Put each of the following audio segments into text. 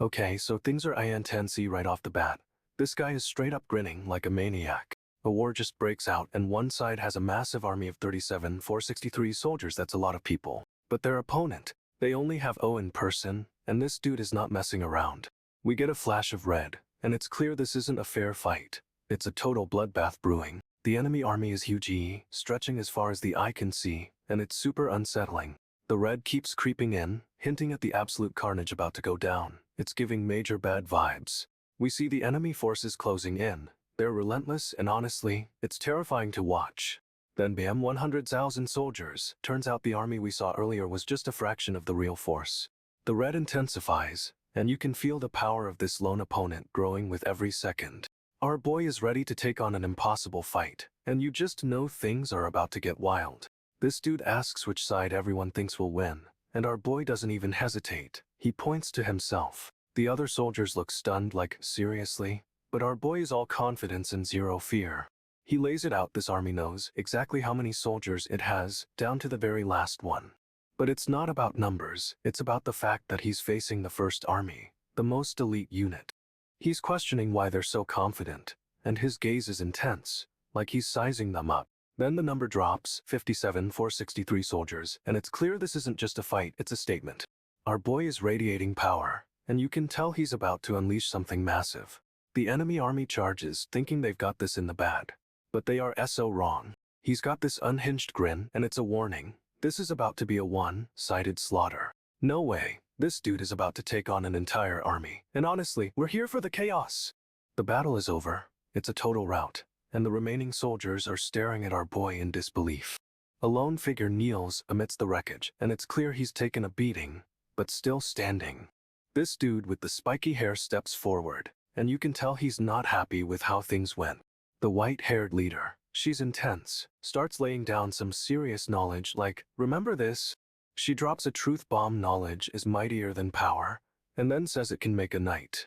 Okay, so things are intense right off the bat. This guy is straight up grinning like a maniac. A war just breaks out and one side has a massive army of 37,463 soldiers. That's a lot of people. But their opponent, they only have O in person, and this dude is not messing around. We get a flash of red, and it's clear this isn't a fair fight. It's a total bloodbath brewing. The enemy army is huge, stretching as far as the eye can see, and it's super unsettling. The red keeps creeping in, hinting at the absolute carnage about to go down. It's giving major bad vibes. We see the enemy forces closing in. They're relentless, and honestly, it's terrifying to watch. Then bam, 100,000 soldiers. Turns out the army we saw earlier was just a fraction of the real force. The red intensifies, and you can feel the power of this lone opponent growing with every second. Our boy is ready to take on an impossible fight, and you just know things are about to get wild. This dude asks which side everyone thinks will win, and our boy doesn't even hesitate. He points to himself. The other soldiers look stunned like, seriously? But our boy is all confidence and zero fear. He lays it out. This army knows exactly how many soldiers it has, down to the very last one. But it's not about numbers, it's about the fact that he's facing the first army, the most elite unit. He's questioning why they're so confident, and his gaze is intense, like he's sizing them up. Then the number drops, 57,463 soldiers, and it's clear this isn't just a fight, it's a statement. Our boy is radiating power, and you can tell he's about to unleash something massive. The enemy army charges, thinking they've got this in the bag. But they are so wrong. He's got this unhinged grin, and it's a warning. This is about to be a one-sided slaughter. No way. This dude is about to take on an entire army. And honestly, we're here for the chaos. The battle is over. It's a total rout, and the remaining soldiers are staring at our boy in disbelief. A lone figure kneels amidst the wreckage, and it's clear he's taken a beating, but still standing. This dude with the spiky hair steps forward, and you can tell he's not happy with how things went. The white-haired leader, she's intense, starts laying down some serious knowledge like, remember this? She drops a truth bomb: knowledge is mightier than power, and then says it can make a knight.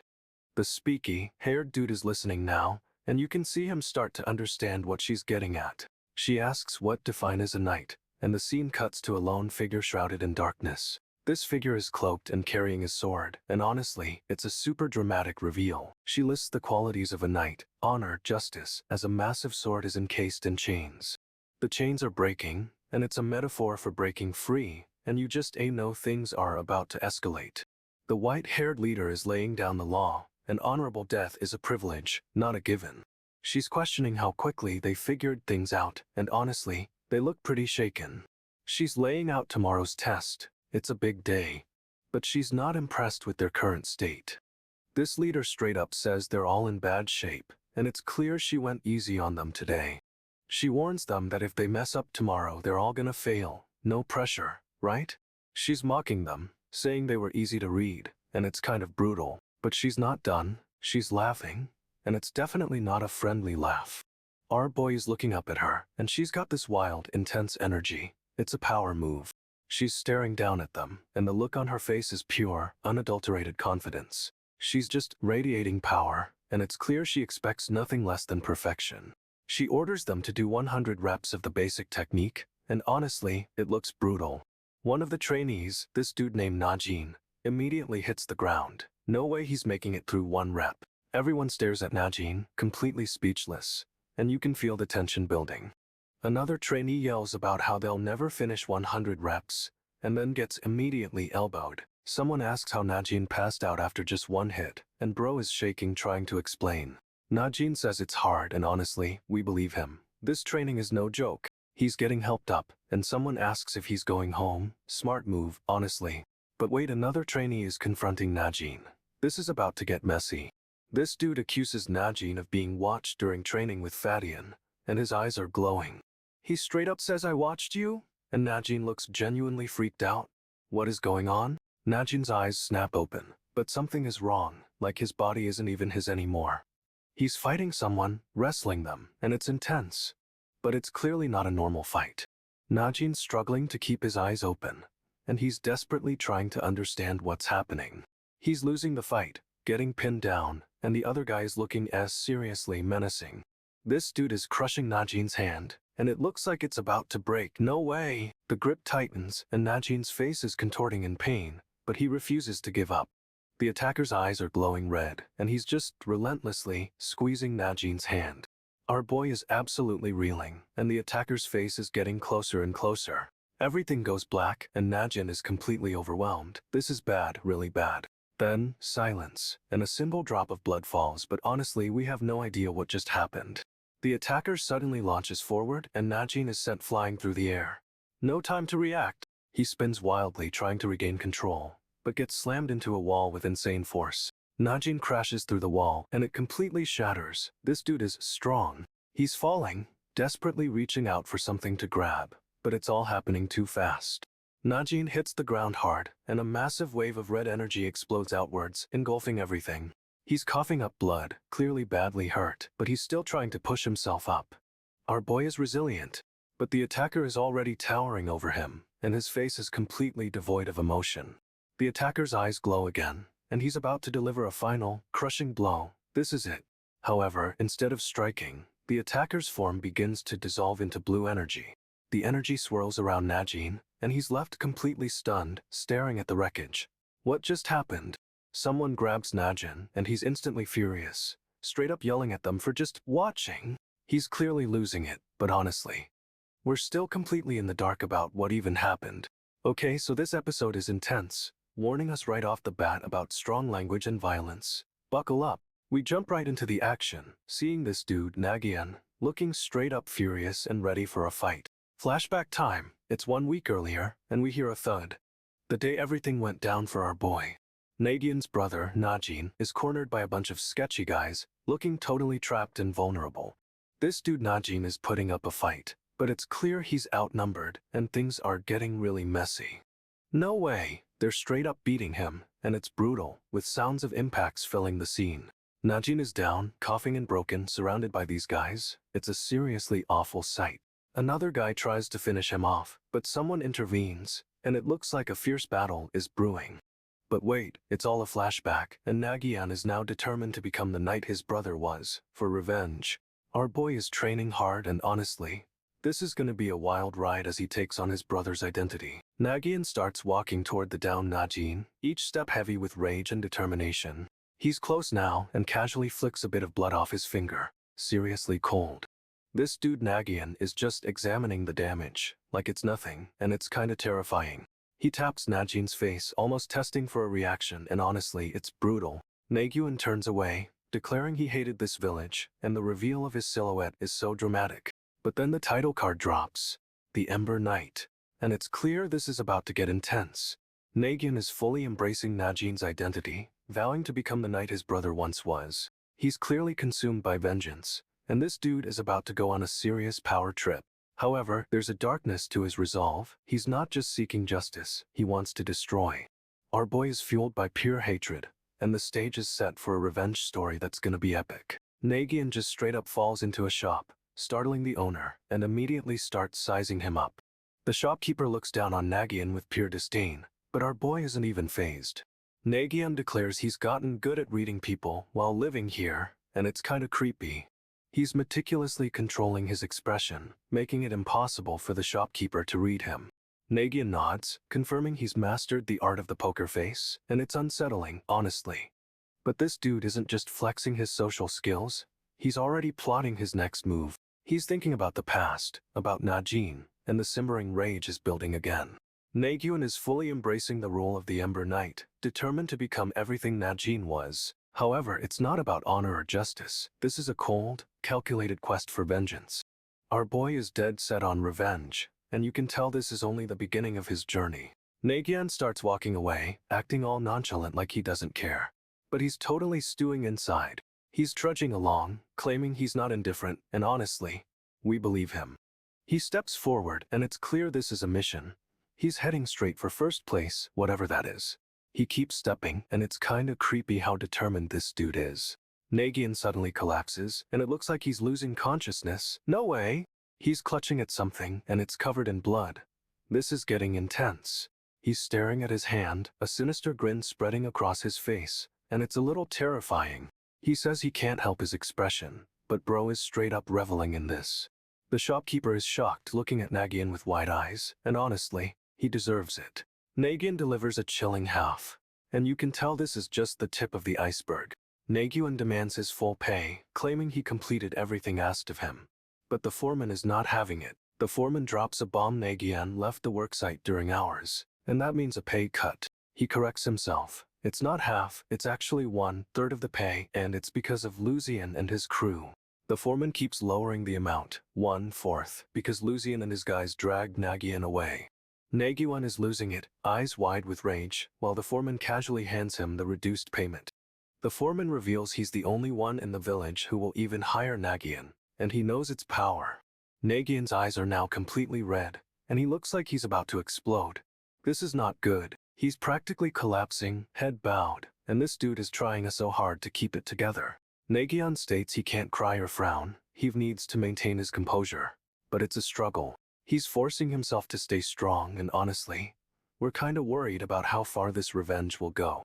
The spiky-haired dude is listening now, and you can see him start to understand what she's getting at. She asks what defines as a knight, and the scene cuts to a lone figure shrouded in darkness. This figure is cloaked and carrying his sword, and honestly, it's a super dramatic reveal. She lists the qualities of a knight: honor, justice, as a massive sword is encased in chains. The chains are breaking, and it's a metaphor for breaking free, and you just know things are about to escalate. The white-haired leader is laying down the law, and honorable death is a privilege, not a given. She's questioning how quickly they figured things out, and honestly, they look pretty shaken. She's laying out tomorrow's test. It's a big day, but she's not impressed with their current state. This leader straight up says they're all in bad shape, and it's clear she went easy on them today. She warns them that if they mess up tomorrow, they're all gonna fail. No pressure, right? She's mocking them, saying they were easy to read, and it's kind of brutal. But she's not done. She's laughing, and it's definitely not a friendly laugh. Our boy is looking up at her, and she's got this wild, intense energy. It's a power move. She's staring down at them, and the look on her face is pure, unadulterated confidence. She's just radiating power, and it's clear she expects nothing less than perfection. She orders them to do 100 reps of the basic technique, and honestly, it looks brutal. One of the trainees, this dude named Najin, immediately hits the ground. No way he's making it through one rep. Everyone stares at Najin, completely speechless, and you can feel the tension building. Another trainee yells about how they'll never finish 100 reps, and then gets immediately elbowed. Someone asks how Najin passed out after just one hit, and bro is shaking trying to explain. Najin says it's hard, and honestly, we believe him. This training is no joke. He's getting helped up, and someone asks if he's going home. Smart move, honestly. But wait, another trainee is confronting Najin. This is about to get messy. This dude accuses Najin of being watched during training with Fadian, and his eyes are glowing. He straight up says, "I watched you?" And Najin looks genuinely freaked out. What is going on? Najin's eyes snap open, but something is wrong, like his body isn't even his anymore. He's fighting someone, wrestling them, and it's intense. But it's clearly not a normal fight. Najin's struggling to keep his eyes open, and he's desperately trying to understand what's happening. He's losing the fight, getting pinned down, and the other guy is looking as seriously menacing. This dude is crushing Najin's hand, and it looks like it's about to break. No way! The grip tightens, and Najin's face is contorting in pain, but he refuses to give up. The attacker's eyes are glowing red, and he's just relentlessly squeezing Najin's hand. Our boy is absolutely reeling, and the attacker's face is getting closer and closer. Everything goes black, and Najin is completely overwhelmed. This is bad, really bad. Then, silence, and a single drop of blood falls, but honestly we have no idea what just happened. The attacker suddenly launches forward, and Najin is sent flying through the air. No time to react. He spins wildly trying to regain control, but gets slammed into a wall with insane force. Najin crashes through the wall, and it completely shatters. This dude is strong. He's falling, desperately reaching out for something to grab, but it's all happening too fast. Najin hits the ground hard, and a massive wave of red energy explodes outwards, engulfing everything. He's coughing up blood, clearly badly hurt, but he's still trying to push himself up. Our boy is resilient, but the attacker is already towering over him, and his face is completely devoid of emotion. The attacker's eyes glow again, and he's about to deliver a final, crushing blow. This is it. However, instead of striking, the attacker's form begins to dissolve into blue energy. The energy swirls around Najin, and he's left completely stunned, staring at the wreckage. What just happened? Someone grabs Najin, and he's instantly furious, straight up yelling at them for just watching. He's clearly losing it, but honestly, we're still completely in the dark about what even happened. Okay, so this episode is intense, warning us right off the bat about strong language and violence. Buckle up. We jump right into the action, seeing this dude, Nagyunn, looking straight up furious and ready for a fight. Flashback time. It's 1 week earlier, and we hear a thud. The day everything went down for our boy. Nagyunn's brother, Najin, is cornered by a bunch of sketchy guys, looking totally trapped and vulnerable. This dude Najin is putting up a fight, but it's clear he's outnumbered, and things are getting really messy. No way, they're straight up beating him, and it's brutal, with sounds of impacts filling the scene. Najin is down, coughing and broken, surrounded by these guys. It's a seriously awful sight. Another guy tries to finish him off, but someone intervenes, and it looks like a fierce battle is brewing. But wait, it's all a flashback, and Nagyunn is now determined to become the knight his brother was, for revenge. Our boy is training hard, and honestly, this is gonna be a wild ride as he takes on his brother's identity. Nagyunn starts walking toward the down Najin, each step heavy with rage and determination. He's close now and casually flicks a bit of blood off his finger, seriously cold. This dude Nagyunn is just examining the damage, like it's nothing, and it's kinda terrifying. He taps Najin's face, almost testing for a reaction, and honestly, it's brutal. Nagyunn turns away, declaring he hated this village, and the reveal of his silhouette is so dramatic. But then the title card drops, the Ember Knight, and it's clear this is about to get intense. Nagyunn is fully embracing Najin's identity, vowing to become the knight his brother once was. He's clearly consumed by vengeance, and this dude is about to go on a serious power trip. However, there's a darkness to his resolve. He's not just seeking justice, he wants to destroy. Our boy is fueled by pure hatred, and the stage is set for a revenge story that's gonna be epic. Nagyunn just straight up falls into a shop, startling the owner, and immediately starts sizing him up. The shopkeeper looks down on Nagyunn with pure disdain, but our boy isn't even fazed. Nagyunn declares he's gotten good at reading people while living here, and it's kinda creepy. He's meticulously controlling his expression, making it impossible for the shopkeeper to read him. Nagyunn nods, confirming he's mastered the art of the poker face, and it's unsettling, honestly. But this dude isn't just flexing his social skills, he's already plotting his next move. He's thinking about the past, about Najin, and the simmering rage is building again. Nagyunn is fully embracing the role of the Ember Knight, determined to become everything Najin was. However, it's not about honor or justice. This is a cold, calculated quest for vengeance. Our boy is dead set on revenge, and you can tell this is only the beginning of his journey. Nagyunn starts walking away, acting all nonchalant like he doesn't care. But he's totally stewing inside. He's trudging along, claiming he's not indifferent, and honestly, we believe him. He steps forward, and it's clear this is a mission. He's heading straight for first place, whatever that is. He keeps stepping, and it's kinda creepy how determined this dude is. Nagyunn suddenly collapses, and it looks like he's losing consciousness. No way! He's clutching at something, and it's covered in blood. This is getting intense. He's staring at his hand, a sinister grin spreading across his face, and it's a little terrifying. He says he can't help his expression, but bro is straight up reveling in this. The shopkeeper is shocked, looking at Nagyunn with wide eyes, and honestly, he deserves it. Nagyunn delivers a chilling half, And you can tell this is just the tip of the iceberg. Nagyunn demands his full pay, claiming he completed everything asked of him. But the foreman is not having it. The foreman drops a bomb. Nagyunn left the worksite during hours, and that means a pay cut. He corrects himself. It's not half, it's actually 1/3 of the pay, and it's because of Lucian and his crew. The foreman keeps lowering the amount, 1/4, because Lucian and his guys dragged Nagyunn away. Nagyunn is losing it, eyes wide with rage, while the foreman casually hands him the reduced payment. The foreman reveals he's the only one in the village who will even hire Nagyunn, and he knows its power. Nagyunn's eyes are now completely red, and he looks like he's about to explode. This is not good. He's practically collapsing, head bowed, and this dude is trying so hard to keep it together. Nagyunn states he can't cry or frown, he needs to maintain his composure. But it's a struggle. He's forcing himself to stay strong, and honestly, we're kinda worried about how far this revenge will go.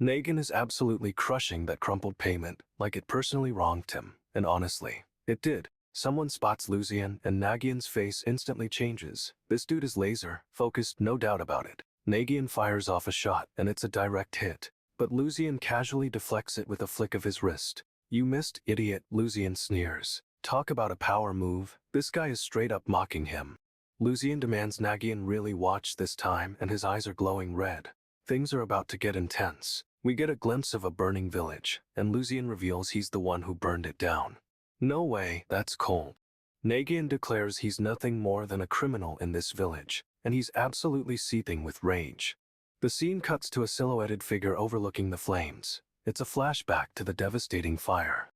Nagyunn is absolutely crushing that crumpled payment, like it personally wronged him, and honestly, it did. Someone spots Lucian, and Nagyunn's face instantly changes. This dude is laser focused, no doubt about it. Nagyunn fires off a shot, and it's a direct hit, but Lucian casually deflects it with a flick of his wrist. "You missed, idiot," Lucian sneers. Talk about a power move, this guy is straight up mocking him. Lucian demands Nagyunn really watch this time, and his eyes are glowing red. Things are about to get intense. We get a glimpse of a burning village, and Lucian reveals he's the one who burned it down. No way, that's cold. Nagyunn declares he's nothing more than a criminal in this village, and he's absolutely seething with rage. The scene cuts to a silhouetted figure overlooking the flames. It's a flashback to the devastating fire.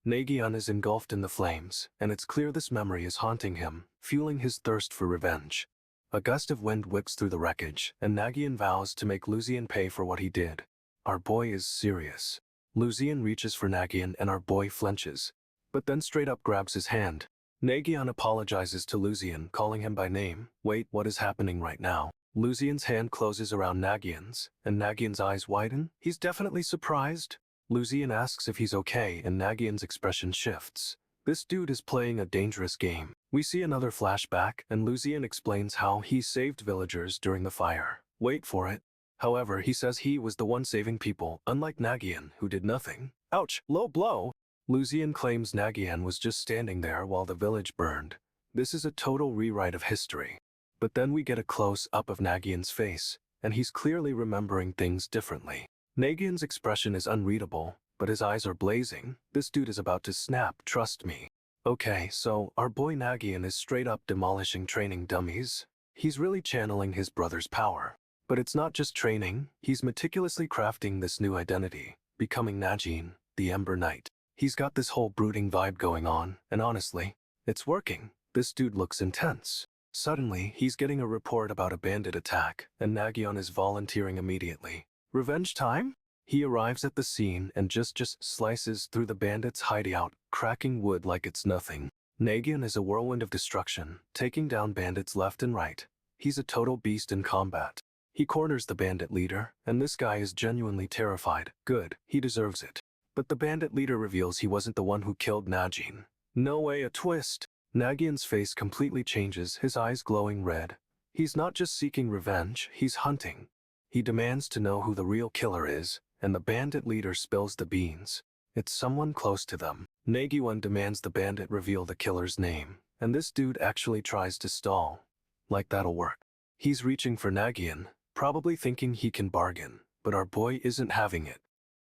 Nagyunn is engulfed in the flames, and it's clear this memory is haunting him, fueling his thirst for revenge. A gust of wind whips through the wreckage, and Nagyunn vows to make Lucian pay for what he did. Our boy is serious. Lucian reaches for Nagyunn, and our boy flinches, but then straight up grabs his hand. Nagyunn apologizes to Lucian, calling him by name. Wait, what is happening right now? Lucian's hand closes around Nagyunn's, and Nagyunn's eyes widen. He's definitely surprised. Lucian asks if he's okay, and Nagyunn's expression shifts. This dude is playing a dangerous game. We see another flashback, and Lucian explains how he saved villagers during the fire. Wait for it. However, he says he was the one saving people, unlike Nagyunn, who did nothing. Ouch, low blow. Lucian claims Nagyunn was just standing there while the village burned. This is a total rewrite of history. But then we get a close-up of Nagyunn's face, and he's clearly remembering things differently. Nagyunn's expression is unreadable, but his eyes are blazing. This dude is about to snap, trust me. Okay, so our boy Nagyunn is straight up demolishing training dummies. He's really channeling his brother's power. But it's not just training, he's meticulously crafting this new identity, becoming Najin, the Ember Knight. He's got this whole brooding vibe going on, and honestly, it's working. This dude looks intense. Suddenly, he's getting a report about a bandit attack, and Nagyunn is volunteering immediately. Revenge time? He arrives at the scene and just slices through the bandits' hideout, cracking wood like it's nothing. Nagyunn is a whirlwind of destruction, taking down bandits left and right. He's a total beast in combat. He corners the bandit leader, and this guy is genuinely terrified. Good, he deserves it. But the bandit leader reveals he wasn't the one who killed Najin. No way, a twist. Nagyunn's face completely changes, his eyes glowing red. He's not just seeking revenge, he's hunting. He demands to know who the real killer is, and the bandit leader spills the beans. It's someone close to them. Nagyunn demands the bandit reveal the killer's name, and this dude actually tries to stall. Like that'll work. He's reaching for Nagyunn, probably thinking he can bargain, but our boy isn't having it.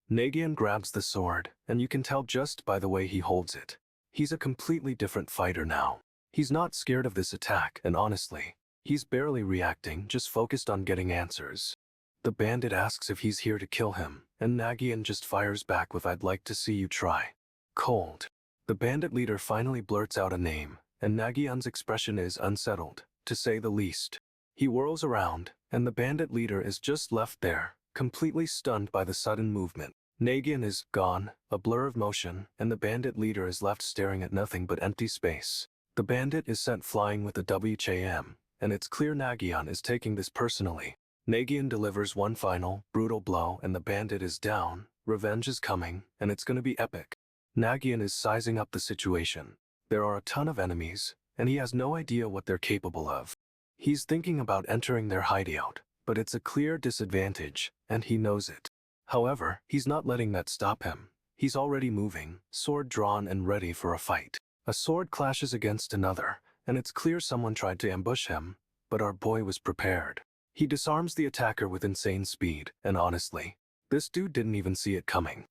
Nagyunn grabs the sword, and you can tell just by the way he holds it. He's a completely different fighter now. He's not scared of this attack, and honestly, he's barely reacting, just focused on getting answers. The bandit asks if he's here to kill him, and Nagyunn just fires back with "I'd like to see you try." Cold. The bandit leader finally blurts out a name, and Nagyunn's expression is unsettled, to say the least. He whirls around, and the bandit leader is just left there, completely stunned by the sudden movement. Nagyunn is gone, a blur of motion, and the bandit leader is left staring at nothing but empty space. The bandit is sent flying with the WHAM, and it's clear Nagyunn is taking this personally. Nagyunn delivers one final, brutal blow, and the bandit is down. Revenge is coming, and it's gonna be epic. Nagyunn is sizing up the situation. There are a ton of enemies, and he has no idea what they're capable of. He's thinking about entering their hideout, but it's a clear disadvantage, and he knows it. However, he's not letting that stop him. He's already moving, sword drawn and ready for a fight. A sword clashes against another, and it's clear someone tried to ambush him, but our boy was prepared. He disarms the attacker with insane speed, and honestly, this dude didn't even see it coming.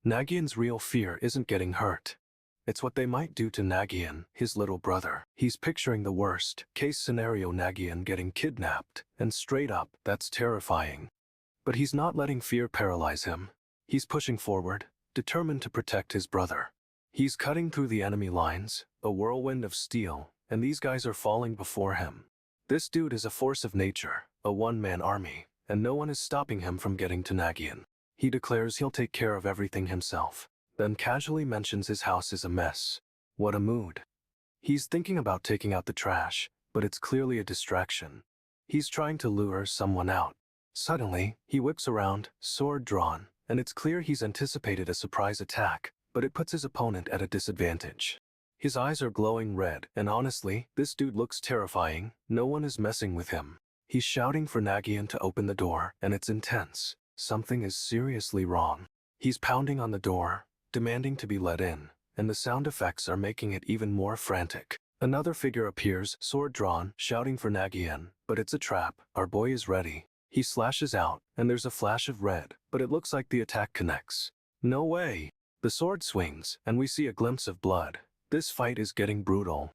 Nagyunn's real fear isn't getting hurt. It's what they might do to Nagyunn, his little brother. He's picturing the worst case scenario, Nagyunn getting kidnapped, and straight up, that's terrifying. But he's not letting fear paralyze him. He's pushing forward, determined to protect his brother. He's cutting through the enemy lines, a whirlwind of steel, and these guys are falling before him. This dude is a force of nature, a one-man army, and no one is stopping him from getting to Nagyunn. He declares he'll take care of everything himself, then casually mentions his house is a mess. What a mood. He's thinking about taking out the trash, but it's clearly a distraction. He's trying to lure someone out. Suddenly, he whips around, sword drawn, and it's clear he's anticipated a surprise attack, but it puts his opponent at a disadvantage. His eyes are glowing red, and honestly, this dude looks terrifying. No one is messing with him. He's shouting for Nagyunn to open the door, and it's intense. Something is seriously wrong. He's pounding on the door, demanding to be let in, and the sound effects are making it even more frantic. Another figure appears, sword drawn, shouting for Nagyunn, but it's a trap. Our boy is ready. He slashes out, and there's a flash of red, but it looks like the attack connects. No way! The sword swings, and we see a glimpse of blood. This fight is getting brutal.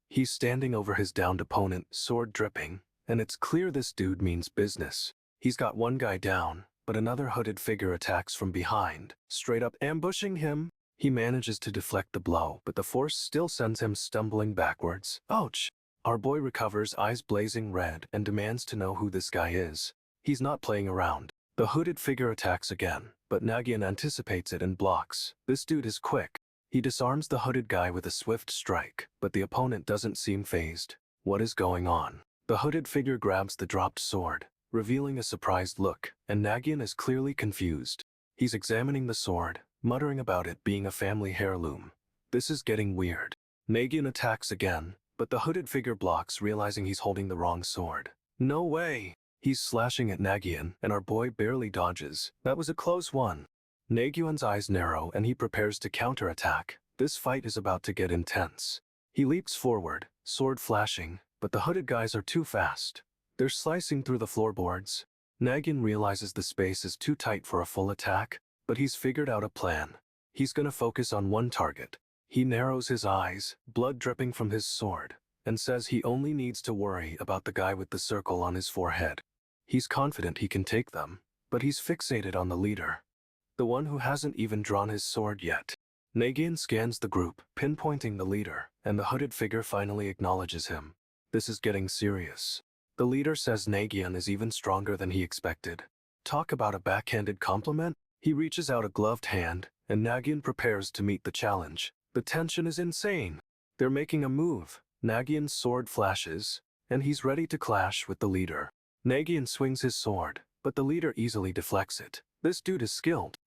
He's standing over his downed opponent, sword dripping, and it's clear this dude means business. He's got one guy down, but another hooded figure attacks from behind, straight up ambushing him. He manages to deflect the blow, but the force still sends him stumbling backwards. Ouch! Our boy recovers, eyes blazing red, and demands to know who this guy is. He's not playing around. The hooded figure attacks again, but Nagyunn anticipates it and blocks. This dude is quick. He disarms the hooded guy with a swift strike, but the opponent doesn't seem fazed. What is going on? The hooded figure grabs the dropped sword, revealing a surprised look, and Nagyunn is clearly confused. He's examining the sword, muttering about it being a family heirloom. This is getting weird. Nagyunn attacks again, but the hooded figure blocks, realizing he's holding the wrong sword. No way! He's slashing at Nagyunn, and our boy barely dodges. That was a close one. Nagyunn's eyes narrow, and he prepares to counterattack. This fight is about to get intense. He leaps forward, sword flashing, but the hooded guys are too fast. They're slicing through the floorboards. Nagyunn realizes the space is too tight for a full attack, but he's figured out a plan. He's gonna focus on one target. He narrows his eyes, blood dripping from his sword, and says he only needs to worry about the guy with the circle on his forehead. He's confident he can take them, but he's fixated on the leader, the one who hasn't even drawn his sword yet. Nagyunn scans the group, pinpointing the leader, and the hooded figure finally acknowledges him. This is getting serious. The leader says Nagyunn is even stronger than he expected. Talk about a backhanded compliment? He reaches out a gloved hand, and Nagyunn prepares to meet the challenge. The tension is insane. They're making a move. Nagyunn's sword flashes, and he's ready to clash with the leader. Nagyunn swings his sword, but the leader easily deflects it. This dude is skilled.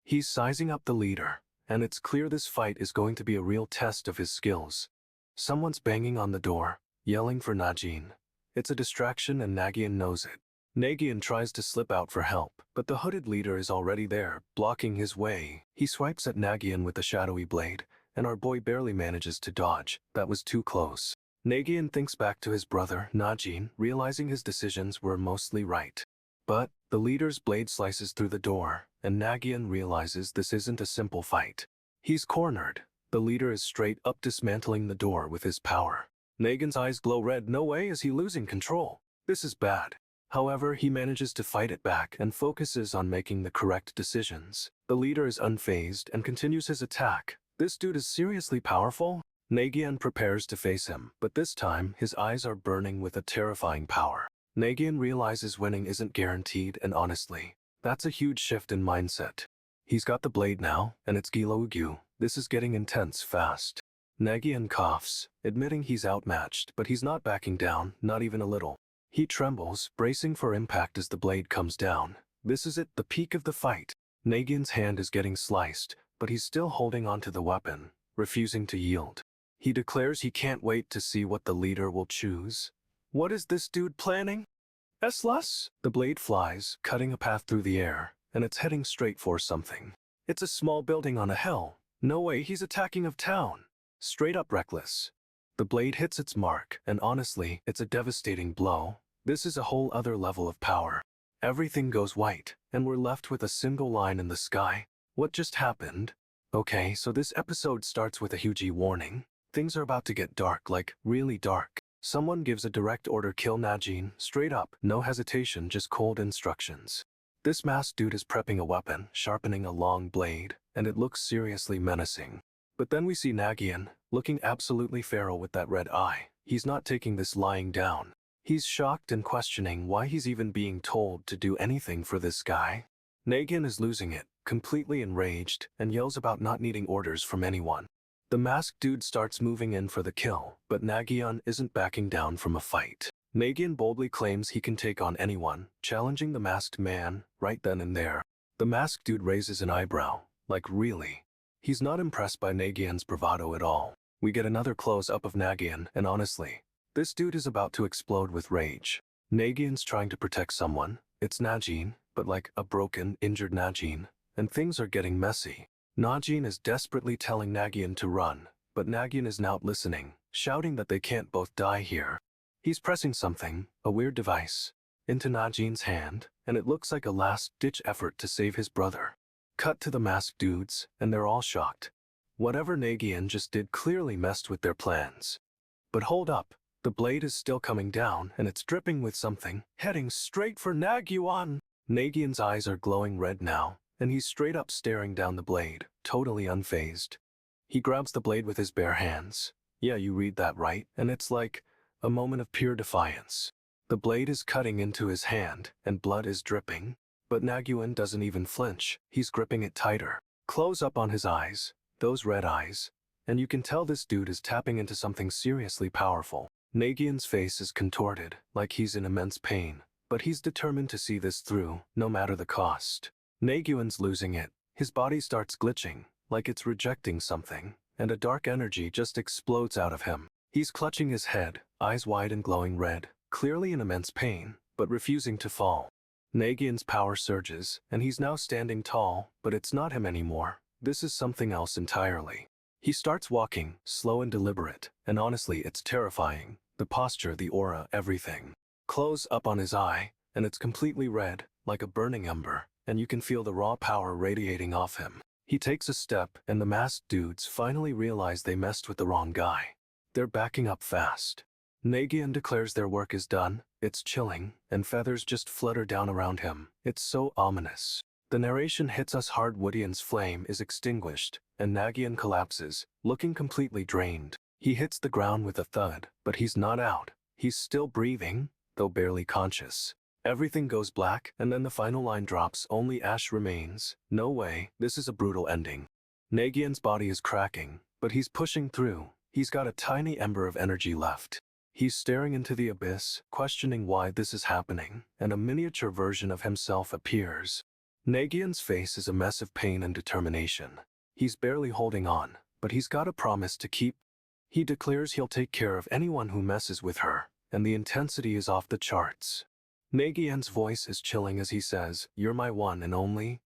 He's sizing up the leader, and it's clear this fight is going to be a real test of his skills. Someone's banging on the door, yelling for Najin. It's a distraction, and Nagyunn knows it. Nagyunn tries to slip out for help, but the hooded leader is already there, blocking his way. He swipes at Nagyunn with a shadowy blade, and our boy barely manages to dodge. That was too close. Nagyunn thinks back to his brother, Najin, realizing his decisions were mostly right. But the leader's blade slices through the door, and Nagyunn realizes this isn't a simple fight. He's cornered. The leader is straight up dismantling the door with his power. Nagyunn's eyes glow red. No way is he losing control. This is bad. However, he manages to fight it back and focuses on making the correct decisions. The leader is unfazed and continues his attack. This dude is seriously powerful. Nagyunn prepares to face him, but this time his eyes are burning with a terrifying power. Nagyunn realizes winning isn't guaranteed, and honestly, that's a huge shift in mindset. He's got the blade now, and it's Gilougyu. This is getting intense fast. Nagyunn coughs, admitting he's outmatched, but he's not backing down, not even a little. He trembles, bracing for impact as the blade comes down. This is it, the peak of the fight. Nagyunn's hand is getting sliced, but he's still holding onto the weapon, refusing to yield. He declares he can't wait to see what the leader will choose. What is this dude planning? S-less? The blade flies, cutting a path through the air, and it's heading straight for something. It's a small building on a hill. No way, he's attacking of town. Straight up reckless. The blade hits its mark, and honestly, it's a devastating blow. This is a whole other level of power. Everything goes white, and we're left with a single line in the sky. What just happened? Okay, so this episode starts with a huge warning. Things are about to get dark, like really dark. Someone gives a direct order, kill Najin, straight up, no hesitation, just cold instructions. This masked dude is prepping a weapon, sharpening a long blade, and it looks seriously menacing. But then we see Nagyunn, looking absolutely feral with that red eye. He's not taking this lying down. He's shocked and questioning why he's even being told to do anything for this guy. Nagyunn is losing it, completely enraged, and yells about not needing orders from anyone. The masked dude starts moving in for the kill, but Nagyunn isn't backing down from a fight. Nagyunn boldly claims he can take on anyone, challenging the masked man right then and there. The masked dude raises an eyebrow, like really? He's not impressed by Nagyunn's bravado at all. We get another close-up of Nagyunn, and honestly, this dude is about to explode with rage. Nagyunn's trying to protect someone. It's Najin, but like a broken, injured Najin, and things are getting messy. Najin is desperately telling Nagyunn to run, but Nagyunn is not listening, shouting that they can't both die here. He's pressing something, a weird device, into Najin's hand, and it looks like a last-ditch effort to save his brother. Cut to the masked dudes, and they're all shocked. Whatever Nagyunn just did clearly messed with their plans. But hold up, the blade is still coming down, and it's dripping with something, heading straight for Nagyunn. Nagyunn's eyes are glowing red now, and he's straight up staring down the blade, totally unfazed. He grabs the blade with his bare hands. Yeah, you read that right, and it's like a moment of pure defiance. The blade is cutting into his hand, and blood is dripping. But Nagyunn doesn't even flinch. He's gripping it tighter. Close up on his eyes, those red eyes, and you can tell this dude is tapping into something seriously powerful. Nagyunn's face is contorted, like he's in immense pain, but he's determined to see this through, no matter the cost. Nagyunn's losing it. His body starts glitching, like it's rejecting something, and a dark energy just explodes out of him. He's clutching his head, eyes wide and glowing red, clearly in immense pain, but refusing to fall. Nagyunn's power surges, and he's now standing tall, but it's not him anymore. This is something else entirely. He starts walking, slow and deliberate, and honestly, it's terrifying. The posture, the aura, everything. Close up on his eye, and it's completely red, like a burning ember, and you can feel the raw power radiating off him. He takes a step, and the masked dudes finally realize they messed with the wrong guy. They're backing up fast. Nagyunn declares their work is done. It's chilling, and feathers just flutter down around him. It's so ominous. The narration hits us hard. Woodian's flame is extinguished, and Nagyunn collapses, looking completely drained. He hits the ground with a thud, but he's not out. He's still breathing, though barely conscious. Everything goes black, and then the final line drops, only ash remains. No way, this is a brutal ending. Nagyunn's body is cracking, but he's pushing through. He's got a tiny ember of energy left. He's staring into the abyss, questioning why this is happening, and a miniature version of himself appears. Nagyunn's face is a mess of pain and determination. He's barely holding on, but he's got a promise to keep. He declares he'll take care of anyone who messes with her, and the intensity is off the charts. Nagyunn's voice is chilling as he says, "You're my one and only."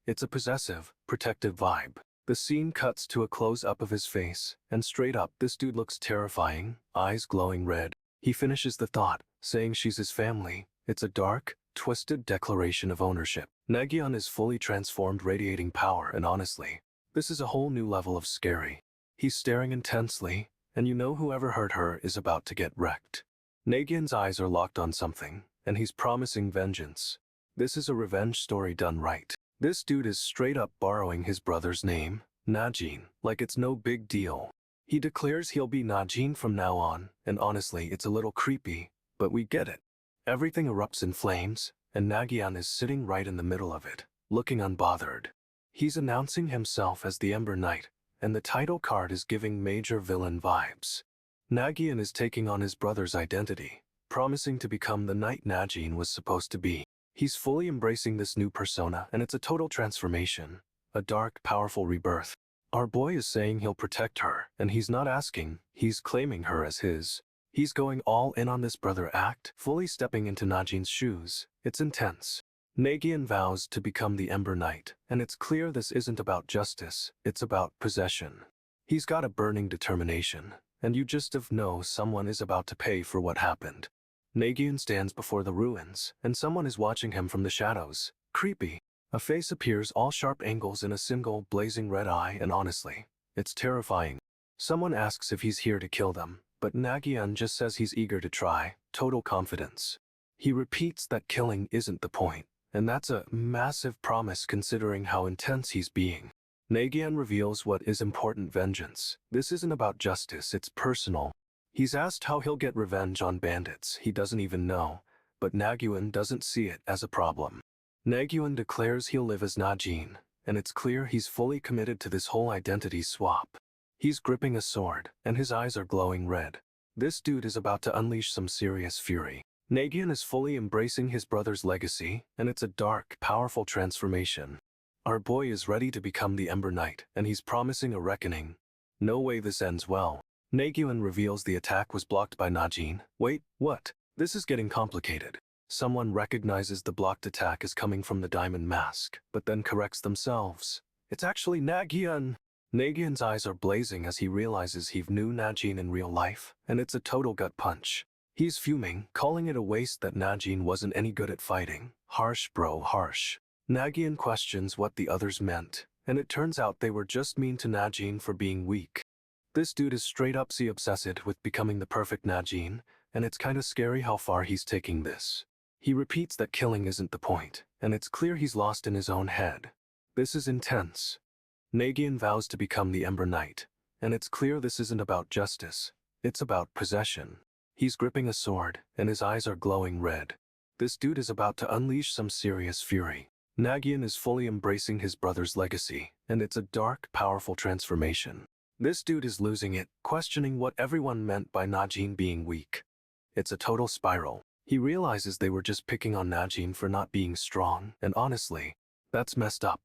It's a possessive, protective vibe. The scene cuts to a close-up of his face, and straight up, this dude looks terrifying, eyes glowing red. He finishes the thought, saying she's his family. It's a dark, twisted declaration of ownership. Nagyunn is fully transformed, radiating power, and honestly, this is a whole new level of scary. He's staring intensely, and you know whoever hurt her is about to get wrecked. Nagyunn's eyes are locked on something, and he's promising vengeance. This is a revenge story done right. This dude is straight up borrowing his brother's name, Najin, like it's no big deal. He declares he'll be Najin from now on, and honestly, it's a little creepy, but we get it. Everything erupts in flames, and Nagyunn is sitting right in the middle of it, looking unbothered. He's announcing himself as the Ember Knight, and the title card is giving major villain vibes. Nagyunn is taking on his brother's identity, promising to become the knight Najin was supposed to be. He's fully embracing this new persona, and it's a total transformation, a dark, powerful rebirth. Our boy is saying he'll protect her, and he's not asking, he's claiming her as his. He's going all in on this brother act, fully stepping into Najin's shoes. It's intense. Nagyunn vows to become the Ember Knight, and it's clear this isn't about justice, it's about possession. He's got a burning determination, and you just know someone is about to pay for what happened. Nagyunn stands before the ruins, and someone is watching him from the shadows. Creepy. A face appears, all sharp angles in a single blazing red eye, and honestly, it's terrifying. Someone asks if he's here to kill them, but Nagyunn just says he's eager to try, total confidence. He repeats that killing isn't the point, and that's a massive promise considering how intense he's being. Nagyunn reveals what is important: vengeance. This isn't about justice, it's personal. He's asked how he'll get revenge on bandits he doesn't even know, but Nagyunn doesn't see it as a problem. Nagyunn declares he'll live as Najin, and it's clear he's fully committed to this whole identity swap. He's gripping a sword, and his eyes are glowing red. This dude is about to unleash some serious fury. Nagyunn is fully embracing his brother's legacy, and it's a dark, powerful transformation. Our boy is ready to become the Ember Knight, and he's promising a reckoning. No way this ends well. Nagyunn reveals the attack was blocked by Najin. Wait, what? This is getting complicated. Someone recognizes the blocked attack as coming from the diamond mask, but then corrects themselves. It's actually Nagyunn. Nagyunn's eyes are blazing as he realizes he knew Najin in real life, and it's a total gut punch. He's fuming, calling it a waste that Najin wasn't any good at fighting. Harsh bro, harsh. Nagyunn questions what the others meant, and it turns out they were just mean to Najin for being weak. This dude is straight up obsessed with becoming the perfect Najin, and it's kinda scary how far he's taking this. He repeats that killing isn't the point, and it's clear he's lost in his own head. This is intense. Nagyunn vows to become the Ember Knight, and it's clear this isn't about justice, it's about possession. He's gripping a sword, and his eyes are glowing red. This dude is about to unleash some serious fury. Nagyunn is fully embracing his brother's legacy, and it's a dark, powerful transformation. This dude is losing it, questioning what everyone meant by Najin being weak. It's a total spiral. He realizes they were just picking on Najin for not being strong, and honestly, that's messed up.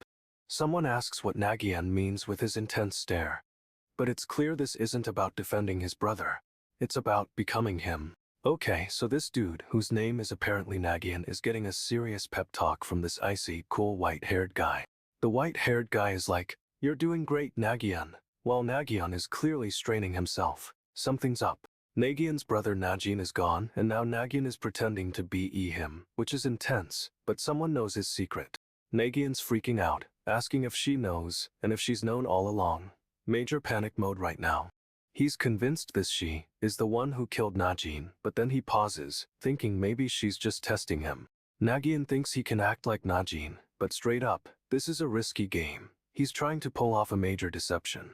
Someone asks what Nagyunn means with his intense stare. But it's clear this isn't about defending his brother. It's about becoming him. Okay, so this dude, whose name is apparently Nagyunn, is getting a serious pep talk from this icy, cool white-haired guy. The white-haired guy is like, "You're doing great, Nagyunn," while Nagyunn is clearly straining himself. Something's up. Nagyunn's brother Najin is gone, and now Nagyunn is pretending to be him, which is intense, but someone knows his secret. Nagyunn's freaking out, asking if she knows, and if she's known all along. Major panic mode right now. He's convinced this she is the one who killed Najin, but then he pauses, thinking maybe she's just testing him. Nagyunn thinks he can act like Najin, but straight up, this is a risky game. He's trying to pull off a major deception.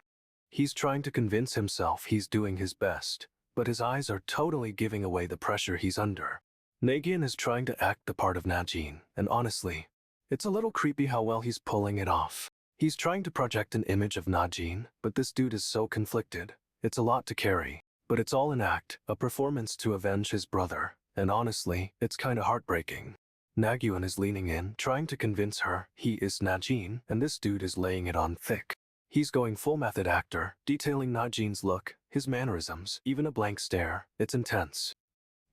He's trying to convince himself he's doing his best, but his eyes are totally giving away the pressure he's under. Nagyunn is trying to act the part of Najin, and honestly, it's a little creepy how well he's pulling it off. He's trying to project an image of Najin, but this dude is so conflicted. It's a lot to carry, but it's all an act, a performance to avenge his brother, and honestly, it's kinda heartbreaking. Nagyunn is leaning in, trying to convince her he is Najin, and this dude is laying it on thick. He's going full method actor, detailing Najin's look, his mannerisms, even a blank stare. It's intense.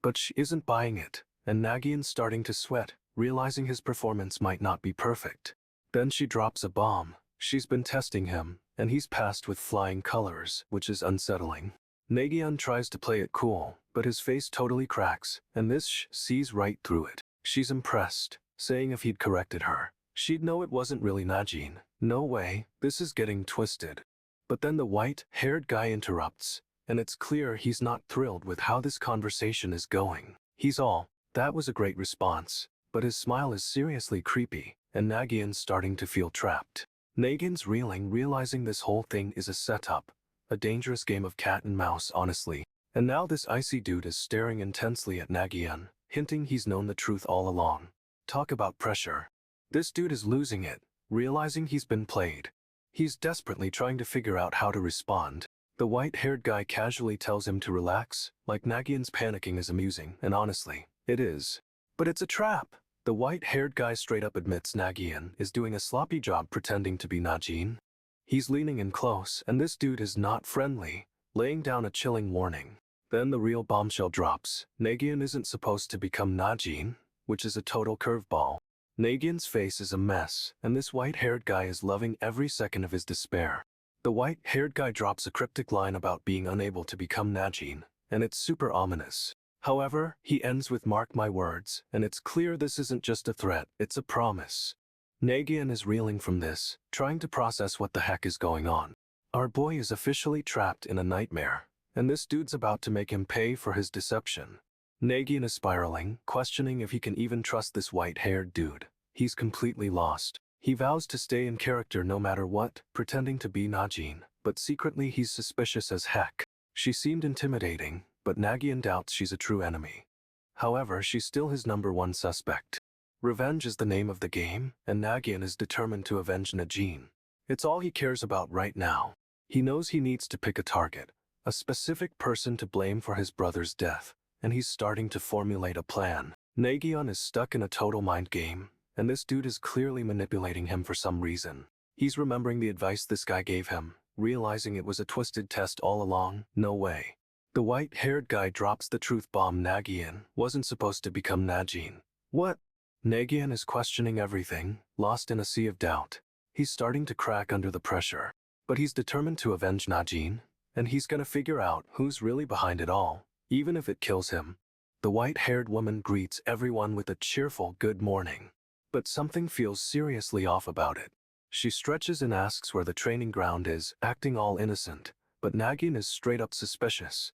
But she isn't buying it, and Nagyunn's starting to sweat, realizing his performance might not be perfect. Then she drops a bomb. She's been testing him, and he's passed with flying colors, which is unsettling. Nagyunn tries to play it cool, but his face totally cracks, and this sees right through it. She's impressed, saying if he'd corrected her, she'd know it wasn't really Najin. No way, this is getting twisted. But then the white-haired guy interrupts, and it's clear he's not thrilled with how this conversation is going. He's all, "That was a great response," but his smile is seriously creepy, and Nagyunn's starting to feel trapped. Nagyunn's reeling, realizing this whole thing is a setup, a dangerous game of cat and mouse, honestly. And now this icy dude is staring intensely at Nagyunn, hinting he's known the truth all along. Talk about pressure. This dude is losing it, realizing he's been played. He's desperately trying to figure out how to respond. The white-haired guy casually tells him to relax, like Nagyunn's panicking is amusing, and honestly, it is. But it's a trap. The white-haired guy straight up admits Nagyunn is doing a sloppy job pretending to be Najin. He's leaning in close, and this dude is not friendly, laying down a chilling warning. Then the real bombshell drops. Nagyunn isn't supposed to become Najin, which is a total curveball. Nagyunn's face is a mess, and this white-haired guy is loving every second of his despair. The white-haired guy drops a cryptic line about being unable to become Najin, and it's super ominous. However, he ends with "mark my words," and it's clear this isn't just a threat, it's a promise. Nagyunn is reeling from this, trying to process what the heck is going on. Our boy is officially trapped in a nightmare, and this dude's about to make him pay for his deception. Nagyunn is spiraling, questioning if he can even trust this white-haired dude. He's completely lost. He vows to stay in character no matter what, pretending to be Najin, but secretly he's suspicious as heck. She seemed intimidating, but Nagyunn doubts she's a true enemy. However, she's still his #1 suspect. Revenge is the name of the game, and Nagyunn is determined to avenge Najin. It's all he cares about right now. He knows he needs to pick a target, a specific person to blame for his brother's death, and he's starting to formulate a plan. Nagyunn is stuck in a total mind game, and this dude is clearly manipulating him for some reason. He's remembering the advice this guy gave him, realizing it was a twisted test all along. No way. The white-haired guy drops the truth bomb. Nagyunn wasn't supposed to become Najin. What? Nagyunn is questioning everything, lost in a sea of doubt. He's starting to crack under the pressure. But he's determined to avenge Najin, and he's gonna figure out who's really behind it all, even if it kills him. The white-haired woman greets everyone with a cheerful "good morning." But something feels seriously off about it. She stretches and asks where the training ground is, acting all innocent, but Nagyunn is straight up suspicious.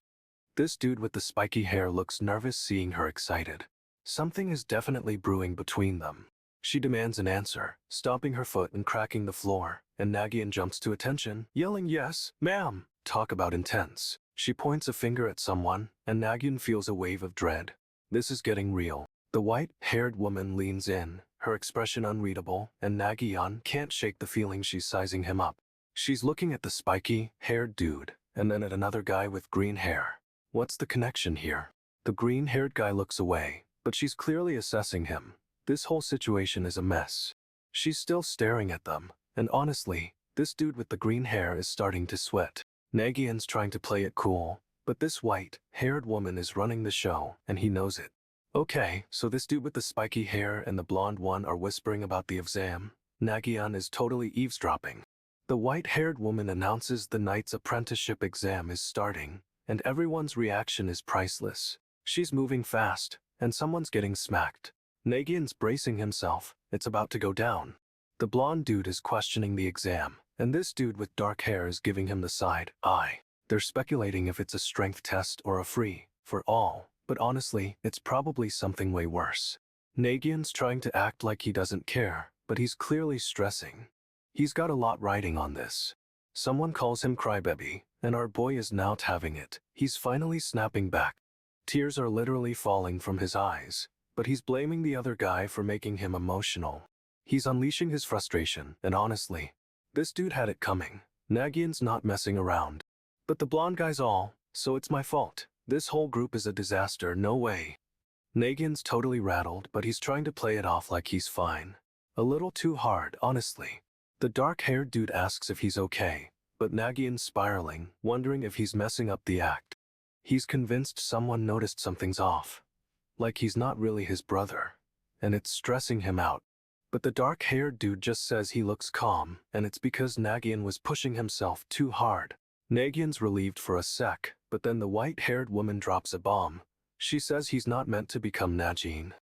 This dude with the spiky hair looks nervous seeing her excited. Something is definitely brewing between them. She demands an answer, stomping her foot and cracking the floor, and Nagyunn jumps to attention, yelling, "Yes, ma'am!" Talk about intense. She points a finger at someone, and Nagyunn feels a wave of dread. This is getting real. The white-haired woman leans in, her expression unreadable, and Nagyunn can't shake the feeling she's sizing him up. She's looking at the spiky-haired dude, and then at another guy with green hair. What's the connection here? The green-haired guy looks away, but she's clearly assessing him. This whole situation is a mess. She's still staring at them, and honestly, this dude with the green hair is starting to sweat. Nagyunn's trying to play it cool, but this white-haired woman is running the show, and he knows it. Okay, so this dude with the spiky hair and the blonde one are whispering about the exam. Nagyunn is totally eavesdropping. The white-haired woman announces the knight's apprenticeship exam is starting, and everyone's reaction is priceless. She's moving fast, and someone's getting smacked. Nagyunn's bracing himself, it's about to go down. The blonde dude is questioning the exam, and this dude with dark hair is giving him the side eye. They're speculating if it's a strength test or a free for all, but honestly, it's probably something way worse. Nagyunn's trying to act like he doesn't care, but he's clearly stressing. He's got a lot riding on this. Someone calls him crybaby, and our boy is now having it. He's finally snapping back. Tears are literally falling from his eyes, but he's blaming the other guy for making him emotional. He's unleashing his frustration, and honestly, this dude had it coming. Nagyunn's not messing around. But the blonde guy's all, so it's my fault. This whole group is a disaster, no way. Nagyunn's totally rattled, but he's trying to play it off like he's fine. A little too hard, honestly. The dark-haired dude asks if he's okay, but Nagyunn's spiraling, wondering if he's messing up the act. He's convinced someone noticed something's off. Like he's not really his brother, and it's stressing him out. But the dark-haired dude just says he looks calm, and it's because Nagyunn was pushing himself too hard. Nagyunn's relieved for a sec, but then the white-haired woman drops a bomb. She says he's not meant to become Najin.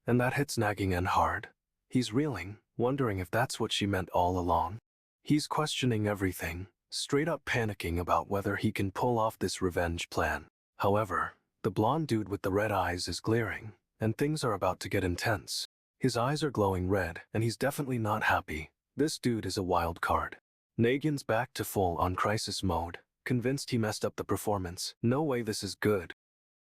And that hits Nagyunn hard. He's reeling, wondering if that's what she meant all along. He's questioning everything, straight up panicking about whether he can pull off this revenge plan. However, the blonde dude with the red eyes is glaring, and things are about to get intense. His eyes are glowing red, and he's definitely not happy. This dude is a wild card. Nagyunn's back to full-on crisis mode, convinced he messed up the performance. No way this is good.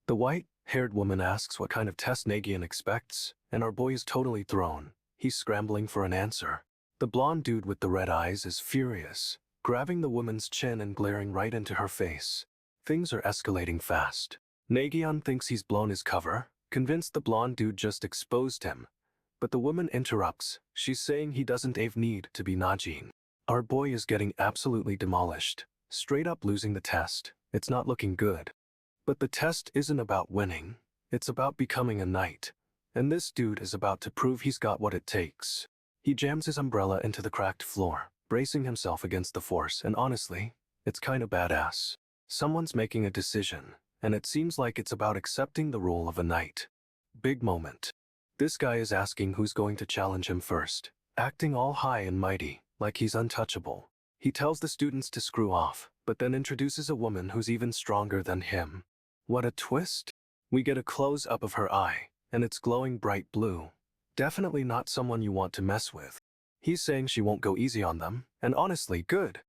The white-haired woman asks what kind of test Nagyunn expects, and our boy is totally thrown. He's scrambling for an answer. The blonde dude with the red eyes is furious, grabbing the woman's chin and glaring right into her face. Things are escalating fast. Nagyunn thinks he's blown his cover, convinced the blonde dude just exposed him. But the woman interrupts. She's saying he doesn't even need to be Najin. Our boy is getting absolutely demolished, straight up losing the test. It's not looking good. But the test isn't about winning, it's about becoming a knight. And this dude is about to prove he's got what it takes. He jams his umbrella into the cracked floor, bracing himself against the force, and honestly, it's kinda badass. Someone's making a decision, and it seems like it's about accepting the role of a knight. Big moment. This guy is asking who's going to challenge him first, acting all high and mighty, like he's untouchable. He tells the students to screw off, but then introduces a woman who's even stronger than him. What a twist! We get a close-up of her eye, and it's glowing bright blue. Definitely not someone you want to mess with. He's saying she won't go easy on them, and honestly, good.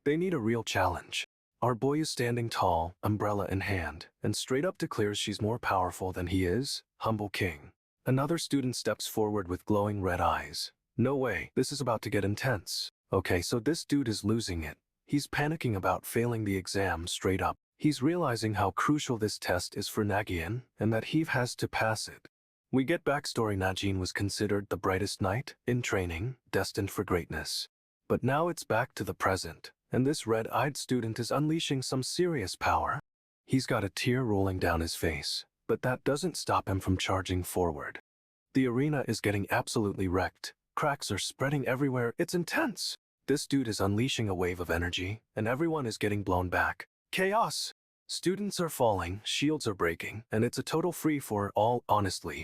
They need a real challenge. Our boy is standing tall, umbrella in hand, and straight up declares she's more powerful than he is, humble king. Another student steps forward with glowing red eyes. No way, this is about to get intense. Okay, so this dude is losing it. He's panicking about failing the exam straight up. He's realizing how crucial this test is for Nagyunn, and that he has to pass it. We get backstory. Najin was considered the brightest knight, in training, destined for greatness. But now it's back to the present, and this red-eyed student is unleashing some serious power. He's got a tear rolling down his face, but that doesn't stop him from charging forward. The arena is getting absolutely wrecked. Cracks are spreading everywhere. It's intense. This dude is unleashing a wave of energy, and everyone is getting blown back. Chaos! Students are falling, shields are breaking, and it's a total free-for-all, honestly.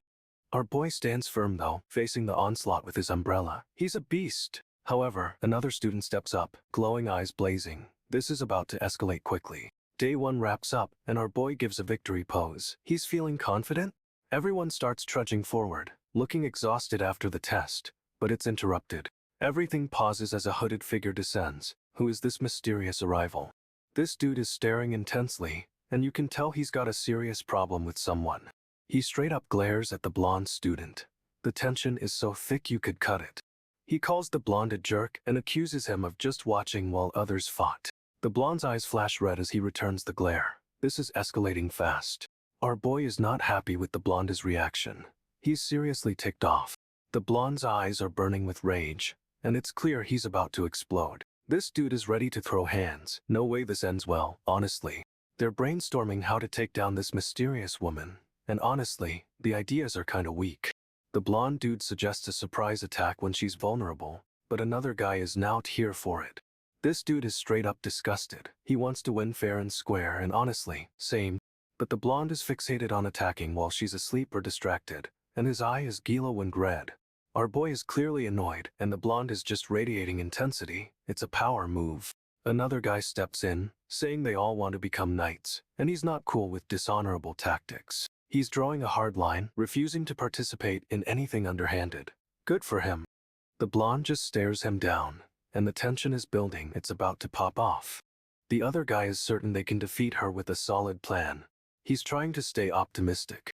Our boy stands firm though, facing the onslaught with his umbrella. He's a beast. However, another student steps up, glowing eyes blazing. This is about to escalate quickly. Day 1 wraps up, and our boy gives a victory pose. He's feeling confident. Everyone starts trudging forward, looking exhausted after the test, but it's interrupted. Everything pauses as a hooded figure descends. Who is this mysterious arrival? This dude is staring intensely, and you can tell he's got a serious problem with someone. He straight up glares at the blonde student. The tension is so thick you could cut it. He calls the blonde a jerk and accuses him of just watching while others fought. The blonde's eyes flash red as he returns the glare. This is escalating fast. Our boy is not happy with the blonde's reaction. He's seriously ticked off. The blonde's eyes are burning with rage, and it's clear he's about to explode. This dude is ready to throw hands. No way this ends well, honestly. They're brainstorming how to take down this mysterious woman, and honestly, the ideas are kinda weak. The blonde dude suggests a surprise attack when she's vulnerable, but another guy is now here for it. This dude is straight up disgusted. He wants to win fair and square, and honestly, same. But the blonde is fixated on attacking while she's asleep or distracted, and his eye is glowing red. Our boy is clearly annoyed, and the blonde is just radiating intensity. It's a power move. Another guy steps in, saying they all want to become knights, and he's not cool with dishonorable tactics. He's drawing a hard line, refusing to participate in anything underhanded. Good for him. The blonde just stares him down, and the tension is building. It's about to pop off. The other guy is certain they can defeat her with a solid plan. He's trying to stay optimistic.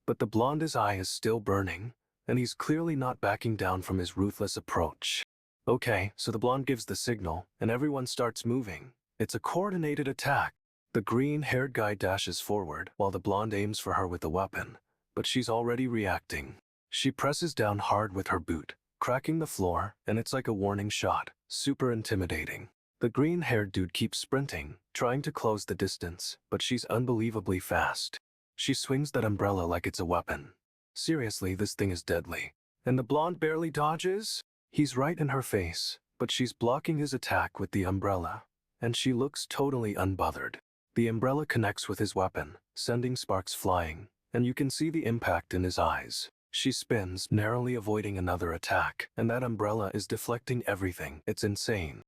But the blonde's eye is still burning, and he's clearly not backing down from his ruthless approach. Okay, so the blonde gives the signal, and everyone starts moving. It's a coordinated attack. The green-haired guy dashes forward, while the blonde aims for her with a weapon, but she's already reacting. She presses down hard with her boot, cracking the floor, and it's like a warning shot. Super intimidating. The green-haired dude keeps sprinting, trying to close the distance, but she's unbelievably fast. She swings that umbrella like it's a weapon. Seriously, this thing is deadly. And the blonde barely dodges? He's right in her face, but she's blocking his attack with the umbrella, and she looks totally unbothered. The umbrella connects with his weapon, sending sparks flying, and you can see the impact in his eyes. She spins, narrowly avoiding another attack, and that umbrella is deflecting everything. It's insane.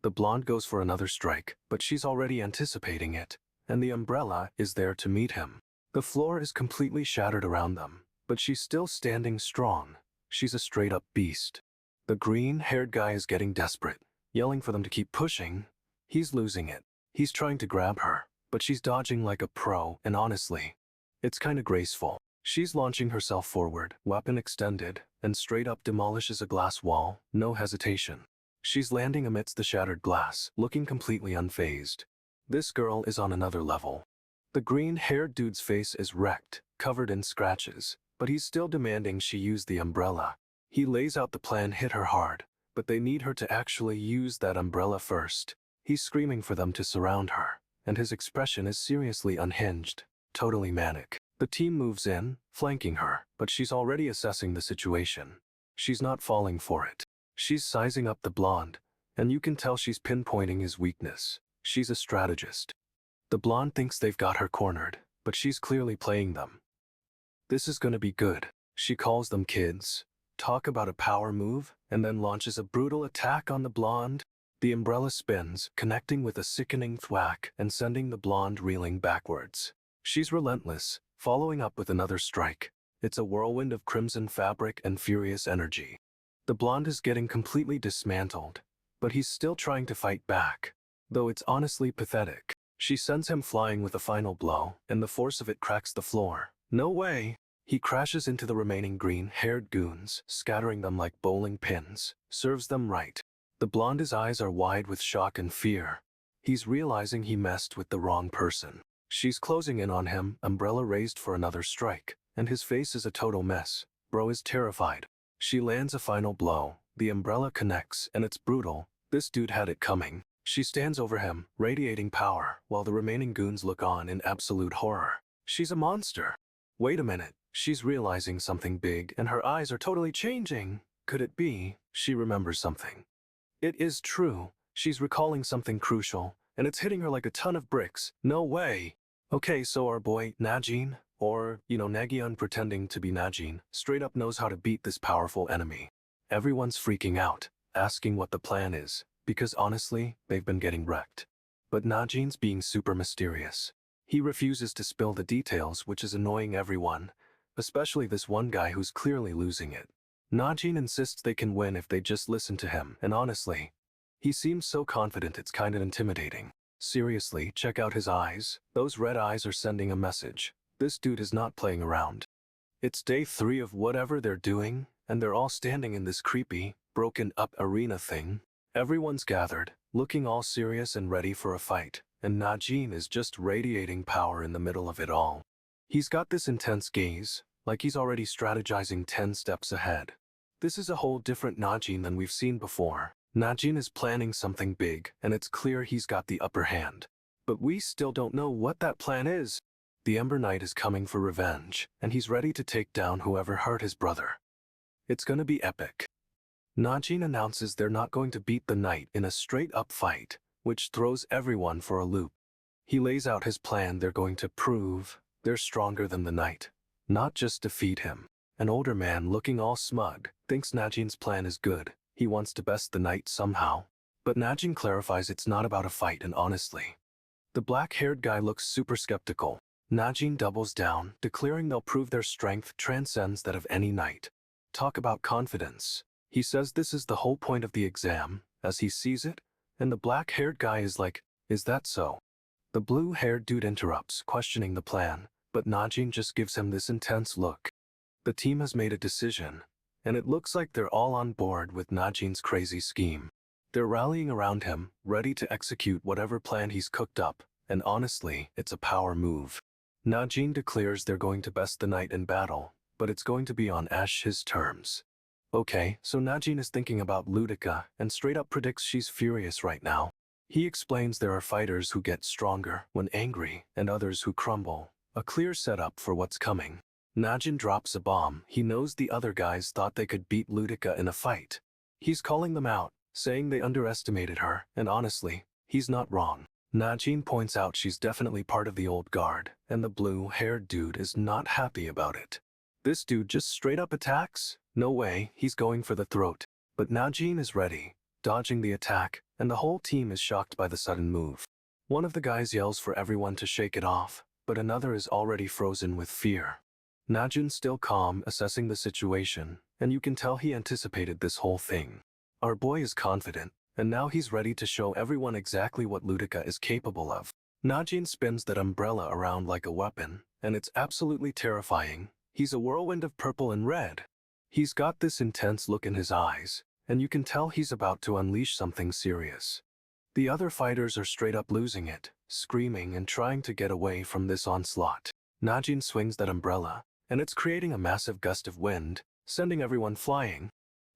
The blonde goes for another strike, but she's already anticipating it, and the umbrella is there to meet him. The floor is completely shattered around them, but she's still standing strong. She's a straight-up beast. The green-haired guy is getting desperate, yelling for them to keep pushing. He's losing it. He's trying to grab her, but she's dodging like a pro, and honestly, it's kinda graceful. She's launching herself forward, weapon extended, and straight up demolishes a glass wall, no hesitation. She's landing amidst the shattered glass, looking completely unfazed. This girl is on another level. The green-haired dude's face is wrecked, covered in scratches, but he's still demanding she use the umbrella. He lays out the plan, hit her hard, but they need her to actually use that umbrella first. He's screaming for them to surround her, and his expression is seriously unhinged, totally manic. The team moves in, flanking her, but she's already assessing the situation. She's not falling for it. She's sizing up the blonde, and you can tell she's pinpointing his weakness. She's a strategist. The blonde thinks they've got her cornered, but she's clearly playing them. This is gonna be good. She calls them kids, talk about a power move, and then launches a brutal attack on the blonde. The umbrella spins, connecting with a sickening thwack and sending the blonde reeling backwards. She's relentless, following up with another strike. It's a whirlwind of crimson fabric and furious energy. The blonde is getting completely dismantled, but he's still trying to fight back, though it's honestly pathetic. She sends him flying with a final blow, and the force of it cracks the floor. No way! He crashes into the remaining green-haired goons, scattering them like bowling pins. Serves them right. The blonde's eyes are wide with shock and fear. He's realizing he messed with the wrong person. She's closing in on him, umbrella raised for another strike, and his face is a total mess. Bro is terrified. She lands a final blow. The umbrella connects, and it's brutal. This dude had it coming. She stands over him, radiating power, while the remaining goons look on in absolute horror. She's a monster. Wait a minute. She's realizing something big, and her eyes are totally changing. Could it be? She remembers something. It is true. She's recalling something crucial, and it's hitting her like a ton of bricks. No way. Okay, so our boy, Najin, or, Nagyunn pretending to be Najin, straight up knows how to beat this powerful enemy. Everyone's freaking out, asking what the plan is, because honestly, they've been getting wrecked. But Najin's being super mysterious. He refuses to spill the details, which is annoying everyone, especially this one guy who's clearly losing it. Najin insists they can win if they just listen to him, and honestly, he seems so confident it's kind of intimidating. Seriously, check out his eyes. Those red eyes are sending a message. This dude is not playing around. It's day 3 of whatever they're doing, and they're all standing in this creepy, broken-up arena thing. Everyone's gathered, looking all serious and ready for a fight, and Najin is just radiating power in the middle of it all. He's got this intense gaze, like he's already strategizing 10 steps ahead. This is a whole different Najin than we've seen before. Najin is planning something big, and it's clear he's got the upper hand. But we still don't know what that plan is. The Ember Knight is coming for revenge, and he's ready to take down whoever hurt his brother. It's gonna be epic. Najin announces they're not going to beat the Knight in a straight-up fight, which throws everyone for a loop. He lays out his plan. They're going to prove they're stronger than the Knight, not just defeat him. An older man looking all smug thinks Najin's plan is good. He wants to best the Knight somehow. But Najin clarifies it's not about a fight, and honestly, the black-haired guy looks super skeptical. Najin doubles down, declaring they'll prove their strength transcends that of any knight. Talk about confidence. He says this is the whole point of the exam, as he sees it, and the black-haired guy is like, is that so? The blue-haired dude interrupts, questioning the plan, but Najin just gives him this intense look. The team has made a decision, and it looks like they're all on board with Najin's crazy scheme. They're rallying around him, ready to execute whatever plan he's cooked up, and honestly, it's a power move. Najin declares they're going to best the Knight in battle, but it's going to be on his terms. Okay, so Najin is thinking about Ludica and straight up predicts she's furious right now. He explains there are fighters who get stronger when angry and others who crumble. A clear setup for what's coming. Najin drops a bomb. He knows the other guys thought they could beat Ludica in a fight. He's calling them out, saying they underestimated her, and honestly, he's not wrong. Najin points out she's definitely part of the old guard, and the blue-haired dude is not happy about it. This dude just straight up attacks? No way, he's going for the throat. But Najin is ready, dodging the attack, and the whole team is shocked by the sudden move. One of the guys yells for everyone to shake it off, but another is already frozen with fear. Najin's still calm, assessing the situation, and you can tell he anticipated this whole thing. Our boy is confident, and now he's ready to show everyone exactly what Ludica is capable of. Najin spins that umbrella around like a weapon, and it's absolutely terrifying. He's a whirlwind of purple and red. He's got this intense look in his eyes, and you can tell he's about to unleash something serious. The other fighters are straight up losing it, screaming and trying to get away from this onslaught. Najin swings that umbrella, and it's creating a massive gust of wind, sending everyone flying.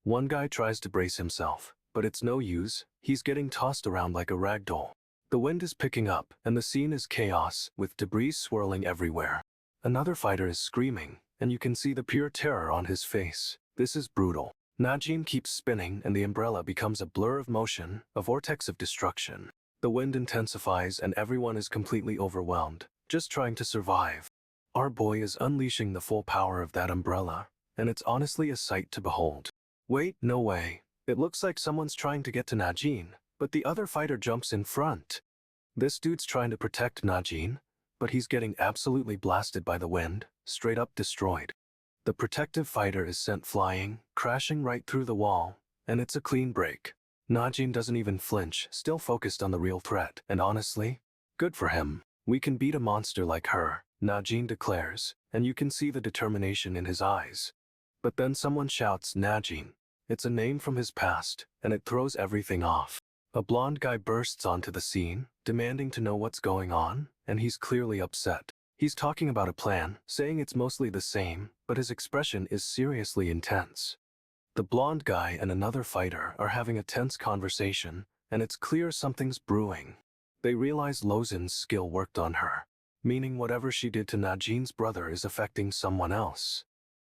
One guy tries to brace himself, but it's no use. He's getting tossed around like a rag doll. The wind is picking up, and the scene is chaos, with debris swirling everywhere. Another fighter is screaming, and you can see the pure terror on his face. This is brutal. Najin keeps spinning, and the umbrella becomes a blur of motion, a vortex of destruction. The wind intensifies, and everyone is completely overwhelmed, just trying to survive. Our boy is unleashing the full power of that umbrella, and it's honestly a sight to behold. Wait, no way. It looks like someone's trying to get to Najin, but the other fighter jumps in front. This dude's trying to protect Najin, but he's getting absolutely blasted by the wind, straight up destroyed. The protective fighter is sent flying, crashing right through the wall, and it's a clean break. Najin doesn't even flinch, still focused on the real threat, and honestly, good for him. We can beat a monster like her, Najin declares, and you can see the determination in his eyes. But then someone shouts Najin. It's a name from his past, and it throws everything off. A blonde guy bursts onto the scene, demanding to know what's going on, and he's clearly upset. He's talking about a plan, saying it's mostly the same, but his expression is seriously intense. The blonde guy and another fighter are having a tense conversation, and it's clear something's brewing. They realize Lozin's skill worked on her, meaning whatever she did to Najin's brother is affecting someone else.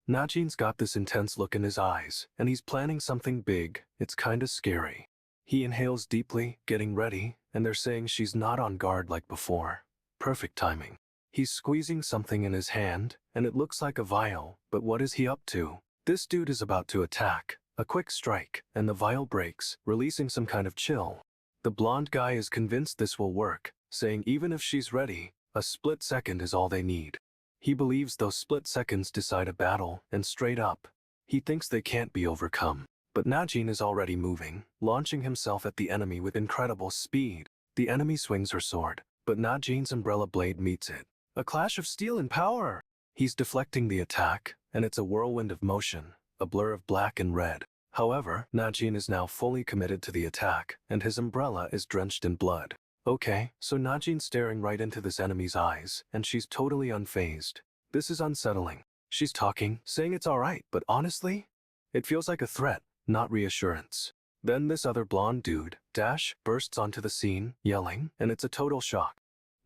Najin's got this intense look in his eyes, and he's planning something big. It's kinda scary. He inhales deeply, getting ready, and they're saying she's not on guard like before. Perfect timing. He's squeezing something in his hand, and it looks like a vial, but what is he up to? This dude is about to attack. A quick strike, and the vial breaks, releasing some kind of chill. The blonde guy is convinced this will work, saying even if she's ready, a split second is all they need. He believes those split seconds decide a battle, and straight up, he thinks they can't be overcome. But Najin is already moving, launching himself at the enemy with incredible speed. The enemy swings her sword, but Najin's umbrella blade meets it. A clash of steel and power! He's deflecting the attack, and it's a whirlwind of motion, a blur of black and red. However, Najin is now fully committed to the attack, and his umbrella is drenched in blood. Okay, so Najin's staring right into this enemy's eyes, and she's totally unfazed. This is unsettling. She's talking, saying it's alright, but honestly, it feels like a threat, not reassurance. Then this other blonde dude, Dash, bursts onto the scene, yelling, and it's a total shock.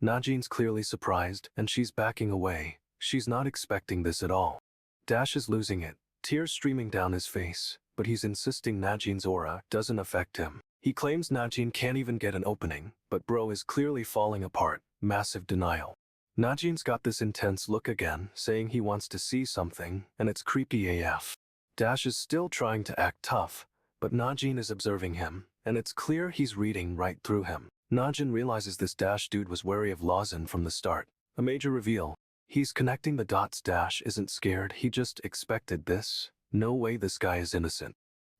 Najin's clearly surprised, and she's backing away. She's not expecting this at all. Dash is losing it, tears streaming down his face, but he's insisting Najin's aura doesn't affect him. He claims Najin can't even get an opening, but bro is clearly falling apart, massive denial. Najin's got this intense look again, saying he wants to see something, and it's creepy AF. Dash is still trying to act tough, but Najin is observing him, and it's clear he's reading right through him. Najin realizes this Dash dude was wary of Lozin from the start. A major reveal. He's connecting the dots. Dash isn't scared, he just expected this. No way this guy is innocent.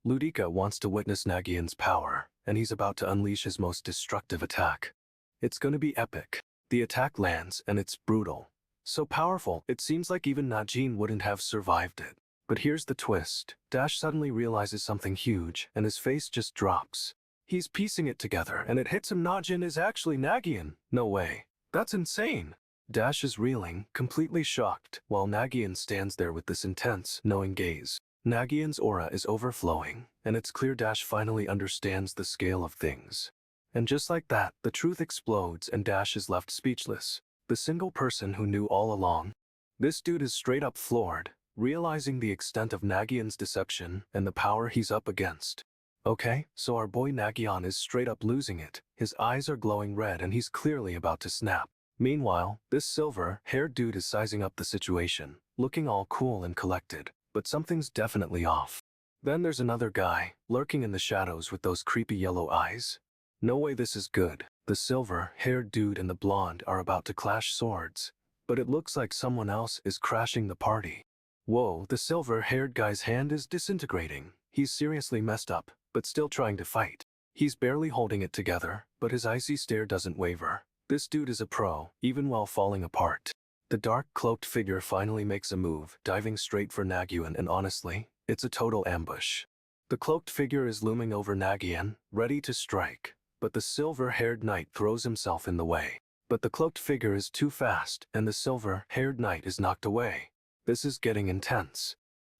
Ludika wants to witness Nagyunn's power, and he's about to unleash his most destructive attack. It's gonna be epic. The attack lands, and it's brutal. So powerful, it seems like even Najin wouldn't have survived it. But here's the twist. Dash suddenly realizes something huge, and his face just drops. He's piecing it together, and it hits him. Najin is actually Nagyunn. No way. That's insane. Dash is reeling, completely shocked, while Nagyunn stands there with this intense, knowing gaze. Nagyunn's aura is overflowing, and it's clear Dash finally understands the scale of things. And just like that, the truth explodes and Dash is left speechless. The single person who knew all along. This dude is straight up floored, realizing the extent of Nagyunn's deception and the power he's up against. Okay, so our boy Nagyunn is straight up losing it. His eyes are glowing red and he's clearly about to snap. Meanwhile, this silver-haired dude is sizing up the situation, looking all cool and collected, but something's definitely off. Then there's another guy, lurking in the shadows with those creepy yellow eyes. No way this is good. The silver-haired dude and the blonde are about to clash swords, but it looks like someone else is crashing the party. Whoa, the silver-haired guy's hand is disintegrating. He's seriously messed up, but still trying to fight. He's barely holding it together, but his icy stare doesn't waver. This dude is a pro, even while falling apart. The dark cloaked figure finally makes a move, diving straight for Nagyunn, and honestly, it's a total ambush. The cloaked figure is looming over Nagyunn, ready to strike, but the silver-haired knight throws himself in the way. But the cloaked figure is too fast, and the silver-haired knight is knocked away. This is getting intense.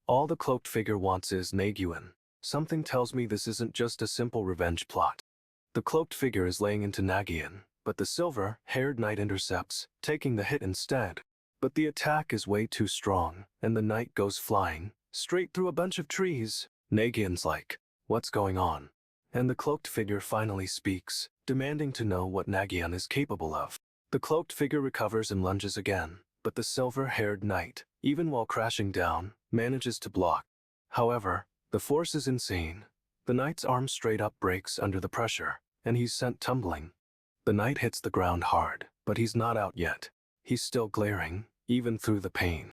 All the cloaked figure wants is Nagyunn. Something tells me this isn't just a simple revenge plot. The cloaked figure is laying into Nagyunn, but the silver-haired knight intercepts, taking the hit instead. But the attack is way too strong, and the knight goes flying, straight through a bunch of trees. Nagyunn's like, "What's going on?" And the cloaked figure finally speaks, demanding to know what Nagyunn is capable of. The cloaked figure recovers and lunges again, but the silver-haired knight, even while crashing down, manages to block. However, the force is insane. The knight's arm straight up breaks under the pressure, and he's sent tumbling. The knight hits the ground hard, but he's not out yet. He's still glaring, even through the pain.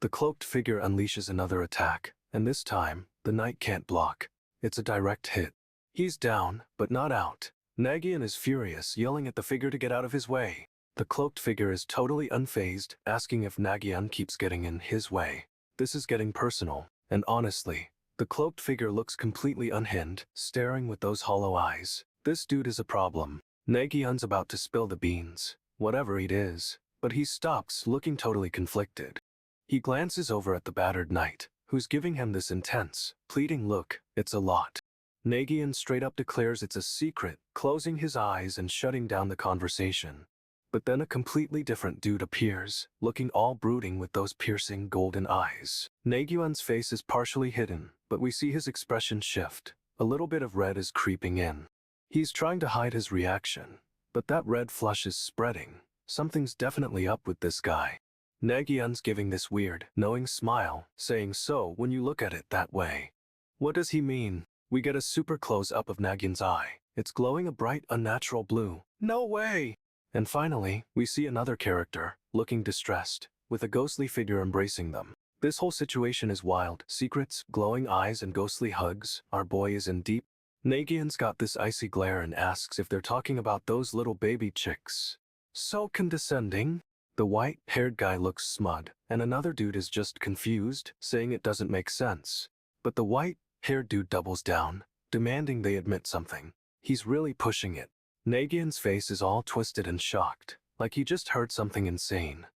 The cloaked figure unleashes another attack, and this time, the knight can't block. It's a direct hit. He's down, but not out. Nagyunn is furious, yelling at the figure to get out of his way. The cloaked figure is totally unfazed, asking if Nagyunn keeps getting in his way. This is getting personal, and honestly, the cloaked figure looks completely unhinged, staring with those hollow eyes. This dude is a problem. Nagyunn's about to spill the beans, whatever it is, but he stops, looking totally conflicted. He glances over at the battered knight, who's giving him this intense, pleading look. It's a lot. Nagyunn straight up declares it's a secret, closing his eyes and shutting down the conversation. But then a completely different dude appears, looking all brooding with those piercing golden eyes. Nagyunn's face is partially hidden, but we see his expression shift. A little bit of red is creeping in. He's trying to hide his reaction, but that red flush is spreading. Something's definitely up with this guy. Nagyunn's giving this weird, knowing smile, saying so when you look at it that way. What does he mean? We get a super close-up of Nagyunn's eye. It's glowing a bright, unnatural blue. No way! And finally, we see another character, looking distressed, with a ghostly figure embracing them. This whole situation is wild. Secrets, glowing eyes, and ghostly hugs. Our boy is in deep. Nagyunn's got this icy glare and asks if they're talking about those little baby chicks. So condescending. The white-haired guy looks smug, and another dude is just confused, saying it doesn't make sense. But the white-haired dude doubles down, demanding they admit something. He's really pushing it. Nagyunn's face is all twisted and shocked, like he just heard something insane.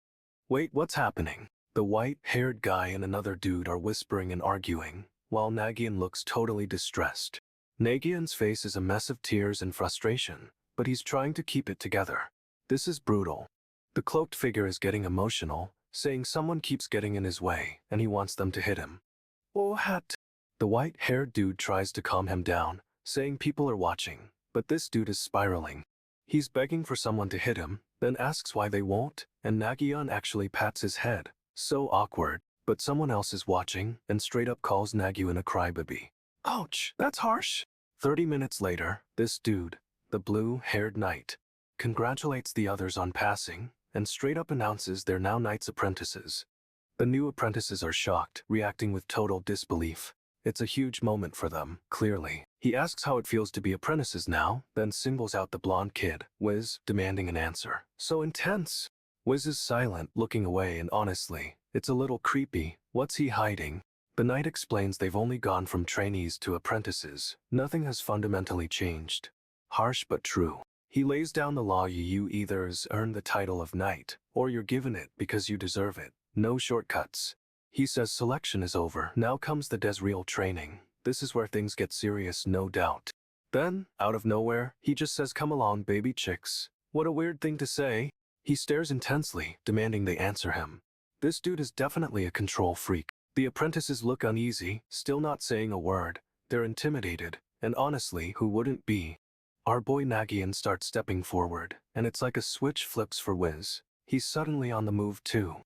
Wait, what's happening? The white-haired guy and another dude are whispering and arguing, while Nagyunn looks totally distressed. Nagyunn's face is a mess of tears and frustration, but he's trying to keep it together. This is brutal. The cloaked figure is getting emotional, saying someone keeps getting in his way, and he wants them to hit him. What? The white-haired dude tries to calm him down, saying people are watching. But this dude is spiraling. He's begging for someone to hit him, then asks why they won't, and Nagyunn actually pats his head. So awkward, but someone else is watching and straight up calls Nagyunn a crybaby. Ouch, that's harsh. 30 minutes later, this dude, the blue-haired knight, congratulates the others on passing and straight up announces they're now knight's apprentices. The new apprentices are shocked, reacting with total disbelief. It's a huge moment for them, clearly. He asks how it feels to be apprentices now, then singles out the blonde kid, Wiz, demanding an answer. So intense. Wiz is silent, looking away, and honestly, it's a little creepy. What's he hiding? The knight explains they've only gone from trainees to apprentices. Nothing has fundamentally changed. Harsh but true. He lays down the law: you either earn the title of knight, or you're given it because you deserve it. No shortcuts. He says selection is over. Now comes the real training. This is where things get serious, no doubt. Then, out of nowhere, he just says, "Come along, baby chicks." What a weird thing to say. He stares intensely, demanding they answer him. This dude is definitely a control freak. The apprentices look uneasy, still not saying a word. They're intimidated, and honestly, who wouldn't be? Our boy Nagyunn starts stepping forward, and it's like a switch flips for Wiz. He's suddenly on the move too.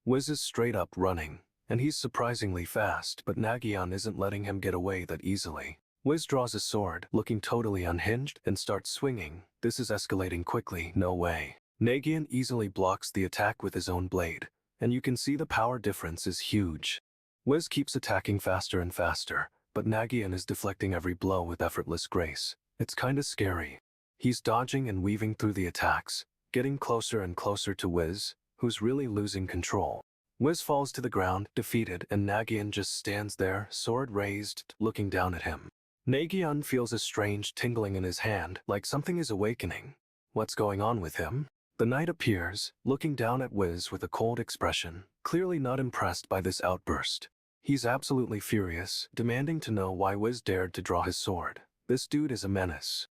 Wiz is straight up running, and he's surprisingly fast, but Nagyunn isn't letting him get away that easily. Wiz draws a sword, looking totally unhinged, and starts swinging. This is escalating quickly. No way. Nagyunn easily blocks the attack with his own blade, and you can see the power difference is huge. Wiz keeps attacking faster and faster, but Nagyunn is deflecting every blow with effortless grace. It's kinda scary. He's dodging and weaving through the attacks, getting closer and closer to Wiz, who's really losing control. Wiz falls to the ground, defeated, and Nagyunn just stands there, sword raised, looking down at him. Nagyunn feels a strange tingling in his hand, like something is awakening. What's going on with him? The knight appears, looking down at Wiz with a cold expression, clearly not impressed by this outburst. He's absolutely furious, demanding to know why Wiz dared to draw his sword. This dude is a menace.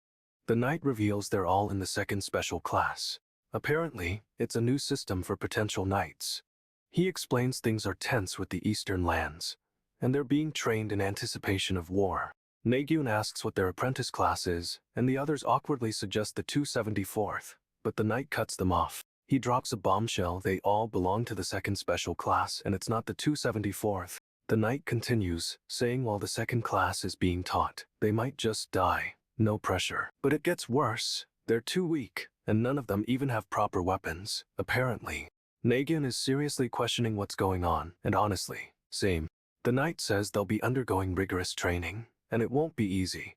The knight reveals they're all in the second special class. Apparently, it's a new system for potential knights. He explains things are tense with the eastern lands, and they're being trained in anticipation of war. Nagyunn asks what their apprentice class is, and the others awkwardly suggest the 274th, but the knight cuts them off. He drops a bombshell: they all belong to the second special class, and it's not the 274th. The knight continues, saying while the second class is being taught, they might just die. No pressure. But it gets worse. They're too weak, and none of them even have proper weapons, apparently. Nagyunn is seriously questioning what's going on, and honestly, same. The knight says they'll be undergoing rigorous training, and it won't be easy.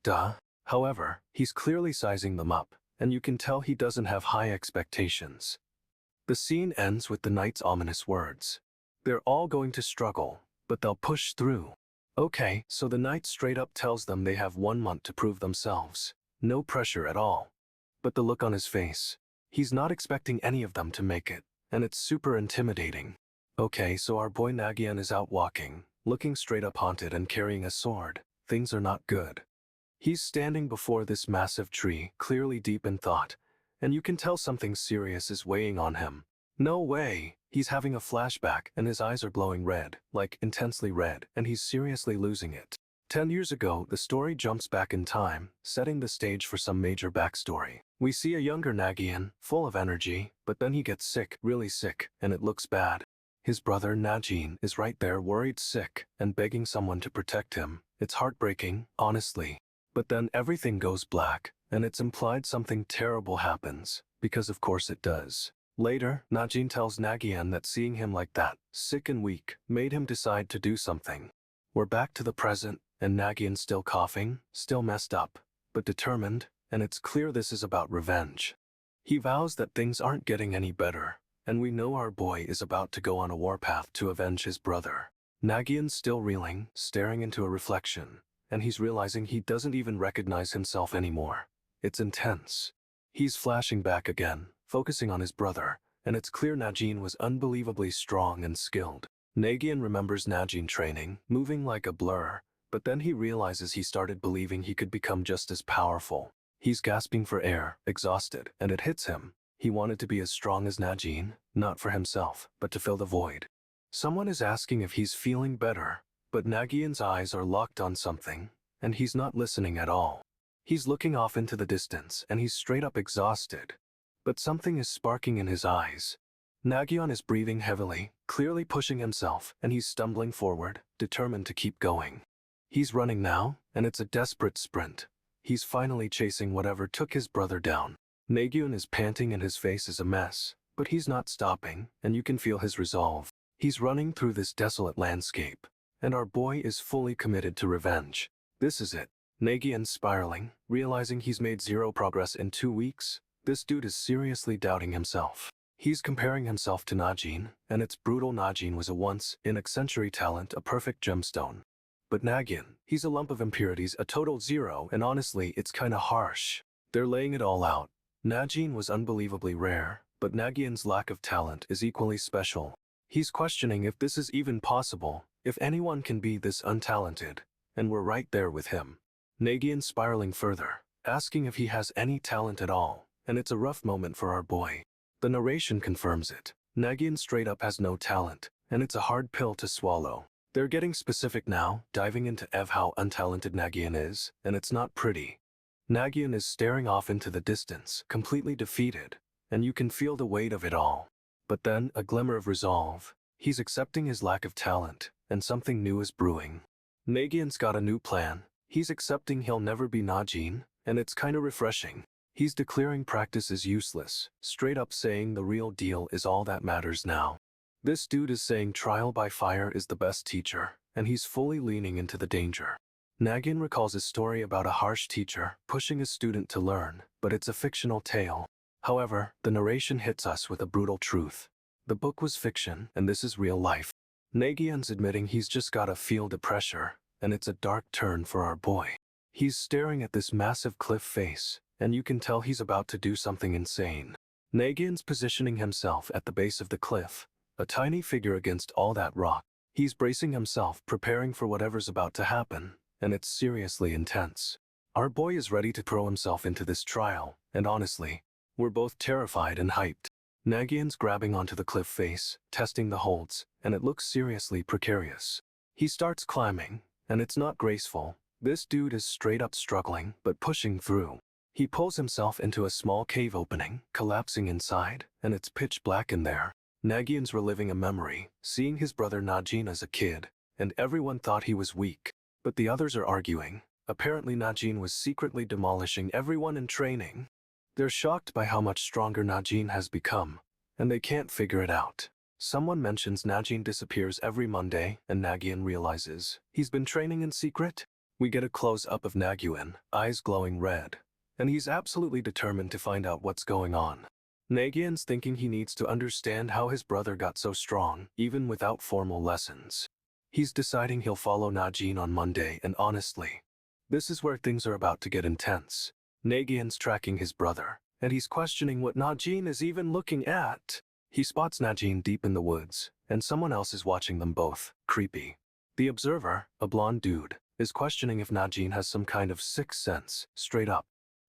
Duh. However, he's clearly sizing them up, and you can tell he doesn't have high expectations. The scene ends with the knight's ominous words. They're all going to struggle, but they'll push through. Okay, so the knight straight up tells them they have 1 month to prove themselves. No pressure at all. But the look on his face. He's not expecting any of them to make it, and it's super intimidating. Okay, so our boy Nagyunn is out walking, looking straight up haunted and carrying a sword. Things are not good. He's standing before this massive tree, clearly deep in thought, and you can tell something serious is weighing on him. No way! He's having a flashback, and his eyes are glowing red, like intensely red, and he's seriously losing it. 10 years ago, the story jumps back in time, setting the stage for some major backstory. We see a younger Nagyunn, full of energy, but then he gets sick, really sick, and it looks bad. His brother Najin is right there, worried, sick, and begging someone to protect him. It's heartbreaking, honestly. But then everything goes black, and it's implied something terrible happens, because of course it does. Later, Najin tells Nagyunn that seeing him like that, sick and weak, made him decide to do something. We're back to the present, and Nagyunn's still coughing, still messed up, but determined, and it's clear this is about revenge. He vows that things aren't getting any better, and we know our boy is about to go on a warpath to avenge his brother. Nagyunn's still reeling, staring into a reflection, and he's realizing he doesn't even recognize himself anymore. It's intense. He's flashing back again, focusing on his brother, and it's clear Najin was unbelievably strong and skilled. Nagyunn remembers Najin training, moving like a blur, but then he realizes he started believing he could become just as powerful. He's gasping for air, exhausted, and it hits him. He wanted to be as strong as Najin, not for himself, but to fill the void. Someone is asking if he's feeling better, but Nagyunn's eyes are locked on something, and he's not listening at all. He's looking off into the distance, and he's straight up exhausted. But something is sparking in his eyes. Nagyunn is breathing heavily, clearly pushing himself, and he's stumbling forward, determined to keep going. He's running now, and it's a desperate sprint. He's finally chasing whatever took his brother down. Nagyunn is panting and his face is a mess, but he's not stopping, and you can feel his resolve. He's running through this desolate landscape, and our boy is fully committed to revenge. This is it. Nagyunn's spiraling, realizing he's made zero progress in 2 weeks. This dude is seriously doubting himself. He's comparing himself to Najin, and it's brutal. Najin was a once-in-a-century talent, a perfect gemstone. But Nagyunn, he's a lump of impurities, a total zero, and honestly, it's kinda harsh. They're laying it all out. Najin was unbelievably rare, but Nagyunn's lack of talent is equally special. He's questioning if this is even possible, if anyone can be this untalented, and we're right there with him. Nagyunn's spiraling further, asking if he has any talent at all, and it's a rough moment for our boy. The narration confirms it. Nagyunn straight up has no talent, and it's a hard pill to swallow. They're getting specific now, diving into how untalented Nagyunn is, and it's not pretty. Nagyunn is staring off into the distance, completely defeated, and you can feel the weight of it all. But then, a glimmer of resolve. He's accepting his lack of talent, and something new is brewing. Nagyunn's got a new plan. He's accepting he'll never be Najin, and it's kinda refreshing. He's declaring practice is useless, straight up saying the real deal is all that matters now. This dude is saying trial by fire is the best teacher, and he's fully leaning into the danger. Nagyunn recalls his story about a harsh teacher pushing a student to learn, but it's a fictional tale. However, the narration hits us with a brutal truth. The book was fiction, and this is real life. Nagyunn's admitting he's just gotta feel the pressure, and it's a dark turn for our boy. He's staring at this massive cliff face, and you can tell he's about to do something insane. Nagyunn's positioning himself at the base of the cliff, a tiny figure against all that rock. He's bracing himself, preparing for whatever's about to happen, and it's seriously intense. Our boy is ready to throw himself into this trial, and honestly, we're both terrified and hyped. Nagyunn's grabbing onto the cliff face, testing the holds, and it looks seriously precarious. He starts climbing, and it's not graceful. This dude is straight up struggling, but pushing through. He pulls himself into a small cave opening, collapsing inside, and it's pitch black in there. Nagyunn's reliving a memory, seeing his brother Najin as a kid, and everyone thought he was weak. But the others are arguing. Apparently Najin was secretly demolishing everyone in training. They're shocked by how much stronger Najin has become, and they can't figure it out. Someone mentions Najin disappears every Monday, and Nagyunn realizes he's been training in secret. We get a close-up of Nagyunn, eyes glowing red, and he's absolutely determined to find out what's going on. Nagyunn's thinking he needs to understand how his brother got so strong, even without formal lessons. He's deciding he'll follow Najin on Monday, and honestly, this is where things are about to get intense. Nagyunn's tracking his brother, and he's questioning what Najin is even looking at. He spots Najin deep in the woods, and someone else is watching them both. Creepy. The observer, a blonde dude, is questioning if Najin has some kind of sixth sense, straight up.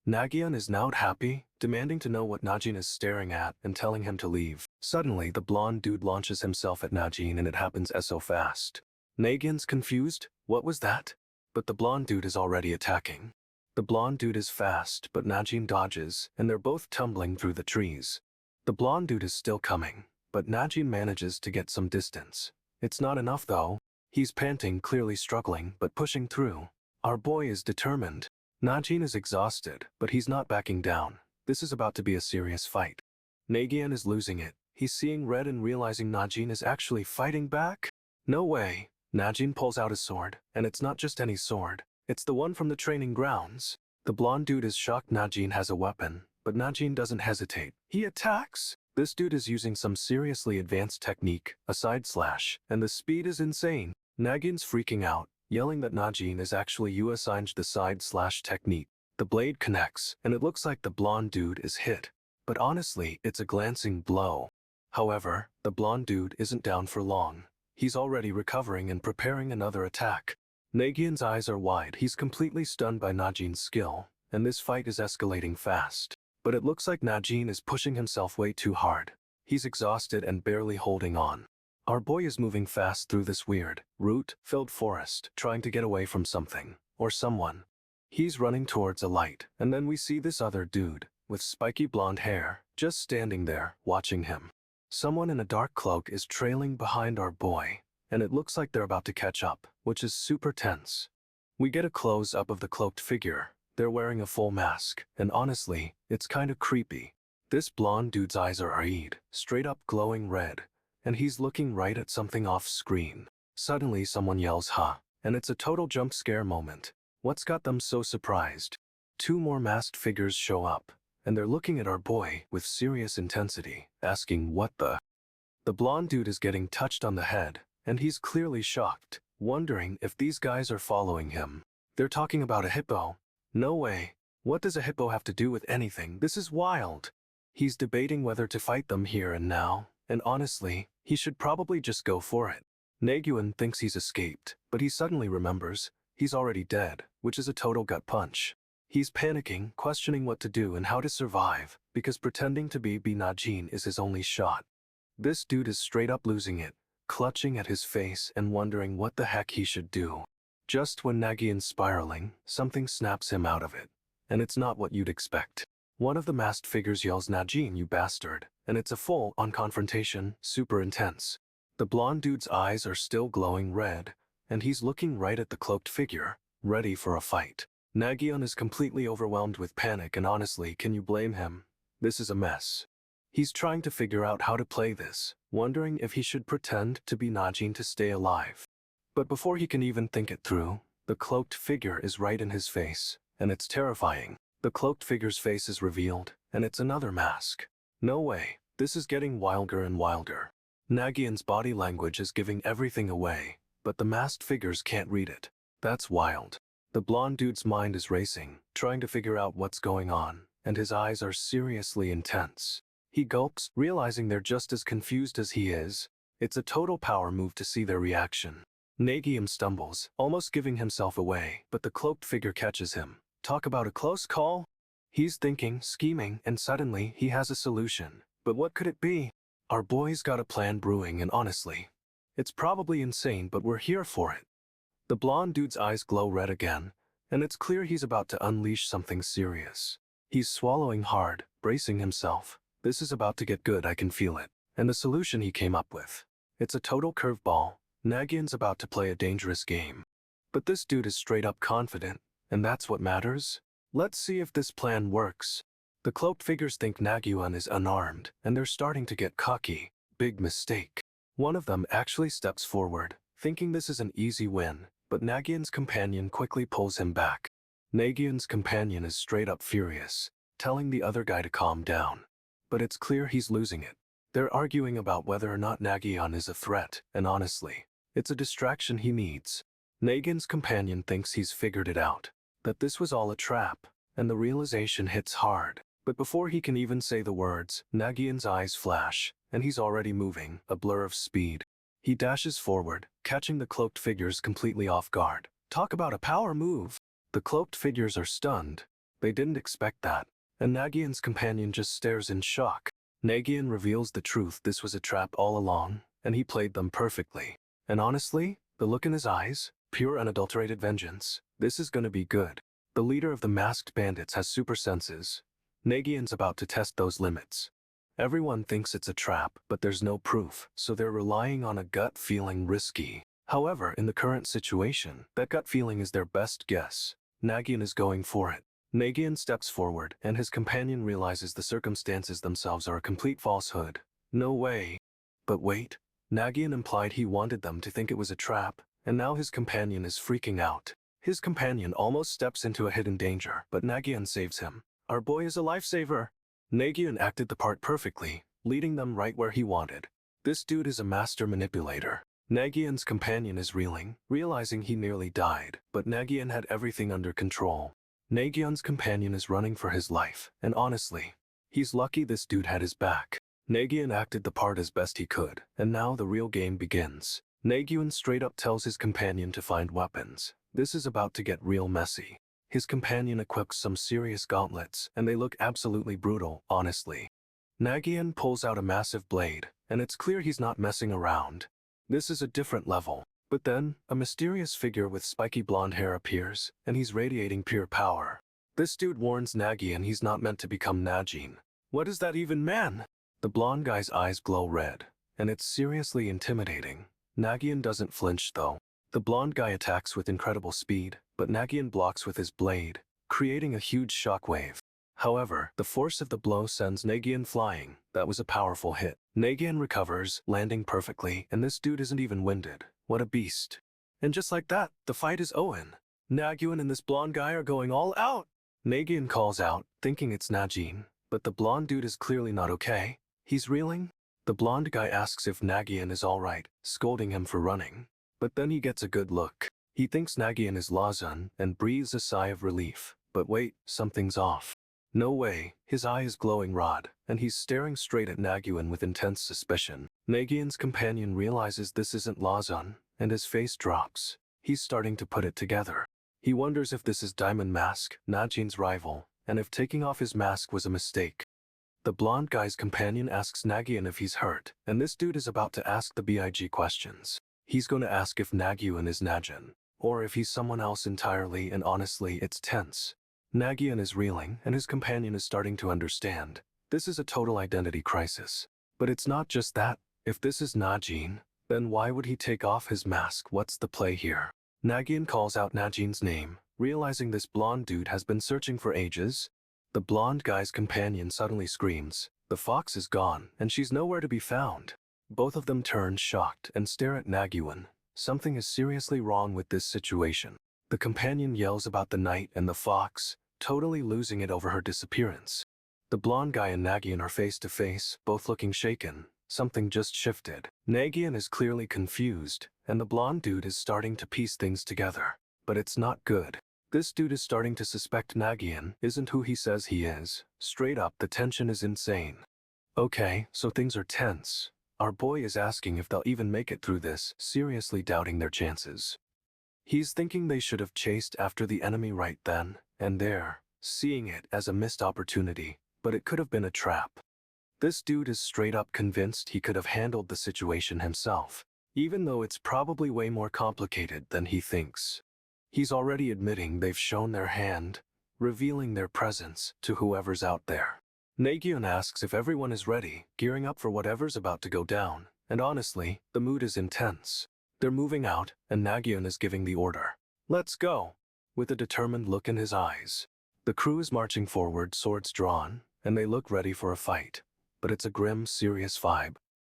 Nagyunn is not happy, demanding to know what Najin is staring at and telling him to leave. Suddenly, the blonde dude launches himself at Najin and it happens so fast. Nagyunn's confused. What was that? But the blonde dude is already attacking. The blonde dude is fast, but Najin dodges, and they're both tumbling through the trees. The blonde dude is still coming, but Najin manages to get some distance. It's not enough though. He's panting, clearly struggling, but pushing through. Our boy is determined. Najin is exhausted, but he's not backing down. This is about to be a serious fight. Nagyunn is losing it. He's seeing red and realizing Najin is actually fighting back. No way. Najin pulls out his sword, and it's not just any sword. It's the one from the training grounds. The blonde dude is shocked Najin has a weapon, but Najin doesn't hesitate. He attacks. This dude is using some seriously advanced technique, a side slash, and the speed is insane. Nagyunn's freaking out, yelling that Najin is actually using the side slash technique. The blade connects, and it looks like the blonde dude is hit. But honestly, it's a glancing blow. However, the blonde dude isn't down for long. He's already recovering and preparing another attack. Nagyunn's eyes are wide. He's completely stunned by Najin's skill, and this fight is escalating fast. But it looks like Najin is pushing himself way too hard. He's exhausted and barely holding on. Our boy is moving fast through this weird, root-filled forest, trying to get away from something, or someone. He's running towards a light, and then we see this other dude, with spiky blonde hair, just standing there, watching him. Someone in a dark cloak is trailing behind our boy, and it looks like they're about to catch up, which is super tense. We get a close-up of the cloaked figure. They're wearing a full mask, and honestly, it's kind of creepy. This blonde dude's eyes are eyed, straight up glowing red, and he's looking right at something off-screen. Suddenly someone yells, "Huh," and it's a total jump scare moment. What's got them so surprised? Two more masked figures show up, and they're looking at our boy with serious intensity, asking what the... The blonde dude is getting touched on the head, and he's clearly shocked, wondering if these guys are following him. They're talking about a hippo. No way. What does a hippo have to do with anything? This is wild. He's debating whether to fight them here and now, and honestly, he should probably just go for it. Nagyunn thinks he's escaped, but he suddenly remembers he's already dead, which is a total gut punch. He's panicking, questioning what to do and how to survive, because pretending to be Najin is his only shot. This dude is straight up losing it, clutching at his face and wondering what the heck he should do. Just when Nagyunn's spiraling, something snaps him out of it. And it's not what you'd expect. One of the masked figures yells, "Najin, you bastard," and it's a full-on confrontation, super intense. The blonde dude's eyes are still glowing red, and he's looking right at the cloaked figure, ready for a fight. Nagyunn is completely overwhelmed with panic, and honestly, can you blame him? This is a mess. He's trying to figure out how to play this, wondering if he should pretend to be Najin to stay alive. But before he can even think it through, the cloaked figure is right in his face, and it's terrifying. The cloaked figure's face is revealed, and it's another mask. No way, this is getting wilder and wilder. Nagyunn's body language is giving everything away, but the masked figures can't read it. That's wild. The blonde dude's mind is racing, trying to figure out what's going on, and his eyes are seriously intense. He gulps, realizing they're just as confused as he is. It's a total power move to see their reaction. Nagyunn stumbles, almost giving himself away, but the cloaked figure catches him, Talk about a close call. He's thinking, scheming, and suddenly he has a solution. But what could it be? Our boy's got a plan brewing, and honestly, it's probably insane, but we're here for it. The blonde dude's eyes glow red again, and it's clear he's about to unleash something serious. He's swallowing hard, bracing himself. This is about to get good, I can feel it. And the solution he came up with. It's a total curveball. Nagyunn's about to play a dangerous game. But this dude is straight up confident, and that's what matters. Let's see if this plan works. The cloaked figures think Nagyunn is unarmed, and they're starting to get cocky. Big mistake. One of them actually steps forward, thinking this is an easy win, but Nagyunn's companion quickly pulls him back. Nagyunn's companion is straight up furious, telling the other guy to calm down. But it's clear he's losing it. They're arguing about whether or not Nagyunn is a threat, and honestly, it's a distraction he needs. Nagyunn's companion thinks he's figured it out, that this was all a trap, and the realization hits hard. But before he can even say the words, Nagyunn's eyes flash, and he's already moving, a blur of speed. He dashes forward, catching the cloaked figures completely off guard. Talk about a power move! The cloaked figures are stunned. They didn't expect that, and Nagyunn's companion just stares in shock. Nagyunn reveals the truth: this was a trap all along, and he played them perfectly. And honestly, the look in his eyes, pure unadulterated vengeance. This is gonna be good. The leader of the masked bandits has super senses. Nagyunn's about to test those limits. Everyone thinks it's a trap, but there's no proof, so they're relying on a gut feeling risky. However, in the current situation, that gut feeling is their best guess. Nagyunn is going for it. Nagyunn steps forward, and his companion realizes the circumstances themselves are a complete falsehood. No way. But wait, Nagyunn implied he wanted them to think it was a trap, and now his companion is freaking out. His companion almost steps into a hidden danger, but Nagyunn saves him. Our boy is a lifesaver. Nagyunn acted the part perfectly, leading them right where he wanted. This dude is a master manipulator. Nagyunn's companion is reeling, realizing he nearly died, but Nagyunn had everything under control. Nagyunn's companion is running for his life, and honestly, he's lucky this dude had his back. Nagyunn acted the part as best he could, and now the real game begins. Nagyunn straight up tells his companion to find weapons. This is about to get real messy. His companion equips some serious gauntlets, and they look absolutely brutal, honestly. Nagyunn pulls out a massive blade, and it's clear he's not messing around. This is a different level. But then, a mysterious figure with spiky blonde hair appears, and he's radiating pure power. This dude warns Nagyunn he's not meant to become Najin. What does that even mean? The blonde guy's eyes glow red, and it's seriously intimidating. Nagyunn doesn't flinch though. The blonde guy attacks with incredible speed, but Nagyunn blocks with his blade, creating a huge shockwave. However, the force of the blow sends Nagyunn flying. That was a powerful hit. Nagyunn recovers, landing perfectly, and this dude isn't even winded. What a beast. And just like that, the fight is Owen. Nagyunn and this blonde guy are going all out. Nagyunn calls out, thinking it's Najin, but the blonde dude is clearly not okay. He's reeling. The blonde guy asks if Nagyunn is alright, scolding him for running. But then he gets a good look. He thinks Nagyunn is Lawson and breathes a sigh of relief. But wait, something's off. No way, his eye is glowing red, and he's staring straight at Nagyunn with intense suspicion. Nagyunn's companion realizes this isn't Lawson, and his face drops. He's starting to put it together. He wonders if this is Diamond Mask, Najin's rival, and if taking off his mask was a mistake. The blonde guy's companion asks Nagyunn if he's hurt, and this dude is about to ask the big questions. He's going to ask if Nagyunn is Najin, or if he's someone else entirely, and honestly, it's tense. Nagyunn is reeling, and his companion is starting to understand. This is a total identity crisis. But it's not just that. If this is Najin, then why would he take off his mask? What's the play here? Nagyunn calls out Najin's name, realizing this blonde dude has been searching for ages. The blonde guy's companion suddenly screams, "The fox is gone, and she's nowhere to be found." Both of them turn shocked and stare at Nagyunn. Something is seriously wrong with this situation. The companion yells about the night and the fox, totally losing it over her disappearance. The blonde guy and Nagyunn are face to face, both looking shaken. Something just shifted. Nagyunn is clearly confused, and the blonde dude is starting to piece things together. But it's not good. This dude is starting to suspect Nagyunn isn't who he says he is. Straight up, the tension is insane. Okay, so things are tense. Our boy is asking if they'll even make it through this, seriously doubting their chances. He's thinking they should have chased after the enemy right then, and there, seeing it as a missed opportunity, but it could have been a trap. This dude is straight up convinced he could have handled the situation himself, even though it's probably way more complicated than he thinks. He's already admitting they've shown their hand, revealing their presence to whoever's out there. Nagyunn asks if everyone is ready, gearing up for whatever's about to go down, and honestly, the mood is intense. They're moving out, and Nagyunn is giving the order. "Let's go," with a determined look in his eyes. The crew is marching forward, swords drawn, and they look ready for a fight. But it's a grim, serious vibe.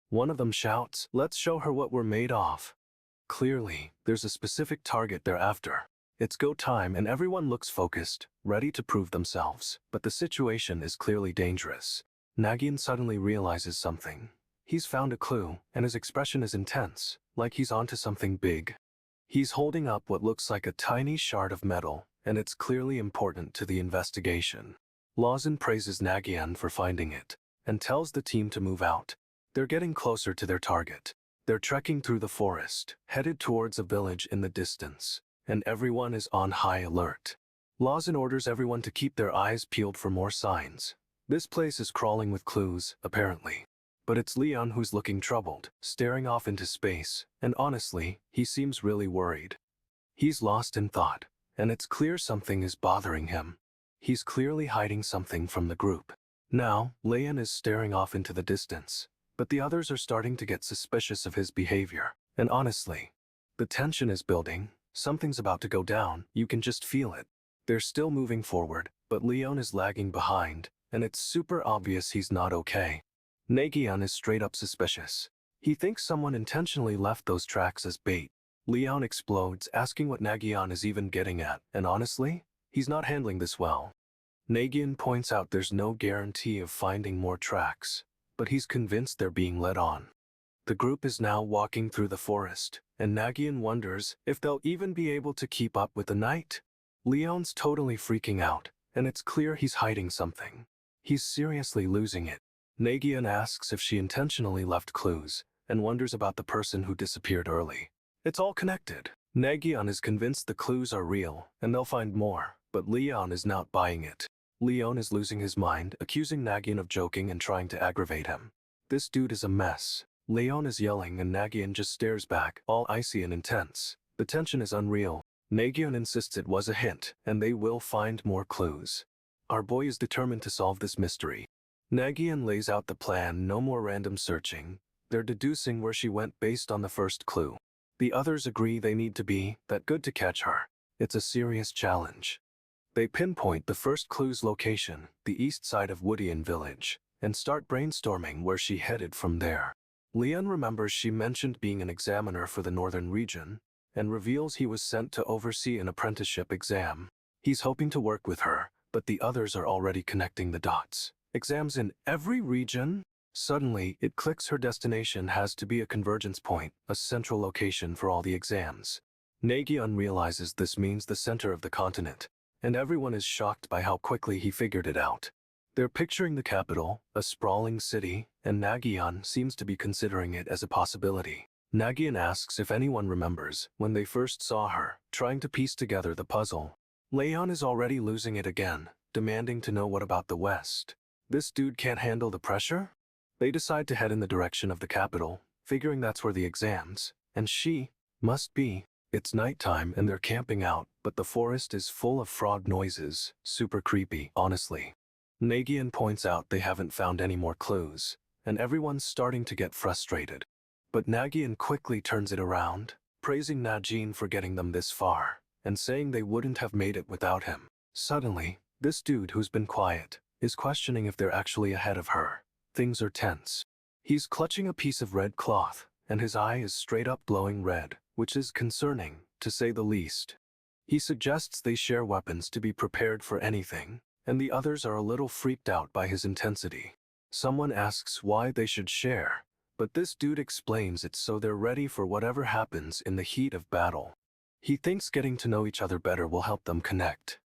One of them shouts, "Let's show her what we're made of." Clearly, there's a specific target they're after. It's go time and everyone looks focused, ready to prove themselves, but the situation is clearly dangerous. Nagyunn suddenly realizes something. He's found a clue, and his expression is intense, like he's onto something big. He's holding up what looks like a tiny shard of metal, and it's clearly important to the investigation. Lawson praises Nagyunn for finding it, and tells the team to move out. They're getting closer to their target. They're trekking through the forest, headed towards a village in the distance, and everyone is on high alert. Lawson orders everyone to keep their eyes peeled for more signs. This place is crawling with clues, apparently. But it's Leon who's looking troubled, staring off into space, and honestly, he seems really worried. He's lost in thought, and it's clear something is bothering him. He's clearly hiding something from the group. Now, Leon is staring off into the distance, but the others are starting to get suspicious of his behavior. And honestly, the tension is building. Something's about to go down, you can just feel it. They're still moving forward, but Leon is lagging behind, and it's super obvious he's not okay. Nagyunn is straight up suspicious. He thinks someone intentionally left those tracks as bait. Leon explodes, asking what Nagyunn is even getting at, and honestly, he's not handling this well. Nagyunn points out there's no guarantee of finding more tracks, but he's convinced they're being led on. The group is now walking through the forest, and Nagyunn wonders if they'll even be able to keep up with the night. Leon's totally freaking out, and it's clear he's hiding something. He's seriously losing it. Nagyunn asks if she intentionally left clues, and wonders about the person who disappeared early. It's all connected. Nagyunn is convinced the clues are real, and they'll find more, but Leon is not buying it. Leon is losing his mind, accusing Nagyunn of joking and trying to aggravate him. This dude is a mess. Leon is yelling and Nagyunn just stares back, all icy and intense. The tension is unreal. Nagyunn insists it was a hint, and they will find more clues. Our boy is determined to solve this mystery. Nagyunn lays out the plan, no more random searching. They're deducing where she went based on the first clue. The others agree they need to be that good to catch her. It's a serious challenge. They pinpoint the first clue's location, the east side of Woodian Village, and start brainstorming where she headed from there. Leon remembers she mentioned being an examiner for the northern region, and reveals he was sent to oversee an apprenticeship exam. He's hoping to work with her, but the others are already connecting the dots. Exams in every region? Suddenly, it clicks her destination has to be a convergence point, a central location for all the exams. Nagyunn realizes this means the center of the continent, and everyone is shocked by how quickly he figured it out. They're picturing the capital, a sprawling city, and Nagyunn seems to be considering it as a possibility. Nagyunn asks if anyone remembers when they first saw her, trying to piece together the puzzle. Leon is already losing it again, demanding to know what about the West. This dude can't handle the pressure? They decide to head in the direction of the capital, figuring that's where the exams, and she, must be. It's nighttime and they're camping out, but the forest is full of frog noises, super creepy, honestly. Nagyunn points out they haven't found any more clues, and everyone's starting to get frustrated. But Nagyunn quickly turns it around, praising Najin for getting them this far, and saying they wouldn't have made it without him. Suddenly, this dude who's been quiet is questioning if they're actually ahead of her. Things are tense. He's clutching a piece of red cloth, and his eye is straight up glowing red, which is concerning, to say the least. He suggests they share weapons to be prepared for anything, and the others are a little freaked out by his intensity. Someone asks why they should share, but this dude explains it's so they're ready for whatever happens in the heat of battle. He thinks getting to know each other better will help them connect.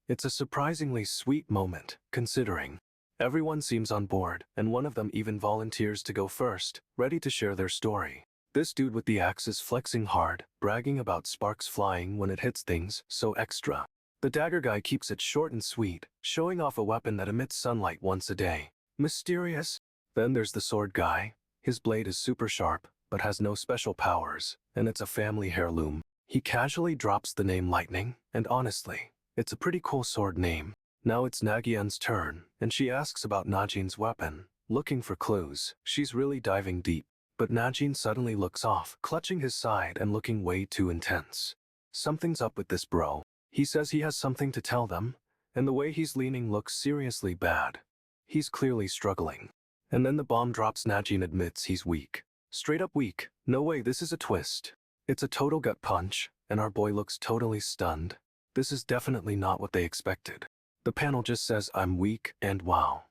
It's a surprisingly sweet moment, considering. Everyone seems on board, and one of them even volunteers to go first, ready to share their story. This dude with the axe is flexing hard, bragging about sparks flying when it hits things, so extra. The dagger guy keeps it short and sweet, showing off a weapon that emits sunlight once a day. Mysterious. Then there's the sword guy. His blade is super sharp, but has no special powers, and it's a family heirloom. He casually drops the name Lightning, and honestly, it's a pretty cool sword name. Now it's Nagyunn's turn, and she asks about Najin's weapon, looking for clues. She's really diving deep. But Najin suddenly looks off, clutching his side and looking way too intense. Something's up with this bro. He says he has something to tell them, and the way he's leaning looks seriously bad. He's clearly struggling. And then the bomb drops. Najin admits he's weak. Straight up weak. No way, this is a twist. It's a total gut punch, and our boy looks totally stunned. This is definitely not what they expected. The panel just says I'm weak, and wow.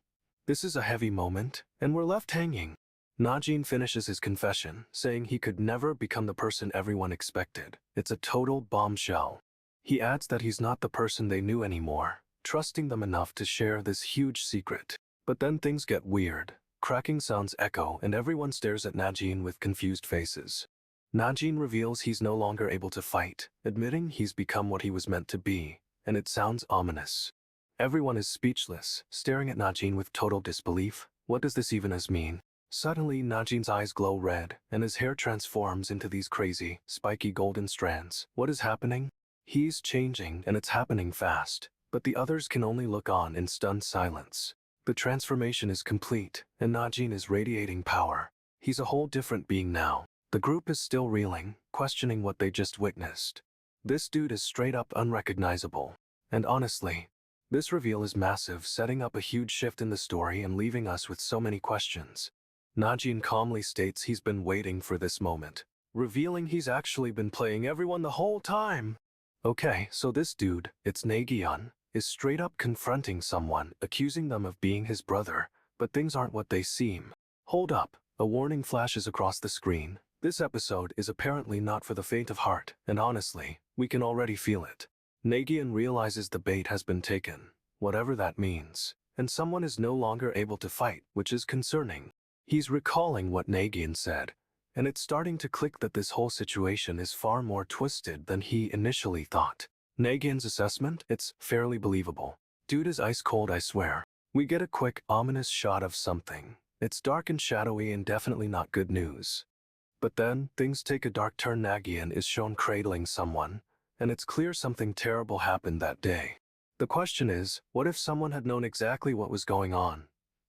This is a heavy moment, and we're left hanging. Najin finishes his confession, saying he could never become the person everyone expected. It's a total bombshell. He adds that he's not the person they knew anymore, trusting them enough to share this huge secret. But then things get weird. Cracking sounds echo and everyone stares at Najin with confused faces. Najin reveals he's no longer able to fight, admitting he's become what he was meant to be, and it sounds ominous. Everyone is speechless, staring at Najin with total disbelief. What does this even mean? Suddenly, Najin's eyes glow red, and his hair transforms into these crazy, spiky golden strands. What is happening? He's changing, and it's happening fast, but the others can only look on in stunned silence. The transformation is complete, and Najin is radiating power. He's a whole different being now. The group is still reeling, questioning what they just witnessed. This dude is straight up unrecognizable. And honestly, this reveal is massive, setting up a huge shift in the story and leaving us with so many questions. Najin calmly states he's been waiting for this moment, revealing he's actually been playing everyone the whole time. Okay, so this dude, it's Nagyunn, is straight up confronting someone, accusing them of being his brother, but things aren't what they seem. Hold up, a warning flashes across the screen. This episode is apparently not for the faint of heart, and honestly, we can already feel it. Nagyunn realizes the bait has been taken, whatever that means, and someone is no longer able to fight, which is concerning. He's recalling what Nagyunn said, and it's starting to click that this whole situation is far more twisted than he initially thought. Nagyunn's assessment? It's fairly believable. Dude is ice cold, I swear. We get a quick, ominous shot of something. It's dark and shadowy and definitely not good news. But then, things take a dark turn. Nagyunn is shown cradling someone, and it's clear something terrible happened that day. The question is, what if someone had known exactly what was going on?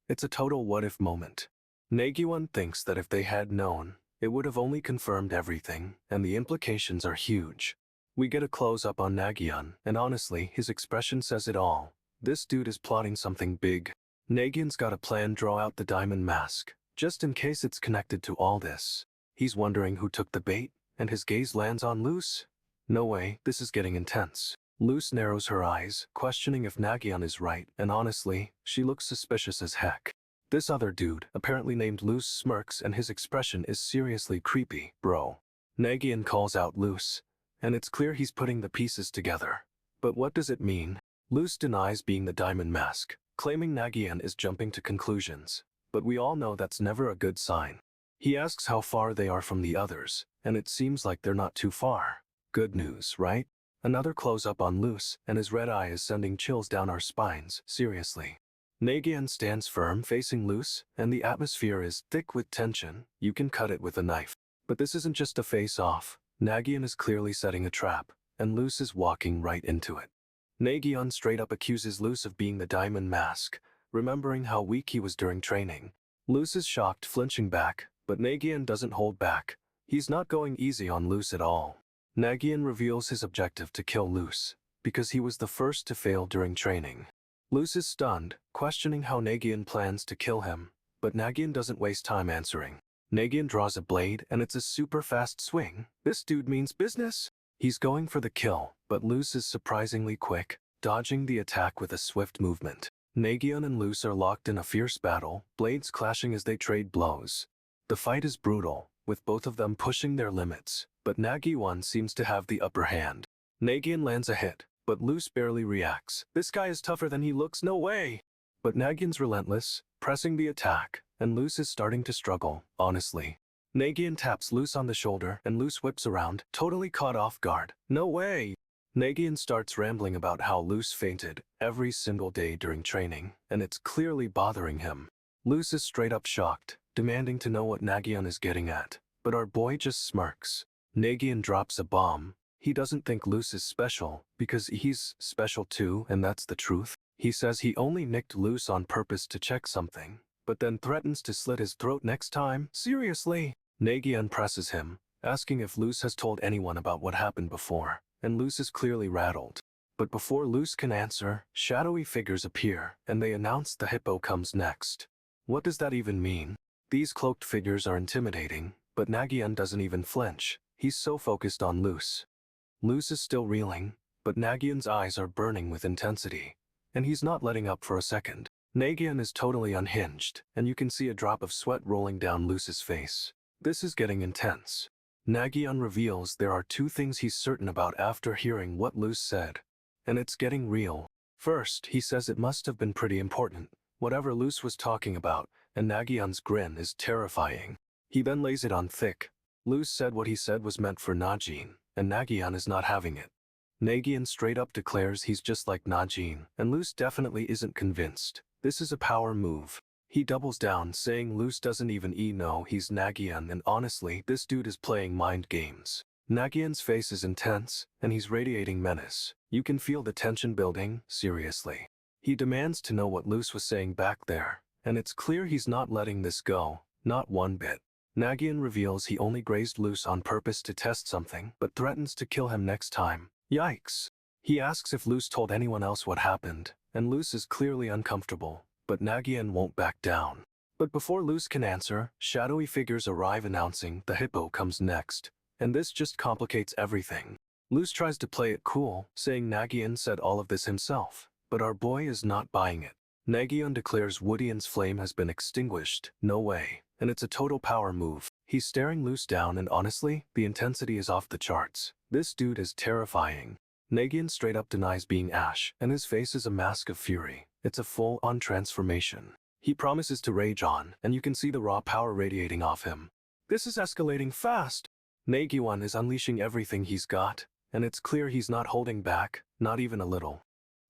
It's a total what-if moment. Nagyunn thinks that if they had known, it would have only confirmed everything, and the implications are huge. We get a close-up on Nagyunn, and honestly, his expression says it all. This dude is plotting something big. Nagyunn's got a plan. Draw out the diamond mask, just in case it's connected to all this. He's wondering who took the bait, and his gaze lands on Luce. No way, this is getting intense. Luce narrows her eyes, questioning if Nagyunn is right, and honestly, she looks suspicious as heck. This other dude, apparently named Luce, smirks and his expression is seriously creepy. Bro. Nagyunn calls out Luce, and it's clear he's putting the pieces together. But what does it mean? Luce denies being the diamond mask, claiming Nagyunn is jumping to conclusions. But we all know that's never a good sign. He asks how far they are from the others, and it seems like they're not too far. Good news, right? Another close-up on Luce, and his red eye is sending chills down our spines. Seriously. Nagyunn stands firm facing Luce, and the atmosphere is thick with tension. You can cut it with a knife. But this isn't just a face-off. Nagyunn is clearly setting a trap, and Luce is walking right into it. Nagyunn straight up accuses Luce of being the diamond mask, remembering how weak he was during training. Luce is shocked, flinching back, but Nagyunn doesn't hold back. He's not going easy on Luce at all. Nagyunn reveals his objective to kill Luce, because he was the first to fail during training. Luce is stunned, questioning how Nagyunn plans to kill him, but Nagyunn doesn't waste time answering. Nagyunn draws a blade, and it's a super fast swing. This dude means business. He's going for the kill, but Luce is surprisingly quick, dodging the attack with a swift movement. Nagyunn and Luce are locked in a fierce battle, blades clashing as they trade blows. The fight is brutal, with both of them pushing their limits, but Nagyunn seems to have the upper hand. Nagyunn lands a hit, but Luce barely reacts. This guy is tougher than he looks, no way! But Nagyunn's relentless, pressing the attack, and Luce is starting to struggle, honestly. Nagyunn taps Luce on the shoulder, and Luce whips around, totally caught off guard. No way! Nagyunn starts rambling about how Luz fainted every single day during training, and it's clearly bothering him. Luz is straight up shocked, demanding to know what Nagyunn is getting at, but our boy just smirks. Nagyunn drops a bomb. He doesn't think Luz is special, because he's special too, and that's the truth. He says he only nicked Luz on purpose to check something, but then threatens to slit his throat next time. Seriously? Nagyunn presses him, asking if Luz has told anyone about what happened before, and Luz is clearly rattled. But before Luz can answer, shadowy figures appear, and they announce the hippo comes next. What does that even mean? These cloaked figures are intimidating, but Nagyunn doesn't even flinch. He's so focused on Luz. Luz is still reeling, but Nagyunn's eyes are burning with intensity, and he's not letting up for a second. Nagyunn is totally unhinged, and you can see a drop of sweat rolling down Luz's face. This is getting intense. Nagyunn reveals there are two things he's certain about after hearing what Luz said, and it's getting real. First, he says it must have been pretty important, whatever Luz was talking about, and Nagyunn's grin is terrifying. He then lays it on thick. Luz said what he said was meant for Najin, and Nagyunn is not having it. Nagyunn straight up declares he's just like Najin, and Luz definitely isn't convinced. This is a power move. He doubles down, saying Luz doesn't even know he's Nagyunn, and honestly, this dude is playing mind games. Nagyunn's face is intense, and he's radiating menace. You can feel the tension building, seriously. He demands to know what Luz was saying back there, and it's clear he's not letting this go, not one bit. Nagyunn reveals he only grazed Luz on purpose to test something, but threatens to kill him next time. Yikes. He asks if Luz told anyone else what happened, and Luz is clearly uncomfortable, but Nagyunn won't back down. But before Luz can answer, shadowy figures arrive announcing the hippo comes next, and this just complicates everything. Luz tries to play it cool, saying Nagyunn said all of this himself, but our boy is not buying it. Nagyunn declares Woodion's flame has been extinguished, no way, and it's a total power move. He's staring Luz down, and honestly, the intensity is off the charts. This dude is terrifying. Nagyunn straight up denies being Ash, and his face is a mask of fury. It's a full-on transformation. He promises to rage on, and you can see the raw power radiating off him. This is escalating fast. Nagyunn is unleashing everything he's got, and it's clear he's not holding back, not even a little.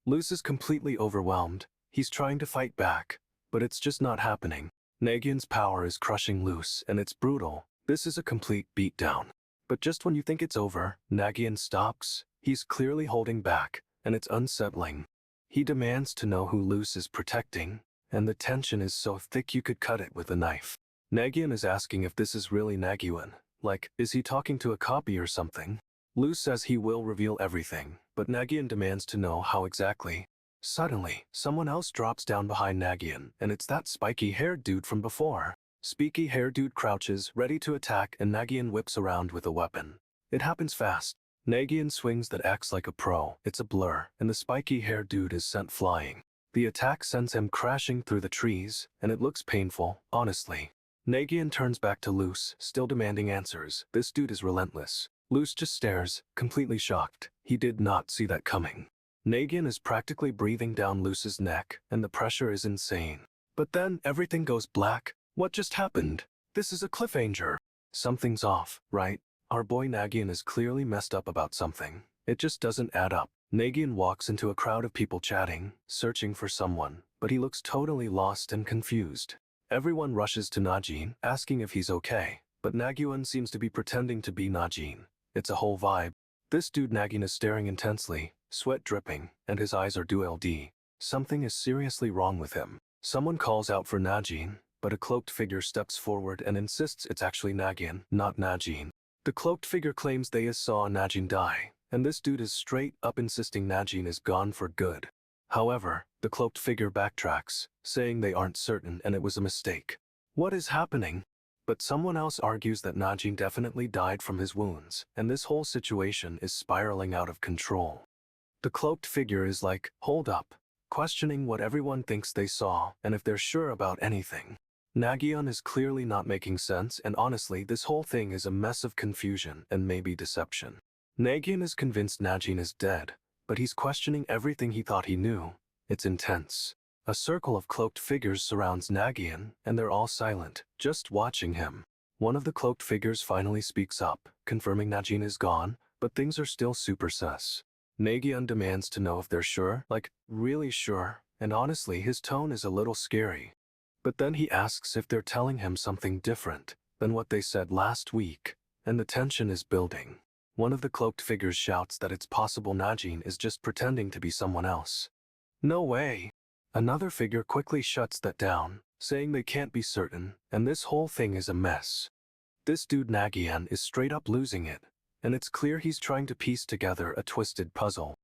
Luz is completely overwhelmed. He's trying to fight back, but it's just not happening. Nagyunn's power is crushing Luz, and it's brutal. This is a complete beatdown. But just when you think it's over, Nagyunn stops. He's clearly holding back, and it's unsettling. He demands to know who Luz is protecting, and the tension is so thick you could cut it with a knife. Nagyunn is asking if this is really Nagyunn. Like, is he talking to a copy or something? Luz says he will reveal everything, but Nagyunn demands to know how exactly. Suddenly, someone else drops down behind Nagyunn, and it's that spiky-haired dude from before. Spiky-haired dude crouches, ready to attack, and Nagyunn whips around with a weapon. It happens fast. Nagyunn swings that axe like a pro. It's a blur, and the spiky-haired dude is sent flying. The attack sends him crashing through the trees, and it looks painful, honestly. Nagyunn turns back to Luz, still demanding answers. This dude is relentless. Luz just stares, completely shocked. He did not see that coming. Nagyunn is practically breathing down Luz's neck, and the pressure is insane. But then, everything goes black. What just happened? This is a cliffhanger. Something's off, right? Our boy Nagyunn is clearly messed up about something. It just doesn't add up. Nagyunn walks into a crowd of people chatting, searching for someone, but he looks totally lost and confused. Everyone rushes to Najin, asking if he's okay, but Nagyunn seems to be pretending to be Najin. It's a whole vibe. This dude Nagyunn is staring intensely, sweat dripping, and his eyes are dull. Something is seriously wrong with him. Someone calls out for Najin, but a cloaked figure steps forward and insists it's actually Nagyunn, not Najin. The cloaked figure claims they saw Najin die, and this dude is straight up insisting Najin is gone for good. However, the cloaked figure backtracks, saying they aren't certain and it was a mistake. What is happening? But someone else argues that Najin definitely died from his wounds, and this whole situation is spiraling out of control. The cloaked figure is like, hold up, questioning what everyone thinks they saw and if they're sure about anything. Nagyunn is clearly not making sense, and honestly, this whole thing is a mess of confusion and maybe deception. Nagyunn is convinced Najin is dead, but he's questioning everything he thought he knew. It's intense. A circle of cloaked figures surrounds Nagyunn, and they're all silent, just watching him. One of the cloaked figures finally speaks up, confirming Najin is gone, but things are still super sus. Nagyunn demands to know if they're sure, like, really sure, and honestly, his tone is a little scary. But then he asks if they're telling him something different than what they said last week, and the tension is building. One of the cloaked figures shouts that it's possible Najin is just pretending to be someone else. No way! Another figure quickly shuts that down, saying they can't be certain, and this whole thing is a mess. This dude Nagyunn is straight up losing it, and it's clear he's trying to piece together a twisted puzzle.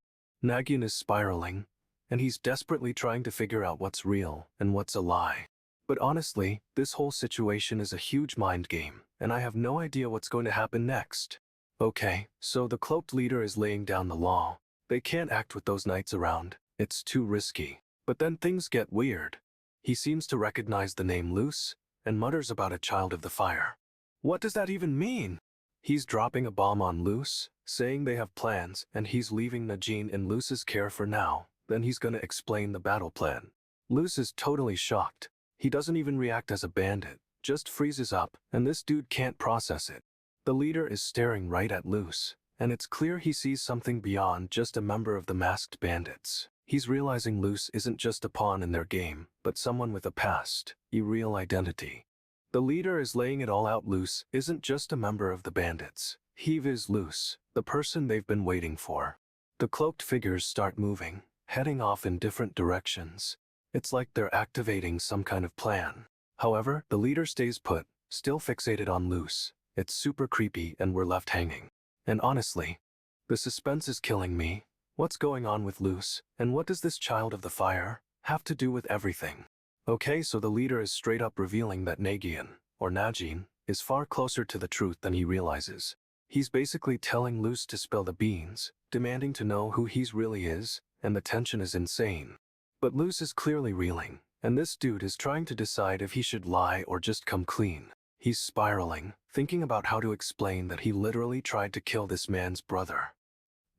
Nagyunn is spiraling, and he's desperately trying to figure out what's real and what's a lie. But honestly, this whole situation is a huge mind game, and I have no idea what's going to happen next. Okay, so the cloaked leader is laying down the law. They can't act with those knights around, it's too risky. But then things get weird. He seems to recognize the name Luce, and mutters about a child of the fire. What does that even mean? He's dropping a bomb on Luce, saying they have plans, and he's leaving Najin in Luce's care for now. Then he's gonna explain the battle plan. Luce is totally shocked. He doesn't even react as a bandit, just freezes up, and this dude can't process it. The leader is staring right at Luce, and it's clear he sees something beyond just a member of the masked bandits. He's realizing Luce isn't just a pawn in their game, but someone with a past, a real identity. The leader is laying it all out. Luce isn't just a member of the bandits. He is Luce, the person they've been waiting for. The cloaked figures start moving, heading off in different directions. It's like they're activating some kind of plan. However, the leader stays put, still fixated on Luce. It's super creepy and we're left hanging. And honestly, the suspense is killing me. What's going on with Luce, and what does this child of the fire have to do with everything? Okay, so the leader is straight up revealing that Nagyunn, or Najin, is far closer to the truth than he realizes. He's basically telling Luce to spill the beans, demanding to know who he really is, and the tension is insane. But Luce is clearly reeling, and this dude is trying to decide if he should lie or just come clean. He's spiraling, thinking about how to explain that he literally tried to kill this man's brother.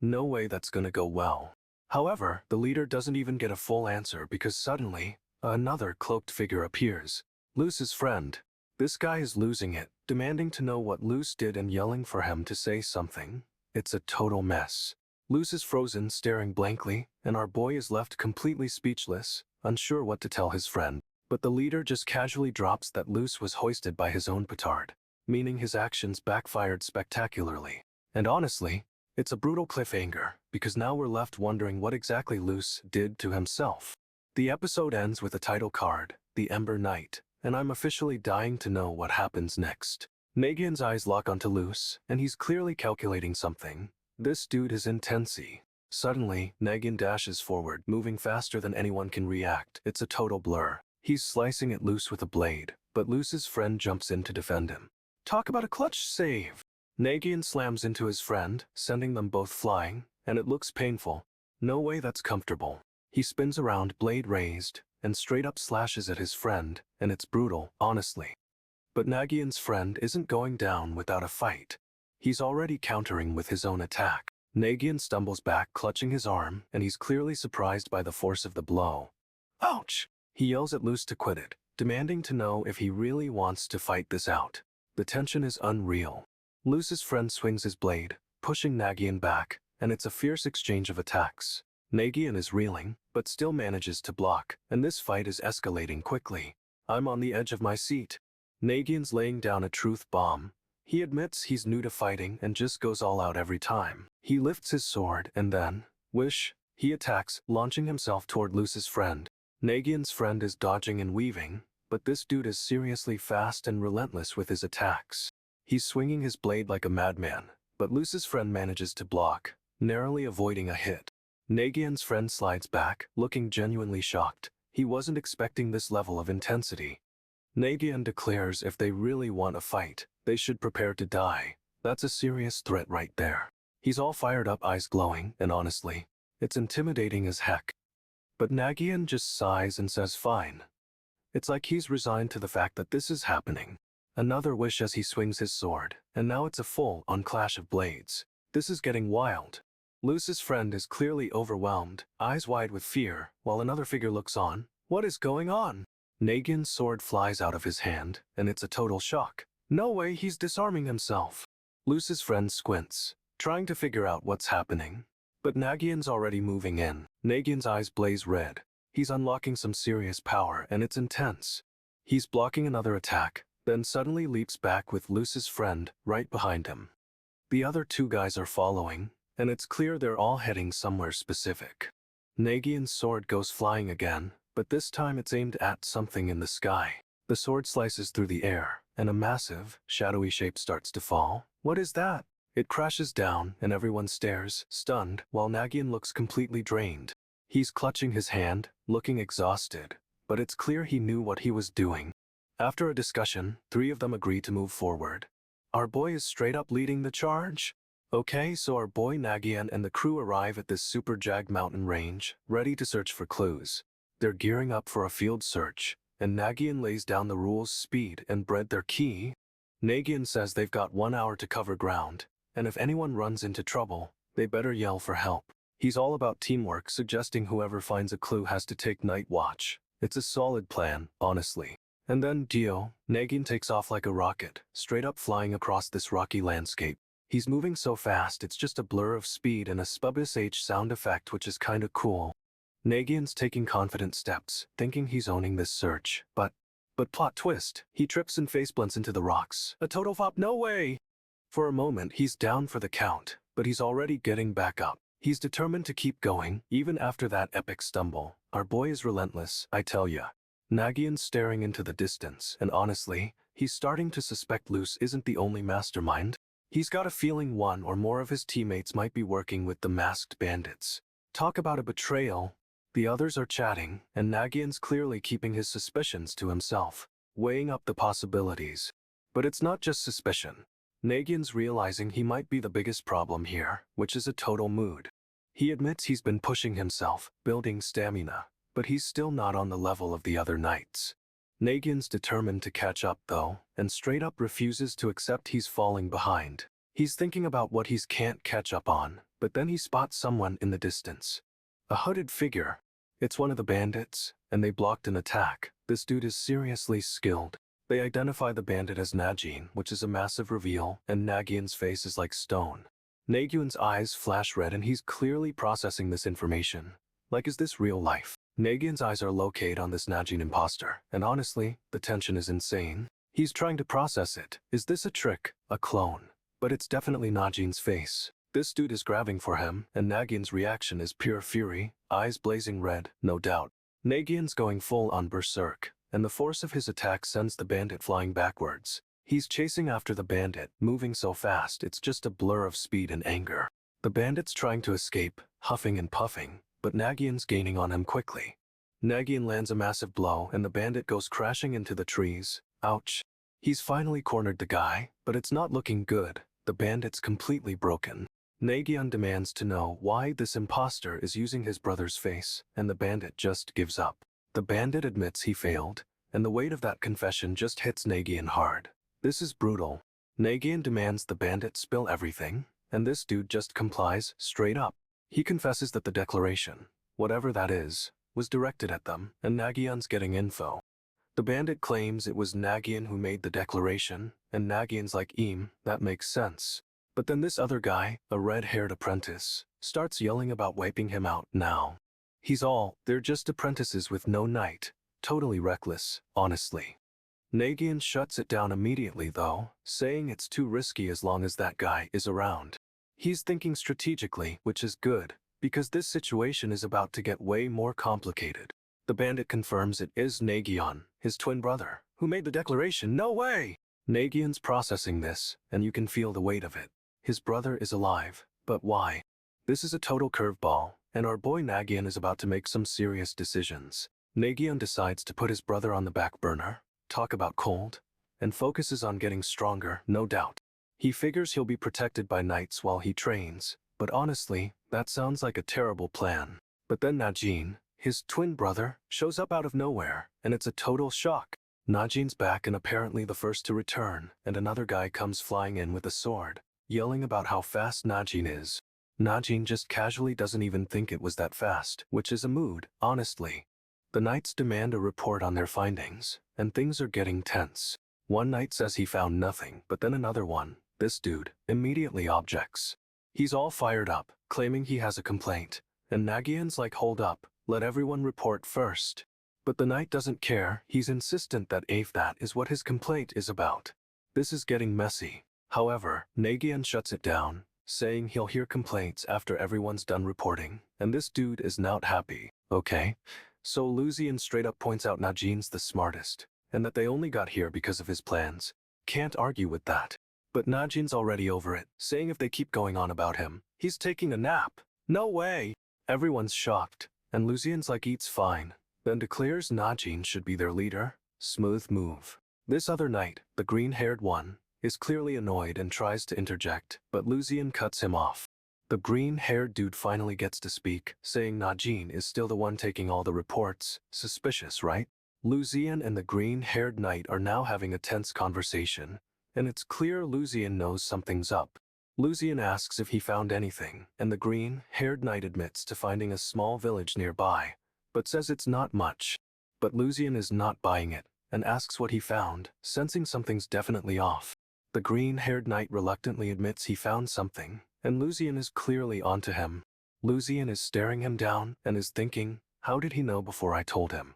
No way that's gonna go well. However, the leader doesn't even get a full answer because suddenly, another cloaked figure appears. Luce's friend. This guy is losing it, demanding to know what Luce did and yelling for him to say something. It's a total mess. Luce is frozen, staring blankly, and our boy is left completely speechless, unsure what to tell his friend. But the leader just casually drops that Luce was hoisted by his own petard, meaning his actions backfired spectacularly. And honestly, it's a brutal cliffhanger, because now we're left wondering what exactly Luce did to himself. The episode ends with a title card, The Ember Knight, and I'm officially dying to know what happens next. Nagyunn's eyes lock onto Luce, and he's clearly calculating something. This dude is intensey. Suddenly, Nagyunn dashes forward, moving faster than anyone can react. It's a total blur. He's slicing at Luce with a blade, but Luce's friend jumps in to defend him. Talk about a clutch save! Nagyunn slams into his friend, sending them both flying, and it looks painful. No way that's comfortable. He spins around, blade raised, and straight up slashes at his friend, and it's brutal, honestly. But Nagyunn's friend isn't going down without a fight. He's already countering with his own attack. Nagyunn stumbles back, clutching his arm, and he's clearly surprised by the force of the blow. Ouch! He yells at Luce to quit it, demanding to know if he really wants to fight this out. The tension is unreal. Luce's friend swings his blade, pushing Nagyunn back, and it's a fierce exchange of attacks. Nagyunn is reeling, but still manages to block, and this fight is escalating quickly. I'm on the edge of my seat. Nagyunn's laying down a truth bomb. He admits he's new to fighting and just goes all out every time. He lifts his sword and then, he attacks, launching himself toward Luce's friend. Nagyunn's friend is dodging and weaving, but this dude is seriously fast and relentless with his attacks. He's swinging his blade like a madman, but Luce's friend manages to block, narrowly avoiding a hit. Nagyunn's friend slides back, looking genuinely shocked. He wasn't expecting this level of intensity. Nagyunn declares if they really want a fight, they should prepare to die. That's a serious threat right there. He's all fired up, eyes glowing, and honestly, it's intimidating as heck. But Nagyunn just sighs and says fine. It's like he's resigned to the fact that this is happening. Another wish as he swings his sword, and now it's a full-on clash of blades. This is getting wild. Luce's friend is clearly overwhelmed, eyes wide with fear, while another figure looks on. What is going on? Nagyunn's sword flies out of his hand, and it's a total shock. No way, he's disarming himself. Luce's friend squints, trying to figure out what's happening. But Nagyun's already moving in. Nagyun's eyes blaze red. He's unlocking some serious power, and it's intense. He's blocking another attack, then suddenly leaps back with Luce's friend right behind him. The other two guys are following, and it's clear they're all heading somewhere specific. Nagyun's sword goes flying again, but this time it's aimed at something in the sky. The sword slices through the air, and a massive, shadowy shape starts to fall. What is that? It crashes down, and everyone stares, stunned, while Nagyunn looks completely drained. He's clutching his hand, looking exhausted, but it's clear he knew what he was doing. After a discussion, 3 of them agree to move forward. Our boy is straight up leading the charge. Okay, so our boy Nagyunn and the crew arrive at this super jagged mountain range, ready to search for clues. They're gearing up for a field search, and Nagyunn lays down the rules speed and bread their key. Nagyunn says they've got 1 hour to cover ground, and if anyone runs into trouble, they better yell for help. He's all about teamwork, suggesting whoever finds a clue has to take night watch. It's a solid plan, honestly. And then Nagyunn takes off like a rocket, straight up flying across this rocky landscape. He's moving so fast it's just a blur of speed and a SH sound effect, which is kinda cool. Nagyunn's taking confident steps, thinking he's owning this search, but plot twist, he trips and faceplants into the rocks. A total flop, no way! For a moment he's down for the count, but he's already getting back up. He's determined to keep going, even after that epic stumble. Our boy is relentless, I tell ya. Nagyunn's staring into the distance, and honestly, he's starting to suspect Luce isn't the only mastermind. He's got a feeling one or more of his teammates might be working with the masked bandits. Talk about a betrayal. The others are chatting, and Nagyunn's clearly keeping his suspicions to himself, weighing up the possibilities. But it's not just suspicion. Nagyunn's realizing he might be the biggest problem here, which is a total mood. He admits he's been pushing himself, building stamina, but he's still not on the level of the other knights. Nagyunn's determined to catch up though, and straight up refuses to accept he's falling behind. He's thinking about what he can't catch up on, but then he spots someone in the distance. A hooded figure. It's one of the bandits, and they blocked an attack. This dude is seriously skilled. They identify the bandit as Najin, which is a massive reveal, and Nagyunn's face is like stone. Nagyunn's eyes flash red and he's clearly processing this information. Like, is this real life? Nagyunn's eyes are located on this Najin imposter, and honestly, the tension is insane. He's trying to process it. Is this a trick? A clone? But it's definitely Najin's face. This dude is grabbing for him, and Nagyunn's reaction is pure fury, eyes blazing red, no doubt. Nagyunn's going full on berserk, and the force of his attack sends the bandit flying backwards. He's chasing after the bandit, moving so fast it's just a blur of speed and anger. The bandit's trying to escape, huffing and puffing, but Nagyunn's gaining on him quickly. Nagyunn lands a massive blow and the bandit goes crashing into the trees. Ouch. He's finally cornered the guy, but it's not looking good. The bandit's completely broken. Nagyunn demands to know why this imposter is using his brother's face, and the bandit just gives up. The bandit admits he failed, and the weight of that confession just hits Nagyunn hard. This is brutal. Nagyunn demands the bandit spill everything, and this dude just complies straight up. He confesses that the declaration, whatever that is, was directed at them, and Nagyunn's getting info. The bandit claims it was Nagyunn who made the declaration, and Nagyunn's like, that makes sense. But then this other guy, a red-haired apprentice, starts yelling about wiping him out now. They're just apprentices with no knight. Totally reckless, honestly. Nagyunn shuts it down immediately though, saying it's too risky as long as that guy is around. He's thinking strategically, which is good, because this situation is about to get way more complicated. The bandit confirms it is Nagyunn, his twin brother, who made the declaration. No way! Nagyunn's processing this, and you can feel the weight of it. His brother is alive, but why? This is a total curveball, and our boy Nagyunn is about to make some serious decisions. Nagyunn decides to put his brother on the back burner, talk about cold, and focuses on getting stronger, no doubt. He figures he'll be protected by knights while he trains, but honestly, that sounds like a terrible plan. But then Najin, his twin brother, shows up out of nowhere, and it's a total shock. Najin's back and apparently the first to return, and another guy comes flying in with a sword, yelling about how fast Najin is. Najin just casually doesn't even think it was that fast, which is a mood, honestly. The knights demand a report on their findings, and things are getting tense. One knight says he found nothing, but then another one, this dude, immediately objects. He's all fired up, claiming he has a complaint. And Nagyunn's like, hold up, let everyone report first. But the knight doesn't care, he's insistent that if that is what his complaint is about. This is getting messy. However, Nagyunn shuts it down, saying he'll hear complaints after everyone's done reporting, and this dude is not happy. Okay? So Lucian straight up points out Najin's the smartest, and that they only got here because of his plans. Can't argue with that. But Najin's already over it, saying if they keep going on about him, he's taking a nap. No way! Everyone's shocked, and Lucian's like, eats fine, then declares Najin should be their leader. Smooth move. This other knight, the green-haired one, is clearly annoyed and tries to interject, but Lucian cuts him off. The green-haired dude finally gets to speak, saying Najin is still the one taking all the reports. Suspicious, right? Lucian and the green-haired knight are now having a tense conversation, and it's clear Lucian knows something's up. Lucian asks if he found anything, and the green-haired knight admits to finding a small village nearby, but says it's not much. But Lucian is not buying it, and asks what he found, sensing something's definitely off. The green-haired knight reluctantly admits he found something, and Lucian is clearly onto him. Lucian is staring him down and is thinking, how did he know before I told him?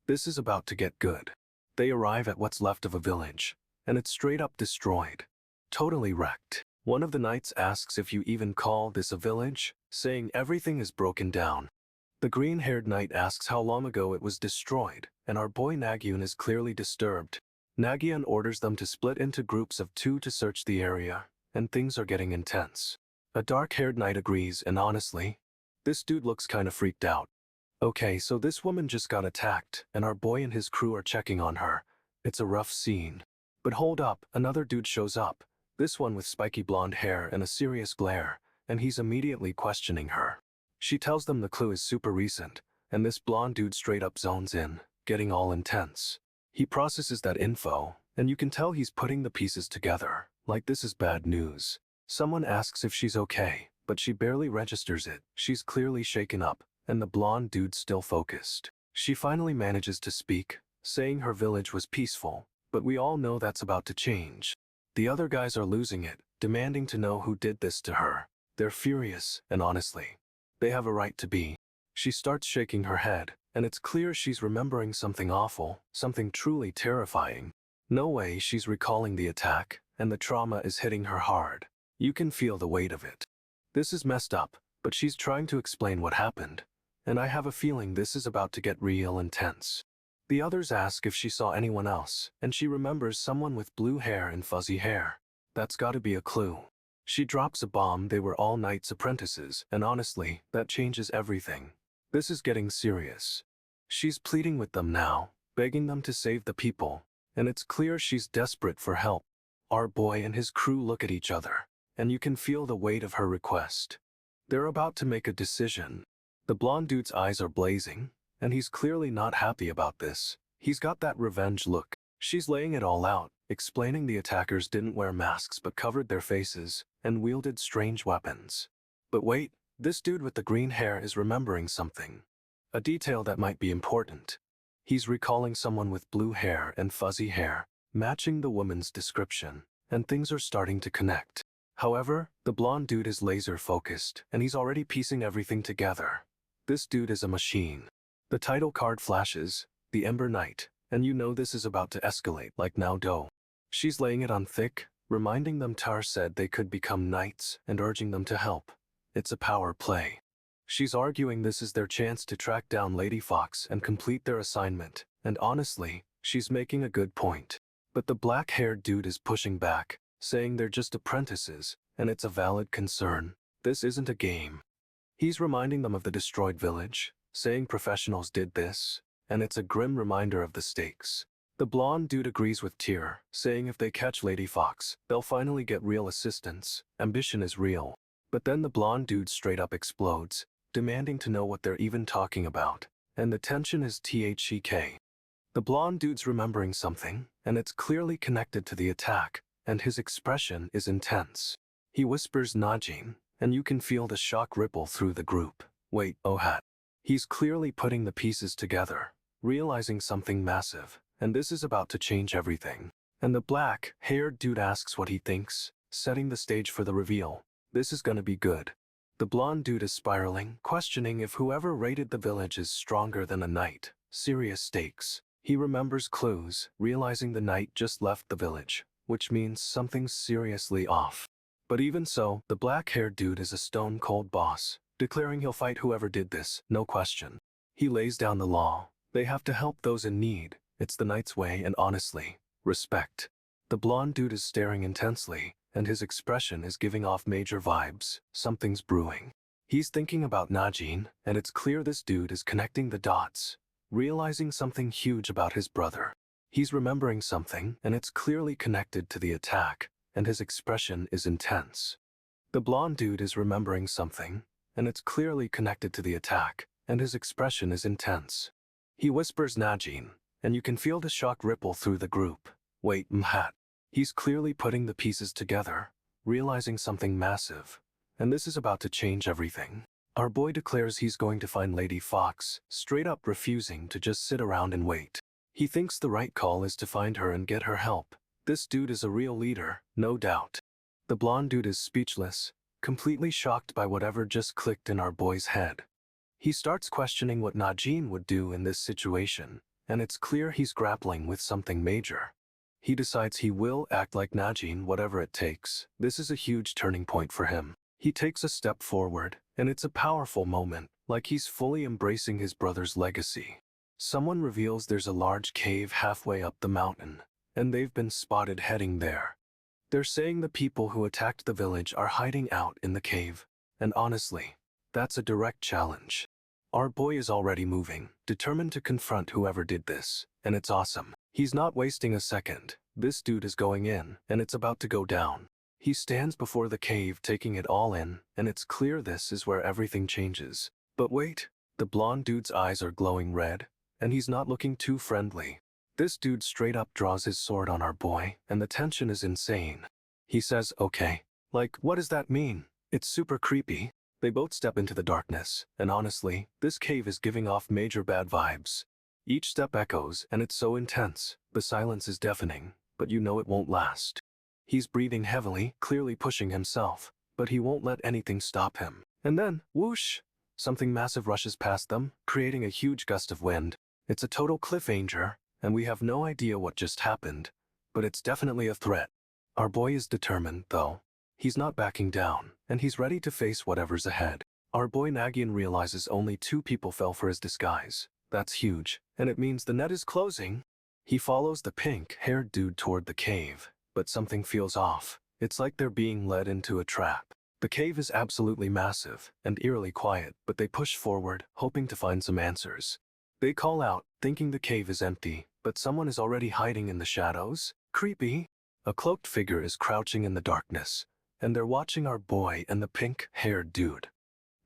This is about to get good. They arrive at what's left of a village, and it's straight up destroyed. Totally wrecked. One of the knights asks if you even call this a village, saying everything is broken down. The green-haired knight asks how long ago it was destroyed, and our boy Nagyunn is clearly disturbed. Nagyunn orders them to split into groups of 2 to search the area, and things are getting intense. A dark-haired knight agrees, and honestly, this dude looks kinda freaked out. Okay, so this woman just got attacked, and our boy and his crew are checking on her. It's a rough scene. But hold up, another dude shows up, this one with spiky blonde hair and a serious glare, and he's immediately questioning her. She tells them the clue is super recent, and this blonde dude straight up zones in, getting all intense. He processes that info, and you can tell he's putting the pieces together, like this is bad news. Someone asks if she's okay, but she barely registers it. She's clearly shaken up, and the blonde dude's still focused. She finally manages to speak, saying her village was peaceful, but we all know that's about to change. The other guys are losing it, demanding to know who did this to her. They're furious, and honestly, they have a right to be. She starts shaking her head, and it's clear she's remembering something awful, something truly terrifying. No way she's recalling the attack, and the trauma is hitting her hard. You can feel the weight of it. This is messed up, but she's trying to explain what happened, and I have a feeling this is about to get real intense. The others ask if she saw anyone else, and she remembers someone with blue hair and fuzzy hair. That's gotta be a clue. She drops a bomb. They were all knights' apprentices, and honestly, that changes everything. This is getting serious. She's pleading with them now, begging them to save the people, and it's clear she's desperate for help. Our boy and his crew look at each other, and you can feel the weight of her request. They're about to make a decision. The blonde dude's eyes are blazing, and he's clearly not happy about this. He's got that revenge look. She's laying it all out, explaining the attackers didn't wear masks but covered their faces, and wielded strange weapons. But wait, this dude with the green hair is remembering something. A detail that might be important. He's recalling someone with blue hair and fuzzy hair, matching the woman's description, and things are starting to connect. However, the blonde dude is laser-focused, and he's already piecing everything together. This dude is a machine. The title card flashes, the Ember Knight, and you know this is about to escalate like now do. She's laying it on thick, reminding them Tar said they could become knights and urging them to help. It's a power play. She's arguing this is their chance to track down Lady Fox and complete their assignment, and honestly, she's making a good point. But the black-haired dude is pushing back, saying they're just apprentices, and it's a valid concern. This isn't a game. He's reminding them of the destroyed village, saying professionals did this, and it's a grim reminder of the stakes. The blonde dude agrees with Tyr, saying if they catch Lady Fox, they'll finally get real assistance. Ambition is real. But then the blonde dude straight up explodes, demanding to know what they're even talking about, and the tension is THCK. The blonde dude's remembering something, and it's clearly connected to the attack, and his expression is intense. He whispers Najin, and you can feel the shock ripple through the group. Wait, oh hat. He's clearly putting the pieces together, realizing something massive, and this is about to change everything. And the black-haired dude asks what he thinks, setting the stage for the reveal. This is gonna be good. The blonde dude is spiraling, questioning if whoever raided the village is stronger than a knight. Serious stakes. He remembers clues, realizing the knight just left the village, which means something's seriously off. But even so, the black-haired dude is a stone-cold boss, declaring he'll fight whoever did this, no question. He lays down the law. They have to help those in need. It's the knight's way, and honestly, respect. The blonde dude is staring intensely, and his expression is giving off major vibes. Something's brewing. He's thinking about Najin, and it's clear this dude is connecting the dots, realizing something huge about his brother. He's remembering something, and it's clearly connected to the attack, and his expression is intense. The blonde dude is remembering something, and it's clearly connected to the attack, and his expression is intense. He whispers Najin, and you can feel the shock ripple through the group. Wait, mhat. He's clearly putting the pieces together, realizing something massive, and this is about to change everything. Our boy declares he's going to find Lady Fox, straight up refusing to just sit around and wait. He thinks the right call is to find her and get her help. This dude is a real leader, no doubt. The blonde dude is speechless, completely shocked by whatever just clicked in our boy's head. He starts questioning what Najin would do in this situation, and it's clear he's grappling with something major. He decides he will act like Najin whatever it takes. This is a huge turning point for him. He takes a step forward, and it's a powerful moment, like he's fully embracing his brother's legacy. Someone reveals there's a large cave halfway up the mountain, and they've been spotted heading there. They're saying the people who attacked the village are hiding out in the cave, and honestly, that's a direct challenge. Our boy is already moving, determined to confront whoever did this, and it's awesome. He's not wasting a second. This dude is going in, and it's about to go down. He stands before the cave taking it all in, and it's clear this is where everything changes. But wait, the blonde dude's eyes are glowing red, and he's not looking too friendly. This dude straight up draws his sword on our boy, and the tension is insane. He says, okay. Like, what does that mean? It's super creepy. They both step into the darkness, and honestly, this cave is giving off major bad vibes. Each step echoes, and it's so intense. The silence is deafening, but you know it won't last. He's breathing heavily, clearly pushing himself, but he won't let anything stop him. And then, whoosh! Something massive rushes past them, creating a huge gust of wind. It's a total cliffhanger, and we have no idea what just happened, but it's definitely a threat. Our boy is determined, though. He's not backing down, and he's ready to face whatever's ahead. Our boy Nagyunn realizes only 2 people fell for his disguise. That's huge, and it means the net is closing. He follows the pink-haired dude toward the cave, but something feels off. It's like they're being led into a trap. The cave is absolutely massive and eerily quiet, but they push forward, hoping to find some answers. They call out, thinking the cave is empty, but someone is already hiding in the shadows. Creepy. A cloaked figure is crouching in the darkness, and they're watching our boy and the pink-haired dude.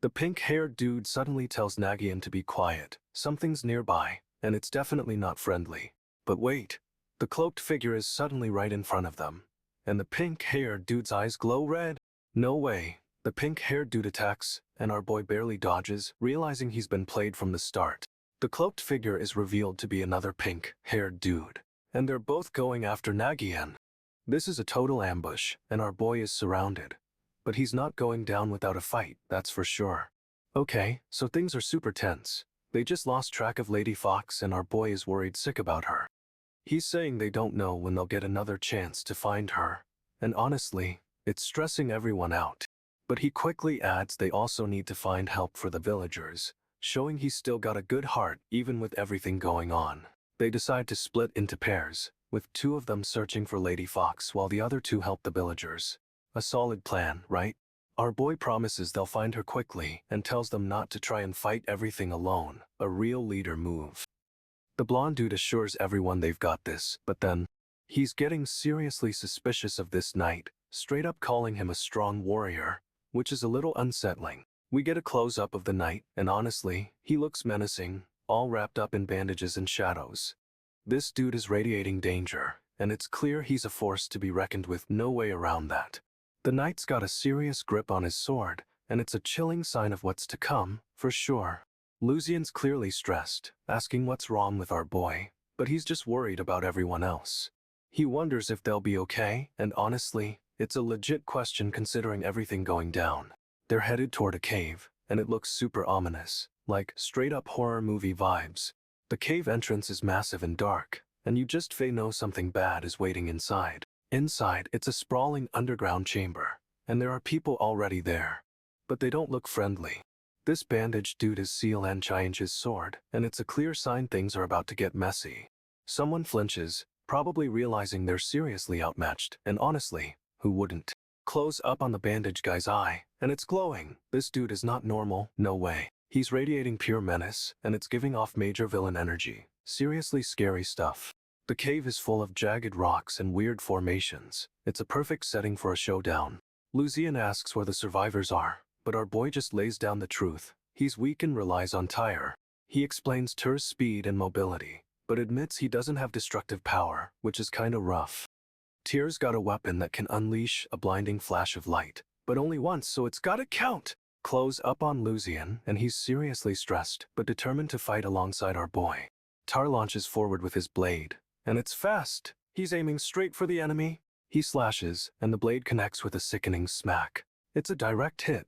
The pink-haired dude suddenly tells Nagyunn to be quiet. Something's nearby, and it's definitely not friendly. But wait, the cloaked figure is suddenly right in front of them, and the pink-haired dude's eyes glow red. No way. The pink-haired dude attacks, and our boy barely dodges, realizing he's been played from the start. The cloaked figure is revealed to be another pink-haired dude, and they're both going after Nagyunn. This is a total ambush, and our boy is surrounded. But he's not going down without a fight, that's for sure. Okay, so things are super tense. They just lost track of Lady Fox, and our boy is worried sick about her. He's saying they don't know when they'll get another chance to find her, and honestly, it's stressing everyone out. But he quickly adds they also need to find help for the villagers, showing he's still got a good heart even with everything going on. They decide to split into pairs, with 2 of them searching for Lady Fox while the other 2 help the villagers. A solid plan, right? Our boy promises they'll find her quickly and tells them not to try and fight everything alone, a real leader move. The blonde dude assures everyone they've got this, but then, he's getting seriously suspicious of this knight, straight up calling him a strong warrior, which is a little unsettling. We get a close-up of the knight, and honestly, he looks menacing, all wrapped up in bandages and shadows. This dude is radiating danger, and it's clear he's a force to be reckoned with, no way around that. The knight's got a serious grip on his sword, and it's a chilling sign of what's to come, for sure. Lucian's clearly stressed, asking what's wrong with our boy, but he's just worried about everyone else. He wonders if they'll be okay, and honestly, It's a legit question considering everything going down. They're headed toward a cave, and it looks super ominous, like straight-up horror movie vibes. The cave entrance is massive and dark, and you just know something bad is waiting inside. Inside, it's a sprawling underground chamber, and there are people already there. But they don't look friendly. This bandaged dude is Seal Chang's sword, and it's a clear sign things are about to get messy. Someone flinches, probably realizing they're seriously outmatched, and honestly, who wouldn't? Close up on the bandage guy's eye, and it's glowing. This dude is not normal, no way. He's radiating pure menace, and it's giving off major villain energy. Seriously scary stuff. The cave is full of jagged rocks and weird formations. It's a perfect setting for a showdown. Lucian asks where the survivors are, but our boy just lays down the truth. He's weak and relies on Tyre. He explains Tyr's speed and mobility, but admits he doesn't have destructive power, which is kinda rough. Tyr's got a weapon that can unleash a blinding flash of light, but only once, so it's gotta count. Close up on Lucian, and he's seriously stressed, but determined to fight alongside our boy. Tyr launches forward with his blade, and it's fast. He's aiming straight for the enemy. He slashes, and the blade connects with a sickening smack. It's a direct hit.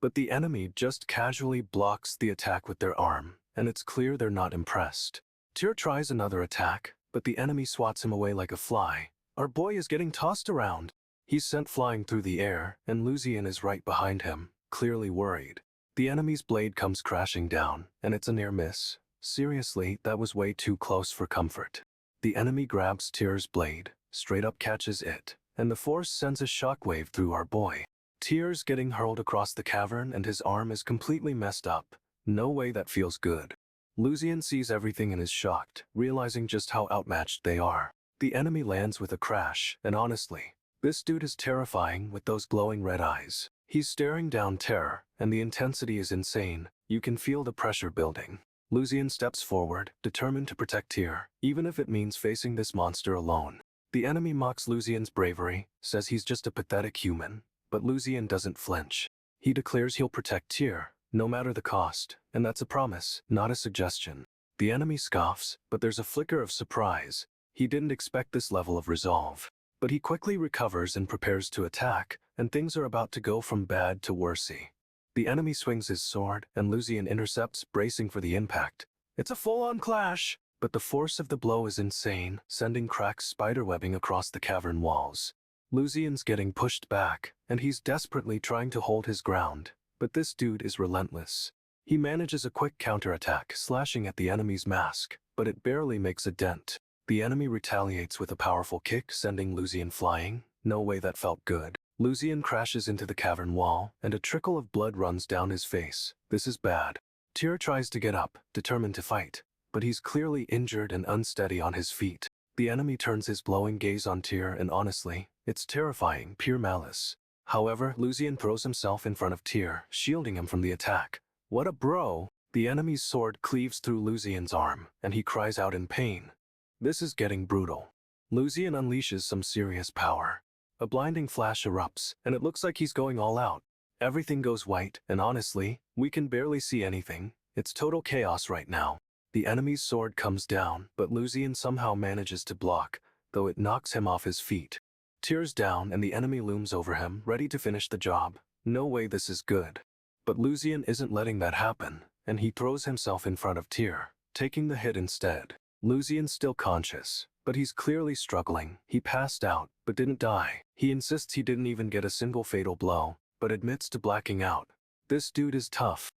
But the enemy just casually blocks the attack with their arm, and it's clear they're not impressed. Tyr tries another attack, but the enemy swats him away like a fly. Our boy is getting tossed around. He's sent flying through the air, and Lucian is right behind him, clearly worried. The enemy's blade comes crashing down, and it's a near miss. Seriously, that was way too close for comfort. The enemy grabs Tyr's blade, straight up catches it, and the force sends a shockwave through our boy. Tyr's getting hurled across the cavern and his arm is completely messed up. No way that feels good. Lucian sees everything and is shocked, realizing just how outmatched they are. The enemy lands with a crash, and honestly, this dude is terrifying with those glowing red eyes. He's staring down Tyr, and the intensity is insane. You can feel the pressure building. Lucian steps forward, determined to protect Tyr, even if it means facing this monster alone. The enemy mocks Lucian's bravery, says he's just a pathetic human, but Lucian doesn't flinch. He declares he'll protect Tyr, no matter the cost, and that's a promise, not a suggestion. The enemy scoffs, but there's a flicker of surprise. He didn't expect this level of resolve. But he quickly recovers and prepares to attack, and things are about to go from bad to worsey. The enemy swings his sword, and Lucian intercepts, bracing for the impact. It's a full-on clash, but the force of the blow is insane, sending cracks spiderwebbing across the cavern walls. Lucian's getting pushed back, and he's desperately trying to hold his ground, but this dude is relentless. He manages a quick counterattack, slashing at the enemy's mask, but it barely makes a dent. The enemy retaliates with a powerful kick, sending Lucian flying. No way that felt good. Lucian crashes into the cavern wall, and a trickle of blood runs down his face. This is bad. Tyr tries to get up, determined to fight, but he's clearly injured and unsteady on his feet. The enemy turns his glowing gaze on Tyr, and honestly, it's terrifying, pure malice. However, Lucian throws himself in front of Tyr, shielding him from the attack. What a bro! The enemy's sword cleaves through Lucian's arm, and he cries out in pain. This is getting brutal. Lucian unleashes some serious power. A blinding flash erupts, and it looks like he's going all out. Everything goes white, and honestly, we can barely see anything. It's total chaos right now. The enemy's sword comes down, but Lucian somehow manages to block, though it knocks him off his feet. Tyr's down and the enemy looms over him, ready to finish the job. No way this is good. But Lucian isn't letting that happen, and he throws himself in front of Tyr, taking the hit instead. Lucian's still conscious, but he's clearly struggling. He passed out, but didn't die. He insists he didn't even get a single fatal blow, but admits to blacking out. This dude is tough.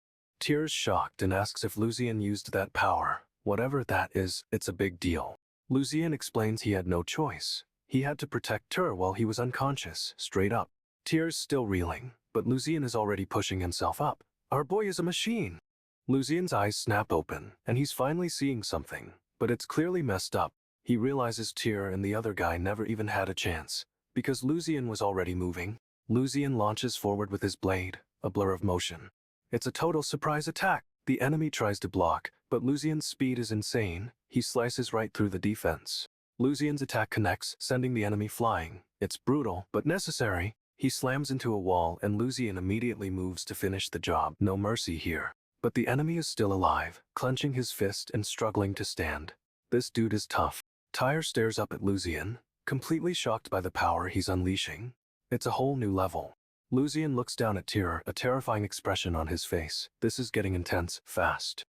Tyr's shocked and asks if Lucian used that power. Whatever that is, it's a big deal. Lucian explains he had no choice. He had to protect Tyr while he was unconscious, straight up. Tyr's still reeling, but Lucian is already pushing himself up. Our boy is a machine. Lucian's eyes snap open, and he's finally seeing something, but it's clearly messed up. He realizes Tyr and the other guy never even had a chance, because Lucian was already moving. Lucian launches forward with his blade, a blur of motion. It's a total surprise attack. The enemy tries to block, but Lucian's speed is insane. He slices right through the defense. Lucian's attack connects, sending the enemy flying. It's brutal, but necessary. He slams into a wall, and Lucian immediately moves to finish the job. No mercy here. But the enemy is still alive, clenching his fist and struggling to stand. This dude is tough. Tyr stares up at Lucian, completely shocked by the power he's unleashing. It's a whole new level. Lucian looks down at Tyr, a terrifying expression on his face. This is getting intense, fast.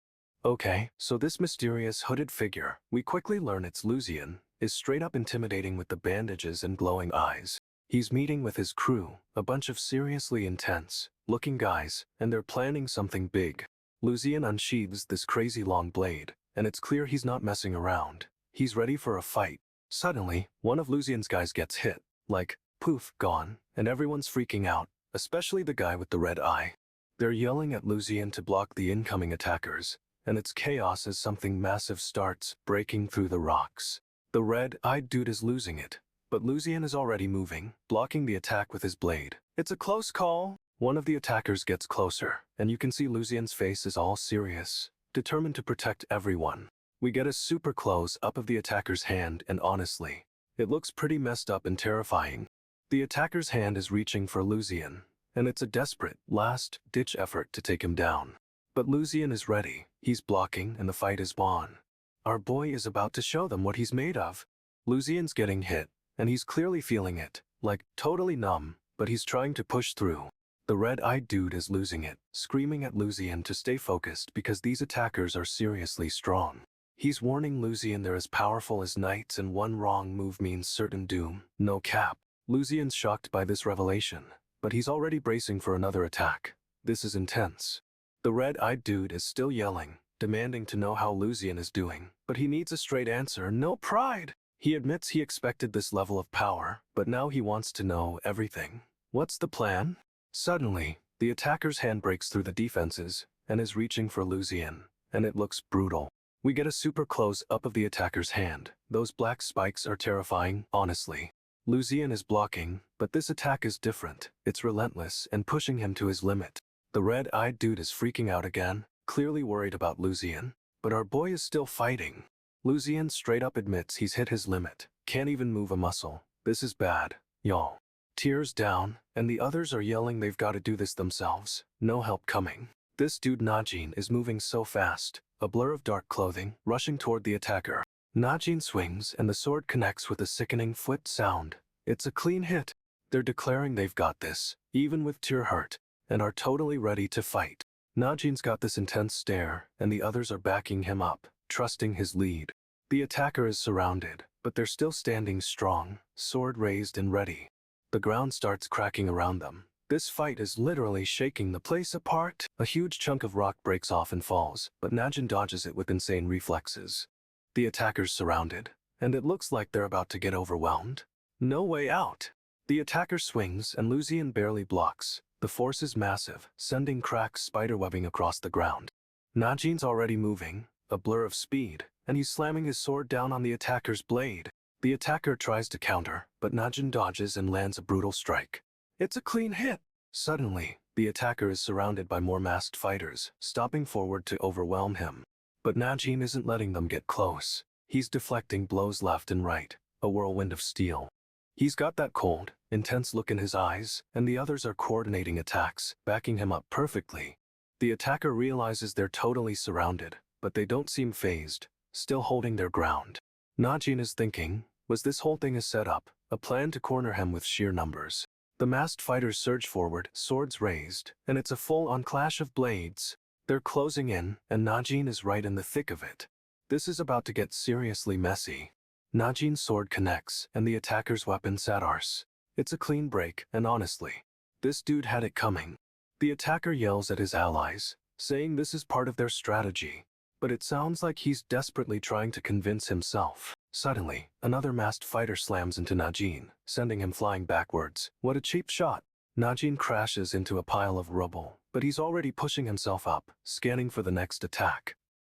Okay, so this mysterious hooded figure, we quickly learn it's Lucian, is straight up intimidating with the bandages and glowing eyes. He's meeting with his crew, a bunch of seriously intense looking guys, and they're planning something big. Lucian unsheathes this crazy long blade, and it's clear he's not messing around. He's ready for a fight. Suddenly, one of Lucian's guys gets hit, like, poof, gone, and everyone's freaking out, especially the guy with the red eye. They're yelling at Lucian to block the incoming attackers, and it's chaos as something massive starts breaking through the rocks. The red-eyed dude is losing it, but Lucian is already moving, blocking the attack with his blade. It's a close call. One of the attackers gets closer, and you can see Lucian's face is all serious, determined to protect everyone. We get a super close-up of the attacker's hand, and honestly, it looks pretty messed up and terrifying. The attacker's hand is reaching for Lucian, and it's a desperate, last-ditch effort to take him down. But Lucian is ready, he's blocking, and the fight is on. Our boy is about to show them what he's made of. Lucian's getting hit, and he's clearly feeling it, like, totally numb, but he's trying to push through. The red-eyed dude is losing it, screaming at Lucian to stay focused because these attackers are seriously strong. He's warning Lucian they're as powerful as knights and one wrong move means certain doom, no cap. Lucian's shocked by this revelation, but he's already bracing for another attack. This is intense. The red-eyed dude is still yelling, demanding to know how Lucian is doing, but he needs a straight answer, no pride. He admits he expected this level of power, but now he wants to know everything. What's the plan? Suddenly, the attacker's hand breaks through the defenses and is reaching for Lucian, and it looks brutal. We get a super close-up of the attacker's hand. Those black spikes are terrifying, honestly. Lucian is blocking, but this attack is different. It's relentless and pushing him to his limit. The red-eyed dude is freaking out again, clearly worried about Lucian, but our boy is still fighting. Lucian straight up admits he's hit his limit, can't even move a muscle. This is bad, y'all. Tears down, and the others are yelling they've got to do this themselves. No help coming. This dude Najin is moving so fast, a blur of dark clothing, rushing toward the attacker. Najin swings and the sword connects with a sickening foot sound. It's a clean hit. They're declaring they've got this, even with Tyr hurt, and are totally ready to fight. Najin's got this intense stare, and the others are backing him up, trusting his lead. The attacker is surrounded, but they're still standing strong, sword raised and ready. The ground starts cracking around them. This fight is literally shaking the place apart. A huge chunk of rock breaks off and falls, but Najin dodges it with insane reflexes. The attacker's surrounded, and it looks like they're about to get overwhelmed. No way out. The attacker swings and Lucian barely blocks. The force is massive, sending cracks spiderwebbing across the ground. Najin's already moving, a blur of speed, and he's slamming his sword down on the attacker's blade. The attacker tries to counter, but Najin dodges and lands a brutal strike. It's a clean hit. Suddenly, the attacker is surrounded by more masked fighters, stopping forward to overwhelm him. But Najin isn't letting them get close. He's deflecting blows left and right, a whirlwind of steel. He's got that cold, intense look in his eyes, and the others are coordinating attacks, backing him up perfectly. The attacker realizes they're totally surrounded, but they don't seem phased, still holding their ground. Najin is thinking, was this whole thing a setup, a plan to corner him with sheer numbers? The masked fighters surge forward, swords raised, and it's a full-on clash of blades. They're closing in, and Najin is right in the thick of it. This is about to get seriously messy. Najin's sword connects, and the attacker's weapon satars. It's a clean break, and honestly, this dude had it coming. The attacker yells at his allies, saying this is part of their strategy, but it sounds like he's desperately trying to convince himself. Suddenly, another masked fighter slams into Najin, sending him flying backwards. What a cheap shot. Najin crashes into a pile of rubble, but he's already pushing himself up, scanning for the next attack.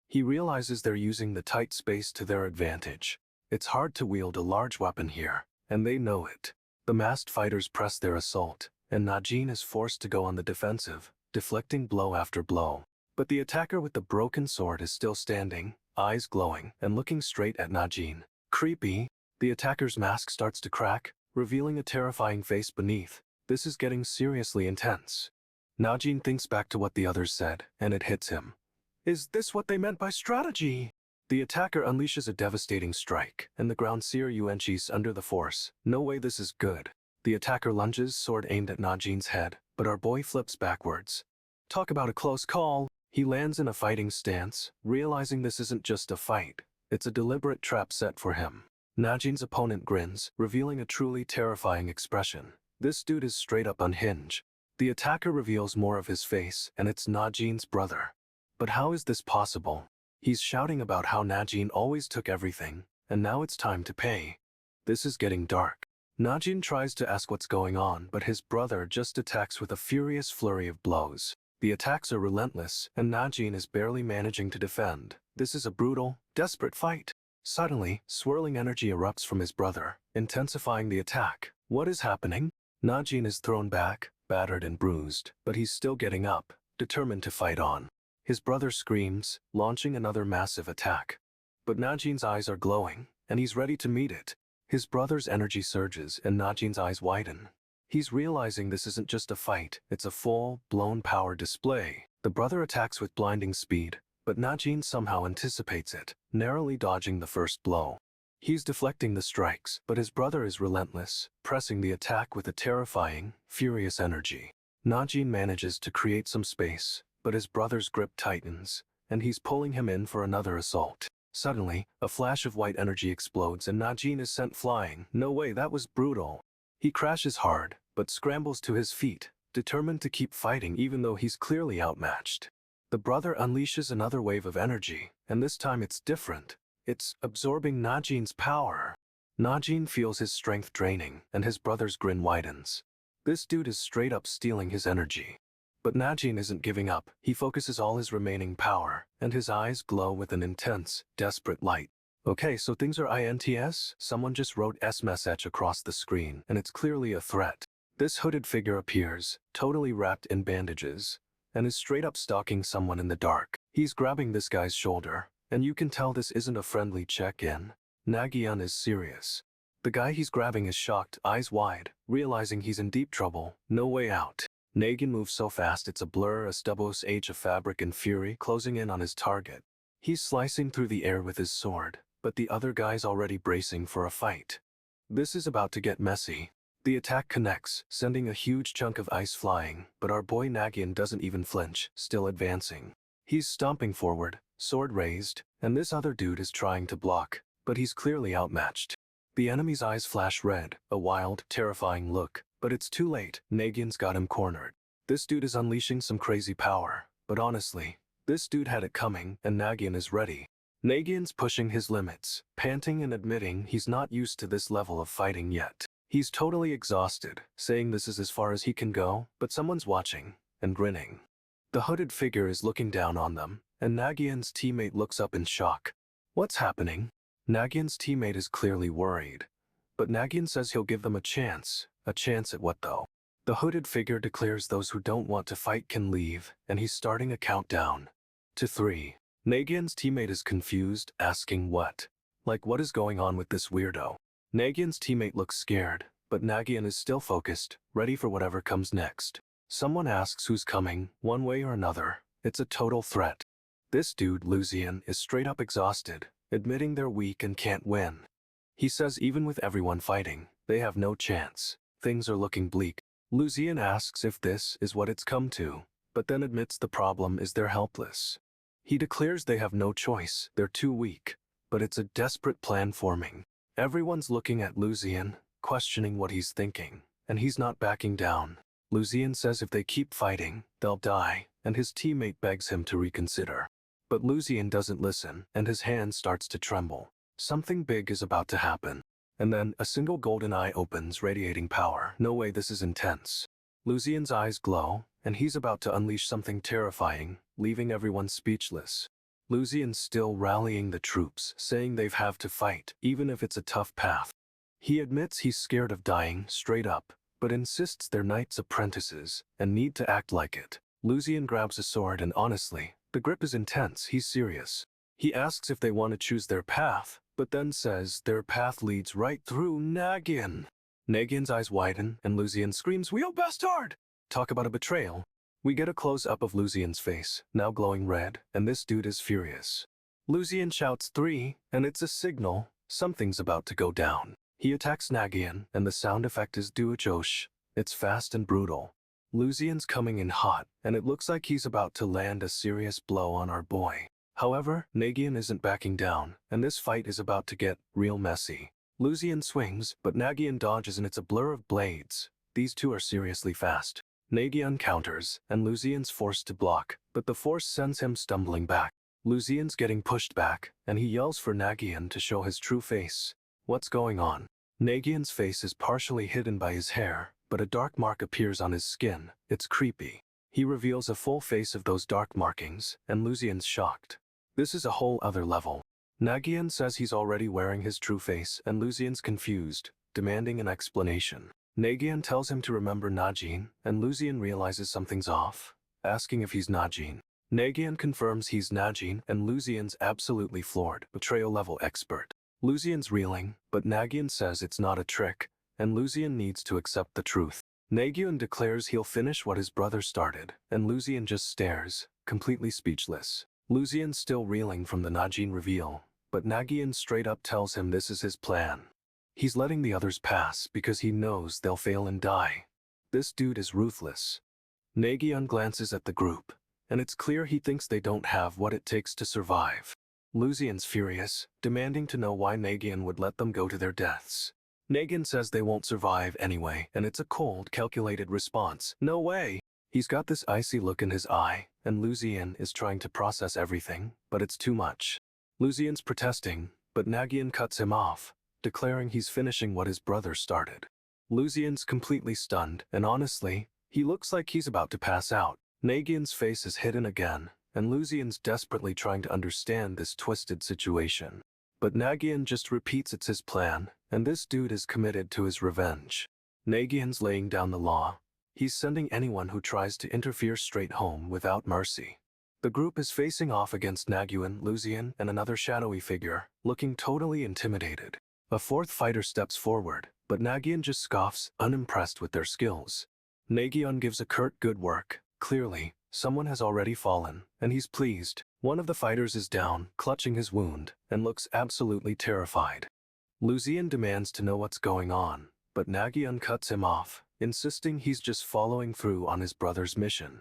He realizes they're using the tight space to their advantage. It's hard to wield a large weapon here, and they know it. The masked fighters press their assault, and Najin is forced to go on the defensive, deflecting blow after blow. But the attacker with the broken sword is still standing, eyes glowing, and looking straight at Najin. Creepy. The attacker's mask starts to crack, revealing a terrifying face beneath. This is getting seriously intense. Najin thinks back to what the others said, and it hits him. Is this what they meant by strategy? The attacker unleashes a devastating strike, and the ground sear unches under the force. No way, this is good. The attacker lunges, sword aimed at Najin's head, but our boy flips backwards. Talk about a close call. He lands in a fighting stance, realizing this isn't just a fight, it's a deliberate trap set for him. Najin's opponent grins, revealing a truly terrifying expression. This dude is straight up unhinged. The attacker reveals more of his face, and it's Najin's brother. But how is this possible? He's shouting about how Najin always took everything, and now it's time to pay. This is getting dark. Najin tries to ask what's going on, but his brother just attacks with a furious flurry of blows. The attacks are relentless, and Najin is barely managing to defend. This is a brutal, desperate fight. Suddenly, swirling energy erupts from his brother, intensifying the attack. What is happening? Najin is thrown back, battered and bruised, but he's still getting up, determined to fight on. His brother screams, launching another massive attack. But Najin's eyes are glowing, and he's ready to meet it. His brother's energy surges, and Najin's eyes widen. He's realizing this isn't just a fight, it's a full-blown power display. The brother attacks with blinding speed, but Najin somehow anticipates it, narrowly dodging the first blow. He's deflecting the strikes, but his brother is relentless, pressing the attack with a terrifying, furious energy. Najin manages to create some space, but his brother's grip tightens, and he's pulling him in for another assault. Suddenly, a flash of white energy explodes and Najin is sent flying. No way, that was brutal. He crashes hard, but scrambles to his feet, determined to keep fighting even though he's clearly outmatched. The brother unleashes another wave of energy, and this time it's different. It's absorbing Najin's power. Najin feels his strength draining, and his brother's grin widens. This dude is straight up stealing his energy. But Najin isn't giving up. He focuses all his remaining power, and his eyes glow with an intense, desperate light. Okay, so things are INTS? Someone just wrote S-message across the screen, and it's clearly a threat. This hooded figure appears, totally wrapped in bandages, and is straight up stalking someone in the dark. He's grabbing this guy's shoulder, and you can tell this isn't a friendly check-in. Nagyunn is serious. The guy he's grabbing is shocked, eyes wide, realizing he's in deep trouble, no way out. Nagyunn moves so fast it's a blur, a stubborn age of fabric and fury, closing in on his target. He's slicing through the air with his sword, but the other guy's already bracing for a fight. This is about to get messy. The attack connects, sending a huge chunk of ice flying, but our boy Nagyunn doesn't even flinch, still advancing. He's stomping forward, sword raised, and this other dude is trying to block, but he's clearly outmatched. The enemy's eyes flash red, a wild, terrifying look. But it's too late. Nagyunn's got him cornered. This dude is unleashing some crazy power, but honestly, this dude had it coming, and Nagyunn is ready. Nagyunn's pushing his limits, panting and admitting he's not used to this level of fighting yet. He's totally exhausted, saying this is as far as he can go, but someone's watching, and grinning. The hooded figure is looking down on them, and Nagyunn's teammate looks up in shock. What's happening? Nagyunn's teammate is clearly worried, but Nagyunn says he'll give them a chance. A chance at what though? The hooded figure declares those who don't want to fight can leave, and he's starting a countdown. To 3. Nagyunn's teammate is confused, asking what? Like what is going on with this weirdo? Nagyunn's teammate looks scared, but Nagyunn is still focused, ready for whatever comes next. Someone asks who's coming, one way or another. It's a total threat. This dude, Lucian, is straight up exhausted, admitting they're weak and can't win. He says even with everyone fighting, they have no chance. Things are looking bleak. Lucian asks if this is what it's come to, but then admits the problem is they're helpless. He declares they have no choice, they're too weak, but it's a desperate plan forming. Everyone's looking at Lucian, questioning what he's thinking, and he's not backing down. Lucian says if they keep fighting, they'll die, and his teammate begs him to reconsider. But Lucian doesn't listen, and his hand starts to tremble. Something big is about to happen. And then, a single golden eye opens, radiating power. No way, this is intense. Lucian's eyes glow, and he's about to unleash something terrifying, leaving everyone speechless. Lucian's still rallying the troops, saying they have to fight, even if it's a tough path. He admits he's scared of dying, straight up, but insists they're knights' apprentices, and need to act like it. Lucian grabs a sword and honestly, the grip is intense, he's serious. He asks if they want to choose their path, but then says their path leads right through Nagyunn. Nagyunn's eyes widen, and Lucian screams, "Wheel bastard!" Talk about a betrayal. We get a close-up of Lucian's face, now glowing red, and this dude is furious. Lucian shouts 3, and it's a signal, something's about to go down. He attacks Nagyunn, and the sound effect is duojosh. It's fast and brutal. Lucian's coming in hot, and it looks like he's about to land a serious blow on our boy. However, Nagyunn isn't backing down, and this fight is about to get real messy. Lucian swings, but Nagyunn dodges and it's a blur of blades. These two are seriously fast. Nagyunn counters, and Lucian's forced to block, but the force sends him stumbling back. Lucian's getting pushed back, and he yells for Nagyunn to show his true face. What's going on? Nagyunn's face is partially hidden by his hair, but a dark mark appears on his skin. It's creepy. He reveals a full face of those dark markings, and Lucian's shocked. This is a whole other level. Nagyunn says he's already wearing his true face, and Lucian's confused, demanding an explanation. Nagyunn tells him to remember Najin, and Lucian realizes something's off, asking if he's Najin. Nagyunn confirms he's Najin, and Lucian's absolutely floored, betrayal-level expert. Lucian's reeling, but Nagyunn says it's not a trick, and Lucian needs to accept the truth. Nagyunn declares he'll finish what his brother started, and Lucian just stares, completely speechless. Lucian's still reeling from the Najin reveal, but Nagyunn straight up tells him this is his plan. He's letting the others pass because he knows they'll fail and die. This dude is ruthless. Nagyunn glances at the group, and it's clear he thinks they don't have what it takes to survive. Lucian's furious, demanding to know why Nagyunn would let them go to their deaths. Nagyunn says they won't survive anyway, and it's a cold, calculated response. No way! He's got this icy look in his eye, and Lucian is trying to process everything, but it's too much. Lucian's protesting, but Nagyunn cuts him off, declaring he's finishing what his brother started. Lucian's completely stunned, and honestly, he looks like he's about to pass out. Nagyunn's face is hidden again, and Lucian's desperately trying to understand this twisted situation. But Nagyunn just repeats it's his plan, and this dude is committed to his revenge. Nagyunn's laying down the law. He's sending anyone who tries to interfere straight home without mercy. The group is facing off against Nagyunn, Lucian, and another shadowy figure, looking totally intimidated. A fourth fighter steps forward, but Nagyunn just scoffs, unimpressed with their skills. Nagyunn gives a curt good work. Clearly, someone has already fallen, and he's pleased. One of the fighters is down, clutching his wound, and looks absolutely terrified. Lucian demands to know what's going on, but Nagyunn cuts him off, insisting he's just following through on his brother's mission.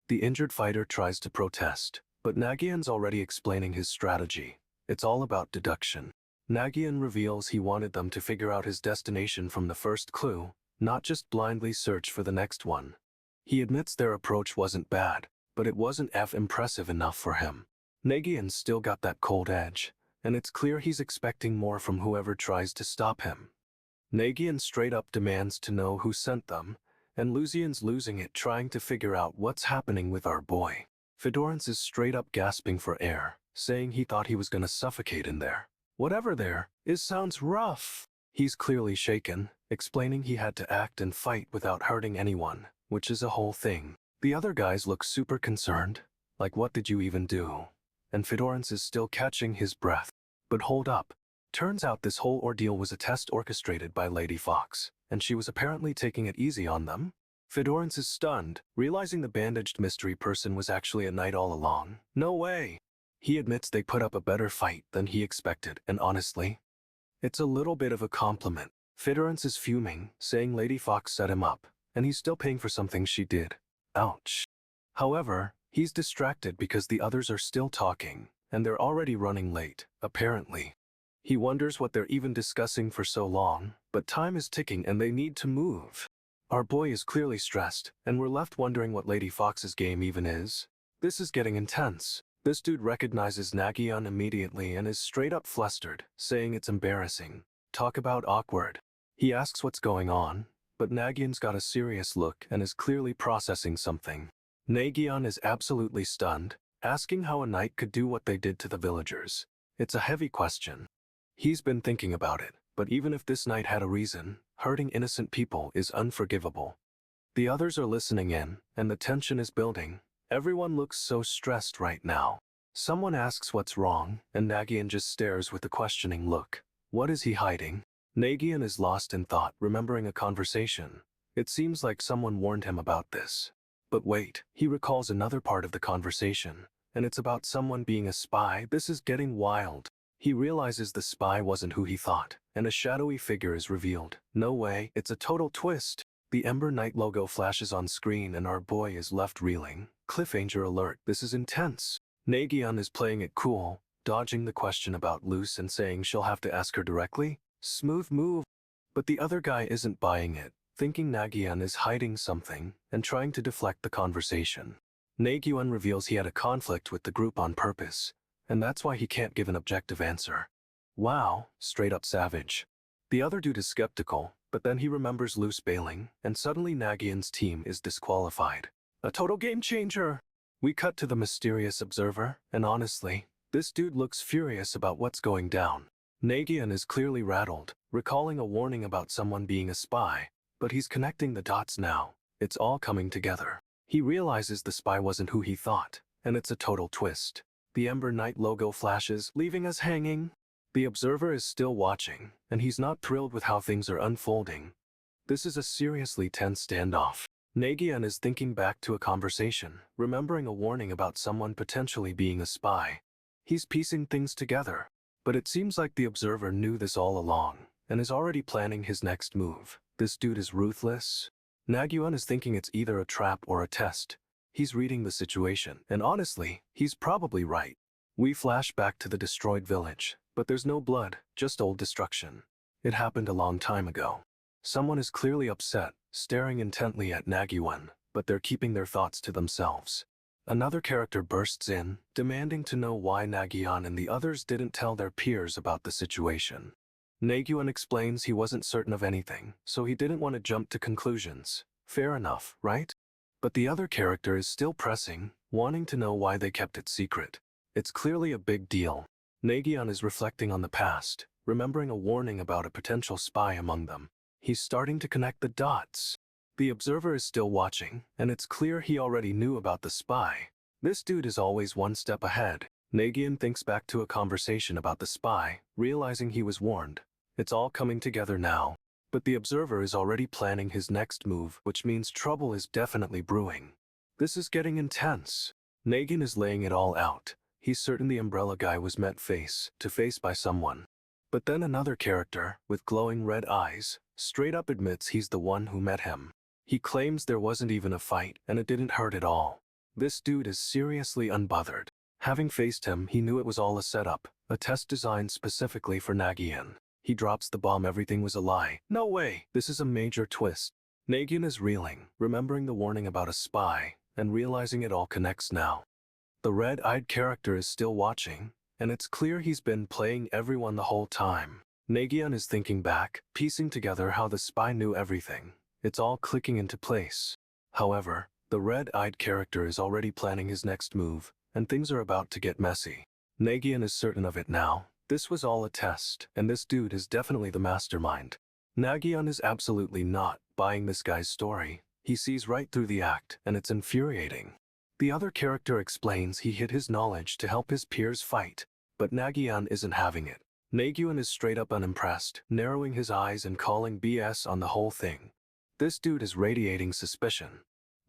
The injured fighter tries to protest, but Nagyunn's already explaining his strategy. It's all about deduction. Nagyunn reveals he wanted them to figure out his destination from the first clue, not just blindly search for the next one. He admits their approach wasn't bad, but it wasn't impressive enough for him. Nagyunn's still got that cold edge, and it's clear he's expecting more from whoever tries to stop him. Nagyunn straight up demands to know who sent them, and Lucian's losing it trying to figure out what's happening with our boy. Fedorance is straight up gasping for air, saying he thought he was gonna suffocate in there. Whatever there is sounds rough. He's clearly shaken, explaining he had to act and fight without hurting anyone, which is a whole thing. The other guys look super concerned, like what did you even do? And Fedorance is still catching his breath. But hold up. Turns out this whole ordeal was a test orchestrated by Lady Fox, and she was apparently taking it easy on them. Fedorance is stunned, realizing the bandaged mystery person was actually a knight all along. No way! He admits they put up a better fight than he expected, and honestly, it's a little bit of a compliment. Fedorance is fuming, saying Lady Fox set him up, and he's still paying for something she did. Ouch. However, he's distracted because the others are still talking, and they're already running late, apparently. He wonders what they're even discussing for so long, but time is ticking and they need to move. Our boy is clearly stressed, and we're left wondering what Lady Fox's game even is. This is getting intense. This dude recognizes Nagyunn immediately and is straight up flustered, saying it's embarrassing. Talk about awkward. He asks what's going on, but Nagyunn's got a serious look and is clearly processing something. Nagyunn is absolutely stunned, asking how a knight could do what they did to the villagers. It's a heavy question. He's been thinking about it, but even if this knight had a reason, hurting innocent people is unforgivable. The others are listening in, and the tension is building. Everyone looks so stressed right now. Someone asks what's wrong, and Nagyunn just stares with a questioning look. What is he hiding? Nagyunn is lost in thought, remembering a conversation. It seems like someone warned him about this. But wait, he recalls another part of the conversation, and it's about someone being a spy. This is getting wild. He realizes the spy wasn't who he thought, and a shadowy figure is revealed. No way, it's a total twist. The Ember Knight logo flashes on screen and our boy is left reeling. Cliffhanger alert, this is intense. Nagyunn is playing it cool, dodging the question about Luce and saying she'll have to ask her directly. Smooth move. But the other guy isn't buying it, thinking Nagyunn is hiding something and trying to deflect the conversation. Nagyunn reveals he had a conflict with the group on purpose, and that's why he can't give an objective answer. Wow, straight up savage. The other dude is skeptical, but then he remembers Luce bailing, and suddenly Nagyunn's team is disqualified. A total game changer! We cut to the mysterious observer, and honestly, this dude looks furious about what's going down. Nagyunn is clearly rattled, recalling a warning about someone being a spy, but he's connecting the dots now. It's all coming together. He realizes the spy wasn't who he thought, and it's a total twist. The Ember Knight logo flashes, leaving us hanging. The observer is still watching, and he's not thrilled with how things are unfolding. This is a seriously tense standoff. Nagyunn is thinking back to a conversation, remembering a warning about someone potentially being a spy. He's piecing things together, but it seems like the observer knew this all along, and is already planning his next move. This dude is ruthless. Nagyunn is thinking it's either a trap or a test. He's reading the situation, and honestly, he's probably right. We flash back to the destroyed village, but there's no blood, just old destruction. It happened a long time ago. Someone is clearly upset, staring intently at Nagyunn, but they're keeping their thoughts to themselves. Another character bursts in, demanding to know why Nagyunn and the others didn't tell their peers about the situation. Nagyunn explains he wasn't certain of anything, so he didn't want to jump to conclusions. Fair enough, right? But the other character is still pressing, wanting to know why they kept it secret. It's clearly a big deal. Nagyunn is reflecting on the past, remembering a warning about a potential spy among them. He's starting to connect the dots. The observer is still watching, and it's clear he already knew about the spy. This dude is always one step ahead. Nagyunn thinks back to a conversation about the spy, realizing he was warned. It's all coming together now. But the observer is already planning his next move, which means trouble is definitely brewing. This is getting intense. Nagyunn is laying it all out. He's certain the umbrella guy was met face to face by someone. But then another character, with glowing red eyes, straight up admits he's the one who met him. He claims there wasn't even a fight, and it didn't hurt at all. This dude is seriously unbothered. Having faced him, he knew it was all a setup, a test designed specifically for Nagyunn. He drops the bomb, everything was a lie. No way! This is a major twist. Nagyunn is reeling, remembering the warning about a spy, and realizing it all connects now. The red-eyed character is still watching, and it's clear he's been playing everyone the whole time. Nagyunn is thinking back, piecing together how the spy knew everything. It's all clicking into place. However, the red-eyed character is already planning his next move, and things are about to get messy. Nagyunn is certain of it now. This was all a test, and this dude is definitely the mastermind. Nagyunn is absolutely not buying this guy's story. He sees right through the act, and it's infuriating. The other character explains he hid his knowledge to help his peers fight, but Nagyunn isn't having it. Nagyunn is straight up unimpressed, narrowing his eyes and calling BS on the whole thing. This dude is radiating suspicion.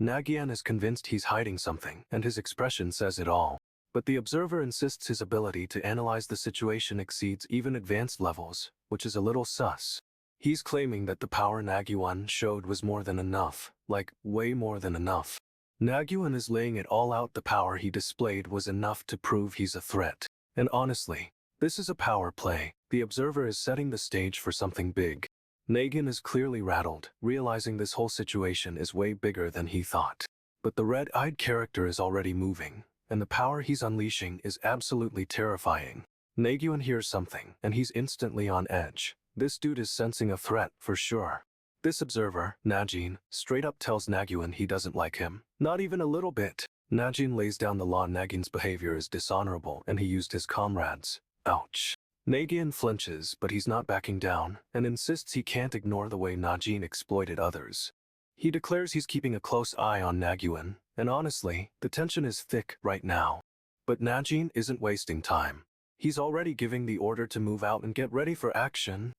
Nagyunn is convinced he's hiding something, and his expression says it all. But the observer insists his ability to analyze the situation exceeds even advanced levels, which is a little sus. He's claiming that the power Nagyunn showed was more than enough, like, way more than enough. Nagyunn is laying it all out. The power he displayed was enough to prove he's a threat. And honestly, this is a power play. The observer is setting the stage for something big. Nagyunn is clearly rattled, realizing this whole situation is way bigger than he thought. But the red-eyed character is already moving, and the power he's unleashing is absolutely terrifying. Nagyunn hears something, and he's instantly on edge. This dude is sensing a threat, for sure. This observer, Najin, straight up tells Nagyunn he doesn't like him. Not even a little bit. Najin lays down the law. Nagyunn's behavior is dishonorable, and he used his comrades. Ouch. Nagyunn flinches, but he's not backing down, and insists he can't ignore the way Najin exploited others. He declares he's keeping a close eye on Nagyunn, and honestly, the tension is thick right now. But Najin isn't wasting time. He's already giving the order to move out and get ready for action.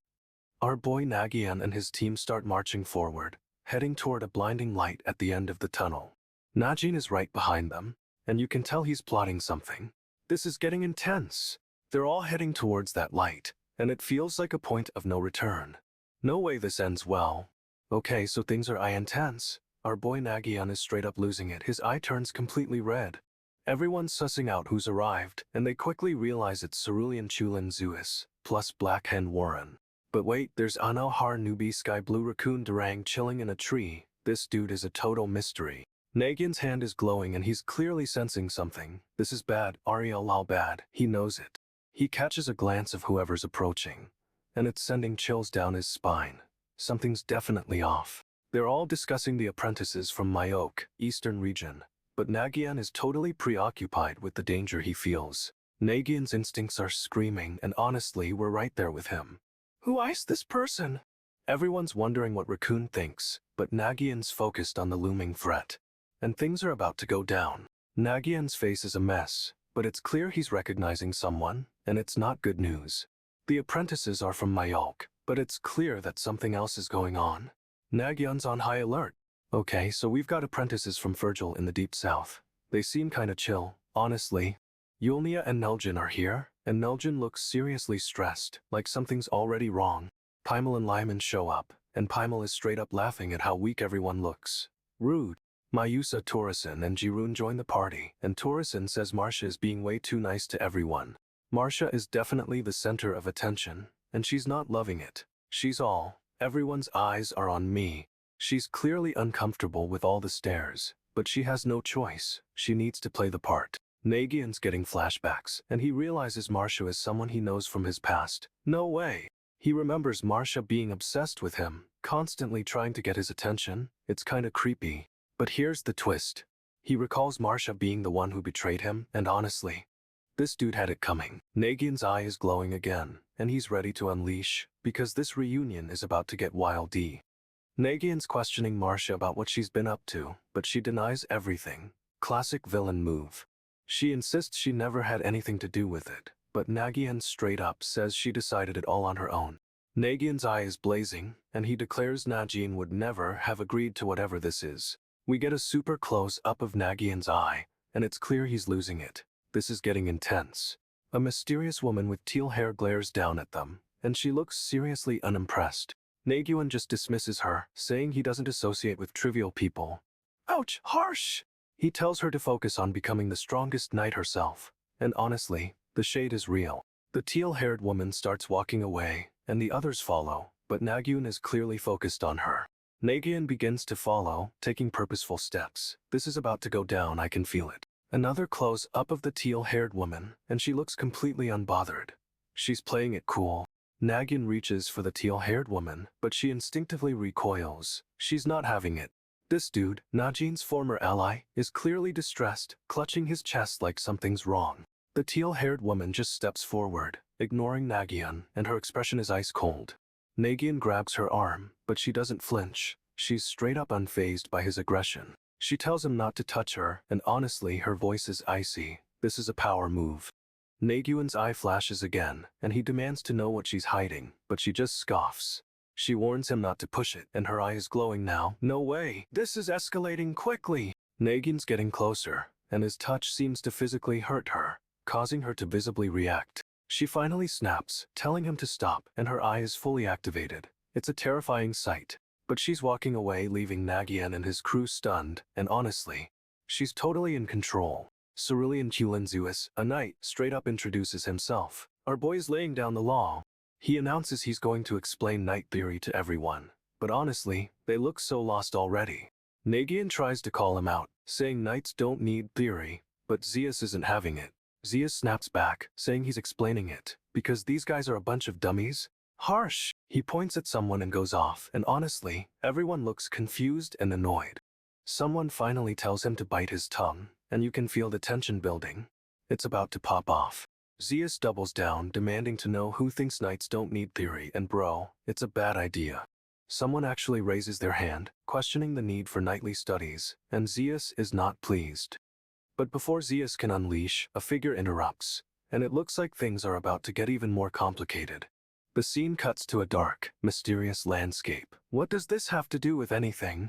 Our boy Nagyunn and his team start marching forward, heading toward a blinding light at the end of the tunnel. Najin is right behind them, and you can tell he's plotting something. This is getting intense. They're all heading towards that light, and it feels like a point of no return. No way this ends well. Okay, so things are intense. Our boy Nagyunn is straight up losing it. His eye turns completely red. Everyone's sussing out who's arrived, and they quickly realize it's Cerulean Chulin Zeus, plus Black Hen Warren. But wait, there's Ano Har Newbie Sky Blue Raccoon Durang chilling in a tree. This dude is a total mystery. Nagyunn's hand is glowing and he's clearly sensing something. This is bad, Ariel Lal bad, he knows it. He catches a glance of whoever's approaching, and it's sending chills down his spine. Something's definitely off. They're all discussing the apprentices from Myok, Eastern region, but Nagyunn is totally preoccupied with the danger he feels. Nagyunn's instincts are screaming, and honestly, we're right there with him. Who iced this person? Everyone's wondering what Raccoon thinks, but Nagyunn's focused on the looming threat. And things are about to go down. Nagyunn's face is a mess, but it's clear he's recognizing someone, and it's not good news. The apprentices are from Myok, but it's clear that something else is going on. Nagyunn's on high alert. Okay, so we've got apprentices from Virgil in the Deep South. They seem kinda chill, honestly. Yulnia and Najin are here, and Najin looks seriously stressed, like something's already wrong. Paimal and Lyman show up, and Paimal is straight up laughing at how weak everyone looks. Rude. Mayusa, Torisin, and Jiroon join the party, and Torisin says Marsha is being way too nice to everyone. Marsha is definitely the center of attention, and she's not loving it. She's all, everyone's eyes are on me. She's clearly uncomfortable with all the stares, but she has no choice. She needs to play the part. Nagyunn's getting flashbacks, and he realizes Marsha is someone he knows from his past. No way. He remembers Marsha being obsessed with him, constantly trying to get his attention. It's kinda creepy. But here's the twist. He recalls Marsha being the one who betrayed him, and honestly, this dude had it coming. Nagyunn's eye is glowing again, and he's ready to unleash, because this reunion is about to get wild-y. Nagyunn's questioning Marsha about what she's been up to, but she denies everything. Classic villain move. She insists she never had anything to do with it, but Nagyunn straight up says she decided it all on her own. Nagyunn's eye is blazing, and he declares Najin would never have agreed to whatever this is. We get a super close-up of Nagyunn's eye, and it's clear he's losing it. This is getting intense. A mysterious woman with teal hair glares down at them, and she looks seriously unimpressed. Nagyunn just dismisses her, saying he doesn't associate with trivial people. Ouch, harsh! He tells her to focus on becoming the strongest knight herself, and honestly, the shade is real. The teal-haired woman starts walking away, and the others follow, but Nagyunn is clearly focused on her. Nagyunn begins to follow, taking purposeful steps. This is about to go down, I can feel it. Another close-up of the teal-haired woman, and she looks completely unbothered. She's playing it cool. Nagyunn reaches for the teal-haired woman, but she instinctively recoils. She's not having it. This dude, Najin's former ally, is clearly distressed, clutching his chest like something's wrong. The teal-haired woman just steps forward, ignoring Nagyunn, and her expression is ice-cold. Nagyunn grabs her arm, but she doesn't flinch. She's straight up unfazed by his aggression. She tells him not to touch her, and honestly, her voice is icy. This is a power move. Nagyunn's eye flashes again, and he demands to know what she's hiding, but she just scoffs. She warns him not to push it, and her eye is glowing now. No way! This is escalating quickly! Nagyunn's getting closer, and his touch seems to physically hurt her, causing her to visibly react. She finally snaps, telling him to stop, and her eye is fully activated. It's a terrifying sight. But she's walking away, leaving Nagyunn and his crew stunned, and honestly, she's totally in control. Cerulean Chulin Zeus, a knight, straight up introduces himself. Our boy's laying down the law. He announces he's going to explain knight theory to everyone. But honestly, they look so lost already. Nagyunn tries to call him out, saying knights don't need theory, but Zeus isn't having it. Zeus snaps back, saying he's explaining it, because these guys are a bunch of dummies. Harsh! He points at someone and goes off, and honestly, everyone looks confused and annoyed. Someone finally tells him to bite his tongue, and you can feel the tension building. It's about to pop off. Zeus doubles down, demanding to know who thinks knights don't need theory, and bro, it's a bad idea. Someone actually raises their hand, questioning the need for knightly studies, and Zeus is not pleased. But before Zeus can unleash, a figure interrupts, and it looks like things are about to get even more complicated. The scene cuts to a dark, mysterious landscape. What does this have to do with anything?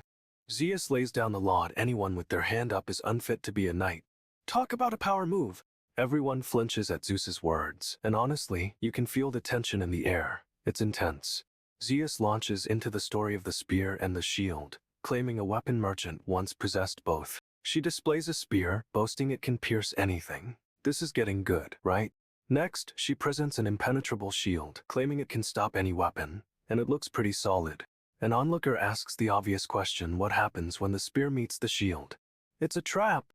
Zeus lays down the law at anyone with their hand up is unfit to be a knight. Talk about a power move. Everyone flinches at Zeus's words, and honestly, you can feel the tension in the air. It's intense. Zeus launches into the story of the spear and the shield, claiming a weapon merchant once possessed both. She displays a spear, boasting it can pierce anything. This is getting good, right? Next, she presents an impenetrable shield, claiming it can stop any weapon, and it looks pretty solid. An onlooker asks the obvious question, what happens when the spear meets the shield? It's a trap.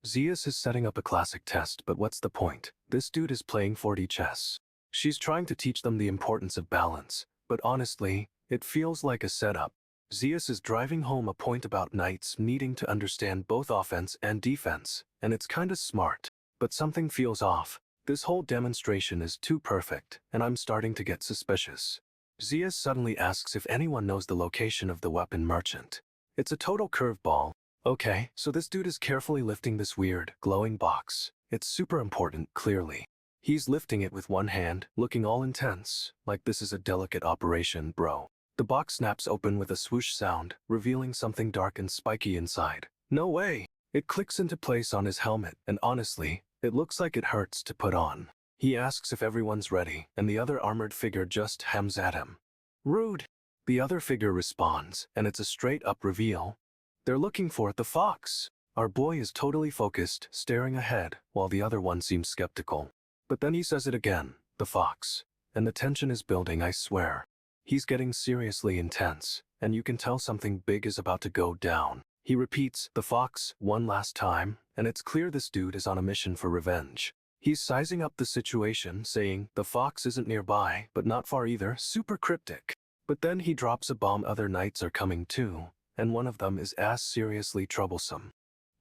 Zeus is setting up a classic test, but what's the point? This dude is playing 4D chess. She's trying to teach them the importance of balance, but honestly, it feels like a setup. Zeus is driving home a point about knights needing to understand both offense and defense, and it's kinda smart. But something feels off. This whole demonstration is too perfect, and I'm starting to get suspicious. Zeus suddenly asks if anyone knows the location of the weapon merchant. It's a total curveball. Okay, so this dude is carefully lifting this weird, glowing box. It's super important, clearly. He's lifting it with one hand, looking all intense, like this is a delicate operation, bro. The box snaps open with a swoosh sound, revealing something dark and spiky inside. No way! It clicks into place on his helmet, and honestly, it looks like it hurts to put on. He asks if everyone's ready, and the other armored figure just hems at him. Rude! The other figure responds, and it's a straight-up reveal. They're looking for the fox. Our boy is totally focused, staring ahead, while the other one seems skeptical. But then he says it again, the fox. And the tension is building, I swear. He's getting seriously intense, and you can tell something big is about to go down. He repeats, the fox, one last time, and it's clear this dude is on a mission for revenge. He's sizing up the situation, saying, the fox isn't nearby, but not far either, super cryptic. But then he drops a bomb, other knights are coming too, and one of them is as seriously troublesome.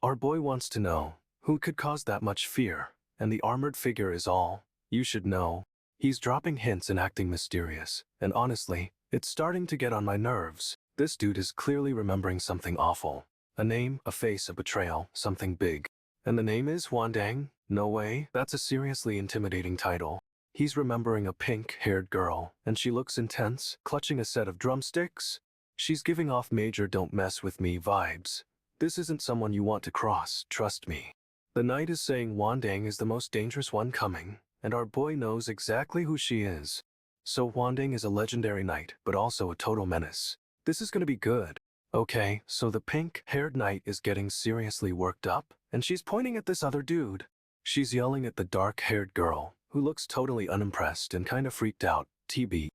Our boy wants to know, who could cause that much fear? And the armored figure is all, you should know. He's dropping hints and acting mysterious, and honestly, it's starting to get on my nerves. This dude is clearly remembering something awful. A name, a face, a betrayal, something big. And the name is Wandang? No way, that's a seriously intimidating title. He's remembering a pink-haired girl, and she looks intense, clutching a set of drumsticks. She's giving off major don't mess with me vibes. This isn't someone you want to cross, trust me. The knight is saying Wandang is the most dangerous one coming, and our boy knows exactly who she is. So Wandang is a legendary knight, but also a total menace. This is gonna be good. Okay, so the pink-haired knight is getting seriously worked up, and she's pointing at this other dude. She's yelling at the dark-haired girl, who looks totally unimpressed and kinda freaked out, TB.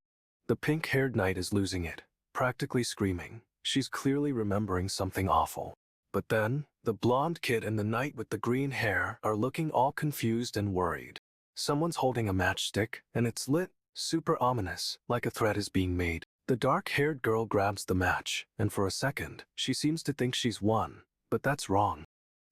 The pink-haired knight is losing it, practically screaming. She's clearly remembering something awful. But then, the blonde kid and the knight with the green hair are looking all confused and worried. Someone's holding a matchstick, and it's lit, super ominous, like a threat is being made. The dark-haired girl grabs the match, and for a second, she seems to think she's won, but that's wrong.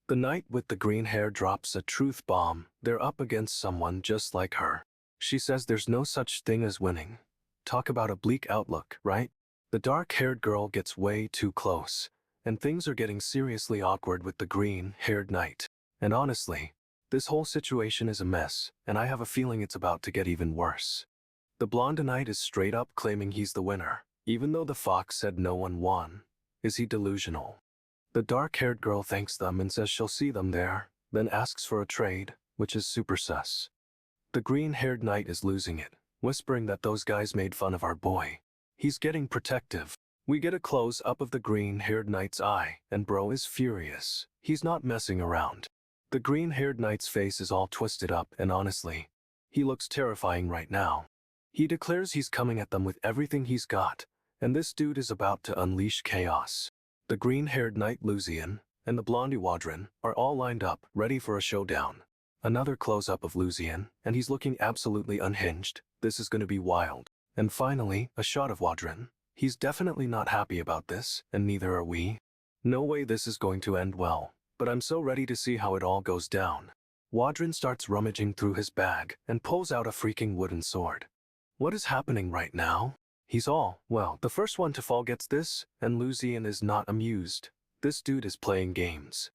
The knight with the green hair drops a truth bomb. They're up against someone just like her. She says there's no such thing as winning. Talk about a bleak outlook, right? The dark-haired girl gets way too close, and things are getting seriously awkward with the green-haired knight. And honestly, this whole situation is a mess, and I have a feeling it's about to get even worse. The blonde knight is straight up claiming he's the winner, even though the fox said no one won. Is he delusional? The dark-haired girl thanks them and says she'll see them there, then asks for a trade, which is super sus. The green-haired knight is losing it, whispering that those guys made fun of our boy. He's getting protective. We get a close-up of the green-haired knight's eye, and bro is furious. He's not messing around. The green-haired knight's face is all twisted up, and honestly, he looks terrifying right now. He declares he's coming at them with everything he's got, and this dude is about to unleash chaos. The green-haired knight Lucian and the blondie Wadrin are all lined up, ready for a showdown. Another close-up of Lucian, and he's looking absolutely unhinged. This is going to be wild. And finally, a shot of Wadrin. He's definitely not happy about this, and neither are we. No way this is going to end well, but I'm so ready to see how it all goes down. Wadrin starts rummaging through his bag and pulls out a freaking wooden sword. What is happening right now? He's all, well, the first one to fall gets this, and Lucian is not amused. This dude is playing games.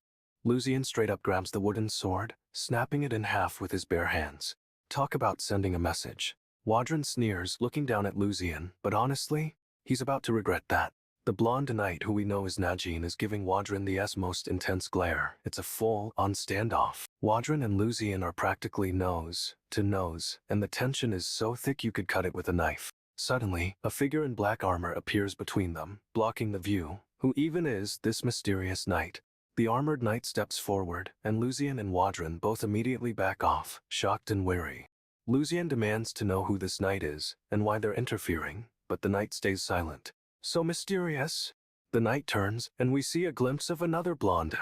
Lucian straight up grabs the wooden sword, snapping it in half with his bare hands. Talk about sending a message. Wadrin sneers, looking down at Lucian, but honestly, he's about to regret that. The blonde knight who we know as Najin is giving Wadrin the most intense glare. It's a full-on standoff. Wadrin and Lucian are practically nose to nose, and the tension is so thick you could cut it with a knife. Suddenly, a figure in black armor appears between them, blocking the view. Who even is this mysterious knight? The armored knight steps forward, and Lucian and Wadrin both immediately back off, shocked and wary. Lucian demands to know who this knight is, and why they're interfering, but the knight stays silent. So mysterious. The knight turns, and we see a glimpse of another blonde.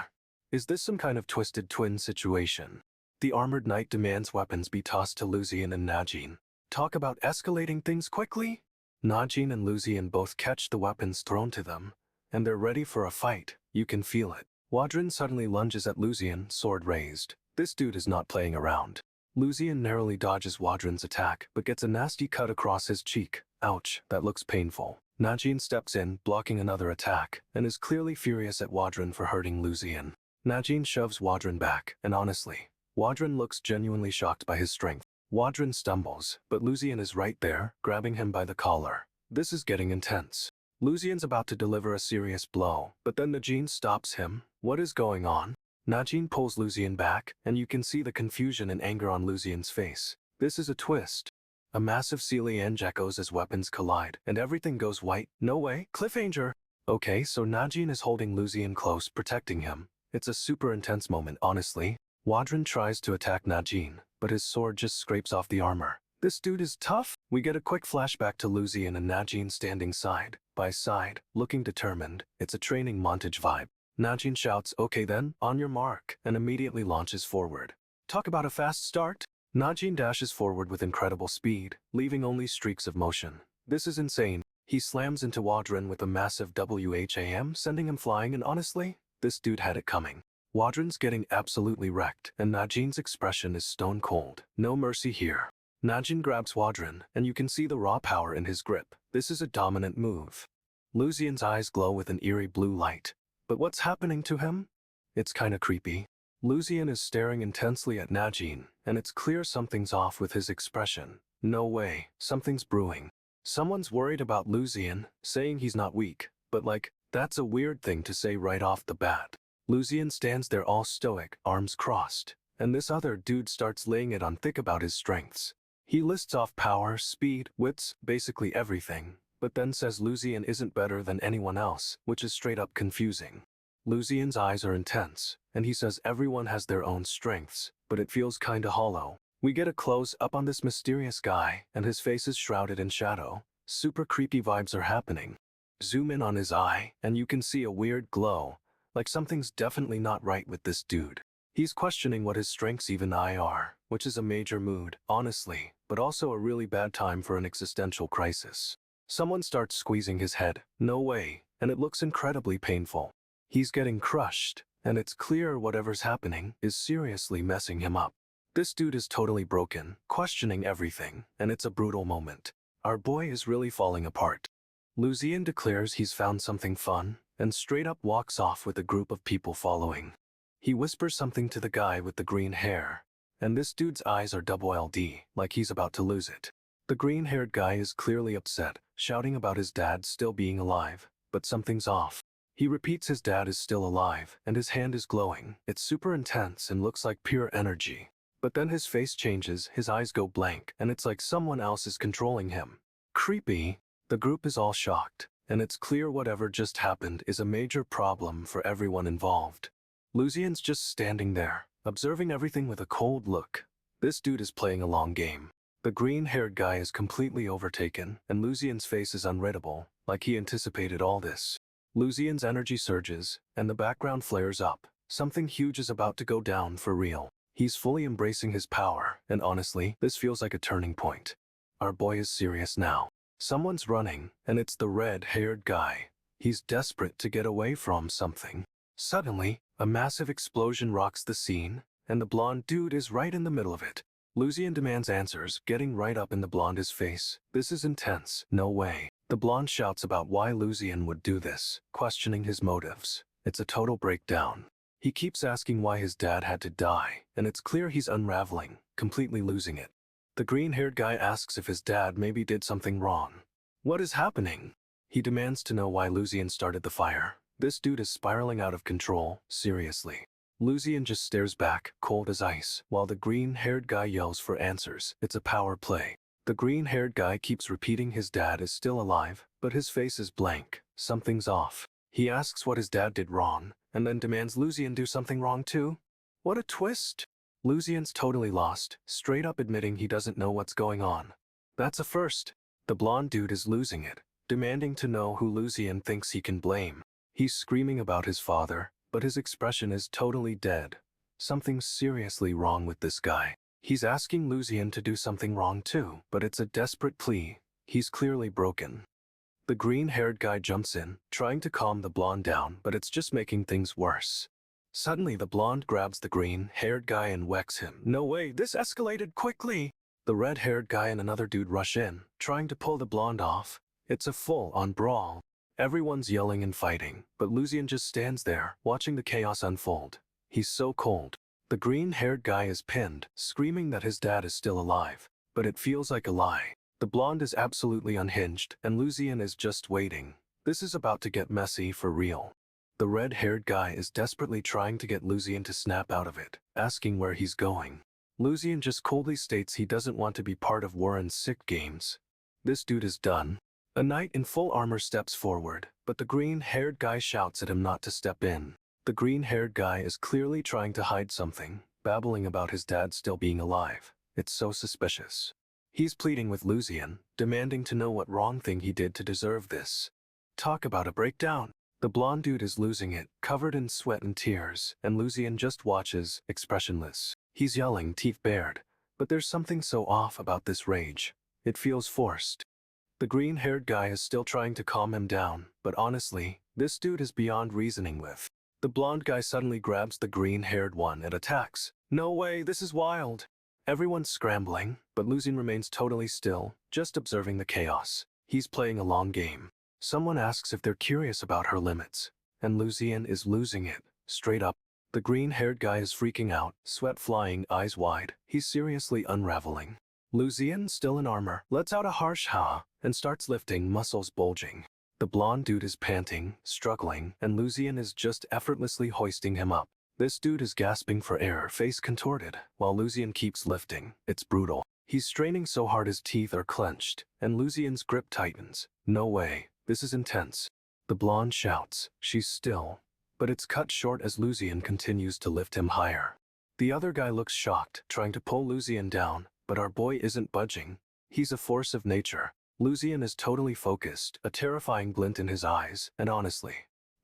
Is this some kind of twisted twin situation? The armored knight demands weapons be tossed to Lucian and Najin. Talk about escalating things quickly? Najin and Lucian both catch the weapons thrown to them, and they're ready for a fight. You can feel it. Wadrin suddenly lunges at Lucian, sword raised. This dude is not playing around. Lucian narrowly dodges Wadrin's attack, but gets a nasty cut across his cheek. Ouch, that looks painful. Najin steps in, blocking another attack, and is clearly furious at Wadrin for hurting Lucian. Najin shoves Wadrin back, and honestly, Wadrin looks genuinely shocked by his strength. Wadrin stumbles, but Lucian is right there, grabbing him by the collar. This is getting intense. Lucian's about to deliver a serious blow, but then Najin stops him. What is going on? Najin pulls Lucian back, and you can see the confusion and anger on Lucian's face. This is a twist. A massive Celie-Ange echoes as weapons collide, and everything goes white. No way, cliffhanger! Okay, so Najin is holding Lucian close, protecting him. It's a super intense moment, honestly. Wadrin tries to attack Najin, but his sword just scrapes off the armor. This dude is tough. We get a quick flashback to Lucian and Najin standing side by side, looking determined. It's a training montage vibe. Najin shouts, "Okay then, on your mark," and immediately launches forward. Talk about a fast start. Najin dashes forward with incredible speed, leaving only streaks of motion. This is insane. He slams into Wadrin with a massive wham, sending him flying, and honestly, this dude had it coming. Wadrin's getting absolutely wrecked, and Najin's expression is stone cold. No mercy here. Najin grabs Wadrin, and you can see the raw power in his grip. This is a dominant move. Lucian's eyes glow with an eerie blue light. But what's happening to him? It's kinda creepy. Lucian is staring intensely at Najin, and it's clear something's off with his expression. No way, something's brewing. Someone's worried about Lucian, saying he's not weak, but that's a weird thing to say right off the bat. Lucian stands there all stoic, arms crossed, and this other dude starts laying it on thick about his strengths. He lists off power, speed, wits, basically everything, but then says Lucian isn't better than anyone else, which is straight up confusing. Lucian's eyes are intense, and he says everyone has their own strengths, but it feels kinda hollow. We get a close-up on this mysterious guy, and his face is shrouded in shadow. Super creepy vibes are happening. Zoom in on his eye, and you can see a weird glow, like something's definitely not right with this dude. He's questioning what his strengths even are, which is a major mood, honestly, but also a really bad time for an existential crisis. Someone starts squeezing his head. No way, and it looks incredibly painful. He's getting crushed, and it's clear whatever's happening is seriously messing him up. This dude is totally broken, questioning everything, and it's a brutal moment. Our boy is really falling apart. Lucian declares he's found something fun, and straight up walks off with a group of people following. He whispers something to the guy with the green hair, and this dude's eyes are double LD, like he's about to lose it. The green-haired guy is clearly upset, shouting about his dad still being alive, but something's off. He repeats his dad is still alive, and his hand is glowing. It's super intense and looks like pure energy. But then his face changes, his eyes go blank, and it's like someone else is controlling him. Creepy. The group is all shocked, and it's clear whatever just happened is a major problem for everyone involved. Lucian's just standing there, observing everything with a cold look. This dude is playing a long game. The green-haired guy is completely overtaken, and Lucian's face is unreadable, like he anticipated all this. Lucian's energy surges, and the background flares up. Something huge is about to go down for real. He's fully embracing his power, and honestly, this feels like a turning point. Our boy is serious now. Someone's running, and it's the red-haired guy. He's desperate to get away from something. Suddenly, a massive explosion rocks the scene, and the blonde dude is right in the middle of it. Lucian demands answers, getting right up in the blonde's face. This is intense. No way. The blonde shouts about why Lucian would do this, questioning his motives. It's a total breakdown. He keeps asking why his dad had to die, and it's clear he's unraveling, completely losing it. The green-haired guy asks if his dad maybe did something wrong. What is happening? He demands to know why Lucian started the fire. This dude is spiraling out of control, seriously. Lucian just stares back, cold as ice, while the green-haired guy yells for answers. It's a power play. The green-haired guy keeps repeating his dad is still alive, but his face is blank. Something's off. He asks what his dad did wrong, and then demands Lucian do something wrong too. What a twist! Lucian's totally lost, straight up admitting he doesn't know what's going on. That's a first. The blonde dude is losing it, demanding to know who Lucian thinks he can blame. He's screaming about his father, but his expression is totally dead. Something's seriously wrong with this guy. He's asking Lucian to do something wrong too, but it's a desperate plea. He's clearly broken. The green-haired guy jumps in, trying to calm the blonde down, but it's just making things worse. Suddenly the blonde grabs the green-haired guy and whacks him. No way, this escalated quickly! The red-haired guy and another dude rush in, trying to pull the blonde off. It's a full-on brawl. Everyone's yelling and fighting, but Lucian just stands there, watching the chaos unfold. He's so cold. The green-haired guy is pinned, screaming that his dad is still alive, but it feels like a lie. The blonde is absolutely unhinged, and Lucian is just waiting. This is about to get messy for real. The red-haired guy is desperately trying to get Lucian to snap out of it, asking where he's going. Lucian just coldly states he doesn't want to be part of Warren's sick games. This dude is done. A knight in full armor steps forward, but the green-haired guy shouts at him not to step in. The green-haired guy is clearly trying to hide something, babbling about his dad still being alive. It's so suspicious. He's pleading with Lucian, demanding to know what wrong thing he did to deserve this. Talk about a breakdown. The blonde dude is losing it, covered in sweat and tears, and Lucian just watches, expressionless. He's yelling, teeth bared, but there's something so off about this rage. It feels forced. The green-haired guy is still trying to calm him down, but honestly, this dude is beyond reasoning with. The blonde guy suddenly grabs the green-haired one and attacks. No way, this is wild. Everyone's scrambling, but Lucian remains totally still, just observing the chaos. He's playing a long game. Someone asks if they're curious about her limits, and Lucian is losing it, straight up. The green-haired guy is freaking out, sweat flying, eyes wide. He's seriously unraveling. Lucian, still in armor, lets out a harsh ha and starts lifting, muscles bulging. The blonde dude is panting, struggling, and Lucian is just effortlessly hoisting him up. This dude is gasping for air, face contorted, while Lucian keeps lifting. It's brutal. He's straining so hard his teeth are clenched, and Lucian's grip tightens. No way, this is intense. The blonde shouts, she's still, but it's cut short as Lucian continues to lift him higher. The other guy looks shocked, trying to pull Lucian down, but our boy isn't budging. He's a force of nature. Lucian is totally focused, a terrifying glint in his eyes, and honestly,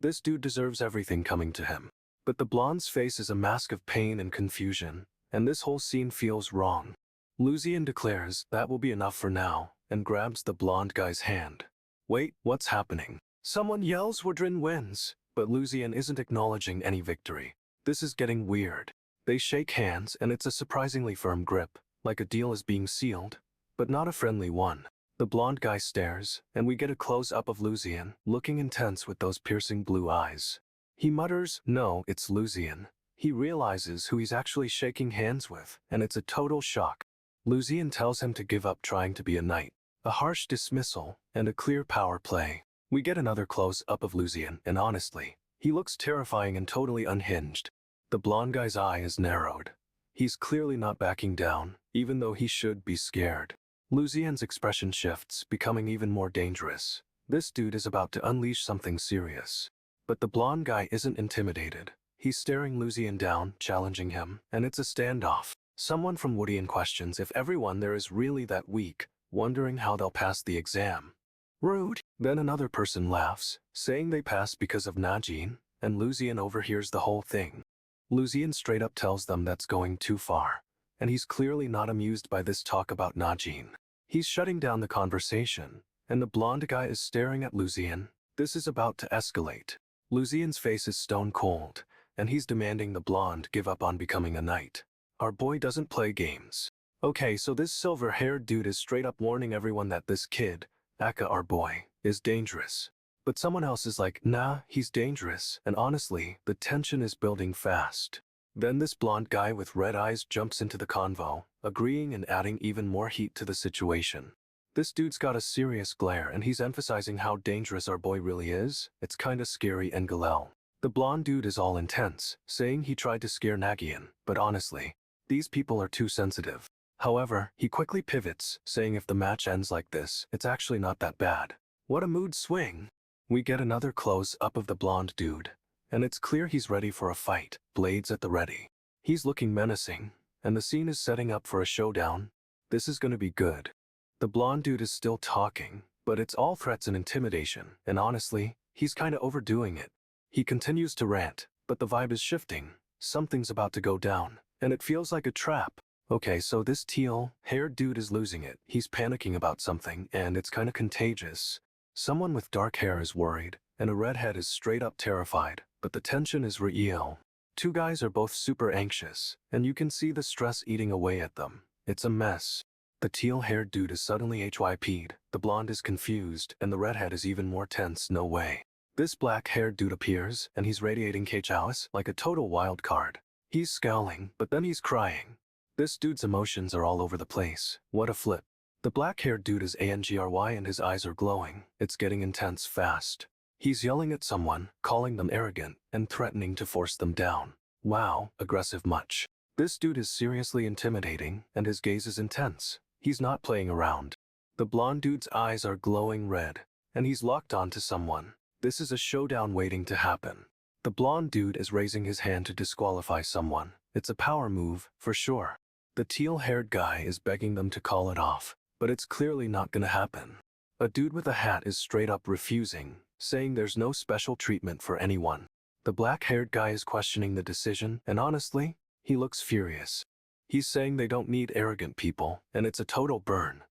this dude deserves everything coming to him. But the blonde's face is a mask of pain and confusion, and this whole scene feels wrong. Lucian declares that will be enough for now, and grabs the blonde guy's hand. Wait, what's happening? Someone yells Wardrin wins, but Lucian isn't acknowledging any victory. This is getting weird. They shake hands and it's a surprisingly firm grip, like a deal is being sealed, but not a friendly one. The blonde guy stares, and we get a close-up of Lucian, looking intense with those piercing blue eyes. He mutters, no, it's Lucian. He realizes who he's actually shaking hands with, and it's a total shock. Lucian tells him to give up trying to be a knight. A harsh dismissal, and a clear power play. We get another close-up of Lucian, and honestly, he looks terrifying and totally unhinged. The blonde guy's eye is narrowed. He's clearly not backing down, even though he should be scared. Lucian's expression shifts, becoming even more dangerous. This dude is about to unleash something serious. But the blonde guy isn't intimidated. He's staring Lucian down, challenging him, and it's a standoff. Someone from Woodian questions if everyone there is really that weak, wondering how they'll pass the exam. Rude. Then another person laughs, saying they passed because of Najin, and Lucian overhears the whole thing. Lucian straight up tells them that's going too far, and he's clearly not amused by this talk about Najin. He's shutting down the conversation, and the blonde guy is staring at Lucian. This is about to escalate. Lucian's face is stone cold, and he's demanding the blonde give up on becoming a knight. Our boy doesn't play games. Okay, so this silver-haired dude is straight up warning everyone that this kid, aka our boy, is dangerous. But someone else is like, nah, he's dangerous, and honestly, the tension is building fast. Then this blonde guy with red eyes jumps into the convo, agreeing and adding even more heat to the situation. This dude's got a serious glare and he's emphasizing how dangerous our boy really is. It's kinda scary and galel. The blonde dude is all intense, saying he tried to scare Nagyunn, but honestly, these people are too sensitive. However, he quickly pivots, saying if the match ends like this, it's actually not that bad. What a mood swing! We get another close-up of the blonde dude, and it's clear he's ready for a fight, blades at the ready. He's looking menacing, and the scene is setting up for a showdown. This is gonna be good. The blonde dude is still talking, but it's all threats and intimidation, and honestly, he's kinda overdoing it. He continues to rant, but the vibe is shifting. Something's about to go down, and it feels like a trap. Okay, so this teal-haired dude is losing it. He's panicking about something, and it's kinda contagious. Someone with dark hair is worried, and a redhead is straight up terrified, but the tension is real. Two guys are both super anxious, and you can see the stress eating away at them. It's a mess. The teal-haired dude is suddenly HYP'd, the blonde is confused, and the redhead is even more tense. No way. This black-haired dude appears, and he's radiating chaos like a total wild card. He's scowling, but then he's crying. This dude's emotions are all over the place. What a flip. The black-haired dude is angry and his eyes are glowing. It's getting intense fast. He's yelling at someone, calling them arrogant, and threatening to force them down. Wow, aggressive much. This dude is seriously intimidating, and his gaze is intense. He's not playing around. The blonde dude's eyes are glowing red, and he's locked onto someone. This is a showdown waiting to happen. The blonde dude is raising his hand to disqualify someone. It's a power move, for sure. The teal-haired guy is begging them to call it off, but it's clearly not gonna happen. A dude with a hat is straight up refusing, saying there's no special treatment for anyone. The black-haired guy is questioning the decision, and honestly, he looks furious. He's saying they don't need arrogant people, and it's a total burn.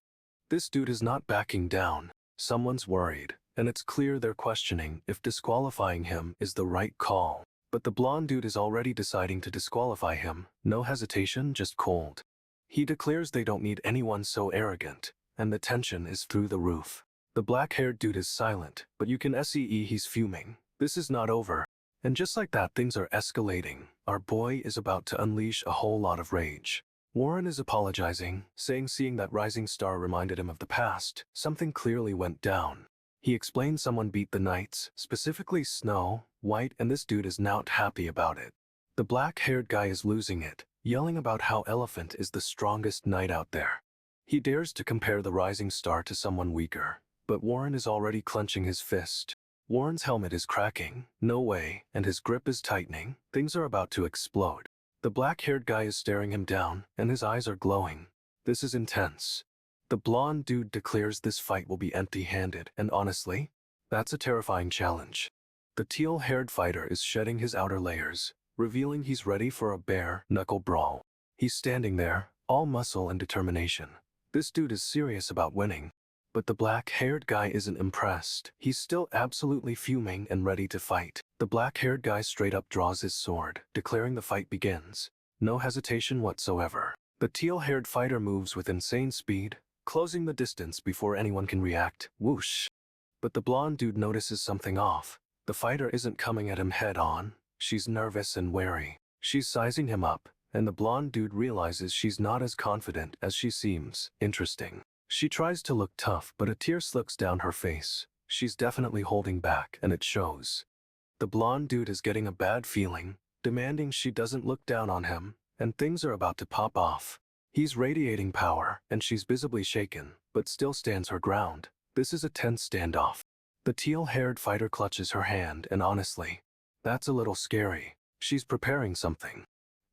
This dude is not backing down. Someone's worried, and it's clear they're questioning if disqualifying him is the right call. But the blonde dude is already deciding to disqualify him. No hesitation, just cold. He declares they don't need anyone so arrogant, and the tension is through the roof. The black-haired dude is silent, but you can see he's fuming. This is not over. And just like that, things are escalating. Our boy is about to unleash a whole lot of rage. Warren is apologizing, saying seeing that rising star reminded him of the past. Something clearly went down. He explained someone beat the knights, specifically Snow, White, and this dude is not happy about it. The black-haired guy is losing it, yelling about how Elephant is the strongest knight out there. He dares to compare the rising star to someone weaker, but Warren is already clenching his fist. Warren's helmet is cracking, no way, and his grip is tightening. Things are about to explode. The black-haired guy is staring him down, and his eyes are glowing. This is intense. The blonde dude declares this fight will be empty-handed, and honestly, that's a terrifying challenge. The teal-haired fighter is shedding his outer layers, revealing he's ready for a bare-knuckle brawl. He's standing there, all muscle and determination. This dude is serious about winning. But the black-haired guy isn't impressed. He's still absolutely fuming and ready to fight. The black-haired guy straight up draws his sword, declaring the fight begins. No hesitation whatsoever. The teal-haired fighter moves with insane speed, closing the distance before anyone can react. Whoosh. But the blonde dude notices something off. The fighter isn't coming at him head-on. She's nervous and wary. She's sizing him up, and the blonde dude realizes she's not as confident as she seems. Interesting. She tries to look tough, but a tear slips down her face. She's definitely holding back, and it shows. The blonde dude is getting a bad feeling, demanding she doesn't look down on him, and things are about to pop off. He's radiating power, and she's visibly shaken, but still stands her ground. This is a tense standoff. The teal-haired fighter clutches her hand, and honestly, that's a little scary. She's preparing something.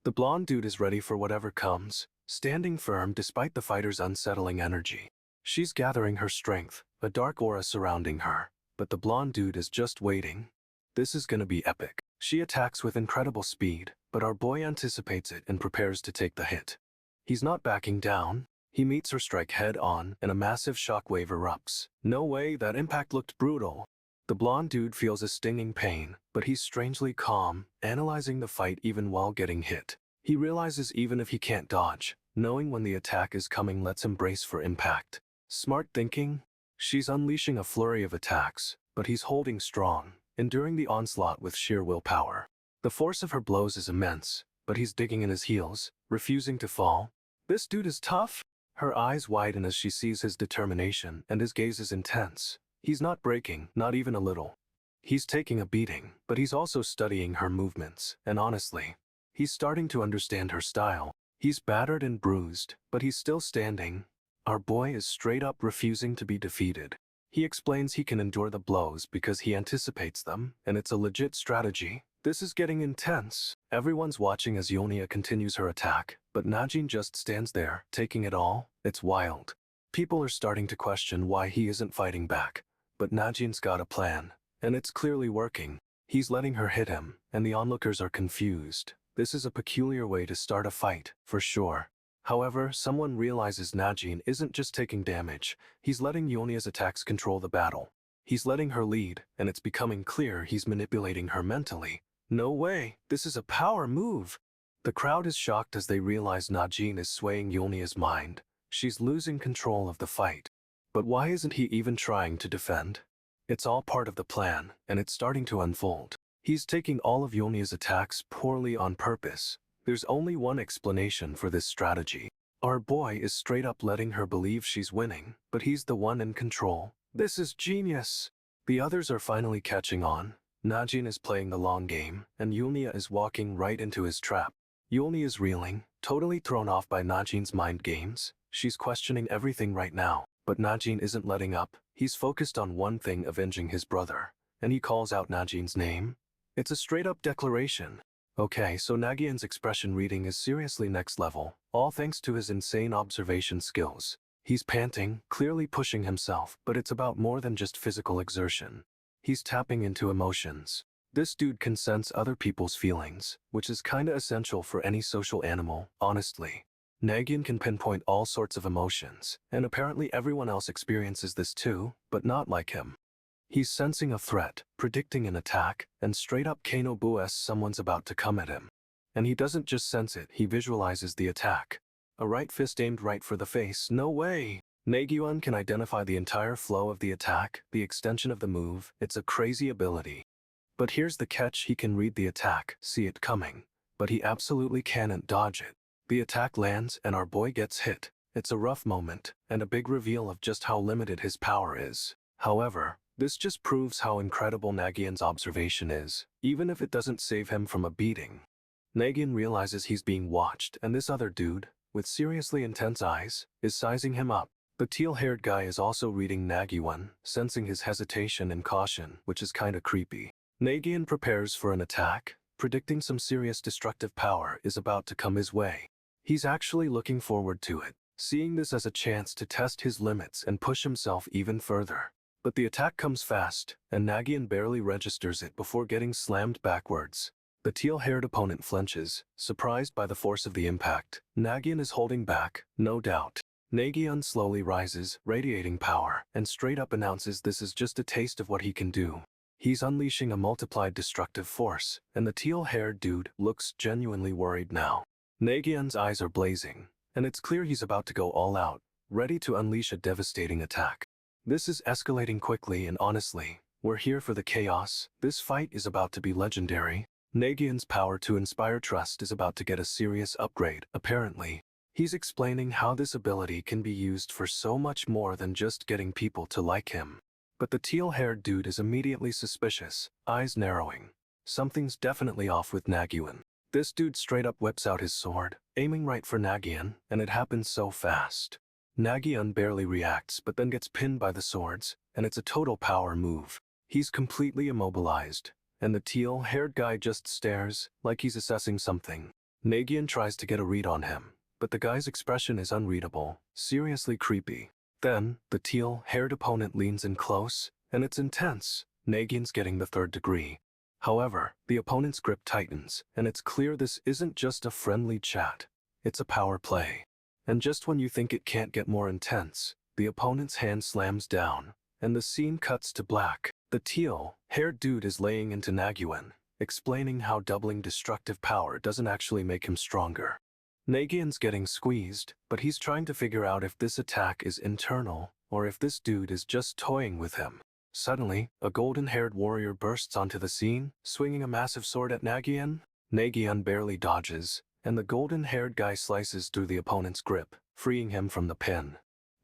The blonde dude is ready for whatever comes, standing firm despite the fighter's unsettling energy. She's gathering her strength, a dark aura surrounding her, but the blonde dude is just waiting. This is gonna be epic. She attacks with incredible speed, but our boy anticipates it and prepares to take the hit. He's not backing down. He meets her strike head-on, and a massive shockwave erupts. No way, that impact looked brutal. The blonde dude feels a stinging pain, but he's strangely calm, analyzing the fight even while getting hit. He realizes even if he can't dodge, knowing when the attack is coming lets him brace for impact. Smart thinking? She's unleashing a flurry of attacks, but he's holding strong, enduring the onslaught with sheer willpower. The force of her blows is immense, but he's digging in his heels, refusing to fall. This dude is tough. Her eyes widen as she sees his determination, and his gaze is intense. He's not breaking, not even a little. He's taking a beating, but he's also studying her movements, and honestly, he's starting to understand her style. He's battered and bruised, but he's still standing. Our boy is straight up refusing to be defeated. He explains he can endure the blows because he anticipates them, and it's a legit strategy. This is getting intense. Everyone's watching as Yonia continues her attack, but Najin just stands there, taking it all. It's wild. People are starting to question why he isn't fighting back, but Najin's got a plan, and it's clearly working. He's letting her hit him, and the onlookers are confused. This is a peculiar way to start a fight, for sure. However, someone realizes Najin isn't just taking damage, he's letting Yonia's attacks control the battle. He's letting her lead, and it's becoming clear he's manipulating her mentally. No way, this is a power move. The crowd is shocked as they realize Najin is swaying Yonia's mind. She's losing control of the fight. But why isn't he even trying to defend? It's all part of the plan, and it's starting to unfold. He's taking all of Yonia's attacks poorly on purpose. There's only one explanation for this strategy. Our boy is straight up letting her believe she's winning, but he's the one in control. This is genius. The others are finally catching on. Najin is playing the long game, and Yonia is walking right into his trap. Yonia is reeling, totally thrown off by Najin's mind games. She's questioning everything right now, but Najin isn't letting up. He's focused on one thing, avenging his brother, and he calls out Najin's name. It's a straight-up declaration. Okay, so Nagyunn's expression reading is seriously next level, all thanks to his insane observation skills. He's panting, clearly pushing himself, but it's about more than just physical exertion. He's tapping into emotions. This dude can sense other people's feelings, which is kinda essential for any social animal, honestly. Nagyunn can pinpoint all sorts of emotions, and apparently everyone else experiences this too, but not like him. He's sensing a threat, predicting an attack, and straight up Kanobues someone's about to come at him. And he doesn't just sense it, he visualizes the attack. A right fist aimed right for the face, no way! Nagyunn can identify the entire flow of the attack, the extension of the move. It's a crazy ability. But here's the catch, he can read the attack, see it coming, but he absolutely can't dodge it. The attack lands and our boy gets hit. It's a rough moment, and a big reveal of just how limited his power is. However, this just proves how incredible Nagyunn's observation is, even if it doesn't save him from a beating. Nagyunn realizes he's being watched, and this other dude, with seriously intense eyes, is sizing him up. The teal-haired guy is also reading Nagyunn, sensing his hesitation and caution, which is kinda creepy. Nagyunn prepares for an attack, predicting some serious destructive power is about to come his way. He's actually looking forward to it, seeing this as a chance to test his limits and push himself even further. But the attack comes fast, and Nagyunn barely registers it before getting slammed backwards. The teal-haired opponent flinches, surprised by the force of the impact. Nagyunn is holding back, no doubt. Nagyunn slowly rises, radiating power, and straight up announces this is just a taste of what he can do. He's unleashing a multiplied destructive force, and the teal-haired dude looks genuinely worried now. Nagyunn's eyes are blazing, and it's clear he's about to go all out, ready to unleash a devastating attack. This is escalating quickly, and honestly, we're here for the chaos. This fight is about to be legendary. Nagyunn's power to inspire trust is about to get a serious upgrade, apparently. He's explaining how this ability can be used for so much more than just getting people to like him. But the teal-haired dude is immediately suspicious, eyes narrowing. Something's definitely off with Nagyunn. This dude straight up whips out his sword, aiming right for Nagyunn, and it happens so fast. Nagyunn barely reacts but then gets pinned by the swords, and it's a total power move. He's completely immobilized, and the teal-haired guy just stares, like he's assessing something. Nagyunn tries to get a read on him, but the guy's expression is unreadable, seriously creepy. Then, the teal-haired opponent leans in close, and it's intense. Nagyunn's getting the third degree. However, the opponent's grip tightens, and it's clear this isn't just a friendly chat. It's a power play. And just when you think it can't get more intense, the opponent's hand slams down, and the scene cuts to black. The teal-haired dude is laying into Nagyunn, explaining how doubling destructive power doesn't actually make him stronger. Nagyunn's getting squeezed, but he's trying to figure out if this attack is internal, or if this dude is just toying with him. Suddenly, a golden-haired warrior bursts onto the scene, swinging a massive sword at Nagyunn. Nagyunn barely dodges, and the golden-haired guy slices through the opponent's grip, freeing him from the pin.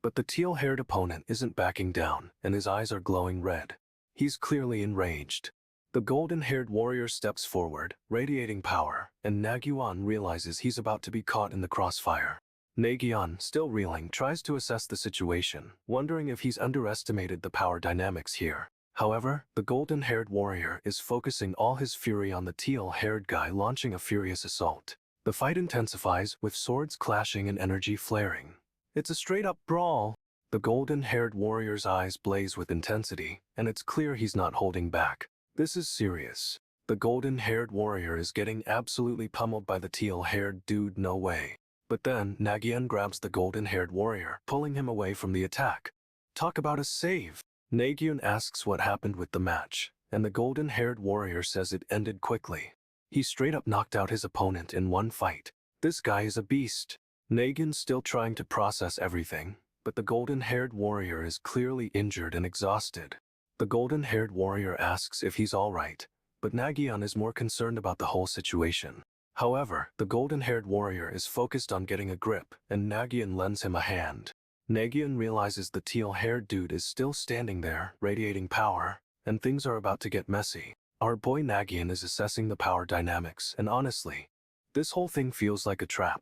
But the teal-haired opponent isn't backing down, and his eyes are glowing red. He's clearly enraged. The golden-haired warrior steps forward, radiating power, and Nagyunn realizes he's about to be caught in the crossfire. Nagyunn, still reeling, tries to assess the situation, wondering if he's underestimated the power dynamics here. However, the golden-haired warrior is focusing all his fury on the teal-haired guy, launching a furious assault. The fight intensifies, with swords clashing and energy flaring. It's a straight-up brawl. The golden-haired warrior's eyes blaze with intensity, and it's clear he's not holding back. This is serious. The golden-haired warrior is getting absolutely pummeled by the teal-haired dude, no way. But then, Nagyunn grabs the golden-haired warrior, pulling him away from the attack. Talk about a save. Nagyunn asks what happened with the match, and the golden-haired warrior says it ended quickly. He straight up knocked out his opponent in one fight. This guy is a beast. Nagyunn's still trying to process everything, but the golden-haired warrior is clearly injured and exhausted. The golden-haired warrior asks if he's alright, but Nagyunn is more concerned about the whole situation. However, the golden-haired warrior is focused on getting a grip, and Nagyunn lends him a hand. Nagyunn realizes the teal-haired dude is still standing there, radiating power, and things are about to get messy. Our boy Nagyunn is assessing the power dynamics, and honestly, this whole thing feels like a trap.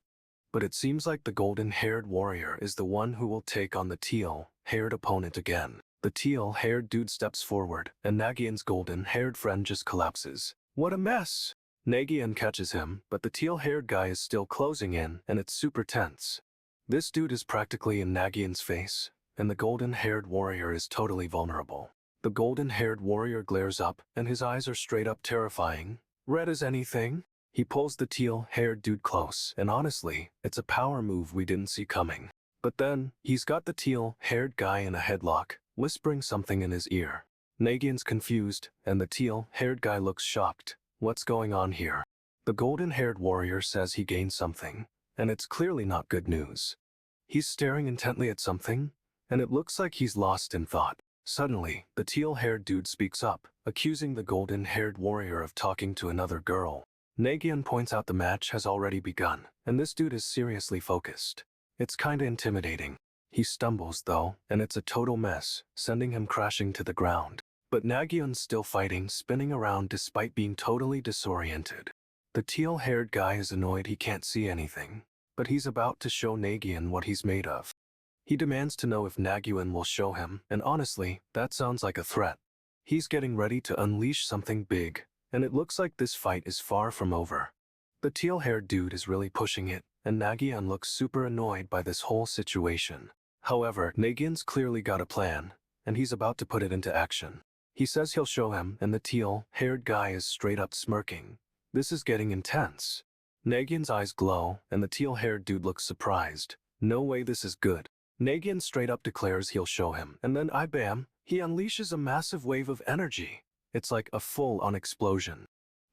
But it seems like the golden-haired warrior is the one who will take on the teal-haired opponent again. The teal-haired dude steps forward, and Nagyunn's golden-haired friend just collapses. What a mess! Nagyunn catches him, but the teal-haired guy is still closing in, and it's super tense. This dude is practically in Nagyunn's face, and the golden-haired warrior is totally vulnerable. The golden-haired warrior glares up, and his eyes are straight up terrifying. Red as anything? He pulls the teal-haired dude close, and honestly, it's a power move we didn't see coming. But then, he's got the teal-haired guy in a headlock, whispering something in his ear. Nagyunn's confused, and the teal-haired guy looks shocked. What's going on here? The golden-haired warrior says he gained something, and it's clearly not good news. He's staring intently at something, and it looks like he's lost in thought. Suddenly, the teal-haired dude speaks up, accusing the golden-haired warrior of talking to another girl. Nagyunn points out the match has already begun, and this dude is seriously focused. It's kinda intimidating. He stumbles though, and it's a total mess, sending him crashing to the ground. But Nagyunn's still fighting, spinning around despite being totally disoriented. The teal-haired guy is annoyed he can't see anything, but he's about to show Nagyunn what he's made of. He demands to know if Nagyunn will show him, and honestly, that sounds like a threat. He's getting ready to unleash something big, and it looks like this fight is far from over. The teal-haired dude is really pushing it, and Nagyunn looks super annoyed by this whole situation. However, Nagyunn's clearly got a plan, and he's about to put it into action. He says he'll show him, and the teal-haired guy is straight up smirking. This is getting intense. Nagyunn's eyes glow, and the teal-haired dude looks surprised. No way, this is good. Nagyunn straight up declares he'll show him, and then bam, he unleashes a massive wave of energy. It's like a full-on explosion.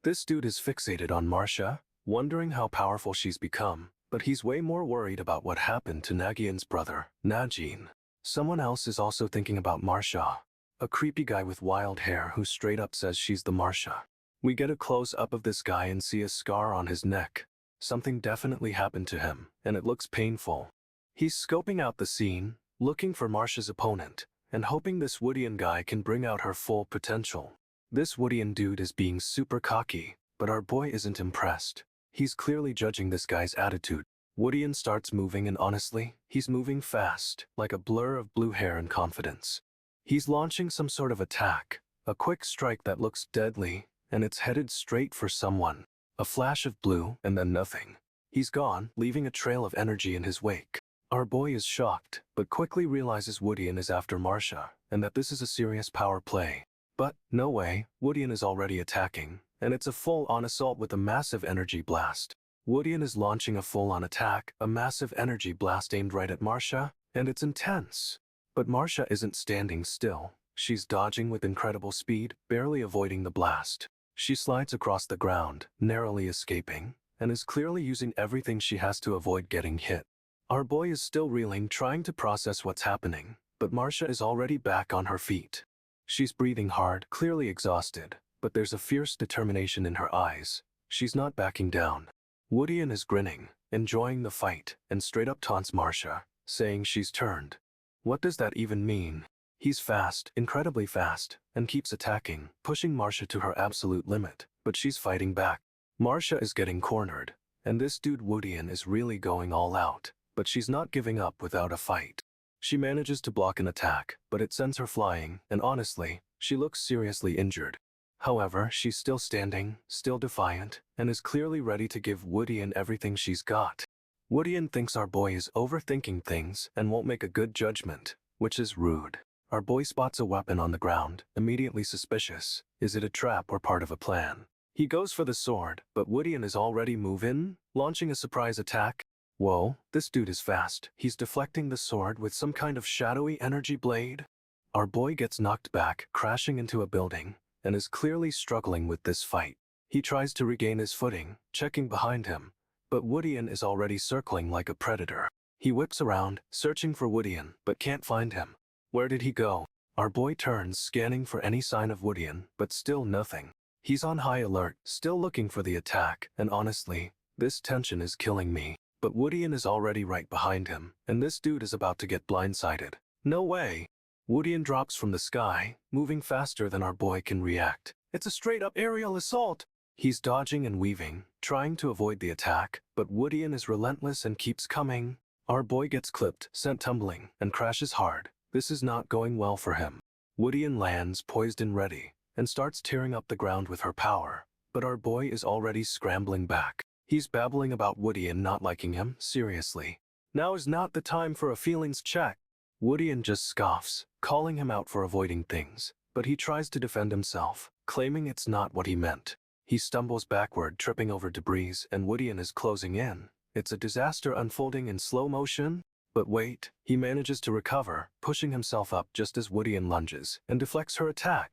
This dude is fixated on Marcia, wondering how powerful she's become, but he's way more worried about what happened to Nagyunn's brother, Najin. Someone else is also thinking about Marcia, a creepy guy with wild hair who straight up says she's the Marcia. We get a close-up of this guy and see a scar on his neck. Something definitely happened to him, and it looks painful. He's scoping out the scene, looking for Marcia's opponent, and hoping this Woodian guy can bring out her full potential. This Woodian dude is being super cocky, but our boy isn't impressed. He's clearly judging this guy's attitude. Woodian starts moving, and honestly, he's moving fast, like a blur of blue hair and confidence. He's launching some sort of attack, a quick strike that looks deadly, and it's headed straight for someone. A flash of blue, and then nothing. He's gone, leaving a trail of energy in his wake. Our boy is shocked, but quickly realizes Woodian is after Marcia, and that this is a serious power play. But, no way, Woodian is already attacking, and it's a full-on assault with a massive energy blast. Woodian is launching a full-on attack, a massive energy blast aimed right at Marcia, and it's intense. But Marcia isn't standing still. She's dodging with incredible speed, barely avoiding the blast. She slides across the ground, narrowly escaping, and is clearly using everything she has to avoid getting hit. Our boy is still reeling, trying to process what's happening, but Marcia is already back on her feet. She's breathing hard, clearly exhausted, but there's a fierce determination in her eyes. She's not backing down. Woodian is grinning, enjoying the fight, and straight up taunts Marcia, saying she's turned. What does that even mean? He's fast, incredibly fast, and keeps attacking, pushing Marcia to her absolute limit, but she's fighting back. Marcia is getting cornered, and this dude Woodian is really going all out, but she's not giving up without a fight. She manages to block an attack, but it sends her flying, and honestly, she looks seriously injured. However, she's still standing, still defiant, and is clearly ready to give Woodian everything she's got. Woodian thinks our boy is overthinking things and won't make a good judgment, which is rude. Our boy spots a weapon on the ground, immediately suspicious. Is it a trap or part of a plan? He goes for the sword, but Woodian is already moving, launching a surprise attack. Whoa, this dude is fast. He's deflecting the sword with some kind of shadowy energy blade. Our boy gets knocked back, crashing into a building, and is clearly struggling with this fight. He tries to regain his footing, checking behind him, but Woodian is already circling like a predator. He whips around, searching for Woodian, but can't find him. Where did he go? Our boy turns, scanning for any sign of Woodian, but still nothing. He's on high alert, still looking for the attack, and honestly, this tension is killing me. But Woodian is already right behind him, and this dude is about to get blindsided. No way! Woodian drops from the sky, moving faster than our boy can react. It's a straight-up aerial assault! He's dodging and weaving, trying to avoid the attack, but Woodian is relentless and keeps coming. Our boy gets clipped, sent tumbling, and crashes hard. This is not going well for him. Woodian lands, poised and ready, and starts tearing up the ground with her power, but our boy is already scrambling back. He's babbling about Woodian not liking him, seriously. Now is not the time for a feelings check. Woodian just scoffs, calling him out for avoiding things, but he tries to defend himself, claiming it's not what he meant. He stumbles backward, tripping over debris, and Woodian is closing in. It's a disaster unfolding in slow motion. But wait, he manages to recover, pushing himself up just as Woodian lunges, and deflects her attack.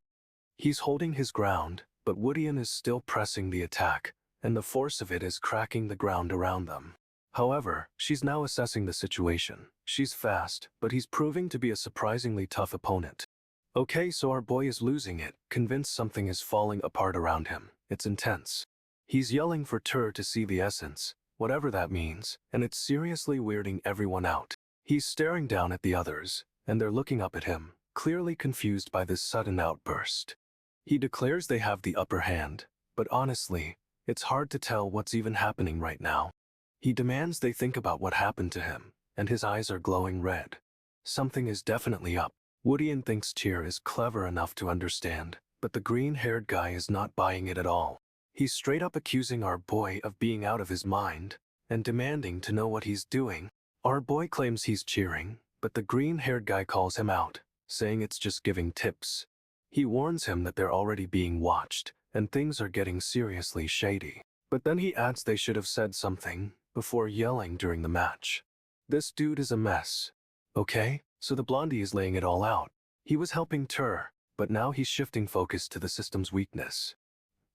He's holding his ground, but Woodian is still pressing the attack, and the force of it is cracking the ground around them. However, she's now assessing the situation. She's fast, but he's proving to be a surprisingly tough opponent. Okay, so our boy is losing it, convinced something is falling apart around him. It's intense. He's yelling for Tur to see the essence, whatever that means, and it's seriously weirding everyone out. He's staring down at the others, and they're looking up at him, clearly confused by this sudden outburst. He declares they have the upper hand, but honestly, it's hard to tell what's even happening right now. He demands they think about what happened to him, and his eyes are glowing red. Something is definitely up. Woodian thinks Tyr is clever enough to understand, but the green-haired guy is not buying it at all. He's straight up accusing our boy of being out of his mind, and demanding to know what he's doing. Our boy claims he's cheering, but the green-haired guy calls him out, saying it's just giving tips. He warns him that they're already being watched, and things are getting seriously shady. But then he adds they should have said something before yelling during the match. This dude is a mess. Okay, so the blondie is laying it all out. He was helping Tur, but now he's shifting focus to the system's weakness.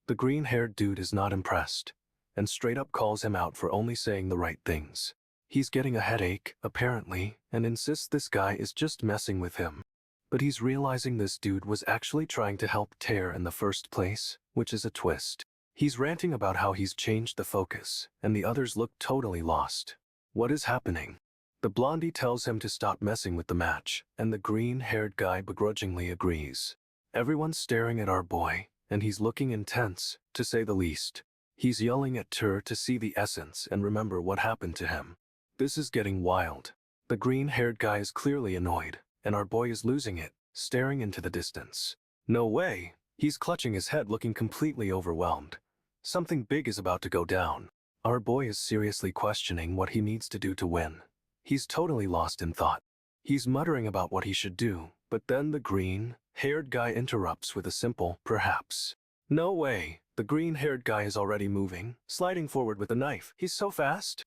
The green-haired dude is not impressed, and straight up calls him out for only saying the right things. He's getting a headache, apparently, and insists this guy is just messing with him. But he's realizing this dude was actually trying to help Tyr in the first place, which is a twist. He's ranting about how he's changed the focus, and the others look totally lost. What is happening? The blondie tells him to stop messing with the match, and the green-haired guy begrudgingly agrees. Everyone's staring at our boy, and he's looking intense, to say the least. He's yelling at Tyr to see the essence and remember what happened to him. This is getting wild. The green-haired guy is clearly annoyed, and our boy is losing it, staring into the distance. No way! He's clutching his head, looking completely overwhelmed. Something big is about to go down. Our boy is seriously questioning what he needs to do to win. He's totally lost in thought. He's muttering about what he should do, but then the green-haired guy interrupts with a simple, perhaps. No way! The green-haired guy is already moving, sliding forward with a knife. He's so fast!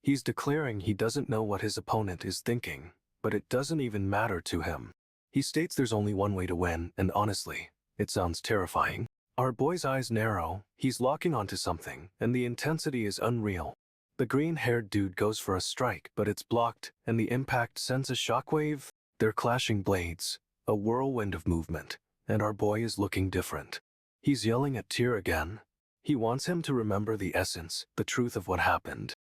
He's declaring he doesn't know what his opponent is thinking, but it doesn't even matter to him. He states there's only one way to win, and honestly, it sounds terrifying. Our boy's eyes narrow, he's locking onto something, and the intensity is unreal. The green-haired dude goes for a strike, but it's blocked, and the impact sends a shockwave. They're clashing blades, a whirlwind of movement, and our boy is looking different. He's yelling at Tyr again. He wants him to remember the essence, the truth of what happened.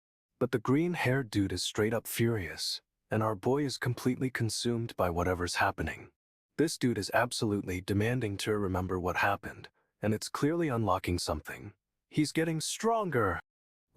But the green-haired dude is straight up furious, and our boy is completely consumed by whatever's happening. This dude is absolutely demanding to remember what happened, and it's clearly unlocking something. He's getting stronger!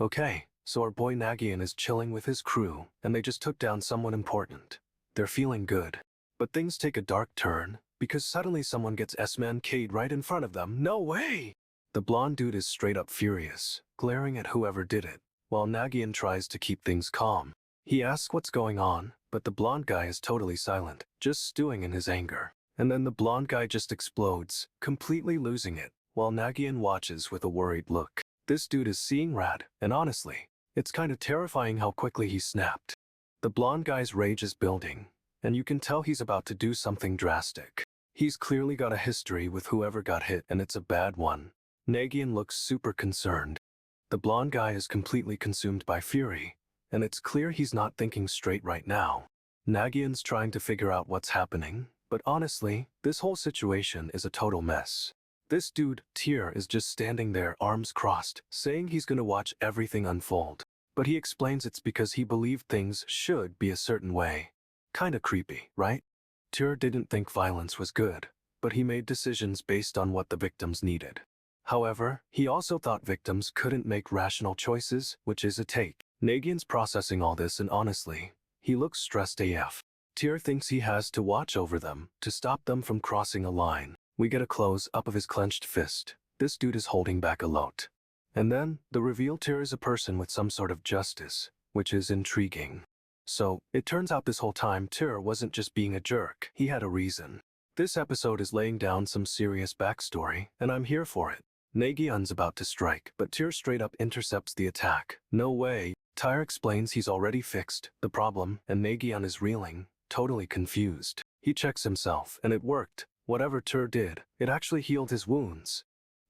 Okay, so our boy Nagyunn is chilling with his crew, and they just took down someone important. They're feeling good. But things take a dark turn, because suddenly someone gets S-man-K'd right in front of them. No way! The blonde dude is straight up furious, glaring at whoever did it, while Nagyunn tries to keep things calm. He asks what's going on, but the blonde guy is totally silent, just stewing in his anger. And then the blonde guy just explodes, completely losing it, while Nagyunn watches with a worried look. This dude is seeing red, and honestly, it's kind of terrifying how quickly he snapped. The blonde guy's rage is building, and you can tell he's about to do something drastic. He's clearly got a history with whoever got hit, and it's a bad one. Nagyunn looks super concerned. The blonde guy is completely consumed by fury, and it's clear he's not thinking straight right now. Nagyunn's trying to figure out what's happening, but honestly, this whole situation is a total mess. This dude, Tyr, is just standing there, arms crossed, saying he's gonna watch everything unfold. But he explains it's because he believed things should be a certain way. Kinda creepy, right? Tyr didn't think violence was good, but he made decisions based on what the victims needed. However, he also thought victims couldn't make rational choices, which is a take. Nagyunn's processing all this, and honestly, he looks stressed AF. Tyr thinks he has to watch over them, to stop them from crossing a line. We get a close-up of his clenched fist. This dude is holding back a lot. And then, the reveal Tyr is a person with some sort of justice, which is intriguing. So, it turns out this whole time Tyr wasn't just being a jerk, he had a reason. This episode is laying down some serious backstory, and I'm here for it. Nagyunn's about to strike, but Tyr straight up intercepts the attack. No way. Tyr explains he's already fixed the problem, and Nagyunn is reeling, totally confused. He checks himself, and it worked. Whatever Tyr did, it actually healed his wounds.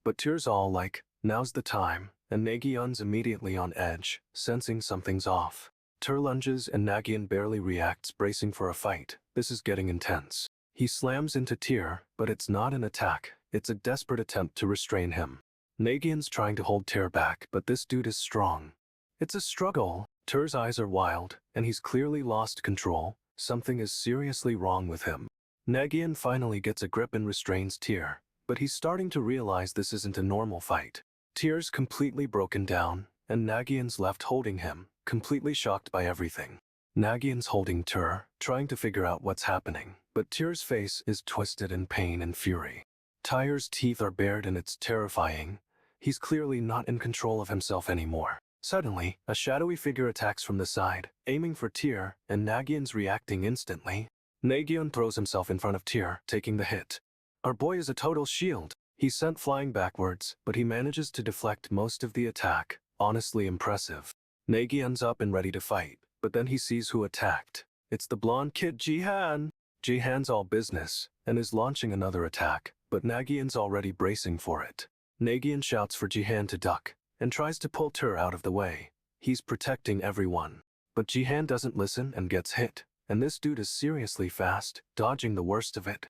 But Tyr's all like, now's the time, and Nagyunn's immediately on edge, sensing something's off. Tyr lunges and Nagyunn barely reacts, bracing for a fight. This is getting intense. He slams into Tyr, but it's not an attack, it's a desperate attempt to restrain him. Nagyunn's trying to hold Tyr back, but this dude is strong. It's a struggle. Tyr's eyes are wild, and he's clearly lost control. Something is seriously wrong with him. Nagyunn finally gets a grip and restrains Tyr, but he's starting to realize this isn't a normal fight. Tyr's completely broken down, and Nagyunn's left holding him, completely shocked by everything. Nagyunn's holding Tyr, trying to figure out what's happening, but Tyr's face is twisted in pain and fury. Tyr's teeth are bared, and it's terrifying. He's clearly not in control of himself anymore. Suddenly, a shadowy figure attacks from the side, aiming for Tyr, and Nagyunn's reacting instantly. Nagyunn throws himself in front of Tyr, taking the hit. Our boy is a total shield. He's sent flying backwards, but he manages to deflect most of the attack. Honestly impressive. Nagyunn's up and ready to fight, but then he sees who attacked. It's the blonde kid Jihan. Jihan's all business, and is launching another attack, but Nagyunn's already bracing for it. Nagyunn shouts for Jihan to duck, and tries to pull Tyr out of the way. He's protecting everyone. But Jihan doesn't listen and gets hit, and this dude is seriously fast, dodging the worst of it.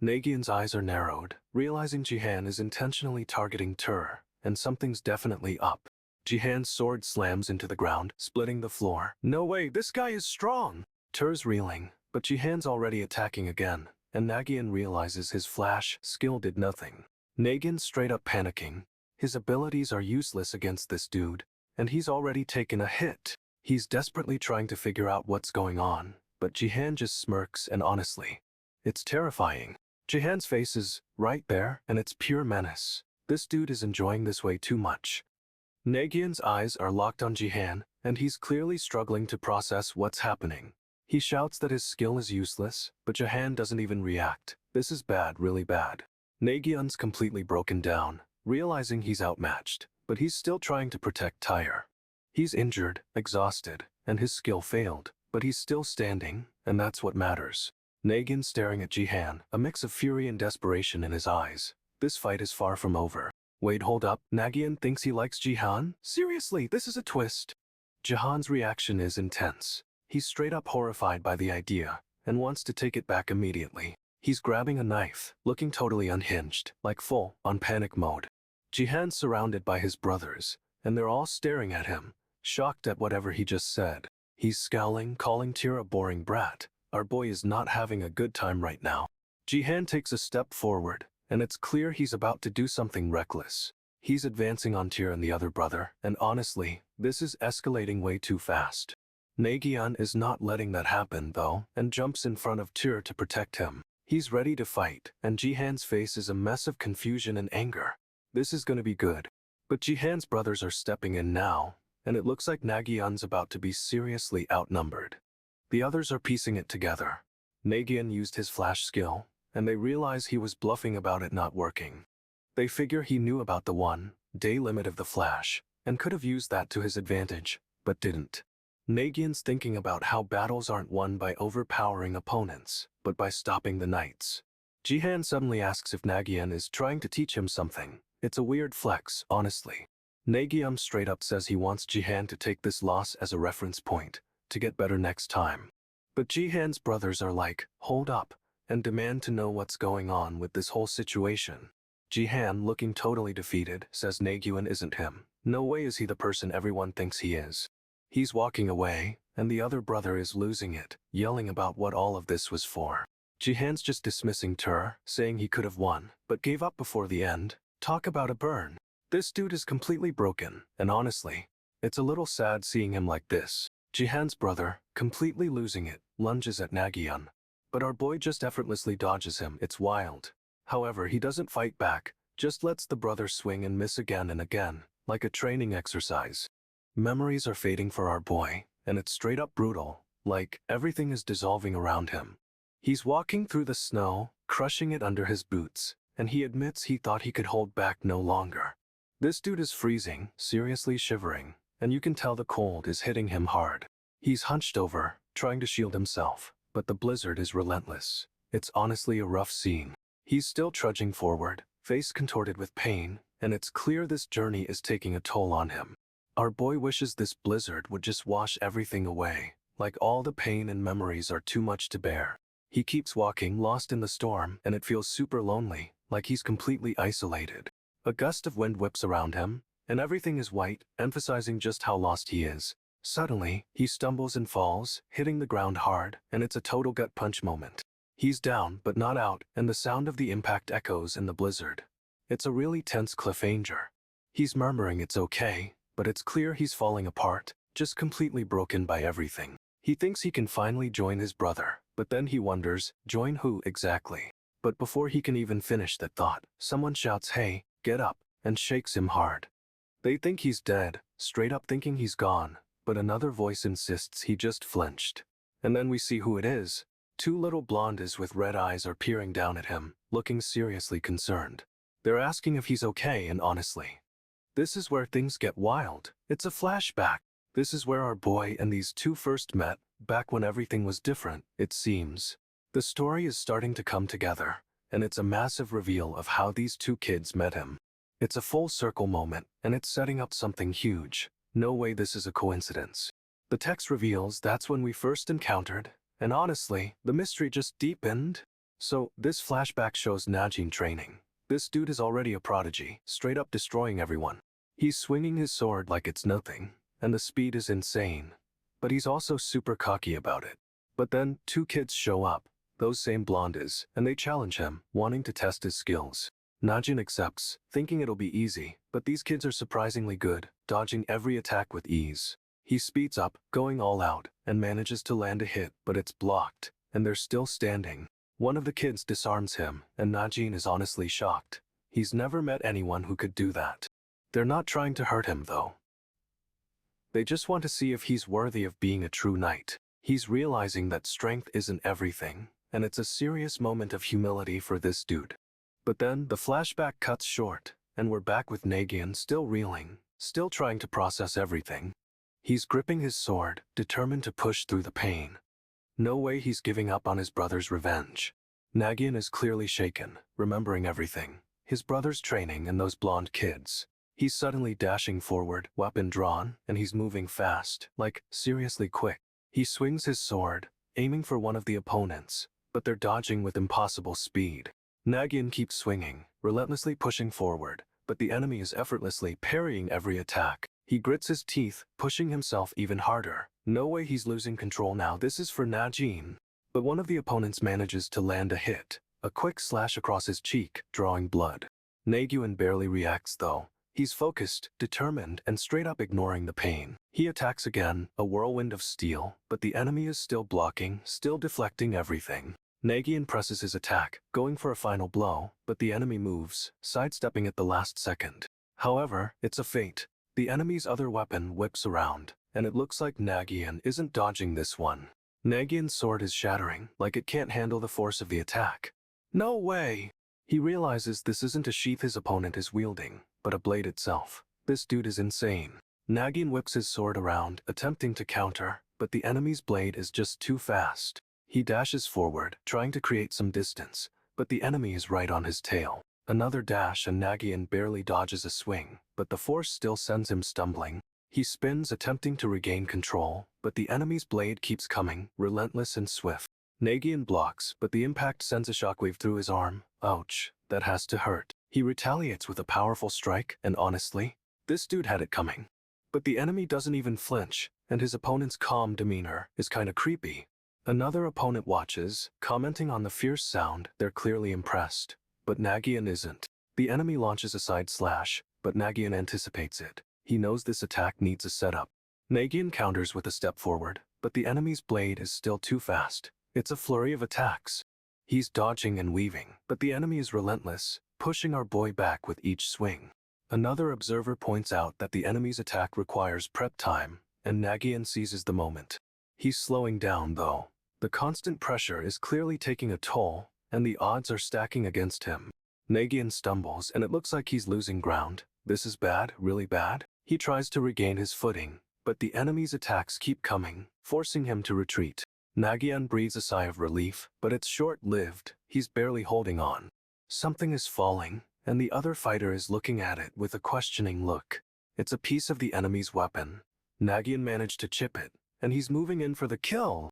Nagyunn's eyes are narrowed, realizing Jihan is intentionally targeting Tyr, and something's definitely up. Jihan's sword slams into the ground, splitting the floor. No way, this guy is strong! Tyr's reeling, but Jihan's already attacking again, and Nagyunn realizes his flash skill did nothing. Nagyunn's straight up panicking. His abilities are useless against this dude, and he's already taken a hit. He's desperately trying to figure out what's going on, but Jihan just smirks, and honestly, it's terrifying. Jihan's face is right there, and it's pure menace. This dude is enjoying this way too much. Nagyunn's eyes are locked on Jihan, and he's clearly struggling to process what's happening. He shouts that his skill is useless, but Jihan doesn't even react. This is bad, really bad. Nagyunn's completely broken down, realizing he's outmatched, but he's still trying to protect Tyr. He's injured, exhausted, and his skill failed, but he's still standing, and that's what matters. Nagyunn's staring at Jihan, a mix of fury and desperation in his eyes. This fight is far from over. Wait, hold up, Nagyunn thinks he likes Jihan? Seriously, this is a twist. Jihan's reaction is intense. He's straight up horrified by the idea, and wants to take it back immediately. He's grabbing a knife, looking totally unhinged, like full on panic mode. Jihan's surrounded by his brothers, and they're all staring at him, shocked at whatever he just said. He's scowling, calling Tyr a boring brat. Our boy is not having a good time right now. Jihan takes a step forward, and it's clear he's about to do something reckless. He's advancing on Tyr and the other brother, and honestly, this is escalating way too fast. Nagyunn is not letting that happen though, and jumps in front of Tyr to protect him. He's ready to fight, and Jihan's face is a mess of confusion and anger. This is gonna be good. But Jihan's brothers are stepping in now, and it looks like Nagyunn's about to be seriously outnumbered. The others are piecing it together. Nagyunn used his flash skill, and they realize he was bluffing about it not working. They figure he knew about the 1-day limit of the flash, and could have used that to his advantage, but didn't. Nagyunn's thinking about how battles aren't won by overpowering opponents, but by stopping the knights. Jihan suddenly asks if Nagyunn is trying to teach him something. It's a weird flex, honestly. Nagyunn straight up says he wants Jihan to take this loss as a reference point, to get better next time. But Jihan's brothers are like, hold up, and demand to know what's going on with this whole situation. Jihan, looking totally defeated, says Nagyunn isn't him. No way is he the person everyone thinks he is. He's walking away, and the other brother is losing it, yelling about what all of this was for. Jihan's just dismissing Tyr, saying he could have won, but gave up before the end. Talk about a burn. This dude is completely broken, and honestly, it's a little sad seeing him like this. Jihan's brother, completely losing it, lunges at Nagyunn. But our boy just effortlessly dodges him. It's wild. However, he doesn't fight back, just lets the brother swing and miss again and again, like a training exercise. Memories are fading for our boy, and it's straight up brutal, like everything is dissolving around him. He's walking through the snow, crushing it under his boots, and he admits he thought he could hold back no longer. This dude is freezing, seriously shivering, and you can tell the cold is hitting him hard. He's hunched over, trying to shield himself, but the blizzard is relentless. It's honestly a rough scene. He's still trudging forward, face contorted with pain, and it's clear this journey is taking a toll on him. Our boy wishes this blizzard would just wash everything away, like all the pain and memories are too much to bear. He keeps walking, lost in the storm, and it feels super lonely, like he's completely isolated. A gust of wind whips around him, and everything is white, emphasizing just how lost he is. Suddenly, he stumbles and falls, hitting the ground hard, and it's a total gut punch moment. He's down, but not out, and the sound of the impact echoes in the blizzard. It's a really tense cliffhanger. He's murmuring it's okay, but it's clear he's falling apart, just completely broken by everything. He thinks he can finally join his brother, but then he wonders, join who exactly? But before he can even finish that thought, someone shouts, "Hey, get up," and shakes him hard. They think he's dead, straight up thinking he's gone, but another voice insists he just flinched. And then we see who it is. Two little blondes with red eyes are peering down at him, looking seriously concerned. They're asking if he's okay, and honestly, this is where things get wild. It's a flashback. This is where our boy and these two first met, back when everything was different, it seems. The story is starting to come together, and it's a massive reveal of how these two kids met him. It's a full circle moment, and it's setting up something huge. No way this is a coincidence. The text reveals that's when we first encountered, and honestly, the mystery just deepened. So, this flashback shows Najin training. This dude is already a prodigy, straight up destroying everyone. He's swinging his sword like it's nothing, and the speed is insane. But he's also super cocky about it. But then, two kids show up, those same blondes, and they challenge him, wanting to test his skills. Najin accepts, thinking it'll be easy, but these kids are surprisingly good, dodging every attack with ease. He speeds up, going all out, and manages to land a hit, but it's blocked, and they're still standing. One of the kids disarms him, and Najin is honestly shocked. He's never met anyone who could do that. They're not trying to hurt him though. They just want to see if he's worthy of being a true knight. He's realizing that strength isn't everything, and it's a serious moment of humility for this dude. But then, the flashback cuts short, and we're back with Nagyunn still reeling, still trying to process everything. He's gripping his sword, determined to push through the pain. No way he's giving up on his brother's revenge. Nagyunn is clearly shaken, remembering everything. His brother's training and those blonde kids. He's suddenly dashing forward, weapon drawn, and he's moving fast, like, seriously quick. He swings his sword, aiming for one of the opponents, but they're dodging with impossible speed. Nagyunn keeps swinging, relentlessly pushing forward, but the enemy is effortlessly parrying every attack. He grits his teeth, pushing himself even harder. No way he's losing control now. This is for Najin. But one of the opponents manages to land a hit. A quick slash across his cheek, drawing blood. Nagyunn barely reacts though. He's focused, determined, and straight up ignoring the pain. He attacks again, a whirlwind of steel, but the enemy is still blocking, still deflecting everything. Nagyunn presses his attack, going for a final blow, but the enemy moves, sidestepping at the last second. However, it's a fate. The enemy's other weapon whips around, and it looks like Nagyunn isn't dodging this one. Nagyunn's sword is shattering, like it can't handle the force of the attack. No way! He realizes this isn't a sheath his opponent is wielding, but a blade itself. This dude is insane. Nagyunn whips his sword around, attempting to counter, but the enemy's blade is just too fast. He dashes forward, trying to create some distance, but the enemy is right on his tail. Another dash and Nagyunn barely dodges a swing, but the force still sends him stumbling. He spins, attempting to regain control, but the enemy's blade keeps coming, relentless and swift. Nagyunn blocks, but the impact sends a shockwave through his arm. Ouch, that has to hurt. He retaliates with a powerful strike, and honestly, this dude had it coming. But the enemy doesn't even flinch, and his opponent's calm demeanor is kinda creepy. Another opponent watches, commenting on the fierce sound. They're clearly impressed. But Nagyunn isn't. The enemy launches a side slash, but Nagyunn anticipates it. He knows this attack needs a setup. Nagyunn counters with a step forward, but the enemy's blade is still too fast. It's a flurry of attacks. He's dodging and weaving, but the enemy is relentless, pushing our boy back with each swing. Another observer points out that the enemy's attack requires prep time, and Nagyunn seizes the moment. He's slowing down though. The constant pressure is clearly taking a toll, and the odds are stacking against him. Nagyunn stumbles, and it looks like he's losing ground. This is bad, really bad. He tries to regain his footing, but the enemy's attacks keep coming, forcing him to retreat. Nagyunn breathes a sigh of relief, but it's short-lived. He's barely holding on. Something is falling, and the other fighter is looking at it with a questioning look. It's a piece of the enemy's weapon. Nagyunn managed to chip it, and he's moving in for the kill.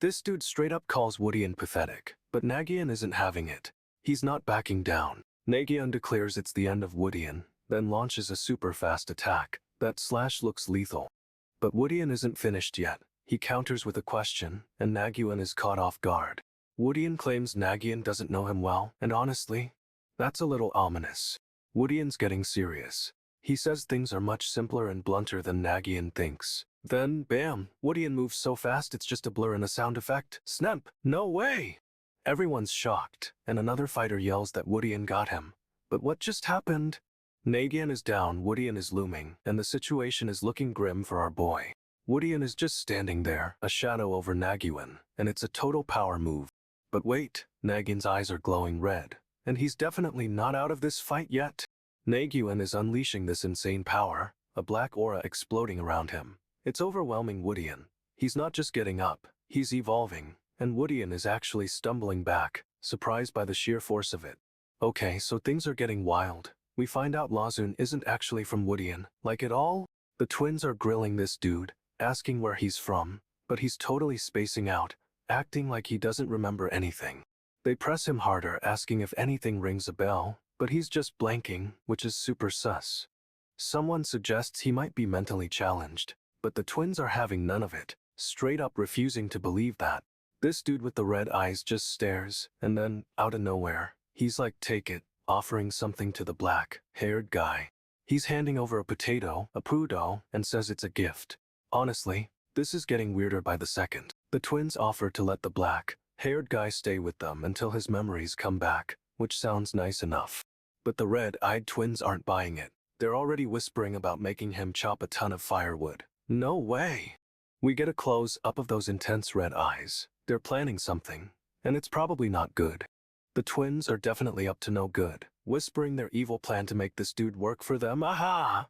This dude straight up calls Woodian pathetic, but Nagyunn isn't having it. He's not backing down. Nagyunn declares it's the end of Woodian, then launches a super fast attack. That slash looks lethal. But Woodian isn't finished yet. He counters with a question, and Nagyunn is caught off guard. Woodian claims Nagyunn doesn't know him well, and honestly, that's a little ominous. Woodian's getting serious. He says things are much simpler and blunter than Nagyunn thinks. Then, bam, Woodian moves so fast it's just a blur and a sound effect. Snap! No way! Everyone's shocked, and another fighter yells that Woodian got him. But what just happened? Nagyunn is down, Woodian is looming, and the situation is looking grim for our boy. Woodian is just standing there, a shadow over Nagyunn, and it's a total power move. But wait, Nagyunn's eyes are glowing red, and he's definitely not out of this fight yet. Nagyunn is unleashing this insane power, a black aura exploding around him. It's overwhelming Woodian. He's not just getting up, he's evolving, and Woodian is actually stumbling back, surprised by the sheer force of it. Okay, so things are getting wild. We find out Najin isn't actually from Woodian, like at all. The twins are grilling this dude, asking where he's from, but he's totally spacing out, acting like he doesn't remember anything. They press him harder, asking if anything rings a bell, but he's just blanking, which is super sus. Someone suggests he might be mentally challenged, but the twins are having none of it, straight up refusing to believe that. This dude with the red eyes just stares, and then, out of nowhere, he's like, take it, offering something to the black-haired guy. He's handing over a potato, a prudo, and says it's a gift. Honestly, this is getting weirder by the second. The twins offer to let the black-haired guy stay with them until his memories come back, which sounds nice enough. But the red-eyed twins aren't buying it. They're already whispering about making him chop a ton of firewood. No way! We get a close-up of those intense red eyes. They're planning something, and it's probably not good. The twins are definitely up to no good, whispering their evil plan to make this dude work for them. Aha!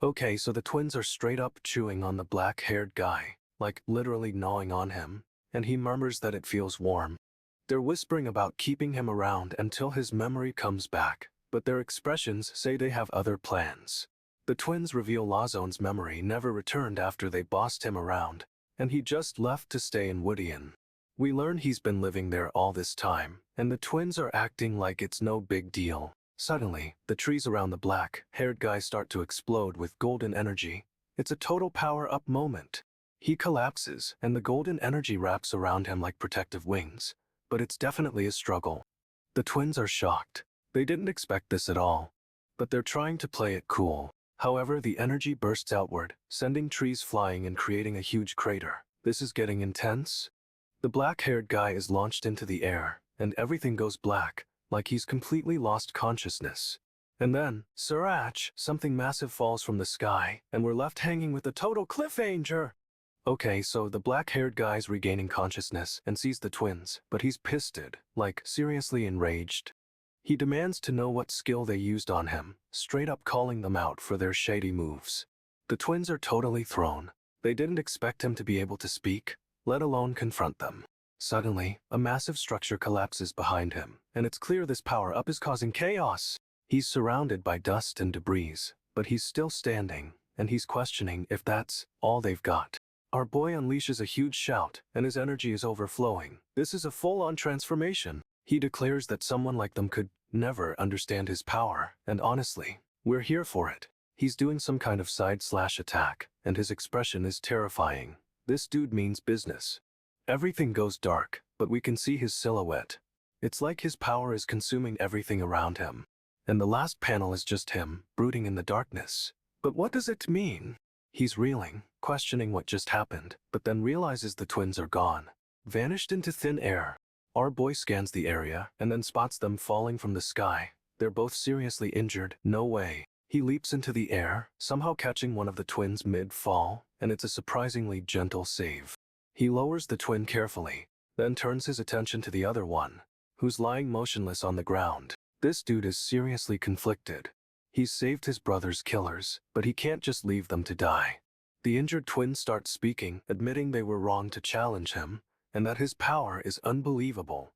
Okay, so the twins are straight up chewing on the black-haired guy, like literally gnawing on him, and he murmurs that it feels warm. They're whispering about keeping him around until his memory comes back, but their expressions say they have other plans. The twins reveal Najin's memory never returned after they bossed him around, and he just left to stay in Woodian. We learn he's been living there all this time, and the twins are acting like it's no big deal. Suddenly, the trees around the black-haired guy start to explode with golden energy, It's a total power-up moment. He collapses, and the golden energy wraps around him like protective wings. But it's definitely a struggle. The twins are shocked. They didn't expect this at all. But they're trying to play it cool. However, the energy bursts outward, sending trees flying and creating a huge crater. This is getting intense. The black-haired guy is launched into the air, and everything goes black, like he's completely lost consciousness. And then, Sriracha, something massive falls from the sky, and we're left hanging with a total cliffhanger. Okay, so the black-haired guy's regaining consciousness and sees the twins, but he's pissed, like seriously enraged. He demands to know what skill they used on him, straight up calling them out for their shady moves. The twins are totally thrown. They didn't expect him to be able to speak, let alone confront them. Suddenly, a massive structure collapses behind him, and it's clear this power-up is causing chaos. He's surrounded by dust and debris, but he's still standing, and he's questioning if that's all they've got. Our boy unleashes a huge shout, and his energy is overflowing. This is a full-on transformation. He declares that someone like them could never understand his power, and honestly, we're here for it. He's doing some kind of side-slash-attack, and his expression is terrifying. This dude means business. Everything goes dark, but we can see his silhouette. It's like his power is consuming everything around him. And the last panel is just him, brooding in the darkness. But what does it mean? He's reeling, questioning what just happened, but then realizes the twins are gone, vanished into thin air. Our boy scans the area, and then spots them falling from the sky. They're both seriously injured. No way. He leaps into the air, somehow catching one of the twins mid-fall, and it's a surprisingly gentle save. He lowers the twin carefully, then turns his attention to the other one, who's lying motionless on the ground. This dude is seriously conflicted. He's saved his brother's killers, but he can't just leave them to die. The injured twin starts speaking, admitting they were wrong to challenge him, and that his power is unbelievable.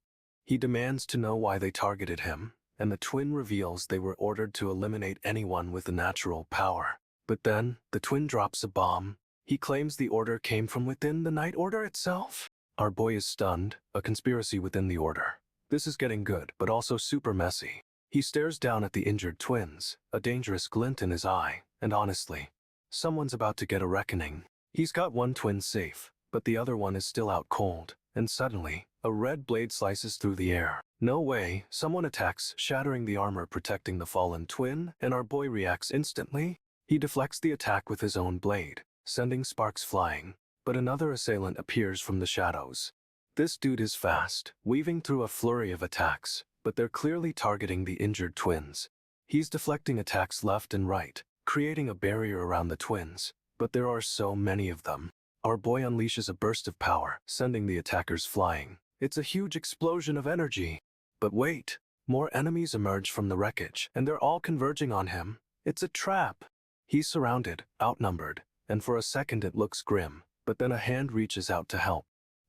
He demands to know why they targeted him, and the twin reveals they were ordered to eliminate anyone with a natural power. But then, the twin drops a bomb. He claims the order came from within the Night Order itself. Our boy is stunned, a conspiracy within the order. This is getting good, but also super messy. He stares down at the injured twins, a dangerous glint in his eye, and honestly, someone's about to get a reckoning. He's got one twin safe, but the other one is still out cold, and suddenly, a red blade slices through the air. No way, someone attacks, shattering the armor protecting the fallen twin, and our boy reacts instantly. He deflects the attack with his own blade, sending sparks flying, but another assailant appears from the shadows. This dude is fast, weaving through a flurry of attacks, but they're clearly targeting the injured twins. He's deflecting attacks left and right, creating a barrier around the twins, but there are so many of them. Our boy unleashes a burst of power, sending the attackers flying. It's a huge explosion of energy. But wait, more enemies emerge from the wreckage, and they're all converging on him. It's a trap. He's surrounded, outnumbered, and for a second it looks grim, but then a hand reaches out to help.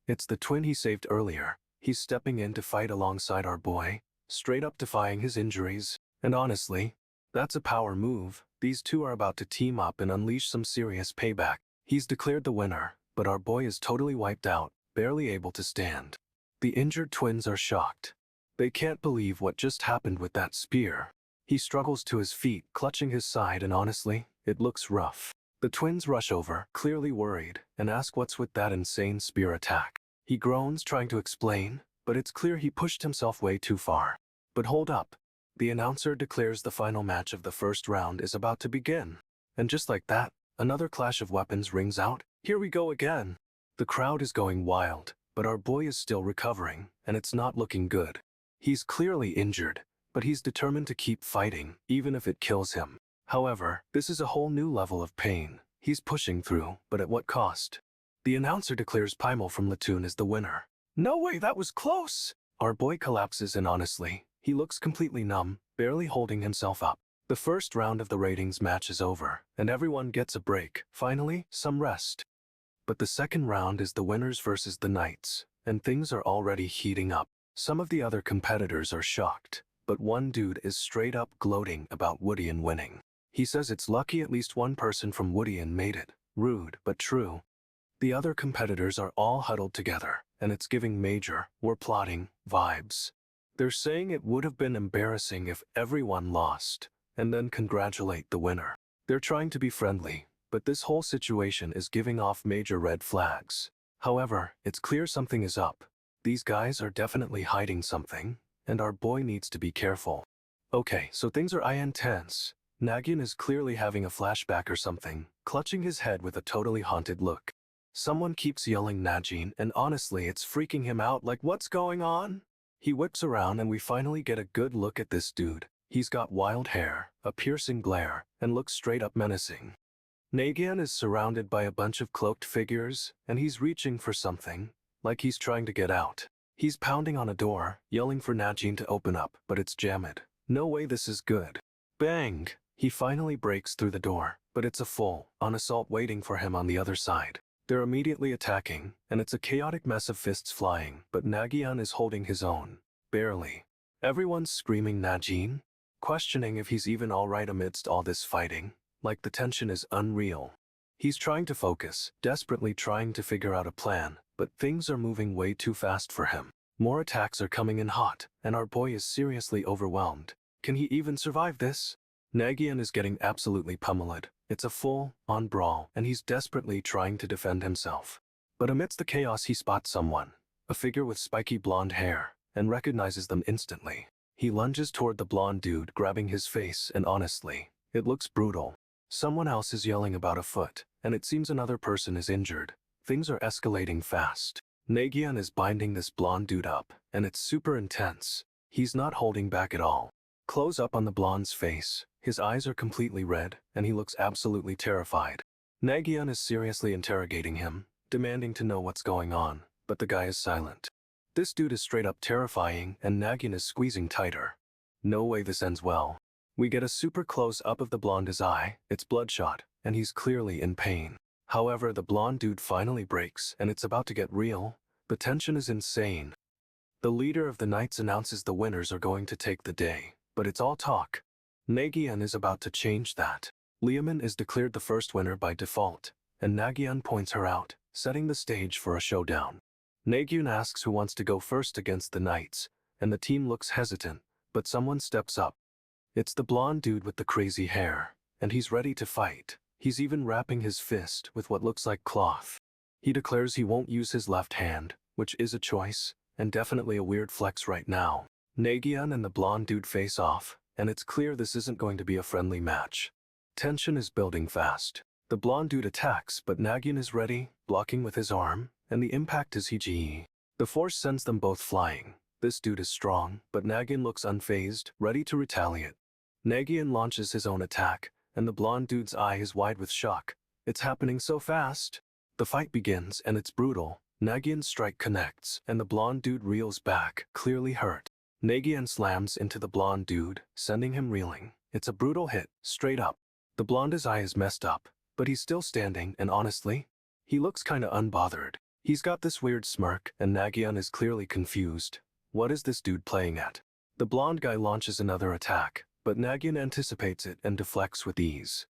It's the twin he saved earlier. He's stepping in to fight alongside our boy, straight up defying his injuries. And honestly, that's a power move. These two are about to team up and unleash some serious payback. He's declared the winner, but our boy is totally wiped out, barely able to stand. The injured twins are shocked. They can't believe what just happened with that spear. He struggles to his feet, clutching his side, and honestly, it looks rough. The twins rush over, clearly worried, and ask what's with that insane spear attack. He groans, trying to explain, but it's clear he pushed himself way too far. But hold up. The announcer declares the final match of the first round is about to begin. And just like that, another clash of weapons rings out. Here we go again. The crowd is going wild, but our boy is still recovering, and it's not looking good. He's clearly injured, but he's determined to keep fighting, even if it kills him. However, this is a whole new level of pain. He's pushing through, but at what cost? The announcer declares Paimon from Nagyunn as the winner. No way, that was close! Our boy collapses, and honestly, he looks completely numb, barely holding himself up. The first round of the ratings match is over, and everyone gets a break. Finally, some rest. But the second round is the winners versus the knights, and things are already heating up. Some of the other competitors are shocked, but one dude is straight up gloating about Woodian winning. He says it's lucky at least one person from Woodian made it. Rude, but true. The other competitors are all huddled together, and it's giving major, we're plotting, vibes. They're saying it would have been embarrassing if everyone lost, and then congratulate the winner. They're trying to be friendly, but this whole situation is giving off major red flags. However, it's clear something is up. These guys are definitely hiding something, and our boy needs to be careful. Okay, so things are intense. Nagyunn is clearly having a flashback or something, clutching his head with a totally haunted look. Someone keeps yelling Najin, and honestly it's freaking him out like what's going on? He whips around and we finally get a good look at this dude. He's got wild hair, a piercing glare, and looks straight up menacing. Nagyunn is surrounded by a bunch of cloaked figures, and he's reaching for something, like he's trying to get out. He's pounding on a door, yelling for Najin to open up, but it's jammed. No way this is good. Bang! He finally breaks through the door, but it's a full-on assault waiting for him on the other side. They're immediately attacking, and it's a chaotic mess of fists flying, but Nagyunn is holding his own. Barely. Everyone's screaming Najin, questioning if he's even alright amidst all this fighting, like the tension is unreal. He's trying to focus, desperately trying to figure out a plan, but things are moving way too fast for him. More attacks are coming in hot, and our boy is seriously overwhelmed. Can he even survive this? Nagyunn is getting absolutely pummeled. It's a full-on brawl, and he's desperately trying to defend himself. But amidst the chaos he spots someone, a figure with spiky blonde hair, and recognizes them instantly. He lunges toward the blonde dude, grabbing his face, and honestly, it looks brutal. Someone else is yelling about a foot, and it seems another person is injured. Things are escalating fast. Nagyunn is binding this blonde dude up, and it's super intense. He's not holding back at all. Close up on the blonde's face. His eyes are completely red, and he looks absolutely terrified. Nagyunn is seriously interrogating him, demanding to know what's going on, but the guy is silent. This dude is straight up terrifying, and Nagyunn is squeezing tighter. No way this ends well. We get a super close-up of the blonde's eye, it's bloodshot, and he's clearly in pain. However, the blonde dude finally breaks, and it's about to get real. The tension is insane. The leader of the knights announces the winners are going to take the day, but it's all talk. Nagyunn is about to change that. Liamin is declared the first winner by default, and Nagyunn points her out, setting the stage for a showdown. Nagyunn asks who wants to go first against the knights, and the team looks hesitant, but someone steps up. It's the blonde dude with the crazy hair, and he's ready to fight. He's even wrapping his fist with what looks like cloth. He declares he won't use his left hand, which is a choice, and definitely a weird flex right now. Nagyunn and the blonde dude face off, and it's clear this isn't going to be a friendly match. Tension is building fast. The blonde dude attacks, but Nagyunn is ready, blocking with his arm, and the impact is HG. The force sends them both flying. This dude is strong, but Nagyunn looks unfazed, ready to retaliate. Nagyunn launches his own attack, and the blonde dude's eye is wide with shock. It's happening so fast. The fight begins, and it's brutal. Nagyunn's strike connects, and the blonde dude reels back, clearly hurt. Nagyunn slams into the blonde dude, sending him reeling. It's a brutal hit, straight up. The blonde's eye is messed up, but he's still standing, and honestly, he looks kinda unbothered. He's got this weird smirk, and Nagyunn is clearly confused. What is this dude playing at? The blonde guy launches another attack, but Nagyunn anticipates it and deflects with ease.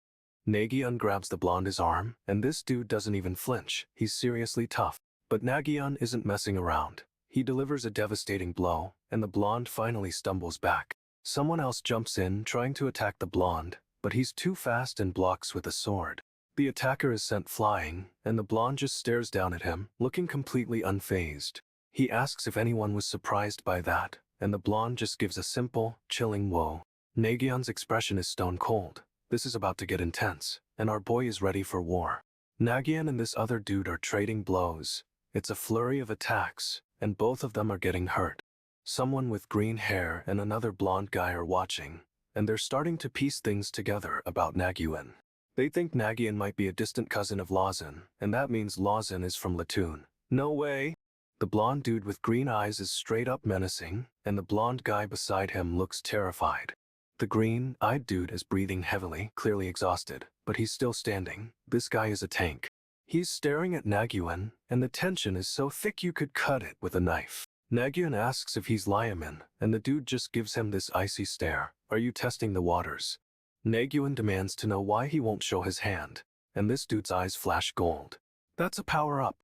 Nagyunn grabs the blonde's arm, and this dude doesn't even flinch. He's seriously tough. But Nagyunn isn't messing around. He delivers a devastating blow, and the blonde finally stumbles back. Someone else jumps in, trying to attack the blonde, but he's too fast and blocks with a sword. The attacker is sent flying, and the blonde just stares down at him, looking completely unfazed. He asks if anyone was surprised by that, and the blonde just gives a simple, chilling whoa. Nagyunn's expression is stone cold. This is about to get intense, and our boy is ready for war. Nagyunn and this other dude are trading blows. It's a flurry of attacks, and both of them are getting hurt. Someone with green hair and another blonde guy are watching, and they're starting to piece things together about Nagyunn. They think Nagyunn might be a distant cousin of Lawson, and that means Lawson is from Webtoon. No way! The blonde dude with green eyes is straight up menacing, and the blonde guy beside him looks terrified. The green-eyed dude is breathing heavily, clearly exhausted, but he's still standing. This guy is a tank. He's staring at Nagyunn, and the tension is so thick you could cut it with a knife. Nagyunn asks if he's Liamin, and the dude just gives him this icy stare. Are you testing the waters? Nagyunn demands to know why he won't show his hand, and this dude's eyes flash gold. That's a power-up.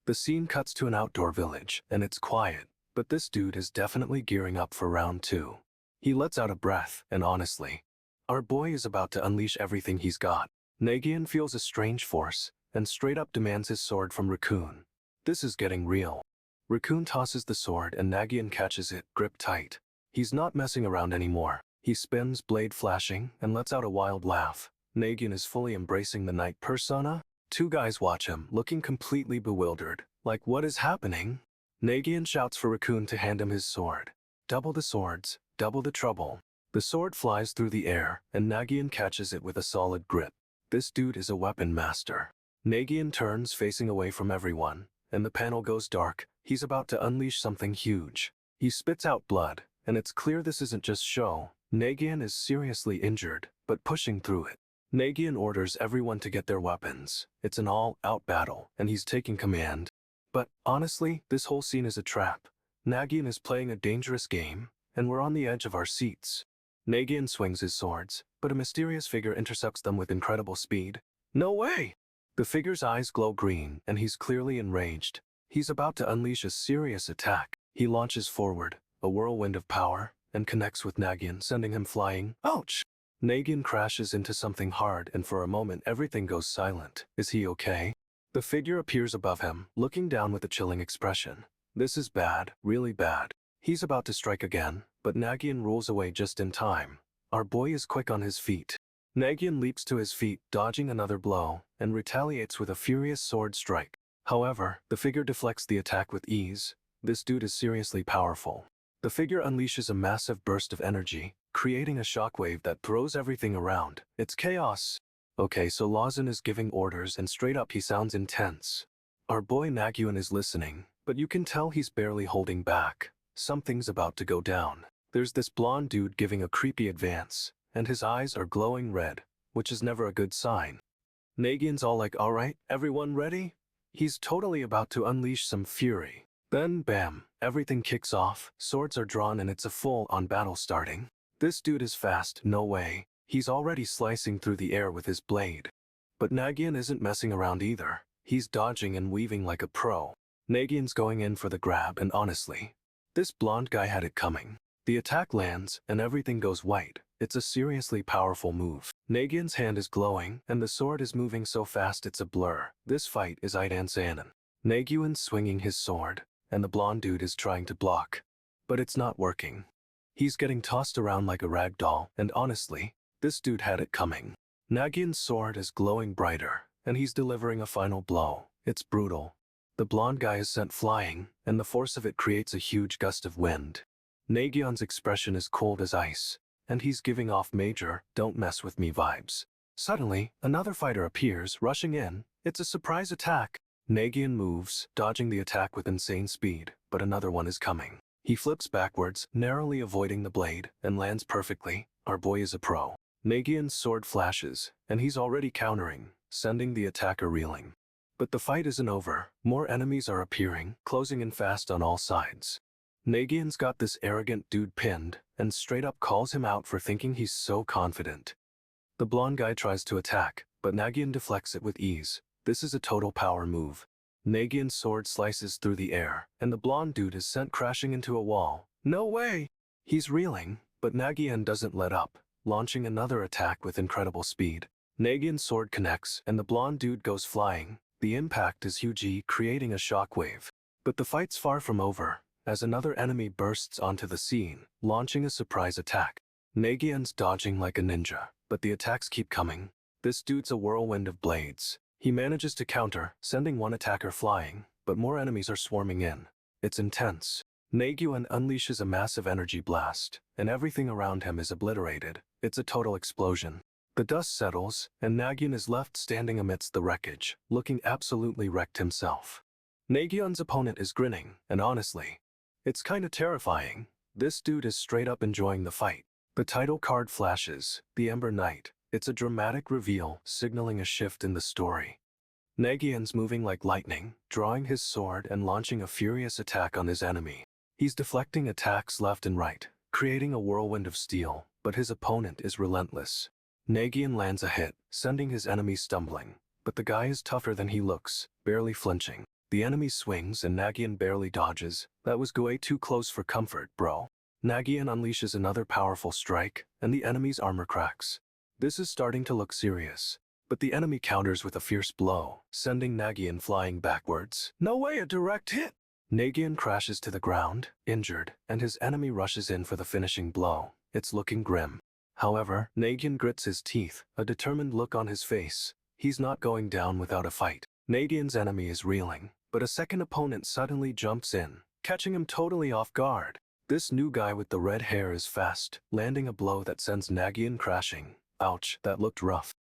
The scene cuts to an outdoor village, and it's quiet, but this dude is definitely gearing up for round 2. He lets out a breath, and honestly, our boy is about to unleash everything he's got. Nagyunn feels a strange force and straight up demands his sword from Raccoon. This is getting real. Raccoon tosses the sword and Nagyunn catches it, grip tight. He's not messing around anymore. He spins, blade flashing, and lets out a wild laugh. Nagyunn is fully embracing the knight persona. Two guys watch him, looking completely bewildered. Like, what is happening? Nagyunn shouts for Raccoon to hand him his sword. Double the swords, double the trouble. The sword flies through the air, and Nagyunn catches it with a solid grip. This dude is a weapon master. Nagyunn turns, facing away from everyone, and the panel goes dark. He's about to unleash something huge. He spits out blood, and it's clear this isn't just show. Nagyunn is seriously injured, but pushing through it. Nagyunn orders everyone to get their weapons. It's an all-out battle, and he's taking command. But honestly, this whole scene is a trap. Nagyunn is playing a dangerous game, and we're on the edge of our seats. Nagyunn swings his swords, but a mysterious figure intercepts them with incredible speed. No way! The figure's eyes glow green, and he's clearly enraged. He's about to unleash a serious attack. He launches forward, a whirlwind of power, and connects with Nagyunn, sending him flying. Ouch! Nagyunn crashes into something hard, and for a moment everything goes silent. Is he okay? The figure appears above him, looking down with a chilling expression. This is bad, really bad. He's about to strike again, but Nagyunn rolls away just in time. Our boy is quick on his feet. Nagyunn leaps to his feet, dodging another blow, and retaliates with a furious sword strike. However, the figure deflects the attack with ease. This dude is seriously powerful. The figure unleashes a massive burst of energy, creating a shockwave that throws everything around. It's chaos. Okay, so Lawson is giving orders and straight up he sounds intense. Our boy Nagyunn is listening, but you can tell he's barely holding back. Something's about to go down. There's this blonde dude giving a creepy advance, and his eyes are glowing red, which is never a good sign. Nagyunn's all like, alright, everyone ready? He's totally about to unleash some fury. Then, bam, everything kicks off, swords are drawn and it's a full-on battle starting. This dude is fast, no way. He's already slicing through the air with his blade. But Nagyunn isn't messing around either. He's dodging and weaving like a pro. Nagyunn's going in for the grab, and honestly, this blonde guy had it coming. The attack lands, and everything goes white. It's a seriously powerful move. Nagyunn's hand is glowing, and the sword is moving so fast it's a blur. This fight is Idansanen. Nagyunn's swinging his sword, and the blonde dude is trying to block. But it's not working. He's getting tossed around like a rag doll, and honestly, this dude had it coming. Nagyunn's sword is glowing brighter, and he's delivering a final blow. It's brutal. The blonde guy is sent flying, and the force of it creates a huge gust of wind. Nagyunn's expression is cold as ice, and he's giving off major, don't mess with me vibes. Suddenly, another fighter appears, rushing in. It's a surprise attack. Nagyunn moves, dodging the attack with insane speed, but another one is coming. He flips backwards, narrowly avoiding the blade, and lands perfectly. Our boy is a pro. Nagyunn's sword flashes, and he's already countering, sending the attacker reeling. But the fight isn't over. More enemies are appearing, closing in fast on all sides. Nagyunn's got this arrogant dude pinned, and straight up calls him out for thinking he's so confident. The blonde guy tries to attack, but Nagyunn deflects it with ease. This is a total power move. Nagyunn's sword slices through the air, and the blonde dude is sent crashing into a wall. No way! He's reeling, but Nagyunn doesn't let up, launching another attack with incredible speed. Nagyunn's sword connects, and the blonde dude goes flying. The impact is huge, creating a shockwave. But the fight's far from over, as another enemy bursts onto the scene, launching a surprise attack. Nagyunn's dodging like a ninja, but the attacks keep coming. This dude's a whirlwind of blades. He manages to counter, sending one attacker flying, but more enemies are swarming in. It's intense. Nagyunn unleashes a massive energy blast, and everything around him is obliterated. It's a total explosion. The dust settles, and Nagyunn is left standing amidst the wreckage, looking absolutely wrecked himself. Nagyunn's opponent is grinning, and honestly, it's kinda terrifying. This dude is straight up enjoying the fight. The title card flashes, the Ember Knight. It's a dramatic reveal, signaling a shift in the story. Nagyunn's moving like lightning, drawing his sword and launching a furious attack on his enemy. He's deflecting attacks left and right, creating a whirlwind of steel, but his opponent is relentless. Nagyunn lands a hit, sending his enemy stumbling, but the guy is tougher than he looks, barely flinching. The enemy swings and Nagyunn barely dodges. That was way too close for comfort, bro. Nagyunn unleashes another powerful strike, and the enemy's armor cracks. This is starting to look serious. but the enemy counters with a fierce blow, sending Nagyunn flying backwards. No way, a direct hit! Nagyunn crashes to the ground, injured, and his enemy rushes in for the finishing blow. It's looking grim. However, Nagyunn grits his teeth, a determined look on his face. He's not going down without a fight. Nagyunn's enemy is reeling, but a second opponent suddenly jumps in, catching him totally off guard. This new guy with the red hair is fast, landing a blow that sends Nagyunn crashing. Ouch, that looked rough.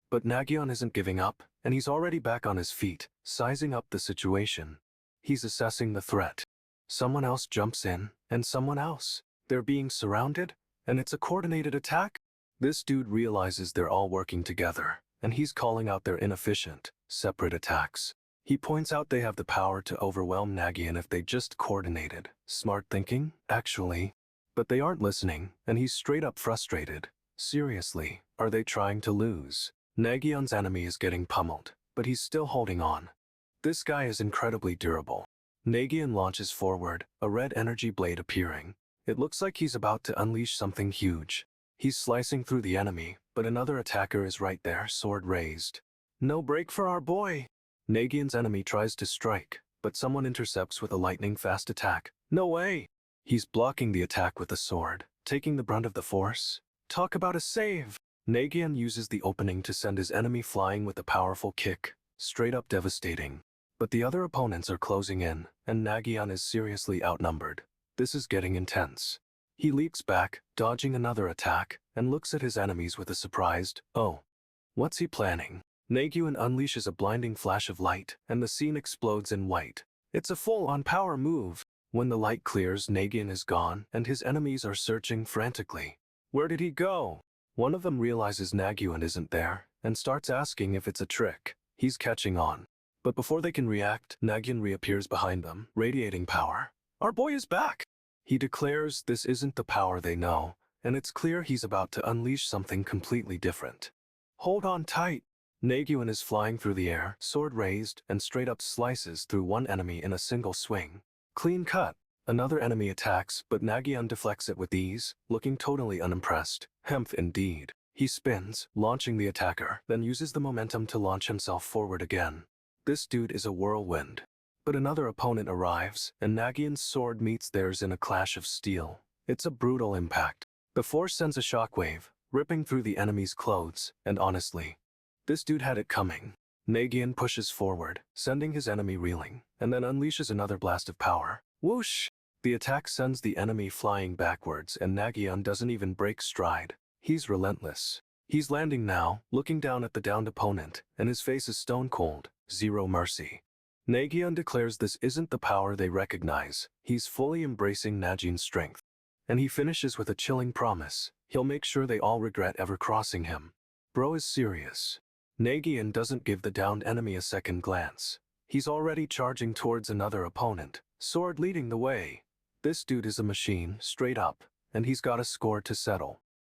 But Nagyunn isn't giving up, and he's already back on his feet, sizing up the situation. He's assessing the threat. Someone else jumps in, and someone else. They're being surrounded, and it's a coordinated attack? This dude realizes they're all working together, and he's calling out their inefficient, separate attacks. He points out they have the power to overwhelm Nagyunn if they just coordinated. Smart thinking, actually. But they aren't listening, and he's straight up frustrated. Seriously, are they trying to lose? Nagyunn's enemy is getting pummeled, but he's still holding on. This guy is incredibly durable. Nagyunn launches forward, a red energy blade appearing. It looks like he's about to unleash something huge. He's slicing through the enemy, but another attacker is right there, sword raised. No break for our boy! Nagyunn's enemy tries to strike, but someone intercepts with a lightning-fast attack. No way! He's blocking the attack with a sword, taking the brunt of the force. Talk about a save! Nagyunn uses the opening to send his enemy flying with a powerful kick, straight up devastating. But the other opponents are closing in, and Nagyunn is seriously outnumbered. This is getting intense. He leaps back, dodging another attack, and looks at his enemies with a surprised, "Oh, what's he planning?" Nagyunn unleashes a blinding flash of light, and the scene explodes in white. It's a full-on power move. When the light clears, Nagyunn is gone, and his enemies are searching frantically. Where did he go? One of them realizes Nagyunn isn't there, and starts asking if it's a trick. He's catching on. But before they can react, Nagyunn reappears behind them, radiating power. Our boy is back! He declares this isn't the power they know, and it's clear he's about to unleash something completely different. Hold on tight! Nagyunn is flying through the air, sword raised, and straight up slices through one enemy in a single swing. Clean cut. Another enemy attacks, but Nagyunn deflects it with ease, looking totally unimpressed. Hemph indeed. He spins, launching the attacker, then uses the momentum to launch himself forward again. This dude is a whirlwind. But another opponent arrives, and Nagyunn's sword meets theirs in a clash of steel. It's a brutal impact. The force sends a shockwave, ripping through the enemy's clothes, and honestly, this dude had it coming. Nagyunn pushes forward, sending his enemy reeling, and then unleashes another blast of power. Whoosh! The attack sends the enemy flying backwards, and Nagyunn doesn't even break stride. He's relentless. He's landing now, looking down at the downed opponent, and his face is stone cold, zero mercy. Nagyunn declares this isn't the power they recognize. He's fully embracing Najinn's strength. And he finishes with a chilling promise. He'll make sure they all regret ever crossing him. Bro is serious. Nagyunn doesn't give the downed enemy a second glance. He's already charging towards another opponent, sword leading the way. This dude is a machine, straight up, and he's got a score to settle.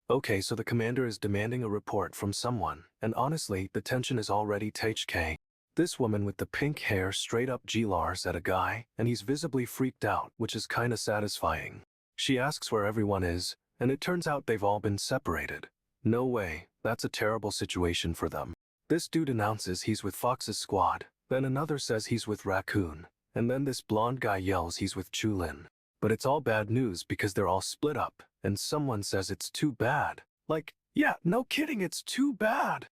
Okay, so the commander is demanding a report from someone, and honestly, the tension is already THK. This woman with the pink hair straight up glars at a guy, and he's visibly freaked out, which is kinda satisfying. She asks where everyone is, and it turns out they've all been separated. No way, that's a terrible situation for them. This dude announces he's with Fox's squad, then another says he's with Raccoon, and then this blonde guy yells he's with Chulin. But it's all bad news because they're all split up, and someone says it's too bad. Like, yeah, no kidding, it's too bad.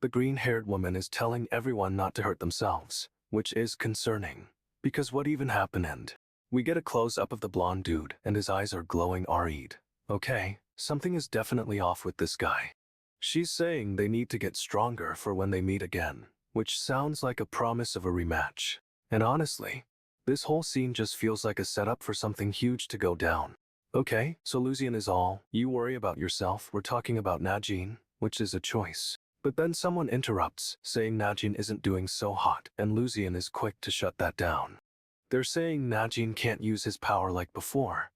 The green-haired woman is telling everyone not to hurt themselves, which is concerning. Because what even happened? We get a close-up of the blonde dude, and his eyes are glowing red. Okay, something is definitely off with this guy. She's saying they need to get stronger for when they meet again, which sounds like a promise of a rematch. And honestly, this whole scene just feels like a setup for something huge to go down. Okay, so Lucian is all, you worry about yourself, we're talking about Najin, which is a choice. But then someone interrupts, saying Najin isn't doing so hot, and Lucian is quick to shut that down. They're saying Najin can't use his power like before.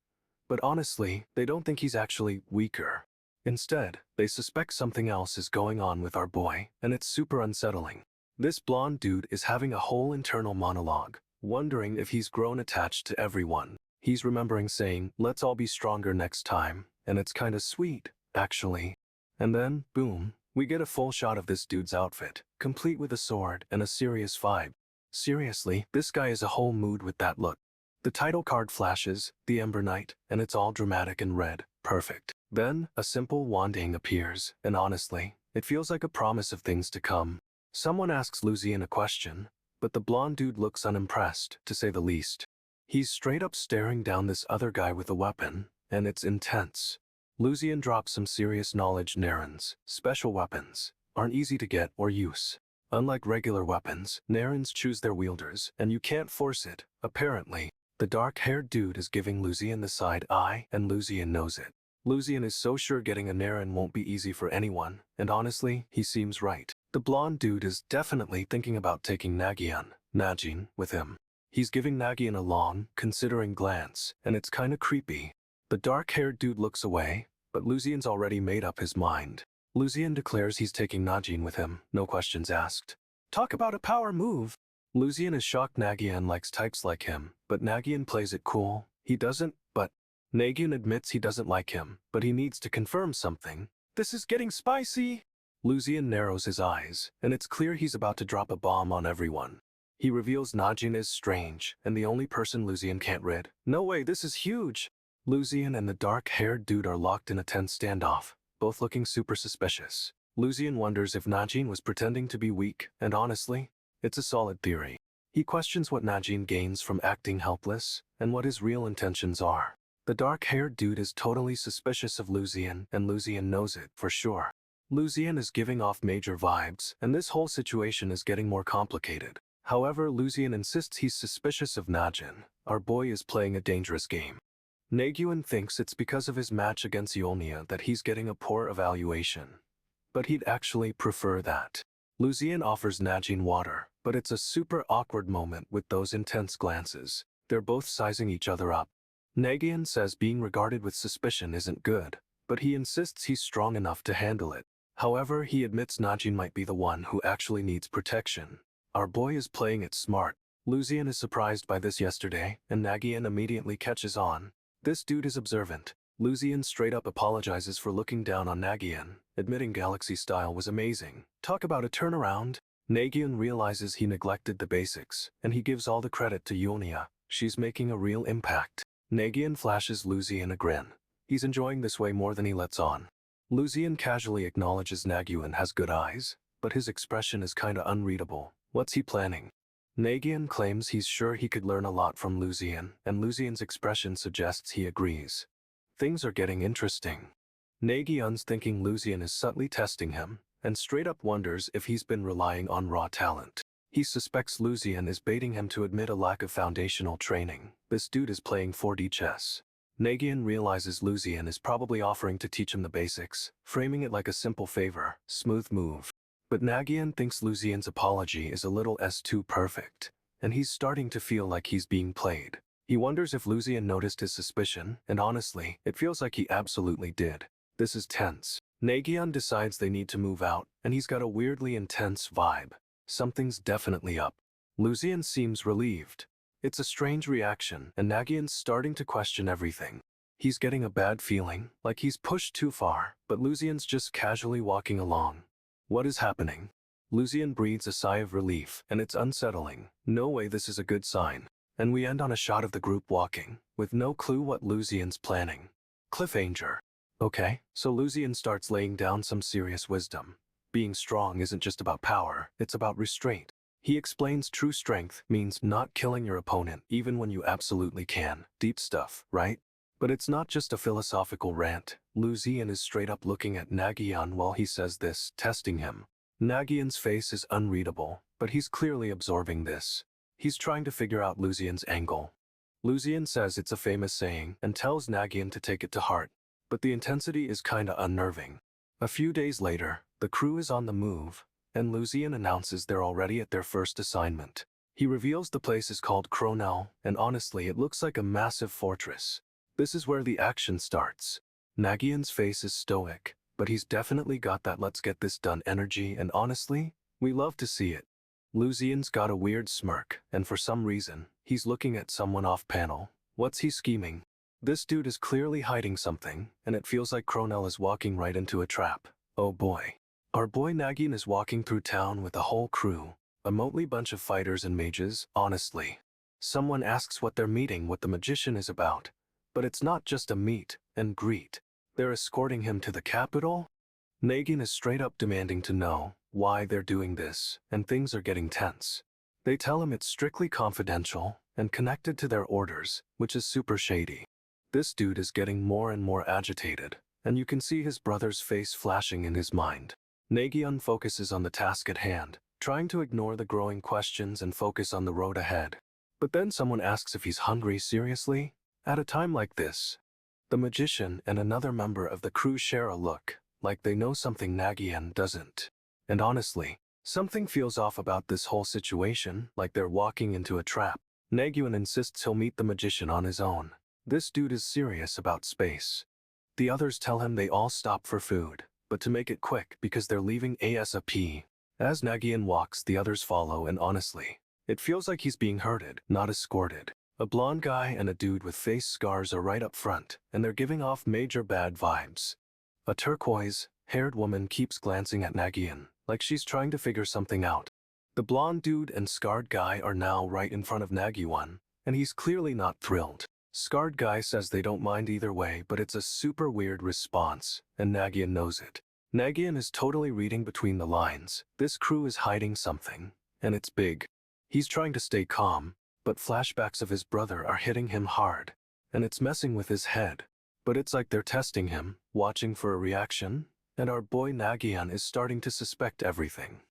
But honestly, they don't think he's actually weaker. Instead, they suspect something else is going on with our boy, and it's super unsettling. This blonde dude is having a whole internal monologue, wondering if he's grown attached to everyone. He's remembering saying, let's all be stronger next time, and it's kinda sweet, actually. And then, boom, We get a full shot of this dude's outfit, complete with a sword and a serious vibe. Seriously, this guy is a whole mood with that look. The title card flashes, the Ember Knight, and it's all dramatic and red. Perfect. Then, a simple wanding appears, and honestly, it feels like a promise of things to come. Someone asks Lucian a question, but the blonde dude looks unimpressed, to say the least. He's straight up staring down this other guy with a weapon, and it's intense. Lucian drops some serious knowledge. Narrans, special weapons, aren't easy to get or use. Unlike regular weapons, Narrans choose their wielders, and you can't force it, apparently. The dark-haired dude is giving Lucian the side eye, and Lucian knows it. Lucian is so sure getting a Narran won't be easy for anyone, and honestly, he seems right. The blonde dude is definitely thinking about taking Najin, with him. He's giving Nagyunn a long, considering glance, and it's kinda creepy. The dark-haired dude looks away, but Lucian's already made up his mind. Lucian declares he's taking Najin with him, no questions asked. Talk about a power move! Lucian is shocked Nagyunn likes types like him, but Nagyunn plays it cool. He doesn't, but Nagyunn admits he doesn't like him, but he needs to confirm something. This is getting spicy! Lucian narrows his eyes, and it's clear he's about to drop a bomb on everyone. He reveals Najin is strange, and the only person Lucian can't rid. No way, this is huge! Lucian and the dark-haired dude are locked in a tense standoff, both looking super suspicious. Lucian wonders if Najin was pretending to be weak, and honestly, it's a solid theory. He questions what Najin gains from acting helpless, and what his real intentions are. The dark-haired dude is totally suspicious of Lucian, and Lucian knows it, for sure. Lucian is giving off major vibes, and this whole situation is getting more complicated. However, Lucian insists he's suspicious of Najin. Our boy is playing a dangerous game. Nagyunn thinks it's because of his match against Yolnia that he's getting a poor evaluation. But he'd actually prefer that. Lucian offers Najin water, but it's a super awkward moment with those intense glances. They're both sizing each other up. Nagyunn says being regarded with suspicion isn't good, but he insists he's strong enough to handle it. However, he admits Najin might be the one who actually needs protection. Our boy is playing it smart. Lucian is surprised by this yesterday, and Nagyunn immediately catches on. This dude is observant. Lucian straight up apologizes for looking down on Nagyunn, admitting Galaxy style was amazing. Talk about a turnaround. Nagyunn realizes he neglected the basics, and he gives all the credit to Yolnia. She's making a real impact. Nagyunn flashes Lucian a grin. He's enjoying this way more than he lets on. Lucian casually acknowledges Nagyunn has good eyes, but his expression is kinda unreadable. What's he planning? Nagyunn claims he's sure he could learn a lot from Lucian, and Lucian's expression suggests he agrees. Things are getting interesting. Nagyunn's thinking Lucian is subtly testing him, and straight up wonders if he's been relying on raw talent. He suspects Lucian is baiting him to admit a lack of foundational training. This dude is playing 4D chess. Nagyunn realizes Lucian is probably offering to teach him the basics, framing it like a simple favor, smooth move. But Nagyunn thinks Lucian's apology is a little too perfect, and he's starting to feel like he's being played. He wonders if Lucian noticed his suspicion, and honestly, it feels like he absolutely did. This is tense. Nagyunn decides they need to move out, and he's got a weirdly intense vibe. Something's definitely up. Lucian seems relieved. It's a strange reaction, and Nagyunn's starting to question everything. He's getting a bad feeling, like he's pushed too far, but Lucian's just casually walking along. What is happening? Lucian breathes a sigh of relief, and it's unsettling. No way, this is a good sign. And we end on a shot of the group walking, with no clue what Lucian's planning. Cliffhanger. Okay, so Lucian starts laying down some serious wisdom. Being strong isn't just about power, it's about restraint. He explains true strength means not killing your opponent even when you absolutely can. Deep stuff, right? But it's not just a philosophical rant. Lucian is straight up looking at Nagyunn while he says this, testing him. Nagyunn's face is unreadable, but he's clearly absorbing this. He's trying to figure out Lucian's angle. Lucian says it's a famous saying and tells Nagyunn to take it to heart, but the intensity is kinda unnerving. A few days later, the crew is on the move, and Lucian announces they're already at their first assignment. He reveals the place is called Kronel, and honestly it looks like a massive fortress. This is where the action starts. Nagyunn's face is stoic, but he's definitely got that let's get this done energy, and honestly, we love to see it. Lucian's got a weird smirk, and for some reason, he's looking at someone off panel. What's he scheming? This dude is clearly hiding something, and it feels like Kronel is walking right into a trap. Oh boy. Our boy Nagyunn is walking through town with a whole crew, a motley bunch of fighters and mages, honestly. Someone asks what they're meeting what the magician is about, but it's not just a meet and greet. They're escorting him to the capital? Nagyunn is straight up demanding to know why they're doing this, and things are getting tense. They tell him it's strictly confidential and connected to their orders, which is super shady. This dude is getting more and more agitated, and you can see his brother's face flashing in his mind. Nagyunn focuses on the task at hand, trying to ignore the growing questions and focus on the road ahead. But then someone asks if he's hungry seriously? At a time like this, the magician and another member of the crew share a look, like they know something Nagyunn doesn't. And honestly, something feels off about this whole situation, like they're walking into a trap. Nagyunn insists he'll meet the magician on his own. This dude is serious about space. The others tell him they all stop for food, but to make it quick because they're leaving ASAP. As Nagyunn walks, the others follow, and honestly, it feels like he's being herded, not escorted. A blonde guy and a dude with face scars are right up front, and they're giving off major bad vibes. A turquoise-haired woman keeps glancing at Nagyunn, like she's trying to figure something out. The blonde dude and scarred guy are now right in front of Nagyunn, and he's clearly not thrilled. Scarred guy says they don't mind either way, but it's a super weird response, and Nagyunn knows it. Nagyunn is totally reading between the lines. This crew is hiding something, and it's big. He's trying to stay calm, but flashbacks of his brother are hitting him hard, and it's messing with his head. But it's like they're testing him, watching for a reaction, and our boy Nagyunn is starting to suspect everything.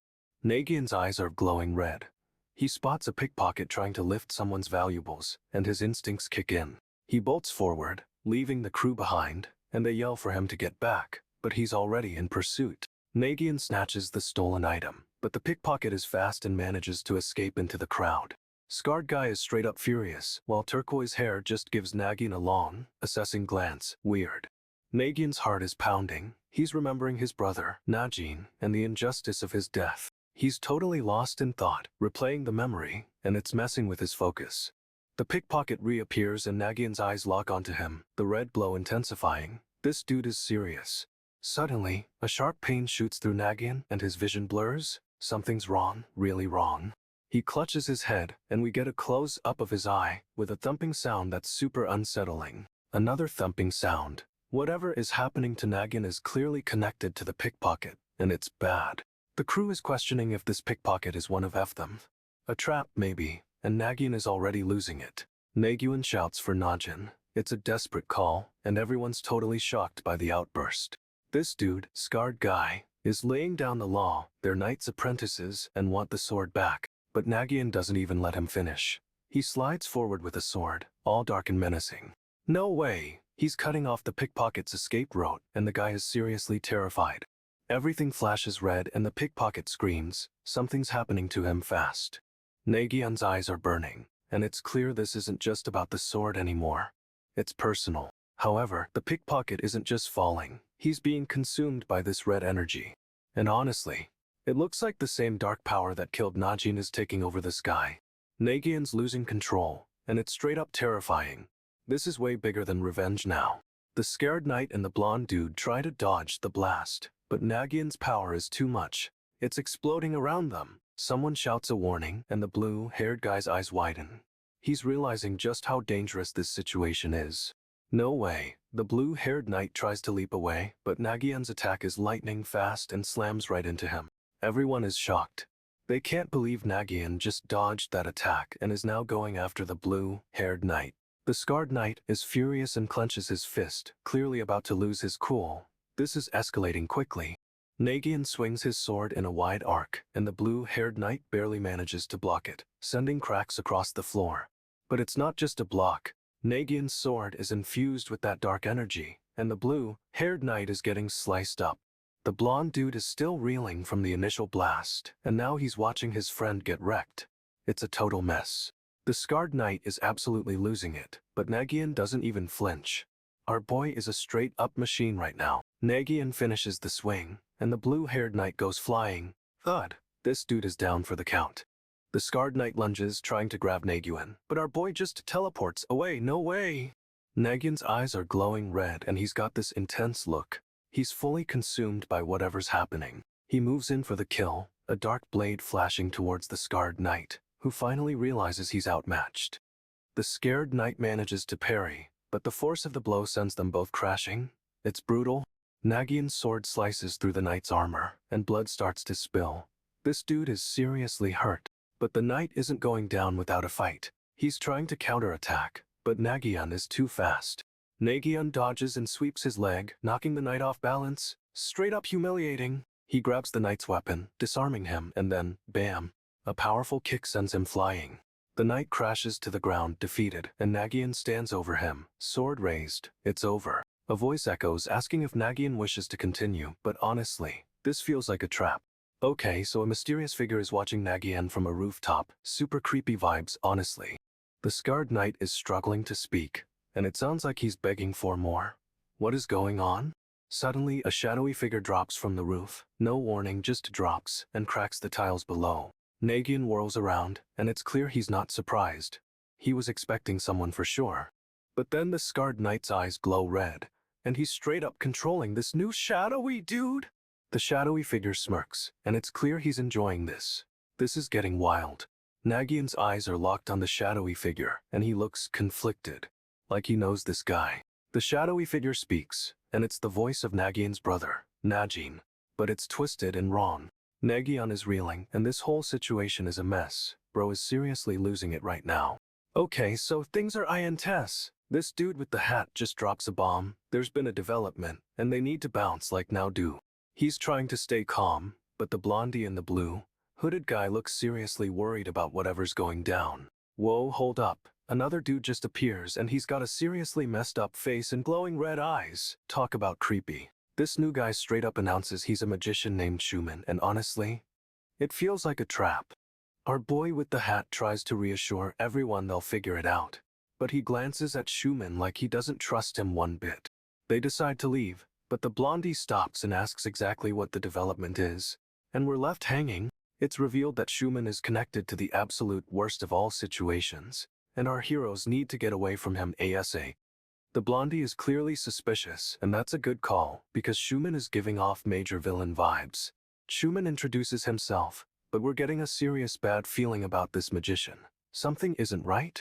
Nagyunn's eyes are glowing red. He spots a pickpocket trying to lift someone's valuables, and his instincts kick in. He bolts forward, leaving the crew behind, and they yell for him to get back, but he's already in pursuit. Nagyunn snatches the stolen item, but the pickpocket is fast and manages to escape into the crowd. Scarred guy is straight up furious, while turquoise hair just gives Nagyunn a long, assessing glance. Weird. Nagyunn's heart is pounding. He's remembering his brother, Najin, and the injustice of his death. He's totally lost in thought, replaying the memory, and it's messing with his focus. The pickpocket reappears and Nagyunn's eyes lock onto him, the red glow intensifying. This dude is serious. Suddenly, a sharp pain shoots through Nagyunn and his vision blurs. Something's wrong, really wrong. He clutches his head, and we get a close-up of his eye, with a thumping sound that's super unsettling. Another thumping sound. Whatever is happening to Nagyunn is clearly connected to the pickpocket, and it's bad. The crew is questioning if this pickpocket is one of them. A trap, maybe, and Nagyunn is already losing it. Nagyunn shouts for Najin. It's a desperate call, and everyone's totally shocked by the outburst. This dude, scarred guy, is laying down the law. They're knights apprentices and want the sword back. But Nagyunn doesn't even let him finish. He slides forward with a sword, all dark and menacing. No way! He's cutting off the pickpocket's escape route, and the guy is seriously terrified. Everything flashes red and the pickpocket screams. Something's happening to him fast. Nagyunn's eyes are burning, and it's clear this isn't just about the sword anymore. It's personal. However, the pickpocket isn't just falling. He's being consumed by this red energy. And honestly, it looks like the same dark power that killed Najin is taking over this guy. Nagyunn's losing control, and it's straight up terrifying. This is way bigger than revenge now. The scared knight and the blonde dude try to dodge the blast, but Nagyunn's power is too much. It's exploding around them. Someone shouts a warning, and the blue-haired guy's eyes widen. He's realizing just how dangerous this situation is. No way. The blue-haired knight tries to leap away, but Nagyunn's attack is lightning fast and slams right into him. Everyone is shocked. They can't believe Nagyunn just dodged that attack and is now going after the blue-haired knight. The scarred knight is furious and clenches his fist, clearly about to lose his cool. This is escalating quickly. Nagyunn swings his sword in a wide arc, and the blue-haired knight barely manages to block it, sending cracks across the floor. But it's not just a block. Nagyunn's sword is infused with that dark energy, and the blue-haired knight is getting sliced up. The blonde dude is still reeling from the initial blast, and now he's watching his friend get wrecked. It's a total mess. The scarred knight is absolutely losing it, but Nagyunn doesn't even flinch. Our boy is a straight-up machine right now. Nagyunn finishes the swing, and the blue-haired knight goes flying. Thud! This dude is down for the count. The scarred knight lunges, trying to grab Nagyunn, but our boy just teleports away. No way! Nagyunn's eyes are glowing red, and he's got this intense look. He's fully consumed by whatever's happening. He moves in for the kill, a dark blade flashing towards the scarred knight, who finally realizes he's outmatched. The scared knight manages to parry, but the force of the blow sends them both crashing. It's brutal. Nagyunn's sword slices through the knight's armor, and blood starts to spill. This dude is seriously hurt, but the knight isn't going down without a fight. He's trying to counterattack, but Nagyunn is too fast. Nagyunn dodges and sweeps his leg, knocking the knight off balance. Straight up humiliating. He grabs the knight's weapon, disarming him, and then, bam, a powerful kick sends him flying. The knight crashes to the ground defeated, and Nagyunn stands over him, sword raised. It's over. A voice echoes asking if Nagyunn wishes to continue, but honestly, this feels like a trap. Okay, so a mysterious figure is watching Nagyunn from a rooftop. Super creepy vibes, honestly. The scarred knight is struggling to speak, and it sounds like he's begging for more. What is going on? Suddenly, a shadowy figure drops from the roof. No warning, just drops, and cracks the tiles below. Nagyunn whirls around, and it's clear he's not surprised. He was expecting someone for sure. But then the scarred knight's eyes glow red, and he's straight up controlling this new shadowy dude. The shadowy figure smirks, and it's clear he's enjoying this. This is getting wild. Nagyunn's eyes are locked on the shadowy figure, and he looks conflicted, like he knows this guy. The shadowy figure speaks, and it's the voice of Nagyunn's brother, Najin, but it's twisted and wrong. Nagyunn is reeling, and this whole situation is a mess. Bro is seriously losing it right now. Okay, so things are intense. This dude with the hat just drops a bomb. There's been a development, and they need to bounce like now do. He's trying to stay calm, but the blondie in the blue, hooded guy looks seriously worried about whatever's going down. Whoa, hold up. Another dude just appears, and he's got a seriously messed up face and glowing red eyes. Talk about creepy. This new guy straight up announces he's a magician named Schumann, and honestly, it feels like a trap. Our boy with the hat tries to reassure everyone they'll figure it out, but he glances at Schumann like he doesn't trust him one bit. They decide to leave, but the blondie stops and asks exactly what the development is, and we're left hanging. It's revealed that Schumann is connected to the absolute worst of all situations, and our heroes need to get away from him ASAP. The blondie is clearly suspicious, and that's a good call, because Schumann is giving off major villain vibes. Schumann introduces himself, but we're getting a serious bad feeling about this magician. Something isn't right?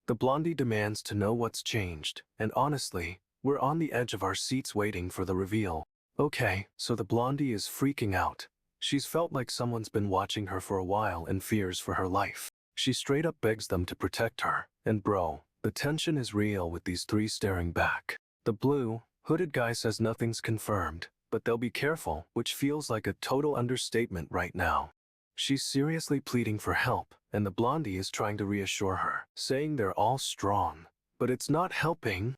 The blondie demands to know what's changed, and honestly, we're on the edge of our seats waiting for the reveal. Okay, so the blondie is freaking out. She's felt like someone's been watching her for a while and fears for her life. She straight up begs them to protect her, and bro, the tension is real with these three staring back. The blue, hooded guy says nothing's confirmed, but they'll be careful, which feels like a total understatement right now. She's seriously pleading for help, and the blondie is trying to reassure her, saying they're all strong. But it's not helping.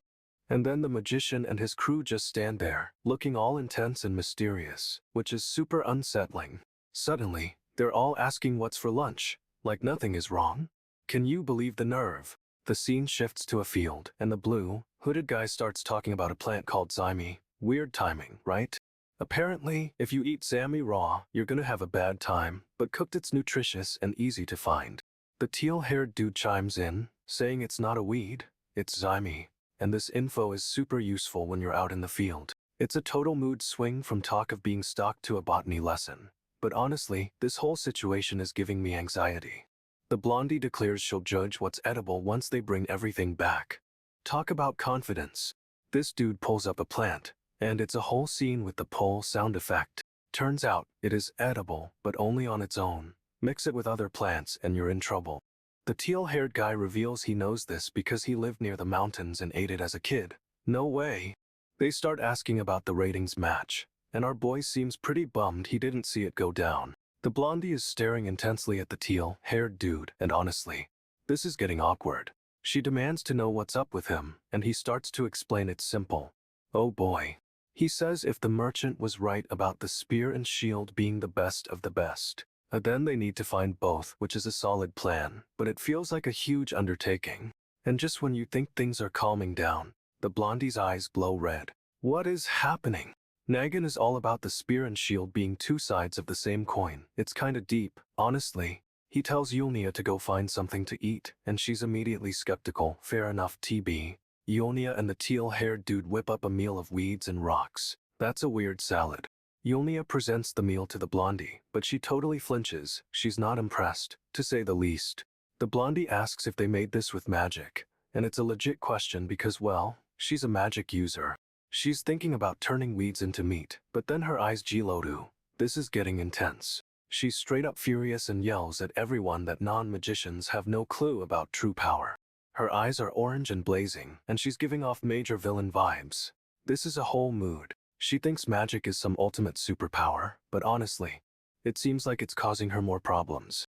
And then the magician and his crew just stand there, looking all intense and mysterious, which is super unsettling. Suddenly, they're all asking what's for lunch, like nothing is wrong. Can you believe the nerve? The scene shifts to a field, and the blue, hooded guy starts talking about a plant called zimi. Weird timing, right? Apparently, if you eat zami raw, you're gonna have a bad time, but cooked it's nutritious and easy to find. The teal-haired dude chimes in, saying it's not a weed, it's zimi, and this info is super useful when you're out in the field. It's a total mood swing from talk of being stalked to a botany lesson. But honestly, this whole situation is giving me anxiety. The blondie declares she'll judge what's edible once they bring everything back. Talk about confidence. This dude pulls up a plant, and it's a whole scene with the pull sound effect. Turns out, it is edible, but only on its own. Mix it with other plants and you're in trouble. The teal-haired guy reveals he knows this because he lived near the mountains and ate it as a kid. No way. They start asking about the ratings match, and our boy seems pretty bummed he didn't see it go down. The blondie is staring intensely at the teal-haired dude, and honestly, this is getting awkward. She demands to know what's up with him, and he starts to explain it's simple. Oh boy. He says if the merchant was right about the spear and shield being the best of the best, then they need to find both, which is a solid plan, but it feels like a huge undertaking. And just when you think things are calming down, the blondie's eyes glow red. What is happening? Nagyunn is all about the spear and shield being two sides of the same coin. It's kinda deep, honestly. He tells Yulia to go find something to eat, and she's immediately skeptical. Fair enough, TB. Yulia and the teal-haired dude whip up a meal of weeds and rocks. That's a weird salad. Yulnia presents the meal to the blondie, but she totally flinches. She's not impressed, to say the least. The blondie asks if they made this with magic, and it's a legit question because, well, she's a magic user. She's thinking about turning weeds into meat, but then her eyes Jilodu. This is getting intense. She's straight up furious and yells at everyone that non-magicians have no clue about true power. Her eyes are orange and blazing, and she's giving off major villain vibes. This is a whole mood. She thinks magic is some ultimate superpower, but honestly, it seems like it's causing her more problems.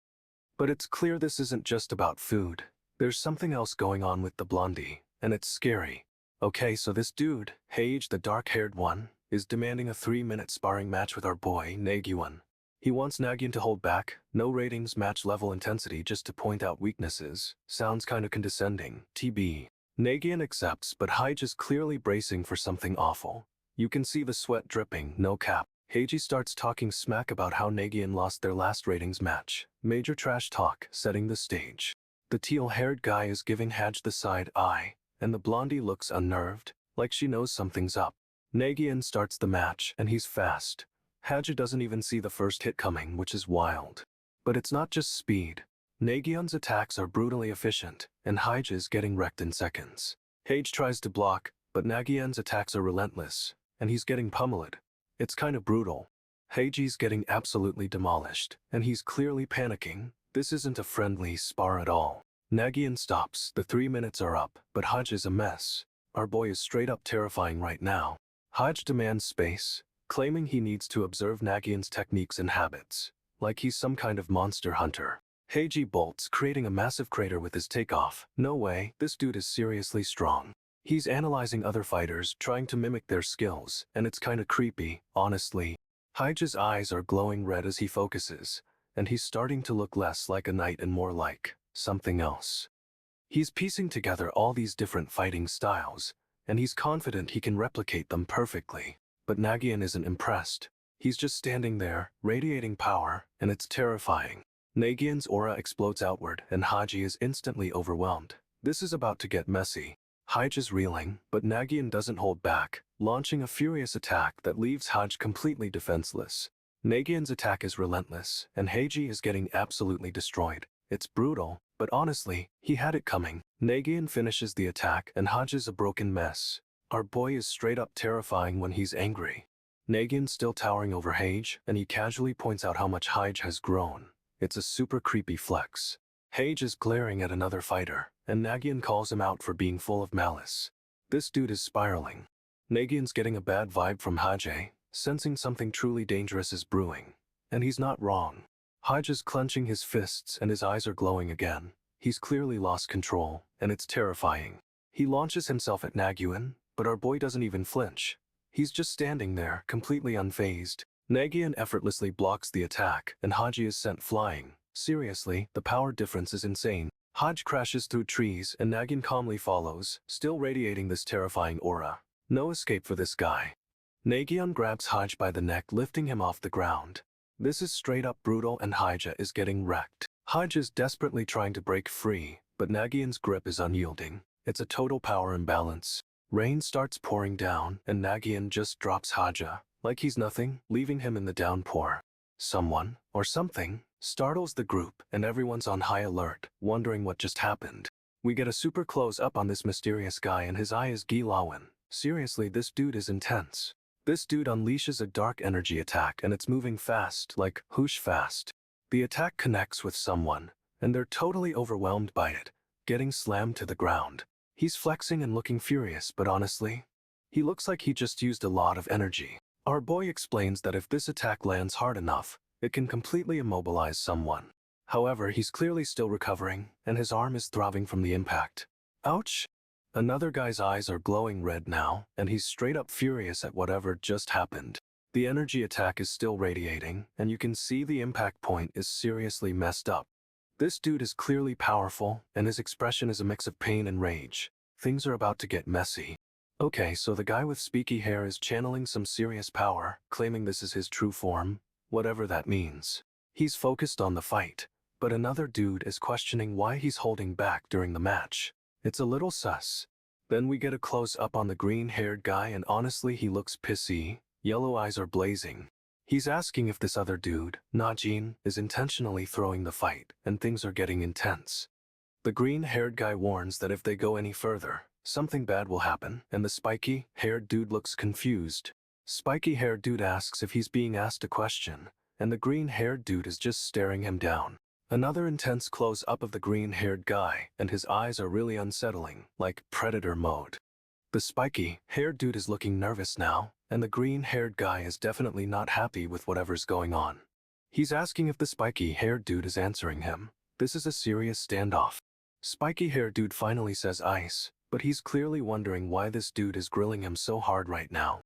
But it's clear this isn't just about food. There's something else going on with the blondie, and it's scary. Okay, so this dude, Hage, the dark-haired one, is demanding a 3-minute sparring match with our boy, Nagyunn. He wants Nagyunn to hold back, no ratings, match level intensity just to point out weaknesses. Sounds kinda condescending, TB. Nagyunn accepts, but Hage is clearly bracing for something awful. You can see the sweat dripping, no cap. Heiji starts talking smack about how Nagyunn lost their last ratings match. Major trash talk, setting the stage. The teal-haired guy is giving Hage the side eye, and the blondie looks unnerved, like she knows something's up. Nagyunn starts the match, and he's fast. Hage doesn't even see the first hit coming, which is wild. But it's not just speed. Nagyunn's attacks are brutally efficient, and Hage is getting wrecked in seconds. Hage tries to block, but Nagyunn's attacks are relentless, and he's getting pummeled. It's kind of brutal. Heiji's getting absolutely demolished, and he's clearly panicking. This isn't a friendly spar at all. Nagyunn stops, the 3 minutes are up, but Hage is a mess. Our boy is straight up terrifying right now. Hage demands space, claiming he needs to observe Nagyunn's techniques and habits, like he's some kind of monster hunter. Heiji bolts, creating a massive crater with his takeoff. No way, this dude is seriously strong. He's analyzing other fighters, trying to mimic their skills, and it's kinda creepy, honestly. Hage's eyes are glowing red as he focuses, and he's starting to look less like a knight and more like something else. He's piecing together all these different fighting styles, and he's confident he can replicate them perfectly. But Nagyunn isn't impressed. He's just standing there, radiating power, and it's terrifying. Nagyunn's aura explodes outward, and Hage is instantly overwhelmed. This is about to get messy. Hage is reeling, but Nagyunn doesn't hold back, launching a furious attack that leaves Hage completely defenseless. Nagyunn's attack is relentless, and Heiji is getting absolutely destroyed. It's brutal, but honestly, he had it coming. Nagyunn finishes the attack, and Hage is a broken mess. Our boy is straight up terrifying when he's angry. Nagyunn's still towering over Hage, and he casually points out how much Hage has grown. It's a super creepy flex. Hage is glaring at another fighter, and Nagyunn calls him out for being full of malice. This dude is spiraling. Nagyunn's getting a bad vibe from Hage, sensing something truly dangerous is brewing. And he's not wrong. Hage is clenching his fists and his eyes are glowing again. He's clearly lost control, and it's terrifying. He launches himself at Nagyunn, but our boy doesn't even flinch. He's just standing there, completely unfazed. Nagyunn effortlessly blocks the attack, and Hage is sent flying. Seriously, the power difference is insane. Hage crashes through trees, and Nagyunn calmly follows, still radiating this terrifying aura. No escape for this guy. Nagyunn grabs Hage by the neck, lifting him off the ground. This is straight up brutal, and Hage is getting wrecked. Hage is desperately trying to break free, but Nagyunn's grip is unyielding. It's a total power imbalance. Rain starts pouring down, and Nagyunn just drops Hage, like he's nothing, leaving him in the downpour. Someone, or something, startles the group, and everyone's on high alert, wondering what just happened. We get a super close-up on this mysterious guy, and his eye is Gilawan. Seriously, this dude is intense. This dude unleashes a dark energy attack, and it's moving fast, like whoosh fast. The attack connects with someone, and they're totally overwhelmed by it, getting slammed to the ground. He's flexing and looking furious, but honestly, he looks like he just used a lot of energy. Our boy explains that if this attack lands hard enough, it can completely immobilize someone. However, he's clearly still recovering, and his arm is throbbing from the impact. Ouch! Another guy's eyes are glowing red now, and he's straight up furious at whatever just happened. The energy attack is still radiating, and you can see the impact point is seriously messed up. This dude is clearly powerful, and his expression is a mix of pain and rage. Things are about to get messy. Okay, so the guy with speaky hair is channeling some serious power, claiming this is his true form, whatever that means. He's focused on the fight, but another dude is questioning why he's holding back during the match. It's a little sus. Then we get a close-up on the green-haired guy, and honestly he looks pissy. Yellow eyes are blazing. He's asking if this other dude, Najin, is intentionally throwing the fight, and things are getting intense. The green-haired guy warns that if they go any further, something bad will happen, and the spiky-haired dude looks confused. Spiky-haired dude asks if he's being asked a question, and the green-haired dude is just staring him down. Another intense close-up of the green-haired guy, and his eyes are really unsettling, like predator mode. The spiky-haired dude is looking nervous now, and the green-haired guy is definitely not happy with whatever's going on. He's asking if the spiky-haired dude is answering him. This is a serious standoff. Spiky-haired dude finally says ice, but he's clearly wondering why this dude is grilling him so hard right now.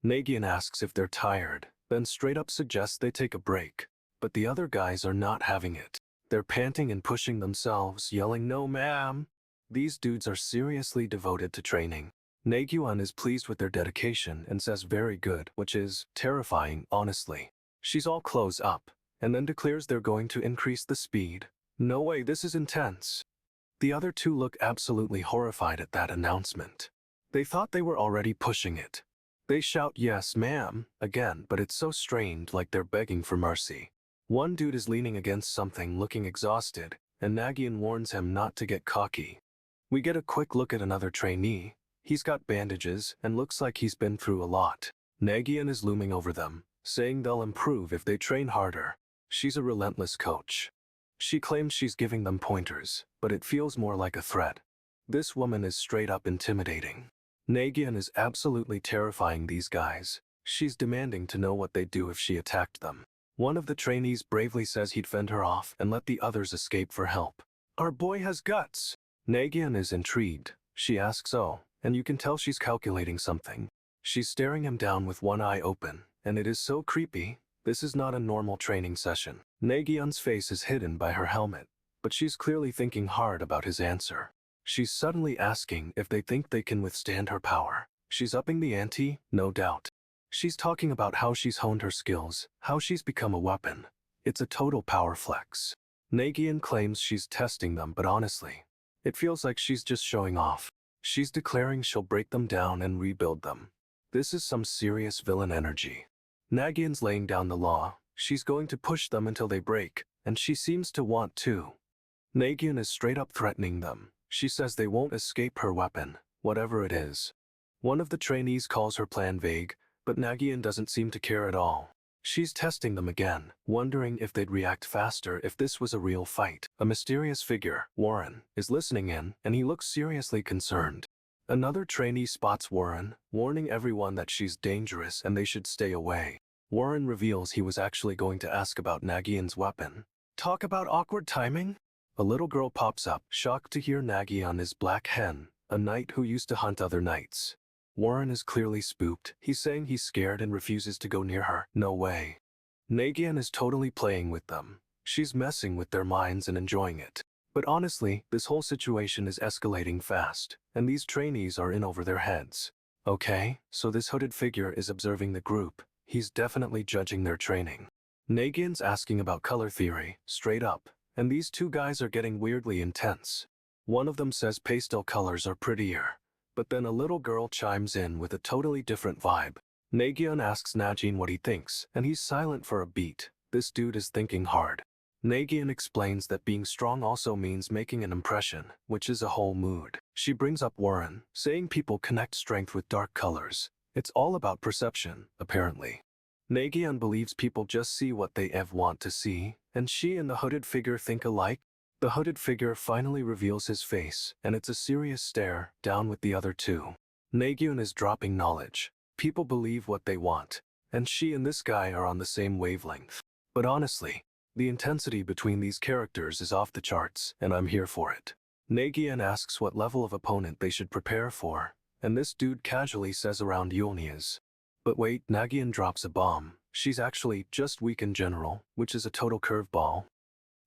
Nagyunn asks if they're tired, then straight up suggests they take a break, but the other guys are not having it. They're panting and pushing themselves, yelling, "No, ma'am." These dudes are seriously devoted to training. Nagyunn is pleased with their dedication and says very good, which is terrifying, honestly. She's all close up, and then declares they're going to increase the speed. No way, this is intense. The other two look absolutely horrified at that announcement. They thought they were already pushing it. They shout, "Yes, ma'am," again, but it's so strained, like they're begging for mercy. One dude is leaning against something, looking exhausted, and Nagyunn warns him not to get cocky. We get a quick look at another trainee. He's got bandages and looks like he's been through a lot. Nagyunn is looming over them, saying they'll improve if they train harder. She's a relentless coach. She claims she's giving them pointers, but it feels more like a threat. This woman is straight up intimidating. Nagyunn is absolutely terrifying these guys. She's demanding to know what they'd do if she attacked them. One of the trainees bravely says he'd fend her off and let the others escape for help. "Our boy has guts." Nagyunn is intrigued. She asks, "Oh," and you can tell she's calculating something. She's staring him down with one eye open, and it is so creepy. This is not a normal training session. Nagyunn's face is hidden by her helmet, but she's clearly thinking hard about his answer. She's suddenly asking if they think they can withstand her power. She's upping the ante, no doubt. She's talking about how she's honed her skills, how she's become a weapon. It's a total power flex. Nagyunn claims she's testing them, but honestly, it feels like she's just showing off. She's declaring she'll break them down and rebuild them. This is some serious villain energy. Nagyunn's laying down the law. She's going to push them until they break, and she seems to want to. Nagyunn is straight up threatening them. She says they won't escape her weapon, whatever it is. One of the trainees calls her plan vague, but Nagyunn doesn't seem to care at all. She's testing them again, wondering if they'd react faster if this was a real fight. A mysterious figure, Warren, is listening in, and he looks seriously concerned. Another trainee spots Warren, warning everyone that she's dangerous and they should stay away. Warren reveals he was actually going to ask about Nagyunn's weapon. Talk about awkward timing? A little girl pops up, shocked to hear Nagyunn is Black Hen, a knight who used to hunt other knights. Warren is clearly spooked. He's saying he's scared and refuses to go near her. No way. Nagyunn is totally playing with them. She's messing with their minds and enjoying it. But honestly, this whole situation is escalating fast, and these trainees are in over their heads. Okay, so this hooded figure is observing the group. He's definitely judging their training. Nagyunn's asking about color theory, straight up, and these two guys are getting weirdly intense. One of them says pastel colors are prettier. But then a little girl chimes in with a totally different vibe. Nagyunn asks Najin what he thinks, and he's silent for a beat. This dude is thinking hard. Nagyunn explains that being strong also means making an impression, which is a whole mood. She brings up Warren, saying people connect strength with dark colors. It's all about perception, apparently. Nagyunn believes people just see what they want to see, and she and the hooded figure think alike. The hooded figure finally reveals his face, and it's a serious stare, down with the other two. Nagyunn is dropping knowledge. People believe what they want, and she and this guy are on the same wavelength. But honestly, the intensity between these characters is off the charts, and I'm here for it. Nagyunn asks what level of opponent they should prepare for, and this dude casually says around Yulnia's. But wait, Nagyunn drops a bomb. She's actually just weak in general, which is a total curveball.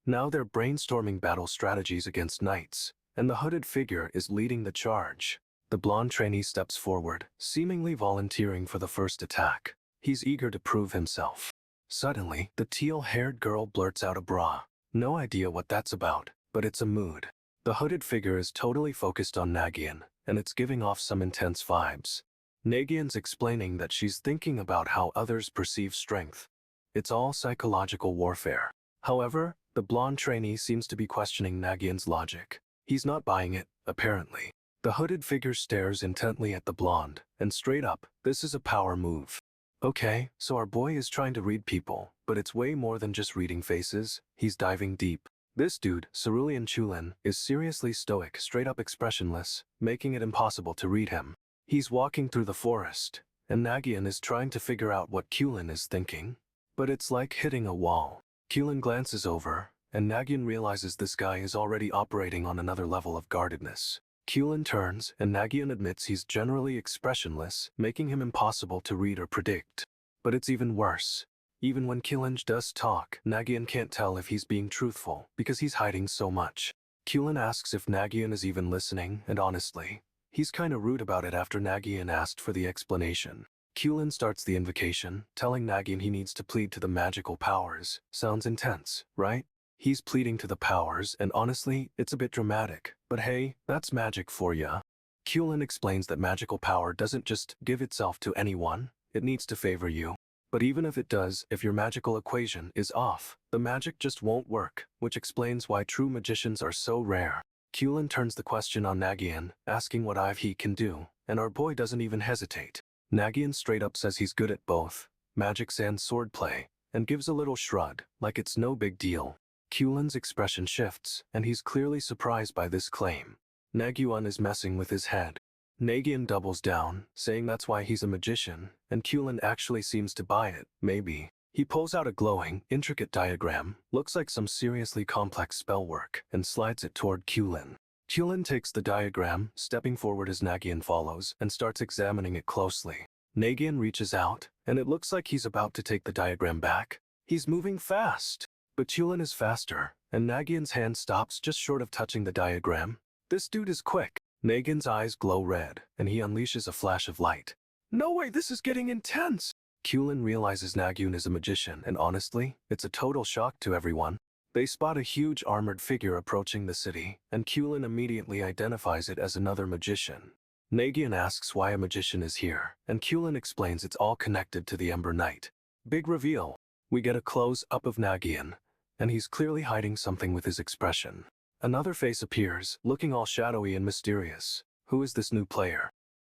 Now they're brainstorming battle strategies against knights, and the hooded figure is leading the charge. The blonde trainee steps forward, seemingly volunteering for the first attack. He's eager to prove himself. Suddenly, the teal-haired girl blurts out a bra. No idea what that's about, but it's a mood. The hooded figure is totally focused on Nagyunn, and it's giving off some intense vibes. Nagyunn's explaining that she's thinking about how others perceive strength. It's all psychological warfare. However, the blonde trainee seems to be questioning Nagyunn's logic. He's not buying it, apparently. The hooded figure stares intently at the blonde, and straight up, this is a power move. Okay, so our boy is trying to read people, but it's way more than just reading faces, he's diving deep. This dude, Cerulean Chulin, is seriously stoic, straight up expressionless, making it impossible to read him. He's walking through the forest, and Nagyunn is trying to figure out what Chulin is thinking. But it's like hitting a wall. Chulin glances over, and Nagyunn realizes this guy is already operating on another level of guardedness. Chulin turns, and Nagyunn admits he's generally expressionless, making him impossible to read or predict. But it's even worse. Even when Chulin does talk, Nagyunn can't tell if he's being truthful, because he's hiding so much. Chulin asks if Nagyunn is even listening, and honestly, he's kinda rude about it after Nagyunn asked for the explanation. Chulin starts the invocation, telling Nagyunn he needs to plead to the magical powers. Sounds intense, right? He's pleading to the powers, and honestly, it's a bit dramatic. But hey, that's magic for ya. Chulin explains that magical power doesn't just give itself to anyone, it needs to favor you. But even if it does, if your magical equation is off, the magic just won't work, which explains why true magicians are so rare. Chulin turns the question on Nagyunn, asking what he can do, and our boy doesn't even hesitate. Nagyunn straight up says he's good at both, magic and swordplay, and gives a little shrug, like it's no big deal. Chulin's expression shifts, and he's clearly surprised by this claim. Nagyunn is messing with his head. Nagyunn doubles down, saying that's why he's a magician, and Chulin actually seems to buy it, maybe. He pulls out a glowing, intricate diagram, looks like some seriously complex spell work, and slides it toward Chulin. Chulin takes the diagram, stepping forward as Nagyunn follows, and starts examining it closely. Nagyunn reaches out, and it looks like he's about to take the diagram back. He's moving fast. But Chulin is faster, and Nagyunn's hand stops just short of touching the diagram. This dude is quick. Nagyunn's eyes glow red, and he unleashes a flash of light. No way, this is getting intense! Chulin realizes Nagyunn is a magician, and honestly, it's a total shock to everyone. They spot a huge armored figure approaching the city, and Chulin immediately identifies it as another magician. Nagyunn asks why a magician is here, and Chulin explains it's all connected to the Ember Knight. Big reveal. We get a close-up of Nagyunn, and he's clearly hiding something with his expression. Another face appears, looking all shadowy and mysterious. Who is this new player?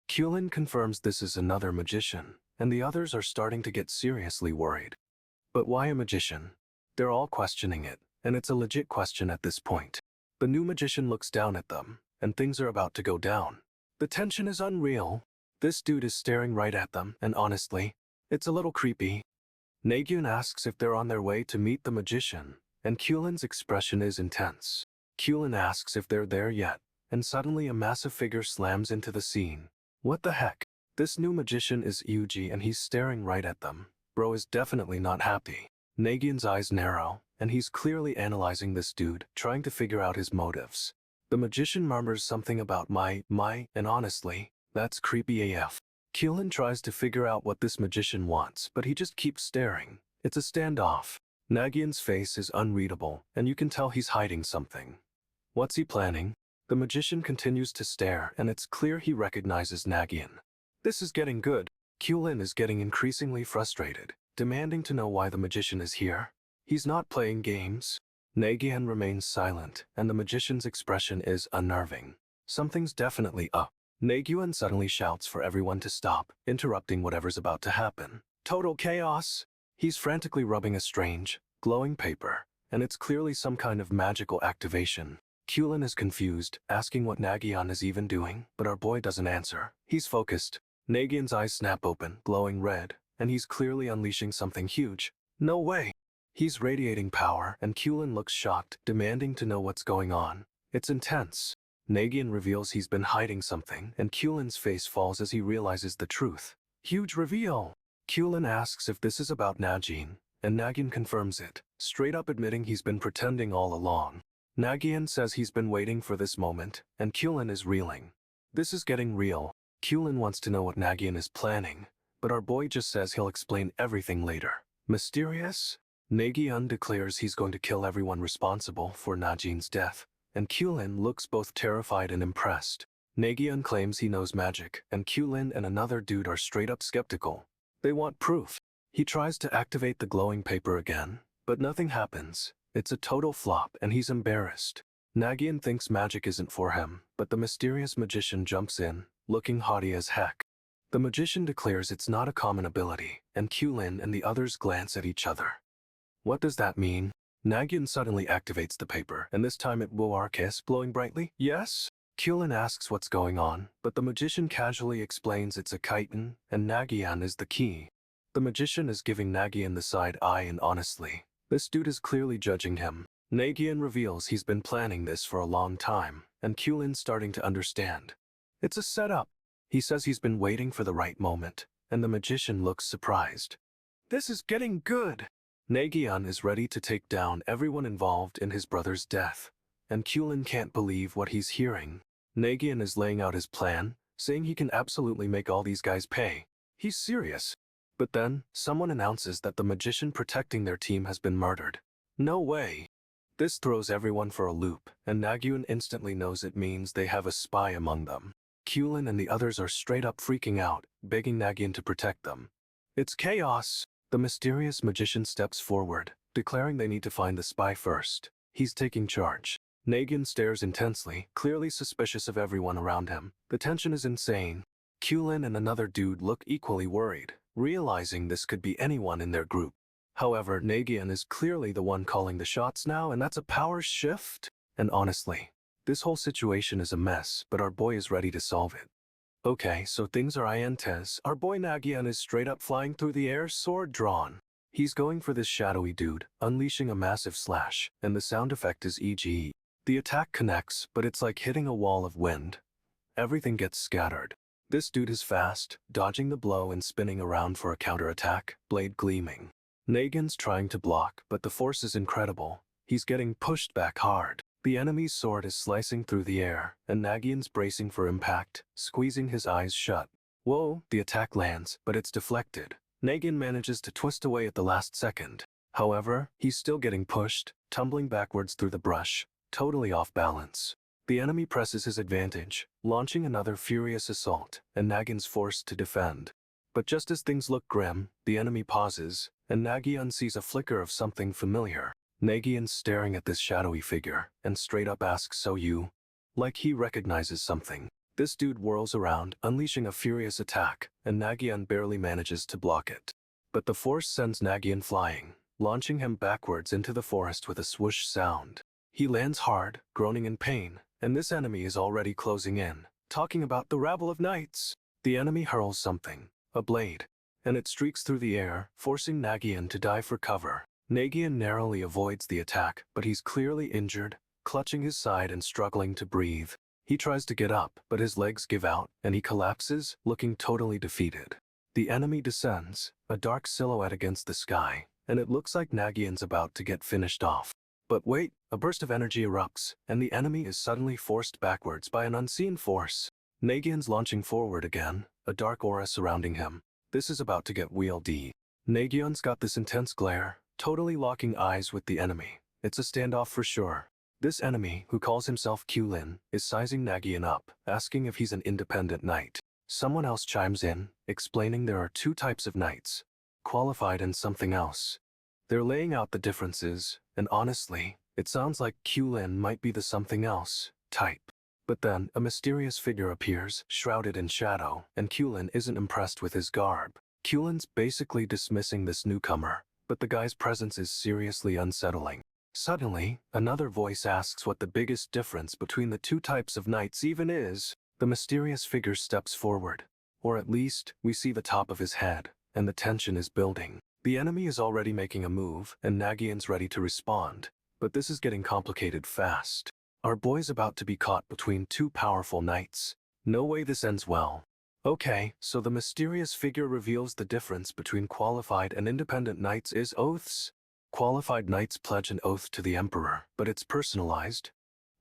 Chulin confirms this is another magician, and the others are starting to get seriously worried. But why a magician? They're all questioning it, and it's a legit question at this point. The new magician looks down at them, and things are about to go down. The tension is unreal. This dude is staring right at them, and honestly, it's a little creepy. Nagyunn asks if they're on their way to meet the magician, and Chulin's expression is intense. Chulin asks if they're there yet, and suddenly a massive figure slams into the scene. What the heck? This new magician is Yuji, and he's staring right at them. Bro is definitely not happy. Nagyunn's eyes narrow, and he's clearly analyzing this dude, trying to figure out his motives. The magician murmurs something about my, and honestly, that's creepy AF. Chulin tries to figure out what this magician wants, but he just keeps staring. It's a standoff. Nagyunn's face is unreadable, and you can tell he's hiding something. What's he planning? The magician continues to stare, and it's clear he recognizes Nagyunn. This is getting good. Chulin is getting increasingly frustrated, demanding to know why the magician is here. He's not playing games. Nagyunn remains silent, and the magician's expression is unnerving. Something's definitely up. Nagyunn suddenly shouts for everyone to stop, interrupting whatever's about to happen. Total chaos! He's frantically rubbing a strange, glowing paper, and it's clearly some kind of magical activation. Chulin is confused, asking what Nagyunn is even doing, but our boy doesn't answer. He's focused. Nagyunn's eyes snap open, glowing red, and he's clearly unleashing something huge. No way! He's radiating power, and Chulin looks shocked, demanding to know what's going on. It's intense. Nagyunn reveals he's been hiding something, and Chulin's face falls as he realizes the truth. Huge reveal! Chulin asks if this is about Najin, and Nagyunn confirms it, straight up admitting he's been pretending all along. Nagyunn says he's been waiting for this moment, and Chulin is reeling. This is getting real. Chulin wants to know what Nagyunn is planning, but our boy just says he'll explain everything later. Mysterious? Nagyunn declares he's going to kill everyone responsible for Najin's death, and Chulin looks both terrified and impressed. Nagyunn claims he knows magic, and Chulin and another dude are straight up skeptical. They want proof. He tries to activate the glowing paper again, but nothing happens. It's a total flop and he's embarrassed. Nagyunn thinks magic isn't for him, but the mysterious magician jumps in, looking haughty as heck. The magician declares it's not a common ability, and Kulin and the others glance at each other. What does that mean? Nagyunn suddenly activates the paper, and this time it will arcus, glowing brightly. Yes? Kulin asks what's going on, but the magician casually explains it's a chitin, and Nagyunn is the key. The magician is giving Nagyunn the side eye, and honestly, this dude is clearly judging him. Nagyunn reveals he's been planning this for a long time, and Kulin's starting to understand. It's a setup. He says he's been waiting for the right moment, and the magician looks surprised. This is getting good. Nagyunn is ready to take down everyone involved in his brother's death, and Kulin can't believe what he's hearing. Nagyunn is laying out his plan, saying he can absolutely make all these guys pay. He's serious. But then, someone announces that the magician protecting their team has been murdered. No way. This throws everyone for a loop, and Nagyunn instantly knows it means they have a spy among them. Kulin and the others are straight up freaking out, begging Nagyunn to protect them. It's chaos. The mysterious magician steps forward, declaring they need to find the spy first. He's taking charge. Nagyunn stares intensely, clearly suspicious of everyone around him. The tension is insane. Kulin and another dude look equally worried, realizing this could be anyone in their group. However, Nagyunn is clearly the one calling the shots now, and that's a power shift. And honestly, this whole situation is a mess, but our boy is ready to solve it. Okay, so things are intense. Our boy Nagyunn is straight up flying through the air, sword drawn. He's going for this shadowy dude, unleashing a massive slash, and the sound effect is EG. The attack connects, but it's like hitting a wall of wind. Everything gets scattered. This dude is fast, dodging the blow and spinning around for a counterattack, blade gleaming. Nagyunn's trying to block, but the force is incredible. He's getting pushed back hard. The enemy's sword is slicing through the air, and Nagyunn's bracing for impact, squeezing his eyes shut. Whoa, the attack lands, but it's deflected. Nagyunn manages to twist away at the last second. However, he's still getting pushed, tumbling backwards through the brush, totally off balance. The enemy presses his advantage, launching another furious assault, and Nagyunn's forced to defend. But just as things look grim, the enemy pauses, and Nagyunn sees a flicker of something familiar. Nagyunn's staring at this shadowy figure, and straight up asks, "So you?" Like he recognizes something. This dude whirls around, unleashing a furious attack, and Nagyunn barely manages to block it. But the force sends Nagyunn flying, launching him backwards into the forest with a swoosh sound. He lands hard, groaning in pain, and this enemy is already closing in, talking about the rabble of knights. The enemy hurls something, a blade, and it streaks through the air, forcing Nagyunn to dive for cover. Nagyunn narrowly avoids the attack, but he's clearly injured, clutching his side and struggling to breathe. He tries to get up, but his legs give out, and he collapses, looking totally defeated. The enemy descends, a dark silhouette against the sky, and it looks like Nagyunn's about to get finished off. But wait, a burst of energy erupts, and the enemy is suddenly forced backwards by an unseen force. Nagyunn's launching forward again, a dark aura surrounding him. This is about to get wieldy. Nagyunn's got this intense glare, totally locking eyes with the enemy. It's a standoff for sure. This enemy, who calls himself Kulin, is sizing Nagyunn up, asking if he's an independent knight. Someone else chimes in, explaining there are two types of knights, qualified and something else. They're laying out the differences, and honestly, it sounds like Kulin might be the something else type. But then, a mysterious figure appears, shrouded in shadow, and Kulin isn't impressed with his garb. Kulin's basically dismissing this newcomer, but the guy's presence is seriously unsettling. Suddenly, another voice asks what the biggest difference between the two types of knights even is. The mysterious figure steps forward, or at least, we see the top of his head, and the tension is building. The enemy is already making a move, and Nagyunn's ready to respond, but this is getting complicated fast. Our boy's about to be caught between two powerful knights. No way this ends well. Okay, so the mysterious figure reveals the difference between qualified and independent knights is oaths. Qualified knights pledge an oath to the emperor, but it's personalized.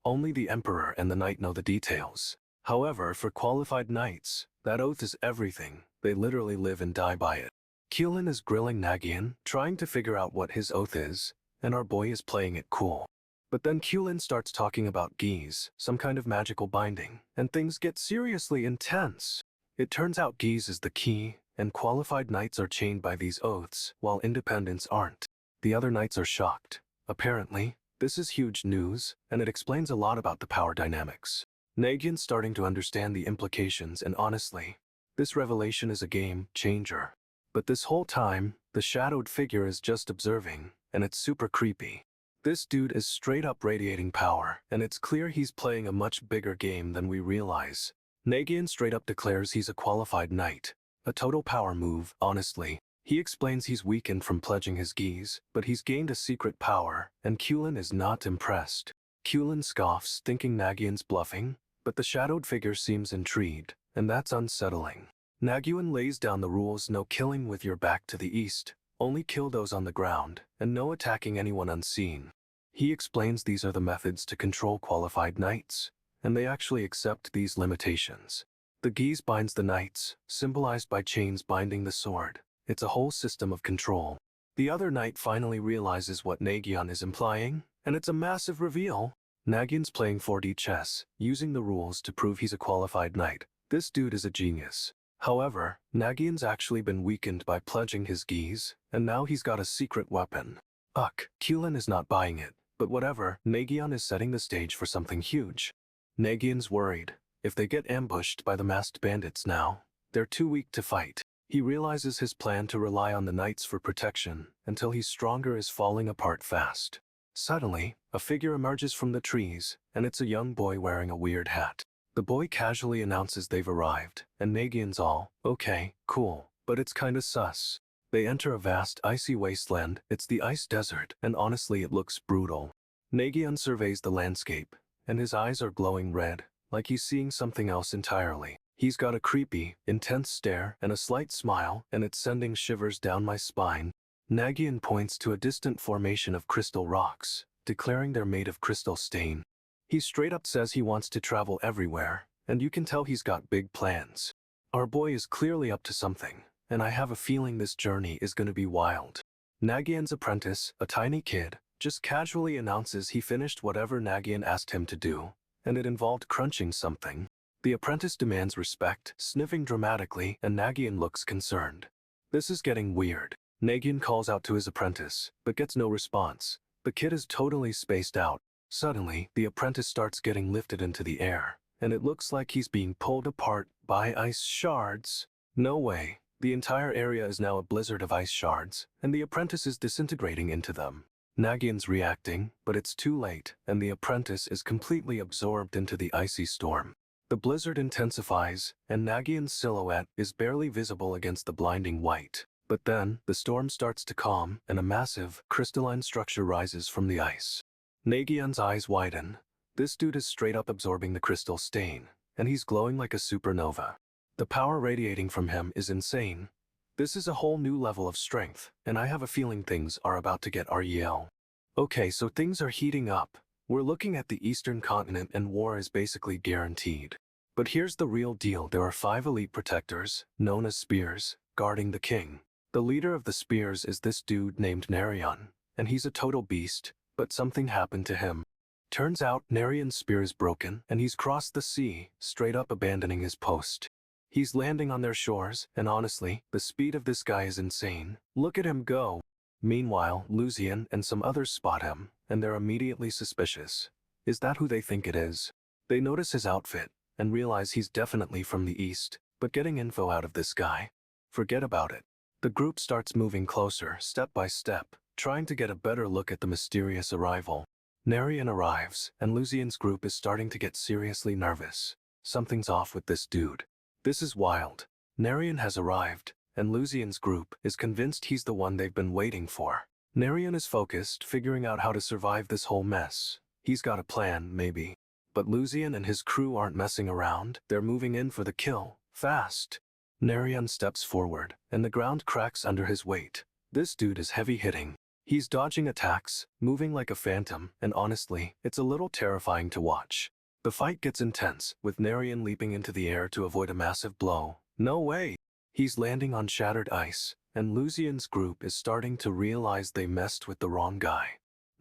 Only the emperor and the knight know the details. However, for qualified knights, that oath is everything. They literally live and die by it. Kulin is grilling Nagyunn, trying to figure out what his oath is, and our boy is playing it cool. But then Kulin starts talking about geese, some kind of magical binding, and things get seriously intense. It turns out geese is the key, and qualified knights are chained by these oaths, while independents aren't. The other knights are shocked. Apparently, this is huge news, and it explains a lot about the power dynamics. Nagyunn's starting to understand the implications, and honestly, this revelation is a game changer. But this whole time, the shadowed figure is just observing, and it's super creepy. This dude is straight up radiating power, and it's clear he's playing a much bigger game than we realize. Nagyunn straight up declares he's a qualified knight. A total power move, honestly. He explains he's weakened from pledging his geese, but he's gained a secret power, and Nagyunn is not impressed. Nagyunn scoffs, thinking Nagyunn's bluffing, but the shadowed figure seems intrigued, and that's unsettling. Nagyunn lays down the rules: no killing with your back to the east, only kill those on the ground, and no attacking anyone unseen. He explains these are the methods to control qualified knights, and they actually accept these limitations. The geese binds the knights, symbolized by chains binding the sword. It's a whole system of control. The other knight finally realizes what Nagyunn is implying, and it's a massive reveal. Nagyunn's playing 4D chess, using the rules to prove he's a qualified knight. This dude is a genius. However, Nagyunn's actually been weakened by pledging his geese, and now he's got a secret weapon. Nagyunn is not buying it, but whatever, Nagyunn is setting the stage for something huge. Nagyunn's worried. If they get ambushed by the masked bandits now, they're too weak to fight. He realizes his plan to rely on the knights for protection until he's stronger is falling apart fast. Suddenly, a figure emerges from the trees, and it's a young boy wearing a weird hat. The boy casually announces they've arrived, and Nagyunn's all, okay, cool, but it's kinda sus. They enter a vast icy wasteland. It's the ice desert, and honestly it looks brutal. Nagyunn surveys the landscape, and his eyes are glowing red, like he's seeing something else entirely. He's got a creepy, intense stare and a slight smile, and it's sending shivers down my spine. Nagyunn points to a distant formation of crystal rocks, declaring they're made of crystal stain. He straight up says he wants to travel everywhere, and you can tell he's got big plans. Our boy is clearly up to something, and I have a feeling this journey is gonna be wild. Nagyunn's apprentice, a tiny kid, just casually announces he finished whatever Nagyunn asked him to do, and it involved crunching something. The apprentice demands respect, sniffing dramatically, and Nagyunn looks concerned. This is getting weird. Nagyunn calls out to his apprentice, but gets no response. The kid is totally spaced out. Suddenly, the apprentice starts getting lifted into the air, and it looks like he's being pulled apart by ice shards. No way. The entire area is now a blizzard of ice shards, and the apprentice is disintegrating into them. Nagyunn's reacting, but it's too late, and the apprentice is completely absorbed into the icy storm. The blizzard intensifies, and Nagyunn's silhouette is barely visible against the blinding white. But then, the storm starts to calm, and a massive, crystalline structure rises from the ice. Nagyunn's eyes widen. This dude is straight up absorbing the crystal stain, and he's glowing like a supernova. The power radiating from him is insane. This is a whole new level of strength, and I have a feeling things are about to get real. Okay, so things are heating up. We're looking at the Eastern continent, and war is basically guaranteed. But here's the real deal. There are 5 elite protectors, known as spears, guarding the king. The leader of the spears is this dude named Nagyunn, and he's a total beast, but something happened to him. Turns out, Nagyunn's spear is broken, and he's crossed the sea, straight up abandoning his post. He's landing on their shores, and honestly, the speed of this guy is insane. Look at him go. Meanwhile, Lucian and some others spot him, and they're immediately suspicious. Is that who they think it is? They notice his outfit, and realize he's definitely from the east, but getting info out of this guy? Forget about it. The group starts moving closer, step by step, trying to get a better look at the mysterious arrival. Nagyunn arrives, and Lucian's group is starting to get seriously nervous. Something's off with this dude. This is wild. Nagyunn has arrived, and Lucian's group is convinced he's the one they've been waiting for. Nagyunn is focused, figuring out how to survive this whole mess. He's got a plan, maybe. But Lucian and his crew aren't messing around. They're moving in for the kill, fast. Nagyunn steps forward, and the ground cracks under his weight. This dude is heavy-hitting. He's dodging attacks, moving like a phantom, and honestly, it's a little terrifying to watch. The fight gets intense, with Nagyunn leaping into the air to avoid a massive blow. No way! He's landing on shattered ice, and Lucian's group is starting to realize they messed with the wrong guy.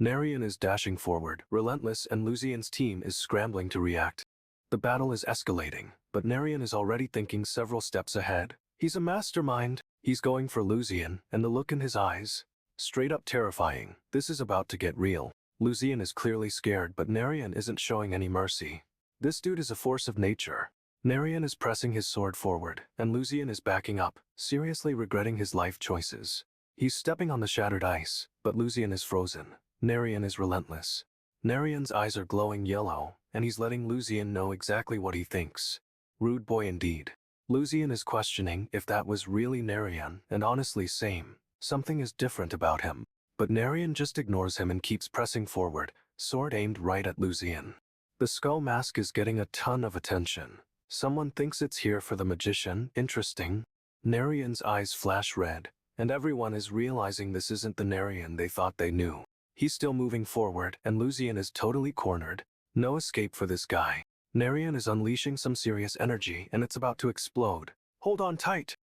Nagyunn is dashing forward, relentless, and Lucian's team is scrambling to react. The battle is escalating, but Nagyunn is already thinking several steps ahead. He's a mastermind. He's going for Lucian, and the look in his eyes. Straight up terrifying. This is about to get real. Lucian is clearly scared, but Narration isn't showing any mercy. This dude is a force of nature. Narration is pressing his sword forward, and Lucian is backing up, seriously regretting his life choices. He's stepping on the shattered ice, but Lucian is frozen. Narration is relentless. Narayan's eyes are glowing yellow, and he's letting Lucian know exactly what he thinks. Rude boy indeed. Lucian is questioning if that was really Narration, and honestly same. Something is different about him. But Narration just ignores him and keeps pressing forward, sword aimed right at Lucian. The skull mask is getting a ton of attention. Someone thinks it's here for the magician. Interesting. Narayan's eyes flash red, and everyone is realizing this isn't the Narration they thought they knew. He's still moving forward, and Lucian is totally cornered. No escape for this guy. Narration is unleashing some serious energy, and it's about to explode. Hold on tight.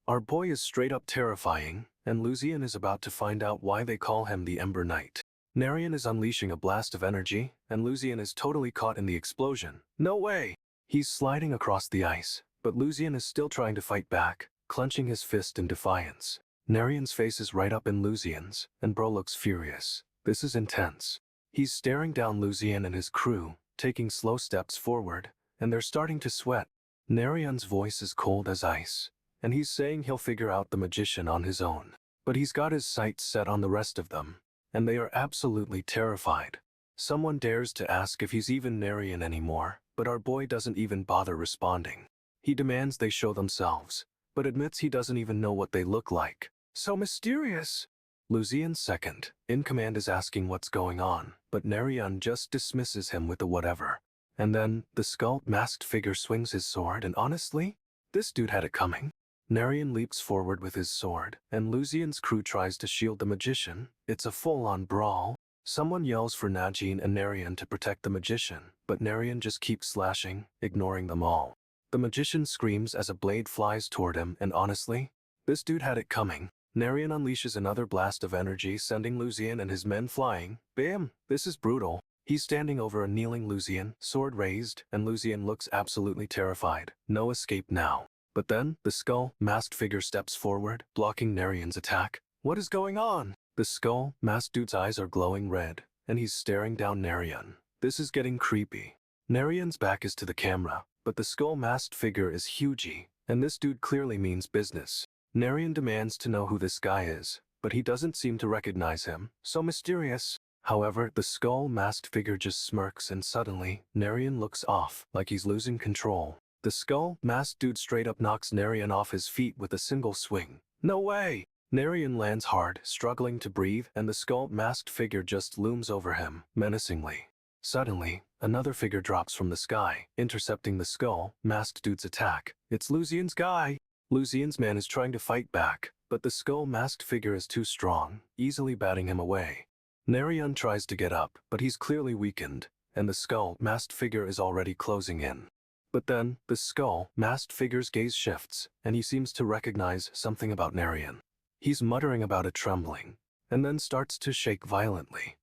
Our boy is straight up terrifying, and Lucian is about to find out why they call him the Ember Knight. Narration is unleashing a blast of energy, and Lucian is totally caught in the explosion. No way! He's sliding across the ice, but Lucian is still trying to fight back, clenching his fist in defiance. Narayan's face is right up in Lucian's, and bro looks furious. This is intense. He's staring down Lucian and his crew, taking slow steps forward, and they're starting to sweat. Narayan's voice is cold as ice, and he's saying he'll figure out the magician on his own. But he's got his sights set on the rest of them, and they are absolutely terrified. Someone dares to ask if he's even Narration anymore, but our boy doesn't even bother responding. He demands they show themselves, but admits he doesn't even know what they look like. So mysterious! Lucian's second in command is asking what's going on, but Nagyunn just dismisses him with a whatever. And then, the skull-masked figure swings his sword, and honestly, this dude had it coming. Nagyunn leaps forward with his sword, and Lucian's crew tries to shield the magician. It's a full-on brawl. Someone yells for Najin and Nagyunn to protect the magician, but Nagyunn just keeps slashing, ignoring them all. The magician screams as a blade flies toward him, and honestly, this dude had it coming. Nagyunn unleashes another blast of energy, sending Lucian and his men flying. Bam! This is brutal. He's standing over a kneeling Lucian, sword raised, and Lucian looks absolutely terrified. No escape now. But then, the skull-masked figure steps forward, blocking Nagyunn's attack. What is going on? The skull-masked dude's eyes are glowing red, and he's staring down Nagyunn. This is getting creepy. Nagyunn's back is to the camera, but the skull-masked figure is huge, and this dude clearly means business. Nagyunn demands to know who this guy is, but he doesn't seem to recognize him. So mysterious. However, the skull-masked figure just smirks, and suddenly, Nagyunn looks off, like he's losing control. The skull-masked dude straight up knocks Nagyunn off his feet with a single swing. No way! Nagyunn lands hard, struggling to breathe, and the skull-masked figure just looms over him, menacingly. Suddenly, another figure drops from the sky, intercepting the skull-masked dude's attack. It's Lucian's guy! Lucian's man is trying to fight back, but the skull-masked figure is too strong, easily batting him away. Nagyunn tries to get up, but he's clearly weakened, and the skull-masked figure is already closing in. But then, the skull-masked figure's gaze shifts, and he seems to recognize something about Nagyunn. He's muttering about it, trembling, and then starts to shake violently.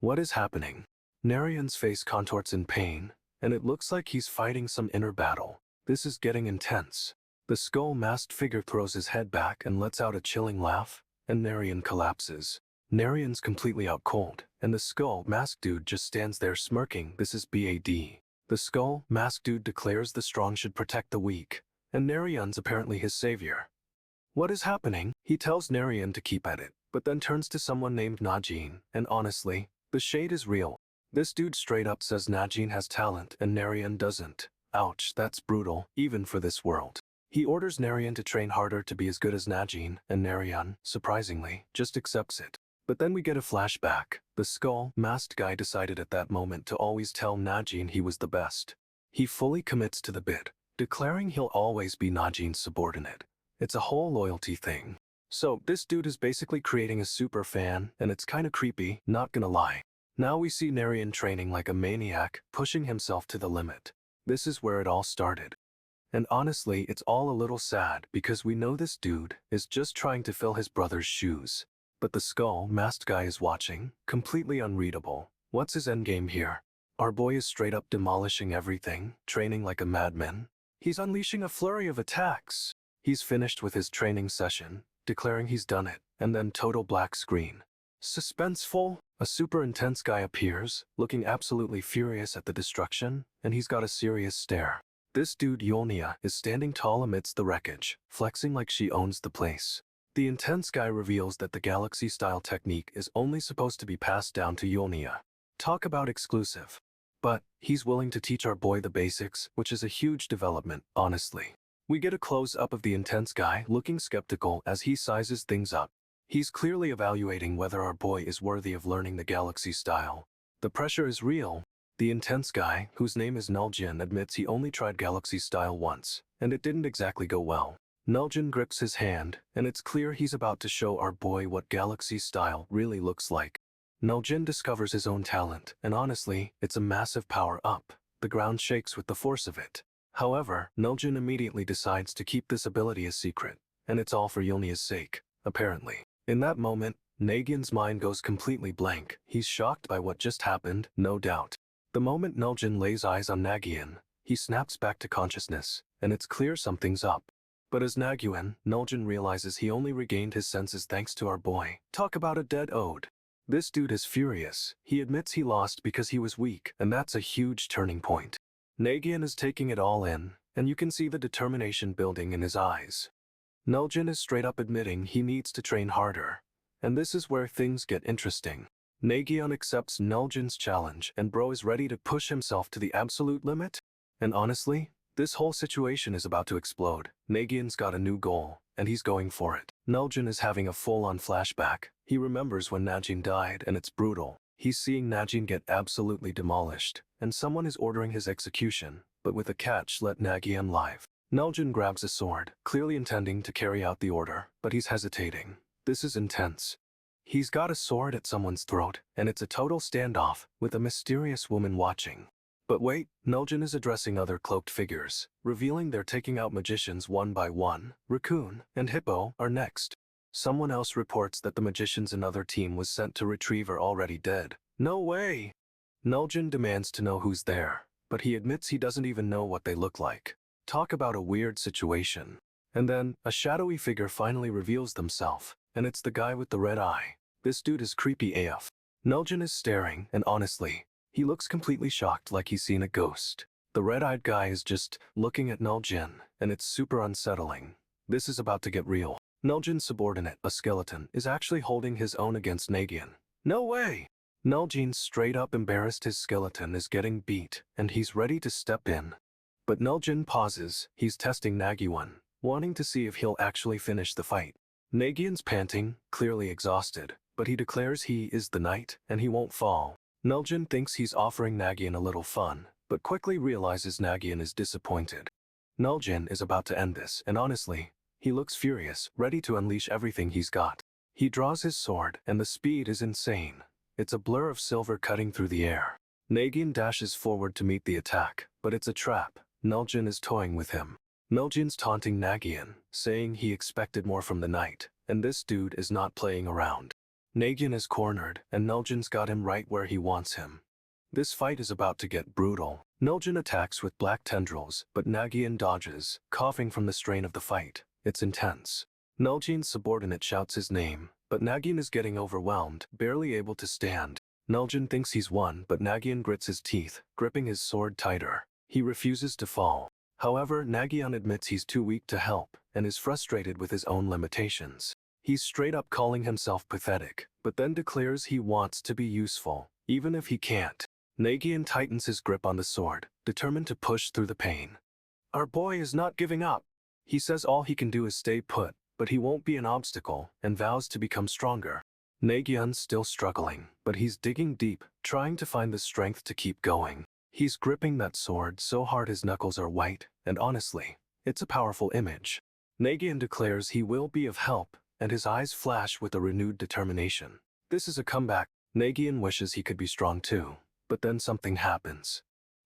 What is happening? Nagyunn's face contorts in pain, and it looks like he's fighting some inner battle. This is getting intense. The skull-masked figure throws his head back and lets out a chilling laugh, and Nagyunn collapses. Nagyunn's completely out cold, and the skull-masked dude just stands there smirking. This is bad. The skull-masked dude declares the strong should protect the weak, and Nagyunn's apparently his savior. What is happening? He tells Nagyunn to keep at it, but then turns to someone named Najin, and honestly, the shade is real. This dude straight up says Najin has talent and Nagyunn doesn't. Ouch, that's brutal, even for this world. He orders Nagyunn to train harder to be as good as Najin, and Nagyunn, surprisingly, just accepts it. But then we get a flashback. The skull-masked guy decided at that moment to always tell Najin he was the best. He fully commits to the bit, declaring he'll always be Najin's subordinate. It's a whole loyalty thing. So, this dude is basically creating a super fan, and it's kinda creepy, not gonna lie. Now we see Nagyunn training like a maniac, pushing himself to the limit. This is where it all started. And honestly, it's all a little sad because we know this dude is just trying to fill his brother's shoes. But the skull-masked guy is watching, completely unreadable. What's his endgame here? Our boy is straight up demolishing everything, training like a madman. He's unleashing a flurry of attacks. He's finished with his training session, declaring he's done it, and then total black screen. Suspenseful, a super intense guy appears, looking absolutely furious at the destruction, and he's got a serious stare. This dude Yolnia is standing tall amidst the wreckage, flexing like she owns the place. The intense guy reveals that the galaxy-style technique is only supposed to be passed down to Yolnia. Talk about exclusive. But he's willing to teach our boy the basics, which is a huge development, honestly. We get a close-up of the intense guy looking skeptical as he sizes things up. He's clearly evaluating whether our boy is worthy of learning the galaxy style. The pressure is real. The intense guy, whose name is Najin, admits he only tried galaxy style once, and it didn't exactly go well. Najin grips his hand, and it's clear he's about to show our boy what galaxy style really looks like. Najin discovers his own talent, and honestly, it's a massive power-up. The ground shakes with the force of it. However, Najin immediately decides to keep this ability a secret, and it's all for Yolnia's sake, apparently. In that moment, Nagyunn's mind goes completely blank. He's shocked by what just happened, no doubt. The moment Najin lays eyes on Nagyunn, he snaps back to consciousness, and it's clear something's up. But as Nagyunn, Najin realizes he only regained his senses thanks to our boy. Talk about a dead ode. This dude is furious. He admits he lost because he was weak, and that's a huge turning point. Nagyunn is taking it all in, and you can see the determination building in his eyes. Najin is straight up admitting he needs to train harder, and this is where things get interesting. Nagyunn accepts Najin's challenge, and bro is ready to push himself to the absolute limit. And honestly, this whole situation is about to explode. Nagyunn's got a new goal, and he's going for it. Najin is having a full-on flashback. He remembers when Najin died, and it's brutal. He's seeing Najin get absolutely demolished, and someone is ordering his execution, but with a catch: let Nagyunn live. Najin grabs a sword, clearly intending to carry out the order, but he's hesitating. This is intense. He's got a sword at someone's throat, and it's a total standoff, with a mysterious woman watching. But wait, Najin is addressing other cloaked figures, revealing they're taking out magicians one by one. Raccoon and Hippo are next. Someone else reports that the magician's another team was sent to retrieve are already dead. No way! Najin demands to know who's there, but he admits he doesn't even know what they look like. Talk about a weird situation. And then, a shadowy figure finally reveals themselves, and it's the guy with the red eye. This dude is creepy AF. Najin is staring, and honestly, he looks completely shocked like he's seen a ghost. The red-eyed guy is just looking at Najin, and it's super unsettling. This is about to get real. Najin's subordinate, a skeleton, is actually holding his own against Nagyunn. No way! Najin straight up embarrassed. His skeleton is getting beat, and he's ready to step in. But Najin pauses. He's testing Nagyunn, wanting to see if he'll actually finish the fight. Nagyunn's panting, clearly exhausted, but he declares he is the knight, and he won't fall. Najin thinks he's offering Nagyunn a little fun, but quickly realizes Nagyunn is disappointed. Najin is about to end this, and honestly, he looks furious, ready to unleash everything he's got. He draws his sword, and the speed is insane. It's a blur of silver cutting through the air. Nagyunn dashes forward to meet the attack, but it's a trap. Najin is toying with him. Najin's taunting Nagyunn, saying he expected more from the knight, and this dude is not playing around. Nagyunn is cornered, and Najin's got him right where he wants him. This fight is about to get brutal. Najin attacks with black tendrils, but Nagyunn dodges, coughing from the strain of the fight. It's intense. Najin's subordinate shouts his name, but Nagyunn is getting overwhelmed, barely able to stand. Najin thinks he's won, but Nagyunn grits his teeth, gripping his sword tighter. He refuses to fall. However, Nagyunn admits he's too weak to help, and is frustrated with his own limitations. He's straight up calling himself pathetic, but then declares he wants to be useful, even if he can't. Nagyunn tightens his grip on the sword, determined to push through the pain. Our boy is not giving up. He says all he can do is stay put, but he won't be an obstacle, and vows to become stronger. Nagyunn's still struggling, but he's digging deep, trying to find the strength to keep going. He's gripping that sword so hard his knuckles are white, and honestly, it's a powerful image. Nagyunn declares he will be of help, and his eyes flash with a renewed determination. This is a comeback. Nagyunn wishes he could be strong too, but then something happens.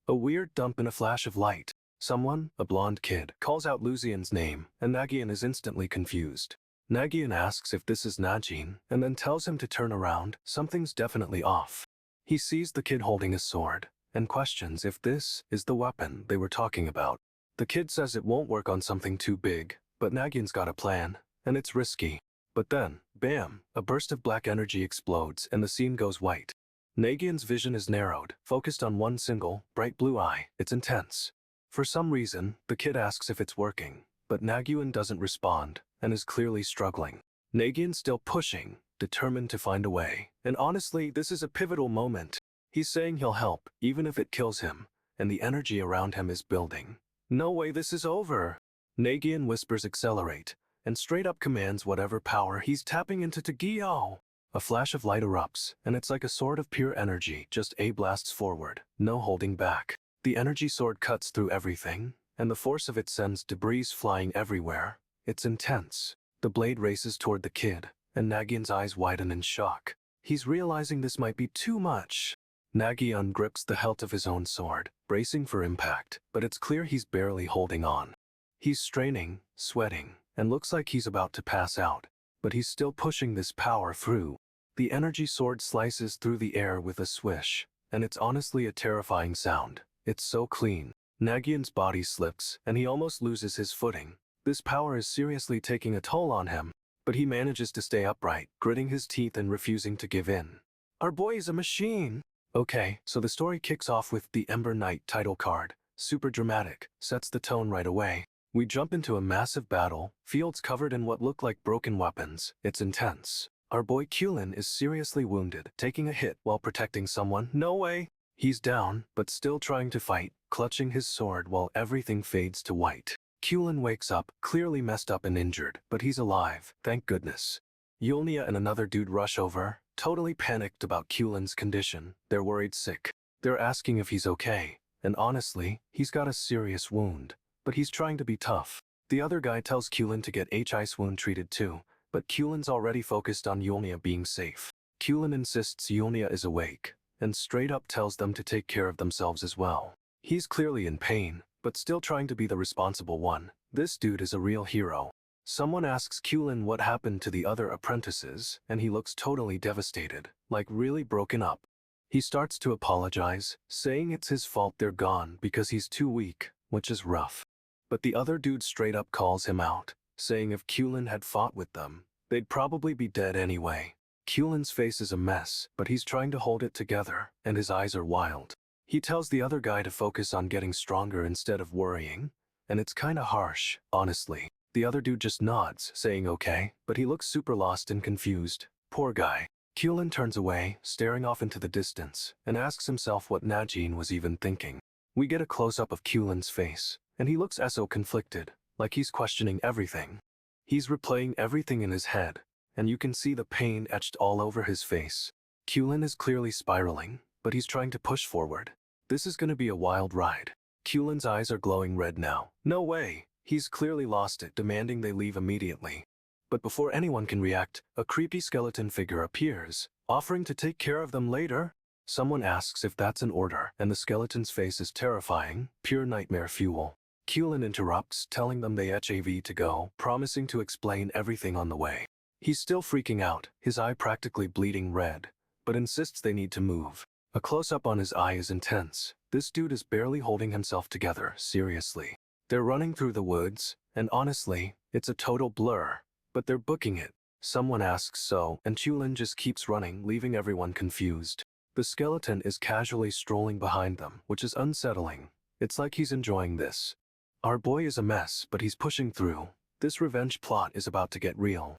A weird dump in a flash of light. Someone, a blonde kid, calls out Lucian's name, and Nagyunn is instantly confused. Nagyunn asks if this is Najin, and then tells him to turn around. Something's definitely off. He sees the kid holding a sword, and questions if this is the weapon they were talking about. The kid says it won't work on something too big, But Nagyun's got a plan, and it's risky. But then, bam, a burst of black energy explodes and the scene goes white. Nagyun's vision is narrowed, focused on one single, bright blue eye. It's intense. For some reason, the kid asks if it's working, but Nagyunn doesn't respond and is clearly struggling. Nagyun's still pushing, determined to find a way. And honestly, this is a pivotal moment. He's saying he'll help, even if it kills him, and the energy around him is building. No way this is over. Nagyunn whispers accelerate, and straight up commands whatever power he's tapping into to go. A flash of light erupts, and it's like a sword of pure energy, just blasts forward, no holding back. The energy sword cuts through everything, and the force of it sends debris flying everywhere. It's intense. The blade races toward the kid, and Nagyunn's eyes widen in shock. He's realizing this might be too much. Nagyunn grips the hilt of his own sword, bracing for impact, but it's clear he's barely holding on. He's straining, sweating, and looks like he's about to pass out, but he's still pushing this power through. The energy sword slices through the air with a swish, and it's honestly a terrifying sound. It's so clean. Nagyunn's body slips, and he almost loses his footing. This power is seriously taking a toll on him, but he manages to stay upright, gritting his teeth and refusing to give in. Our boy is a machine. Okay, so the story kicks off with the Ember Knight title card. Super dramatic, sets the tone right away. We jump into a massive battle, fields covered in what look like broken weapons. It's intense. Our boy Kulin is seriously wounded, taking a hit while protecting someone. No way! He's down, but still trying to fight, clutching his sword while everything fades to white. Kulin wakes up, clearly messed up and injured, but he's alive, thank goodness. Yulnia and another dude rush over, totally panicked about Kulin's condition. They're worried sick. They're asking if he's okay, and honestly, he's got a serious wound, but he's trying to be tough. The other guy tells Kulin to get ice wound treated too, but Kulin's already focused on Yulnia being safe. Kulin insists Yulnia is awake, and straight up tells them to take care of themselves as well. He's clearly in pain, but still trying to be the responsible one. This dude is a real hero. Someone asks Kulin what happened to the other apprentices, and he looks totally devastated, like really broken up. He starts to apologize, saying it's his fault they're gone because he's too weak, which is rough. But the other dude straight up calls him out, saying if Kulin had fought with them, they'd probably be dead anyway. Kulin's face is a mess, but he's trying to hold it together, and his eyes are wild. He tells the other guy to focus on getting stronger instead of worrying, and it's kinda harsh, honestly. The other dude just nods, saying okay, but he looks super lost and confused. Poor guy. Kulin turns away, staring off into the distance, and asks himself what Najin was even thinking. We get a close-up of Kulin's face, and he looks so conflicted, like he's questioning everything. He's replaying everything in his head, and you can see the pain etched all over his face. Kulin is clearly spiraling, but he's trying to push forward. This is gonna be a wild ride. Kulin's eyes are glowing red now. No way! He's clearly lost it, demanding they leave immediately. But before anyone can react, a creepy skeleton figure appears, offering to take care of them later. Someone asks if that's an order, and the skeleton's face is terrifying, pure nightmare fuel. Kulin interrupts, telling them they have to go, promising to explain everything on the way. He's still freaking out, his eye practically bleeding red, but insists they need to move. A close-up on his eye is intense. This dude is barely holding himself together, seriously. They're running through the woods, and honestly, it's a total blur, but they're booking it. Someone asks so, and Kulin just keeps running, leaving everyone confused. The skeleton is casually strolling behind them, which is unsettling. It's like he's enjoying this. Our boy is a mess, but he's pushing through. This revenge plot is about to get real.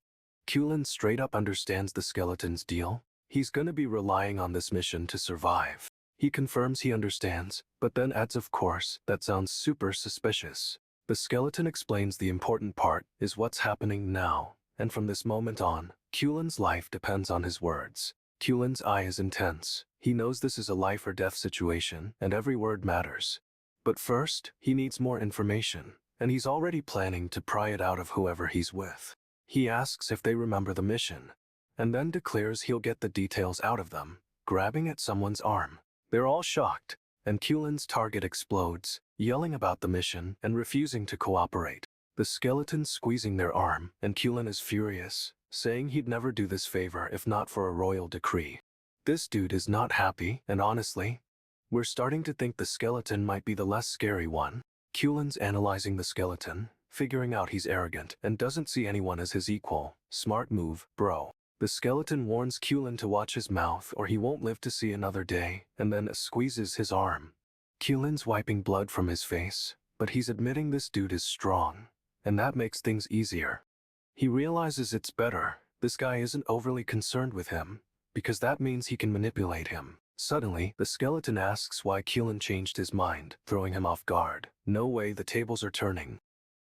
Kulin straight up understands the skeleton's deal. He's gonna be relying on this mission to survive. He confirms he understands, but then adds, of course, that sounds super suspicious. The skeleton explains the important part is what's happening now, and from this moment on, Kulin's life depends on his words. Kulin's eye is intense. He knows this is a life or death situation, and every word matters. But first, he needs more information, and he's already planning to pry it out of whoever he's with. He asks if they remember the mission, and then declares he'll get the details out of them, grabbing at someone's arm. They're all shocked, and Kulin's target explodes, yelling about the mission and refusing to cooperate. The skeleton's squeezing their arm, and Kulin is furious, saying he'd never do this favor if not for a royal decree. This dude is not happy, and honestly, we're starting to think the skeleton might be the less scary one. Kulin's analyzing the skeleton, figuring out he's arrogant and doesn't see anyone as his equal. Smart move, bro. The skeleton warns Kulin to watch his mouth or he won't live to see another day, and then squeezes his arm. Kulin's wiping blood from his face, but he's admitting this dude is strong, and that makes things easier. He realizes it's better this guy isn't overly concerned with him, because that means he can manipulate him. Suddenly, the skeleton asks why Kulin changed his mind, throwing him off guard. No way, the tables are turning.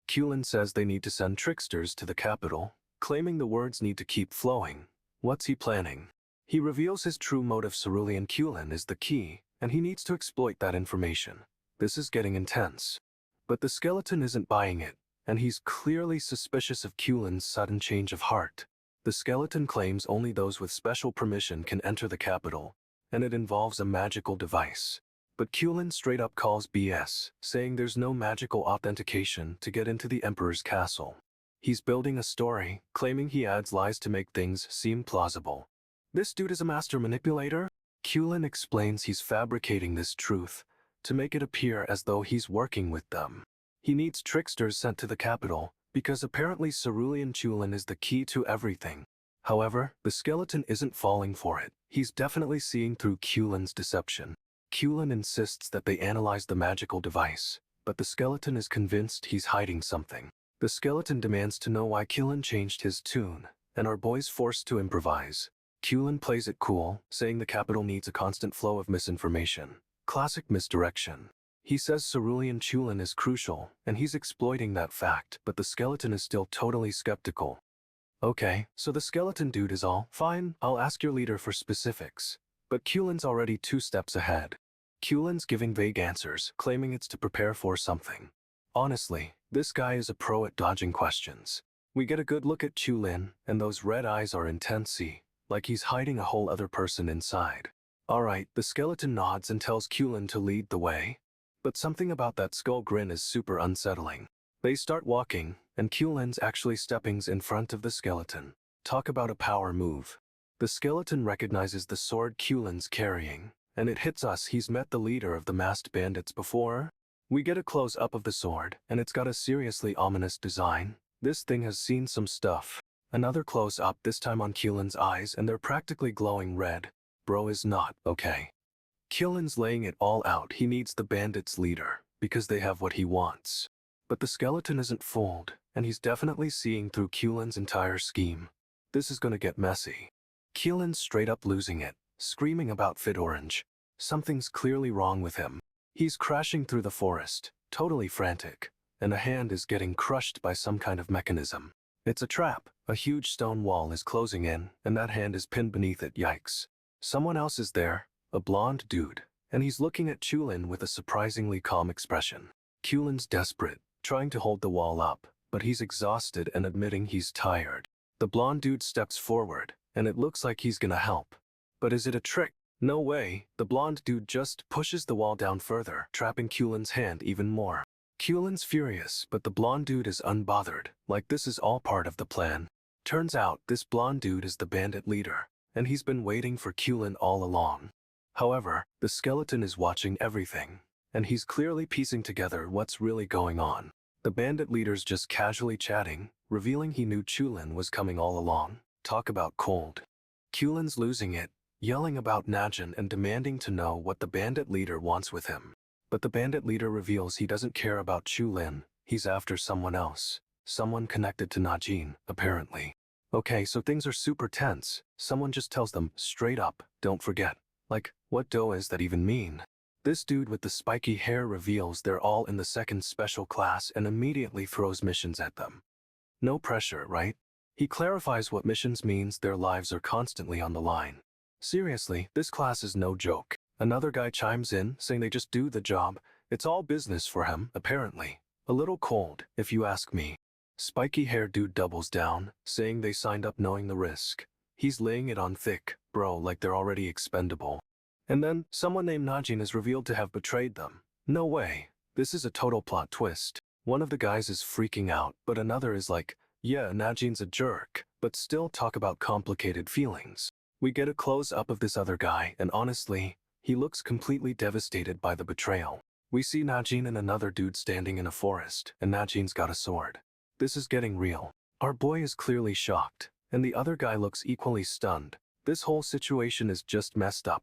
Kulin says they need to send tricksters to the capital, claiming the words need to keep flowing. What's he planning? He reveals his true motive: Cerulean Kulin is the key, and he needs to exploit that information. This is getting intense. But the skeleton isn't buying it, and he's clearly suspicious of Kulin's sudden change of heart. The skeleton claims only those with special permission can enter the capital, and it involves a magical device. But Kulin straight up calls BS, saying there's no magical authentication to get into the Emperor's castle. He's building a story, claiming he adds lies to make things seem plausible. This dude is a master manipulator? Kulin explains he's fabricating this truth to make it appear as though he's working with them. He needs tricksters sent to the capital, because apparently Cerulean Kulin is the key to everything. However, the skeleton isn't falling for it. He's definitely seeing through Kulin's deception. Kulin insists that they analyze the magical device, but the skeleton is convinced he's hiding something. The skeleton demands to know why Kulin changed his tune, and our boy's forced to improvise. Kulin plays it cool, saying the capital needs a constant flow of misinformation. Classic misdirection. He says Cerulean Kulin is crucial, and he's exploiting that fact, but the skeleton is still totally skeptical. Okay, so the skeleton dude is all, fine, I'll ask your leader for specifics. But Kulin's already 2 steps ahead. Kulin's giving vague answers, claiming it's to prepare for something. Honestly, this guy is a pro at dodging questions. We get a good look at Kulin, and those red eyes are intense, like he's hiding a whole other person inside. Alright, the skeleton nods and tells Kulin to lead the way. But something about that skull grin is super unsettling. They start walking, and Kulin's actually stepping in front of the skeleton. Talk about a power move. The skeleton recognizes the sword Kulin's carrying, and it hits us. He's met the leader of the masked bandits before. We get a close-up of the sword, and it's got a seriously ominous design. This thing has seen some stuff. Another close-up, this time on Kulin's eyes, and they're practically glowing red. Bro is not okay. Kulin's laying it all out. He needs the bandits' leader, because they have what he wants. But the skeleton isn't fooled, and he's definitely seeing through Kulin's entire scheme. This is gonna get messy. Kulin's straight up losing it, screaming about Fit Orange. Something's clearly wrong with him. He's crashing through the forest, totally frantic, and a hand is getting crushed by some kind of mechanism. It's a trap. A huge stone wall is closing in, and that hand is pinned beneath it. Yikes. Someone else is there, a blonde dude, and he's looking at Kulin with a surprisingly calm expression. Kulin's desperate, trying to hold the wall up, but he's exhausted and admitting he's tired. The blonde dude steps forward, and it looks like he's gonna help. But is it a trick? No way. The blonde dude just pushes the wall down further, trapping Kulin's hand even more. Kulin's furious, but the blonde dude is unbothered, like this is all part of the plan. Turns out, this blonde dude is the bandit leader, and he's been waiting for Kulin all along. However, the skeleton is watching everything, and he's clearly piecing together what's really going on. The bandit leader's just casually chatting, revealing he knew Kulin was coming all along. Talk about cold. Kulin's losing it, yelling about Najin and demanding to know what the bandit leader wants with him. But the bandit leader reveals he doesn't care about Kulin, he's after someone else. Someone connected to Najin, apparently. Okay, so things are super tense. Someone just tells them, straight up, don't forget. Like, what does that even mean? This dude with the spiky hair reveals they're all in the 2nd special class and immediately throws missions at them. No pressure, right? He clarifies what missions means: their lives are constantly on the line. Seriously, this class is no joke. Another guy chimes in, saying they just do the job. It's all business for him, apparently. A little cold, if you ask me. Spiky hair dude doubles down, saying they signed up knowing the risk. He's laying it on thick, bro, like they're already expendable. And then, someone named Najin is revealed to have betrayed them. No way. This is a total plot twist. One of the guys is freaking out, but another is like, yeah, Najin's a jerk, but still talk about complicated feelings. We get a close-up of this other guy, and honestly, he looks completely devastated by the betrayal. We see Najin and another dude standing in a forest, and Najin's got a sword. This is getting real. Our boy is clearly shocked, and the other guy looks equally stunned. This whole situation is just messed up.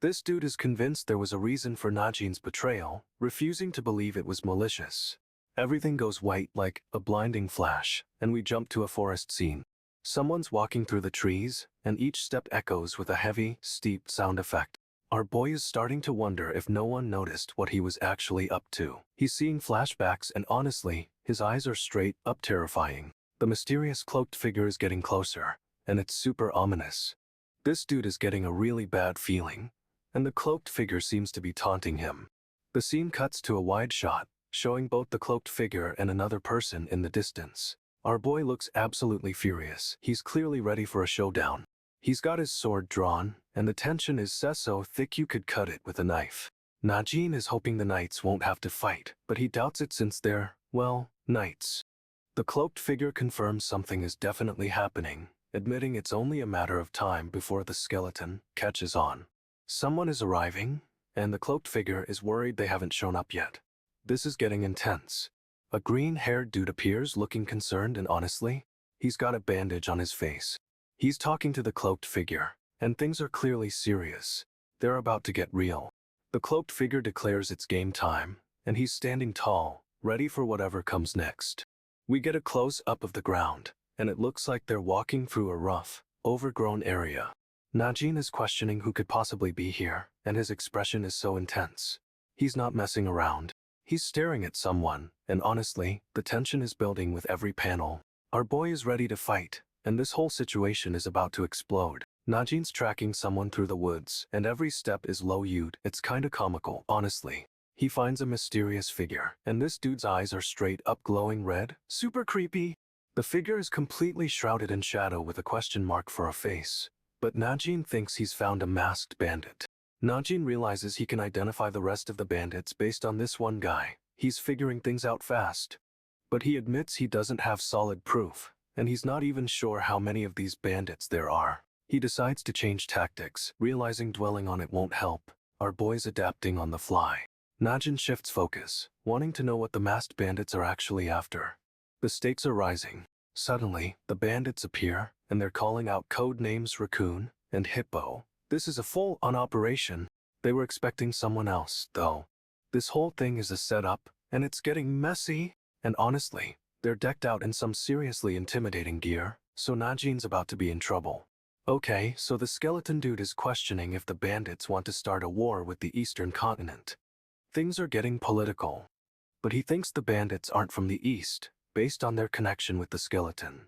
This dude is convinced there was a reason for Najin's betrayal, refusing to believe it was malicious. Everything goes white like a blinding flash, and we jump to a forest scene. Someone's walking through the trees, and each step echoes with a heavy, steep sound effect. Our boy is starting to wonder if no one noticed what he was actually up to. He's seeing flashbacks and honestly, his eyes are straight up terrifying. The mysterious cloaked figure is getting closer, and it's super ominous. This dude is getting a really bad feeling, and the cloaked figure seems to be taunting him. The scene cuts to a wide shot, showing both the cloaked figure and another person in the distance. Our boy looks absolutely furious. He's clearly ready for a showdown. He's got his sword drawn, and the tension is so thick you could cut it with a knife. Najin is hoping the knights won't have to fight, but he doubts it since they're, well, knights. The cloaked figure confirms something is definitely happening, admitting it's only a matter of time before the skeleton catches on. Someone is arriving, and the cloaked figure is worried they haven't shown up yet. This is getting intense. A green-haired dude appears looking concerned and honestly, he's got a bandage on his face. He's talking to the cloaked figure, and things are clearly serious. They're about to get real. The cloaked figure declares it's game time, and he's standing tall, ready for whatever comes next. We get a close-up of the ground, and it looks like they're walking through a rough, overgrown area. Najin is questioning who could possibly be here, and his expression is so intense. He's not messing around. He's staring at someone, and honestly, the tension is building with every panel. Our boy is ready to fight, and this whole situation is about to explode. Najin's tracking someone through the woods, and every step is low-viewed. It's kinda comical, honestly. He finds a mysterious figure, and this dude's eyes are straight up glowing red, super creepy. The figure is completely shrouded in shadow with a question mark for a face. But Najin thinks he's found a masked bandit. Najin realizes he can identify the rest of the bandits based on this one guy. He's figuring things out fast. But he admits he doesn't have solid proof, and he's not even sure how many of these bandits there are. He decides to change tactics, realizing dwelling on it won't help. Our boy's adapting on the fly. Najin shifts focus, wanting to know what the masked bandits are actually after. The stakes are rising. Suddenly, the bandits appear, and they're calling out code names Raccoon and Hippo. This is a full-on operation. They were expecting someone else, though. This whole thing is a setup, and it's getting messy. And honestly, they're decked out in some seriously intimidating gear, so Najin's about to be in trouble. Okay, so the skeleton dude is questioning if the bandits want to start a war with the Eastern continent. Things are getting political. But he thinks the bandits aren't from the East, based on their connection with the skeleton.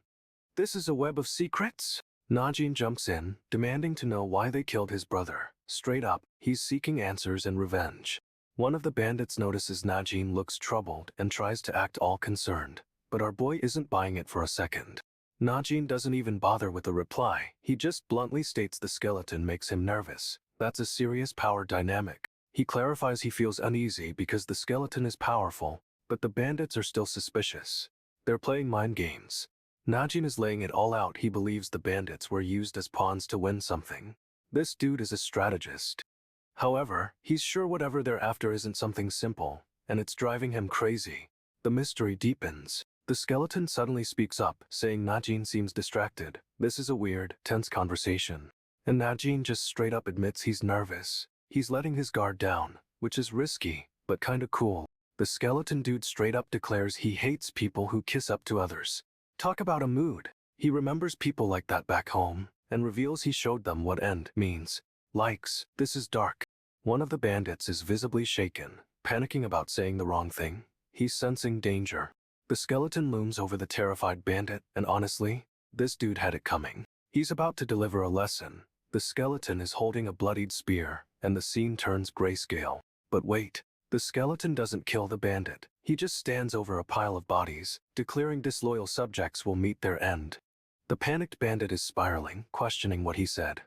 This is a web of secrets? Najin jumps in, demanding to know why they killed his brother. Straight up, he's seeking answers and revenge. One of the bandits notices Najin looks troubled and tries to act all concerned, but our boy isn't buying it for a second. Najin doesn't even bother with a reply. He just bluntly states the skeleton makes him nervous. That's a serious power dynamic. He clarifies he feels uneasy because the skeleton is powerful, but the bandits are still suspicious. They're playing mind games. Najin is laying it all out. He believes the bandits were used as pawns to win something. This dude is a strategist. However, he's sure whatever they're after isn't something simple, and it's driving him crazy. The mystery deepens. The skeleton suddenly speaks up, saying Najin seems distracted. This is a weird, tense conversation. And Najin just straight up admits he's nervous. He's letting his guard down, which is risky, but kinda cool. The skeleton dude straight up declares he hates people who kiss up to others. Talk about a mood. He remembers people like that back home, and reveals he showed them what end means. Likes, this is dark. One of the bandits is visibly shaken, panicking about saying the wrong thing. He's sensing danger. The skeleton looms over the terrified bandit, and honestly, this dude had it coming. He's about to deliver a lesson. The skeleton is holding a bloodied spear, and the scene turns grayscale. But wait, the skeleton doesn't kill the bandit. He just stands over a pile of bodies, declaring disloyal subjects will meet their end. The panicked bandit is spiraling, questioning what he said.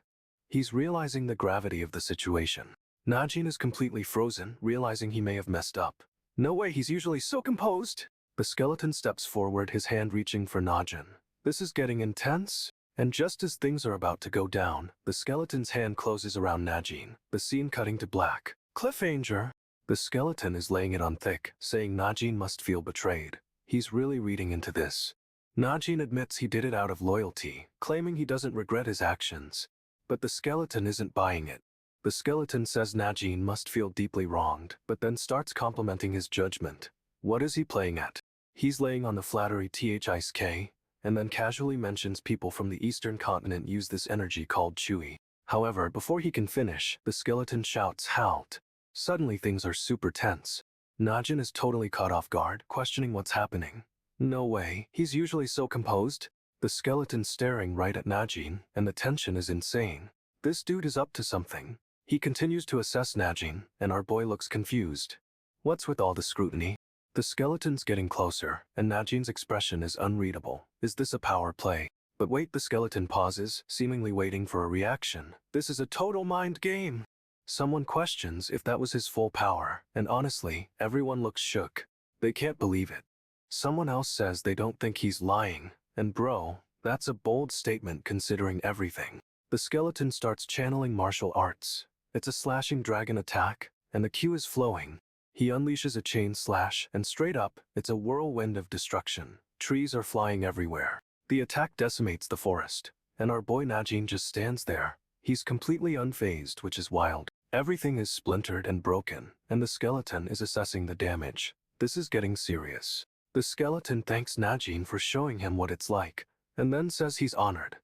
He's realizing the gravity of the situation. Najin is completely frozen, realizing he may have messed up. No way, he's usually so composed. The skeleton steps forward, his hand reaching for Najin. This is getting intense. And just as things are about to go down, the skeleton's hand closes around Najin, the scene cutting to black. Cliffhanger. The skeleton is laying it on thick, saying Najin must feel betrayed. He's really reading into this. Najin admits he did it out of loyalty, claiming he doesn't regret his actions. But the skeleton isn't buying it. The skeleton says Najin must feel deeply wronged, but then starts complimenting his judgment. What is he playing at? He's laying on the flattery THISK, and then casually mentions people from the eastern continent use this energy called Chui. However, before he can finish, the skeleton shouts halt. Suddenly things are super tense. Najin is totally caught off guard, questioning what's happening. No way, he's usually so composed. The skeleton's staring right at Najin, and the tension is insane. This dude is up to something. He continues to assess Najin, and our boy looks confused. What's with all the scrutiny? The skeleton's getting closer, and Najin's expression is unreadable. Is this a power play? But wait, the skeleton pauses, seemingly waiting for a reaction. This is a total mind game. Someone questions if that was his full power, and honestly, everyone looks shook. They can't believe it. Someone else says they don't think he's lying, and bro, that's a bold statement considering everything. The skeleton starts channeling martial arts. It's a slashing dragon attack, and the cue is flowing. He unleashes a chain slash, and straight up, it's a whirlwind of destruction. Trees are flying everywhere. The attack decimates the forest, and our boy Najin just stands there. He's completely unfazed, which is wild. Everything is splintered and broken, and the skeleton is assessing the damage. This is getting serious. The skeleton thanks Najin for showing him what it's like, and then says he's honored.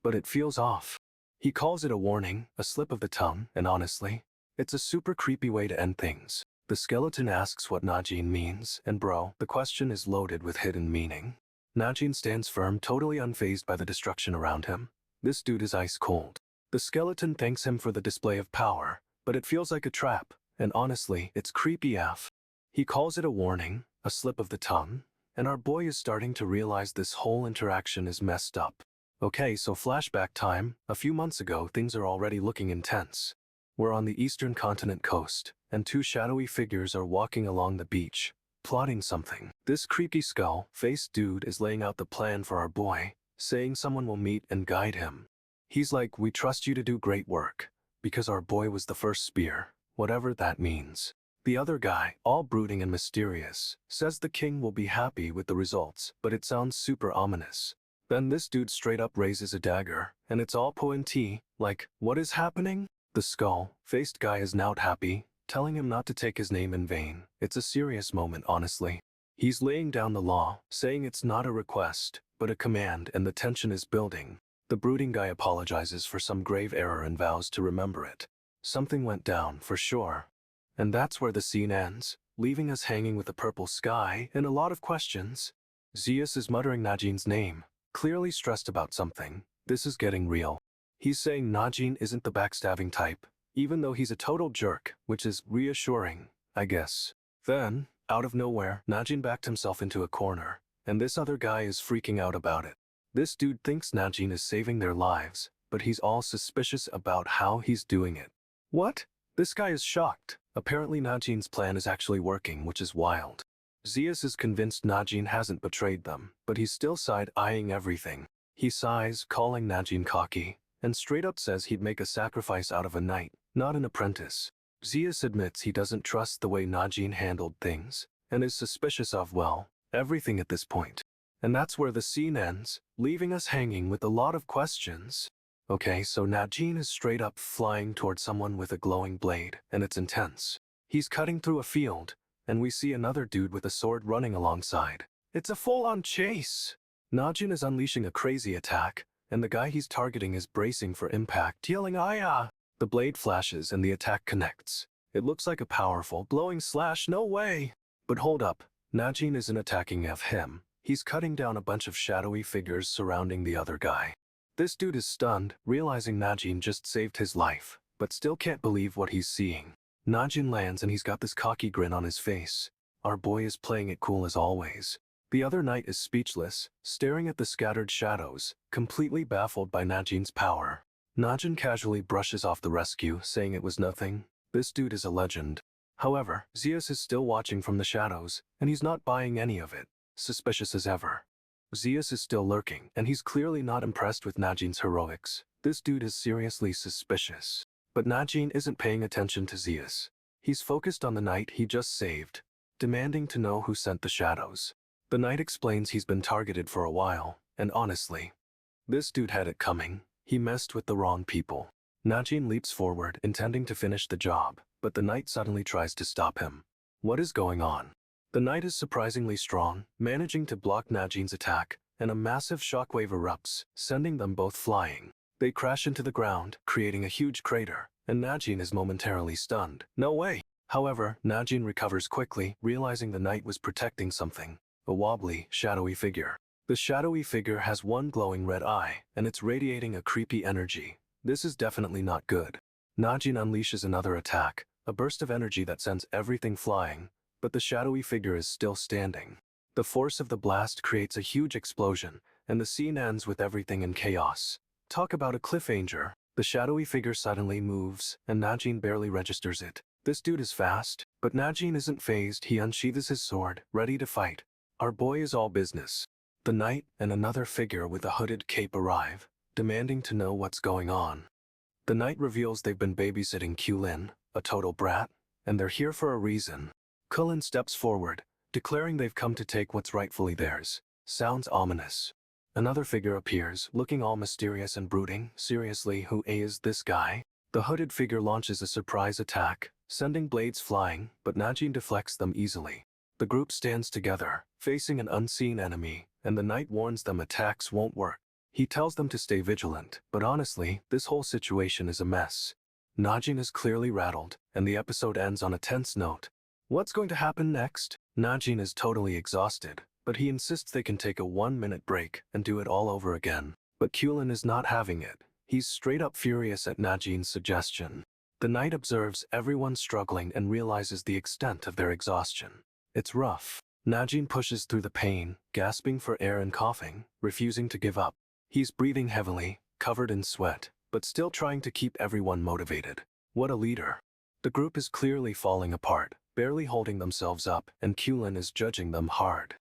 But it feels off. He calls it a warning, a slip of the tongue, and honestly, it's a super creepy way to end things. The skeleton asks what Najin means, and bro, the question is loaded with hidden meaning. Najin stands firm, totally unfazed by the destruction around him. This dude is ice cold. The skeleton thanks him for the display of power, but it feels like a trap, and honestly, it's creepy AF. He calls it a warning, a slip of the tongue, and our boy is starting to realize this whole interaction is messed up. Okay, so flashback time. A few months ago, things are already looking intense. We're on the eastern continent coast, and two shadowy figures are walking along the beach, plotting something. This creepy skull-faced dude is laying out the plan for our boy, saying someone will meet and guide him. He's like, we trust you to do great work, because our boy was the first spear, whatever that means. The other guy, all brooding and mysterious, says the king will be happy with the results, but it sounds super ominous. Then this dude straight up raises a dagger, and it's all pointy, like, what is happening? The skull-faced guy is not happy, telling him not to take his name in vain. It's a serious moment, honestly. He's laying down the law, saying it's not a request, but a command, and the tension is building. The brooding guy apologizes for some grave error and vows to remember it. Something went down, for sure. And that's where the scene ends, leaving us hanging with the purple sky and a lot of questions. Zeus is muttering Najin's name, clearly stressed about something. This is getting real. He's saying Najin isn't the backstabbing type, even though he's a total jerk, which is reassuring, I guess. Then, out of nowhere, Najin backed himself into a corner, and this other guy is freaking out about it. This dude thinks Najin is saving their lives, but he's all suspicious about how he's doing it. What? This guy is shocked. Apparently Najin's plan is actually working, which is wild. Zeus is convinced Najin hasn't betrayed them, but he's still side-eyeing everything. He sighs, calling Najin cocky, and straight up says he'd make a sacrifice out of a knight, not an apprentice. Zeus admits he doesn't trust the way Najin handled things, and is suspicious of, well, everything at this point. And that's where the scene ends, leaving us hanging with a lot of questions. Okay, so Najin is straight up flying towards someone with a glowing blade, and it's intense. He's cutting through a field, and we see another dude with a sword running alongside. It's a full-on chase. Najin is unleashing a crazy attack, and the guy he's targeting is bracing for impact, yelling "Aya!" The blade flashes and the attack connects. It looks like a powerful, glowing slash, no way! But hold up, Najin isn't attacking him. He's cutting down a bunch of shadowy figures surrounding the other guy. This dude is stunned, realizing Najin just saved his life, but still can't believe what he's seeing. Najin lands and he's got this cocky grin on his face. Our boy is playing it cool as always. The other knight is speechless, staring at the scattered shadows, completely baffled by Najin's power. Najin casually brushes off the rescue, saying it was nothing. This dude is a legend. However, Zeus is still watching from the shadows, and he's not buying any of it, suspicious as ever. Zeus is still lurking, and he's clearly not impressed with Najin's heroics. This dude is seriously suspicious. But Najin isn't paying attention to Zeus. He's focused on the knight he just saved, demanding to know who sent the shadows. The knight explains he's been targeted for a while, and honestly, this dude had it coming. He messed with the wrong people. Najin leaps forward, intending to finish the job, but the knight suddenly tries to stop him. What is going on? The knight is surprisingly strong, managing to block Najin's attack, and a massive shockwave erupts, sending them both flying. They crash into the ground, creating a huge crater, and Najin is momentarily stunned. No way! However, Najin recovers quickly, realizing the knight was protecting something, a wobbly, shadowy figure. The shadowy figure has one glowing red eye, and it's radiating a creepy energy. This is definitely not good. Najin unleashes another attack, a burst of energy that sends everything flying, but the shadowy figure is still standing. The force of the blast creates a huge explosion, and the scene ends with everything in chaos. Talk about a cliffhanger. The shadowy figure suddenly moves, and Najin barely registers it. This dude is fast, but Najin isn't phased. He unsheathes his sword, ready to fight. Our boy is all business. The knight and another figure with a hooded cape arrive, demanding to know what's going on. The knight reveals they've been babysitting Kulin, a total brat, and they're here for a reason. Kulin steps forward, declaring they've come to take what's rightfully theirs. Sounds ominous. Another figure appears, looking all mysterious and brooding. Seriously, who is this guy? The hooded figure launches a surprise attack, sending blades flying, but Najin deflects them easily. The group stands together, facing an unseen enemy, and the knight warns them attacks won't work. He tells them to stay vigilant, but honestly, this whole situation is a mess. Najin is clearly rattled, and the episode ends on a tense note. What's going to happen next? Najin is totally exhausted, but he insists they can take a 1-minute break and do it all over again. But Kulin is not having it. He's straight up furious at Najin's suggestion. The knight observes everyone struggling and realizes the extent of their exhaustion. It's rough. Najin pushes through the pain, gasping for air and coughing, refusing to give up. He's breathing heavily, covered in sweat, but still trying to keep everyone motivated. What a leader. The group is clearly falling apart, barely holding themselves up, and Kulin is judging them hard.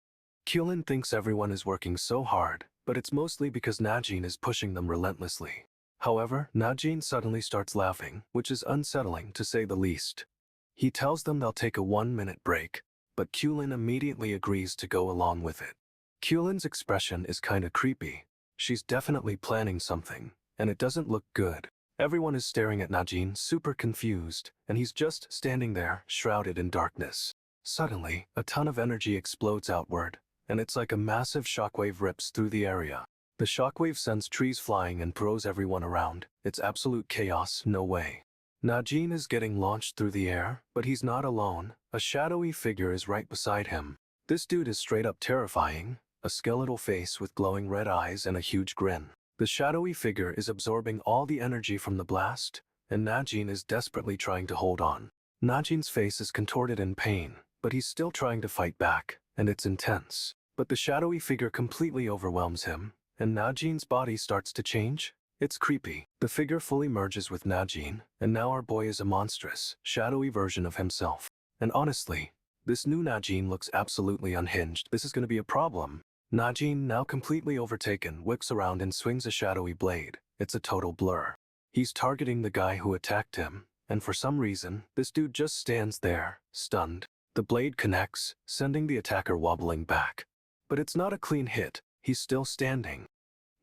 Kulin thinks everyone is working so hard, but it's mostly because Najin is pushing them relentlessly. However, Najin suddenly starts laughing, which is unsettling to say the least. He tells them they'll take a 1-minute break, but Kulin immediately agrees to go along with it. Kulin's expression is kinda creepy. She's definitely planning something, and it doesn't look good. Everyone is staring at Najin, super confused, and he's just standing there, shrouded in darkness. Suddenly, a ton of energy explodes outward, and it's like a massive shockwave rips through the area. The shockwave sends trees flying and throws everyone around. It's absolute chaos, no way. Najin is getting launched through the air, but he's not alone. A shadowy figure is right beside him. This dude is straight up terrifying, a skeletal face with glowing red eyes and a huge grin. The shadowy figure is absorbing all the energy from the blast, and Najin is desperately trying to hold on. Najin's face is contorted in pain, but he's still trying to fight back, and it's intense. But the shadowy figure completely overwhelms him, and Najin's body starts to change. It's creepy. The figure fully merges with Najin, and now our boy is a monstrous, shadowy version of himself. And honestly, this new Najin looks absolutely unhinged. This is going to be a problem. Najin, now completely overtaken, whips around and swings a shadowy blade. It's a total blur. He's targeting the guy who attacked him, and for some reason, this dude just stands there, stunned. The blade connects, sending the attacker wobbling back. But it's not a clean hit. He's still standing.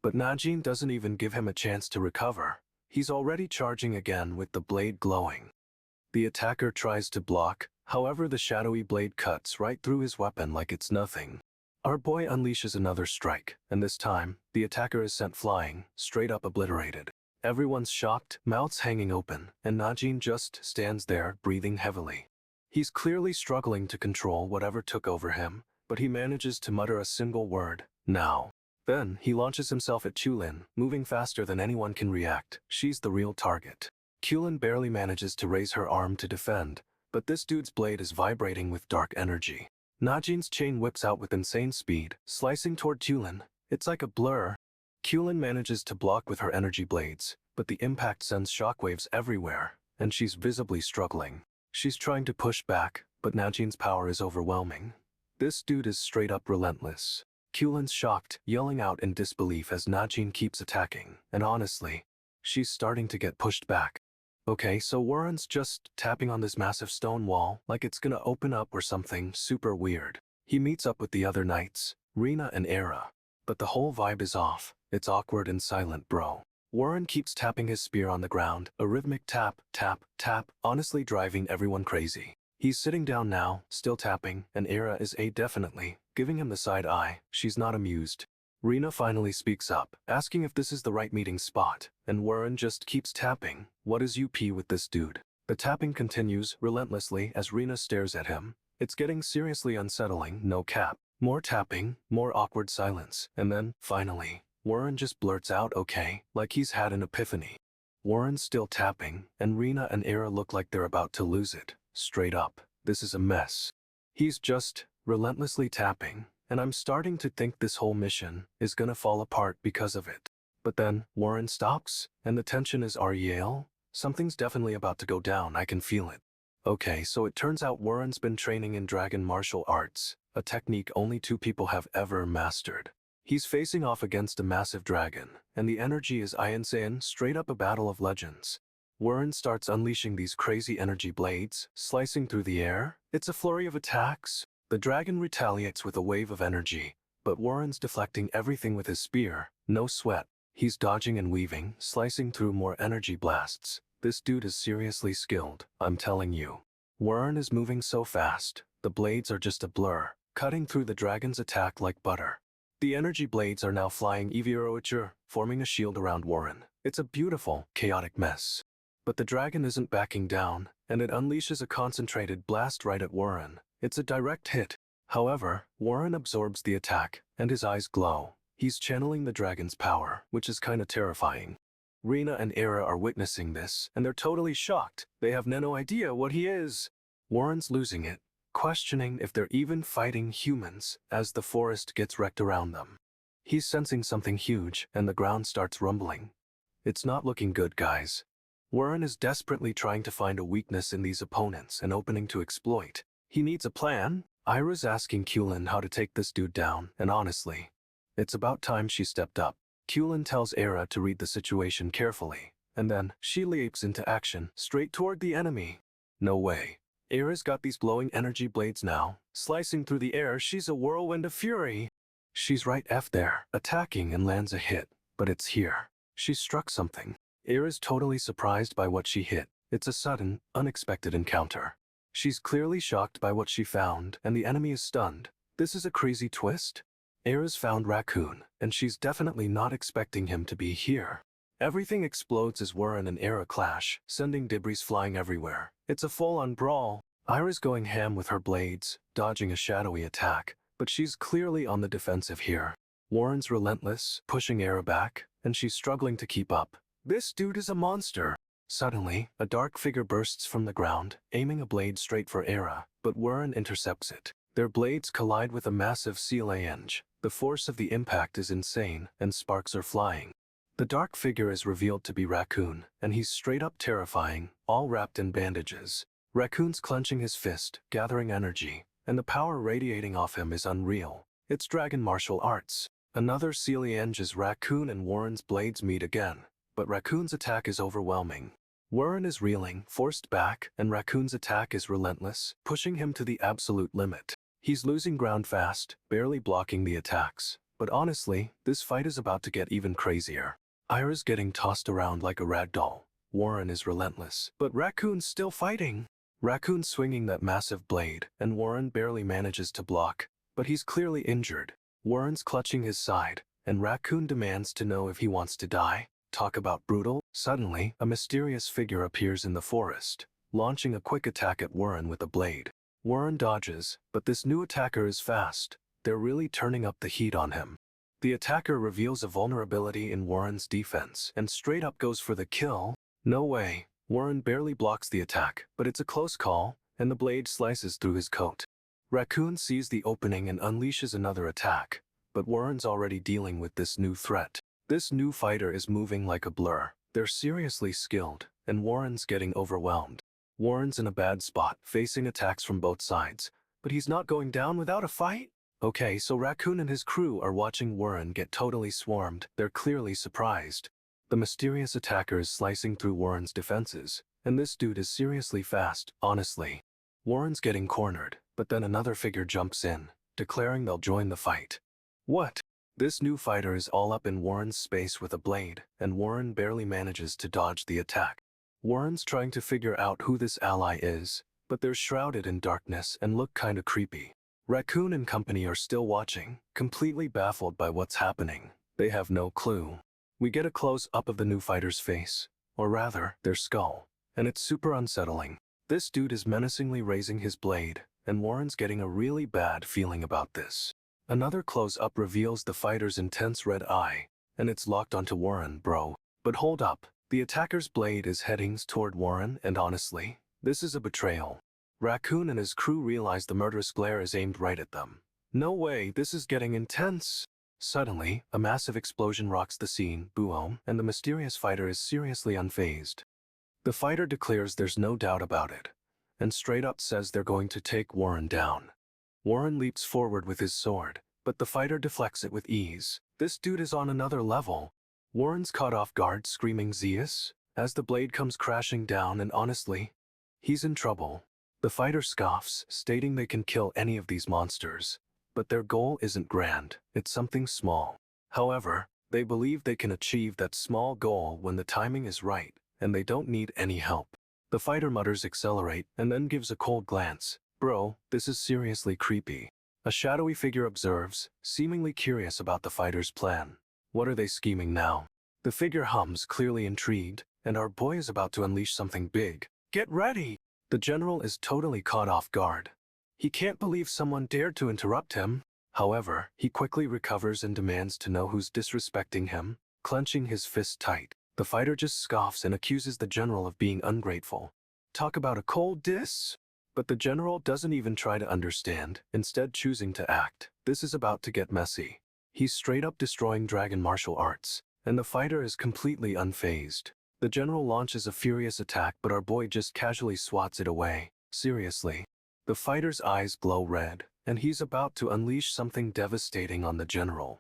But Najin doesn't even give him a chance to recover. He's already charging again with the blade glowing. The attacker tries to block, however the shadowy blade cuts right through his weapon like it's nothing. Our boy unleashes another strike, and this time, the attacker is sent flying, straight up obliterated. Everyone's shocked, mouths hanging open, and Najin just stands there, breathing heavily. He's clearly struggling to control whatever took over him, but he manages to mutter a single word, now. Then, he launches himself at Kulin, moving faster than anyone can react. She's the real target. Kulin barely manages to raise her arm to defend, but this dude's blade is vibrating with dark energy. Najin's chain whips out with insane speed, slicing toward Kulin. It's like a blur. Kulin manages to block with her energy blades, but the impact sends shockwaves everywhere, and she's visibly struggling. She's trying to push back, but Najin's power is overwhelming. This dude is straight up relentless. Kulin's shocked, yelling out in disbelief as Najin keeps attacking, and honestly, she's starting to get pushed back. Okay, so Warren's just tapping on this massive stone wall like it's gonna open up or something super weird. He meets up with the other knights, Rena and Era. But the whole vibe is off. It's awkward and silent, bro. Warren keeps tapping his spear on the ground, a rhythmic tap, tap, tap, honestly driving everyone crazy. He's sitting down now, still tapping, and Era is definitely giving him the side eye. She's not amused. Rena finally speaks up, asking if this is the right meeting spot, and Warren just keeps tapping. What is UP with this dude? The tapping continues relentlessly as Rena stares at him. It's getting seriously unsettling, no cap. More tapping, more awkward silence, and then, finally, Warren just blurts out okay, like he's had an epiphany. Warren's still tapping, and Rena and Era look like they're about to lose it. Straight up, this is a mess. He's just relentlessly tapping, and I'm starting to think this whole mission is gonna fall apart because of it. But then, Warren stops, and the tension is real. Something's definitely about to go down, I can feel it. Okay, so it turns out Warren's been training in dragon martial arts, a technique only 2 people have ever mastered. He's facing off against a massive dragon, and the energy is insane, straight up a battle of legends. Warren starts unleashing these crazy energy blades, slicing through the air. It's a flurry of attacks. The dragon retaliates with a wave of energy, but Warren's deflecting everything with his spear, no sweat. He's dodging and weaving, slicing through more energy blasts. This dude is seriously skilled, I'm telling you. Warren is moving so fast, the blades are just a blur, cutting through the dragon's attack like butter. The energy blades are now flying eviroiture, forming a shield around Warren. It's a beautiful, chaotic mess. But the dragon isn't backing down, and it unleashes a concentrated blast right at Warren. It's a direct hit. However, Warren absorbs the attack, and his eyes glow. He's channeling the dragon's power, which is kinda terrifying. Rena and Era are witnessing this, and they're totally shocked. They have no idea what he is. Warren's losing it, questioning if they're even fighting humans as the forest gets wrecked around them. He's sensing something huge, and the ground starts rumbling. It's not looking good, guys. Warren is desperately trying to find a weakness in these opponents, an opening to exploit. He needs a plan. Ira's asking Kulin how to take this dude down, and honestly, it's about time she stepped up. Kulin tells Era to read the situation carefully, and then she leaps into action, straight toward the enemy. No way. Era's got these glowing energy blades now. Slicing through the air, she's a whirlwind of fury. She's right there, attacking and lands a hit, but it's here. She struck something. Era's totally surprised by what she hit. It's a sudden, unexpected encounter. She's clearly shocked by what she found, and the enemy is stunned. This is a crazy twist. Era's found Raccoon, and she's definitely not expecting him to be here. Everything explodes as Warren and Era clash, sending debris flying everywhere. It's a full-on brawl. Ira's going ham with her blades, dodging a shadowy attack, but she's clearly on the defensive here. Warren's relentless, pushing Era back, and she's struggling to keep up. This dude is a monster. Suddenly, a dark figure bursts from the ground, aiming a blade straight for Era, but Warren intercepts it. Their blades collide with a massive avenge. The force of the impact is insane, and sparks are flying. The dark figure is revealed to be Raccoon, and he's straight up terrifying, all wrapped in bandages. Raccoon's clenching his fist, gathering energy, and the power radiating off him is unreal. It's dragon martial arts. Another avenge as Raccoon and Warren's blades meet again, but Raccoon's attack is overwhelming. Warren is reeling, forced back, and Raccoon's attack is relentless, pushing him to the absolute limit. He's losing ground fast, barely blocking the attacks. But honestly, this fight is about to get even crazier. Ira's getting tossed around like a rag doll. Warren is relentless, but Raccoon's still fighting. Raccoon's swinging that massive blade, and Warren barely manages to block, but he's clearly injured. Warren's clutching his side, and Raccoon demands to know if he wants to die. Talk about brutal. Suddenly, a mysterious figure appears in the forest, launching a quick attack at Warren with a blade. Warren dodges, but this new attacker is fast. They're really turning up the heat on him. The attacker reveals a vulnerability in Warren's defense and straight up goes for the kill. No way. Warren barely blocks the attack, but it's a close call, and the blade slices through his coat. Raccoon sees the opening and unleashes another attack, but Warren's already dealing with this new threat. This new fighter is moving like a blur. They're seriously skilled, and Warren's getting overwhelmed. Warren's in a bad spot, facing attacks from both sides, but he's not going down without a fight? Okay, so Raccoon and his crew are watching Warren get totally swarmed. They're clearly surprised. The mysterious attacker is slicing through Warren's defenses, And this dude is seriously fast, honestly. Warren's getting cornered, but then another figure jumps in, declaring they'll join the fight. What? This new fighter is all up in Warren's space with a blade, and Warren barely manages to dodge the attack. Warren's trying to figure out who this ally is, but they're shrouded in darkness and look kinda creepy. Raccoon and company are still watching, completely baffled by what's happening. They have no clue. We get a close-up of the new fighter's face, or rather, their skull, and it's super unsettling. This dude is menacingly raising his blade, and Warren's getting a really bad feeling about this. Another close-up reveals the fighter's intense red eye, and it's locked onto Warren, bro. But hold up, the attacker's blade is heading toward Warren, and honestly, this is a betrayal. Raccoon and his crew realize the murderous glare is aimed right at them. No way, this is getting intense. Suddenly, a massive explosion rocks the scene, boom, and the mysterious fighter is seriously unfazed. The fighter declares there's no doubt about it, and straight up says they're going to take Warren down. Warren leaps forward with his sword, but the fighter deflects it with ease. This dude is on another level. Warren's caught off guard, screaming Zeus, as the blade comes crashing down, and honestly, he's in trouble. The fighter scoffs, stating they can kill any of these monsters, but their goal isn't grand, it's something small. However, they believe they can achieve that small goal when the timing is right, and they don't need any help. The fighter mutters accelerate, and then gives a cold glance. Bro, this is seriously creepy. A shadowy figure observes, seemingly curious about the fighter's plan. What are they scheming now? The figure hums, clearly intrigued, and our boy is about to unleash something big. Get ready! The general is totally caught off guard. He can't believe someone dared to interrupt him. However, he quickly recovers and demands to know who's disrespecting him, clenching his fist tight. The fighter just scoffs and accuses the general of being ungrateful. Talk about a cold diss! But the general doesn't even try to understand, instead choosing to act. This is about to get messy. He's straight up destroying dragon martial arts, and the fighter is completely unfazed. The general launches a furious attack, but our boy just casually swats it away. Seriously. The fighter's eyes glow red, and he's about to unleash something devastating on the general.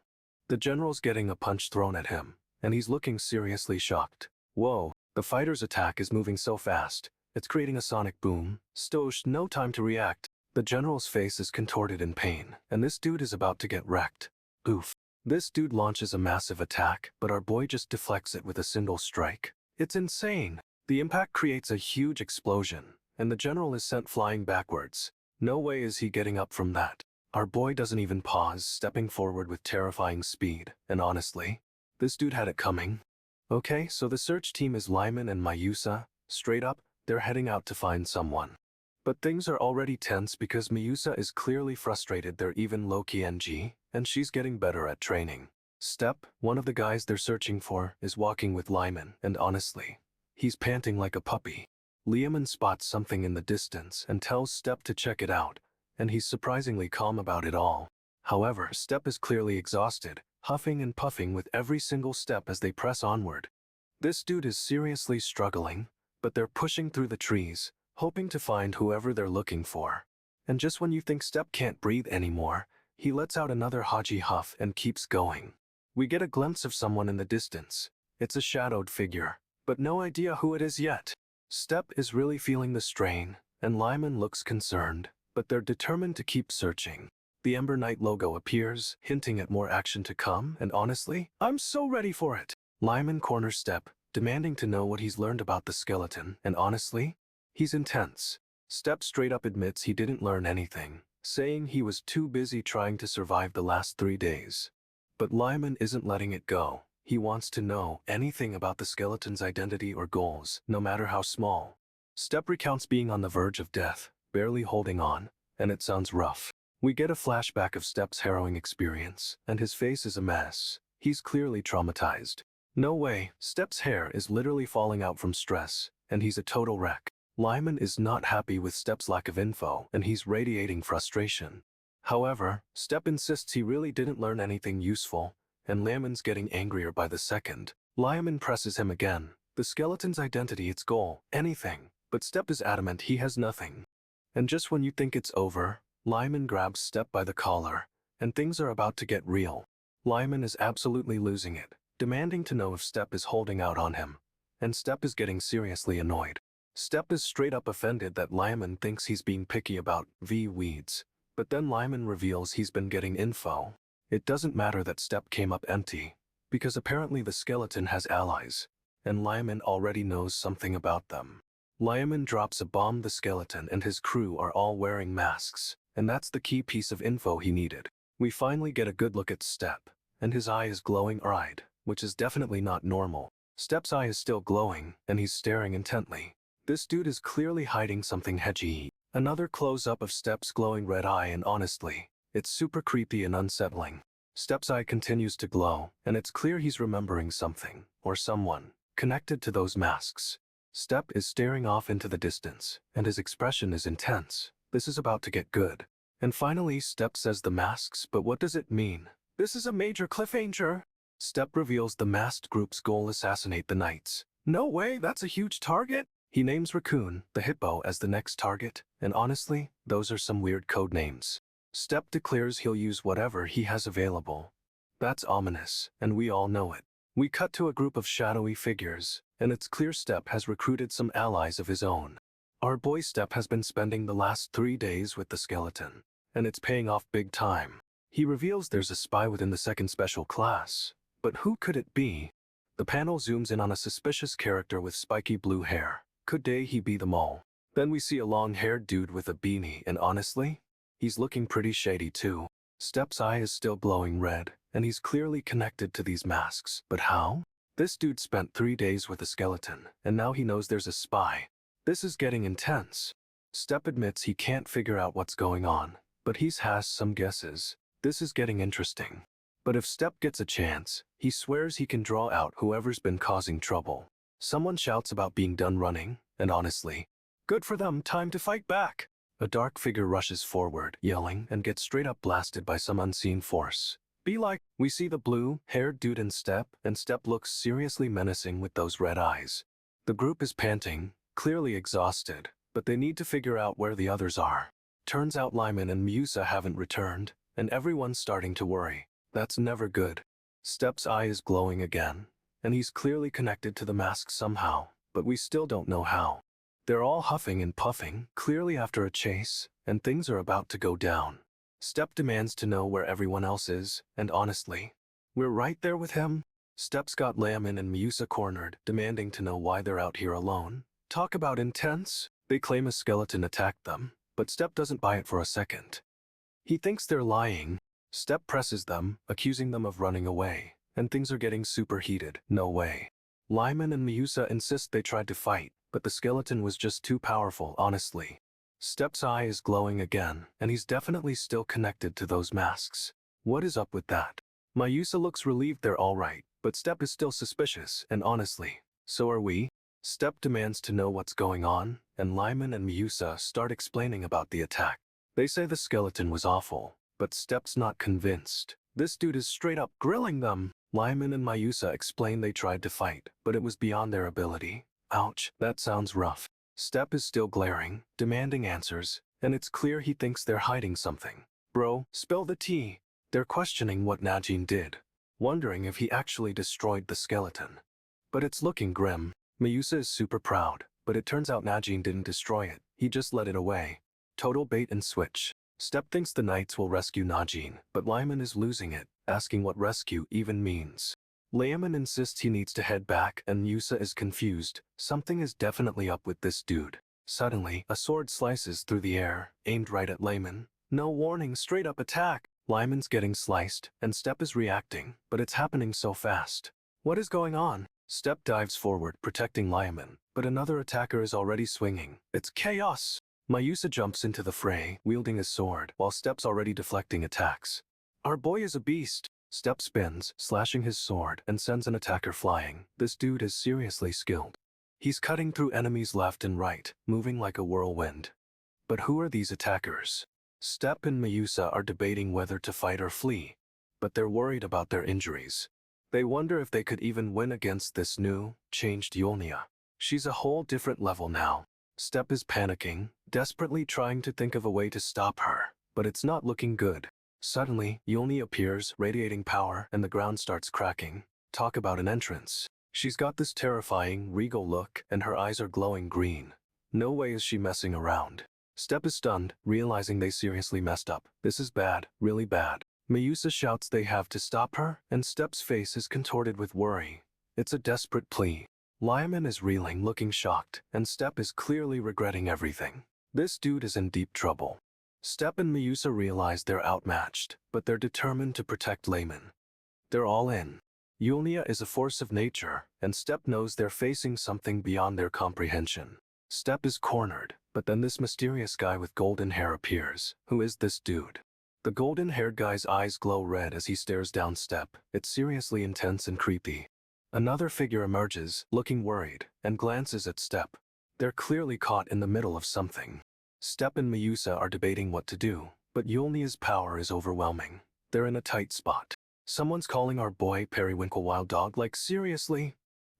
The general's getting a punch thrown at him, and he's looking seriously shocked. Whoa, the fighter's attack is moving so fast. It's creating a sonic boom. Stosh, no time to react. The general's face is contorted in pain, and this dude is about to get wrecked. Oof. This dude launches a massive attack, but our boy just deflects it with a single strike. It's insane. The impact creates a huge explosion, and the general is sent flying backwards. No way is he getting up from that. Our boy doesn't even pause, stepping forward with terrifying speed, and honestly, this dude had it coming. Okay, so the search team is Lyman and Mayusa. Straight up, they're heading out to find someone. But things are already tense because Mayusa is clearly frustrated they're even low-key NG, and she's getting better at training. Step, one of the guys they're searching for, is walking with Lyman, and honestly, he's panting like a puppy. Lyman spots something in the distance and tells Step to check it out, and he's surprisingly calm about it all. However, Step is clearly exhausted, huffing and puffing with every single step as they press onward. This dude is seriously struggling, but they're pushing through the trees, hoping to find whoever they're looking for. And just when you think Step can't breathe anymore, he lets out another Haji huff and keeps going. We get a glimpse of someone in the distance. It's a shadowed figure, but no idea who it is yet. Step is really feeling the strain, and Lyman looks concerned, but they're determined to keep searching. The Ember Knight logo appears, hinting at more action to come, and honestly, I'm so ready for it. Lyman corners Step, demanding to know what he's learned about the skeleton, and honestly, he's intense. Step straight up admits he didn't learn anything, saying he was too busy trying to survive the last 3 days. But Lyman isn't letting it go. He wants to know anything about the skeleton's identity or goals, no matter how small. Step recounts being on the verge of death, barely holding on, and it sounds rough. We get a flashback of Step's harrowing experience, and his face is a mess. He's clearly traumatized. No way, Step's hair is literally falling out from stress, and he's a total wreck. Lyman is not happy with Step's lack of info, and he's radiating frustration. However, Step insists he really didn't learn anything useful, and Lyman's getting angrier by the second. Lyman presses him again. The skeleton's identity, its goal, anything, but Step is adamant he has nothing. And just when you think it's over, Lyman grabs Step by the collar, and things are about to get real. Lyman is absolutely losing it, demanding to know if Step is holding out on him, and Step is getting seriously annoyed. Step is straight up offended that Lyman thinks he's being picky about weeds. But then Lyman reveals he's been getting info. It doesn't matter that Step came up empty, because apparently the skeleton has allies, and Lyman already knows something about them. Lyman drops a bomb. The skeleton and his crew are all wearing masks, and that's the key piece of info he needed. We finally get a good look at Step, and his eye is glowing red, which is definitely not normal. Step's eye is still glowing, and he's staring intently. This dude is clearly hiding something hedgy. Another close-up of Step's glowing red eye, and honestly, it's super creepy and unsettling. Step's eye continues to glow, and it's clear he's remembering something, or someone, connected to those masks. Step is staring off into the distance, and his expression is intense. This is about to get good. And finally, Step says the masks, but what does it mean? This is a major cliffhanger. Step reveals the masked group's goal: assassinate the knights. No way, that's a huge target. He names Raccoon, the hippo, as the next target, and honestly, those are some weird code names. Step declares he'll use whatever he has available. That's ominous, and we all know it. We cut to a group of shadowy figures, and it's clear Step has recruited some allies of his own. Our boy Step has been spending the last 3 days with the skeleton, and it's paying off big time. He reveals there's a spy within the second special class, but who could it be? The panel zooms in on a suspicious character with spiky blue hair. Could he be the mole? Then we see a long-haired dude with a beanie, and honestly, he's looking pretty shady too. Step's eye is still glowing red, and he's clearly connected to these masks. But how? This dude spent 3 days with a skeleton, and now he knows there's a spy. This is getting intense. Step admits he can't figure out what's going on, but he has some guesses. This is getting interesting. But if Step gets a chance, he swears he can draw out whoever's been causing trouble. Someone shouts about being done running, and honestly, good for them, time to fight back. A dark figure rushes forward, yelling, and gets straight up blasted by some unseen force. We see the blue-haired dude in Step, and Step looks seriously menacing with those red eyes. The group is panting, clearly exhausted, but they need to figure out where the others are. Turns out Lyman and Musa haven't returned, and everyone's starting to worry. That's never good. Step's eye is glowing again, and he's clearly connected to the mask somehow, but we still don't know how. They're all huffing and puffing, clearly after a chase, and things are about to go down. Step demands to know where everyone else is, and honestly, we're right there with him. Step's got Lyman and Musa cornered, demanding to know why they're out here alone. Talk about intense. They claim a skeleton attacked them, but Step doesn't buy it for a second. He thinks they're lying. Step presses them, accusing them of running away, and things are getting super heated. No way. Lyman and Musa insist they tried to fight, but the skeleton was just too powerful, honestly. Step's eye is glowing again, and he's definitely still connected to those masks. What is up with that? Musa looks relieved they're all right, but Step is still suspicious, and honestly, so are we. Step demands to know what's going on, and Lyman and Musa start explaining about the attack. They say the skeleton was awful, but Step's not convinced. This dude is straight up grilling them. Lyman and Musa explain they tried to fight, but it was beyond their ability. Ouch, that sounds rough. Step is still glaring, demanding answers, and it's clear he thinks they're hiding something. Bro, spill the tea. They're questioning what Najin did, wondering if he actually destroyed the skeleton. But it's looking grim. Musa is super proud, but it turns out Najin didn't destroy it, he just let it away. Total bait and switch. Step thinks the knights will rescue Najin, but Lyman is losing it, asking what rescue even means. Lyman insists he needs to head back, and Musa is confused. Something is definitely up with this dude. Suddenly, a sword slices through the air, aimed right at Lyman. No warning, straight up attack. Lyman's getting sliced, and Step is reacting, but it's happening so fast. What is going on? Step dives forward, protecting Lyman, but another attacker is already swinging. It's chaos! Musa jumps into the fray, wielding his sword, while Step's already deflecting attacks. Our boy is a beast. Step spins, slashing his sword, and sends an attacker flying. This dude is seriously skilled. He's cutting through enemies left and right, moving like a whirlwind. But who are these attackers? Step and Musa are debating whether to fight or flee, but they're worried about their injuries. They wonder if they could even win against this new, changed Yolnia. She's a whole different level now. Step is panicking, desperately trying to think of a way to stop her, but it's not looking good. Suddenly, Yolnia appears, radiating power, and the ground starts cracking. Talk about an entrance. She's got this terrifying, regal look, and her eyes are glowing green. No way is she messing around. Step is stunned, realizing they seriously messed up. This is bad, really bad. Mayusa shouts they have to stop her, and Step's face is contorted with worry. It's a desperate plea. Lyman is reeling, looking shocked, and Step is clearly regretting everything. This dude is in deep trouble. Step and Mayusa realize they're outmatched, but they're determined to protect Layman. They're all in. Yulnia is a force of nature, and Step knows they're facing something beyond their comprehension. Step is cornered, but then this mysterious guy with golden hair appears. Who is this dude? The golden-haired guy's eyes glow red as he stares down Step. It's seriously intense and creepy. Another figure emerges, looking worried, and glances at Step. They're clearly caught in the middle of something. Step and Mayusa are debating what to do, but Yulnia's power is overwhelming. They're in a tight spot. Someone's calling our boy Periwinkle Wild Dog, like seriously?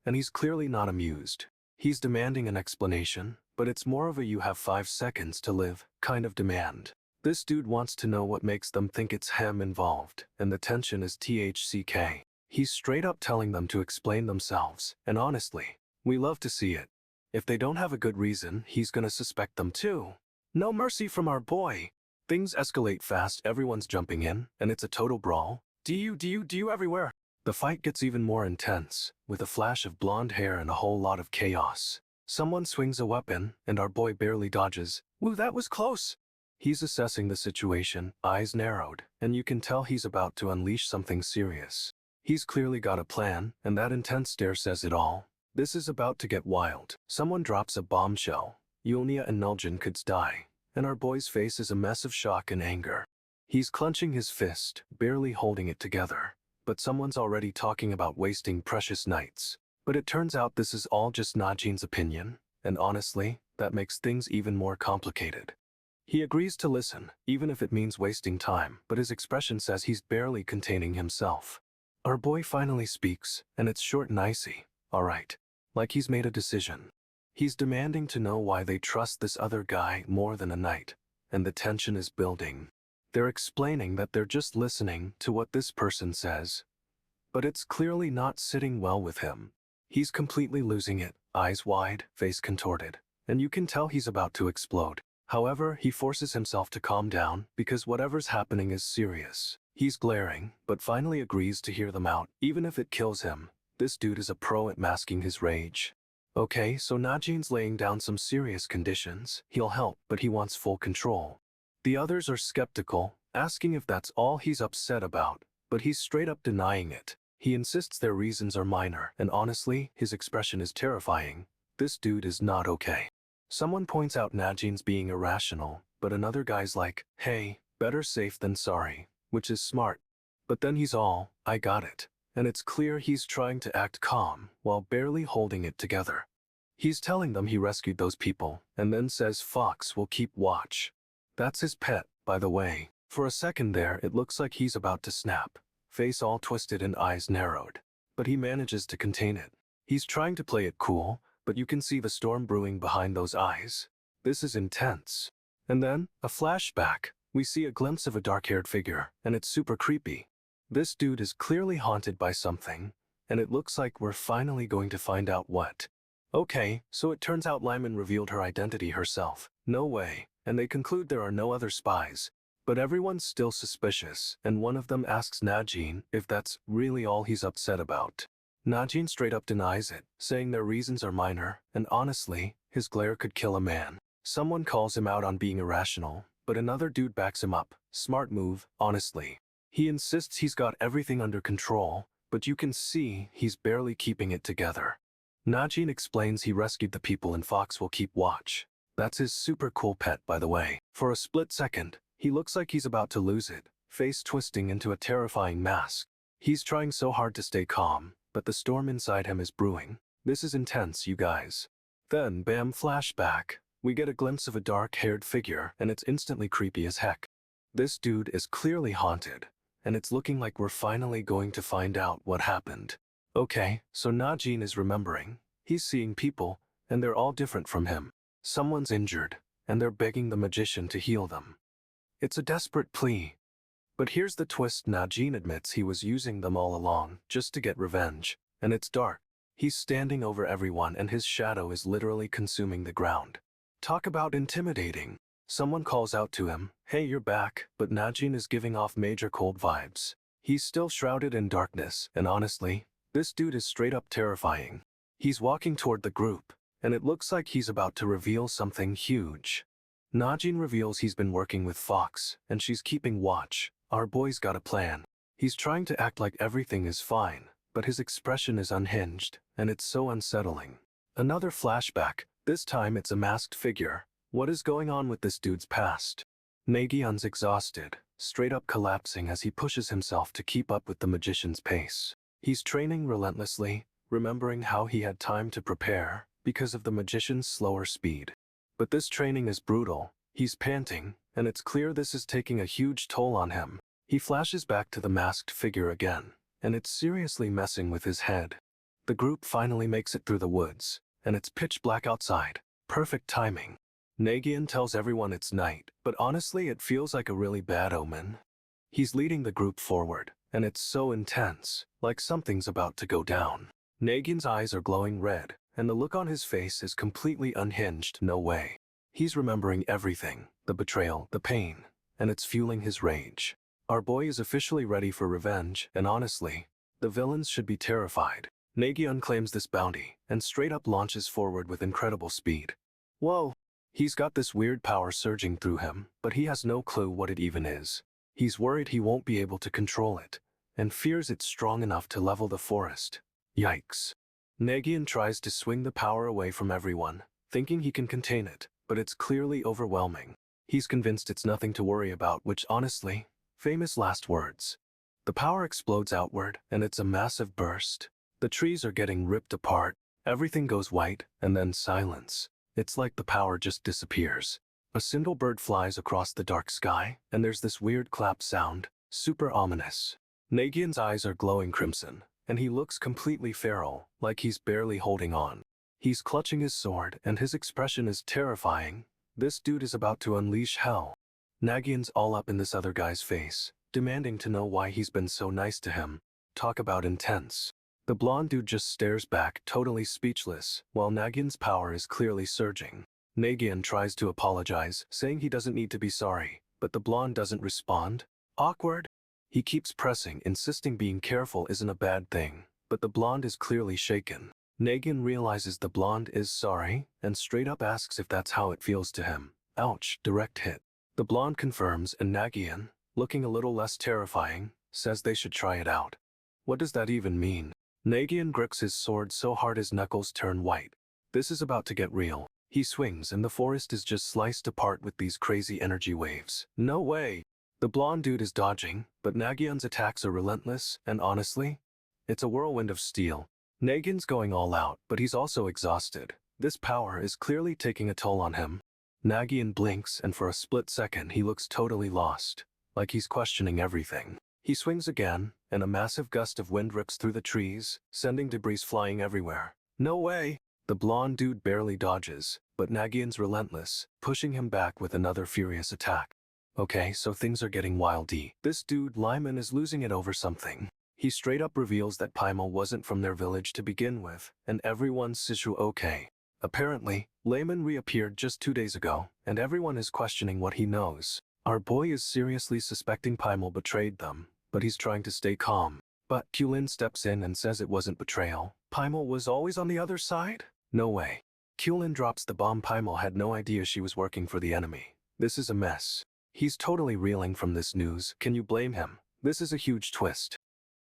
And he's clearly not amused. He's demanding an explanation, but it's more of a "you have 5 seconds to live" kind of demand. This dude wants to know what makes them think it's him involved, and the tension is THCK. He's straight up telling them to explain themselves, and honestly, we love to see it. If they don't have a good reason, he's gonna suspect them too. No mercy from our boy. Things escalate fast, everyone's jumping in, and it's a total brawl. Do you everywhere? The fight gets even more intense, with a flash of blonde hair and a whole lot of chaos. Someone swings a weapon, and our boy barely dodges. Woo, that was close! He's assessing the situation, eyes narrowed, and you can tell he's about to unleash something serious. He's clearly got a plan, and that intense stare says it all. This is about to get wild. Someone drops a bombshell. Yulnia and Najin could die, and our boy's face is a mess of shock and anger. He's clenching his fist, barely holding it together. But someone's already talking about wasting precious nights. But it turns out this is all just Najin's opinion, and honestly, that makes things even more complicated. He agrees to listen, even if it means wasting time, but his expression says he's barely containing himself. Our boy finally speaks, and it's short and icy. Alright. Like he's made a decision. He's demanding to know why they trust this other guy more than a knight, and the tension is building. They're explaining that they're just listening to what this person says. But it's clearly not sitting well with him. He's completely losing it, eyes wide, face contorted, and you can tell he's about to explode. However, he forces himself to calm down because whatever's happening is serious. He's glaring, but finally agrees to hear them out, even if it kills him. This dude is a pro at masking his rage. Okay, so Najin's laying down some serious conditions. He'll help, but he wants full control. The others are skeptical, asking if that's all he's upset about, but he's straight up denying it. He insists their reasons are minor, and honestly, his expression is terrifying. This dude is not okay. Someone points out Najin's being irrational, but another guy's like, hey, better safe than sorry, which is smart. But then he's all, I got it. And it's clear he's trying to act calm, while barely holding it together. He's telling them he rescued those people, and then says Fox will keep watch. That's his pet, by the way. For a second there, it looks like he's about to snap, face all twisted and eyes narrowed. But he manages to contain it. He's trying to play it cool, but you can see the storm brewing behind those eyes. This is intense. And then, a flashback. We see a glimpse of a dark-haired figure, and it's super creepy. This dude is clearly haunted by something, and it looks like we're finally going to find out what. Okay, so it turns out Lyman revealed her identity herself. No way. And they conclude there are no other spies. But everyone's still suspicious, and one of them asks Najin if that's really all he's upset about. Najin straight up denies it, saying their reasons are minor, and honestly, his glare could kill a man. Someone calls him out on being irrational, but another dude backs him up. Smart move, honestly. He insists he's got everything under control, but you can see he's barely keeping it together. Najin explains he rescued the people and Fox will keep watch. That's his super cool pet, by the way. For a split second, he looks like he's about to lose it, face twisting into a terrifying mask. He's trying so hard to stay calm, but the storm inside him is brewing. This is intense, you guys. Then, bam, flashback. We get a glimpse of a dark-haired figure, and it's instantly creepy as heck. This dude is clearly haunted, and it's looking like we're finally going to find out what happened. Okay, so Najin is remembering. He's seeing people, and they're all different from him. Someone's injured, and they're begging the magician to heal them. It's a desperate plea. But here's the twist: Najin admits he was using them all along, just to get revenge. And it's dark. He's standing over everyone and his shadow is literally consuming the ground. Talk about intimidating. Someone calls out to him, "Hey, you're back," but Najin is giving off major cold vibes. He's still shrouded in darkness, and honestly, this dude is straight up terrifying. He's walking toward the group, and it looks like he's about to reveal something huge. Najin reveals he's been working with Fox, and she's keeping watch. Our boy's got a plan. He's trying to act like everything is fine, but his expression is unhinged, and it's so unsettling. Another flashback, this time it's a masked figure. What is going on with this dude's past? Nagyunn's exhausted, straight up collapsing as he pushes himself to keep up with the magician's pace. He's training relentlessly, remembering how he had time to prepare because of the magician's slower speed. But this training is brutal. He's panting, and it's clear this is taking a huge toll on him. He flashes back to the masked figure again, and it's seriously messing with his head. The group finally makes it through the woods, and it's pitch black outside. Perfect timing. Nagyunn tells everyone it's night, but honestly it feels like a really bad omen. He's leading the group forward, and it's so intense, like something's about to go down. Nagyunn's eyes are glowing red, and the look on his face is completely unhinged. No way. He's remembering everything, the betrayal, the pain, and it's fueling his rage. Our boy is officially ready for revenge, and honestly, the villains should be terrified. Nagyunn claims this bounty, and straight up launches forward with incredible speed. Whoa! He's got this weird power surging through him, but he has no clue what it even is. He's worried he won't be able to control it, and fears it's strong enough to level the forest. Yikes. Nagyunn tries to swing the power away from everyone, thinking he can contain it, but it's clearly overwhelming. He's convinced it's nothing to worry about, which honestly, famous last words. The power explodes outward, and it's a massive burst. The trees are getting ripped apart, everything goes white, and then silence. It's like the power just disappears. A single bird flies across the dark sky, and there's this weird clap sound, super ominous. Nagyunn's eyes are glowing crimson, and he looks completely feral, like he's barely holding on. He's clutching his sword, and his expression is terrifying. This dude is about to unleash hell. Nagyunn's all up in this other guy's face, demanding to know why he's been so nice to him. Talk about intense. The blonde dude just stares back, totally speechless, while Nagyunn's power is clearly surging. Nagyunn tries to apologize, saying he doesn't need to be sorry, but the blonde doesn't respond. Awkward. He keeps pressing, insisting being careful isn't a bad thing, but the blonde is clearly shaken. Nagyunn realizes the blonde is sorry, and straight up asks if that's how it feels to him. Ouch, direct hit. The blonde confirms, and Nagyunn, looking a little less terrifying, says they should try it out. What does that even mean? Nagyunn grips his sword so hard his knuckles turn white. This is about to get real. He swings and the forest is just sliced apart with these crazy energy waves. No way! The blonde dude is dodging, but Nagyunn's attacks are relentless, and honestly, it's a whirlwind of steel. Nagyunn's going all out, but he's also exhausted. This power is clearly taking a toll on him. Nagyunn blinks, and for a split second he looks totally lost, like he's questioning everything. He swings again, and a massive gust of wind rips through the trees, sending debris flying everywhere. No way! The blonde dude barely dodges, but Nagyunn's relentless, pushing him back with another furious attack. Okay, so things are getting wildy. This dude Lyman is losing it over something. He straight up reveals that Paimon wasn't from their village to begin with, and everyone's Sishu okay. Apparently, Lyman reappeared just 2 days ago, and everyone is questioning what he knows. Our boy is seriously suspecting Paimon betrayed them, but he's trying to stay calm. But Kulin steps in and says it wasn't betrayal. Paimon was always on the other side? No way. Kulin drops the bomb. Paimon had no idea she was working for the enemy. This is a mess. He's totally reeling from this news. Can you blame him? This is a huge twist.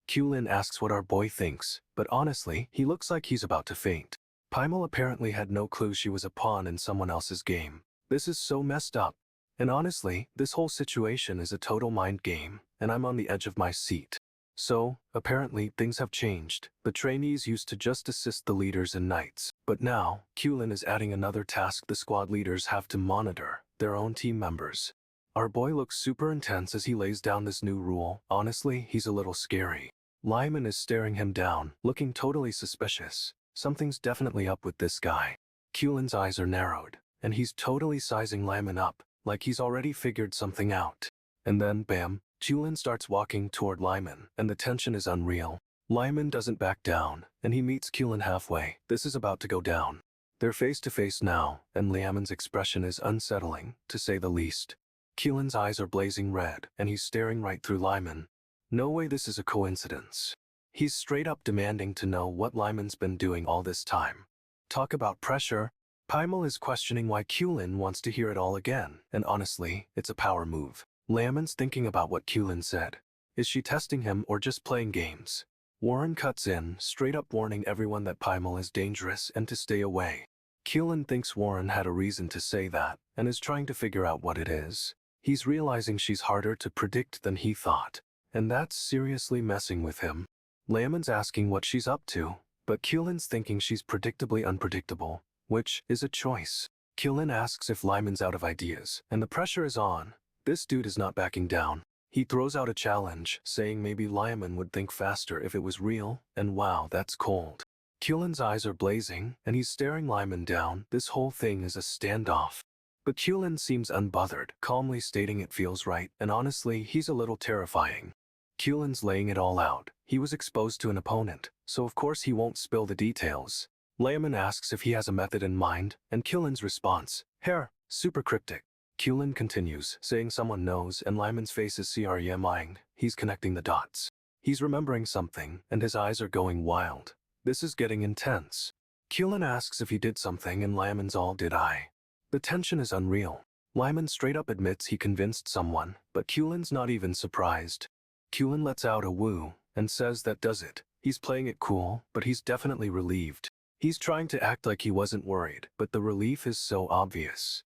Kulin asks what our boy thinks, but honestly, he looks like he's about to faint. Paimon apparently had no clue she was a pawn in someone else's game. This is so messed up. And honestly, this whole situation is a total mind game, and I'm on the edge of my seat. So, apparently, things have changed. The trainees used to just assist the leaders and knights, but now, Kulin is adding another task. The squad leaders have to monitor their own team members. Our boy looks super intense as he lays down this new rule. Honestly, he's a little scary. Lyman is staring him down, looking totally suspicious. Something's definitely up with this guy. Kulin's eyes are narrowed, and he's totally sizing Lyman up, like he's already figured something out. And then, bam, Kulin starts walking toward Lyman, and the tension is unreal. Lyman doesn't back down, and he meets Kulin halfway. This is about to go down. They're face to face now, and Liamon's expression is unsettling, to say the least. Keelan's eyes are blazing red, and he's staring right through Liamon. No way this is a coincidence. He's straight up demanding to know what Liamon's been doing all this time. Talk about pressure. Paimon is questioning why Keelan wants to hear it all again, and honestly, it's a power move. Liamon's thinking about what Keelan said. Is she testing him or just playing games? Warren cuts in, straight up warning everyone that Paimon is dangerous and to stay away. Keelan thinks Warren had a reason to say that, and is trying to figure out what it is. He's realizing she's harder to predict than he thought, and that's seriously messing with him. Liamon's asking what she's up to, but Keelan's thinking she's predictably unpredictable, which is a choice. Keelan asks if Liamon's out of ideas, and the pressure is on. This dude is not backing down. He throws out a challenge, saying maybe Liamon would think faster if it was real, and wow, that's cold. Keelan's eyes are blazing, and he's staring Liamon down. This whole thing is a standoff. But Keelan seems unbothered, calmly stating it feels right, and honestly, he's a little terrifying. Keelan's laying it all out. He was exposed to an opponent, so of course he won't spill the details. Liamon asks if he has a method in mind, and Keelan's response, hair, super cryptic. Keelan continues, saying someone knows, and Liamon's face is CREMing. He's connecting the dots. He's remembering something, and his eyes are going wild. This is getting intense. Keelan asks if he did something, and Liamon's all did I. The tension is unreal. Liamon straight up admits he convinced someone, but Keelan's not even surprised. Keelan lets out a woo, and says that does it. He's playing it cool, but he's definitely relieved. He's trying to act like he wasn't worried, but the relief is so obvious.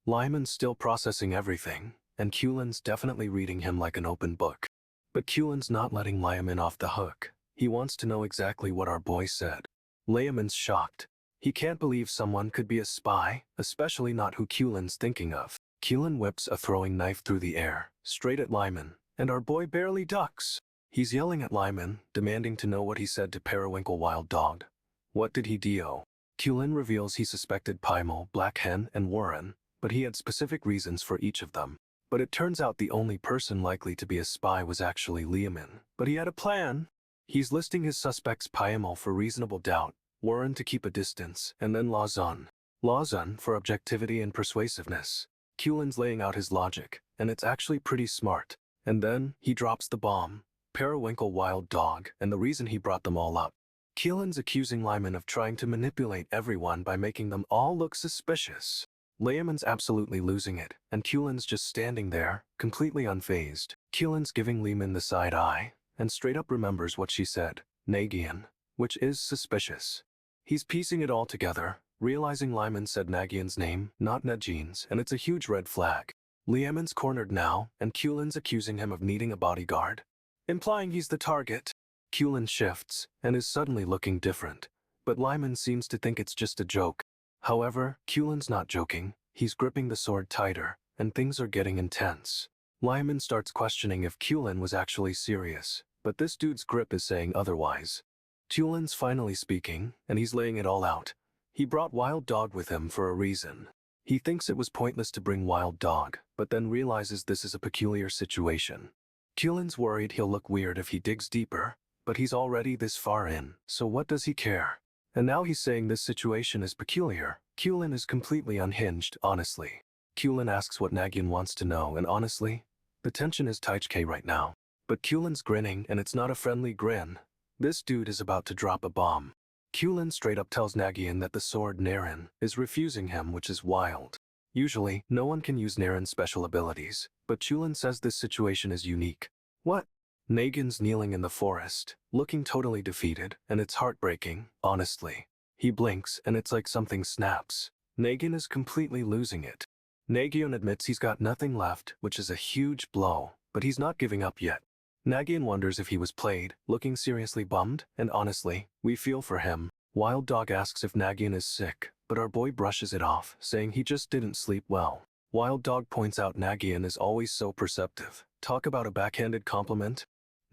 Liamon's still processing everything, and Keelan's definitely reading him like an open book. But Keelan's not letting Liamon off the hook. He wants to know exactly what our boy said. Liamon's shocked. He can't believe someone could be a spy, especially not who Keelan's thinking of. Keelan whips a throwing knife through the air, straight at Liamon, and our boy barely ducks. He's yelling at Liamon, demanding to know what he said to Periwinkle Wild Dog. What did he do? Keelan reveals he suspected Paimon, Black Hen, and Warren, but he had specific reasons for each of them. But it turns out the only person likely to be a spy was actually Liamon. But he had a plan. He's listing his suspects: Paimon for reasonable doubt, Warren to keep a distance, and then Najin. Najin for objectivity and persuasiveness. Keelan's laying out his logic, and it's actually pretty smart. And then, he drops the bomb. Periwinkle Wild Dog, and the reason he brought them all up. Keelan's accusing Liamon of trying to manipulate everyone by making them all look suspicious. Liamon's absolutely losing it, and Keelan's just standing there, completely unfazed. Keelan's giving Liamon the side eye, and straight up remembers what she said, Nagyunn, which is suspicious. He's piecing it all together, realizing Liamon said Nagyunn's name, not Najin's, and it's a huge red flag. Liamon's cornered now, and Keelan's accusing him of needing a bodyguard, implying he's the target. Keelan shifts, and is suddenly looking different, but Liamon seems to think it's just a joke. However, Keelan's not joking. He's gripping the sword tighter, and things are getting intense. Liamon starts questioning if Keelan was actually serious, but this dude's grip is saying otherwise. Keelan's finally speaking, and he's laying it all out. He brought Wild Dog with him for a reason. He thinks it was pointless to bring Wild Dog, but then realizes this is a peculiar situation. Keelan's worried he'll look weird if he digs deeper, but he's already this far in, so what does he care? And now he's saying this situation is peculiar. Keelan is completely unhinged, honestly. Keelan asks what Nagyunn wants to know, and honestly, the tension is tight right now. But Keelan's grinning, and it's not a friendly grin. This dude is about to drop a bomb. Keelan straight up tells Nagyunn that the sword Narration is refusing him, which is wild. Usually, no one can use Naryon's special abilities, but Keelan says this situation is unique. What? Nagyunn's kneeling in the forest, looking totally defeated, and it's heartbreaking, honestly. He blinks, and it's like something snaps. Nagyunn is completely losing it. Nagyunn admits he's got nothing left, which is a huge blow, but he's not giving up yet. Nagyunn wonders if he was played, looking seriously bummed, and honestly, we feel for him. Wild Dog asks if Nagyunn is sick, but our boy brushes it off, saying he just didn't sleep well. Wild Dog points out Nagyunn is always so perceptive. Talk about a backhanded compliment.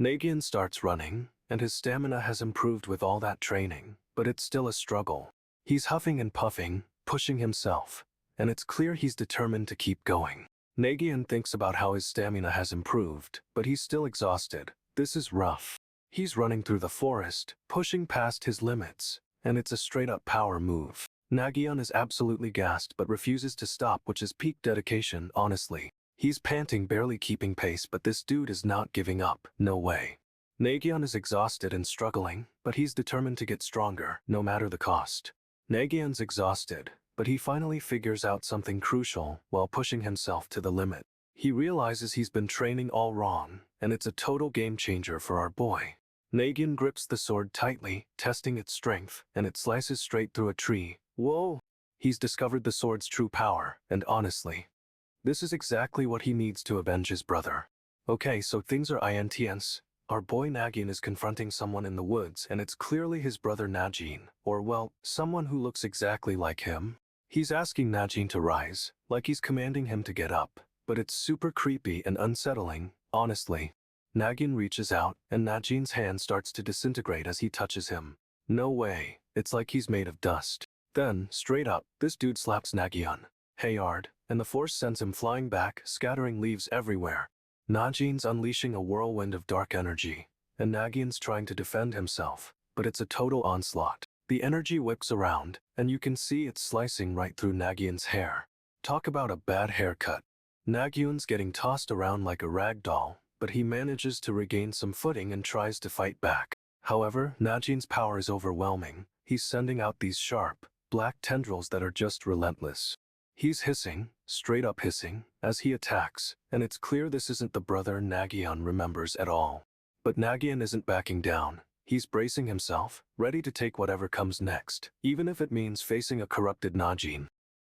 Nagyunn starts running, and his stamina has improved with all that training, but it's still a struggle. He's huffing and puffing, pushing himself, and it's clear he's determined to keep going. Nagyunn thinks about how his stamina has improved, but he's still exhausted. This is rough. He's running through the forest, pushing past his limits, and it's a straight-up power move. Nagyunn is absolutely gassed but refuses to stop, which is peak dedication, honestly. He's panting, barely keeping pace, but this dude is not giving up, no way. Nagyunn is exhausted and struggling, but he's determined to get stronger, no matter the cost. Nagyunn's exhausted, but he finally figures out something crucial while pushing himself to the limit. He realizes he's been training all wrong, and it's a total game changer for our boy. Nagyunn grips the sword tightly, testing its strength, and it slices straight through a tree. Whoa! He's discovered the sword's true power, and honestly, this is exactly what he needs to avenge his brother. Okay, so things are intense. Our boy Nagyunn is confronting someone in the woods, and it's clearly his brother Najin, or well, someone who looks exactly like him. He's asking Najin to rise, like he's commanding him to get up, but it's super creepy and unsettling, honestly. Nagyunn reaches out, and Najin's hand starts to disintegrate as he touches him. No way, it's like he's made of dust. Then, straight up, this dude slaps Nagyunn. Hey hard, and the force sends him flying back, scattering leaves everywhere. Najin's unleashing a whirlwind of dark energy, and Nagyunn's trying to defend himself, but it's a total onslaught. The energy whips around, and you can see it's slicing right through Nagyunn's hair. Talk about a bad haircut. Nagyunn's getting tossed around like a rag doll, but he manages to regain some footing and tries to fight back. However, Najin's power is overwhelming. He's sending out these sharp, black tendrils that are just relentless. He's hissing, straight up hissing, as he attacks, and it's clear this isn't the brother Nagyunn remembers at all. But Nagyunn isn't backing down. He's bracing himself, ready to take whatever comes next, even if it means facing a corrupted Najin.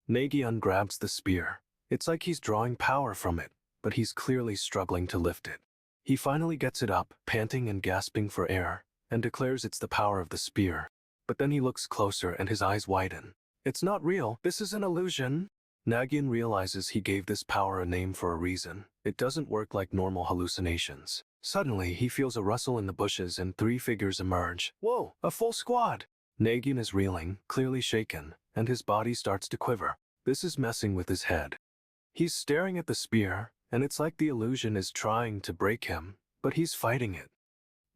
Nagyunn grabs the spear. It's like he's drawing power from it, but he's clearly struggling to lift it. He finally gets it up, panting and gasping for air, and declares it's the power of the spear. But then he looks closer and his eyes widen. It's not real, this is an illusion. Nagyunn realizes he gave this power a name for a reason. It doesn't work like normal hallucinations. Suddenly, he feels a rustle in the bushes and 3 figures emerge. Whoa, a full squad! Nagyunn is reeling, clearly shaken, and his body starts to quiver. This is messing with his head. He's staring at the spear, and it's like the illusion is trying to break him, but he's fighting it.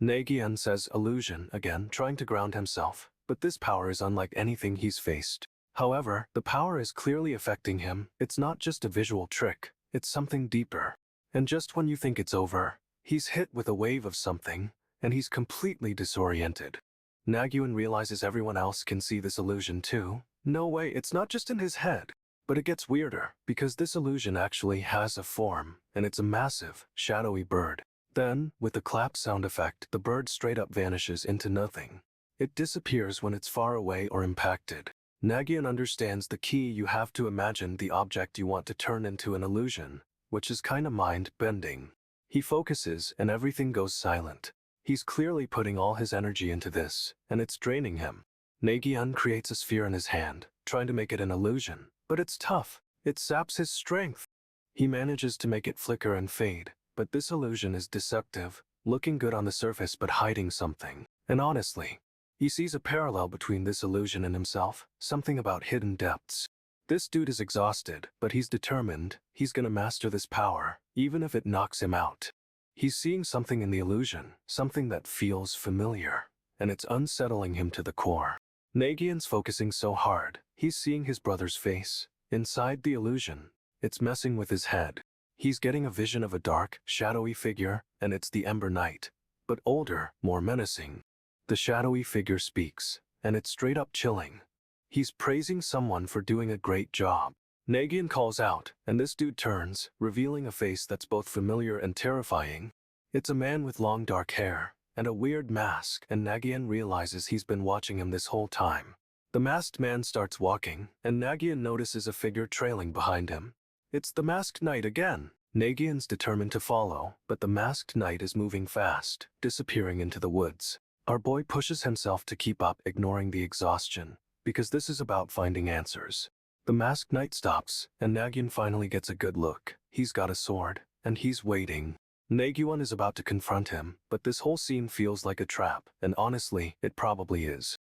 Nagyunn says illusion again, trying to ground himself, but this power is unlike anything he's faced. However, the power is clearly affecting him. It's not just a visual trick, it's something deeper. And just when you think it's over, he's hit with a wave of something, and he's completely disoriented. Nagyunn realizes everyone else can see this illusion too. No way, it's not just in his head. But it gets weirder, because this illusion actually has a form, and it's a massive, shadowy bird. Then, with the clap sound effect, the bird straight up vanishes into nothing. It disappears when it's far away or impacted. Nagyunn understands the key: you have to imagine the object you want to turn into an illusion, which is kinda mind-bending. He focuses, and everything goes silent. He's clearly putting all his energy into this, and it's draining him. Nagyunn creates a sphere in his hand, trying to make it an illusion. But it's tough. It saps his strength. He manages to make it flicker and fade, but this illusion is deceptive, looking good on the surface but hiding something. And honestly, he sees a parallel between this illusion and himself, something about hidden depths. This dude is exhausted, but he's determined. He's gonna master this power, even if it knocks him out. He's seeing something in the illusion, something that feels familiar, and it's unsettling him to the core. Nagyunn's focusing so hard, he's seeing his brother's face. Inside the illusion, it's messing with his head. He's getting a vision of a dark, shadowy figure, and it's the Ember Knight. But older, more menacing. The shadowy figure speaks, and it's straight up chilling. He's praising someone for doing a great job. Nagyunn calls out, and this dude turns, revealing a face that's both familiar and terrifying. It's a man with long dark hair and a weird mask, and Nagyunn realizes he's been watching him this whole time. The masked man starts walking, and Nagyunn notices a figure trailing behind him. It's the masked knight again. Nagyunn's determined to follow, but the masked knight is moving fast, disappearing into the woods. Our boy pushes himself to keep up, ignoring the exhaustion, because this is about finding answers. The masked knight stops, and Nagyunn finally gets a good look. He's got a sword, and he's waiting. Nagyunn is about to confront him, but this whole scene feels like a trap, and honestly, it probably is.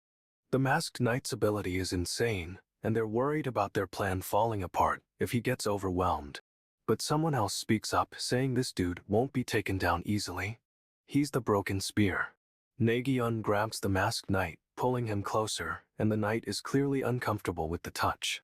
The masked knight's ability is insane, and they're worried about their plan falling apart if he gets overwhelmed. But someone else speaks up, saying this dude won't be taken down easily. He's the broken spear. Nagyunn grabs the masked knight, pulling him closer, and the knight is clearly uncomfortable with the touch.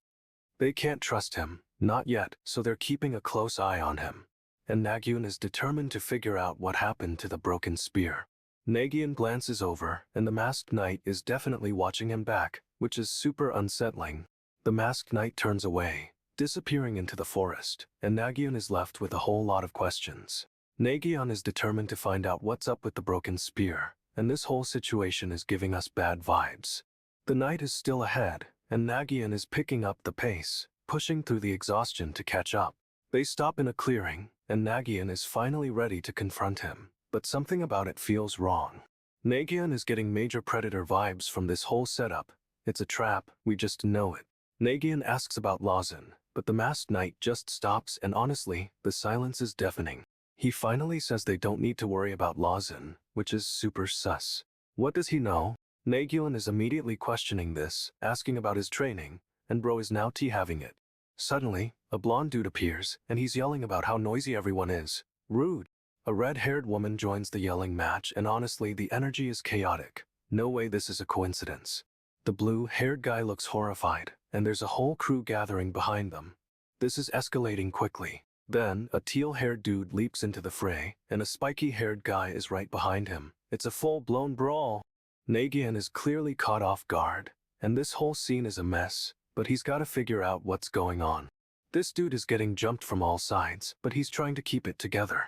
They can't trust him, not yet, so they're keeping a close eye on him. And Nagyunn is determined to figure out what happened to the broken spear. Nagyunn glances over, and the masked knight is definitely watching him back, which is super unsettling. The masked knight turns away, disappearing into the forest, and Nagyunn is left with a whole lot of questions. Nagyunn is determined to find out what's up with the broken spear, and this whole situation is giving us bad vibes. The knight is still ahead, and Nagyunn is picking up the pace, pushing through the exhaustion to catch up. They stop in a clearing, and Nagyunn is finally ready to confront him, but something about it feels wrong. Nagyunn is getting major predator vibes from this whole setup. It's a trap, we just know it. Nagyunn asks about Lawson, but the masked knight just stops, and honestly, the silence is deafening. He finally says they don't need to worry about Lawson, which is super sus. What does he know? Nagyunn is immediately questioning this, asking about his training, and bro is now having it. Suddenly, a blonde dude appears, and he's yelling about how noisy everyone is. Rude. A red-haired woman joins the yelling match, and honestly, the energy is chaotic. No way this is a coincidence. The blue-haired guy looks horrified, and there's a whole crew gathering behind them. This is escalating quickly. Then, a teal-haired dude leaps into the fray, and a spiky-haired guy is right behind him. It's a full-blown brawl. Nagyunn is clearly caught off guard, and this whole scene is a mess, but he's gotta figure out what's going on. This dude is getting jumped from all sides, but he's trying to keep it together.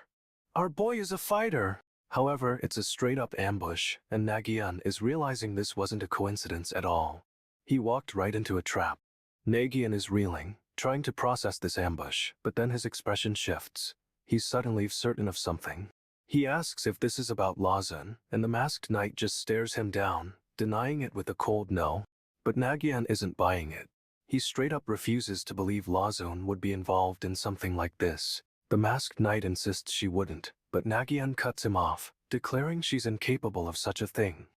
Our boy is a fighter! However, it's a straight-up ambush, and Nagyunn is realizing this wasn't a coincidence at all. He walked right into a trap. Nagyunn is reeling, trying to process this ambush, but then his expression shifts. He's suddenly certain of something. He asks if this is about Lawson, and the masked knight just stares him down, denying it with a cold no. But Nagyunn isn't buying it. He straight up refuses to believe Lawson would be involved in something like this. The masked knight insists she wouldn't, but Nagyunn cuts him off, declaring she's incapable of such a thing.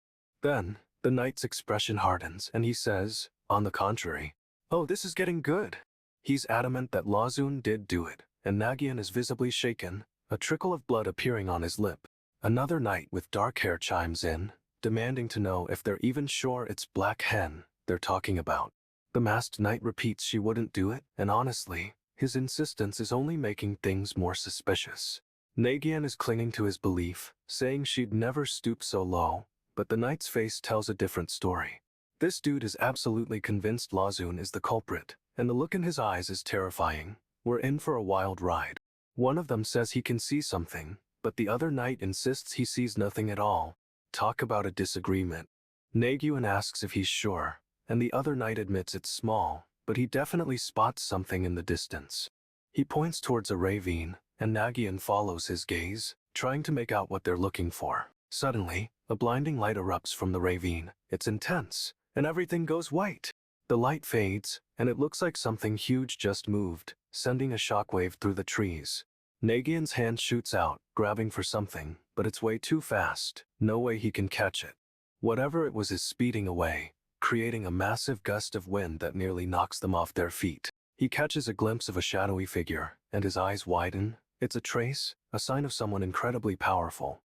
Then, the knight's expression hardens, and he says, on the contrary, "Oh, this is getting good." He's adamant that Lawson did do it, and Nagyunn is visibly shaken, a trickle of blood appearing on his lip. Another knight with dark hair chimes in, demanding to know if they're even sure it's Black Hen they're talking about. The masked knight repeats she wouldn't do it, and honestly, his insistence is only making things more suspicious. Nagyunn is clinging to his belief, saying she'd never stoop so low, but the knight's face tells a different story. This dude is absolutely convinced Lawson is the culprit, and the look in his eyes is terrifying. We're in for a wild ride. One of them says he can see something, but the other knight insists he sees nothing at all. Talk about a disagreement. Nagyunn asks if he's sure, and the other knight admits it's small, but he definitely spots something in the distance. He points towards a ravine, and Nagyunn follows his gaze, trying to make out what they're looking for. Suddenly, a blinding light erupts from the ravine. It's intense, and everything goes white. The light fades, and it looks like something huge just moved, sending a shockwave through the trees. Nagyunn's hand shoots out, grabbing for something, but it's way too fast. No way he can catch it. Whatever it was is speeding away, creating a massive gust of wind that nearly knocks them off their feet. He catches a glimpse of a shadowy figure, and his eyes widen. It's a trace, a sign of someone incredibly powerful.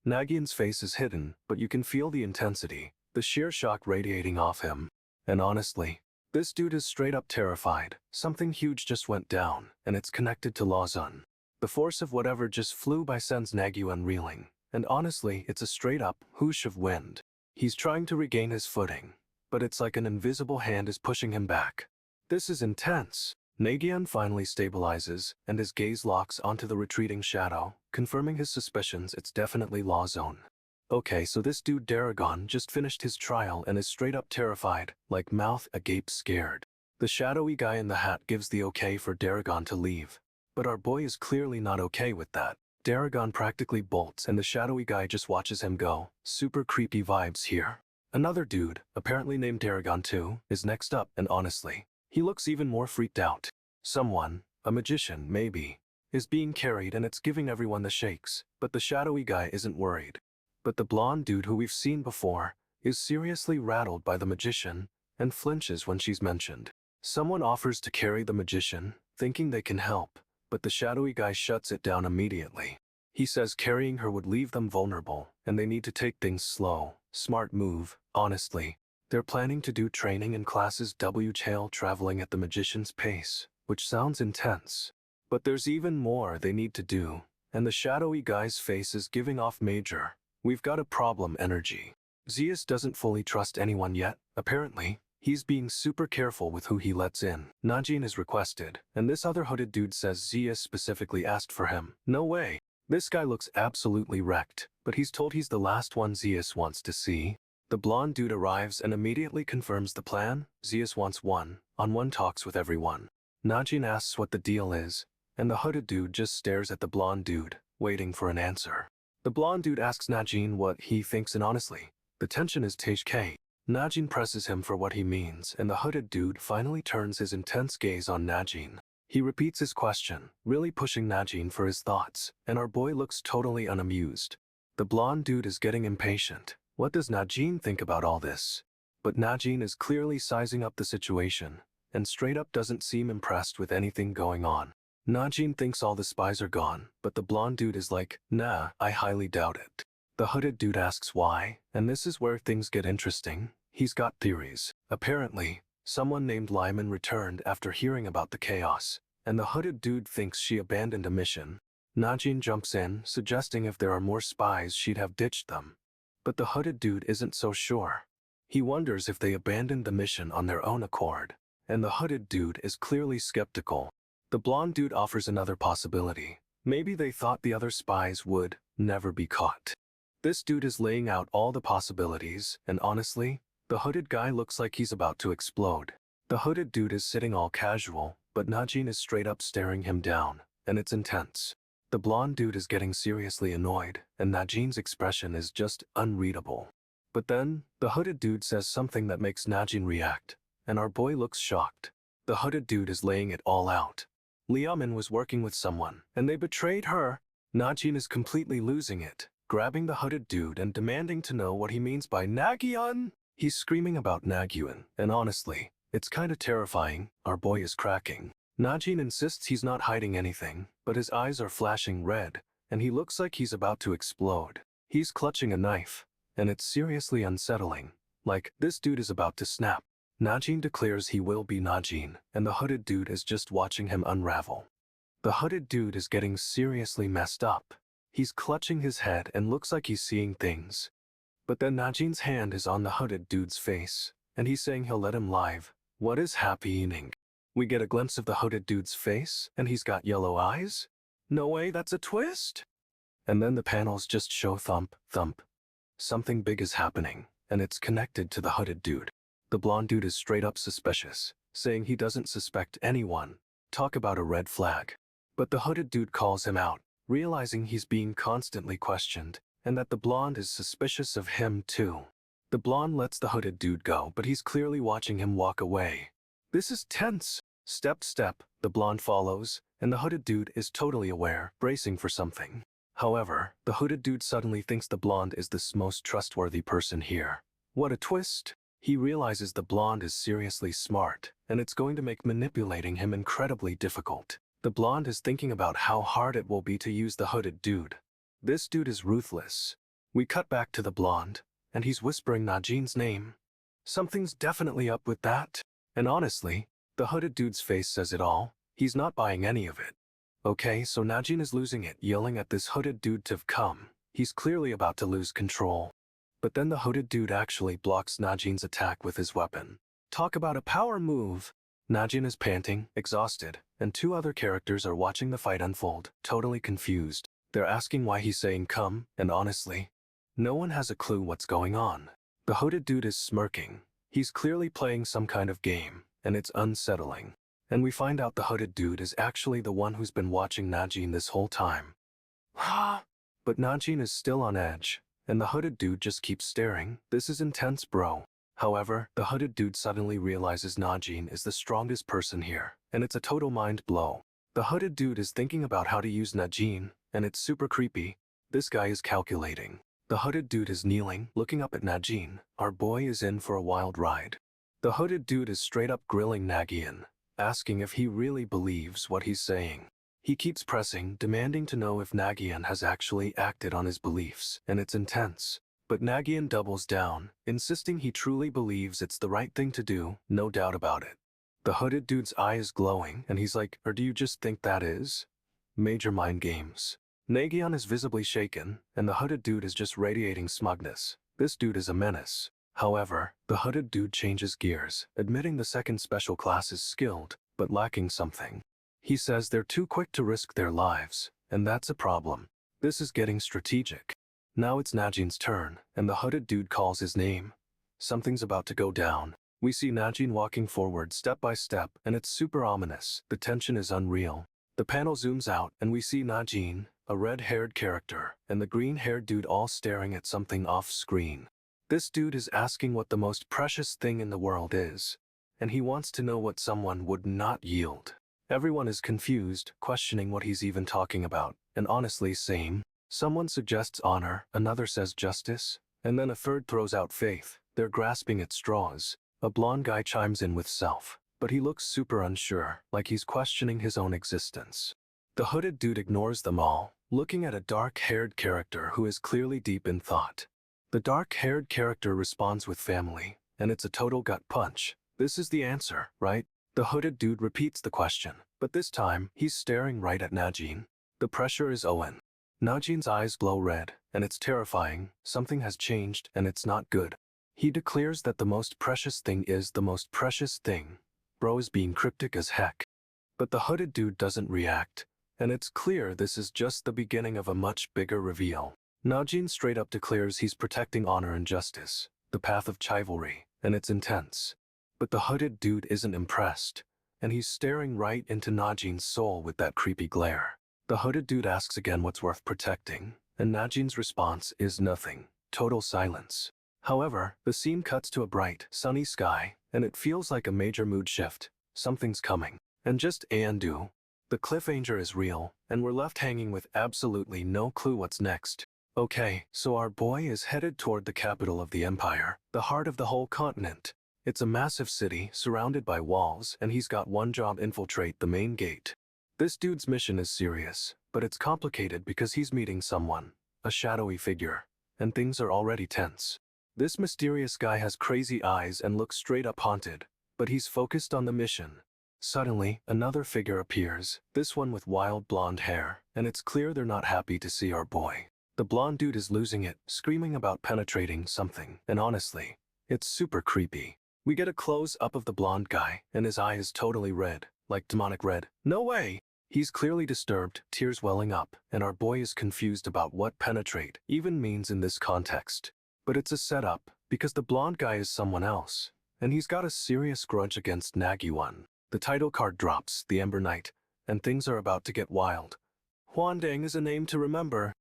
Nagyunn's face is hidden, but you can feel the intensity, the sheer shock radiating off him. And honestly, this dude is straight up terrified. Something huge just went down, and it's connected to Lawson. The force of whatever just flew by sends Nagyunn reeling, and honestly, it's a straight up whoosh of wind. He's trying to regain his footing, but it's like an invisible hand is pushing him back. This is intense. Nagyunn finally stabilizes, and his gaze locks onto the retreating shadow, confirming his suspicions it's definitely Lawson. Okay, so this dude Daragon just finished his trial and is straight up terrified, like mouth agape scared. The shadowy guy in the hat gives the okay for Daragon to leave. But our boy is clearly not okay with that. Daragon practically bolts and the shadowy guy just watches him go. Super creepy vibes here. Another dude, apparently named Daragon too, is next up, and honestly, he looks even more freaked out. Someone, a magician maybe, is being carried and it's giving everyone the shakes, but the shadowy guy isn't worried. But the blonde dude who we've seen before is seriously rattled by the magician and flinches when she's mentioned. Someone offers to carry the magician, thinking they can help, but the shadowy guy shuts it down immediately. He says carrying her would leave them vulnerable, and they need to take things slow. Smart move, honestly. They're planning to do training in classes WHL traveling at the magician's pace, which sounds intense. But there's even more they need to do, and the shadowy guy's face is giving off major "we've got a problem" energy. Zeus doesn't fully trust anyone yet, apparently. He's being super careful with who he lets in. Najin is requested, and this other hooded dude says Zeus specifically asked for him. No way. This guy looks absolutely wrecked, but he's told he's the last one Zeus wants to see. The blonde dude arrives and immediately confirms the plan. Zeus wants one-on-one talks with everyone. Najin asks what the deal is, and the hooded dude just stares at the blonde dude, waiting for an answer. The blonde dude asks Najin what he thinks, and honestly, the tension is TK. Najin presses him for what he means, and the hooded dude finally turns his intense gaze on Najin. He repeats his question, really pushing Najin for his thoughts, and our boy looks totally unamused. The blonde dude is getting impatient. What does Najin think about all this? But Najin is clearly sizing up the situation, and straight up doesn't seem impressed with anything going on. Najin thinks all the spies are gone, but the blonde dude is like, nah, I highly doubt it. The hooded dude asks why, and this is where things get interesting. He's got theories. Apparently, someone named Lyman returned after hearing about the chaos, and the hooded dude thinks she abandoned a mission. Najin jumps in, suggesting if there are more spies she'd have ditched them. But the hooded dude isn't so sure. He wonders if they abandoned the mission on their own accord, and the hooded dude is clearly skeptical. The blonde dude offers another possibility. Maybe they thought the other spies would never be caught. This dude is laying out all the possibilities, and honestly, the hooded guy looks like he's about to explode. The hooded dude is sitting all casual, but Najin is straight up staring him down, and it's intense. The blonde dude is getting seriously annoyed, and Najin's expression is just unreadable. But then, the hooded dude says something that makes Najin react, and our boy looks shocked. The hooded dude is laying it all out. Liamin was working with someone, and they betrayed her. Najin is completely losing it, grabbing the hooded dude and demanding to know what he means by Nagyunn. He's screaming about Nagyunn, and honestly, it's kinda terrifying. Our boy is cracking. Najin insists he's not hiding anything, but his eyes are flashing red, and he looks like he's about to explode. He's clutching a knife, and it's seriously unsettling. Like, this dude is about to snap. Najin declares he will be Najin, and the hooded dude is just watching him unravel. The hooded dude is getting seriously messed up. He's clutching his head and looks like he's seeing things. But then Najin's hand is on the hooded dude's face, and he's saying he'll let him live. What is happening? We get a glimpse of the hooded dude's face, and he's got yellow eyes? No way, that's a twist! And then the panels just show thump, thump. Something big is happening, and it's connected to the hooded dude. The blonde dude is straight up suspicious, saying he doesn't suspect anyone. Talk about a red flag. But the hooded dude calls him out, realizing he's being constantly questioned, and that the blonde is suspicious of him too. The blonde lets the hooded dude go, but he's clearly watching him walk away. This is tense. Step, the blonde follows, and the hooded dude is totally aware, bracing for something. However, the hooded dude suddenly thinks the blonde is the most trustworthy person here. What a twist! He realizes the blonde is seriously smart, and it's going to make manipulating him incredibly difficult. The blonde is thinking about how hard it will be to use the hooded dude. This dude is ruthless. We cut back to the blonde, and he's whispering Najin's name. Something's definitely up with that. And honestly, the hooded dude's face says it all. He's not buying any of it. Okay, so Najin is losing it, yelling at this hooded dude to come. He's clearly about to lose control. But then the hooded dude actually blocks Najin's attack with his weapon. Talk about a power move! Najin is panting, exhausted, and two other characters are watching the fight unfold, totally confused. They're asking why he's saying come, and honestly, no one has a clue what's going on. The hooded dude is smirking. He's clearly playing some kind of game, and it's unsettling. And we find out the hooded dude is actually the one who's been watching Najin this whole time. But Najin is still on edge, and the hooded dude just keeps staring. This is intense, bro. However, the hooded dude suddenly realizes Najin is the strongest person here, and it's a total mind blow. The hooded dude is thinking about how to use Najin, and it's super creepy. This guy is calculating. The hooded dude is kneeling, looking up at Najin. Our boy is in for a wild ride. The hooded dude is straight up grilling Nagyunn, asking if he really believes what he's saying. He keeps pressing, demanding to know if Nagyunn has actually acted on his beliefs, and it's intense. But Nagyunn doubles down, insisting he truly believes it's the right thing to do, no doubt about it. The hooded dude's eye is glowing, and he's like, or do you just think that is? Major mind games. Nagyunn is visibly shaken, and the hooded dude is just radiating smugness. This dude is a menace. However, the hooded dude changes gears, admitting the second special class is skilled, but lacking something. He says they're too quick to risk their lives, and that's a problem. This is getting strategic. Now it's Najinn's turn, and the hooded dude calls his name. Something's about to go down. We see Najin walking forward step by step, and it's super ominous. The tension is unreal. The panel zooms out, and we see Najin, a red-haired character, and the green-haired dude all staring at something off-screen. This dude is asking what the most precious thing in the world is, and he wants to know what someone would not yield. Everyone is confused, questioning what he's even talking about, and honestly, same. Someone suggests honor, another says justice, and then a third throws out faith. They're grasping at straws. A blonde guy chimes in with self, but he looks super unsure, like he's questioning his own existence. The hooded dude ignores them all, looking at a dark-haired character who is clearly deep in thought. The dark-haired character responds with family, and it's a total gut punch. This is the answer, right? The hooded dude repeats the question, but this time, he's staring right at Najin. The pressure is on. Najin's eyes glow red, and it's terrifying. Something has changed, and it's not good. He declares that the most precious thing is the most precious thing. Bro is being cryptic as heck. But the hooded dude doesn't react, and it's clear this is just the beginning of a much bigger reveal. Najin straight up declares he's protecting honor and justice, the path of chivalry, and it's intense. But the hooded dude isn't impressed, and he's staring right into Najin's soul with that creepy glare. The hooded dude asks again what's worth protecting, and Najin's response is nothing, total silence. However, the scene cuts to a bright, sunny sky, and it feels like a major mood shift. Something's coming. And just the cliffhanger is real, and we're left hanging with absolutely no clue what's next. Okay, so our boy is headed toward the capital of the empire, the heart of the whole continent. It's a massive city, surrounded by walls, and he's got one job: infiltrate the main gate. This dude's mission is serious, but it's complicated because he's meeting someone, a shadowy figure, and things are already tense. This mysterious guy has crazy eyes and looks straight up haunted, but he's focused on the mission. Suddenly, another figure appears, this one with wild blonde hair, and it's clear they're not happy to see our boy. The blonde dude is losing it, screaming about penetrating something, and honestly, it's super creepy. We get a close-up of the blonde guy, and his eye is totally red, like demonic red. No way! He's clearly disturbed, tears welling up, and our boy is confused about what penetrate even means in this context. But it's a setup, because the blonde guy is someone else, and he's got a serious grudge against Nagyunn. The title card drops, the Ember Knight, and things are about to get wild. Hwandang is a name to remember.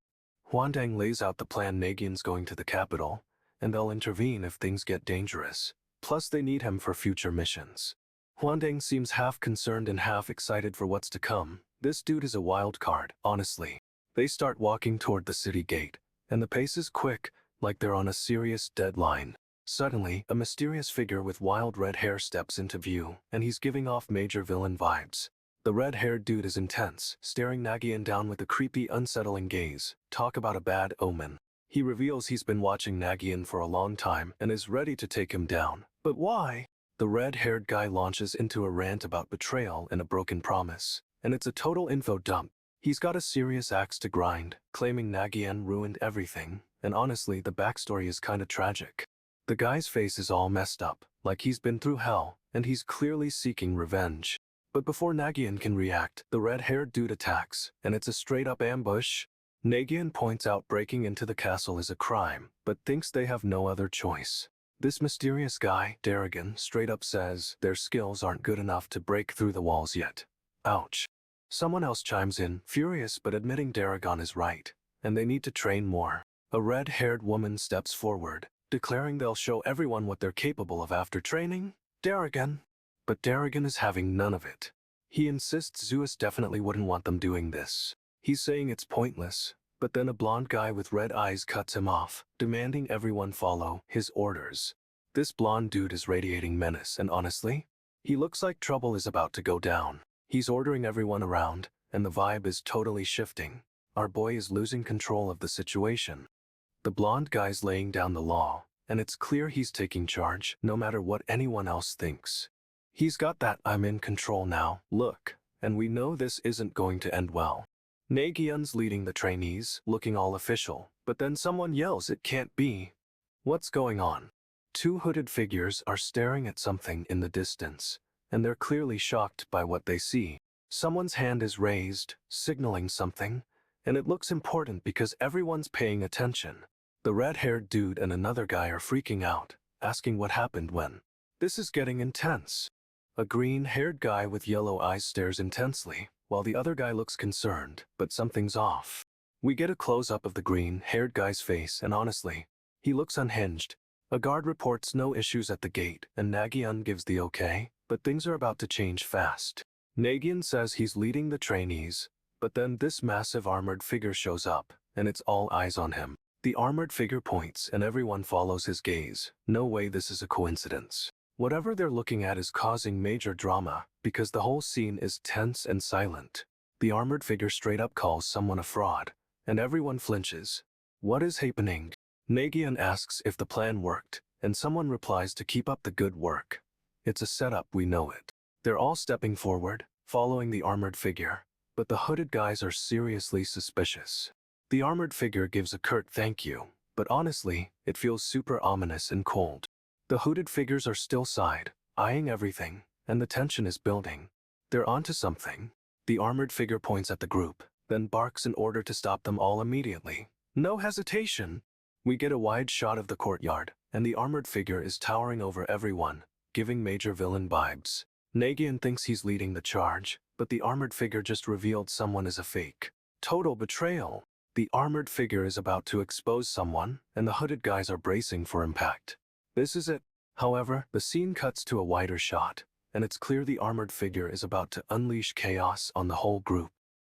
Hwandang lays out the plan. Nagyunn's going to the capital, and they'll intervene if things get dangerous. Plus they need him for future missions. Hwandang seems half concerned and half excited for what's to come. This dude is a wild card, honestly. They start walking toward the city gate, and the pace is quick, like they're on a serious deadline. Suddenly, a mysterious figure with wild red hair steps into view, and he's giving off major villain vibes. The red-haired dude is intense, staring Nagyunn down with a creepy, unsettling gaze. Talk about a bad omen. He reveals he's been watching Nagyunn for a long time and is ready to take him down. But why? The red-haired guy launches into a rant about betrayal and a broken promise, and it's a total info dump. He's got a serious axe to grind, claiming Nagyunn ruined everything, and honestly, the backstory is kinda tragic. The guy's face is all messed up, like he's been through hell, and he's clearly seeking revenge. But before Nagyunn can react, the red-haired dude attacks, and it's a straight-up ambush. Nagyunn points out breaking into the castle is a crime, but thinks they have no other choice. This mysterious guy, Darrigan, straight up says their skills aren't good enough to break through the walls yet. Ouch. Someone else chimes in, furious but admitting Darrigan is right, and they need to train more. A red-haired woman steps forward, declaring they'll show everyone what they're capable of after training. Darrigan. But Darrigan is having none of it. He insists Zeus definitely wouldn't want them doing this. He's saying it's pointless, but then a blonde guy with red eyes cuts him off, demanding everyone follow his orders. This blonde dude is radiating menace, and honestly, he looks like trouble is about to go down. He's ordering everyone around, and the vibe is totally shifting. Our boy is losing control of the situation. The blonde guy's laying down the law, and it's clear he's taking charge, no matter what anyone else thinks. He's got that "I'm in control now" look, and we know this isn't going to end well. Nagyunn's leading the trainees, looking all official, but then someone yells it can't be. What's going on? Two hooded figures are staring at something in the distance, and they're clearly shocked by what they see. Someone's hand is raised, signaling something, and it looks important because everyone's paying attention. The red-haired dude and another guy are freaking out, asking what happened when. This is getting intense. A green-haired guy with yellow eyes stares intensely, while the other guy looks concerned, but something's off. We get a close-up of the green-haired guy's face, and honestly, he looks unhinged. A guard reports no issues at the gate, and Nagyunn gives the okay, but things are about to change fast. Nagyunn says he's leading the trainees, but then this massive armored figure shows up, and it's all eyes on him. The armored figure points and everyone follows his gaze. No way this is a coincidence. Whatever they're looking at is causing major drama, because the whole scene is tense and silent. The armored figure straight up calls someone a fraud, and everyone flinches. What is happening? Nagyunn asks if the plan worked, and someone replies to keep up the good work. It's a setup, we know it. They're all stepping forward, following the armored figure, but the hooded guys are seriously suspicious. The armored figure gives a curt thank you, but honestly, it feels super ominous and cold. The hooded figures are still side, eyeing everything, and the tension is building. They're onto something. The armored figure points at the group, then barks in order to stop them all immediately. No hesitation. We get a wide shot of the courtyard, and the armored figure is towering over everyone, giving major villain vibes. Nagyunn thinks he's leading the charge, but the armored figure just revealed someone is a fake. Total betrayal. The armored figure is about to expose someone, and the hooded guys are bracing for impact. This is it. However, the scene cuts to a wider shot, and it's clear the armored figure is about to unleash chaos on the whole group.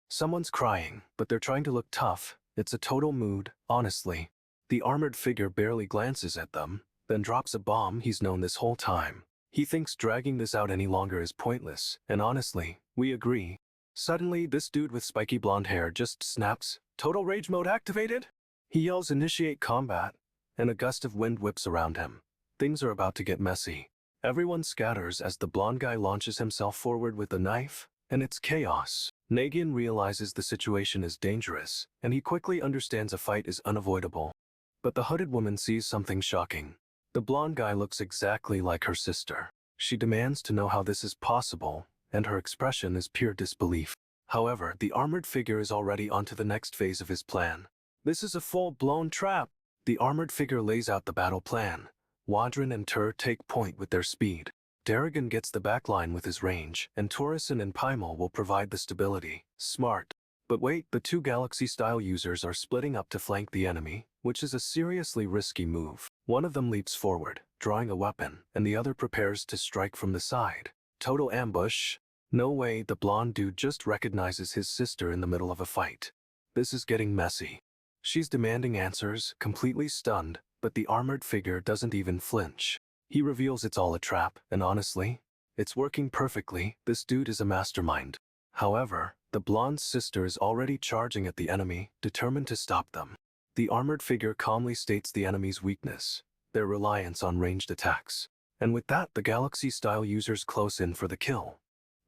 Someone's crying, but they're trying to look tough. It's a total mood, honestly. The armored figure barely glances at them, then drops a bomb he's known this whole time. He thinks dragging this out any longer is pointless, and honestly, we agree. Suddenly, this dude with spiky blonde hair just snaps. Total rage mode activated? He yells initiate combat, and a gust of wind whips around him. Things are about to get messy. Everyone scatters as the blonde guy launches himself forward with a knife, and it's chaos. Nagyunn realizes the situation is dangerous, and he quickly understands a fight is unavoidable. But the hooded woman sees something shocking. The blonde guy looks exactly like her sister. She demands to know how this is possible, and her expression is pure disbelief. However, the armored figure is already onto the next phase of his plan. This is a full-blown trap. The armored figure lays out the battle plan. Wadrin and Tur take point with their speed. Darrigan gets the backline with his range, and Torison and Paimal will provide the stability. Smart. But wait, the two Galaxy-style users are splitting up to flank the enemy, which is a seriously risky move. One of them leaps forward, drawing a weapon, and the other prepares to strike from the side. Total ambush. No way, the blonde dude just recognizes his sister in the middle of a fight. This is getting messy. She's demanding answers, completely stunned, but the armored figure doesn't even flinch. He reveals it's all a trap, and honestly, it's working perfectly. This dude is a mastermind. However, the blonde's sister is already charging at the enemy, determined to stop them. The armored figure calmly states the enemy's weakness, their reliance on ranged attacks. And with that, the Galaxy-style users close in for the kill.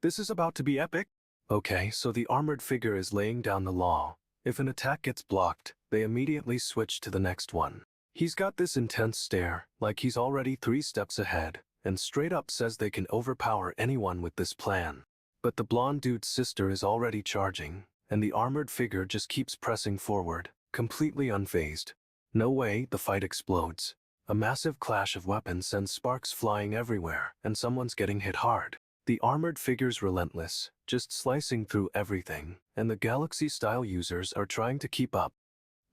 This is about to be epic. Okay, so the armored figure is laying down the law. If an attack gets blocked, they immediately switch to the next one. He's got this intense stare, like he's already 3 steps ahead, and straight up says they can overpower anyone with this plan. But the blonde dude's sister is already charging, and the armored figure just keeps pressing forward, completely unfazed. No way, the fight explodes. A massive clash of weapons sends sparks flying everywhere, and someone's getting hit hard. The armored figure's relentless, just slicing through everything, and the Galaxy-style users are trying to keep up.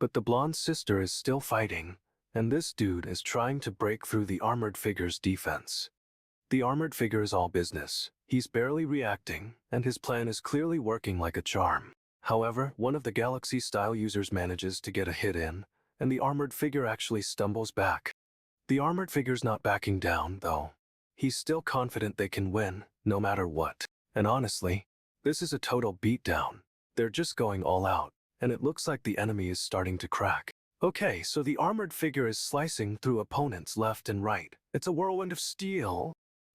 But the blonde sister is still fighting, and this dude is trying to break through the armored figure's defense. The armored figure is all business. He's barely reacting, and his plan is clearly working like a charm. However, one of the Galaxy-style users manages to get a hit in, and the armored figure actually stumbles back. The armored figure's not backing down, though. He's still confident they can win, no matter what. And honestly, this is a total beatdown. They're just going all out, and it looks like the enemy is starting to crack. Okay, so the armored figure is slicing through opponents left and right. It's a whirlwind of steel.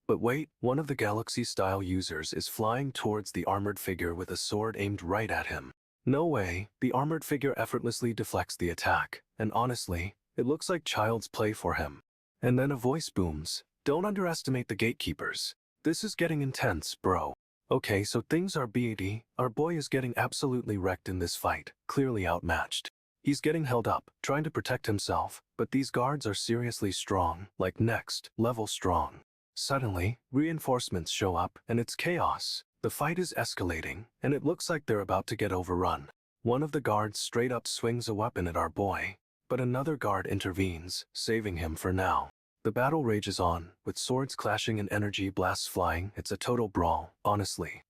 But wait, one of the galaxy-style users is flying towards the armored figure with a sword aimed right at him. No way, the armored figure effortlessly deflects the attack, and honestly, it looks like child's play for him. And then a voice booms, "Don't underestimate the gatekeepers. This is getting intense, bro." Okay, so things are BAD. Our boy is getting absolutely wrecked in this fight, clearly outmatched. He's getting held up, trying to protect himself, but these guards are seriously strong, like next level strong. Suddenly, reinforcements show up, and it's chaos. The fight is escalating, and it looks like they're about to get overrun. One of the guards straight up swings a weapon at our boy, but another guard intervenes, saving him for now. The battle rages on, with swords clashing and energy blasts flying. It's a total brawl, honestly.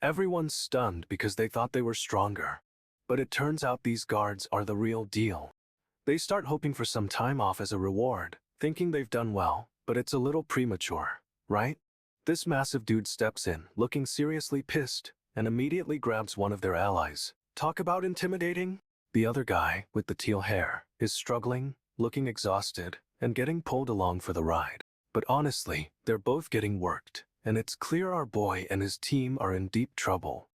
Everyone's stunned because they thought they were stronger. But it turns out these guards are the real deal. They start hoping for some time off as a reward, thinking they've done well, but it's a little premature, right? This massive dude steps in, looking seriously pissed, and immediately grabs one of their allies. Talk about intimidating? The other guy, with the teal hair, is struggling, looking exhausted, and getting pulled along for the ride. But honestly, they're both getting worked, and it's clear our boy and his team are in deep trouble.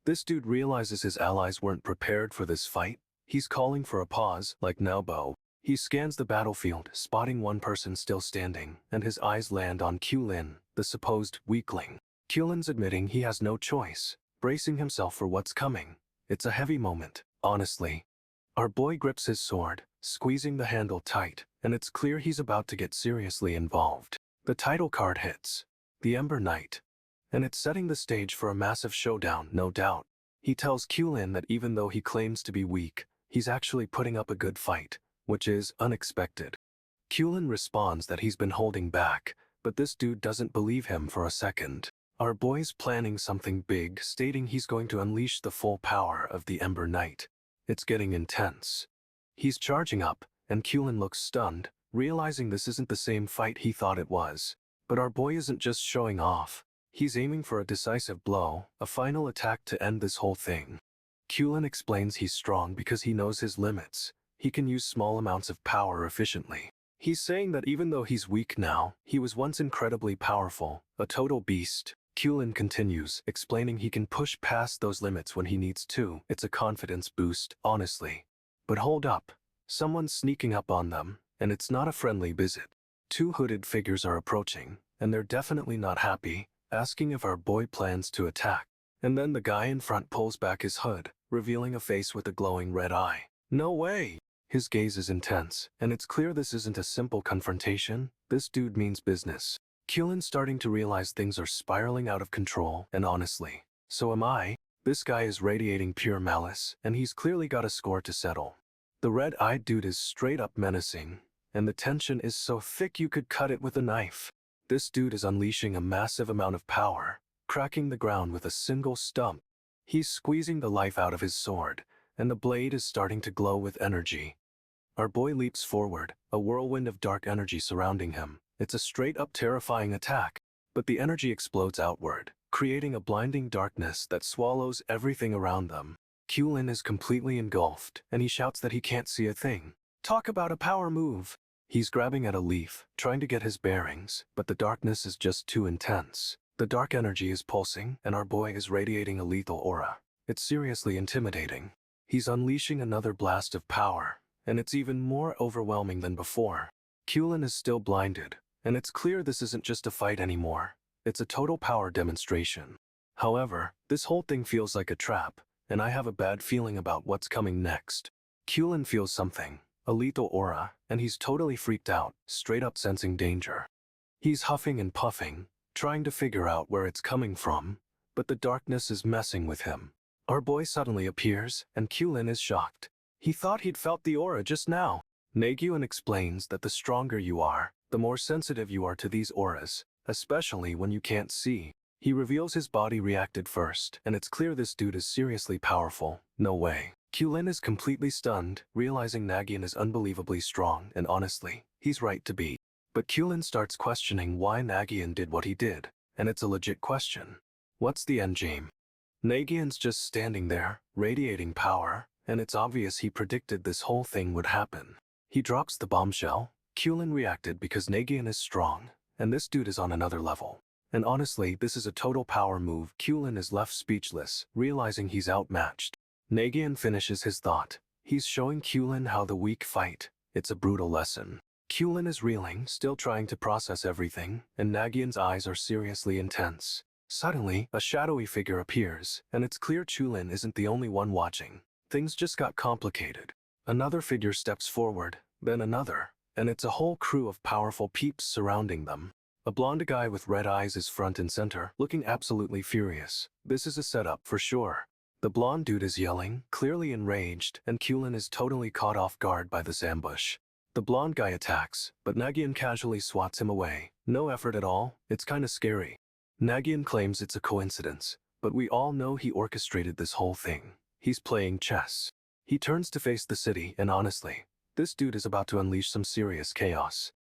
This dude realizes his allies weren't prepared for this fight. He's calling for a pause, like now, Bo. He scans the battlefield, spotting one person still standing, and his eyes land on Q-Lin, the supposed weakling. Q-Lin's admitting he has no choice, bracing himself for what's coming. It's a heavy moment, honestly. Our boy grips his sword, squeezing the handle tight, and it's clear he's about to get seriously involved. The title card hits, the Ember Knight, and it's setting the stage for a massive showdown, no doubt. He tells Q-Lin that even though he claims to be weak, he's actually putting up a good fight, which is unexpected. Q-Lin responds that he's been holding back, but this dude doesn't believe him for a second. Our boy's planning something big, stating he's going to unleash the full power of the Ember Knight. It's getting intense. He's charging up, and Q-Lin looks stunned, realizing this isn't the same fight he thought it was. But our boy isn't just showing off. He's aiming for a decisive blow, a final attack to end this whole thing. Q-Lin explains he's strong because he knows his limits. He can use small amounts of power efficiently. He's saying that even though he's weak now, he was once incredibly powerful, a total beast. Q-Lin continues, explaining he can push past those limits when he needs to. It's a confidence boost, honestly. But hold up. Someone's sneaking up on them, and it's not a friendly visit. Two hooded figures are approaching, and they're definitely not happy, asking if our boy plans to attack. And then the guy in front pulls back his hood, revealing a face with a glowing red eye. No way! His gaze is intense, and it's clear this isn't a simple confrontation. This dude means business. Q-Lin's starting to realize things are spiraling out of control, and honestly, so am I. This guy is radiating pure malice, and he's clearly got a score to settle. The red-eyed dude is straight up menacing, and the tension is so thick you could cut it with a knife. This dude is unleashing a massive amount of power, cracking the ground with a single stump. He's squeezing the life out of his sword, and the blade is starting to glow with energy. Our boy leaps forward, a whirlwind of dark energy surrounding him. It's a straight-up terrifying attack, but the energy explodes outward, creating a blinding darkness that swallows everything around them. Q-Lin is completely engulfed, and he shouts that he can't see a thing. Talk about a power move! He's grabbing at a leaf, trying to get his bearings, but the darkness is just too intense. The dark energy is pulsing, and our boy is radiating a lethal aura. It's seriously intimidating. He's unleashing another blast of power, and it's even more overwhelming than before. Q-Lin is still blinded, and it's clear this isn't just a fight anymore. It's a total power demonstration. However, this whole thing feels like a trap, and I have a bad feeling about what's coming next. Q-Lin feels something, a lethal aura, and he's totally freaked out, straight up sensing danger. He's huffing and puffing, trying to figure out where it's coming from, but the darkness is messing with him. Our boy suddenly appears, and Q-Lin is shocked. He thought he'd felt the aura just now. Nagyunn explains that the stronger you are, the more sensitive you are to these auras, especially when you can't see. He reveals his body reacted first, and it's clear this dude is seriously powerful. No way. Q-Lin is completely stunned, realizing Nagyunn is unbelievably strong, and honestly, he's right to be. But Q-Lin starts questioning why Nagyunn did what he did, and it's a legit question. What's the endgame? Nagyunn's just standing there, radiating power, and it's obvious he predicted this whole thing would happen. He drops the bombshell. Kulin reacted because Nagyunn is strong, and this dude is on another level. And honestly, this is a total power move. Kulin is left speechless, realizing he's outmatched. Nagyunn finishes his thought. He's showing Kulin how the weak fight. It's a brutal lesson. Kulin is reeling, still trying to process everything, and Nagyunn's eyes are seriously intense. Suddenly, a shadowy figure appears, and it's clear Kulin isn't the only one watching. Things just got complicated. Another figure steps forward, then another, and it's a whole crew of powerful peeps surrounding them. A blonde guy with red eyes is front and center, looking absolutely furious. This is a setup for sure. The blonde dude is yelling, clearly enraged, and Kulin is totally caught off guard by this ambush. The blonde guy attacks, but Nagyunn casually swats him away. No effort at all, it's kinda scary. Nagyunn claims it's a coincidence, but we all know he orchestrated this whole thing. He's playing chess. He turns to face the city, and honestly, this dude is about to unleash some serious chaos.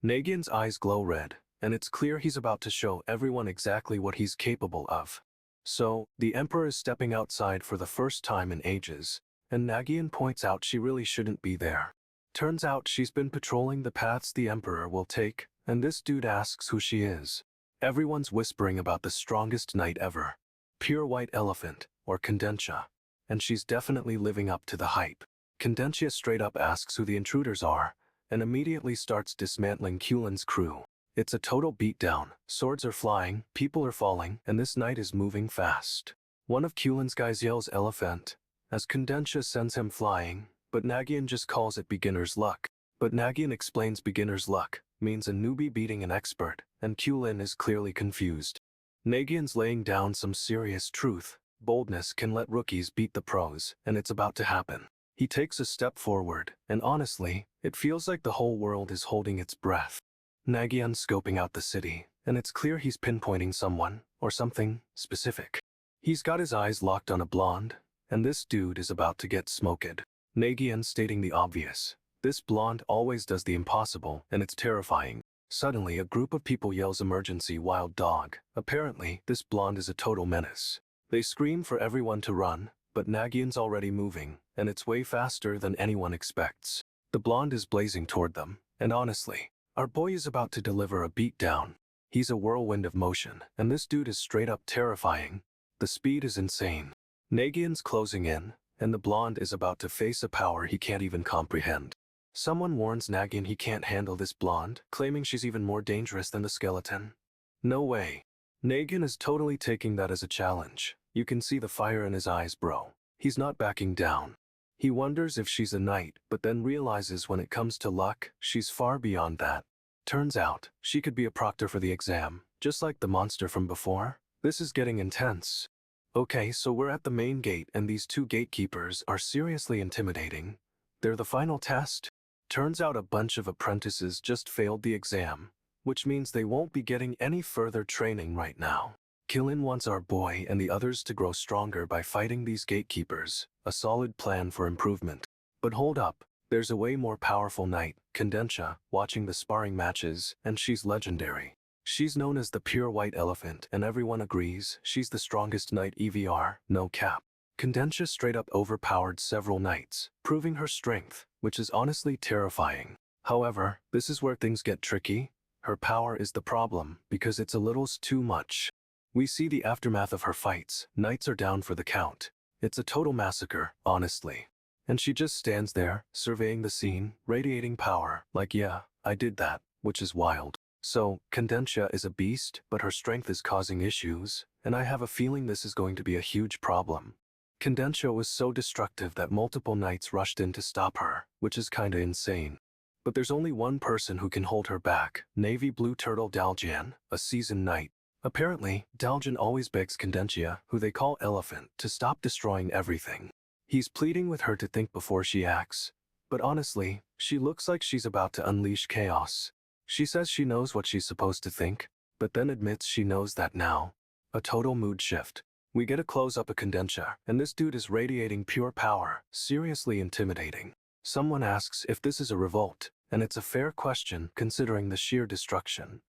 Nagyunn's eyes glow red, and it's clear he's about to show everyone exactly what he's capable of. So, the Emperor is stepping outside for the first time in ages, and Nagyunn points out she really shouldn't be there. Turns out she's been patrolling the paths the Emperor will take, and this dude asks who she is. Everyone's whispering about the strongest knight ever. Pure white elephant, or Condentia. And she's definitely living up to the hype. Condentia straight up asks who the intruders are, and immediately starts dismantling Kulin's crew. It's a total beatdown. Swords are flying, people are falling, and this knight is moving fast. One of Kulin's guys yells elephant, as Condentia sends him flying, but Nagyunn just calls it beginner's luck. But Nagyunn explains beginner's luck means a newbie beating an expert, and Kulin is clearly confused. Nagyunn's laying down some serious truth. Boldness can let rookies beat the pros, and it's about to happen. He takes a step forward, and honestly, it feels like the whole world is holding its breath. Nagyunn's scoping out the city, and it's clear he's pinpointing someone, or something, specific. He's got his eyes locked on a blonde, and this dude is about to get smoked. Nagyunn stating the obvious. This blonde always does the impossible, and it's terrifying. Suddenly, a group of people yells emergency wild dog. Apparently, this blonde is a total menace. They scream for everyone to run, but Nagyunn's already moving, and it's way faster than anyone expects. The blonde is blazing toward them, and honestly, our boy is about to deliver a beatdown. He's a whirlwind of motion, and this dude is straight up terrifying. The speed is insane. Nagyunn's closing in, and the blonde is about to face a power he can't even comprehend. Someone warns Nagyunn he can't handle this blonde, claiming she's even more dangerous than the skeleton. No way. Nagyunn is totally taking that as a challenge. You can see the fire in his eyes, bro. He's not backing down. He wonders if she's a knight, but then realizes when it comes to luck, she's far beyond that. Turns out, she could be a proctor for the exam, just like the monster from before. This is getting intense. Okay, so we're at the main gate, and these two gatekeepers are seriously intimidating. They're the final test. Turns out a bunch of apprentices just failed the exam, which means they won't be getting any further training right now. Kulin wants our boy and the others to grow stronger by fighting these gatekeepers, a solid plan for improvement. But hold up, there's a way more powerful knight, Condentia, watching the sparring matches, and she's legendary. She's known as the pure white elephant, and everyone agrees she's the strongest knight EVR, no cap. Condentia straight up overpowered several knights, proving her strength, which is honestly terrifying. However, this is where things get tricky. Her power is the problem, because it's a little too much. We see the aftermath of her fights. Knights are down for the count. It's a total massacre, honestly. And she just stands there, surveying the scene, radiating power, like yeah, I did that, which is wild. So, Condentia is a beast, but her strength is causing issues, and I have a feeling this is going to be a huge problem. Condentia was so destructive that multiple knights rushed in to stop her, which is kinda insane. But there's only one person who can hold her back, Navy Blue Turtle Daljan, a seasoned knight. Apparently, Daljan always begs Condentia, who they call Elephant, to stop destroying everything. He's pleading with her to think before she acts, but honestly, she looks like she's about to unleash chaos. She says she knows what she's supposed to think, but then admits she knows that now. A total mood shift. We get a close-up of Condentia, and this dude is radiating pure power, seriously intimidating. Someone asks if this is a revolt, and it's a fair question considering the sheer destruction.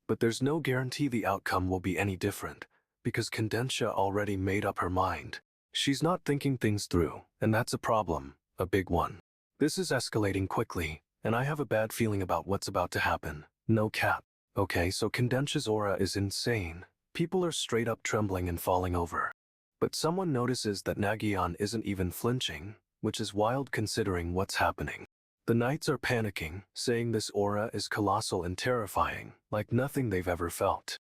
But there's no guarantee the outcome will be any different. because Kandensha already made up her mind. She's not thinking things through, and that's a problem, a big one. This is escalating quickly, and I have a bad feeling about what's about to happen. No cap. Okay, so Kandensha's aura is insane. People are straight up trembling and falling over. But someone notices that Nagyunn isn't even flinching, which is wild considering what's happening. The knights are panicking, saying this aura is colossal and terrifying, like nothing they've ever felt.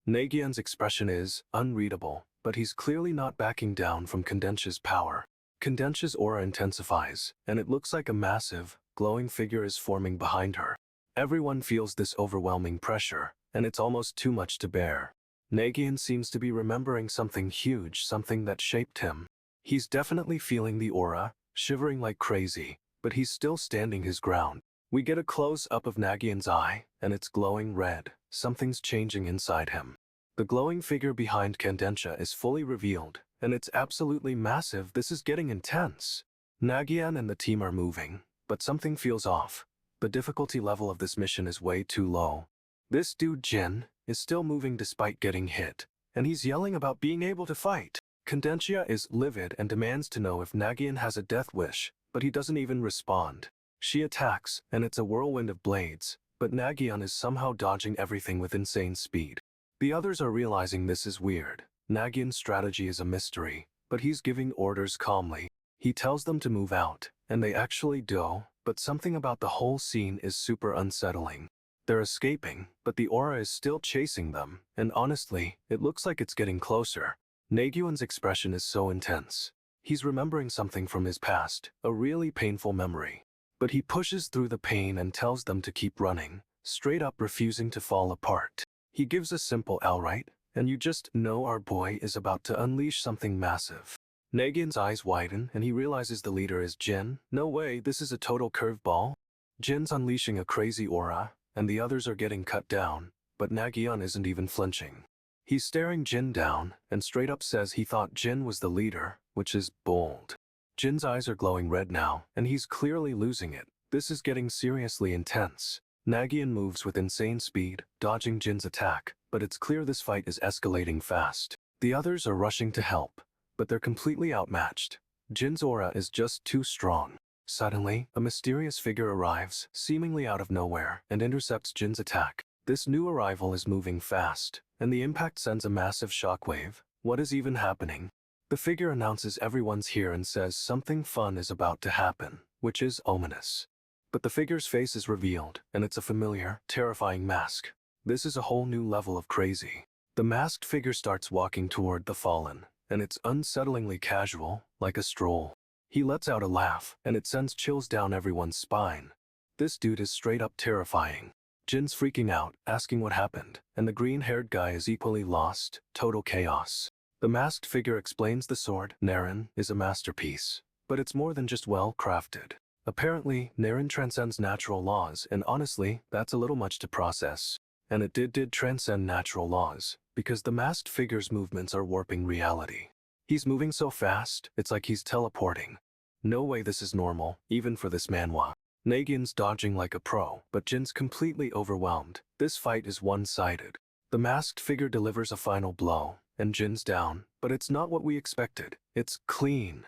Nagyunn's expression is unreadable, but he's clearly not backing down from Kandensha's power. Kandensha's aura intensifies, and it looks like a massive, glowing figure is forming behind her. Everyone feels this overwhelming pressure, and it's almost too much to bear. Nagyunn seems to be remembering something huge, something that shaped him. He's definitely feeling the aura, shivering like crazy, but he's still standing his ground. We get a close-up of Nagyunn's eye, and it's glowing red. Something's changing inside him. The glowing figure behind Kandensha is fully revealed, and it's absolutely massive. This is getting intense. Nagyunn and the team are moving, but something feels off. The difficulty level of this mission is way too low. This dude Jin is still moving despite getting hit, and he's yelling about being able to fight. Kandensha is livid and demands to know if Nagyunn has a death wish, but he doesn't even respond. She attacks, and it's a whirlwind of blades, but Nagyunn is somehow dodging everything with insane speed. The others are realizing this is weird. Nagyunn's strategy is a mystery, but he's giving orders calmly. He tells them to move out, and they actually do, but something about the whole scene is super unsettling. They're escaping, but the aura is still chasing them, and honestly, it looks like it's getting closer. Nagyunn's expression is so intense. He's remembering something from his past, a really painful memory. But he pushes through the pain and tells them to keep running, straight up refusing to fall apart. He gives a simple outright, and you just know our boy is about to unleash something massive. Nagyunn's eyes widen and he realizes the leader is Jin. No way, this is a total curveball. Jin's unleashing a crazy aura, and the others are getting cut down, but Nagyunn isn't even flinching. He's staring Jin down and straight up says he thought Jin was the leader, which is bold. Jin's eyes are glowing red now, and he's clearly losing it. This is getting seriously intense. Nagyunn moves with insane speed, dodging Jin's attack, but it's clear this fight is escalating fast. The others are rushing to help, but they're completely outmatched. Jin's aura is just too strong. Suddenly, a mysterious figure arrives, seemingly out of nowhere, and intercepts Jin's attack. This new arrival is moving fast, and the impact sends a massive shockwave. What is even happening? The figure announces everyone's here and says something fun is about to happen, which is ominous. But the figure's face is revealed, and it's a familiar, terrifying mask. This is a whole new level of crazy. The masked figure starts walking toward the fallen, and it's unsettlingly casual, like a stroll. He lets out a laugh, and it sends chills down everyone's spine. This dude is straight up terrifying. Jin's freaking out, asking what happened, and the green-haired guy is equally lost, total chaos. The masked figure explains the sword, Narration, is a masterpiece, but it's more than just well-crafted. Apparently, Narration transcends natural laws, and honestly, that's a little much to process. And it did transcend natural laws, because the masked figure's movements are warping reality. He's moving so fast, it's like he's teleporting. No way this is normal, even for this manhwa. Nagyunn's dodging like a pro, but Jin's completely overwhelmed. This fight is one-sided. The masked figure delivers a final blow, and Jin's down, but it's not what we expected. It's clean.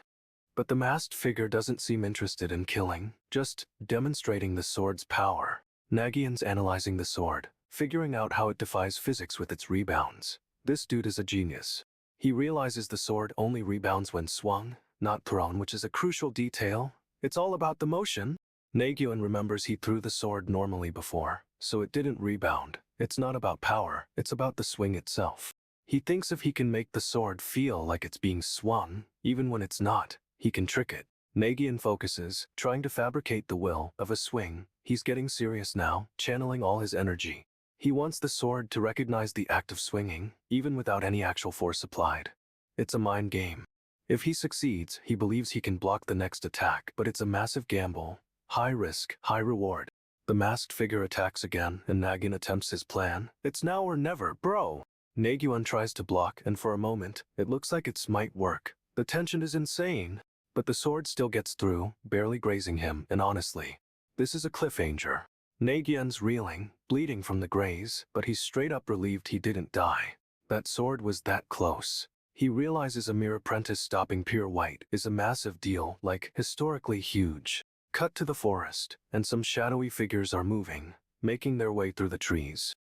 But the masked figure doesn't seem interested in killing, just demonstrating the sword's power. Nagyunn's analyzing the sword, figuring out how it defies physics with its rebounds. This dude is a genius. He realizes the sword only rebounds when swung, not thrown, which is a crucial detail. It's all about the motion. Nagyunn remembers he threw the sword normally before, so it didn't rebound. It's not about power, it's about the swing itself. He thinks if he can make the sword feel like it's being swung, even when it's not, he can trick it. Nagyunn focuses, trying to fabricate the will of a swing. He's getting serious now, channeling all his energy. He wants the sword to recognize the act of swinging, even without any actual force applied. It's a mind game. If he succeeds, he believes he can block the next attack, but it's a massive gamble. High risk, high reward. The masked figure attacks again, and Nagyunn attempts his plan. It's now or never, bro. Nagyunn tries to block, and for a moment, it looks like it might work. The tension is insane, but the sword still gets through, barely grazing him, and honestly, this is a cliffhanger. Nagyunn's reeling, bleeding from the graze, but he's straight up relieved he didn't die. That sword was that close. He realizes a mere apprentice stopping pure white is a massive deal, like historically huge. Cut to the forest, and some shadowy figures are moving, making their way through the trees.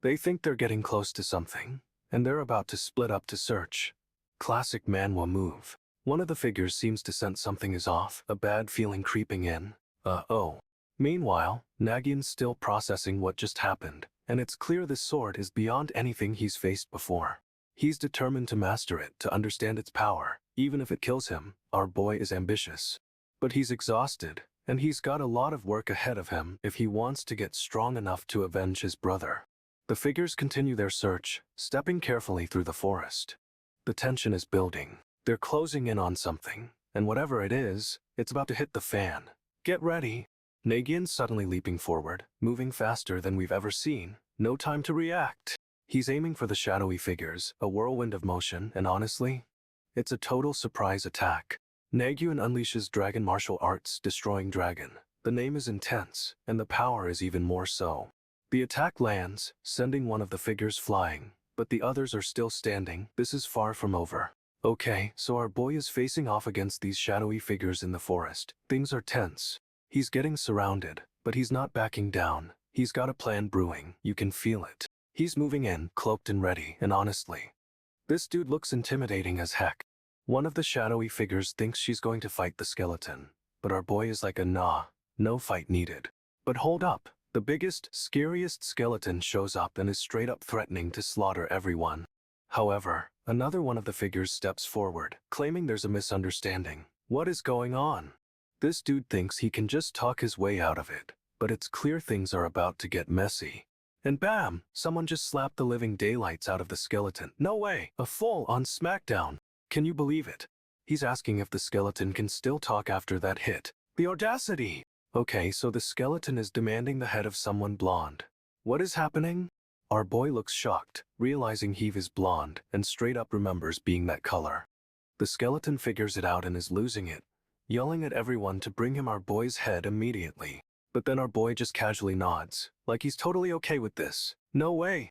They think they're getting close to something, and they're about to split up to search. Classic Manhwa move. One of the figures seems to sense something is off, a bad feeling creeping in. Uh-oh. Meanwhile, Nagyun's still processing what just happened, and it's clear this sword is beyond anything he's faced before. He's determined to master it, to understand its power. Even if it kills him, our boy is ambitious. But he's exhausted, and he's got a lot of work ahead of him if he wants to get strong enough to avenge his brother. The figures continue their search, stepping carefully through the forest. The tension is building. They're closing in on something, and whatever it is, it's about to hit the fan. Get ready. Nagyun's suddenly leaping forward, moving faster than we've ever seen. No time to react. He's aiming for the shadowy figures, a whirlwind of motion, and honestly, it's a total surprise attack. Nagyunn unleashes dragon martial arts, destroying dragon. The name is intense, and the power is even more so. The attack lands, sending one of the figures flying, but the others are still standing. This is far from over. Okay, so our boy is facing off against these shadowy figures in the forest. Things are tense. He's getting surrounded, but he's not backing down. He's got a plan brewing, you can feel it. He's moving in, cloaked and ready, and honestly, this dude looks intimidating as heck. One of the shadowy figures thinks she's going to fight the skeleton, but our boy is like nah, no fight needed. But hold up, the biggest, scariest skeleton shows up and is straight up threatening to slaughter everyone. However, another one of the figures steps forward, claiming there's a misunderstanding. What is going on? This dude thinks he can just talk his way out of it, but it's clear things are about to get messy. And bam! Someone just slapped the living daylights out of the skeleton. No way! A full-on smackdown. Can you believe it? He's asking if the skeleton can still talk after that hit. The audacity! Okay, so the skeleton is demanding the head of someone blonde. What is happening? Our boy looks shocked, realizing Heave is blonde, and straight up remembers being that color. The skeleton figures it out and is losing it, yelling at everyone to bring him our boy's head immediately. But then our boy just casually nods, like he's totally okay with this. No way!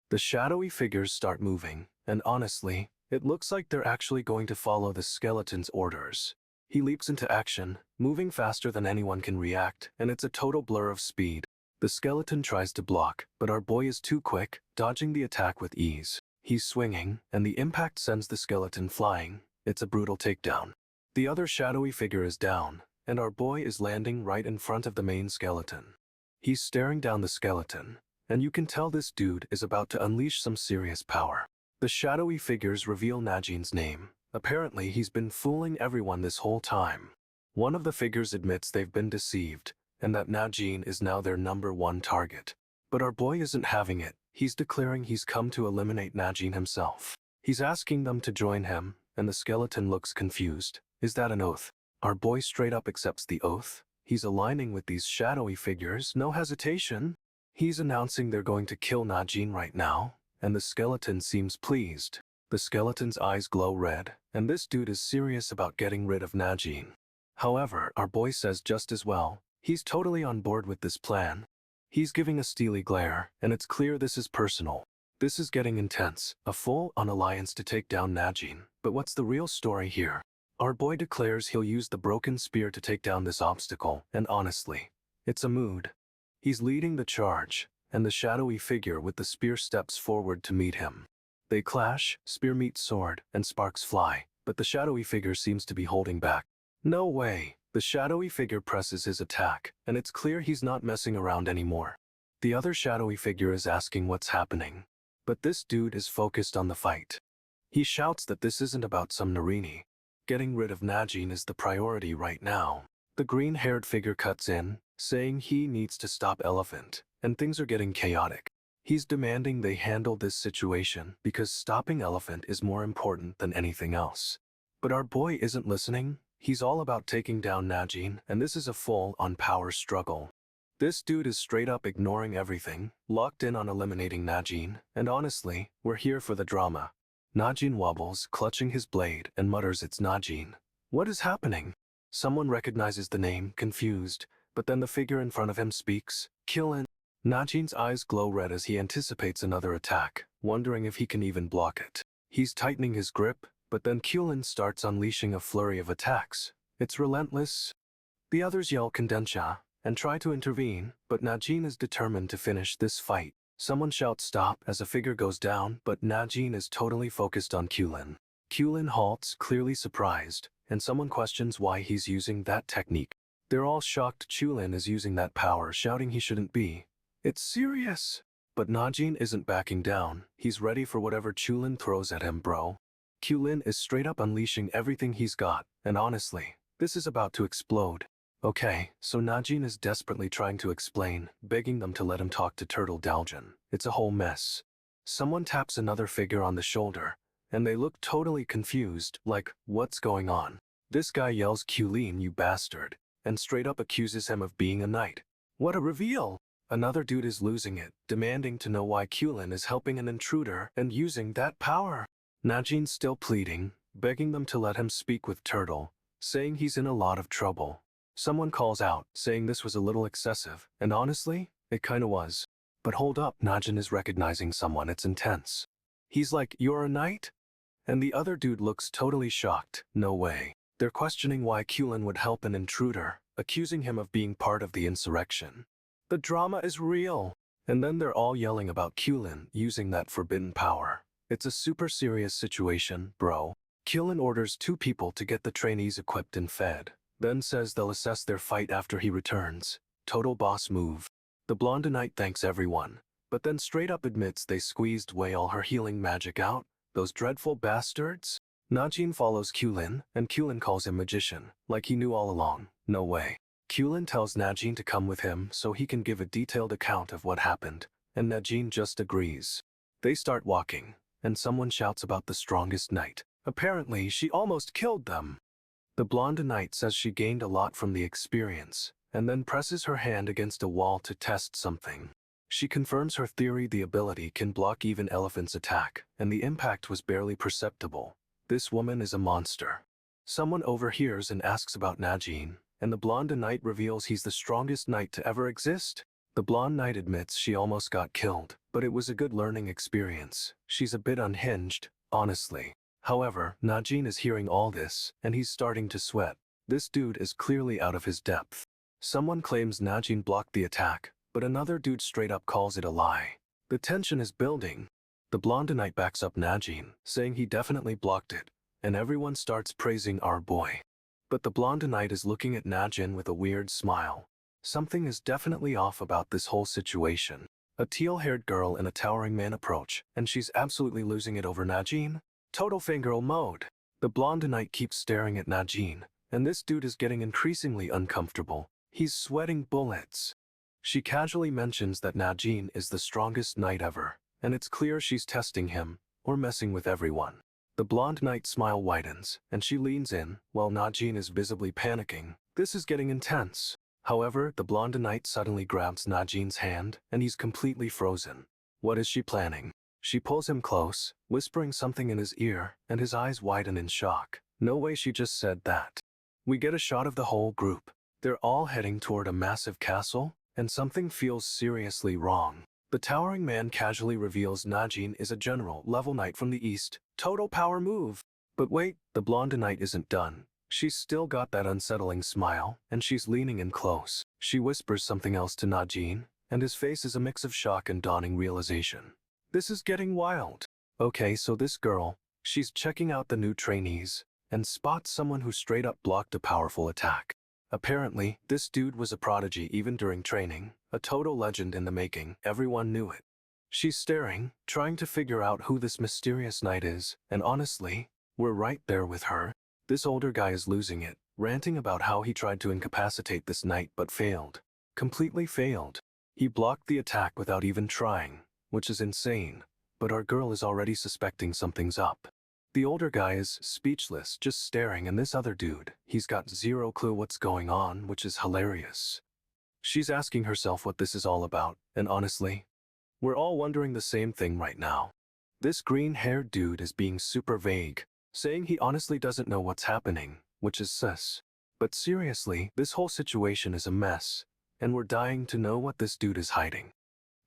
The shadowy figures start moving, and honestly, it looks like they're actually going to follow the skeleton's orders. He leaps into action, moving faster than anyone can react, and it's a total blur of speed. The skeleton tries to block, but our boy is too quick, dodging the attack with ease. He's swinging, and the impact sends the skeleton flying. It's a brutal takedown. The other shadowy figure is down, and our boy is landing right in front of the main skeleton. He's staring down the skeleton, and you can tell this dude is about to unleash some serious power. The shadowy figures reveal Najin's name. Apparently, he's been fooling everyone this whole time. One of the figures admits they've been deceived, and that Najin is now their #1 target. But our boy isn't having it. He's declaring he's come to eliminate Najin himself. He's asking them to join him, and the skeleton looks confused. Is that an oath? Our boy straight up accepts the oath. He's aligning with these shadowy figures, no hesitation. He's announcing they're going to kill Najin right now, and the skeleton seems pleased. The skeleton's eyes glow red, and this dude is serious about getting rid of Najin. However, our boy says just as well, he's totally on board with this plan. He's giving a steely glare, and it's clear this is personal. This is getting intense, a full-on alliance to take down Najin. But what's the real story here? Our boy declares he'll use the broken spear to take down this obstacle, and honestly, it's a mood. He's leading the charge, and the shadowy figure with the spear steps forward to meet him. They clash, spear meets sword, and sparks fly, but the shadowy figure seems to be holding back. No way! The shadowy figure presses his attack, and it's clear he's not messing around anymore. The other shadowy figure is asking what's happening, but this dude is focused on the fight. He shouts that this isn't about some Narini. Getting rid of Najin is the priority right now. The green-haired figure cuts in, saying he needs to stop Elephant, and things are getting chaotic. He's demanding they handle this situation because stopping Elephant is more important than anything else. But our boy isn't listening. He's all about taking down Najin, and this is a full-on power struggle. This dude is straight up ignoring everything, locked in on eliminating Najin, and honestly, we're here for the drama. Najin wobbles, clutching his blade, and mutters it's Najin. What is happening? Someone recognizes the name, confused, but then the figure in front of him speaks. Kill him. Najin's eyes glow red as he anticipates another attack, wondering if he can even block it. He's tightening his grip, but then Nagyunn starts unleashing a flurry of attacks. It's relentless. The others yell Kandensha and try to intervene, but Najin is determined to finish this fight. Someone shouts stop as a figure goes down, but Najin is totally focused on Nagyunn. Nagyunn halts, clearly surprised, and someone questions why he's using that technique. They're all shocked Nagyunn is using that power, shouting he shouldn't be. It's serious. But Najin isn't backing down. He's ready for whatever Nagyunn throws at him, bro. Nagyunn is straight up unleashing everything he's got, and honestly, this is about to explode. Okay, so Najin is desperately trying to explain, begging them to let him talk to Turtle Daljin. It's a whole mess. Someone taps another figure on the shoulder, and they look totally confused, like, what's going on? This guy yells Nagyunn, you bastard, and straight up accuses him of being a knight. What a reveal! Another dude is losing it, demanding to know why Nagyunn is helping an intruder and using that power. Najin's still pleading, begging them to let him speak with Turtle, saying he's in a lot of trouble. Someone calls out, saying this was a little excessive, and honestly, it kinda was. But hold up, Najin is recognizing someone, it's intense. He's like, you're a knight? And the other dude looks totally shocked, no way. They're questioning why Nagyunn would help an intruder, accusing him of being part of the insurrection. The drama is real. And then they're all yelling about Nagyunn using that forbidden power. It's a super serious situation, bro. Nagyunn orders 2 people to get the trainees equipped and fed, then says they'll assess their fight after he returns. Total boss move. The blonde knight thanks everyone, but then straight up admits they squeezed way all her healing magic out. Those dreadful bastards. Najin follows Nagyunn, and Nagyunn calls him magician, like he knew all along. No way. Nagyunn tells Najin to come with him so he can give a detailed account of what happened, and Najin just agrees. They start walking, and someone shouts about the strongest knight. Apparently, she almost killed them. The blonde knight says she gained a lot from the experience, and then presses her hand against a wall to test something. She confirms her theory the ability can block even elephant's attack, and the impact was barely perceptible. This woman is a monster. Someone overhears and asks about Najin, and the blonde knight reveals he's the strongest knight to ever exist. The blonde knight admits she almost got killed, but it was a good learning experience. She's a bit unhinged, honestly. However, Najin is hearing all this, and he's starting to sweat. This dude is clearly out of his depth. Someone claims Najin blocked the attack, but another dude straight up calls it a lie. The tension is building. The blonde knight backs up Najin, saying he definitely blocked it, and everyone starts praising our boy. But the blonde knight is looking at Najin with a weird smile. Something is definitely off about this whole situation. A teal-haired girl and a towering man approach, and she's absolutely losing it over Najin. Total fangirl mode. The blonde knight keeps staring at Najin, and this dude is getting increasingly uncomfortable. He's sweating bullets. She casually mentions that Najin is the strongest knight ever, and it's clear she's testing him, or messing with everyone. The blonde knight's smile widens, and she leans in, while Najin is visibly panicking. This is getting intense. However, the blonde knight suddenly grabs Najin's hand, and he's completely frozen. What is she planning? She pulls him close, whispering something in his ear, and his eyes widen in shock. No way she just said that. We get a shot of the whole group. They're all heading toward a massive castle, and something feels seriously wrong. The towering man casually reveals Najin is a general-level knight from the east. Total power move. But wait, the blonde knight isn't done. She's still got that unsettling smile, and she's leaning in close. She whispers something else to Najin, and his face is a mix of shock and dawning realization. This is getting wild. Okay, so this girl, she's checking out the new trainees, and spots someone who straight up blocked a powerful attack. Apparently, this dude was a prodigy even during training, a total legend in the making. Everyone knew it. She's staring, trying to figure out who this mysterious knight is, and honestly, we're right there with her. This older guy is losing it, ranting about how he tried to incapacitate this knight but failed. Completely failed. He blocked the attack without even trying, which is insane, but our girl is already suspecting something's up. The older guy is speechless, just staring, and this other dude, he's got zero clue what's going on, which is hilarious. She's asking herself what this is all about, and honestly, we're all wondering the same thing right now. This green-haired dude is being super vague, saying he honestly doesn't know what's happening, which is sus. But seriously, this whole situation is a mess, and we're dying to know what this dude is hiding.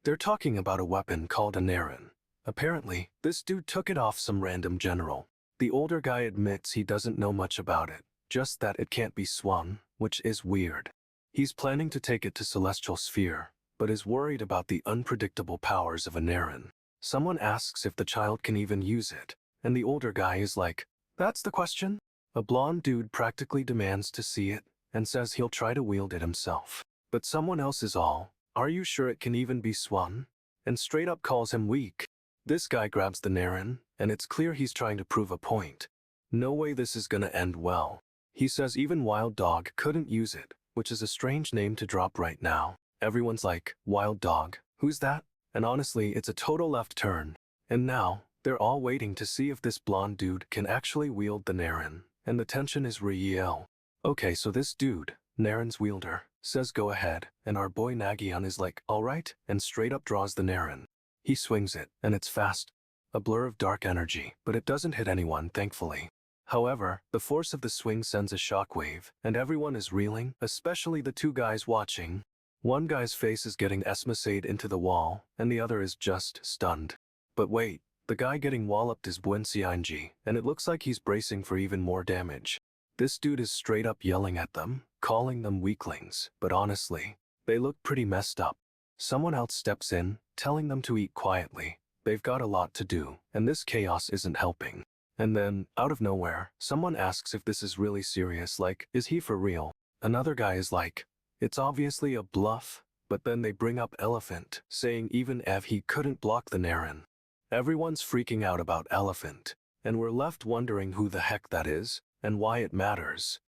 They're talking about a weapon called a narration. Apparently, this dude took it off some random general. The older guy admits he doesn't know much about it, just that it can't be swung, which is weird. He's planning to take it to Celestial Sphere, but is worried about the unpredictable powers of a narration. Someone asks if the child can even use it, and the older guy is like, "That's the question?" A blonde dude practically demands to see it, and says he'll try to wield it himself. But someone else is all, "Are you sure it can even be swung?" and straight up calls him weak. This guy grabs the narration, and it's clear he's trying to prove a point. No way this is gonna end well. He says even Wild Dog couldn't use it, which is a strange name to drop right now. Everyone's like, "Wild Dog? Who's that?" And honestly, it's a total left turn. And now, they're all waiting to see if this blonde dude can actually wield the narration, and the tension is real. Okay, so this dude, narration's wielder, says go ahead, and our boy Nagyunn is like, alright, and straight up draws the narration. He swings it, and it's fast. A blur of dark energy, but it doesn't hit anyone, thankfully. However, the force of the swing sends a shockwave, and everyone is reeling, especially the two guys watching. One guy's face is getting esmaced into the wall, and the other is just stunned. But wait, the guy getting walloped is Buensianji, and it looks like he's bracing for even more damage. This dude is straight up yelling at them, calling them weaklings, but honestly, they look pretty messed up. Someone else steps in, telling them to eat quietly. They've got a lot to do, and this chaos isn't helping. And then, out of nowhere, someone asks if this is really serious, like, is he for real? Another guy is like, it's obviously a bluff, but then they bring up Elephant, saying even if he couldn't block the narration. Everyone's freaking out about Elephant, and we're left wondering who the heck that is, and why it matters.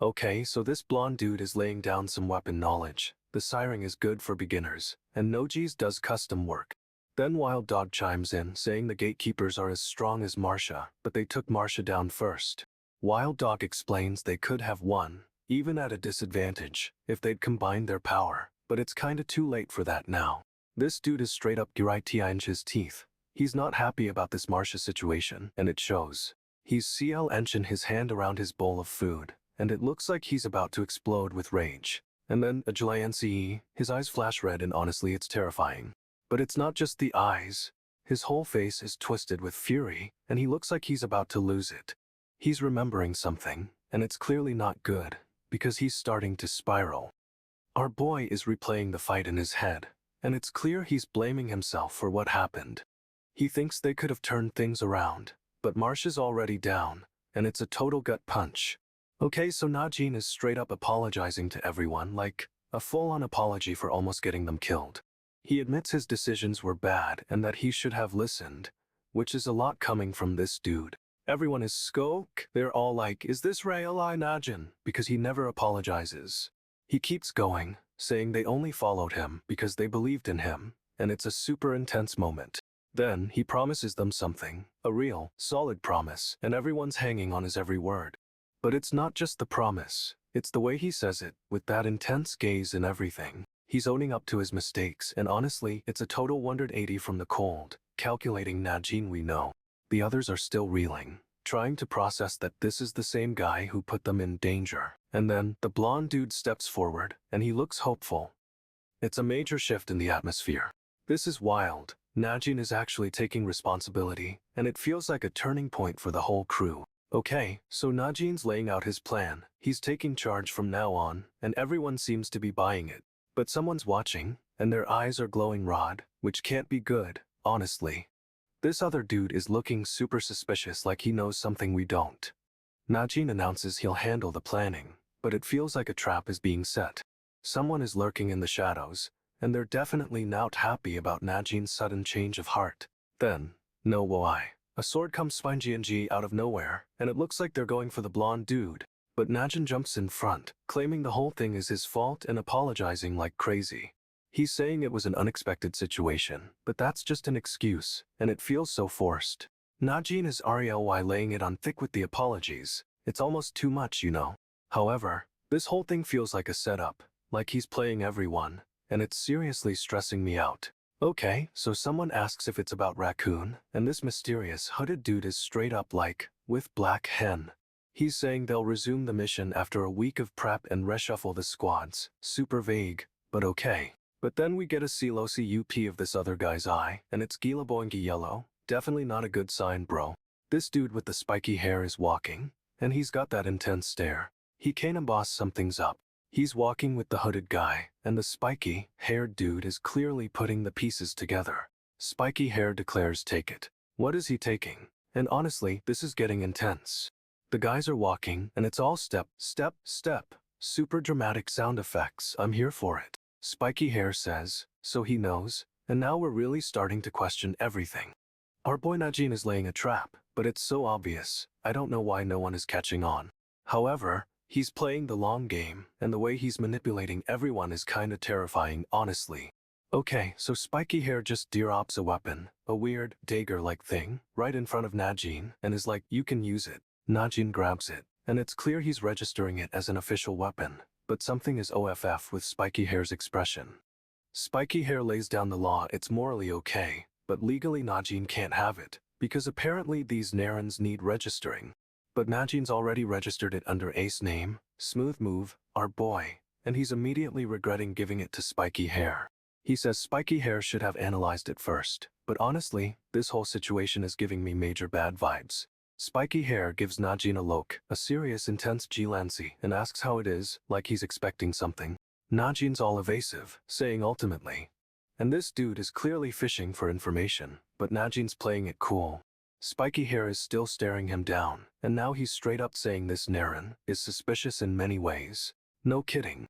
Okay, so this blonde dude is laying down some weapon knowledge. The siren is good for beginners, and Noji's does custom work. Then Wild Dog chimes in, saying the gatekeepers are as strong as Marsha, but they took Marsha down first. Wild Dog explains they could have won, even at a disadvantage, if they'd combined their power, but it's kinda too late for that now. This dude is straight up grinding his teeth. He's not happy about this Marsha situation, and it shows. He's clenching his hand around his bowl of food, and it looks like he's about to explode with rage. And then, his eyes flash red, and honestly it's terrifying. But it's not just the eyes. His whole face is twisted with fury, and he looks like he's about to lose it. He's remembering something, and it's clearly not good, because he's starting to spiral. Our boy is replaying the fight in his head, and it's clear he's blaming himself for what happened. He thinks they could have turned things around, but Marsha's already down, and it's a total gut punch. Okay, so Najin is straight up apologizing to everyone, like a full-on apology for almost getting them killed. He admits his decisions were bad and that he should have listened, which is a lot coming from this dude. Everyone is scoke. They're all like, is this real Najin? Because he never apologizes. He keeps going, saying they only followed him because they believed in him, and it's a super intense moment. Then he promises them something, a real, solid promise, and everyone's hanging on his every word. But it's not just the promise, it's the way he says it, with that intense gaze and everything. He's owning up to his mistakes, and honestly, it's a total 180 from the cold, calculating Najin we know. The others are still reeling, trying to process that this is the same guy who put them in danger. And then, the blonde dude steps forward, and he looks hopeful. It's a major shift in the atmosphere. This is wild. Najin is actually taking responsibility, and it feels like a turning point for the whole crew. Okay, so Najin's laying out his plan. He's taking charge from now on, and everyone seems to be buying it. But someone's watching, and their eyes are glowing red, which can't be good, honestly. This other dude is looking super suspicious, like he knows something we don't. Najin announces he'll handle the planning, but it feels like a trap is being set. Someone is lurking in the shadows, and they're definitely not happy about Najin's sudden change of heart. Then, no why, a sword comes spingy out of nowhere, and it looks like they're going for the blonde dude. But Najin jumps in front, claiming the whole thing is his fault and apologizing like crazy. He's saying it was an unexpected situation, but that's just an excuse, and it feels so forced. Najin is RELY laying it on thick with the apologies. It's almost too much, you know. However, this whole thing feels like a setup, like he's playing everyone, and it's seriously stressing me out. Okay, so someone asks if it's about Raccoon, and this mysterious hooded dude is straight up like, with Black Hen. He's saying they'll resume the mission after a week of prep and reshuffle the squads. Super vague, but okay. But then we get a Silosi UP of this other guy's eye, and it's Gila Boingy yellow. Definitely not a good sign, bro. This dude with the spiky hair is walking, and he's got that intense stare. He can't boss something's up. He's walking with the hooded guy, and the spiky, haired dude is clearly putting the pieces together. Spiky hair declares take it. What is he taking? And honestly, this is getting intense. The guys are walking, and it's all step, step, step. Super dramatic sound effects. I'm here for it. Spiky hair says, so he knows, and now we're really starting to question everything. Our boy Najin is laying a trap, but it's so obvious, I don't know why no one is catching on. However, he's playing the long game, and the way he's manipulating everyone is kinda terrifying, honestly. Okay, so spiky hair just drops a weapon, a weird, dagger-like thing, right in front of Najin, and is like, you can use it. Najin grabs it, and it's clear he's registering it as an official weapon, but something is OFF with spiky hair's expression. Spiky hair lays down the law it's morally okay, but legally Najin can't have it, because apparently these narrans need registering. But Najin's already registered it under Ace name, Smooth Move, our boy, and he's immediately regretting giving it to spiky hair. He says spiky hair should have analyzed it first, but honestly, this whole situation is giving me major bad vibes. Spiky hair gives Najin a look, a serious intense G-Lancy, and asks how it is, like he's expecting something. Najin's all evasive, saying ultimately. And this dude is clearly fishing for information, but Najin's playing it cool. Spiky hair is still staring him down, and now he's straight up saying this Narran is suspicious in many ways. No kidding.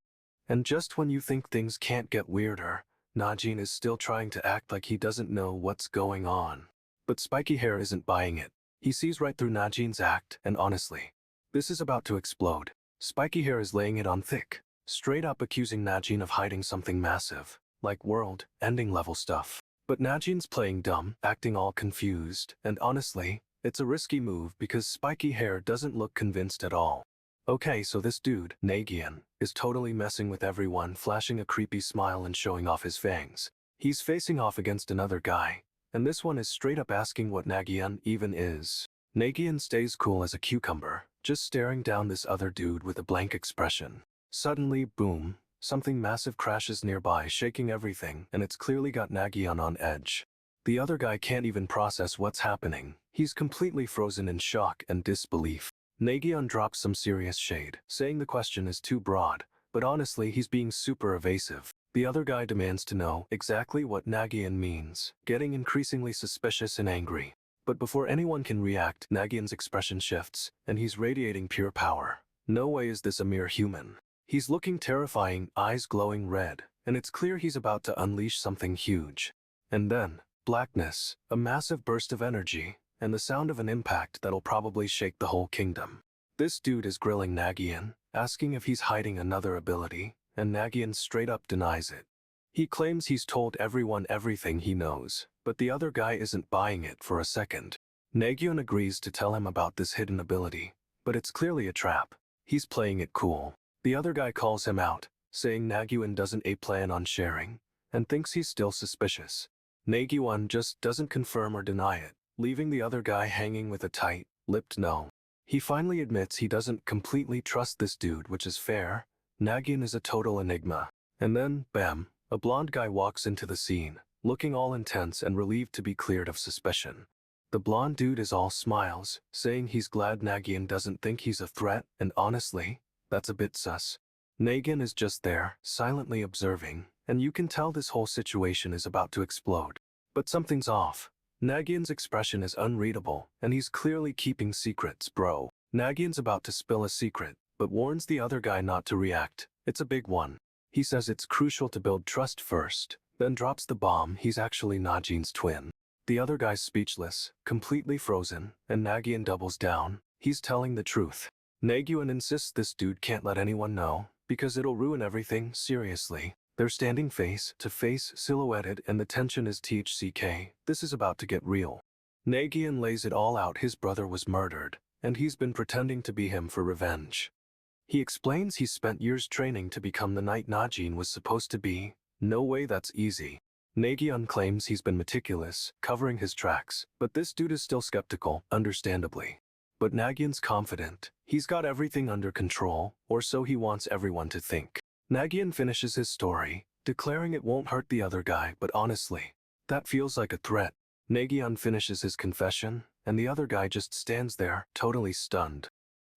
And just when you think things can't get weirder, Najin is still trying to act like he doesn't know what's going on. But spiky hair isn't buying it. He sees right through Najin's act, and honestly, this is about to explode. Spiky hair is laying it on thick, straight up accusing Najin of hiding something massive, like world-ending level stuff. But Najin's playing dumb, acting all confused, and honestly, it's a risky move because spiky hair doesn't look convinced at all. Okay, so this dude, Nagyunn, is totally messing with everyone, flashing a creepy smile and showing off his fangs. He's facing off against another guy, and this one is straight up asking what Nagyunn even is. Nagyunn stays cool as a cucumber, just staring down this other dude with a blank expression. Suddenly, boom, something massive crashes nearby, shaking everything, and it's clearly got Nagyunn on edge. The other guy can't even process what's happening. He's completely frozen in shock and disbelief. Nagyunn drops some serious shade, saying the question is too broad, but honestly he's being super evasive. The other guy demands to know exactly what Nagyunn means, getting increasingly suspicious and angry. But before anyone can react, Nagyunn's expression shifts, and he's radiating pure power. No way is this a mere human. He's looking terrifying, eyes glowing red, and it's clear he's about to unleash something huge. And then, blackness, a massive burst of energy, and the sound of an impact that'll probably shake the whole kingdom. This dude is grilling Nagyunn, asking if he's hiding another ability, and Nagyunn straight up denies it. He claims he's told everyone everything he knows, but the other guy isn't buying it for a second. Nagyunn agrees to tell him about this hidden ability, but it's clearly a trap. He's playing it cool. The other guy calls him out, saying Nagyunn doesn't plan on sharing, and thinks he's still suspicious. Nagyunn just doesn't confirm or deny it, leaving the other guy hanging with a tight-lipped no. He finally admits he doesn't completely trust this dude, which is fair. Nagyunn is a total enigma. And then, bam, a blonde guy walks into the scene, looking all intense and relieved to be cleared of suspicion. The blonde dude is all smiles, saying he's glad Nagyunn doesn't think he's a threat, and honestly, that's a bit sus. Nagyunn is just there, silently observing, and you can tell this whole situation is about to explode. But something's off. Nagyunn's expression is unreadable, and he's clearly keeping secrets, bro. Nagyunn's about to spill a secret, but warns the other guy not to react. It's a big one. He says it's crucial to build trust first, then drops the bomb he's actually Najinn's twin. The other guy's speechless, completely frozen, and Nagyunn doubles down. He's telling the truth. Nagyunn insists this dude can't let anyone know, because it'll ruin everything. Seriously. They're standing face to face, silhouetted, and the tension is THCK. This is about to get real. Nagyunn lays it all out. His brother was murdered, and he's been pretending to be him for revenge. He explains he's spent years training to become the knight Najin was supposed to be. No way that's easy. Nagyunn claims he's been meticulous, covering his tracks, but this dude is still skeptical, understandably. But Nagyunn's confident. He's got everything under control, or so he wants everyone to think. Nagyunn finishes his story, declaring it won't hurt the other guy, but honestly, that feels like a threat. Nagyunn finishes his confession, and the other guy just stands there, totally stunned.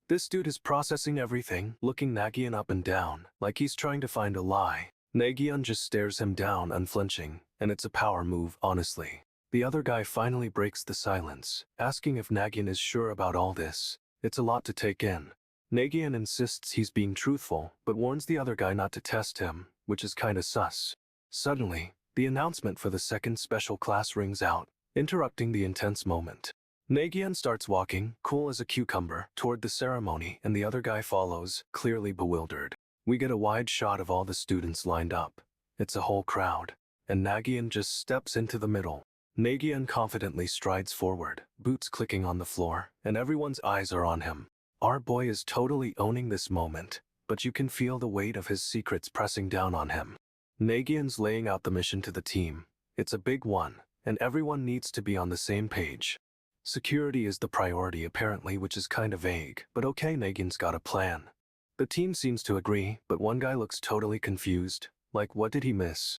This dude is processing everything, looking Nagyunn up and down, like he's trying to find a lie. Nagyunn just stares him down, unflinching, and it's a power move, honestly. The other guy finally breaks the silence, asking if Nagyunn is sure about all this. It's a lot to take in. Nagyunn insists he's being truthful, but warns the other guy not to test him, which is kinda sus. Suddenly, the announcement for the second special class rings out, interrupting the intense moment. Nagyunn starts walking, cool as a cucumber, toward the ceremony, and the other guy follows, clearly bewildered. We get a wide shot of all the students lined up. It's a whole crowd, and Nagyunn just steps into the middle. Nagyunn confidently strides forward, boots clicking on the floor, and everyone's eyes are on him. Our boy is totally owning this moment, but you can feel the weight of his secrets pressing down on him. Nagyunn's laying out the mission to the team. It's a big one, and everyone needs to be on the same page. Security is the priority apparently, which is kinda vague, but okay, Nagyunn's got a plan. The team seems to agree, but one guy looks totally confused, like what did he miss?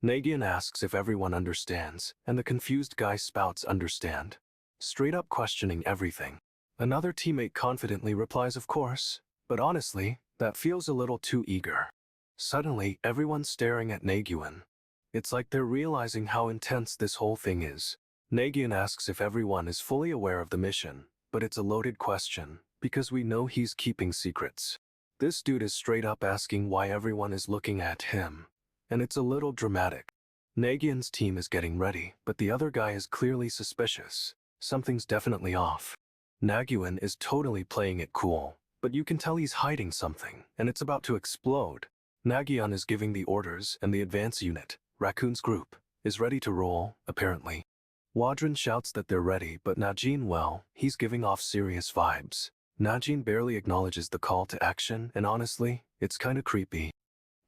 Nagyunn asks if everyone understands, and the confused guy spouts understand, straight up questioning everything. Another teammate confidently replies of course, but honestly, that feels a little too eager. Suddenly, everyone's staring at Nagyunn. It's like they're realizing how intense this whole thing is. Nagyunn asks if everyone is fully aware of the mission, but it's a loaded question, because we know he's keeping secrets. This dude is straight up asking why everyone is looking at him, and it's a little dramatic. Nagyunn's team is getting ready, but the other guy is clearly suspicious. Something's definitely off. Nagyunn is totally playing it cool, but you can tell he's hiding something, and it's about to explode. Nagyunn is giving the orders, and the advance unit, Raccoon's group, is ready to roll, apparently. Wadrin shouts that they're ready, but Najin, well, he's giving off serious vibes. Najin barely acknowledges the call to action, and honestly, it's kinda creepy.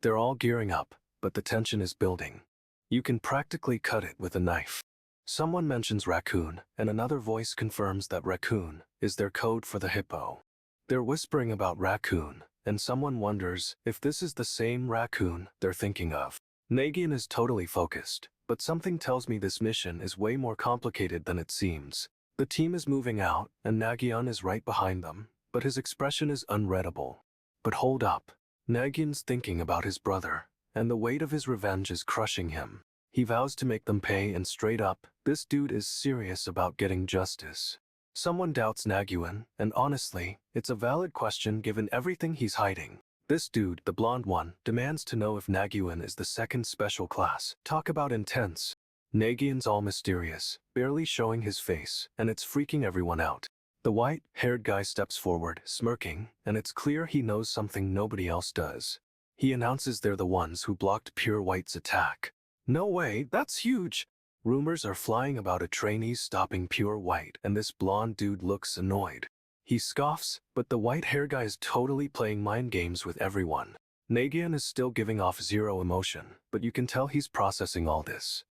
They're all gearing up, but the tension is building. You can practically cut it with a knife. Someone mentions raccoon, and another voice confirms that raccoon is their code for the hippo. They're whispering about raccoon, and someone wonders if this is the same raccoon they're thinking of. Nagyunn is totally focused, but something tells me this mission is way more complicated than it seems. The team is moving out, and Nagyunn is right behind them, but his expression is unreadable. But hold up. Nagyunn's thinking about his brother, and the weight of his revenge is crushing him. He vows to make them pay, and straight up, this dude is serious about getting justice. Someone doubts Nagyunn, and honestly, it's a valid question given everything he's hiding. This dude, the blonde one, demands to know if Nagyunn is the second special class. Talk about intense. Nagyunn's all mysterious, barely showing his face, and it's freaking everyone out. The white-haired guy steps forward, smirking, and it's clear he knows something nobody else does. He announces they're the ones who blocked Pure White's attack. No way, that's huge! Rumors are flying about a trainee stopping Pure White, and this blonde dude looks annoyed. He scoffs, but the white-haired guy is totally playing mind games with everyone. Nagyunn is still giving off zero emotion, but you can tell he's processing all this.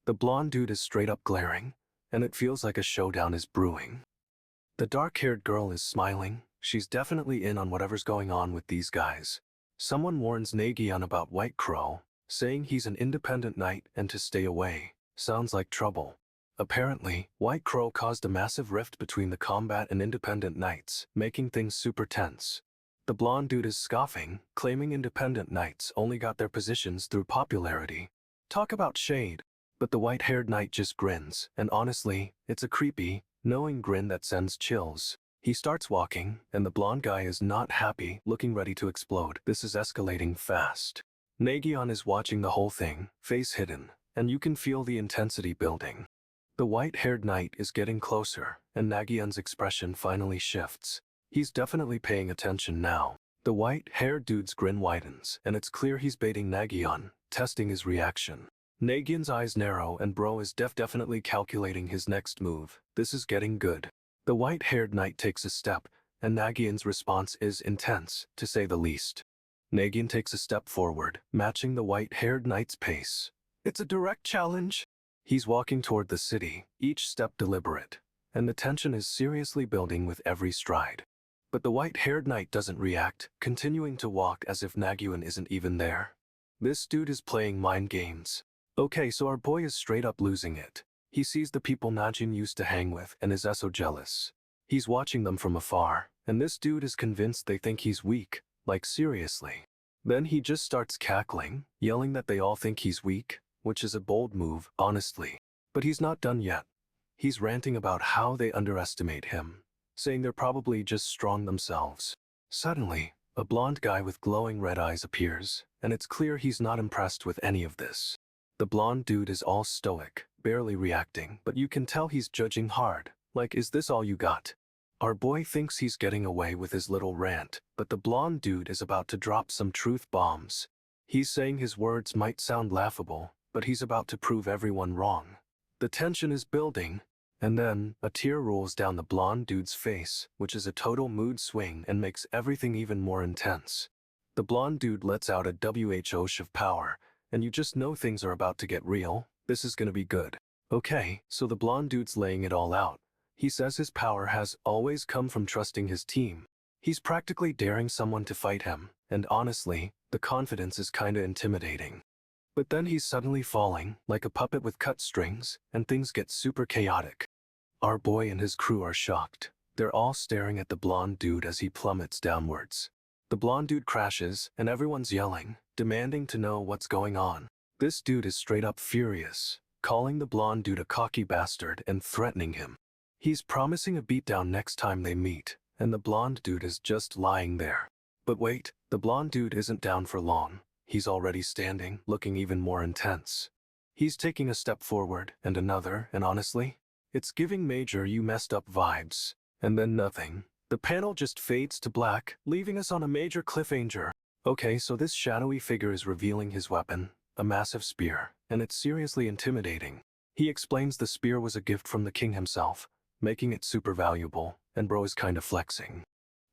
The blonde dude is straight up glaring, and it feels like a showdown is brewing. The dark-haired girl is smiling. She's definitely in on whatever's going on with these guys. Someone warns Nagyunn about White Crow, saying he's an independent knight and to stay away. Sounds like trouble. Apparently, White Crow caused a massive rift between the combat and independent knights, making things super tense. The blonde dude is scoffing, claiming independent knights only got their positions through popularity. Talk about shade. But the white-haired knight just grins, and honestly, it's a creepy, knowing grin that sends chills. He starts walking, and the blonde guy is not happy, looking ready to explode. This is escalating fast. Nagyunn is watching the whole thing, face hidden, and you can feel the intensity building. The white-haired knight is getting closer, and Nagyunn's expression finally shifts. He's definitely paying attention now. The white-haired dude's grin widens, and it's clear he's baiting Nagyunn, testing his reaction. Nagyunn's eyes narrow, and bro is definitely calculating his next move. This is getting good. The white-haired knight takes a step, and Nagyunn's response is intense, to say the least. Nagyunn takes a step forward, matching the white-haired knight's pace. It's a direct challenge. He's walking toward the city, each step deliberate, and the tension is seriously building with every stride. But the white-haired knight doesn't react, continuing to walk as if Nagyunn isn't even there. This dude is playing mind games. Okay, so our boy is straight up losing it. He sees the people Najin used to hang with and is so jealous. He's watching them from afar, and this dude is convinced they think he's weak, like seriously. Then he just starts cackling, yelling that they all think he's weak, which is a bold move, honestly. But he's not done yet. He's ranting about how they underestimate him, saying they're probably just strong themselves. Suddenly, a blonde guy with glowing red eyes appears, and it's clear he's not impressed with any of this. The blonde dude is all stoic, barely reacting, but you can tell he's judging hard, like, is this all you got? Our boy thinks he's getting away with his little rant, but the blonde dude is about to drop some truth bombs. He's saying his words might sound laughable, but he's about to prove everyone wrong. The tension is building, and then a tear rolls down the blonde dude's face, which is a total mood swing and makes everything even more intense. The blonde dude lets out a whoosh of power, and you just know things are about to get real. This is gonna be good. Okay, so the blonde dude's laying it all out. He says his power has always come from trusting his team. He's practically daring someone to fight him, and honestly, the confidence is kinda intimidating. But then he's suddenly falling, like a puppet with cut strings, and things get super chaotic. Our boy and his crew are shocked. They're all staring at the blonde dude as he plummets downwards. The blonde dude crashes, and everyone's yelling, demanding to know what's going on. This dude is straight up furious, calling the blonde dude a cocky bastard and threatening him. He's promising a beatdown next time they meet, and the blonde dude is just lying there. But wait, the blonde dude isn't down for long. He's already standing, looking even more intense. He's taking a step forward, and another, and honestly, it's giving major you messed up vibes. And then nothing. The panel just fades to black, leaving us on a major cliffhanger. Okay, so this shadowy figure is revealing his weapon, a massive spear, and it's seriously intimidating. He explains the spear was a gift from the king himself, making it super valuable, and bro is kinda flexing.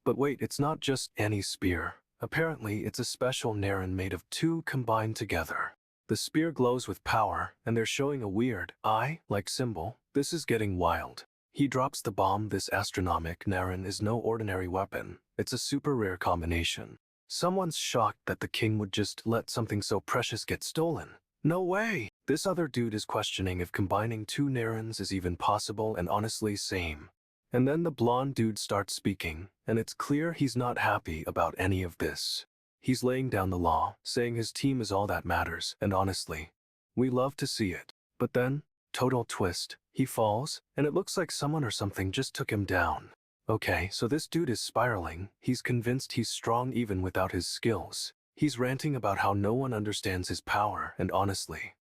But wait, it's not just any spear. Apparently, it's a special narration made of two combined together. The spear glows with power, and they're showing a weird eye-like symbol. This is getting wild. He drops the bomb. This astronomic narration is no ordinary weapon. It's a super rare combination. Someone's shocked that the king would just let something so precious get stolen. No way! This other dude is questioning if combining two narratives is even possible, and honestly, same. And then the blonde dude starts speaking, and it's clear he's not happy about any of this. He's laying down the law, saying his team is all that matters, and honestly, we love to see it. But then, total twist, he falls, and it looks like someone or something just took him down. Okay, so this dude is spiraling. He's convinced he's strong even without his skills. He's ranting about how no one understands his power, and honestly,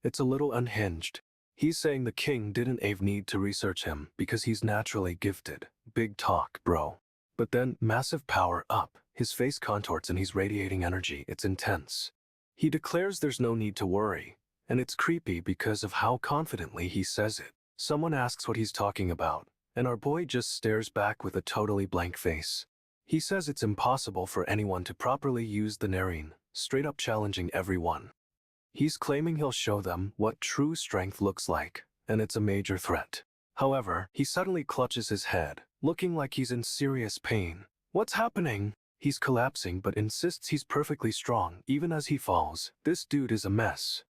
it's a little unhinged. He's saying the king didn't even need to research him because he's naturally gifted. Big talk, bro. But then, massive power up, his face contorts and he's radiating energy. It's intense. He declares there's no need to worry, and it's creepy because of how confidently he says it. Someone asks what he's talking about, and our boy just stares back with a totally blank face. He says it's impossible for anyone to properly use the narration, straight up challenging everyone. He's claiming he'll show them what true strength looks like, and it's a major threat. However, he suddenly clutches his head, looking like he's in serious pain. What's happening? He's collapsing but insists he's perfectly strong even as he falls. This dude is a mess.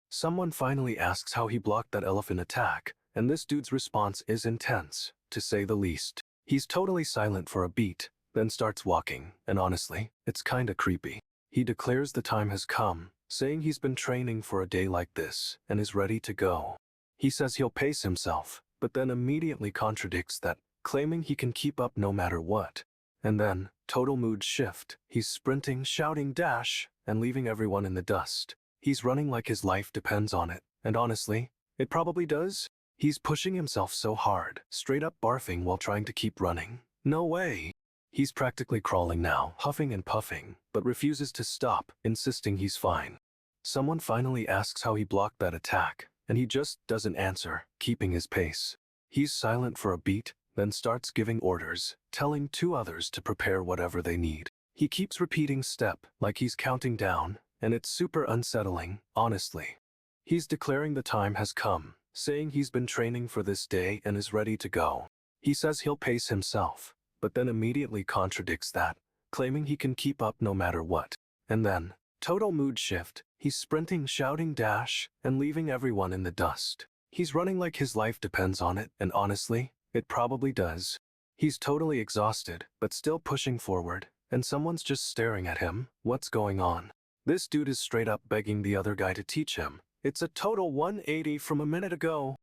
Someone finally asks how he blocked that elephant attack, and this dude's response is intense, to say the least. He's totally silent for a beat, then starts walking, and honestly, it's kinda creepy. He declares the time has come, saying he's been training for a day like this, and is ready to go. He says he'll pace himself, but then immediately contradicts that, claiming he can keep up no matter what. And then, total mood shift. He's sprinting, shouting dash, and leaving everyone in the dust. He's running like his life depends on it, and honestly, it probably does. He's pushing himself so hard, straight up barfing while trying to keep running. No way. He's practically crawling now, huffing and puffing, but refuses to stop, insisting he's fine. Someone finally asks how he blocked that attack, and he just doesn't answer, keeping his pace. He's silent for a beat, then starts giving orders, telling two others to prepare whatever they need. He keeps repeating step, like he's counting down, and it's super unsettling, honestly. He's declaring the time has come, saying he's been training for this day and is ready to go. He says he'll pace himself, but then immediately contradicts that, claiming he can keep up no matter what. And then, total mood shift, He's sprinting, shouting dash, and leaving everyone in the dust. He's running like his life depends on it, and honestly, it probably does. He's totally exhausted, but still pushing forward, and someone's just staring at him. What's going on? This dude is straight up begging the other guy to teach him. It's a total 180 from a minute ago.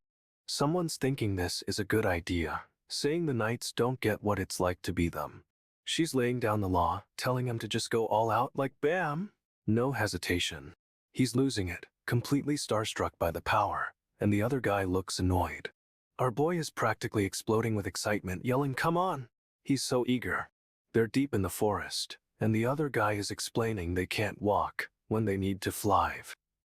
Someone's thinking this is a good idea, saying the knights don't get what it's like to be them. She's laying down the law, telling him to just go all out like bam. No hesitation. He's losing it, completely starstruck by the power, and the other guy looks annoyed. Our boy is practically exploding with excitement, yelling, "Come on!" He's so eager. They're deep in the forest, and the other guy is explaining they can't walk when they need to fly.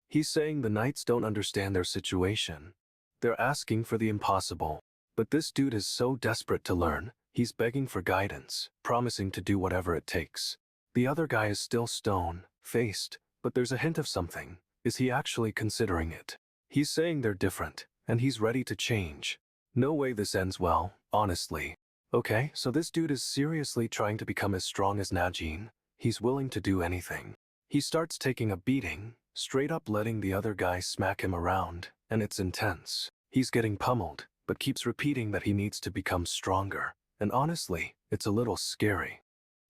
He's saying the knights don't understand their situation. They're asking for the impossible. But this dude is so desperate to learn, he's begging for guidance, promising to do whatever it takes. The other guy is still stone-faced, but there's a hint of something. Is he actually considering it? He's saying they're different, and he's ready to change. No way this ends well, honestly. Okay, so this dude is seriously trying to become as strong as Najin. He's willing to do anything. He starts taking a beating, straight up letting the other guy smack him around, and it's intense. He's getting pummeled, but keeps repeating that he needs to become stronger, and honestly, it's a little scary.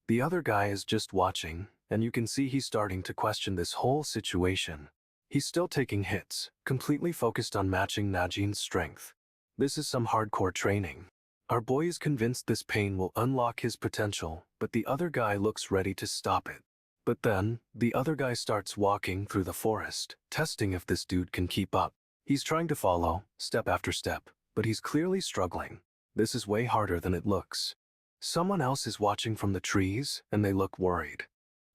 The other guy is just watching, and you can see he's starting to question this whole situation. He's still taking hits, completely focused on matching Najin's strength. This is some hardcore training. Our boy is convinced this pain will unlock his potential, but the other guy looks ready to stop it. But then, the other guy starts walking through the forest, testing if this dude can keep up. He's trying to follow, step after step, but he's clearly struggling. This is way harder than it looks. Someone else is watching from the trees, and they look worried.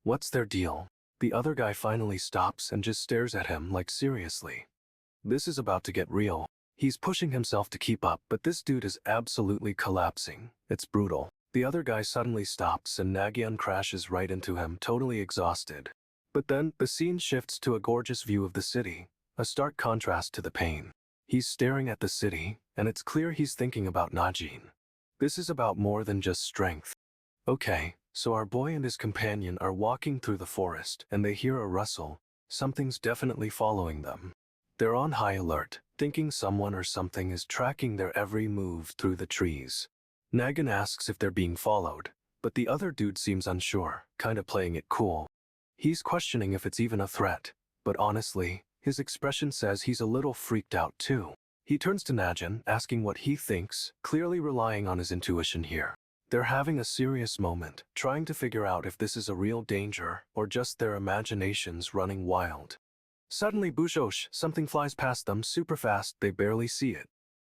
What's their deal? The other guy finally stops and just stares at him like, seriously. This is about to get real. He's pushing himself to keep up, but this dude is absolutely collapsing. It's brutal. The other guy suddenly stops and Nagyunn crashes right into him, totally exhausted. But then, the scene shifts to a gorgeous view of the city, a stark contrast to the pain. He's staring at the city, and it's clear he's thinking about Najin. This is about more than just strength. Okay, so our boy and his companion are walking through the forest, and they hear a rustle. Something's definitely following them. They're on high alert, thinking someone or something is tracking their every move through the trees. Nagyunn asks if they're being followed, but the other dude seems unsure, kinda playing it cool. He's questioning if it's even a threat, but honestly, his expression says he's a little freaked out too. He turns to Najin, asking what he thinks, clearly relying on his intuition here. They're having a serious moment, trying to figure out if this is a real danger or just their imaginations running wild. Suddenly, bushosh, something flies past them super fast, they barely see it.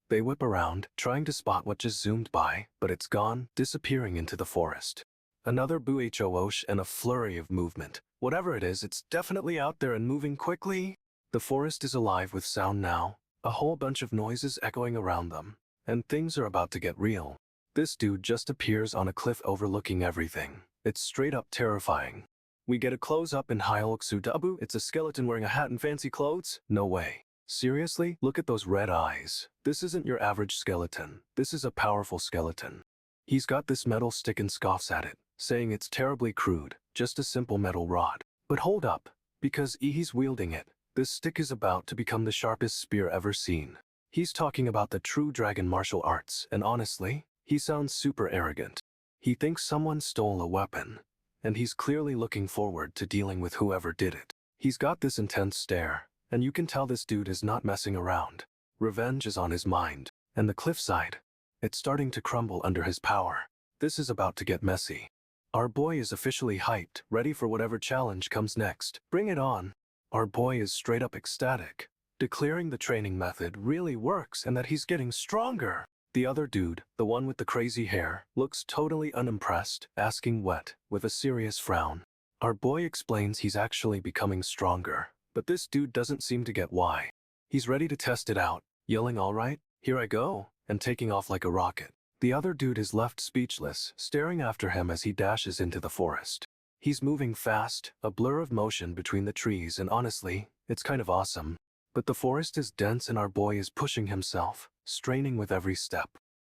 They whip around, trying to spot what just zoomed by, but it's gone, disappearing into the forest. Another buhosh and a flurry of movement. Whatever it is, it's definitely out there and moving quickly. The forest is alive with sound now, a whole bunch of noises echoing around them, and things are about to get real. This dude just appears on a cliff overlooking everything. It's straight up terrifying. We get a close-up in Hyolxu. It's a skeleton wearing a hat and fancy clothes? No way. Seriously? Look at those red eyes. This isn't your average skeleton. This is a powerful skeleton. He's got this metal stick and scoffs at it, saying it's terribly crude, just a simple metal rod. But hold up, because he's wielding it. This stick is about to become the sharpest spear ever seen. He's talking about the true dragon martial arts, and honestly, he sounds super arrogant. He thinks someone stole a weapon, and he's clearly looking forward to dealing with whoever did it. He's got this intense stare, and you can tell this dude is not messing around. Revenge is on his mind, and the cliffside, it's starting to crumble under his power. This is about to get messy. Our boy is officially hyped, ready for whatever challenge comes next. Bring it on. Our boy is straight up ecstatic, declaring the training method really works and that he's getting stronger. The other dude, the one with the crazy hair, looks totally unimpressed, asking with a serious frown. Our boy explains he's actually becoming stronger, but this dude doesn't seem to get why. He's ready to test it out, yelling, "All right, here I go," and taking off like a rocket. The other dude is left speechless, staring after him as he dashes into the forest. He's moving fast, a blur of motion between the trees, and honestly, it's kind of awesome. But the forest is dense and our boy is pushing himself, straining with every step.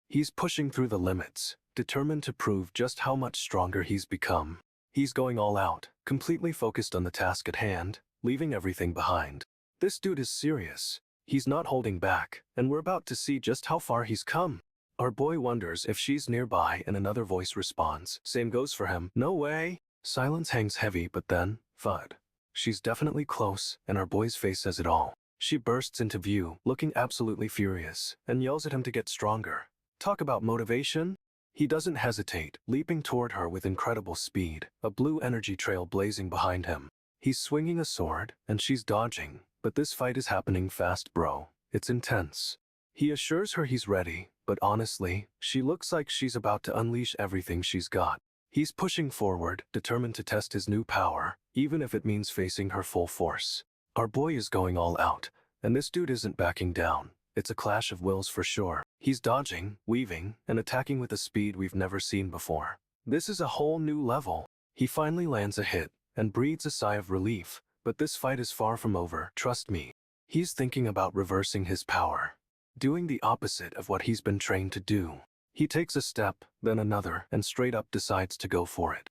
He's pushing through the limits, determined to prove just how much stronger he's become. He's going all out, completely focused on the task at hand, leaving everything behind. This dude is serious. He's not holding back, and we're about to see just how far he's come. Our boy wonders if she's nearby and another voice responds. Same goes for him. No way. Silence hangs heavy, but then, thud. She's definitely close, and our boy's face says it all. She bursts into view, looking absolutely furious, and yells at him to get stronger. Talk about motivation? He doesn't hesitate, leaping toward her with incredible speed, a blue energy trail blazing behind him. He's swinging a sword, and she's dodging, but this fight is happening fast, bro. It's intense. He assures her he's ready, but honestly, she looks like she's about to unleash everything she's got. He's pushing forward, determined to test his new power, even if it means facing her full force. Our boy is going all out, and this dude isn't backing down. It's a clash of wills for sure. He's dodging, weaving, and attacking with a speed we've never seen before. This is a whole new level. He finally lands a hit, and breathes a sigh of relief, but this fight is far from over, trust me. He's thinking about reversing his power, doing the opposite of what he's been trained to do. He takes a step, then another, and straight up decides to go for it.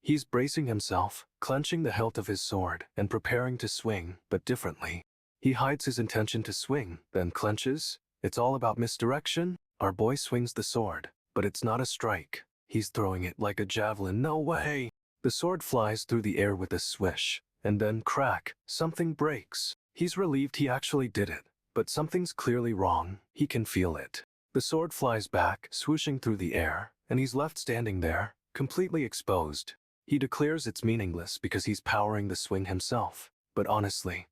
He's bracing himself, clenching the hilt of his sword, and preparing to swing, but differently. He hides his intention to swing, then clenches. It's all about misdirection. Our boy swings the sword, but it's not a strike. He's throwing it like a javelin. No way! The sword flies through the air with a swish, and then crack, something breaks. He's relieved he actually did it, but something's clearly wrong. He can feel it. The sword flies back, swooshing through the air, and he's left standing there, completely exposed. He declares it's meaningless because he's powering the swing himself, but honestly,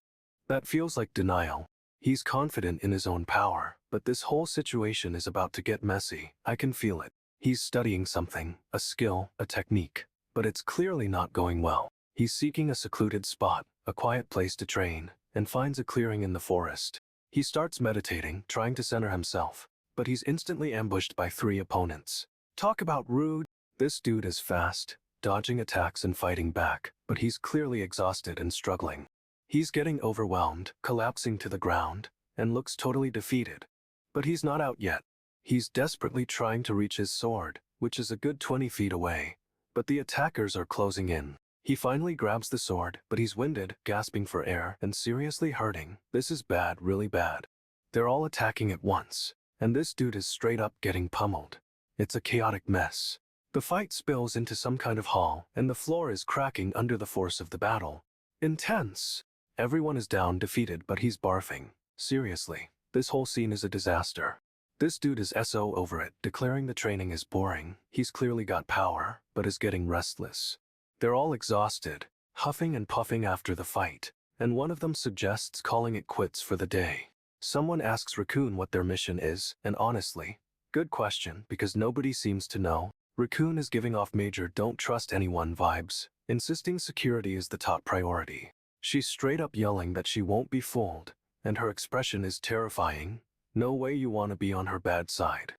that feels like denial. He's confident in his own power, but this whole situation is about to get messy. I can feel it. He's studying something, a skill, a technique, but it's clearly not going well. He's seeking a secluded spot, a quiet place to train, and finds a clearing in the forest. He starts meditating, trying to center himself, but he's instantly ambushed by 3 opponents. Talk about rude. This dude is fast, dodging attacks and fighting back, but he's clearly exhausted and struggling. He's getting overwhelmed, collapsing to the ground, and looks totally defeated. But he's not out yet. He's desperately trying to reach his sword, which is a good 20 feet away, but the attackers are closing in. He finally grabs the sword, but he's winded, gasping for air, and seriously hurting. This is bad, really bad. They're all attacking at once, and this dude is straight up getting pummeled. It's a chaotic mess. The fight spills into some kind of hall, and the floor is cracking under the force of the battle. Intense. Everyone is down, defeated, but he's barfing. Seriously, this whole scene is a disaster. This dude is SO over it, declaring the training is boring. He's clearly got power, but is getting restless. They're all exhausted, huffing and puffing after the fight, and one of them suggests calling it quits for the day. Someone asks Raccoon what their mission is, and honestly, good question because nobody seems to know. Raccoon is giving off major don't trust anyone vibes, insisting security is the top priority. She's straight up yelling that she won't be fooled, and her expression is terrifying. No way you want to be on her bad side.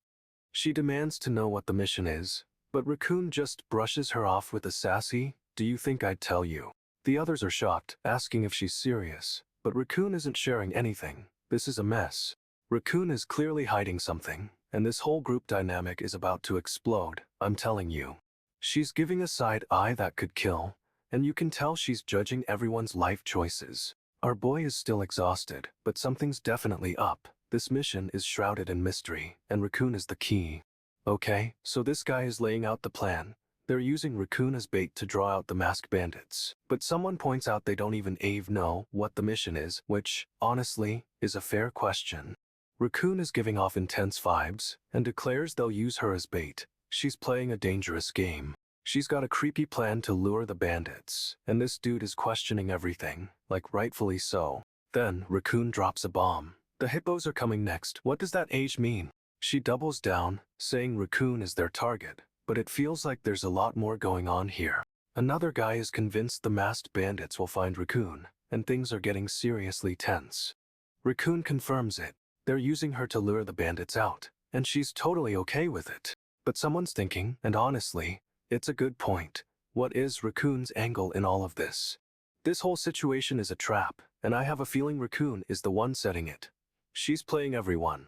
She demands to know what the mission is, but Raccoon just brushes her off with a sassy, "Do you think I'd tell you?" The others are shocked, asking if she's serious, but Raccoon isn't sharing anything. This is a mess. Raccoon is clearly hiding something, and this whole group dynamic is about to explode, I'm telling you. She's giving a side eye that could kill, and you can tell she's judging everyone's life choices. Our boy is still exhausted, but something's definitely up. This mission is shrouded in mystery, and Raccoon is the key. Okay, so this guy is laying out the plan. They're using Raccoon as bait to draw out the masked bandits. But someone points out they don't even know what the mission is, which, honestly, is a fair question. Raccoon is giving off intense vibes, and declares they'll use her as bait. She's playing a dangerous game. She's got a creepy plan to lure the bandits, and this dude is questioning everything, like rightfully so. Then, Raccoon drops a bomb. The hippos are coming next. What does that age mean? She doubles down, saying Raccoon is their target, but it feels like there's a lot more going on here. Another guy is convinced the masked bandits will find Raccoon, and things are getting seriously tense. Raccoon confirms it. They're using her to lure the bandits out, and she's totally okay with it. But someone's thinking, and honestly, it's a good point. What is Raccoon's angle in all of this? This whole situation is a trap, and I have a feeling Raccoon is the one setting it. She's playing everyone.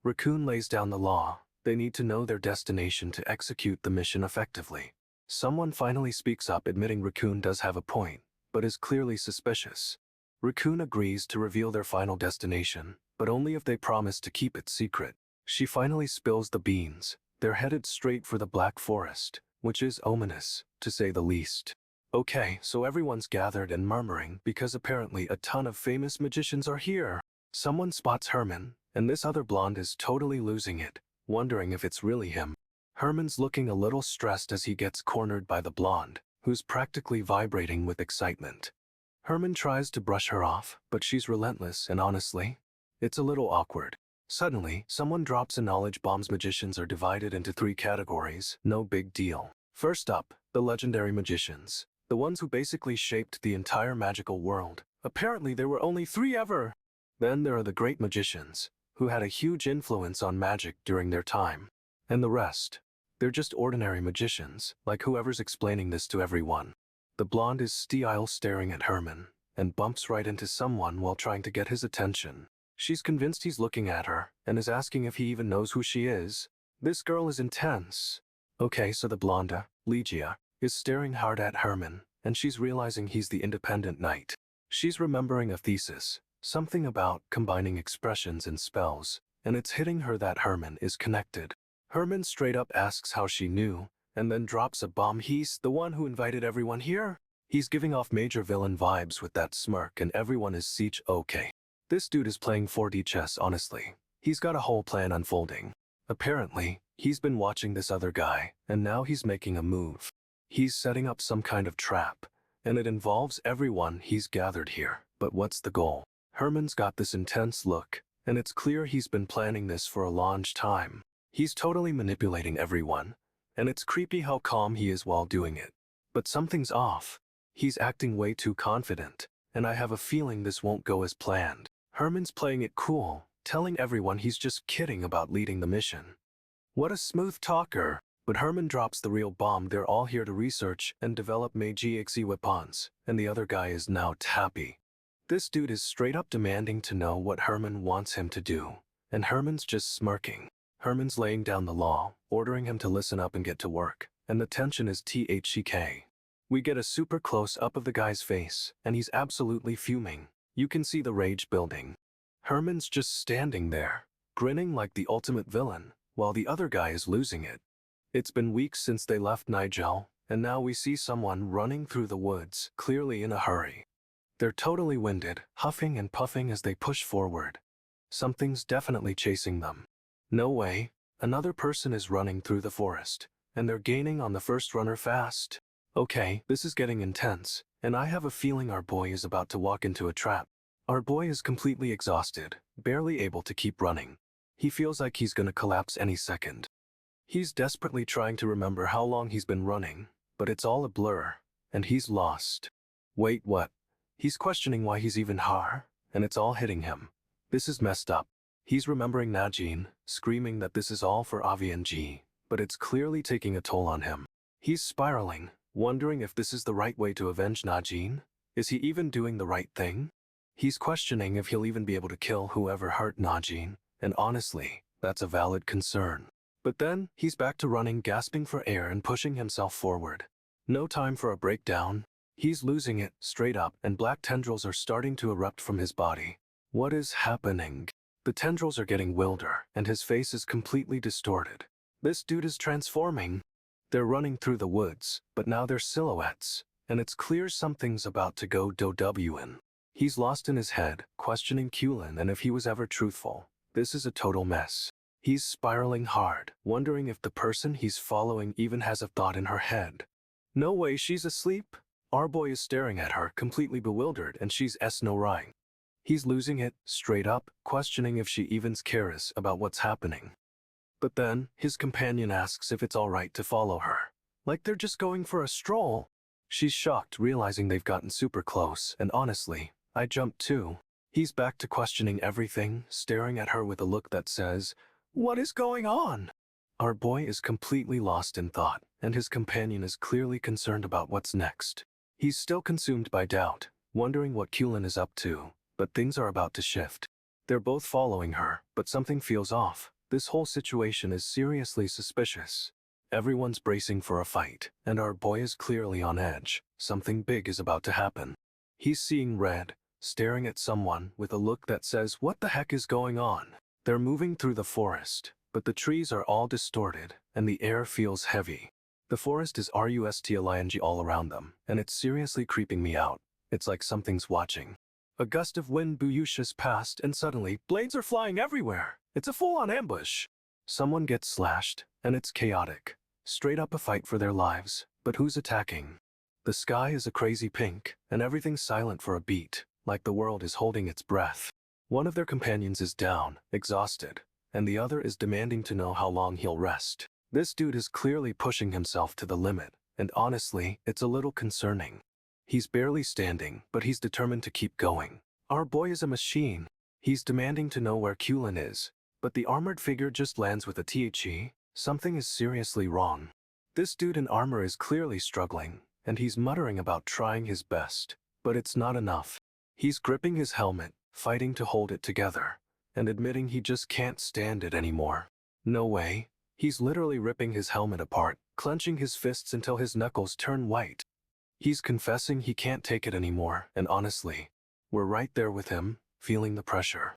Raccoon lays down the law. They need to know their destination to execute the mission effectively. Someone finally speaks up, admitting Raccoon does have a point, but is clearly suspicious. Raccoon agrees to reveal their final destination, but only if they promise to keep it secret. She finally spills the beans. They're headed straight for the Black Forest, which is ominous, to say the least. Okay, so everyone's gathered and murmuring because apparently a ton of famous magicians are here. Someone spots Herman, and this other blonde is totally losing it, wondering if it's really him. Herman's looking a little stressed as he gets cornered by the blonde, who's practically vibrating with excitement. Herman tries to brush her off, but she's relentless, and honestly, it's a little awkward. Suddenly, someone drops a knowledge bomb. Magicians are divided into 3 categories, no big deal. First up, the legendary magicians, the ones who basically shaped the entire magical world. Apparently there were only 3 ever. Then there are the great magicians, who had a huge influence on magic during their time. And the rest, they're just ordinary magicians, like whoever's explaining this to everyone. The blonde is still staring at Herman, and bumps right into someone while trying to get his attention. She's convinced he's looking at her, and is asking if he even knows who she is. This girl is intense. Okay, so the blonde, Ligia, is staring hard at Herman, and she's realizing he's the independent knight. She's remembering a thesis, something about combining expressions and spells, and it's hitting her that Herman is connected. Herman straight up asks how she knew, and then drops a bomb. He's the one who invited everyone here. He's giving off major villain vibes with that smirk, and everyone is siege okay. This dude is playing 4D chess, honestly. He's got a whole plan unfolding. Apparently, he's been watching this other guy, and now he's making a move. He's setting up some kind of trap, and it involves everyone he's gathered here. But what's the goal? Herman's got this intense look, and it's clear he's been planning this for a long time. He's totally manipulating everyone, and it's creepy how calm he is while doing it. But something's off. He's acting way too confident, and I have a feeling this won't go as planned. Herman's playing it cool, telling everyone he's just kidding about leading the mission. What a smooth talker. But Herman drops the real bomb. They're all here to research and develop magic weapons, and the other guy is now happy. This dude is straight up demanding to know what Herman wants him to do, and Herman's just smirking. Herman's laying down the law, ordering him to listen up and get to work, and the tension is THCK. We get a super close-up of the guy's face, and he's absolutely fuming. You can see the rage building. Herman's just standing there, grinning like the ultimate villain, while the other guy is losing it. It's been weeks since they left Nigel, and now we see someone running through the woods, clearly in a hurry. They're totally winded, huffing and puffing as they push forward. Something's definitely chasing them. No way, another person is running through the forest, and they're gaining on the first runner fast. Okay, this is getting intense, and I have a feeling our boy is about to walk into a trap. Our boy is completely exhausted, barely able to keep running. He feels like he's gonna collapse any second. He's desperately trying to remember how long he's been running, but it's all a blur, and he's lost. Wait, what? He's questioning why he's even here, and it's all hitting him. This is messed up. He's remembering Najin, screaming that this is all for avenge, but it's clearly taking a toll on him. He's spiraling, wondering if this is the right way to avenge Najin. Is he even doing the right thing? He's questioning if he'll even be able to kill whoever hurt Najin, and honestly, that's a valid concern. But then, he's back to running, gasping for air and pushing himself forward. No time for a breakdown. He's losing it, straight up, and black tendrils are starting to erupt from his body. What is happening? The tendrils are getting wilder, and his face is completely distorted. This dude is transforming. They're running through the woods, but now they're silhouettes, and it's clear something's about to go down. He's lost in his head, questioning Kulin and if he was ever truthful. This is a total mess. He's spiraling hard, wondering if the person he's following even has a thought in her head. No way, she's asleep. Our boy is staring at her, completely bewildered, and she's no right. He's losing it, straight up, questioning if she even cares about what's happening. But then, his companion asks if it's alright to follow her. Like they're just going for a stroll. She's shocked, realizing they've gotten super close, and honestly, I jumped too. He's back to questioning everything, staring at her with a look that says, "What is going on?" Our boy is completely lost in thought, and his companion is clearly concerned about what's next. He's still consumed by doubt, wondering what Kulin is up to, but things are about to shift. They're both following her, but something feels off. This whole situation is seriously suspicious. Everyone's bracing for a fight, and our boy is clearly on edge. Something big is about to happen. He's seeing red, staring at someone with a look that says, "What the heck is going on?" They're moving through the forest, but the trees are all distorted, and the air feels heavy. The forest is rustling all around them, and it's seriously creeping me out. It's like something's watching. A gust of wind whooshes past, and suddenly, blades are flying everywhere. It's a full-on ambush. Someone gets slashed, and it's chaotic. Straight up a fight for their lives, but who's attacking? The sky is a crazy pink, and everything's silent for a beat, like the world is holding its breath. One of their companions is down, exhausted, and the other is demanding to know how long he'll rest. This dude is clearly pushing himself to the limit, and honestly, it's a little concerning. He's barely standing, but he's determined to keep going. Our boy is a machine. He's demanding to know where Kulin is, but the armored figure just lands with a "The. Something is seriously wrong." This dude in armor is clearly struggling, and he's muttering about trying his best, but it's not enough. He's gripping his helmet, fighting to hold it together, and admitting he just can't stand it anymore. No way. He's literally ripping his helmet apart, clenching his fists until his knuckles turn white. He's confessing he can't take it anymore, and honestly, we're right there with him, feeling the pressure.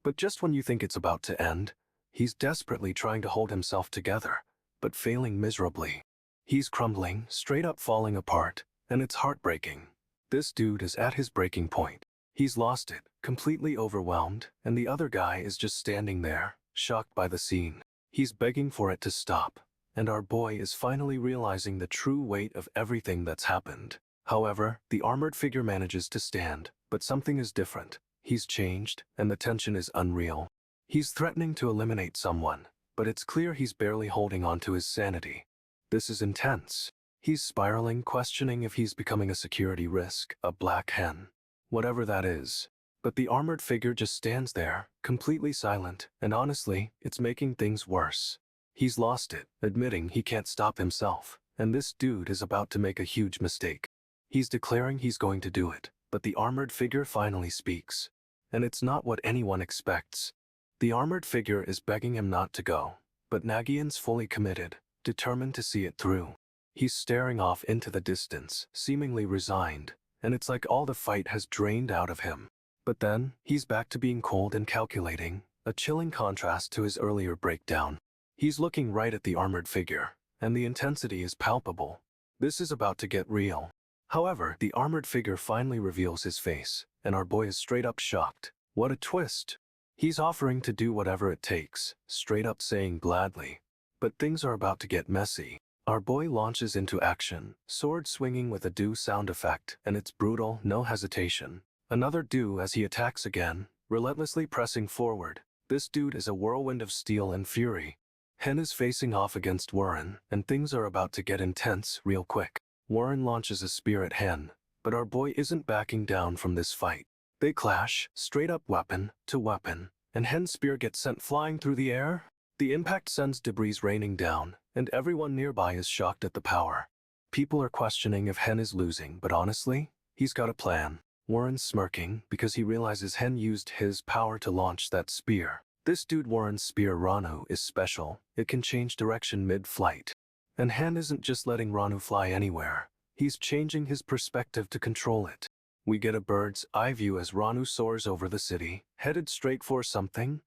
But just when you think it's about to end, he's desperately trying to hold himself together, but failing miserably. He's crumbling, straight up falling apart, and it's heartbreaking. This dude is at his breaking point. He's lost it, completely overwhelmed, and the other guy is just standing there, shocked by the scene. He's begging for it to stop, and our boy is finally realizing the true weight of everything that's happened. However, the armored figure manages to stand, but something is different. He's changed, and the tension is unreal. He's threatening to eliminate someone, but it's clear he's barely holding on to his sanity. This is intense. He's spiraling, questioning if he's becoming a security risk, a black hen, whatever that is. But the armored figure just stands there, completely silent, and honestly, it's making things worse. He's lost it, admitting he can't stop himself, and this dude is about to make a huge mistake. He's declaring he's going to do it, but the armored figure finally speaks. And it's not what anyone expects. The armored figure is begging him not to go, but Nagyunn's fully committed, determined to see it through. He's staring off into the distance, seemingly resigned, and it's like all the fight has drained out of him. But then, he's back to being cold and calculating, a chilling contrast to his earlier breakdown. He's looking right at the armored figure, and the intensity is palpable. This is about to get real. However, the armored figure finally reveals his face, and our boy is straight up shocked. What a twist! He's offering to do whatever it takes, straight up saying gladly. But things are about to get messy. Our boy launches into action, sword swinging with a do sound effect, and it's brutal, no hesitation. Another do as he attacks again, relentlessly pressing forward. This dude is a whirlwind of steel and fury. Hen is facing off against Warren, and things are about to get intense real quick. Warren launches a spear at Hen, but our boy isn't backing down from this fight. They clash, straight up weapon to weapon, and Hen's spear gets sent flying through the air. The impact sends debris raining down, and everyone nearby is shocked at the power. People are questioning if Hen is losing, but honestly, he's got a plan. Warren's smirking because he realizes Hen used his power to launch that spear. This dude Warren's spear Ranu is special. It can change direction mid-flight. And Hen isn't just letting Ranu fly anywhere. He's changing his perspective to control it. We get a bird's eye view as Ranu soars over the city, headed straight for something.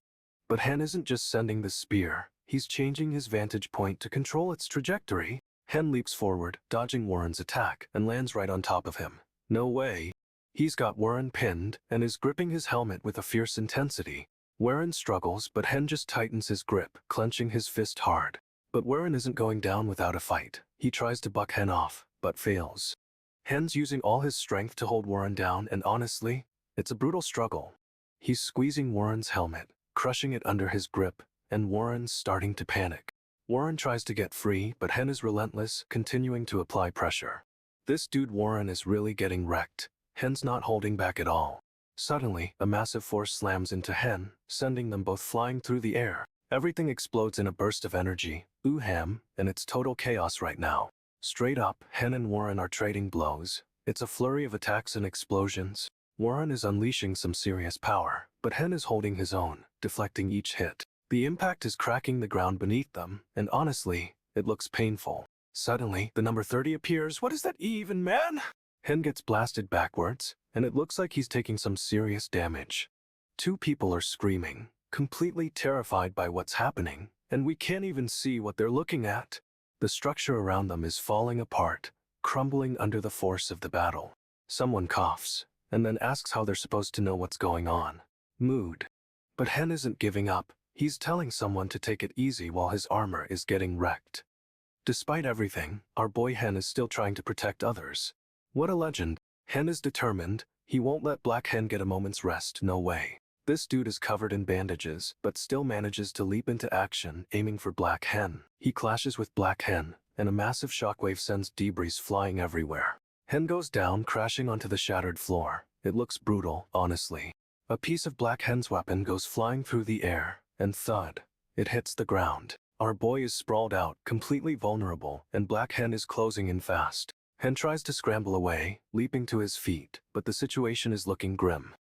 But Hen isn't just sending the spear. He's changing his vantage point to control its trajectory. Hen leaps forward, dodging Warren's attack, and lands right on top of him. No way. He's got Warren pinned and is gripping his helmet with a fierce intensity. Warren struggles, but Hen just tightens his grip, clenching his fist hard. But Warren isn't going down without a fight. He tries to buck Hen off, but fails. Hen's using all his strength to hold Warren down, and honestly, it's a brutal struggle. He's squeezing Warren's helmet, crushing it under his grip, and Warren's starting to panic. Warren tries to get free, but Hen is relentless, continuing to apply pressure. This dude Warren is really getting wrecked. Hen's not holding back at all. Suddenly, a massive force slams into Hen, sending them both flying through the air. Everything explodes in a burst of energy, and it's total chaos right now. Straight up, Hen and Warren are trading blows. It's a flurry of attacks and explosions. Warren is unleashing some serious power, but Hen is holding his own, deflecting each hit. The impact is cracking the ground beneath them, and honestly, it looks painful. Suddenly, the number 30 appears. What is that even, man? Hen gets blasted backwards, and it looks like he's taking some serious damage. Two people are screaming, completely terrified by what's happening, and we can't even see what they're looking at. The structure around them is falling apart, crumbling under the force of the battle. Someone coughs, and then asks how they're supposed to know what's going on. Mood. But Hen isn't giving up. He's telling someone to take it easy while his armor is getting wrecked. Despite everything, our boy Hen is still trying to protect others. What a legend. Hen is determined. He won't let Black Hen get a moment's rest, no way. This dude is covered in bandages, but still manages to leap into action, aiming for Black Hen. He clashes with Black Hen, and a massive shockwave sends debris flying everywhere. Hen goes down, crashing onto the shattered floor. It looks brutal, honestly. A piece of Black Hen's weapon goes flying through the air, and thud, it hits the ground. Our boy is sprawled out, completely vulnerable, and Black Hen is closing in fast. Hen tries to scramble away, leaping to his feet, but the situation is looking grim.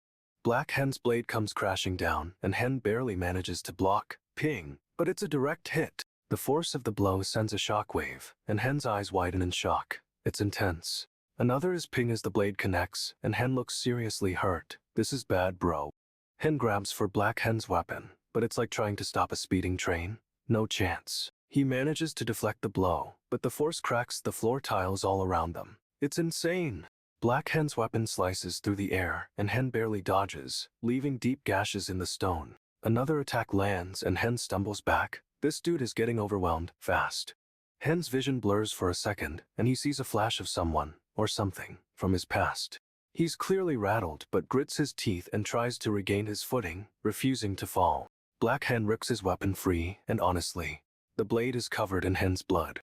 Black Hen's blade comes crashing down, and Hen barely manages to block, ping, but it's a direct hit. The force of the blow sends a shockwave, and Hen's eyes widen in shock. It's intense. Another is ping as the blade connects, and Hen looks seriously hurt. This is bad, bro. Hen grabs for Black Hen's weapon, but it's like trying to stop a speeding train. No chance. He manages to deflect the blow, but the force cracks the floor tiles all around them. It's insane. Black Hen's weapon slices through the air, and Hen barely dodges, leaving deep gashes in the stone. Another attack lands, and Hen stumbles back. This dude is getting overwhelmed, fast. Hen's vision blurs for a second, and he sees a flash of someone, or something, from his past. He's clearly rattled, but grits his teeth and tries to regain his footing, refusing to fall. Black Hen rips his weapon free, and honestly, the blade is covered in Hen's blood.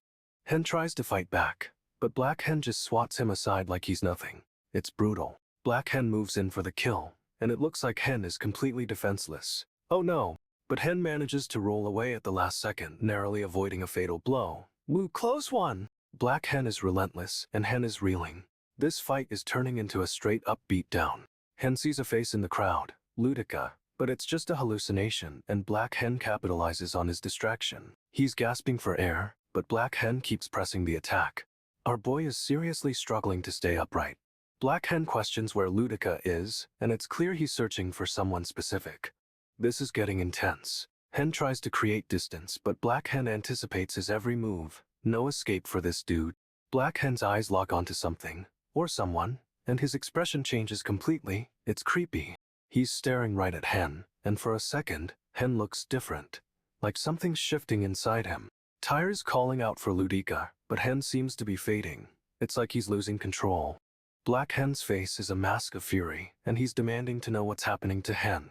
Hen tries to fight back, but Black Hen just swats him aside like he's nothing. It's brutal. Black Hen moves in for the kill, and it looks like Hen is completely defenseless. Oh no! But Hen manages to roll away at the last second, narrowly avoiding a fatal blow. Woo, close one! Black Hen is relentless, and Hen is reeling. This fight is turning into a straight-up beatdown. Hen sees a face in the crowd, Ludica, but it's just a hallucination, and Black Hen capitalizes on his distraction. He's gasping for air, but Black Hen keeps pressing the attack. Our boy is seriously struggling to stay upright. Black Hen questions where Ludica is, and it's clear he's searching for someone specific. This is getting intense. Hen tries to create distance, but Black Hen anticipates his every move. No escape for this dude. Black Hen's eyes lock onto something, or someone, and his expression changes completely. It's creepy. He's staring right at Hen, and for a second, Hen looks different, like something's shifting inside him. Tyre's calling out for Ludica, but Hen seems to be fading. It's like he's losing control. Black Hen's face is a mask of fury, and he's demanding to know what's happening to Hen.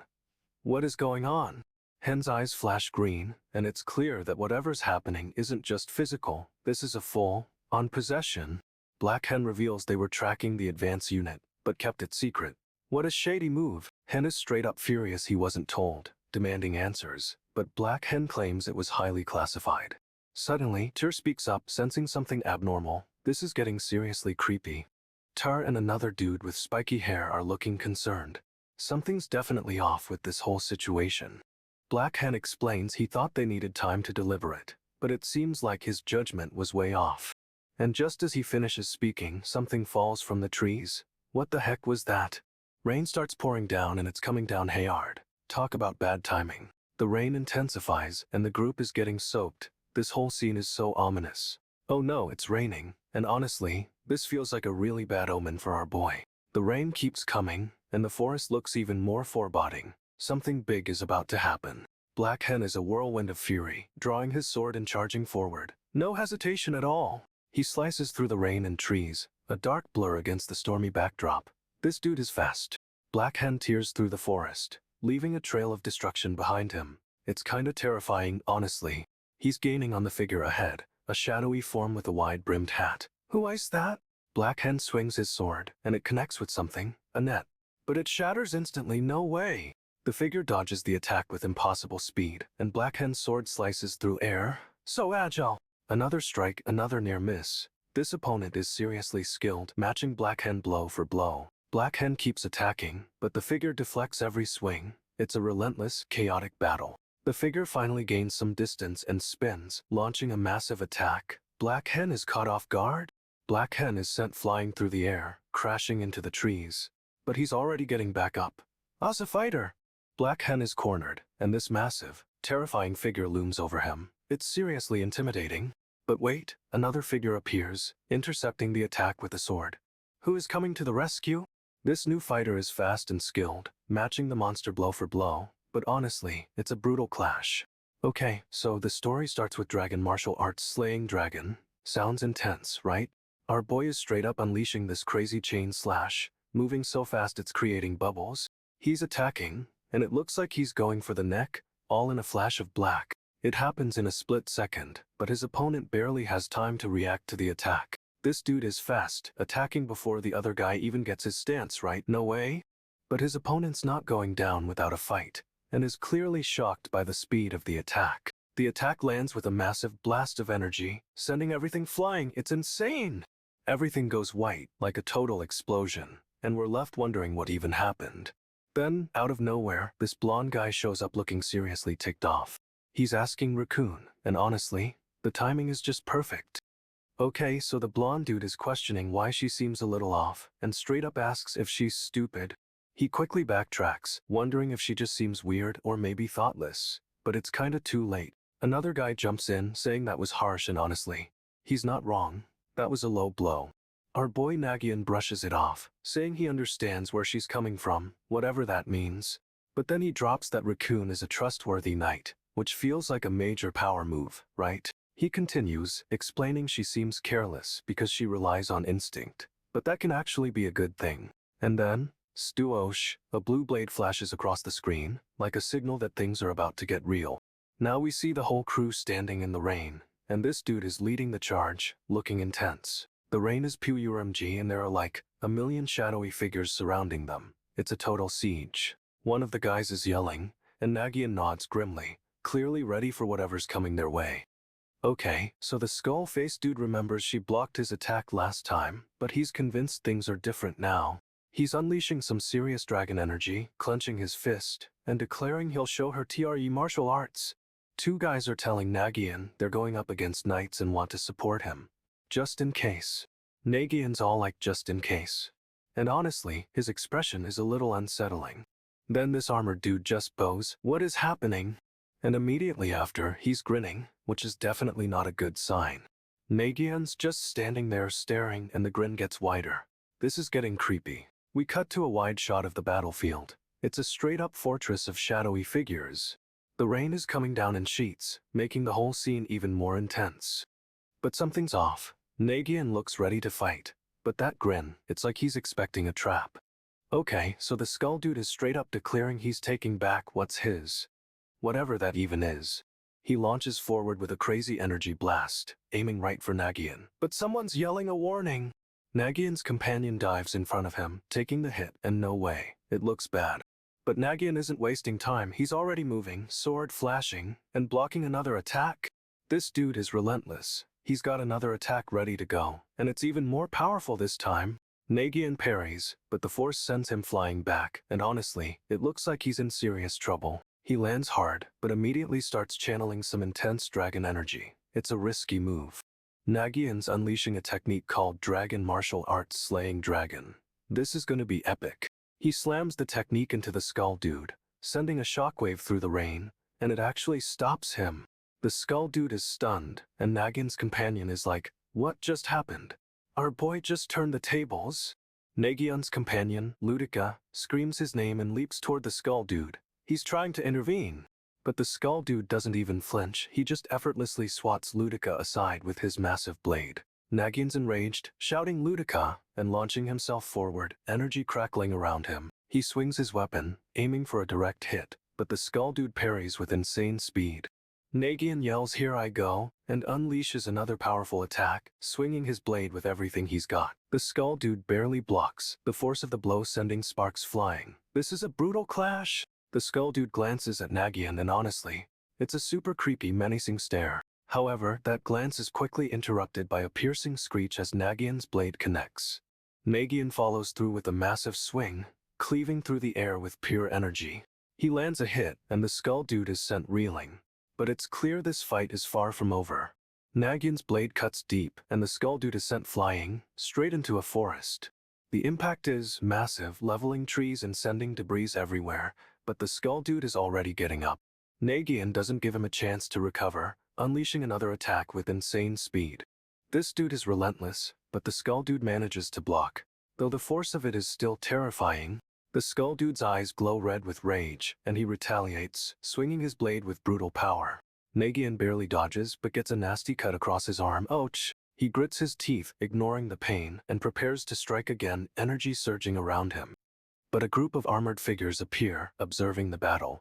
What is going on? Hen's eyes flash green, and it's clear that whatever's happening isn't just physical. This is a full-on possession. Black Hen reveals they were tracking the advance unit, but kept it secret. What a shady move. Hen is straight up furious he wasn't told, demanding answers, but Black Hen claims it was highly classified. Suddenly, Tyr speaks up, sensing something abnormal. This is getting seriously creepy. Tyr and another dude with spiky hair are looking concerned. Something's definitely off with this whole situation. Black Hen explains he thought they needed time to deliberate, but it seems like his judgment was way off. And just as he finishes speaking, something falls from the trees. What the heck was that? Rain starts pouring down, and it's coming down hard. Talk about bad timing. The rain intensifies, and the group is getting soaked. This whole scene is so ominous. Oh no, it's raining, and honestly, this feels like a really bad omen for our boy. The rain keeps coming, and the forest looks even more foreboding. Something big is about to happen. Black Hen is a whirlwind of fury, drawing his sword and charging forward. No hesitation at all. He slices through the rain and trees, a dark blur against the stormy backdrop. This dude is fast. Black Hen tears through the forest, leaving a trail of destruction behind him. It's kinda terrifying, honestly. He's gaining on the figure ahead, a shadowy form with a wide-brimmed hat. Who is that? Black Hen swings his sword, and it connects with something, a net. But it shatters instantly, no way. The figure dodges the attack with impossible speed, and Black Hen's sword slices through air. So agile. Another strike, another near miss. This opponent is seriously skilled, matching Black Hen blow for blow. Black Hen keeps attacking, but the figure deflects every swing. It's a relentless, chaotic battle. The figure finally gains some distance and spins, launching a massive attack. Black Hen is caught off guard. Black Hen is sent flying through the air, crashing into the trees. But he's already getting back up. As a fighter! Black Hen is cornered, and this massive, terrifying figure looms over him. It's seriously intimidating. But wait, another figure appears, intercepting the attack with a sword. Who is coming to the rescue? This new fighter is fast and skilled, matching the monster blow for blow, but honestly, it's a brutal clash. Okay, so the story starts with dragon martial arts slaying dragon. Sounds intense, right? Our boy is straight up unleashing this crazy chain slash, moving so fast it's creating bubbles. He's attacking, and it looks like he's going for the neck, all in a flash of black. It happens in a split second, but his opponent barely has time to react to the attack. This dude is fast, attacking before the other guy even gets his stance right, no way? But his opponent's not going down without a fight, and is clearly shocked by the speed of the attack. The attack lands with a massive blast of energy, sending everything flying. It's insane! Everything goes white, like a total explosion, and we're left wondering what even happened. Then, out of nowhere, this blonde guy shows up looking seriously ticked off. He's asking Raccoon, and honestly, the timing is just perfect. Okay, so the blonde dude is questioning why she seems a little off, and straight up asks if she's stupid. He quickly backtracks, wondering if she just seems weird or maybe thoughtless. But it's kinda too late. Another guy jumps in, saying that was harsh, and honestly, he's not wrong. That was a low blow. Our boy Nagyunn brushes it off, saying he understands where she's coming from, whatever that means. But then he drops that Raccoon is a trustworthy knight, which feels like a major power move, right? He continues, explaining she seems careless because she relies on instinct, but that can actually be a good thing. And then, stoosh, a blue blade flashes across the screen, like a signal that things are about to get real. Now we see the whole crew standing in the rain, and this dude is leading the charge, looking intense. The rain is pure MG and there are like a million shadowy figures surrounding them. It's a total siege. One of the guys is yelling, and Nagyunn nods grimly, clearly ready for whatever's coming their way. Okay, so the skull-faced dude remembers she blocked his attack last time, but he's convinced things are different now. He's unleashing some serious dragon energy, clenching his fist, and declaring he'll show her TRE martial arts. Two guys are telling Nagyunn they're going up against knights and want to support him. Just in case. Nagyunn's all like just in case. And honestly, his expression is a little unsettling. Then this armored dude just bows, "What is happening?" And immediately after, he's grinning, which is definitely not a good sign. Nagyunn's just standing there staring and the grin gets wider. This is getting creepy. We cut to a wide shot of the battlefield. It's a straight-up fortress of shadowy figures. The rain is coming down in sheets, making the whole scene even more intense. But something's off. Nagyunn looks ready to fight, but that grin, it's like he's expecting a trap. Okay, so the skull dude is straight up declaring he's taking back what's his. Whatever that even is. He launches forward with a crazy energy blast, aiming right for Nagyunn. But someone's yelling a warning. Nagyunn's companion dives in front of him, taking the hit, and no way, it looks bad. But Nagyunn isn't wasting time. He's already moving, sword flashing, and blocking another attack. This dude is relentless. He's got another attack ready to go, and it's even more powerful this time. Nagyunn parries, but the force sends him flying back, and honestly, it looks like he's in serious trouble. He lands hard, but immediately starts channeling some intense dragon energy. It's a risky move. Nagyunn's unleashing a technique called dragon martial arts slaying dragon. This is gonna be epic. He slams the technique into the skull dude, sending a shockwave through the rain, and it actually stops him. The skull dude is stunned, and Nagyunn's companion is like, "What just happened? Our boy just turned the tables?" Nagyunn's companion, Ludica, screams his name and leaps toward the skull dude. He's trying to intervene, but the skull dude doesn't even flinch. He just effortlessly swats Ludica aside with his massive blade. Nagyunn's enraged, shouting Ludica, and launching himself forward, energy crackling around him. He swings his weapon, aiming for a direct hit, but the skull dude parries with insane speed. Nagyunn yells, "Here I go," and unleashes another powerful attack, swinging his blade with everything he's got. The skull dude barely blocks, the force of the blow sending sparks flying. This is a brutal clash. The skull dude glances at Nagyunn and honestly, it's a super creepy menacing stare. However, that glance is quickly interrupted by a piercing screech as Nagyunn's blade connects. Nagyunn follows through with a massive swing, cleaving through the air with pure energy. He lands a hit and the skull dude is sent reeling. But it's clear this fight is far from over. Nagyun's blade cuts deep, and the skull dude is sent flying straight into a forest. The impact is massive, leveling trees and sending debris everywhere, but the skull dude is already getting up. Nagyunn doesn't give him a chance to recover, unleashing another attack with insane speed. This dude is relentless, but the skull dude manages to block. Though the force of it is still terrifying, the skull dude's eyes glow red with rage, and he retaliates, swinging his blade with brutal power. Nagyunn barely dodges but gets a nasty cut across his arm. Ouch! He grits his teeth, ignoring the pain, and prepares to strike again, energy surging around him. But a group of armored figures appear, observing the battle.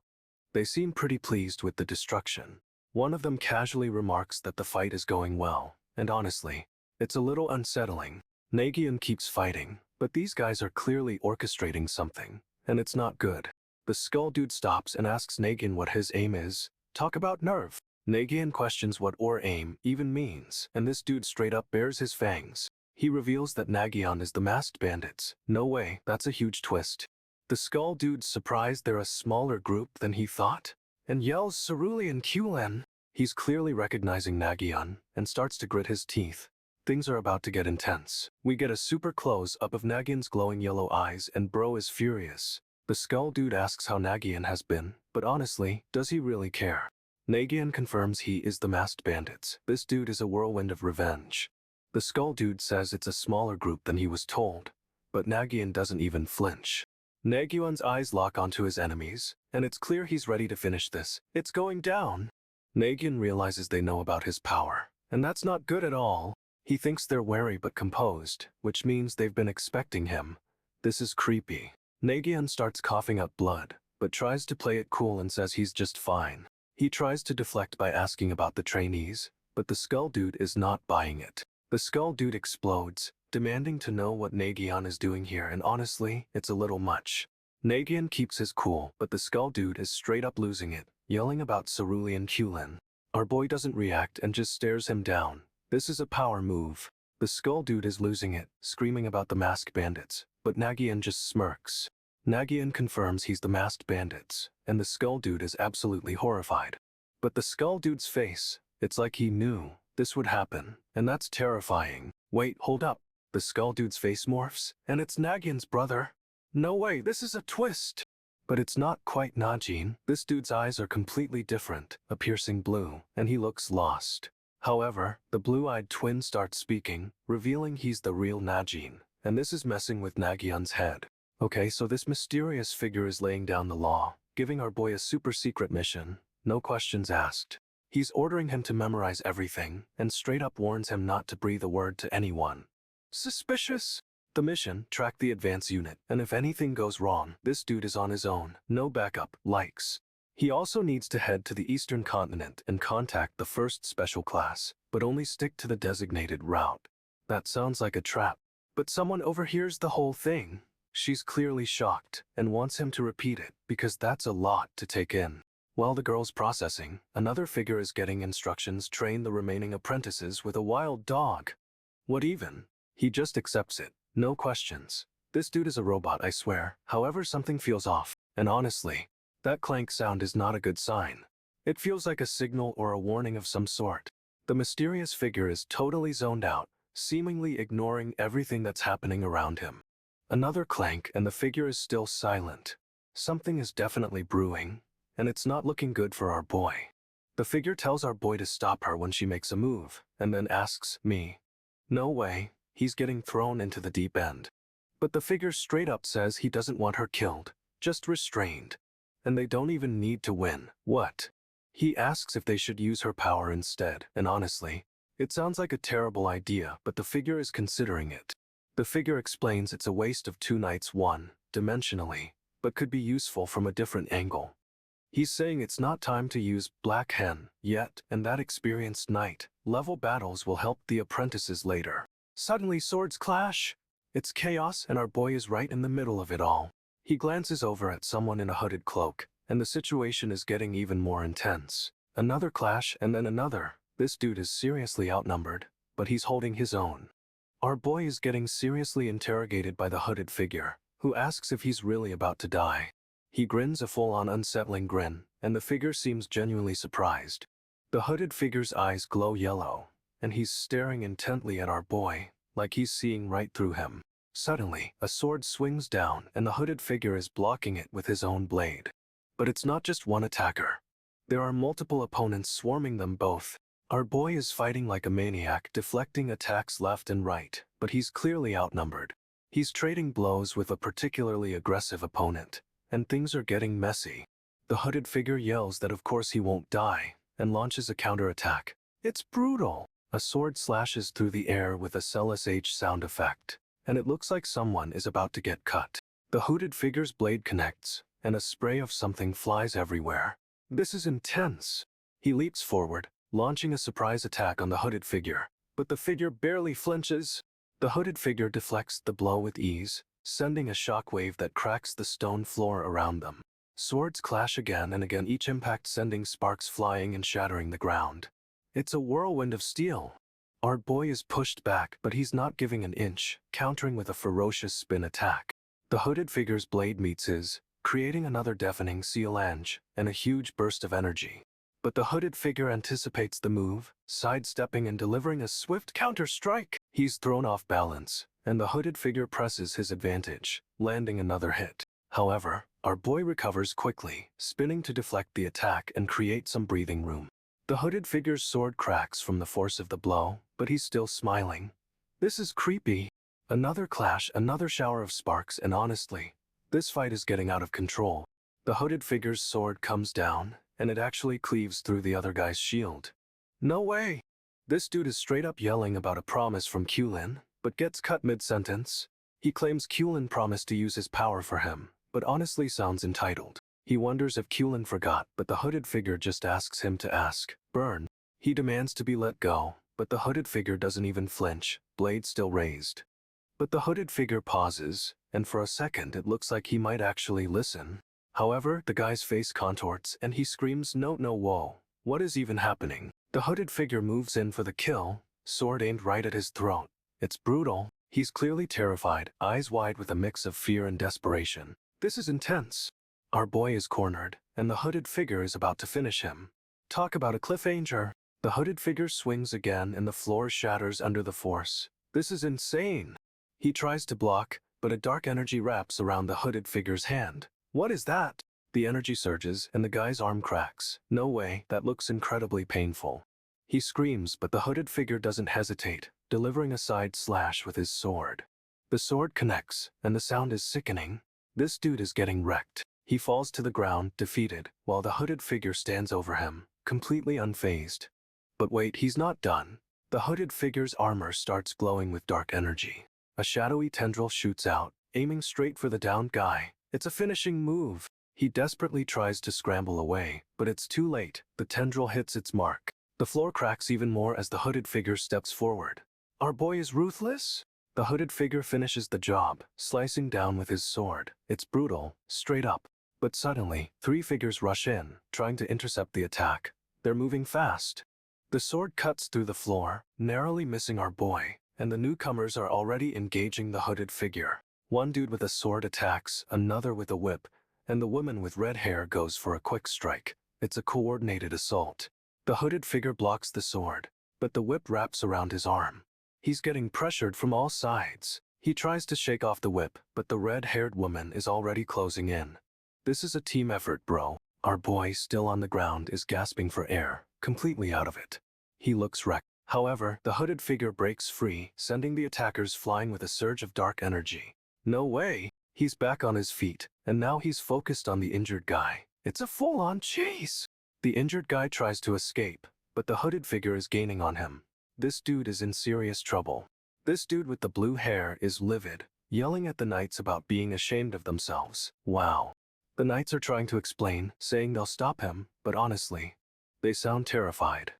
They seem pretty pleased with the destruction. One of them casually remarks that the fight is going well, and honestly, it's a little unsettling. Nagyunn keeps fighting, but these guys are clearly orchestrating something, and it's not good. The skull dude stops and asks Nagyunn what his aim is. Talk about nerve. Nagyunn questions what or aim even means, and this dude straight up bares his fangs. He reveals that Nagyunn is the masked bandits. No way, that's a huge twist. The skull dude's surprised they're a smaller group than he thought, and yells cerulean Qlen. He's clearly recognizing Nagyunn, and starts to grit his teeth. Things are about to get intense. We get a super close-up of Nagyunn's glowing yellow eyes, and bro is furious. The skull dude asks how Nagyunn has been, but honestly, does he really care? Nagyunn confirms he is the masked bandits. This dude is a whirlwind of revenge. The skull dude says it's a smaller group than he was told, but Nagyunn doesn't even flinch. Nagyunn's eyes lock onto his enemies, and it's clear he's ready to finish this. It's going down. Nagyunn realizes they know about his power, and that's not good at all. He thinks they're wary but composed, which means they've been expecting him. This is creepy. Nagyunn starts coughing up blood, but tries to play it cool and says he's just fine. He tries to deflect by asking about the trainees, but the skull dude is not buying it. The skull dude explodes, demanding to know what Nagyunn is doing here, and honestly, it's a little much. Nagyunn keeps his cool, but the skull dude is straight up losing it, yelling about cerulean Qlen. Our boy doesn't react and just stares him down. This is a power move. The skull dude is losing it, screaming about the masked bandits, but Nagyunn just smirks. Nagyunn confirms he's the masked bandits, and the skull dude is absolutely horrified. But the skull dude's face, it's like he knew this would happen, and that's terrifying. Wait, hold up. The skull dude's face morphs, and it's Nagyunn's brother. No way, this is a twist. But it's not quite Najin. This dude's eyes are completely different, a piercing blue, and he looks lost. However, the blue-eyed twin starts speaking, revealing he's the real Najin, and this is messing with Nagyunn's head. Okay, so this mysterious figure is laying down the law, giving our boy a super-secret mission, no questions asked. He's ordering him to memorize everything, and straight up warns him not to breathe a word to anyone. Suspicious. The mission, track the advance unit, and if anything goes wrong, this dude is on his own, no backup, likes. He also needs to head to the eastern continent and contact the first special class, but only stick to the designated route. That sounds like a trap. But someone overhears the whole thing. She's clearly shocked, and wants him to repeat it, because that's a lot to take in. While the girl's processing, another figure is getting instructions: train the remaining apprentices with a wild dog. What even? He just accepts it, no questions. This dude is a robot, I swear. However, something feels off, and honestly, that clank sound is not a good sign. It feels like a signal or a warning of some sort. The mysterious figure is totally zoned out, seemingly ignoring everything that's happening around him. Another clank, and the figure is still silent. Something is definitely brewing, and it's not looking good for our boy. The figure tells our boy to stop her when she makes a move, and then asks me. No way, he's getting thrown into the deep end. But the figure straight up says he doesn't want her killed, just restrained. And they don't even need to win. What? He asks if they should use her power instead, and honestly, it sounds like a terrible idea, but the figure is considering it. The figure explains it's a waste of 2 nights one-dimensionally, but could be useful from a different angle. He's saying it's not time to use Black Hen yet, and that experienced knight-level battles will help the apprentices later. Suddenly swords clash. It's chaos, and our boy is right in the middle of it all. He glances over at someone in a hooded cloak, and the situation is getting even more intense. Another clash, and then another. This dude is seriously outnumbered, but he's holding his own. Our boy is getting seriously interrogated by the hooded figure, who asks if he's really about to die. He grins a full-on unsettling grin, and the figure seems genuinely surprised. The hooded figure's eyes glow yellow, and he's staring intently at our boy, like he's seeing right through him. Suddenly, a sword swings down and the hooded figure is blocking it with his own blade. But it's not just one attacker. There are multiple opponents swarming them both. Our boy is fighting like a maniac, deflecting attacks left and right, but he's clearly outnumbered. He's trading blows with a particularly aggressive opponent, and things are getting messy. The hooded figure yells that of course he won't die, and launches a counterattack. It's brutal. A sword slashes through the air with a SLSH sound effect, and it looks like someone is about to get cut. The hooded figure's blade connects, and a spray of something flies everywhere. This is intense. He leaps forward, launching a surprise attack on the hooded figure, but the figure barely flinches. The hooded figure deflects the blow with ease, sending a shockwave that cracks the stone floor around them. Swords clash again and again, each impact sending sparks flying and shattering the ground. It's a whirlwind of steel. Our boy is pushed back, but he's not giving an inch, countering with a ferocious spin attack. The hooded figure's blade meets his, creating another deafening phalange and a huge burst of energy. But the hooded figure anticipates the move, sidestepping and delivering a swift counter-strike. He's thrown off balance, and the hooded figure presses his advantage, landing another hit. However, our boy recovers quickly, spinning to deflect the attack and create some breathing room. The hooded figure's sword cracks from the force of the blow, but he's still smiling. This is creepy. Another clash, another shower of sparks, and honestly, this fight is getting out of control. The hooded figure's sword comes down, and it actually cleaves through the other guy's shield. No way! This dude is straight up yelling about a promise from Kyu-lin, but gets cut mid-sentence. He claims Kyu-lin promised to use his power for him, but honestly sounds entitled. He wonders if Kyu-lin forgot, but the hooded figure just asks him to ask, burn. He demands to be let go, but the hooded figure doesn't even flinch, blade still raised. But the hooded figure pauses, and for a second it looks like he might actually listen. However, the guy's face contorts and he screams, no, whoa, what is even happening? The hooded figure moves in for the kill, sword aimed right at his throat. It's brutal. He's clearly terrified, eyes wide with a mix of fear and desperation. This is intense. Our boy is cornered, and the hooded figure is about to finish him. Talk about a cliffhanger. The hooded figure swings again and the floor shatters under the force. This is insane. He tries to block, but a dark energy wraps around the hooded figure's hand. What is that? The energy surges and the guy's arm cracks. No way, that looks incredibly painful. He screams, but the hooded figure doesn't hesitate, delivering a side slash with his sword. The sword connects, and the sound is sickening. This dude is getting wrecked. He falls to the ground, defeated, while the hooded figure stands over him, completely unfazed. But wait, he's not done. The hooded figure's armor starts glowing with dark energy. A shadowy tendril shoots out, aiming straight for the downed guy. It's a finishing move. He desperately tries to scramble away, but it's too late. The tendril hits its mark. The floor cracks even more as the hooded figure steps forward. Our boy is ruthless? The hooded figure finishes the job, slicing down with his sword. It's brutal, straight up. But suddenly, three figures rush in, trying to intercept the attack. They're moving fast. The sword cuts through the floor, narrowly missing our boy, and the newcomers are already engaging the hooded figure. One dude with a sword attacks, another with a whip, and the woman with red hair goes for a quick strike. It's a coordinated assault. The hooded figure blocks the sword, but the whip wraps around his arm. He's getting pressured from all sides. He tries to shake off the whip, but the red-haired woman is already closing in. This is a team effort, bro. Our boy, still on the ground, is gasping for air, completely out of it. He looks wrecked. However, the hooded figure breaks free, sending the attackers flying with a surge of dark energy. No way! He's back on his feet, and now he's focused on the injured guy. It's a full-on chase! The injured guy tries to escape, but the hooded figure is gaining on him. This dude is in serious trouble. This dude with the blue hair is livid, yelling at the knights about being ashamed of themselves. Wow. The knights are trying to explain, saying they'll stop him, but honestly, they sound terrified.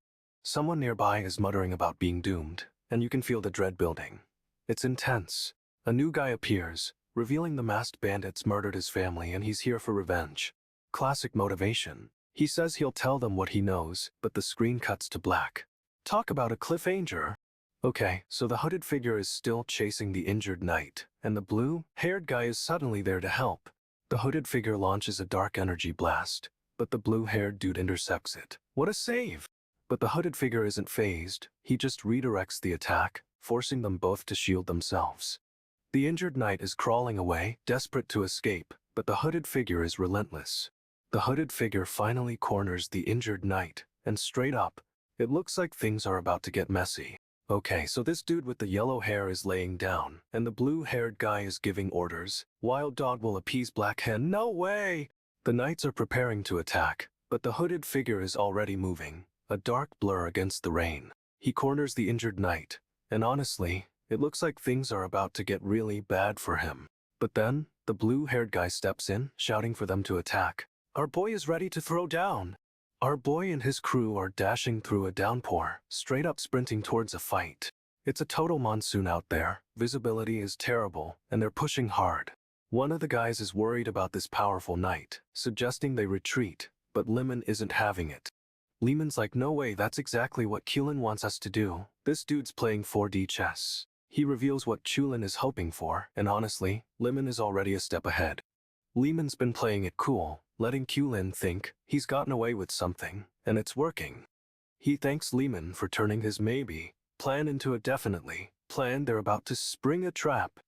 Someone nearby is muttering about being doomed, and you can feel the dread building. It's intense. A new guy appears, revealing the masked bandits murdered his family and he's here for revenge. Classic motivation. He says he'll tell them what he knows, but the screen cuts to black. Talk about a cliffhanger. Okay, so the hooded figure is still chasing the injured knight, and the blue-haired guy is suddenly there to help. The hooded figure launches a dark energy blast, but the blue-haired dude intercepts it. What a save! But the hooded figure isn't phased, he just redirects the attack, forcing them both to shield themselves. The injured knight is crawling away, desperate to escape, but the hooded figure is relentless. The hooded figure finally corners the injured knight, and straight up, it looks like things are about to get messy. Okay, so this dude with the yellow hair is laying down, and the blue-haired guy is giving orders. Wild dog will appease black hen. No way! The knights are preparing to attack, but the hooded figure is already moving, a dark blur against the rain. He corners the injured knight, and honestly, it looks like things are about to get really bad for him. But then, the blue-haired guy steps in, shouting for them to attack. Our boy is ready to throw down. Our boy and his crew are dashing through a downpour, straight up sprinting towards a fight. It's a total monsoon out there, visibility is terrible, and they're pushing hard. One of the guys is worried about this powerful knight, suggesting they retreat, but Lemon isn't having it. Lemon's like, no way, that's exactly what Chulin wants us to do. This dude's playing 4D chess. He reveals what Chulin is hoping for, and honestly, Lemon is already a step ahead. Lemon's been playing it cool, letting Chulin think he's gotten away with something, and it's working. He thanks Lemon for turning his maybe plan into a definitely plan. They're about to spring a trap.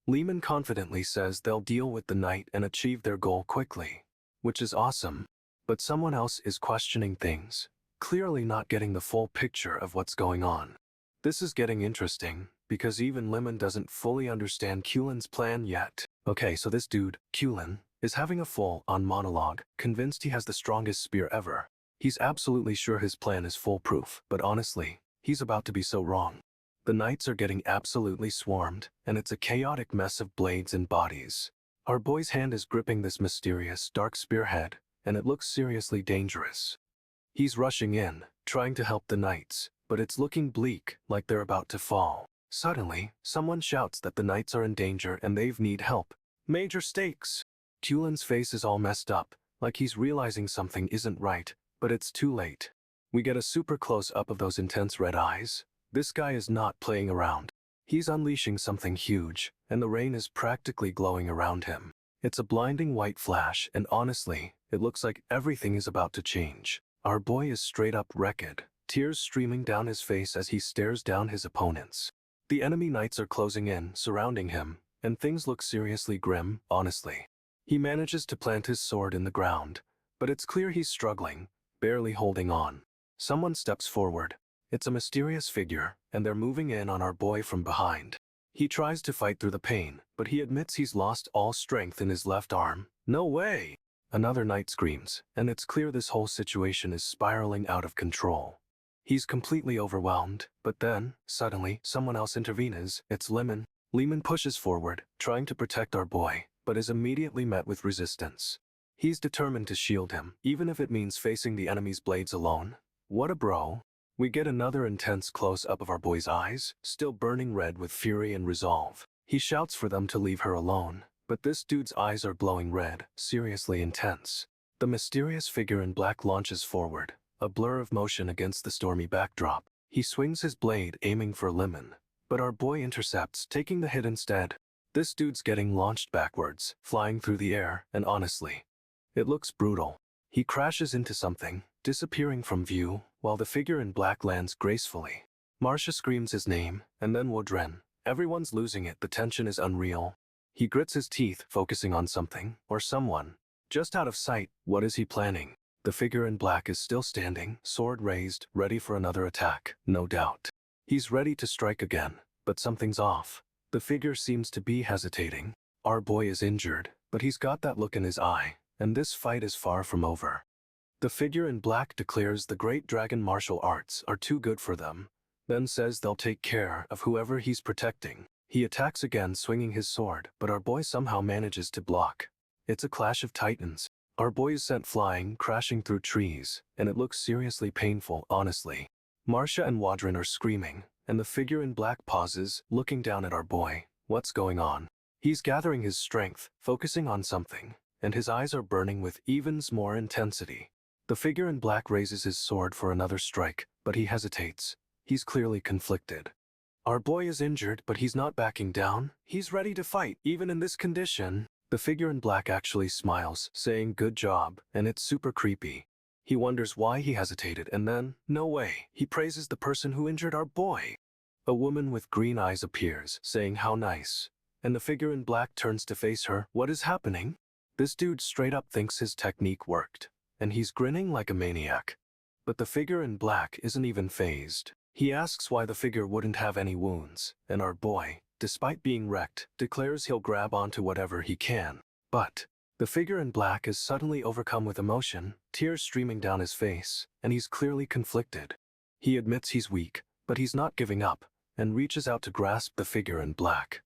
Lemon confidently says they'll deal with the knight and achieve their goal quickly, which is awesome. But someone else is questioning things, clearly not getting the full picture of what's going on. This is getting interesting, because even Lemon doesn't fully understand Chulin's plan yet. Okay, so this dude, Chulin, is having a full-on monologue, convinced he has the strongest spear ever. He's absolutely sure his plan is foolproof, but honestly, he's about to be so wrong. The knights are getting absolutely swarmed, and it's a chaotic mess of blades and bodies. Our boy's hand is gripping this mysterious, dark spearhead, and it looks seriously dangerous. He's rushing in, trying to help the knights, but it's looking bleak, like they're about to fall. Suddenly, someone shouts that the knights are in danger and they need help. Major stakes! Chulin's face is all messed up, like he's realizing something isn't right, but it's too late. We get a super close-up of those intense red eyes. This guy is not playing around. He's unleashing something huge, and the rain is practically glowing around him. It's a blinding white flash, and honestly, it looks like everything is about to change. Our boy is straight up wrecked, tears streaming down his face as he stares down his opponents. The enemy knights are closing in, surrounding him, and things look seriously grim, honestly. He manages to plant his sword in the ground, but it's clear he's struggling, barely holding on. Someone steps forward. It's a mysterious figure, and they're moving in on our boy from behind. He tries to fight through the pain, but he admits he's lost all strength in his left arm. No way! Another knight screams, and it's clear this whole situation is spiraling out of control. He's completely overwhelmed, but then, suddenly, someone else intervenes. It's Lemon. Lemon pushes forward, trying to protect our boy, but is immediately met with resistance. He's determined to shield him, even if it means facing the enemy's blades alone. What a bro. We get another intense close-up of our boy's eyes, still burning red with fury and resolve. He shouts for them to leave her alone, but this dude's eyes are glowing red, seriously intense. The mysterious figure in black launches forward, a blur of motion against the stormy backdrop. He swings his blade, aiming for Lemon, but our boy intercepts, taking the hit instead. This dude's getting launched backwards, flying through the air, and honestly, it looks brutal. He crashes into something, disappearing from view, while the figure in black lands gracefully. Marcia screams his name, and then Wodren. Everyone's losing it, the tension is unreal. He grits his teeth, focusing on something, or someone. Just out of sight, what is he planning? The figure in black is still standing, sword raised, ready for another attack, no doubt. He's ready to strike again, but something's off. The figure seems to be hesitating. Our boy is injured, but he's got that look in his eye, and this fight is far from over. The figure in black declares the great dragon martial arts are too good for them, then says they'll take care of whoever he's protecting. He attacks again, swinging his sword, but our boy somehow manages to block. It's a clash of titans. Our boy is sent flying, crashing through trees, and it looks seriously painful, honestly. Marcia and Wodren are screaming, and the figure in black pauses, looking down at our boy. What's going on? He's gathering his strength, focusing on something, and his eyes are burning with even more intensity. The figure in black raises his sword for another strike, but he hesitates. He's clearly conflicted. Our boy is injured, but he's not backing down. He's ready to fight, even in this condition. The figure in black actually smiles, saying good job, and it's super creepy. He wonders why he hesitated and then, no way, he praises the person who injured our boy. A woman with green eyes appears, saying how nice. And the figure in black turns to face her. What is happening? This dude straight up thinks his technique worked, and he's grinning like a maniac. But the figure in black isn't even fazed. He asks why the figure wouldn't have any wounds, and our boy, despite being wrecked, declares he'll grab onto whatever he can. But the figure in black is suddenly overcome with emotion, tears streaming down his face, and he's clearly conflicted. He admits he's weak, but he's not giving up, and reaches out to grasp the figure in black.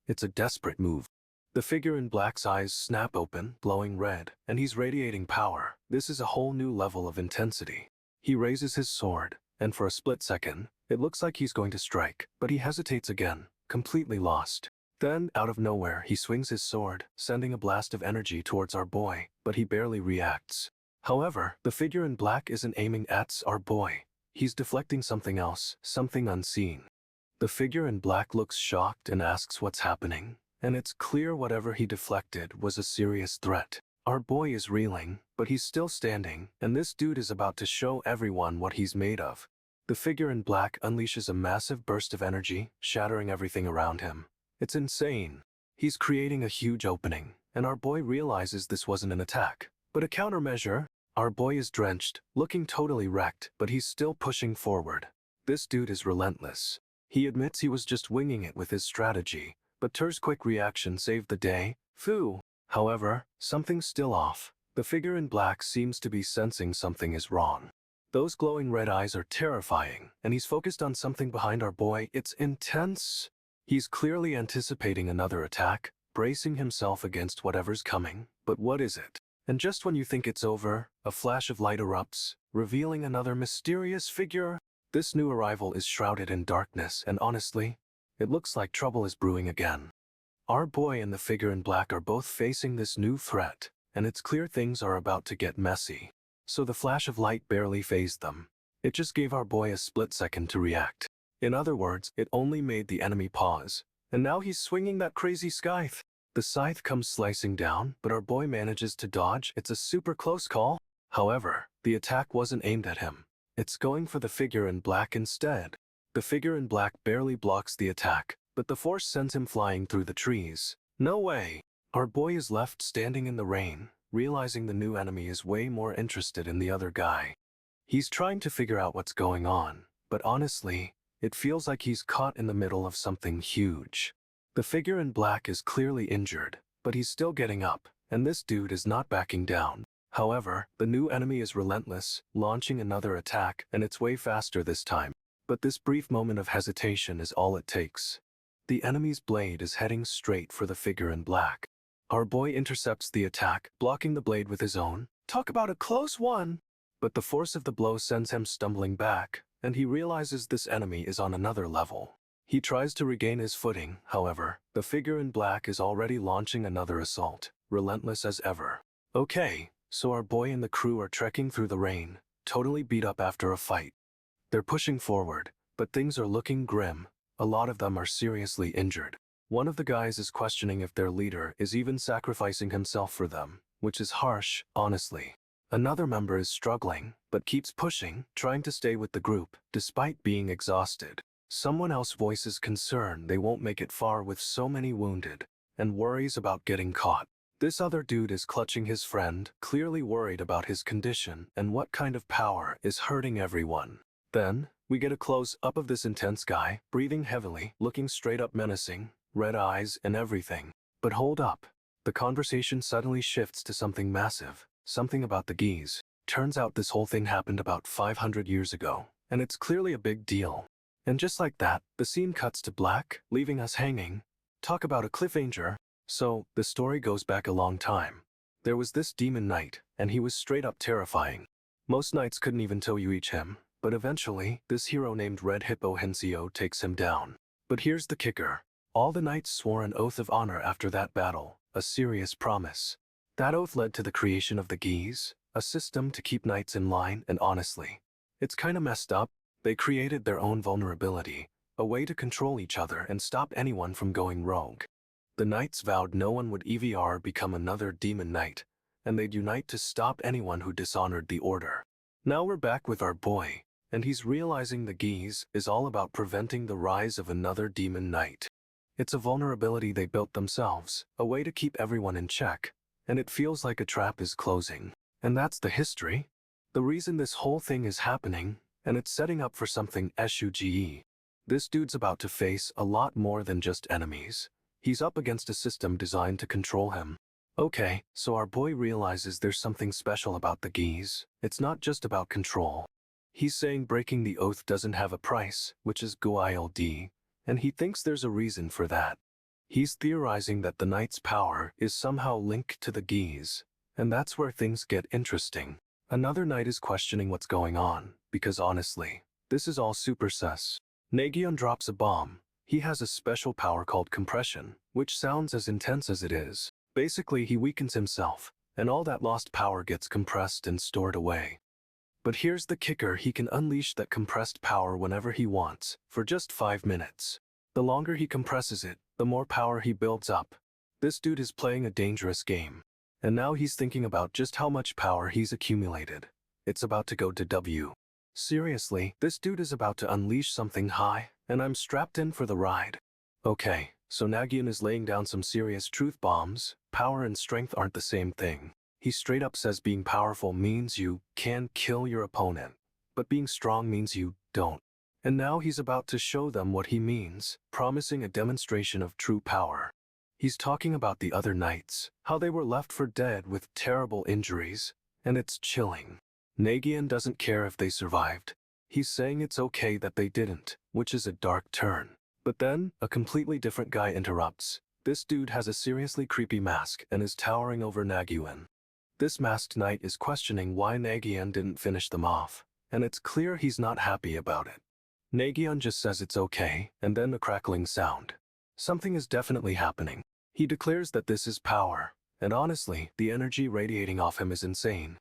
It's a desperate move. The figure in black's eyes snap open, glowing red, and he's radiating power. This is a whole new level of intensity. He raises his sword, and for a split second, it looks like he's going to strike, but he hesitates again, completely lost. Then, out of nowhere, he swings his sword, sending a blast of energy towards our boy, but he barely reacts. However, the figure in black isn't aiming at our boy. He's deflecting something else, something unseen. The figure in black looks shocked and asks what's happening, and it's clear whatever he deflected was a serious threat. Our boy is reeling, but he's still standing, and this dude is about to show everyone what he's made of. The figure in black unleashes a massive burst of energy, shattering everything around him. It's insane. He's creating a huge opening, and our boy realizes this wasn't an attack, but a countermeasure. Our boy is drenched, looking totally wrecked, but he's still pushing forward. This dude is relentless. He admits he was just winging it with his strategy, but Ter's quick reaction saved the day. Phew. However, something's still off. The figure in black seems to be sensing something is wrong. Those glowing red eyes are terrifying, and he's focused on something behind our boy. It's intense. He's clearly anticipating another attack, bracing himself against whatever's coming. But what is it? And just when you think it's over, a flash of light erupts, revealing another mysterious figure. This new arrival is shrouded in darkness, and honestly, it looks like trouble is brewing again. Our boy and the figure in black are both facing this new threat, and it's clear things are about to get messy. So the flash of light barely fazed them. It just gave our boy a split second to react. In other words, it only made the enemy pause. And now he's swinging that crazy scythe. The scythe comes slicing down, but our boy manages to dodge. It's a super close call. However, the attack wasn't aimed at him. It's going for the figure in black instead. The figure in black barely blocks the attack, but the force sends him flying through the trees. No way! Our boy is left standing in the rain, realizing the new enemy is way more interested in the other guy. He's trying to figure out what's going on, but honestly, it feels like he's caught in the middle of something huge. The figure in black is clearly injured, but he's still getting up, and this dude is not backing down. However, the new enemy is relentless, launching another attack, and it's way faster this time. But this brief moment of hesitation is all it takes. The enemy's blade is heading straight for the figure in black. Our boy intercepts the attack, blocking the blade with his own. Talk about a close one! But the force of the blow sends him stumbling back, and he realizes this enemy is on another level. He tries to regain his footing, however, the figure in black is already launching another assault, relentless as ever. Okay. So our boy and the crew are trekking through the rain, totally beat up after a fight. They're pushing forward, but things are looking grim. A lot of them are seriously injured. One of the guys is questioning if their leader is even sacrificing himself for them, which is harsh, honestly. Another member is struggling, but keeps pushing, trying to stay with the group, despite being exhausted. Someone else voices concern they won't make it far with so many wounded, and worries about getting caught. This other dude is clutching his friend, clearly worried about his condition and what kind of power is hurting everyone. Then, we get a close-up of this intense guy, breathing heavily, looking straight up menacing, red eyes and everything. But hold up. The conversation suddenly shifts to something massive, something about the geese. Turns out this whole thing happened about 500 years ago, and it's clearly a big deal. And just like that, the scene cuts to black, leaving us hanging. Talk about a cliffhanger. So, the story goes back a long time. There was this demon knight, and he was straight up terrifying. Most knights couldn't even reach him, but eventually, this hero named Red Hippo Hensio takes him down. But here's the kicker. All the knights swore an oath of honor after that battle, a serious promise. That oath led to the creation of the geese, a system to keep knights in line, and honestly, it's kinda messed up. They created their own vulnerability, a way to control each other and stop anyone from going rogue. The knights vowed no one would ever become another demon knight, and they'd unite to stop anyone who dishonored the order. Now we're back with our boy, and he's realizing the geese is all about preventing the rise of another demon knight. It's a vulnerability they built themselves, a way to keep everyone in check, and it feels like a trap is closing. And that's the history. The reason this whole thing is happening, and it's setting up for something SUGE. This dude's about to face a lot more than just enemies. He's up against a system designed to control him. Okay, so our boy realizes there's something special about the geese. It's not just about control. He's saying breaking the oath doesn't have a price, which is GUILD, and he thinks there's a reason for that. He's theorizing that the knight's power is somehow linked to the geese, and that's where things get interesting. Another knight is questioning what's going on, because honestly, this is all super sus. Nagyunn drops a bomb. He has a special power called compression, which sounds as intense as it is. Basically, he weakens himself, and all that lost power gets compressed and stored away. But here's the kicker: he can unleash that compressed power whenever he wants, for just 5 minutes. The longer he compresses it, the more power he builds up. This dude is playing a dangerous game. And now he's thinking about just how much power he's accumulated. It's about to go to W. Seriously, this dude is about to unleash something high, and I'm strapped in for the ride. Okay, so Nagyunn is laying down some serious truth bombs. Power and strength aren't the same thing. He straight up says being powerful means you can kill your opponent, but being strong means you don't. And now he's about to show them what he means, promising a demonstration of true power. He's talking about the other knights, how they were left for dead with terrible injuries, and it's chilling. Nagyunn doesn't care if they survived. He's saying it's okay that they didn't, which is a dark turn. But then, a completely different guy interrupts. This dude has a seriously creepy mask and is towering over Nagyunn. This masked knight is questioning why Nagyunn didn't finish them off, and it's clear he's not happy about it. Nagyunn just says it's okay, and then a crackling sound. Something is definitely happening. He declares that this is power, and honestly, the energy radiating off him is insane.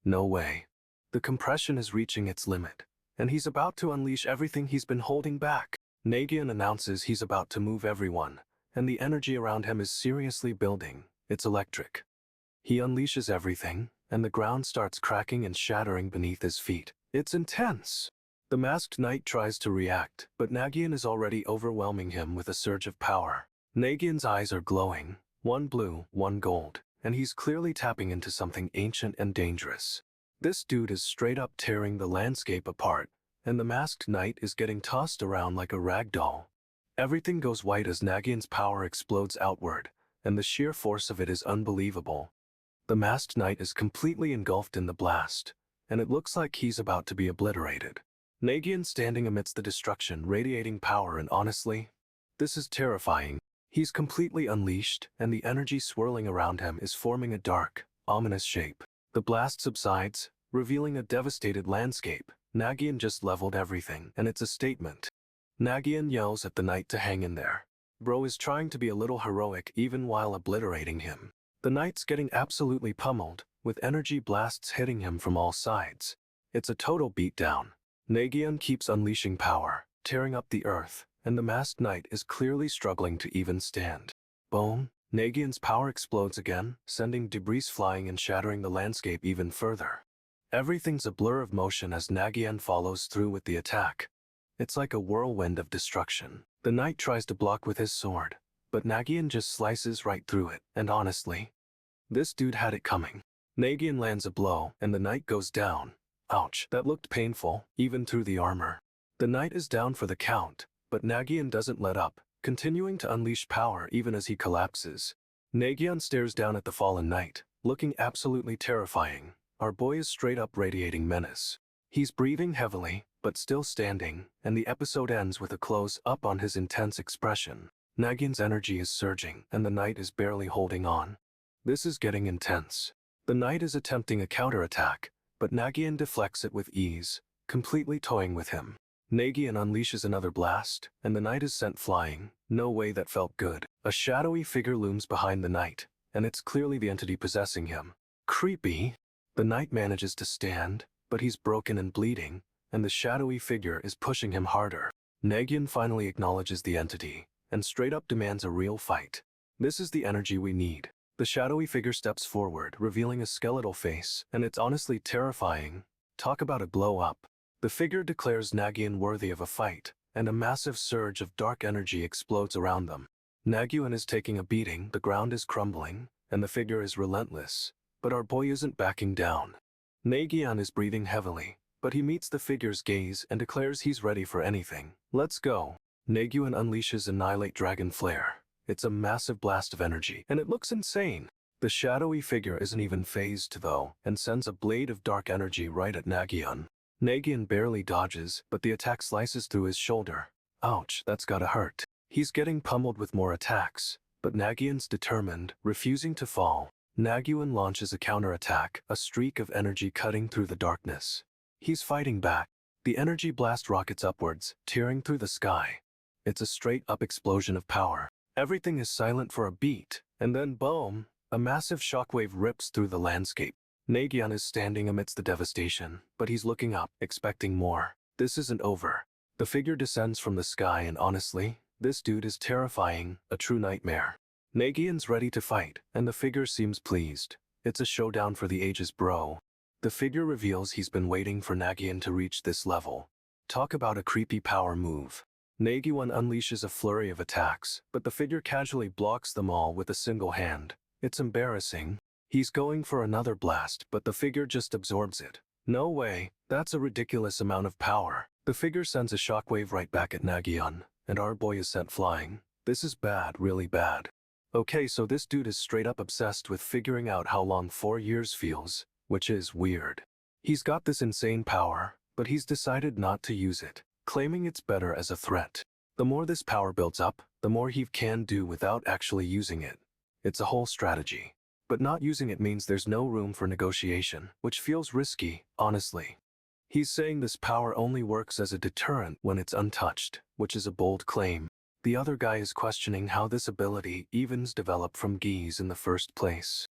No way. The compression is reaching its limit, and he's about to unleash everything he's been holding back. Nagyunn announces he's about to move everyone, and the energy around him is seriously building. It's electric. He unleashes everything, and the ground starts cracking and shattering beneath his feet. It's intense. The masked knight tries to react, but Nagyunn is already overwhelming him with a surge of power. Nagyunn's eyes are glowing, one blue, one gold, and he's clearly tapping into something ancient and dangerous. This dude is straight up tearing the landscape apart, and the masked knight is getting tossed around like a rag doll. Everything goes white as Nagyunn's power explodes outward, and the sheer force of it is unbelievable. The masked knight is completely engulfed in the blast, and it looks like he's about to be obliterated. Nagyunn standing amidst the destruction, radiating power, and honestly, this is terrifying. He's completely unleashed, and the energy swirling around him is forming a dark, ominous shape. The blast subsides, revealing a devastated landscape. Nagyunn just leveled everything, and it's a statement. Nagyunn yells at the knight to hang in there. Bro is trying to be a little heroic even while obliterating him. The knight's getting absolutely pummeled, with energy blasts hitting him from all sides. It's a total beatdown. Nagyunn keeps unleashing power, tearing up the earth, and the masked knight is clearly struggling to even stand. Boom! Nagyunn's power explodes again, sending debris flying and shattering the landscape even further. Everything's a blur of motion as Nagyunn follows through with the attack. It's like a whirlwind of destruction. The knight tries to block with his sword, but Nagyunn just slices right through it, and honestly, this dude had it coming. Nagyunn lands a blow, and the knight goes down. Ouch, that looked painful, even through the armor. The knight is down for the count, but Nagyunn doesn't let up, continuing to unleash power even as he collapses. Nagyunn stares down at the fallen knight, looking absolutely terrifying. Our boy is straight up radiating menace. He's breathing heavily, but still standing, and the episode ends with a close-up on his intense expression. Nagyunn's energy is surging, and the knight is barely holding on. This is getting intense. The knight is attempting a counterattack, but Nagyunn deflects it with ease, completely toying with him. Nagyunn unleashes another blast, and the knight is sent flying. No way, that felt good. A shadowy figure looms behind the knight, and it's clearly the entity possessing him. Creepy. The knight manages to stand, but he's broken and bleeding, and the shadowy figure is pushing him harder. Nagyunn finally acknowledges the entity, and straight up demands a real fight. This is the energy we need. The shadowy figure steps forward, revealing a skeletal face, and it's honestly terrifying. Talk about a glow-up. The figure declares Nagyunn worthy of a fight, and a massive surge of dark energy explodes around them. Nagyunn is taking a beating, the ground is crumbling, and the figure is relentless. But our boy isn't backing down. Nagyunn is breathing heavily, but he meets the figure's gaze and declares he's ready for anything. Let's go. Nagyunn unleashes Annihilate Dragon Flare. It's a massive blast of energy, and it looks insane. The shadowy figure isn't even phased though, and sends a blade of dark energy right at Nagyunn. Nagyunn barely dodges, but the attack slices through his shoulder. Ouch, that's gotta hurt. He's getting pummeled with more attacks, but Nagyunn's determined, refusing to fall. Nagyunn launches a counterattack, a streak of energy cutting through the darkness. He's fighting back. The energy blast rockets upwards, tearing through the sky. It's a straight-up explosion of power. Everything is silent for a beat, and then boom, a massive shockwave rips through the landscape. Nagyunn is standing amidst the devastation, but he's looking up, expecting more. This isn't over. The figure descends from the sky and honestly, this dude is terrifying, a true nightmare. Nagyunn's ready to fight, and the figure seems pleased. It's a showdown for the ages, bro. The figure reveals he's been waiting for Nagyunn to reach this level. Talk about a creepy power move. Nagyunn unleashes a flurry of attacks, but the figure casually blocks them all with a single hand. It's embarrassing. He's going for another blast, but the figure just absorbs it. No way, that's a ridiculous amount of power. The figure sends a shockwave right back at Nagyunn, and our boy is sent flying. This is bad, really bad. Okay, so this dude is straight up obsessed with figuring out how long 4 years feels, which is weird. He's got this insane power, but he's decided not to use it, claiming it's better as a threat. The more this power builds up, the more he can do without actually using it. It's a whole strategy. But not using it means there's no room for negotiation, which feels risky, honestly. He's saying this power only works as a deterrent when it's untouched, which is a bold claim. The other guy is questioning how this ability evens developed from geese in the first place.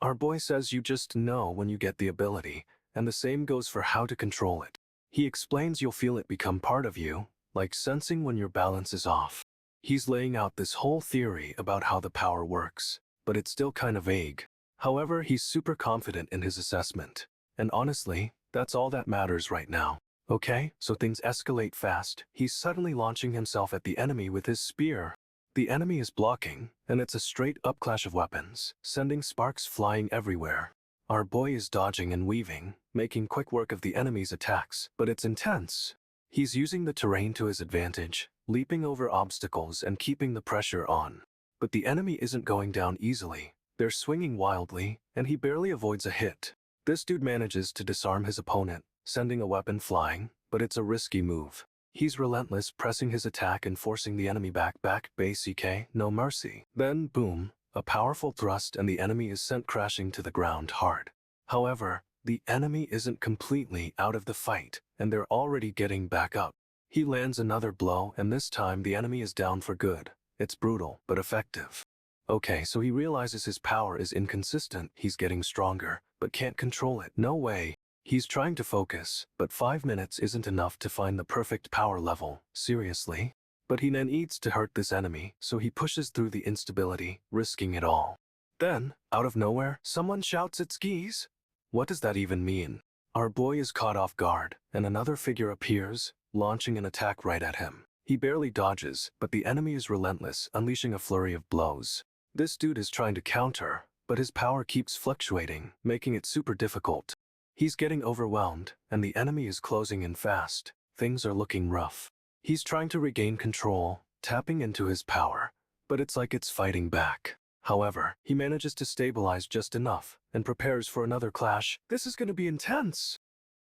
Our boy says you just know when you get the ability, and the same goes for how to control it. He explains you'll feel it become part of you, like sensing when your balance is off. He's laying out this whole theory about how the power works, but it's still kind of vague. However, he's super confident in his assessment. And honestly, that's all that matters right now. Okay, so things escalate fast. He's suddenly launching himself at the enemy with his spear. The enemy is blocking, and it's a straight-up clash of weapons, sending sparks flying everywhere. Our boy is dodging and weaving, making quick work of the enemy's attacks, but it's intense. He's using the terrain to his advantage, leaping over obstacles and keeping the pressure on. But the enemy isn't going down easily. They're swinging wildly, and he barely avoids a hit. This dude manages to disarm his opponent, sending a weapon flying, but it's a risky move. He's relentless, pressing his attack and forcing the enemy back, basically, no mercy. Then, boom, a powerful thrust and the enemy is sent crashing to the ground hard. However, the enemy isn't completely out of the fight, and they're already getting back up. He lands another blow, and this time the enemy is down for good. It's brutal, but effective. Okay, so he realizes his power is inconsistent. He's getting stronger, but can't control it. No way. He's trying to focus, but 5 minutes isn't enough to find the perfect power level. Seriously? But he then needs to hurt this enemy, so he pushes through the instability, risking it all. Then, out of nowhere, someone shouts it's geese. What does that even mean? Our boy is caught off guard, and another figure appears, launching an attack right at him. He barely dodges, but the enemy is relentless, unleashing a flurry of blows. This dude is trying to counter, but his power keeps fluctuating, making it super difficult. He's getting overwhelmed, and the enemy is closing in fast. Things are looking rough. He's trying to regain control, tapping into his power, but it's like it's fighting back. However, he manages to stabilize just enough, and prepares for another clash. This is gonna be intense.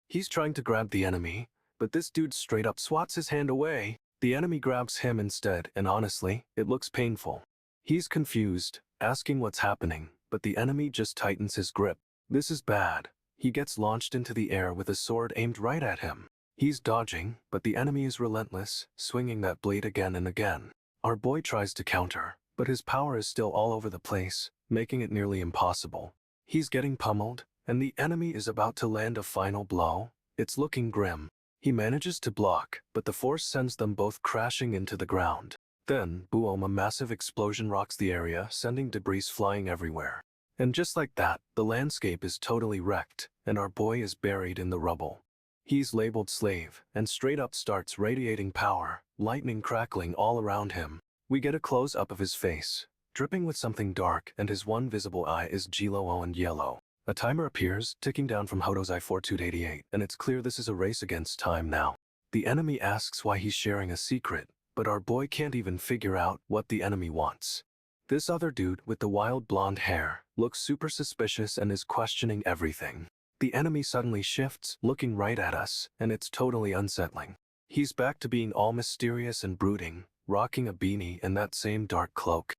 He's trying to grab the enemy, but this dude straight up swats his hand away. The enemy grabs him instead, and honestly, it looks painful. He's confused, asking what's happening, but the enemy just tightens his grip. This is bad. He gets launched into the air with a sword aimed right at him. He's dodging, but the enemy is relentless, swinging that blade again and again. Our boy tries to counter, but his power is still all over the place, making it nearly impossible. He's getting pummeled, and the enemy is about to land a final blow. It's looking grim. He manages to block, but the force sends them both crashing into the ground. Then, boom, a massive explosion rocks the area, sending debris flying everywhere. And just like that, the landscape is totally wrecked, and our boy is buried in the rubble. He's labeled slave, and straight up starts radiating power, lightning crackling all around him. We get a close-up of his face, dripping with something dark, and his one visible eye is yellow and yellow. A timer appears, ticking down from Hodosai 4288, and it's clear this is a race against time now. The enemy asks why he's sharing a secret, but our boy can't even figure out what the enemy wants. This other dude with the wild blonde hair looks super suspicious and is questioning everything. The enemy suddenly shifts, looking right at us, and it's totally unsettling. He's back to being all mysterious and brooding, rocking a beanie and that same dark cloak.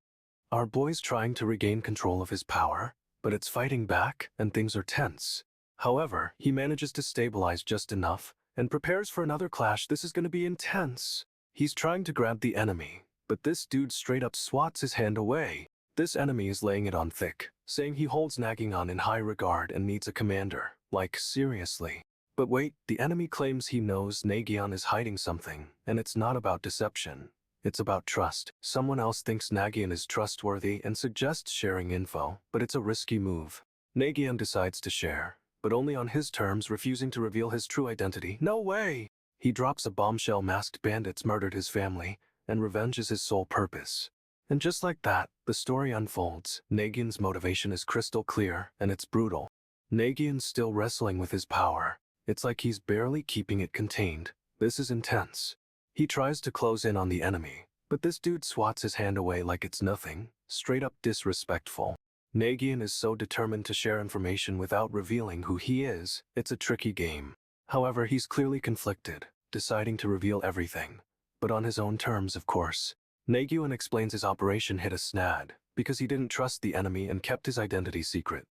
Our boy's trying to regain control of his power, but it's fighting back and things are tense. However, he manages to stabilize just enough and prepares for another clash. This is going to be intense. He's trying to grab the enemy, but this dude straight up swats his hand away. This enemy is laying it on thick, saying he holds Nagyunn in high regard and needs a commander. Like, seriously. But wait, the enemy claims he knows Nagyunn is hiding something, and it's not about deception. It's about trust. Someone else thinks Nagyunn is trustworthy and suggests sharing info, but it's a risky move. Nagyunn decides to share, but only on his terms, refusing to reveal his true identity. No way! He drops a bombshell. Masked bandits murdered his family, and revenge is his sole purpose. And just like that, the story unfolds. Nagyunn's motivation is crystal clear, and it's brutal. Nagyunn's still wrestling with his power. It's like he's barely keeping it contained. This is intense. He tries to close in on the enemy, but this dude swats his hand away like it's nothing, straight up disrespectful. Nagyunn is so determined to share information without revealing who he is. It's a tricky game. However, he's clearly conflicted, deciding to reveal everything, but on his own terms, of course. Nagyunn explains his operation hit a snag because he didn't trust the enemy and kept his identity secret.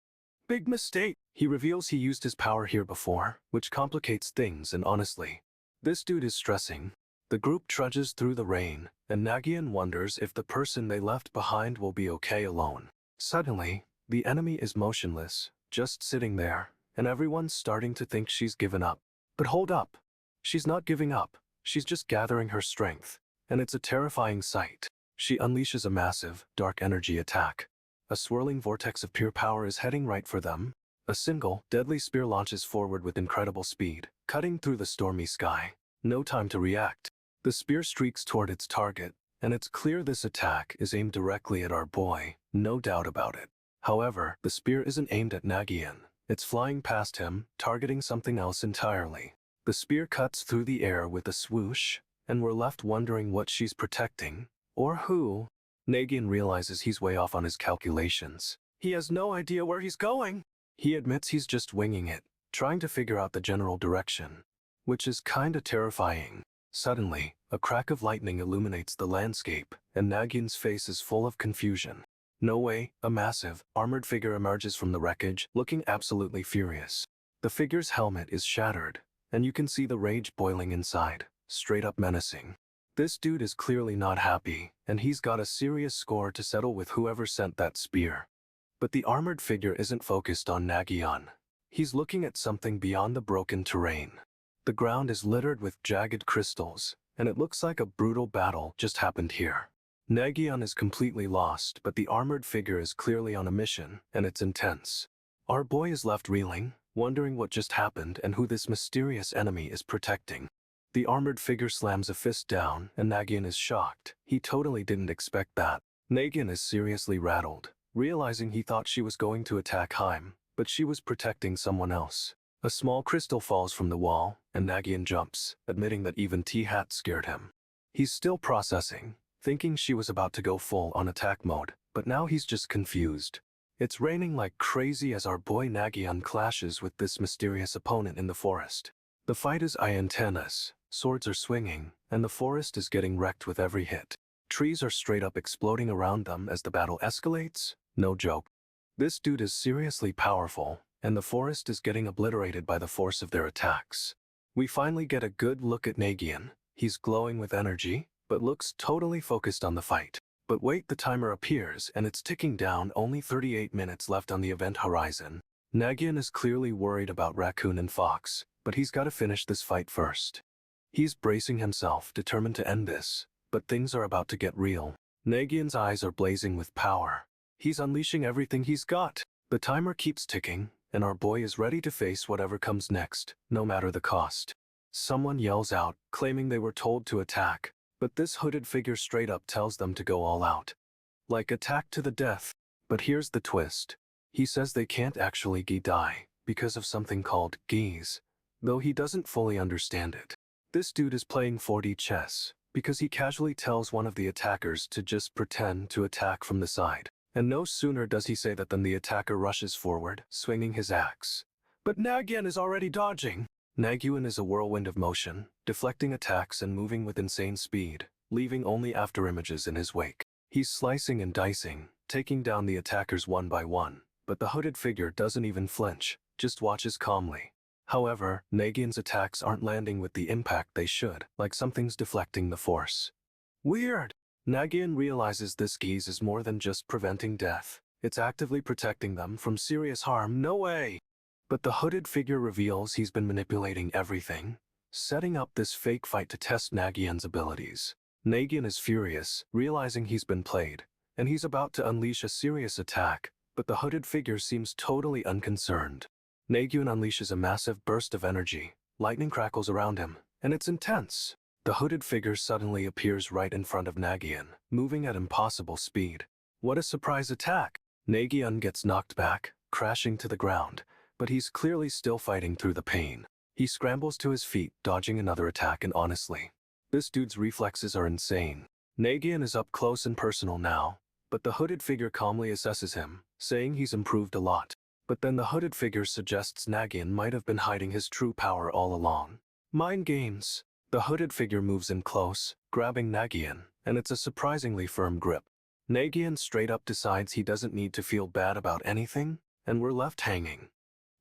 Big mistake. He reveals he used his power here before, which complicates things, and honestly, this dude is stressing. The group trudges through the rain, and Nagyunn wonders if the person they left behind will be okay alone. Suddenly, the enemy is motionless, just sitting there, and everyone's starting to think she's given up. But hold up. She's not giving up. She's just gathering her strength, and it's a terrifying sight. She unleashes a massive, dark energy attack. A swirling vortex of pure power is heading right for them. A single, deadly spear launches forward with incredible speed, cutting through the stormy sky. No time to react. The spear streaks toward its target, and it's clear this attack is aimed directly at our boy, no doubt about it. However, the spear isn't aimed at Nagyunn. It's flying past him, targeting something else entirely. The spear cuts through the air with a swoosh, and we're left wondering what she's protecting, or who. Nagyunn realizes he's way off on his calculations. He has no idea where he's going. He admits he's just winging it, trying to figure out the general direction, which is kinda terrifying. Suddenly, a crack of lightning illuminates the landscape, and Nagyunn's face is full of confusion. No way, a massive, armored figure emerges from the wreckage, looking absolutely furious. The figure's helmet is shattered, and you can see the rage boiling inside, straight up menacing. This dude is clearly not happy, and he's got a serious score to settle with whoever sent that spear. But the armored figure isn't focused on Nagyunn. He's looking at something beyond the broken terrain. The ground is littered with jagged crystals, and it looks like a brutal battle just happened here. Nagyunn is completely lost, but the armored figure is clearly on a mission, and it's intense. Our boy is left reeling, wondering what just happened and who this mysterious enemy is protecting. The armored figure slams a fist down, and Nagyunn is shocked. He totally didn't expect that. Nagyunn is seriously rattled, realizing he thought she was going to attack him, but she was protecting someone else. A small crystal falls from the wall, and Nagyunn jumps, admitting that even T-Hat scared him. He's still processing, thinking she was about to go full on attack mode, but now he's just confused. It's raining like crazy as our boy Nagyunn clashes with this mysterious opponent in the forest. The fight is intense. Swords are swinging, and the forest is getting wrecked with every hit. Trees are straight up exploding around them as the battle escalates. No joke. This dude is seriously powerful, and the forest is getting obliterated by the force of their attacks. We finally get a good look at Nagyunn. He's glowing with energy, but looks totally focused on the fight. But wait, the timer appears, and it's ticking down. Only 38 minutes left on the event horizon. Nagyunn is clearly worried about Raccoon and Fox, but he's got to finish this fight first. He's bracing himself, determined to end this, but things are about to get real. Nagyunn's eyes are blazing with power. He's unleashing everything he's got. The timer keeps ticking, and our boy is ready to face whatever comes next, no matter the cost. Someone yells out, claiming they were told to attack, but this hooded figure straight up tells them to go all out. Like attack to the death. But here's the twist. He says they can't actually die, because of something called geese, though he doesn't fully understand it. This dude is playing 4D chess, because he casually tells one of the attackers to just pretend to attack from the side. And no sooner does he say that than the attacker rushes forward, swinging his axe. But Nagyunn is already dodging. Nagyunn is a whirlwind of motion, deflecting attacks and moving with insane speed, leaving only afterimages in his wake. He's slicing and dicing, taking down the attackers one by one, but the hooded figure doesn't even flinch, just watches calmly. However, Nagyunn's attacks aren't landing with the impact they should, like something's deflecting the force. Weird! Nagyunn realizes this geese is more than just preventing death. It's actively protecting them from serious harm. No way! But the hooded figure reveals he's been manipulating everything, setting up this fake fight to test Nagyunn's abilities. Nagyunn is furious, realizing he's been played, and he's about to unleash a serious attack, but the hooded figure seems totally unconcerned. Nagyunn unleashes a massive burst of energy, lightning crackles around him, and it's intense. The hooded figure suddenly appears right in front of Nagyunn, moving at impossible speed. What a surprise attack! Nagyunn gets knocked back, crashing to the ground, but he's clearly still fighting through the pain. He scrambles to his feet, dodging another attack, and honestly, this dude's reflexes are insane. Nagyunn is up close and personal now, but the hooded figure calmly assesses him, saying he's improved a lot. But then the hooded figure suggests Nagyunn might have been hiding his true power all along. Mind games. The hooded figure moves in close, grabbing Nagyunn, and it's a surprisingly firm grip. Nagyunn straight up decides he doesn't need to feel bad about anything, and we're left hanging.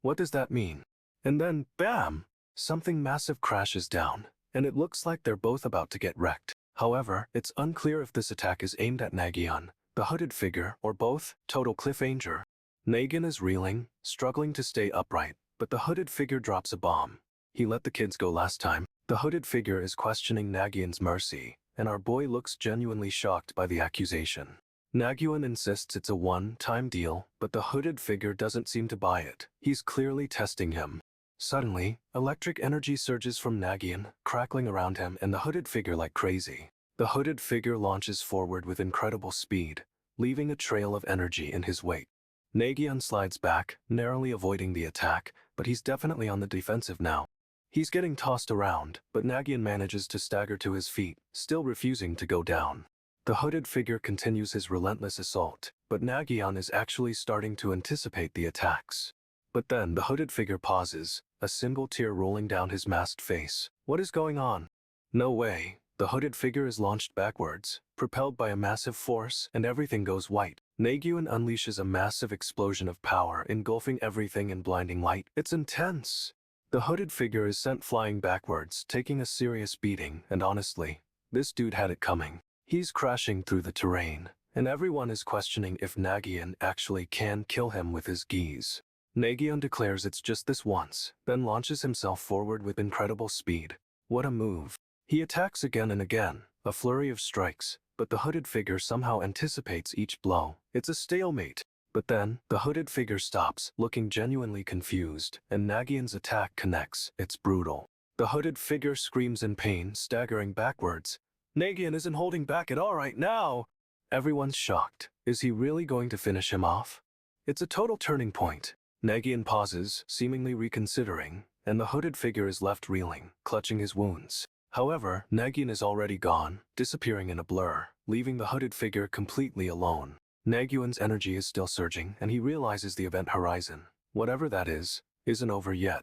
What does that mean? And then, bam! Something massive crashes down, and it looks like they're both about to get wrecked. However, it's unclear if this attack is aimed at Nagyunn, the hooded figure, or both. Total cliffhanger. Nagyunn is reeling, struggling to stay upright, but the hooded figure drops a bomb. He let the kids go last time. The hooded figure is questioning Nagyunn's mercy, and our boy looks genuinely shocked by the accusation. Nagyunn insists it's a one-time deal, but the hooded figure doesn't seem to buy it. He's clearly testing him. Suddenly, electric energy surges from Nagyunn, crackling around him and the hooded figure like crazy. The hooded figure launches forward with incredible speed, leaving a trail of energy in his wake. Nagyunn slides back, narrowly avoiding the attack, but he's definitely on the defensive now. He's getting tossed around, but Nagyunn manages to stagger to his feet, still refusing to go down. The hooded figure continues his relentless assault, but Nagyunn is actually starting to anticipate the attacks. But then the hooded figure pauses, a single tear rolling down his masked face. What is going on? No way. The hooded figure is launched backwards, propelled by a massive force, and everything goes white. Nagyunn unleashes a massive explosion of power, engulfing everything in blinding light. It's intense. The hooded figure is sent flying backwards, taking a serious beating, and honestly, this dude had it coming. He's crashing through the terrain, and everyone is questioning if Nagyunn actually can kill him with his geese. Nagyunn declares it's just this once, then launches himself forward with incredible speed. What a move. He attacks again and again, a flurry of strikes, but the hooded figure somehow anticipates each blow. It's a stalemate. But then, the hooded figure stops, looking genuinely confused, and Nagyunn's attack connects. It's brutal. The hooded figure screams in pain, staggering backwards. Nagyunn isn't holding back at all right now! Everyone's shocked. Is he really going to finish him off? It's a total turning point. Nagyunn pauses, seemingly reconsidering, and the hooded figure is left reeling, clutching his wounds. However, Nagyunn is already gone, disappearing in a blur, leaving the hooded figure completely alone. Nagyunn's energy is still surging, and he realizes the event horizon, whatever that is, isn't over yet.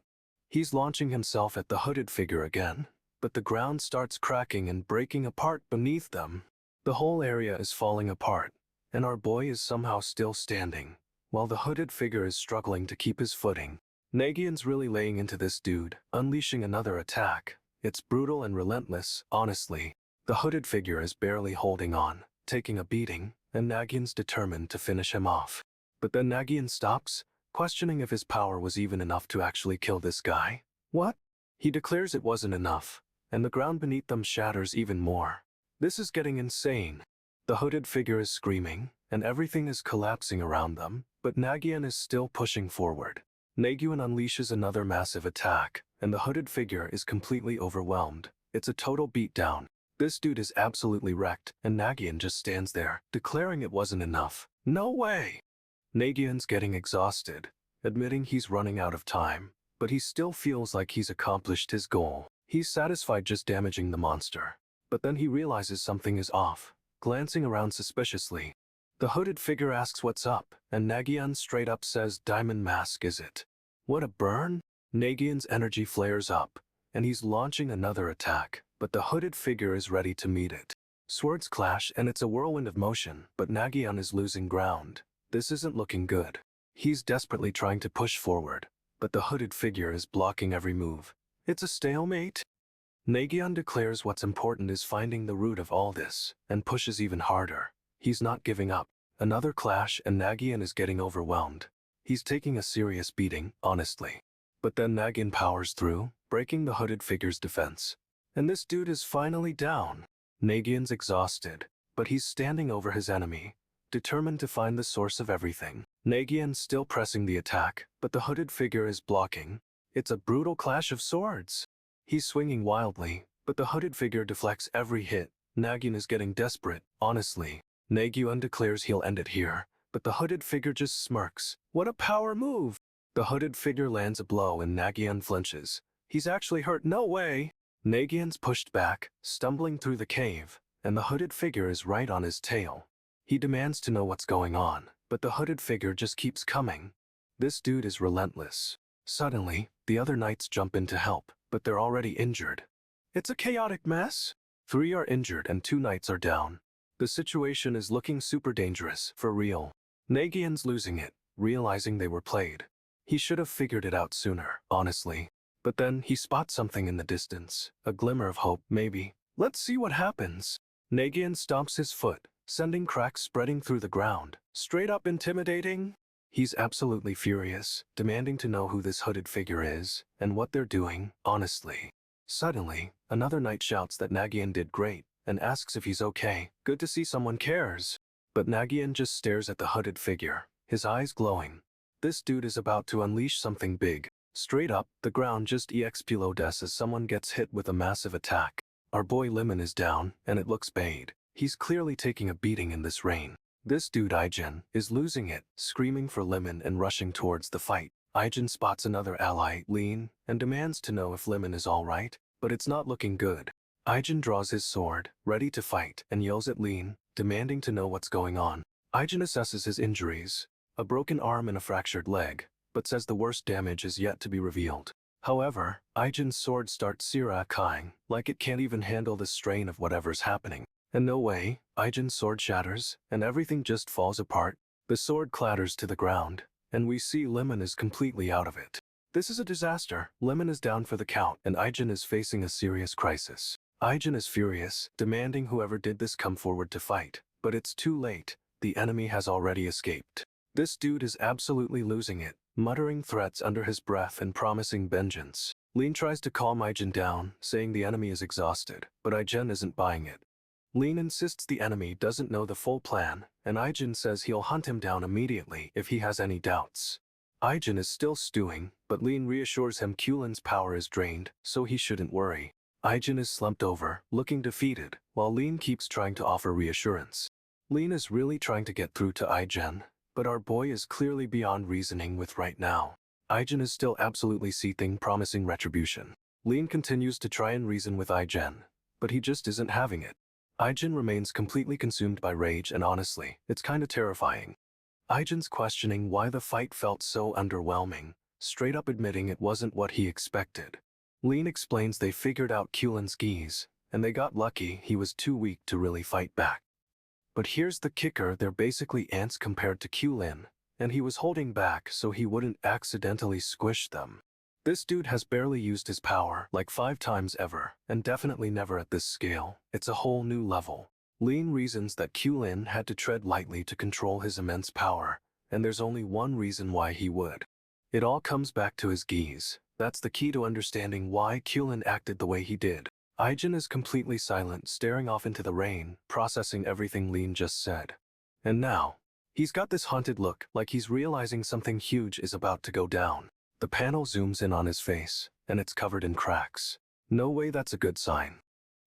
He's launching himself at the hooded figure again, but the ground starts cracking and breaking apart beneath them. The whole area is falling apart, and our boy is somehow still standing, while the hooded figure is struggling to keep his footing. Nagyunn's really laying into this dude, unleashing another attack. It's brutal and relentless, honestly. The hooded figure is barely holding on, taking a beating, and Nagyunn's determined to finish him off. But then Nagyunn stops, questioning if his power was even enough to actually kill this guy. What? He declares it wasn't enough, and the ground beneath them shatters even more. This is getting insane. The hooded figure is screaming, and everything is collapsing around them, But Nagyunn is still pushing forward. Nagyunn unleashes another massive attack, and the hooded figure is completely overwhelmed. It's a total beatdown. This dude is absolutely wrecked, and Nagyunn just stands there, declaring it wasn't enough. No way! Nagyunn's getting exhausted, admitting he's running out of time, but he still feels like he's accomplished his goal. He's satisfied just damaging the monster. But then he realizes something is off, glancing around suspiciously. The hooded figure asks what's up, and Nagyunn straight up says, "Diamond mask, is it?" What a burn! Nagyunn's energy flares up, and he's launching another attack, but the hooded figure is ready to meet it. Swords clash and it's a whirlwind of motion, but Nagyunn is losing ground. This isn't looking good. He's desperately trying to push forward, but the hooded figure is blocking every move. It's a stalemate. Nagyunn declares what's important is finding the root of all this, and pushes even harder. He's not giving up. Another clash and Nagyunn is getting overwhelmed. He's taking a serious beating, honestly. But then Nagyunn powers through, breaking the hooded figure's defense. And this dude is finally down. Nagyunn's exhausted, but he's standing over his enemy, determined to find the source of everything. Nagyunn's still pressing the attack, but the hooded figure is blocking. It's a brutal clash of swords. He's swinging wildly, but the hooded figure deflects every hit. Nagyunn is getting desperate, honestly. Nagyunn declares he'll end it here, but the hooded figure just smirks. What a power move! The hooded figure lands a blow and Nagyunn flinches. He's actually hurt. No way! Nagyunn's pushed back, stumbling through the cave, and the hooded figure is right on his tail. He demands to know what's going on, but the hooded figure just keeps coming. This dude is relentless. Suddenly, the other knights jump in to help, but they're already injured. It's a chaotic mess. 3 are injured and 2 knights are down. The situation is looking super dangerous, for real. Nagyunn's losing it, realizing they were played. He should have figured it out sooner, honestly. But then he spots something in the distance, a glimmer of hope, maybe. Let's see what happens. Nagyunn stomps his foot, sending cracks spreading through the ground. Straight up intimidating. He's absolutely furious, demanding to know who this hooded figure is, and what they're doing, honestly. Suddenly, another knight shouts that Nagyunn did great, and asks if he's okay. Good to see someone cares. But Nagyunn just stares at the hooded figure, his eyes glowing. This dude is about to unleash something big. Straight up, the ground just explodes as someone gets hit with a massive attack. Our boy Lemon is down, and it looks bad. He's clearly taking a beating in this rain. This dude Najin is losing it, screaming for Lemon and rushing towards the fight. Najin spots another ally, Lean, and demands to know if Lemon is alright, but it's not looking good. Najin draws his sword, ready to fight, and yells at Lean, demanding to know what's going on. Najin assesses his injuries, a broken arm and a fractured leg, but says the worst damage is yet to be revealed. However, Najin's sword starts siracking, like it can't even handle the strain of whatever's happening. And no way, Najin's sword shatters, and everything just falls apart. The sword clatters to the ground, and we see Lemon is completely out of it. This is a disaster. Lemon is down for the count, and Najin is facing a serious crisis. Najin is furious, demanding whoever did this come forward to fight, but it's too late. The enemy has already escaped. This dude is absolutely losing it, muttering threats under his breath and promising vengeance. Lean tries to calm Najin down, saying the enemy is exhausted, but Najin isn't buying it. Lean insists the enemy doesn't know the full plan, and Najin says he'll hunt him down immediately if he has any doubts. Najin is still stewing, but Lean reassures him Kulin's power is drained, so he shouldn't worry. Najin is slumped over, looking defeated, while Lean keeps trying to offer reassurance. Lean is really trying to get through to Najin, but our boy is clearly beyond reasoning with right now. Najin is still absolutely seething, promising retribution. Lean continues to try and reason with Najin, but he just isn't having it. Najin remains completely consumed by rage, and honestly, it's kinda terrifying. Najin's questioning why the fight felt so underwhelming, straight up admitting it wasn't what he expected. Lean explains they figured out Kulin's geese, and they got lucky he was too weak to really fight back. But here's the kicker, they're basically ants compared to Kulin, and he was holding back so he wouldn't accidentally squish them. This dude has barely used his power like 5 times ever, and definitely never at this scale. It's a whole new level. Lean reasons that Kulin had to tread lightly to control his immense power, and there's only one reason why he would. It all comes back to his geese. That's the key to understanding why Kulin acted the way he did. Najin is completely silent, staring off into the rain, processing everything Lean just said. And now, He's got this haunted look, like he's realizing something huge is about to go down. The panel zooms in on his face, and it's covered in cracks. No way that's a good sign.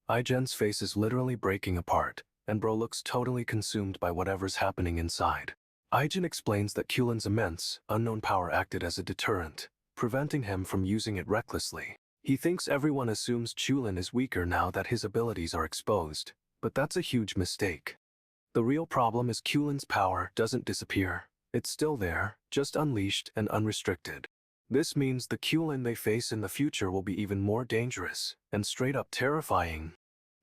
Ijen's face is literally breaking apart, and bro looks totally consumed by whatever's happening inside. Ijen explains that Kulin's immense, unknown power acted as a deterrent, preventing him from using it recklessly. He thinks everyone assumes Chulin is weaker now that his abilities are exposed, but that's a huge mistake. The real problem is Kulin's power doesn't disappear. It's still there, just unleashed and unrestricted. This means the Kulin they face in the future will be even more dangerous and straight up terrifying.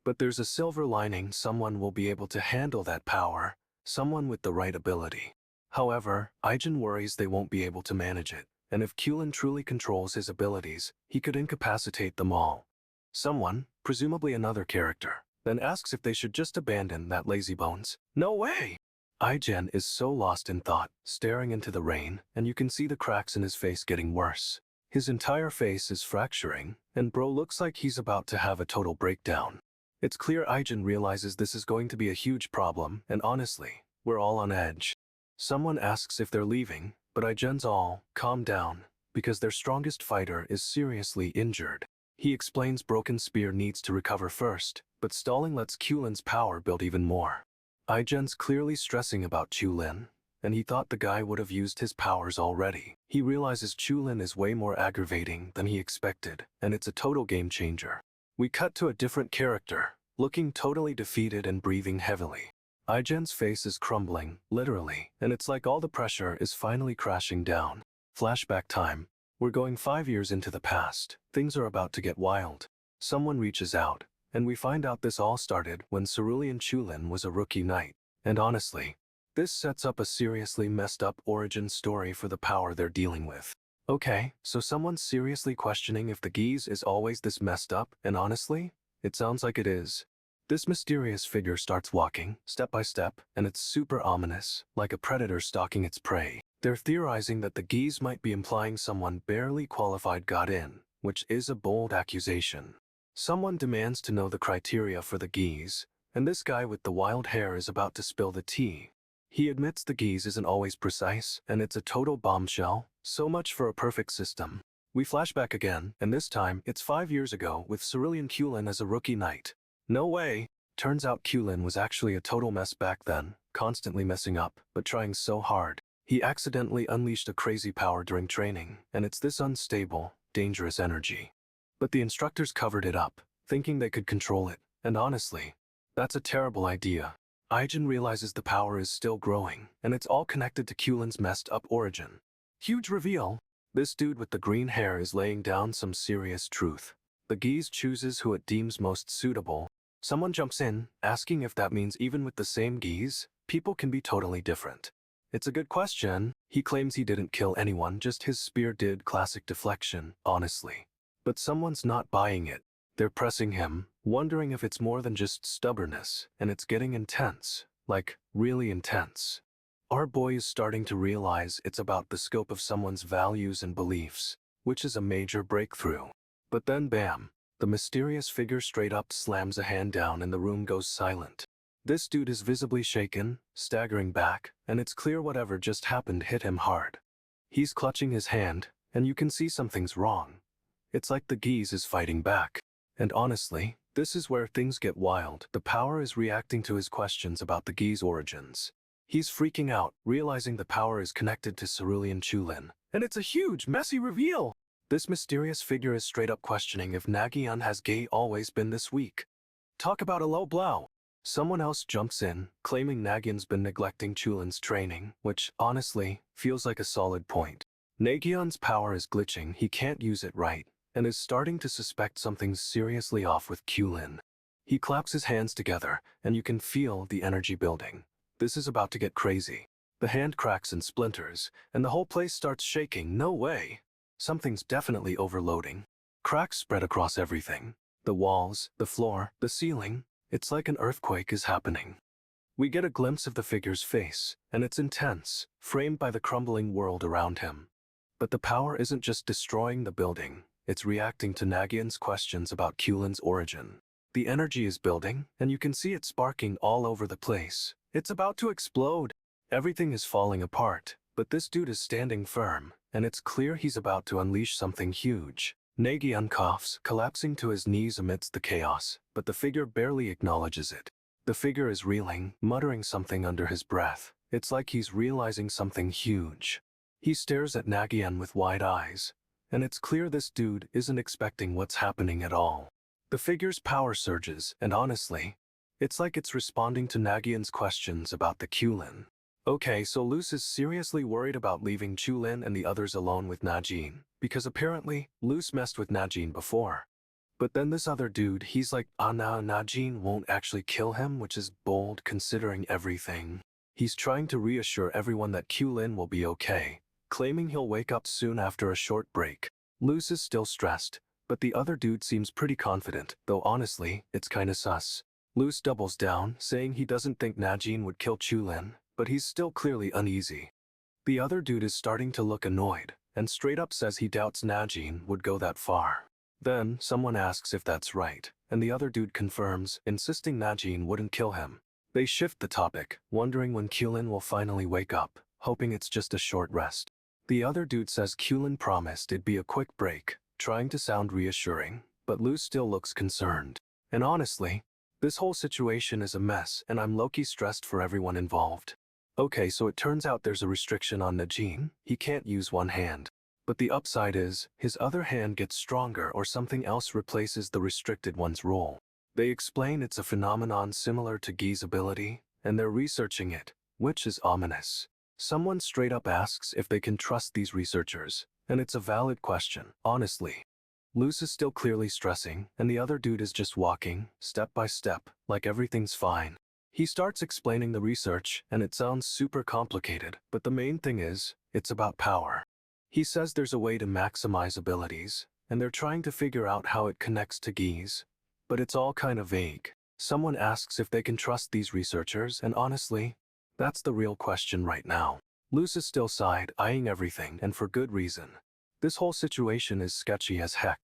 But there's a silver lining: someone will be able to handle that power, someone with the right ability. However, Ijen worries they won't be able to manage it, and if Kulin truly controls his abilities, he could incapacitate them all. Someone, presumably another character, then asks if they should just abandon that lazybones. No way! Ijen is so lost in thought, staring into the rain, and you can see the cracks in his face getting worse. His entire face is fracturing, and bro looks like he's about to have a total breakdown. It's clear Ijen realizes this is going to be a huge problem, and honestly, we're all on edge. Someone asks if they're leaving, but Ijen's all, calm down, because their strongest fighter is seriously injured. He explains Broken Spear needs to recover first, but stalling lets Kulin's power build even more. Ijen's clearly stressing about Chulin, and he thought the guy would have used his powers already. He realizes Chulin is way more aggravating than he expected, and it's a total game changer. We cut to a different character, looking totally defeated and breathing heavily. Ijen's face is crumbling, literally, and it's like all the pressure is finally crashing down. Flashback time. We're going 5 years into the past. Things are about to get wild. Someone reaches out, and we find out this all started when Cerulean Chulin was a rookie knight. And honestly, this sets up a seriously messed up origin story for the power they're dealing with. Okay, so someone's seriously questioning if the Geese is always this messed up, and honestly, it sounds like it is. This mysterious figure starts walking, step by step, and it's super ominous, like a predator stalking its prey. They're theorizing that the Geese might be implying someone barely qualified got in, which is a bold accusation. Someone demands to know the criteria for the Geese, and this guy with the wild hair is about to spill the tea. He admits the Geese isn't always precise, and it's a total bombshell. So much for a perfect system. We flash back again, and this time, it's 5 years ago with Cerulean Chulin as a rookie knight. No way! Turns out Chulin was actually a total mess back then, constantly messing up, but trying so hard. He accidentally unleashed a crazy power during training, and it's this unstable, dangerous energy. But the instructors covered it up, thinking they could control it, and honestly, that's a terrible idea. Ijen realizes the power is still growing, and it's all connected to Kulin's messed up origin. Huge reveal! This dude with the green hair is laying down some serious truth. The Geese chooses who it deems most suitable. Someone jumps in, asking if that means even with the same Geese, people can be totally different. It's a good question. He claims he didn't kill anyone, just his spear did. Classic deflection, honestly. But someone's not buying it. They're pressing him, wondering if it's more than just stubbornness, and it's getting intense. Like, really intense. Our boy is starting to realize it's about the scope of someone's values and beliefs, which is a major breakthrough. But then bam, the mysterious figure straight up slams a hand down and the room goes silent. This dude is visibly shaken, staggering back, and it's clear whatever just happened hit him hard. He's clutching his hand, and you can see something's wrong. It's like the Geese is fighting back. And honestly, this is where things get wild. The power is reacting to his questions about the Geese origins. He's freaking out, realizing the power is connected to Cerulean Chulin. And it's a huge, messy reveal! This mysterious figure is straight up questioning if Nagyunn has always been this weak. Talk about a low blow! Someone else jumps in, claiming Nagyunn's been neglecting Chulin's training, which, honestly, feels like a solid point. Nagyunn's power is glitching, he can't use it right, and is starting to suspect something's seriously off with Chulin. He claps his hands together, and you can feel the energy building. This is about to get crazy. The hand cracks and splinters, and the whole place starts shaking. No way! Something's definitely overloading. Cracks spread across everything. The walls, the floor, the ceiling. It's like an earthquake is happening. We get a glimpse of the figure's face, and it's intense, framed by the crumbling world around him. But the power isn't just destroying the building. It's reacting to Nagyunn's questions about Kulin's origin. The energy is building, and you can see it sparking all over the place. It's about to explode. Everything is falling apart, but this dude is standing firm, and it's clear he's about to unleash something huge. Nagyunn coughs, collapsing to his knees amidst the chaos, but the figure barely acknowledges it. The figure is reeling, muttering something under his breath. It's like he's realizing something huge. He stares at Nagyunn with wide eyes, and it's clear this dude isn't expecting what's happening at all. The figure's power surges, and honestly, it's like it's responding to Nagyunn's questions about the Qlin. Okay, so Luz is seriously worried about leaving Qlin and the others alone with Najin, because apparently, Luz messed with Najin before. But then this other dude, he's like, nah, Najin won't actually kill him, which is bold considering everything. He's trying to reassure everyone that Qlin will be okay, claiming he'll wake up soon after a short break. Luz is still stressed, but the other dude seems pretty confident, though honestly, it's kinda sus. Luz doubles down, saying he doesn't think Najin would kill Qlin, but he's still clearly uneasy. The other dude is starting to look annoyed, and straight up says he doubts Najin would go that far. Then, someone asks if that's right, and the other dude confirms, insisting Najin wouldn't kill him. They shift the topic, wondering when Qlin will finally wake up, hoping it's just a short rest. The other dude says Qlin promised it'd be a quick break, trying to sound reassuring, but Luz still looks concerned. And honestly, this whole situation is a mess, and I'm low-key stressed for everyone involved. Okay, so it turns out there's a restriction on Najin. He can't use one hand. But the upside is, his other hand gets stronger or something else replaces the restricted one's role. They explain it's a phenomenon similar to Gi's ability, and they're researching it, which is ominous. Someone straight up asks if they can trust these researchers, and it's a valid question, honestly. Luz is still clearly stressing, and the other dude is just walking, step by step, like everything's fine. He starts explaining the research, and it sounds super complicated, but the main thing is, it's about power. He says there's a way to maximize abilities, and they're trying to figure out how it connects to Gi's, but it's all kind of vague. Someone asks if they can trust these researchers, and honestly, that's the real question right now. Luz is still side, eyeing everything, and for good reason. This whole situation is sketchy as heck.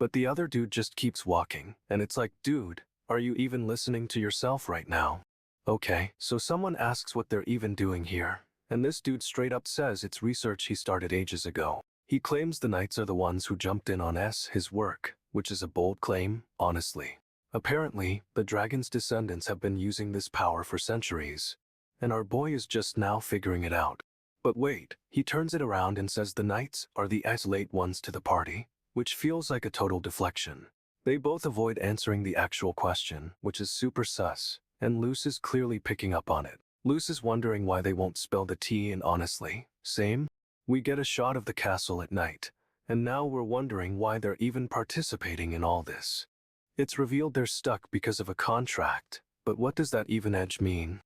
But the other dude just keeps walking, and it's like, dude, are you even listening to yourself right now? Okay, so someone asks what they're even doing here, and this dude straight up says it's research he started ages ago. He claims the knights are the ones who jumped in on his work, which is a bold claim, honestly. Apparently, the dragon's descendants have been using this power for centuries, and our boy is just now figuring it out. But wait, he turns it around and says the knights are the late ones to the party, which feels like a total deflection. They both avoid answering the actual question, which is super sus, and Luz is clearly picking up on it. Luz is wondering why they won't spill the tea, and honestly, same. We get a shot of the castle at night, and now we're wondering why they're even participating in all this. It's revealed they're stuck because of a contract, but what does that even edge mean?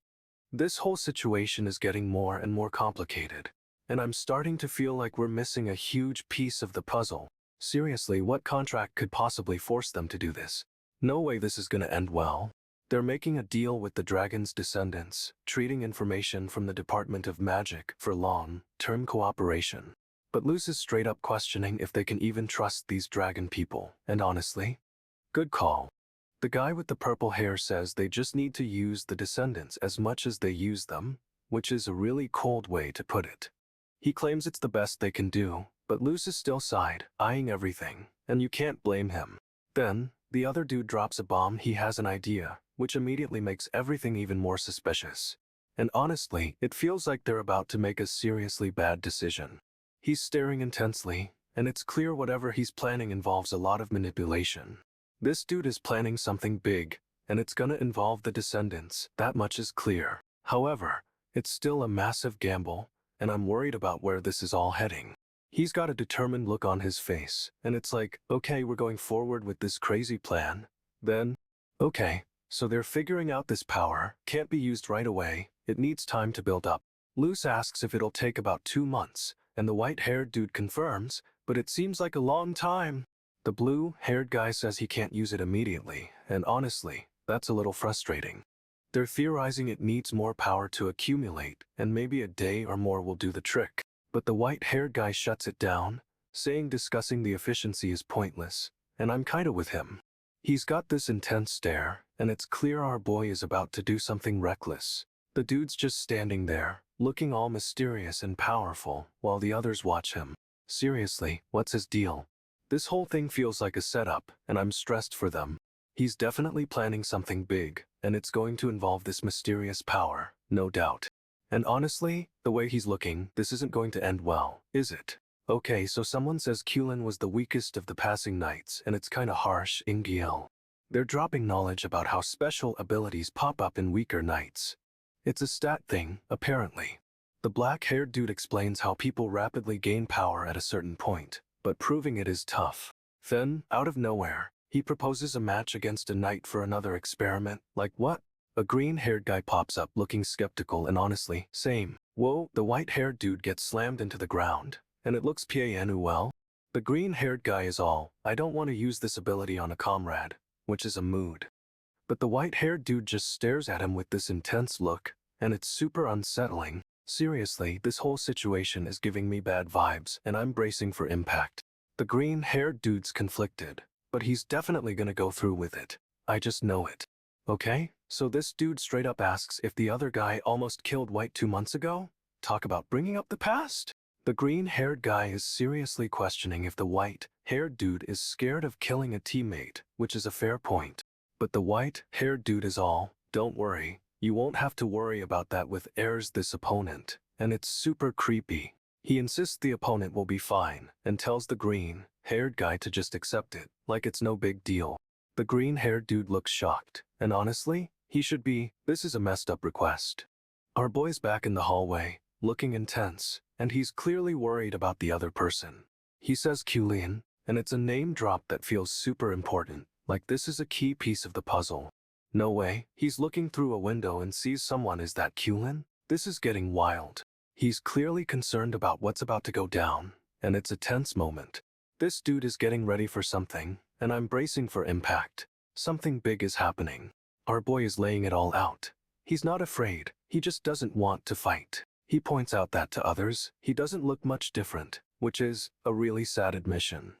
This whole situation is getting more and more complicated, and I'm starting to feel like we're missing a huge piece of the puzzle. Seriously, what contract could possibly force them to do this? No way this is gonna end well. They're making a deal with the dragon's descendants, treating information from the Department of Magic for long-term cooperation. But Luz is straight up questioning if they can even trust these dragon people, and honestly, good call. The guy with the purple hair says they just need to use the descendants as much as they use them, which is a really cold way to put it. He claims it's the best they can do, but Luz is still side, eyeing everything, and you can't blame him. Then, the other dude drops a bomb. He has an idea, which immediately makes everything even more suspicious. And honestly, it feels like they're about to make a seriously bad decision. He's staring intensely, and it's clear whatever he's planning involves a lot of manipulation. This dude is planning something big, and it's gonna involve the descendants, that much is clear. However, it's still a massive gamble, and I'm worried about where this is all heading. He's got a determined look on his face, and it's like, okay, we're going forward with this crazy plan. Then, okay, so they're figuring out this power can't be used right away, it needs time to build up. Luz asks if it'll take about 2 months, and the white-haired dude confirms, but it seems like a long time. The blue-haired guy says he can't use it immediately, and honestly, that's a little frustrating. They're theorizing it needs more power to accumulate, and maybe a day or more will do the trick. But the white-haired guy shuts it down, saying discussing the efficiency is pointless, and I'm kinda with him. He's got this intense stare, and it's clear our boy is about to do something reckless. The dude's just standing there, looking all mysterious and powerful while the others watch him. Seriously, what's his deal? This whole thing feels like a setup, and I'm stressed for them. He's definitely planning something big, and it's going to involve this mysterious power, no doubt. And honestly, the way he's looking, this isn't going to end well, is it? Okay, so someone says Kulin was the weakest of the passing knights, and it's kinda harsh, Ingiel. They're dropping knowledge about how special abilities pop up in weaker knights. It's a stat thing, apparently. The black-haired dude explains how people rapidly gain power at a certain point, but proving it is tough. Then, out of nowhere, he proposes a match against a knight for another experiment. Like what? A green-haired guy pops up looking skeptical and honestly, same. Whoa, the white-haired dude gets slammed into the ground, and it looks pianu well. The green-haired guy is all, I don't want to use this ability on a comrade, which is a mood. But the white-haired dude just stares at him with this intense look, and it's super unsettling. Seriously, this whole situation is giving me bad vibes, and I'm bracing for impact. The green-haired dude's conflicted, but he's definitely gonna go through with it. I just know it. Okay, so this dude straight up asks if the other guy almost killed White 2 months ago? Talk about bringing up the past? The green-haired guy is seriously questioning if the white-haired dude is scared of killing a teammate, which is a fair point. But the white-haired dude is all, don't worry, you won't have to worry about that with Airs this opponent, and it's super creepy. He insists the opponent will be fine, and tells the green-haired guy to just accept it, like it's no big deal. The green-haired dude looks shocked, and honestly, he should be. This is a messed up request. Our boy's back in the hallway, looking intense, and he's clearly worried about the other person. He says Kulin, and it's a name drop that feels super important, like this is a key piece of the puzzle. No way, he's looking through a window and sees someone. Is that Kulin? This is getting wild. He's clearly concerned about what's about to go down, and it's a tense moment. This dude is getting ready for something, and I'm bracing for impact. Something big is happening. Our boy is laying it all out. He's not afraid, he just doesn't want to fight. He points out that to others, he doesn't look much different, which is a really sad admission.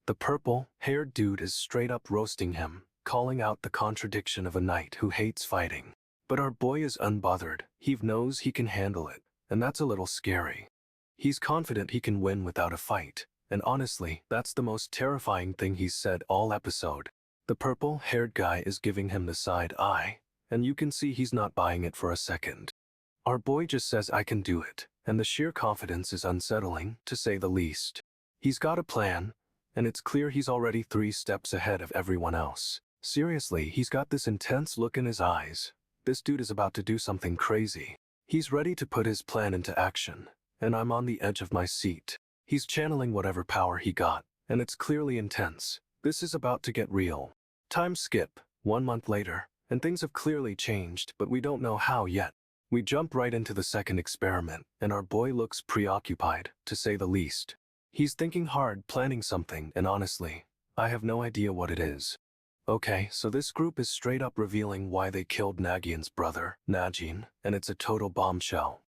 The purple-haired dude is straight up roasting him, calling out the contradiction of a knight who hates fighting. But our boy is unbothered. He knows he can handle it, and that's a little scary. He's confident he can win without a fight, and honestly, that's the most terrifying thing he's said all episode. The purple-haired guy is giving him the side eye, and you can see he's not buying it for a second. Our boy just says I can do it, and the sheer confidence is unsettling, to say the least. He's got a plan, and it's clear he's already 3 steps ahead of everyone else. Seriously, he's got this intense look in his eyes. This dude is about to do something crazy. He's ready to put his plan into action, and I'm on the edge of my seat. He's channeling whatever power he got, and it's clearly intense. This is about to get real. Time skip, 1 month later, and things have clearly changed, but we don't know how yet. We jump right into the second experiment, and our boy looks preoccupied, to say the least. He's thinking hard, planning something, and honestly, I have no idea what it is. Okay, so this group is straight up revealing why they killed Nagyunn's brother, Najin, and it's a total bombshell.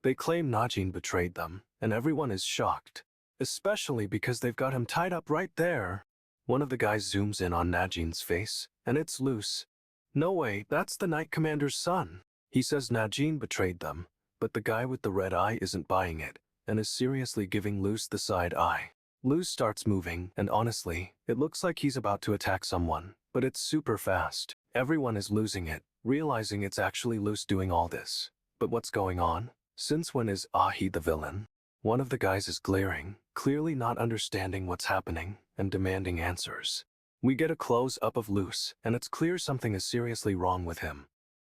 They claim Najin betrayed them, and everyone is shocked. Especially because they've got him tied up right there. One of the guys zooms in on Najin's face, and it's loose. No way, that's the Knight Commander's son. He says Najin betrayed them, but the guy with the red eye isn't buying it, and is seriously giving Luce the side eye. Luce starts moving, and honestly, it looks like he's about to attack someone, but it's super fast. Everyone is losing it, realizing it's actually Luce doing all this. But what's going on? Since when is Ahi the villain? One of the guys is glaring, clearly not understanding what's happening, and demanding answers. We get a close-up of Luce, and it's clear something is seriously wrong with him.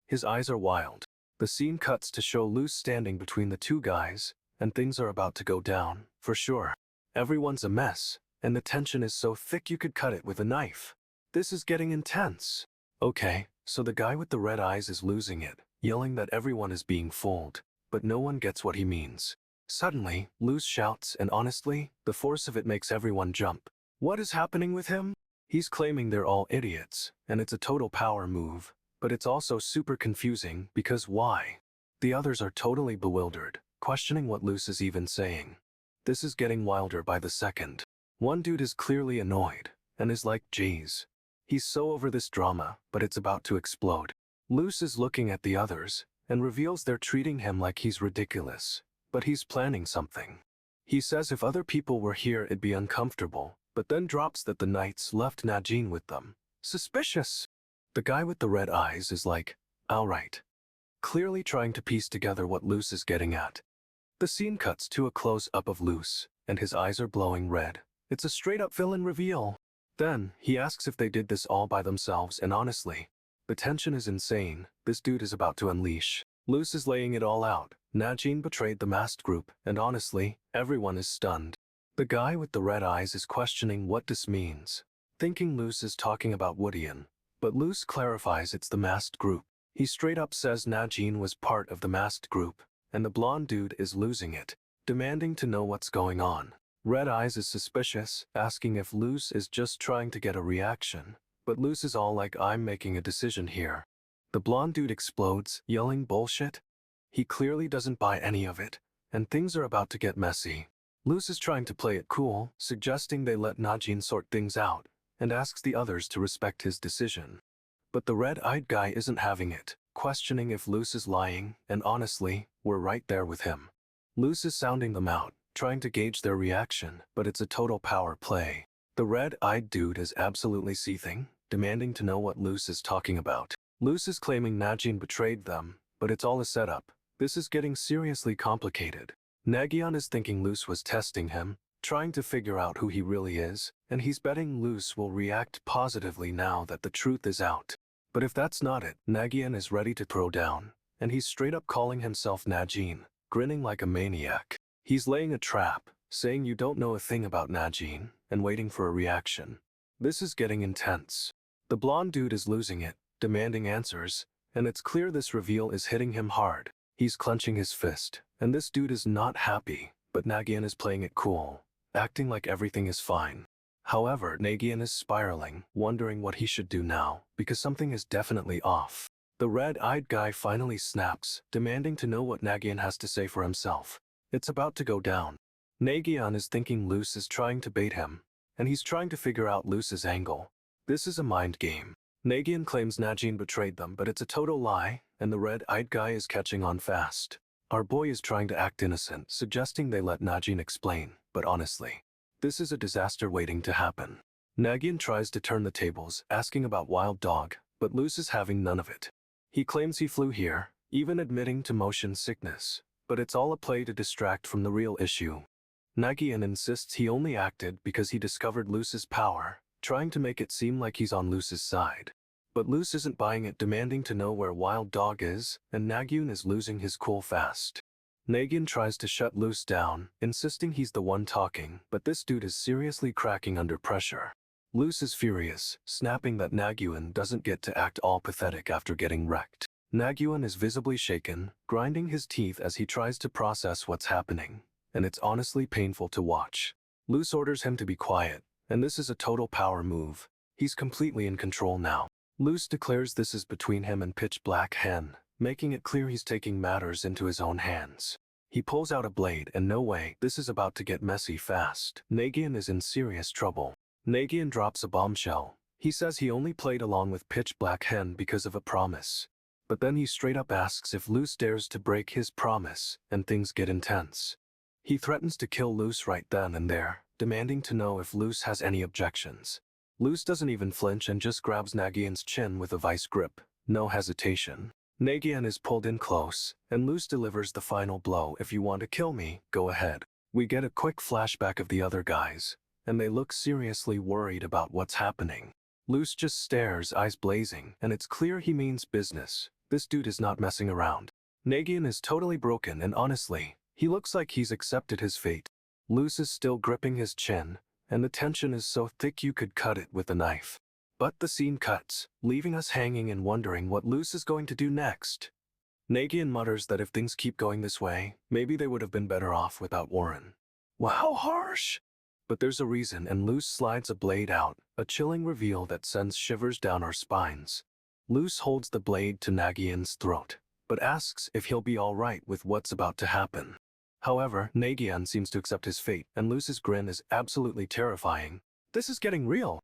His eyes are wild. The scene cuts to show Luce standing between the 2 guys, and things are about to go down, for sure. Everyone's a mess, and the tension is so thick you could cut it with a knife. This is getting intense. Okay, so the guy with the red eyes is losing it, yelling that everyone is being fooled, but no one gets what he means. Suddenly, Luce shouts, and honestly, the force of it makes everyone jump. What is happening with him? He's claiming they're all idiots, and it's a total power move, but it's also super confusing because why? The others are totally bewildered, questioning what Luce is even saying. This is getting wilder by the second. One dude is clearly annoyed, and is like, geez. He's so over this drama, but it's about to explode. Luce is looking at the others, and reveals they're treating him like he's ridiculous, but he's planning something. He says if other people were here it'd be uncomfortable, but then drops that the knights left Najin with them. Suspicious. The guy with the red eyes is like, alright. Clearly trying to piece together what Luce is getting at. The scene cuts to a close-up of Luce, and his eyes are glowing red. It's a straight-up villain reveal. Then, he asks if they did this all by themselves, and honestly, the tension is insane. This dude is about to unleash. Luce is laying it all out. Najin betrayed the masked group, and honestly, everyone is stunned. The guy with the red eyes is questioning what this means, thinking Luce is talking about Woodian, but Luce clarifies it's the masked group. He straight up says Najin was part of the masked group, and the blonde dude is losing it, demanding to know what's going on. Red Eyes is suspicious, asking if Luce is just trying to get a reaction, but Luce is all like, I'm making a decision here. The blonde dude explodes, yelling bullshit. He clearly doesn't buy any of it, and things are about to get messy. Luce is trying to play it cool, suggesting they let Najin sort things out, and asks the others to respect his decision. But the red-eyed guy isn't having it, questioning if Luce is lying, and honestly, we're right there with him. Luce is sounding them out, trying to gauge their reaction, but it's a total power play. The red-eyed dude is absolutely seething, demanding to know what Luce is talking about. Luce is claiming Najin betrayed them, but it's all a setup. This is getting seriously complicated. Nagyunn is thinking Luce was testing him, trying to figure out who he really is, and he's betting Luce will react positively now that the truth is out. But if that's not it, Nagyunn is ready to throw down, and he's straight up calling himself Najin, grinning like a maniac. He's laying a trap, saying you don't know a thing about Najin, and waiting for a reaction. This is getting intense. The blonde dude is losing it, demanding answers, and it's clear this reveal is hitting him hard. He's clenching his fist, and this dude is not happy, but Nagyunn is playing it cool, acting like everything is fine. However, Nagyunn is spiraling, wondering what he should do now, because something is definitely off. The red-eyed guy finally snaps, demanding to know what Nagyunn has to say for himself. It's about to go down. Nagyunn is thinking Luce is trying to bait him, and he's trying to figure out Luce's angle. This is a mind game. Nagyunn claims Najin betrayed them, but it's a total lie, and the red-eyed guy is catching on fast. Our boy is trying to act innocent, suggesting they let Najin explain, but honestly, this is a disaster waiting to happen. Nagyunn tries to turn the tables, asking about Wild Dog, but Luce is having none of it. He claims he flew here, even admitting to motion sickness, but it's all a play to distract from the real issue. Nagyunn insists he only acted because he discovered Luce's power, trying to make it seem like he's on Luce's side. But Luce isn't buying it, demanding to know where Wild Dog is, and Nagyunn is losing his cool fast. Nagyunn tries to shut Luce down, insisting he's the one talking, but this dude is seriously cracking under pressure. Luce is furious, snapping that Nagyunn doesn't get to act all pathetic after getting wrecked. Nagyunn is visibly shaken, grinding his teeth as he tries to process what's happening, and it's honestly painful to watch. Luce orders him to be quiet, and this is a total power move. He's completely in control now. Luce declares this is between him and Pitch Black Hen, making it clear he's taking matters into his own hands. He pulls out a blade, and no way, this is about to get messy fast. Nagyunn is in serious trouble. Nagyunn drops a bombshell. He says he only played along with Pitch Black Hen because of a promise. But then he straight up asks if Luce dares to break his promise, and things get intense. He threatens to kill Luce right then and there, demanding to know if Luce has any objections. Luce doesn't even flinch and just grabs Nagyunn's chin with a vice grip, no hesitation. Nagyunn is pulled in close, and Luce delivers the final blow. If you want to kill me, go ahead. We get a quick flashback of the other guys, and they look seriously worried about what's happening. Luce just stares, eyes blazing, and it's clear he means business. This dude is not messing around. Nagyunn is totally broken, and honestly, he looks like he's accepted his fate. Luce is still gripping his chin, and the tension is so thick you could cut it with a knife. But the scene cuts, leaving us hanging and wondering what Luce is going to do next. Nagyunn mutters that if things keep going this way, maybe they would have been better off without Warren. Wow, harsh! But there's a reason, and Luce slides a blade out, a chilling reveal that sends shivers down our spines. Luce holds the blade to Nagyunn's throat, but asks if he'll be alright with what's about to happen. However, Nagyunn seems to accept his fate, and Luce's grin is absolutely terrifying. This is getting real.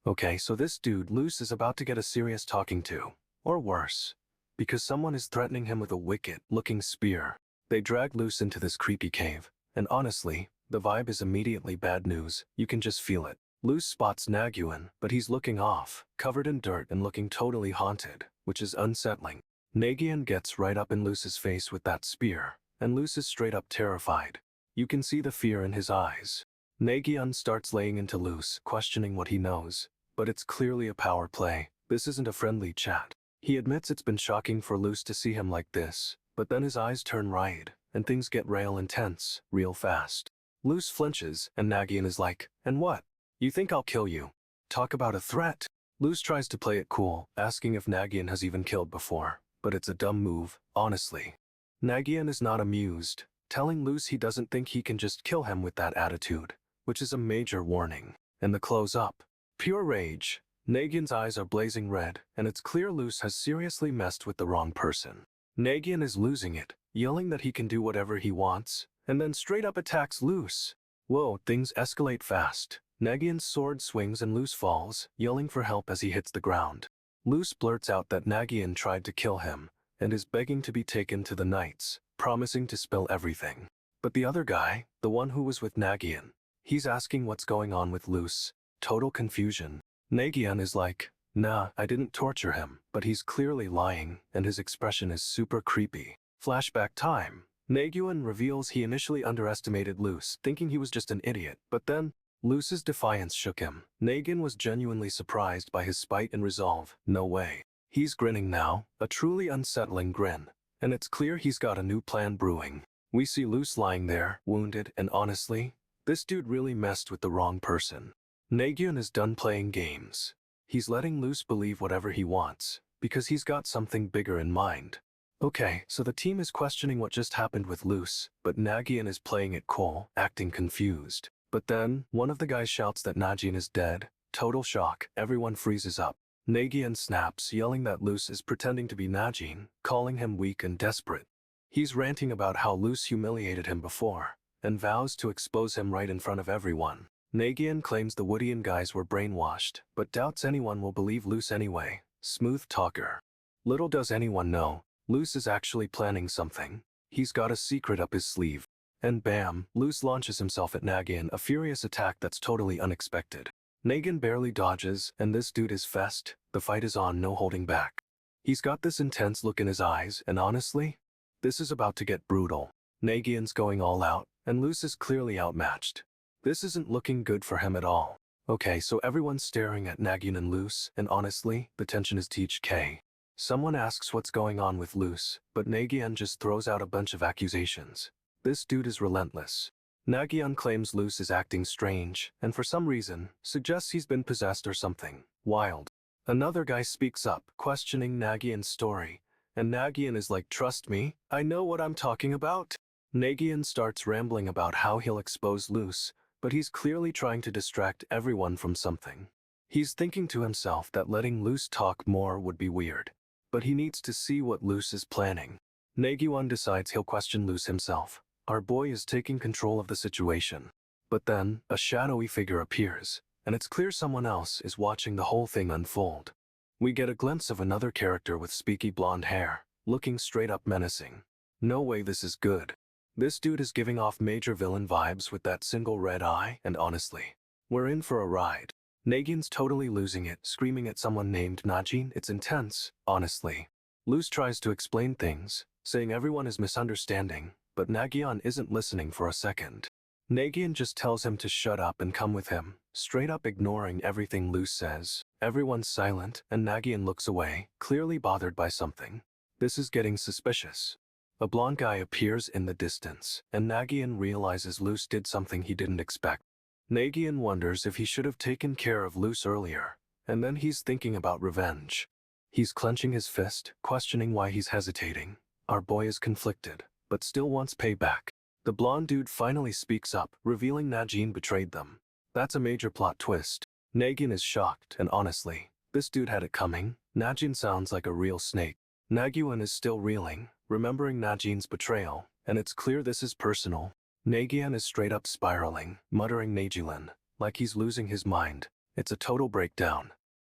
Okay, so this dude Luce is about to get a serious talking to, or worse. because someone is threatening him with a wicked-looking spear. They drag Luz into this creepy cave, and honestly, the vibe is immediately bad news. You can just feel it. Luz spots Nagyunn, but he's looking off, covered in dirt and looking totally haunted, which is unsettling. Nagyunn gets right up in Luz's face with that spear, and Luz is straight up terrified. You can see the fear in his eyes. Nagyunn starts laying into Luz, questioning what he knows, but it's clearly a power play. This isn't a friendly chat. He admits it's been shocking for Luz to see him like this, but then his eyes turn right, and things get real intense, real fast. Luz flinches, and Nagyunn is like, "And what? You think I'll kill you? Talk about a threat." Luz tries to play it cool, asking if Nagyunn has even killed before, but it's a dumb move, honestly. Nagyunn is not amused, telling Luz he doesn't think he can just kill him with that attitude, which is a major warning. And the close up. Pure rage. Nagyunn's eyes are blazing red, and it's clear Luz has seriously messed with the wrong person. Nagyunn is losing it, yelling that he can do whatever he wants, and then straight up attacks Luz. Whoa, things escalate fast. Nagyunn's sword swings and Luz falls, yelling for help as he hits the ground. Luz blurts out that Nagyunn tried to kill him, and is begging to be taken to the knights, promising to spill everything. But the other guy, the one who was with Nagyunn, he's asking what's going on with Luz. Total confusion. Nagyunn is like, "Nah, I didn't torture him," but he's clearly lying, and his expression is super creepy. Flashback time. Nagyunn reveals he initially underestimated Luz, thinking he was just an idiot, but then, Luz's defiance shook him. Nagyunn was genuinely surprised by his spite and resolve. No way. He's grinning now, a truly unsettling grin, and it's clear he's got a new plan brewing. We see Luz lying there, wounded, and honestly, this dude really messed with the wrong person. Nagyunn is done playing games. He's letting Luz believe whatever he wants, because he's got something bigger in mind. Okay, so the team is questioning what just happened with Luz, but Nagyunn is playing it cool, acting confused. But then, one of the guys shouts that Najin is dead. Total shock, everyone freezes up. Nagyunn snaps, yelling that Luz is pretending to be Najin, calling him weak and desperate. He's ranting about how Luz humiliated him before, and vows to expose him right in front of everyone. Nagyunn claims the Woodian guys were brainwashed, but doubts anyone will believe Luz anyway. Smooth talker. Little does anyone know, Luz is actually planning something. He's got a secret up his sleeve. And bam, Luz launches himself at Nagyunn, a furious attack that's totally unexpected. Nagyunn barely dodges, and this dude is fest. The fight is on, no holding back. He's got this intense look in his eyes, and honestly, this is about to get brutal. Nagyunn's going all out, and Luz is clearly outmatched. This isn't looking good for him at all. Okay, so everyone's staring at Nagyunn and Luz, and honestly, the tension is THK. Someone asks what's going on with Luz, but Nagyunn just throws out a bunch of accusations. This dude is relentless. Nagyunn claims Luz is acting strange, and for some reason, suggests he's been possessed or something. Wild. Another guy speaks up, questioning Nagyunn's story, and Nagyunn is like, "Trust me, I know what I'm talking about." Nagyunn starts rambling about how he'll expose Luz, but he's clearly trying to distract everyone from something. He's thinking to himself that letting Luz talk more would be weird, but he needs to see what Luz is planning. Nagyunn decides he'll question Luz himself. Our boy is taking control of the situation. But then, a shadowy figure appears, and it's clear someone else is watching the whole thing unfold. We get a glimpse of another character with spiky blonde hair, looking straight up menacing. No way this is good. This dude is giving off major villain vibes with that single red eye, and honestly, we're in for a ride. Nagyunn's totally losing it, screaming at someone named Najin. It's intense, honestly. Luz tries to explain things, saying everyone is misunderstanding, but Nagyunn isn't listening for a second. Nagyunn just tells him to shut up and come with him, straight up ignoring everything Luz says. Everyone's silent, and Nagyunn looks away, clearly bothered by something. This is getting suspicious. A blonde guy appears in the distance, and Nagyunn realizes Luz did something he didn't expect. Nagyunn wonders if he should have taken care of Luz earlier, and then he's thinking about revenge. He's clenching his fist, questioning why he's hesitating. Our boy is conflicted, but still wants payback. The blonde dude finally speaks up, revealing Najin betrayed them. That's a major plot twist. Nagyunn is shocked, and honestly, this dude had it coming. Najin sounds like a real snake. Nagyunn is still reeling, remembering Najin's betrayal, and it's clear this is personal. Nagyunn is straight up spiraling, muttering Nagyunn, like he's losing his mind. It's a total breakdown.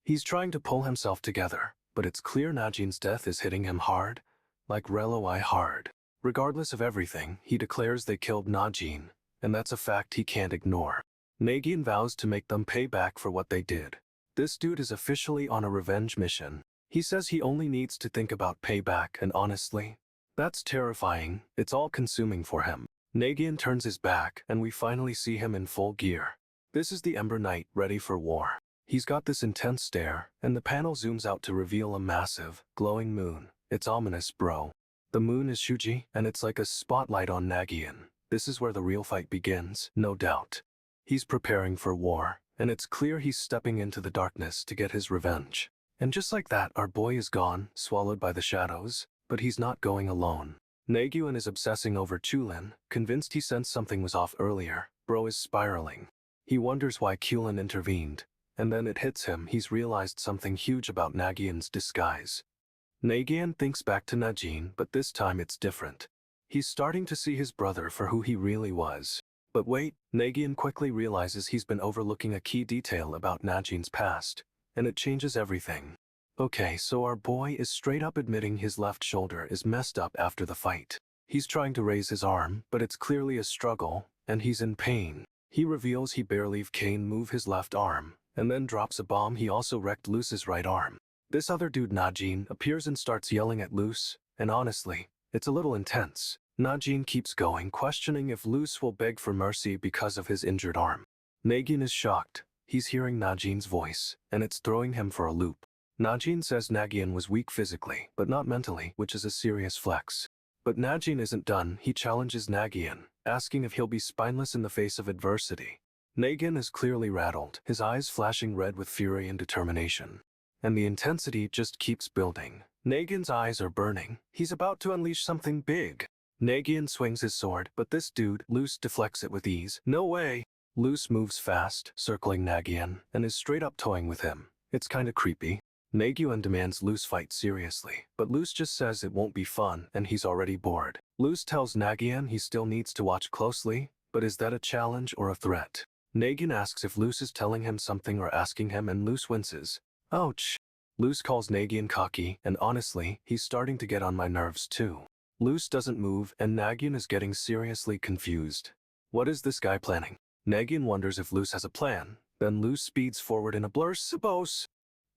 He's trying to pull himself together, but it's clear Najin's death is hitting him hard, like Reloi hard. Regardless of everything, he declares they killed Najin, and that's a fact he can't ignore. Nagyunn vows to make them pay back for what they did. This dude is officially on a revenge mission. He says he only needs to think about payback, and honestly, that's terrifying. It's all consuming for him. Nagyunn turns his back, and we finally see him in full gear. This is the Ember Knight ready for war. He's got this intense stare, and the panel zooms out to reveal a massive, glowing moon. It's ominous, bro. The moon is Shuji, and it's like a spotlight on Nagyunn. This is where the real fight begins, no doubt. He's preparing for war, and it's clear he's stepping into the darkness to get his revenge. And just like that, our boy is gone, swallowed by the shadows, but he's not going alone. Nagyunn is obsessing over Chulin, convinced he sensed something was off earlier. Bro is spiraling. He wonders why Chulin intervened, and then it hits him. He's realized something huge about Nagyunn's disguise. Nagyunn thinks back to Najin, but this time it's different. He's starting to see his brother for who he really was. But wait, Nagyunn quickly realizes he's been overlooking a key detail about Najin's past, and it changes everything. Okay, so our boy is straight up admitting his left shoulder is messed up after the fight. He's trying to raise his arm, but it's clearly a struggle, and he's in pain. He reveals he barely can move his left arm, and then drops a bomb. He also wrecked Luce's right arm. This other dude, Najin, appears and starts yelling at Luce, and honestly, it's a little intense. Najin keeps going, questioning if Luce will beg for mercy because of his injured arm. Nagyunn is shocked. He's hearing Najin's voice, and it's throwing him for a loop. Najin says Nagyunn was weak physically, but not mentally, which is a serious flex. But Najin isn't done. He challenges Nagyunn, asking if he'll be spineless in the face of adversity. Nagyunn is clearly rattled, his eyes flashing red with fury and determination. And the intensity just keeps building. Nagyunn's eyes are burning. He's about to unleash something big. Nagyunn swings his sword, but this dude, Luce, deflects it with ease. No way! Luce moves fast, circling Nagyunn, and is straight up toying with him. It's kinda creepy. Nagyunn demands Luce fight seriously, but Luce just says it won't be fun, and he's already bored. Luce tells Nagyunn he still needs to watch closely, but is that a challenge or a threat? Nagyunn asks if Luce is telling him something or asking him, and Luce winces. Ouch! Luce calls Nagyunn cocky, and honestly, he's starting to get on my nerves too. Luce doesn't move, and Nagyunn is getting seriously confused. What is this guy planning? Nagyunn wonders if Luce has a plan, then Luce speeds forward in a blur. Suppose.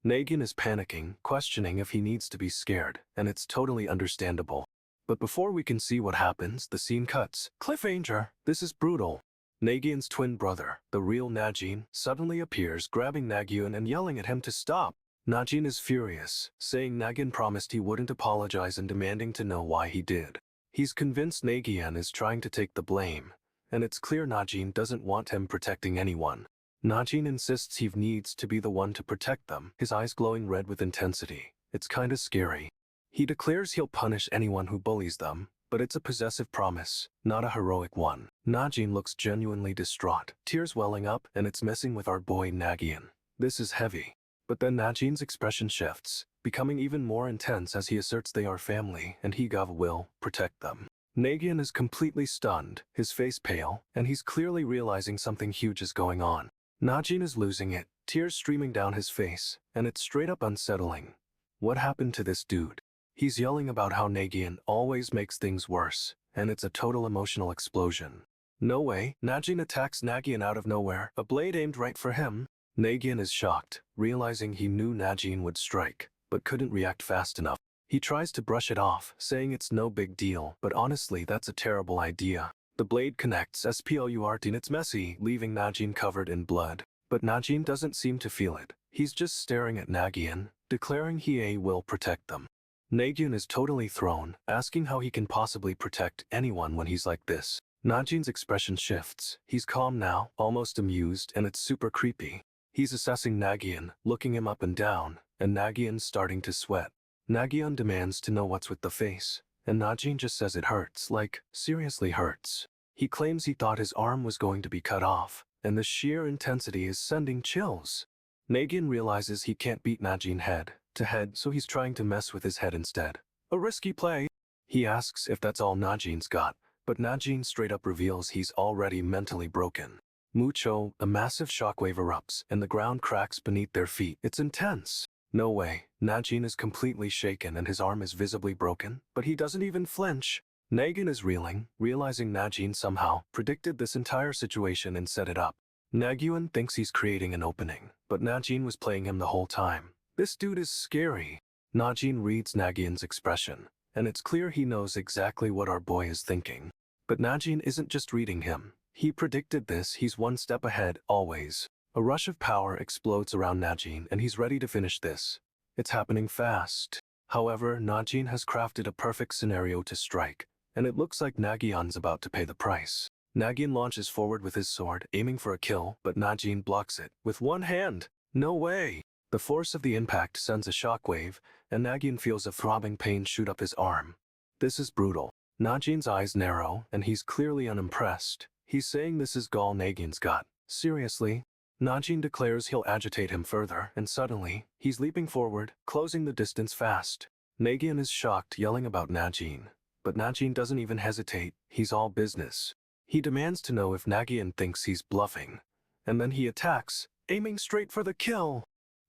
Nagyunn is panicking, questioning if he needs to be scared, and it's totally understandable. But before we can see what happens, the scene cuts. Cliffhanger! This is brutal. Nagyunn's twin brother, the real Najin, suddenly appears, grabbing Nagyunn and yelling at him to stop. Najin is furious, saying Nagyunn promised he wouldn't apologize and demanding to know why he did. He's convinced Nagyunn is trying to take the blame, and it's clear Najin doesn't want him protecting anyone. Najin insists he needs to be the one to protect them, his eyes glowing red with intensity. It's kinda scary. He declares he'll punish anyone who bullies them, but it's a possessive promise, not a heroic one. Najin looks genuinely distraught, tears welling up, and it's messing with our boy Nagyunn. This is heavy. But then Najin's expression shifts, becoming even more intense as he asserts they are family and he will protect them. Nagyunn is completely stunned, his face pale, and he's clearly realizing something huge is going on. Najin is losing it, tears streaming down his face, and it's straight up unsettling. What happened to this dude? He's yelling about how Nagyunn always makes things worse, and it's a total emotional explosion. No way, Najin attacks Nagyunn out of nowhere, a blade aimed right for him. Nagyunn is shocked, realizing he knew Najin would strike, but couldn't react fast enough. He tries to brush it off, saying it's no big deal, but honestly that's a terrible idea. The blade connects SPOURT and it's messy, leaving Najin covered in blood. But Najin doesn't seem to feel it. He's just staring at Nagyunn, declaring he will protect them. Nagyunn is totally thrown, asking how he can possibly protect anyone when he's like this. Najin's expression shifts. He's calm now, almost amused, and it's super creepy. He's assessing Nagyunn, looking him up and down, and Nagyunn's starting to sweat. Nagyunn demands to know what's with the face, and Najin just says it hurts, like, seriously hurts. He claims he thought his arm was going to be cut off, and the sheer intensity is sending chills. Nagyunn realizes he can't beat Najin head to head, so he's trying to mess with his head instead. A risky play. He asks if that's all Najin's got, but Najin straight up reveals he's already mentally broken. Mucho, a massive shockwave erupts, and the ground cracks beneath their feet. It's intense. No way. Najin is completely shaken and his arm is visibly broken, but he doesn't even flinch. Nagyunn is reeling, realizing Najin somehow predicted this entire situation and set it up. Nagyunn thinks he's creating an opening, but Najin was playing him the whole time. This dude is scary. Najin reads Nagyunn's expression, and it's clear he knows exactly what our boy is thinking. But Najin isn't just reading him. He predicted this, he's one step ahead, always. A rush of power explodes around Najin and he's ready to finish this. It's happening fast. However, Najin has crafted a perfect scenario to strike, and it looks like Nagyunn's about to pay the price. Nagyunn launches forward with his sword, aiming for a kill, but Najin blocks it with one hand. No way! The force of the impact sends a shockwave, and Nagyunn feels a throbbing pain shoot up his arm. This is brutal. Najin's eyes narrow, and he's clearly unimpressed. He's saying this is gall Nagyunn's got. Seriously? Najin declares he'll agitate him further, and suddenly, he's leaping forward, closing the distance fast. Nagyunn is shocked, yelling about Najin. But Najin doesn't even hesitate, he's all business. He demands to know if Nagyunn thinks he's bluffing. And then he attacks, aiming straight for the kill.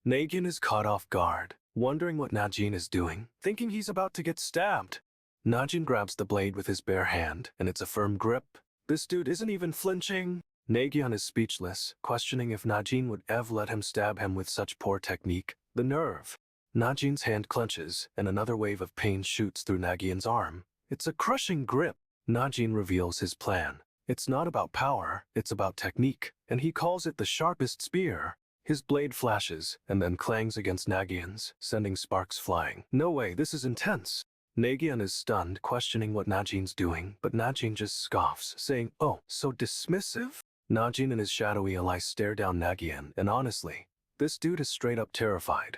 Nagyunn is caught off guard, wondering what Najin is doing, thinking he's about to get stabbed. Najin grabs the blade with his bare hand, and it's a firm grip. This dude isn't even flinching. Nagyunn is speechless, questioning if Najin would ever let him stab him with such poor technique. The nerve. Najin's hand clenches, and another wave of pain shoots through Nagyunn's arm. It's a crushing grip. Najin reveals his plan. It's not about power, it's about technique, and he calls it the sharpest spear. His blade flashes, and then clangs against Nagyunn's, sending sparks flying. No way, this is intense. Nagyunn is stunned, questioning what Najin's doing, but Najin just scoffs, saying, "Oh, so dismissive?" Najin and his shadowy ally stare down Nagyunn, and honestly, this dude is straight up terrified.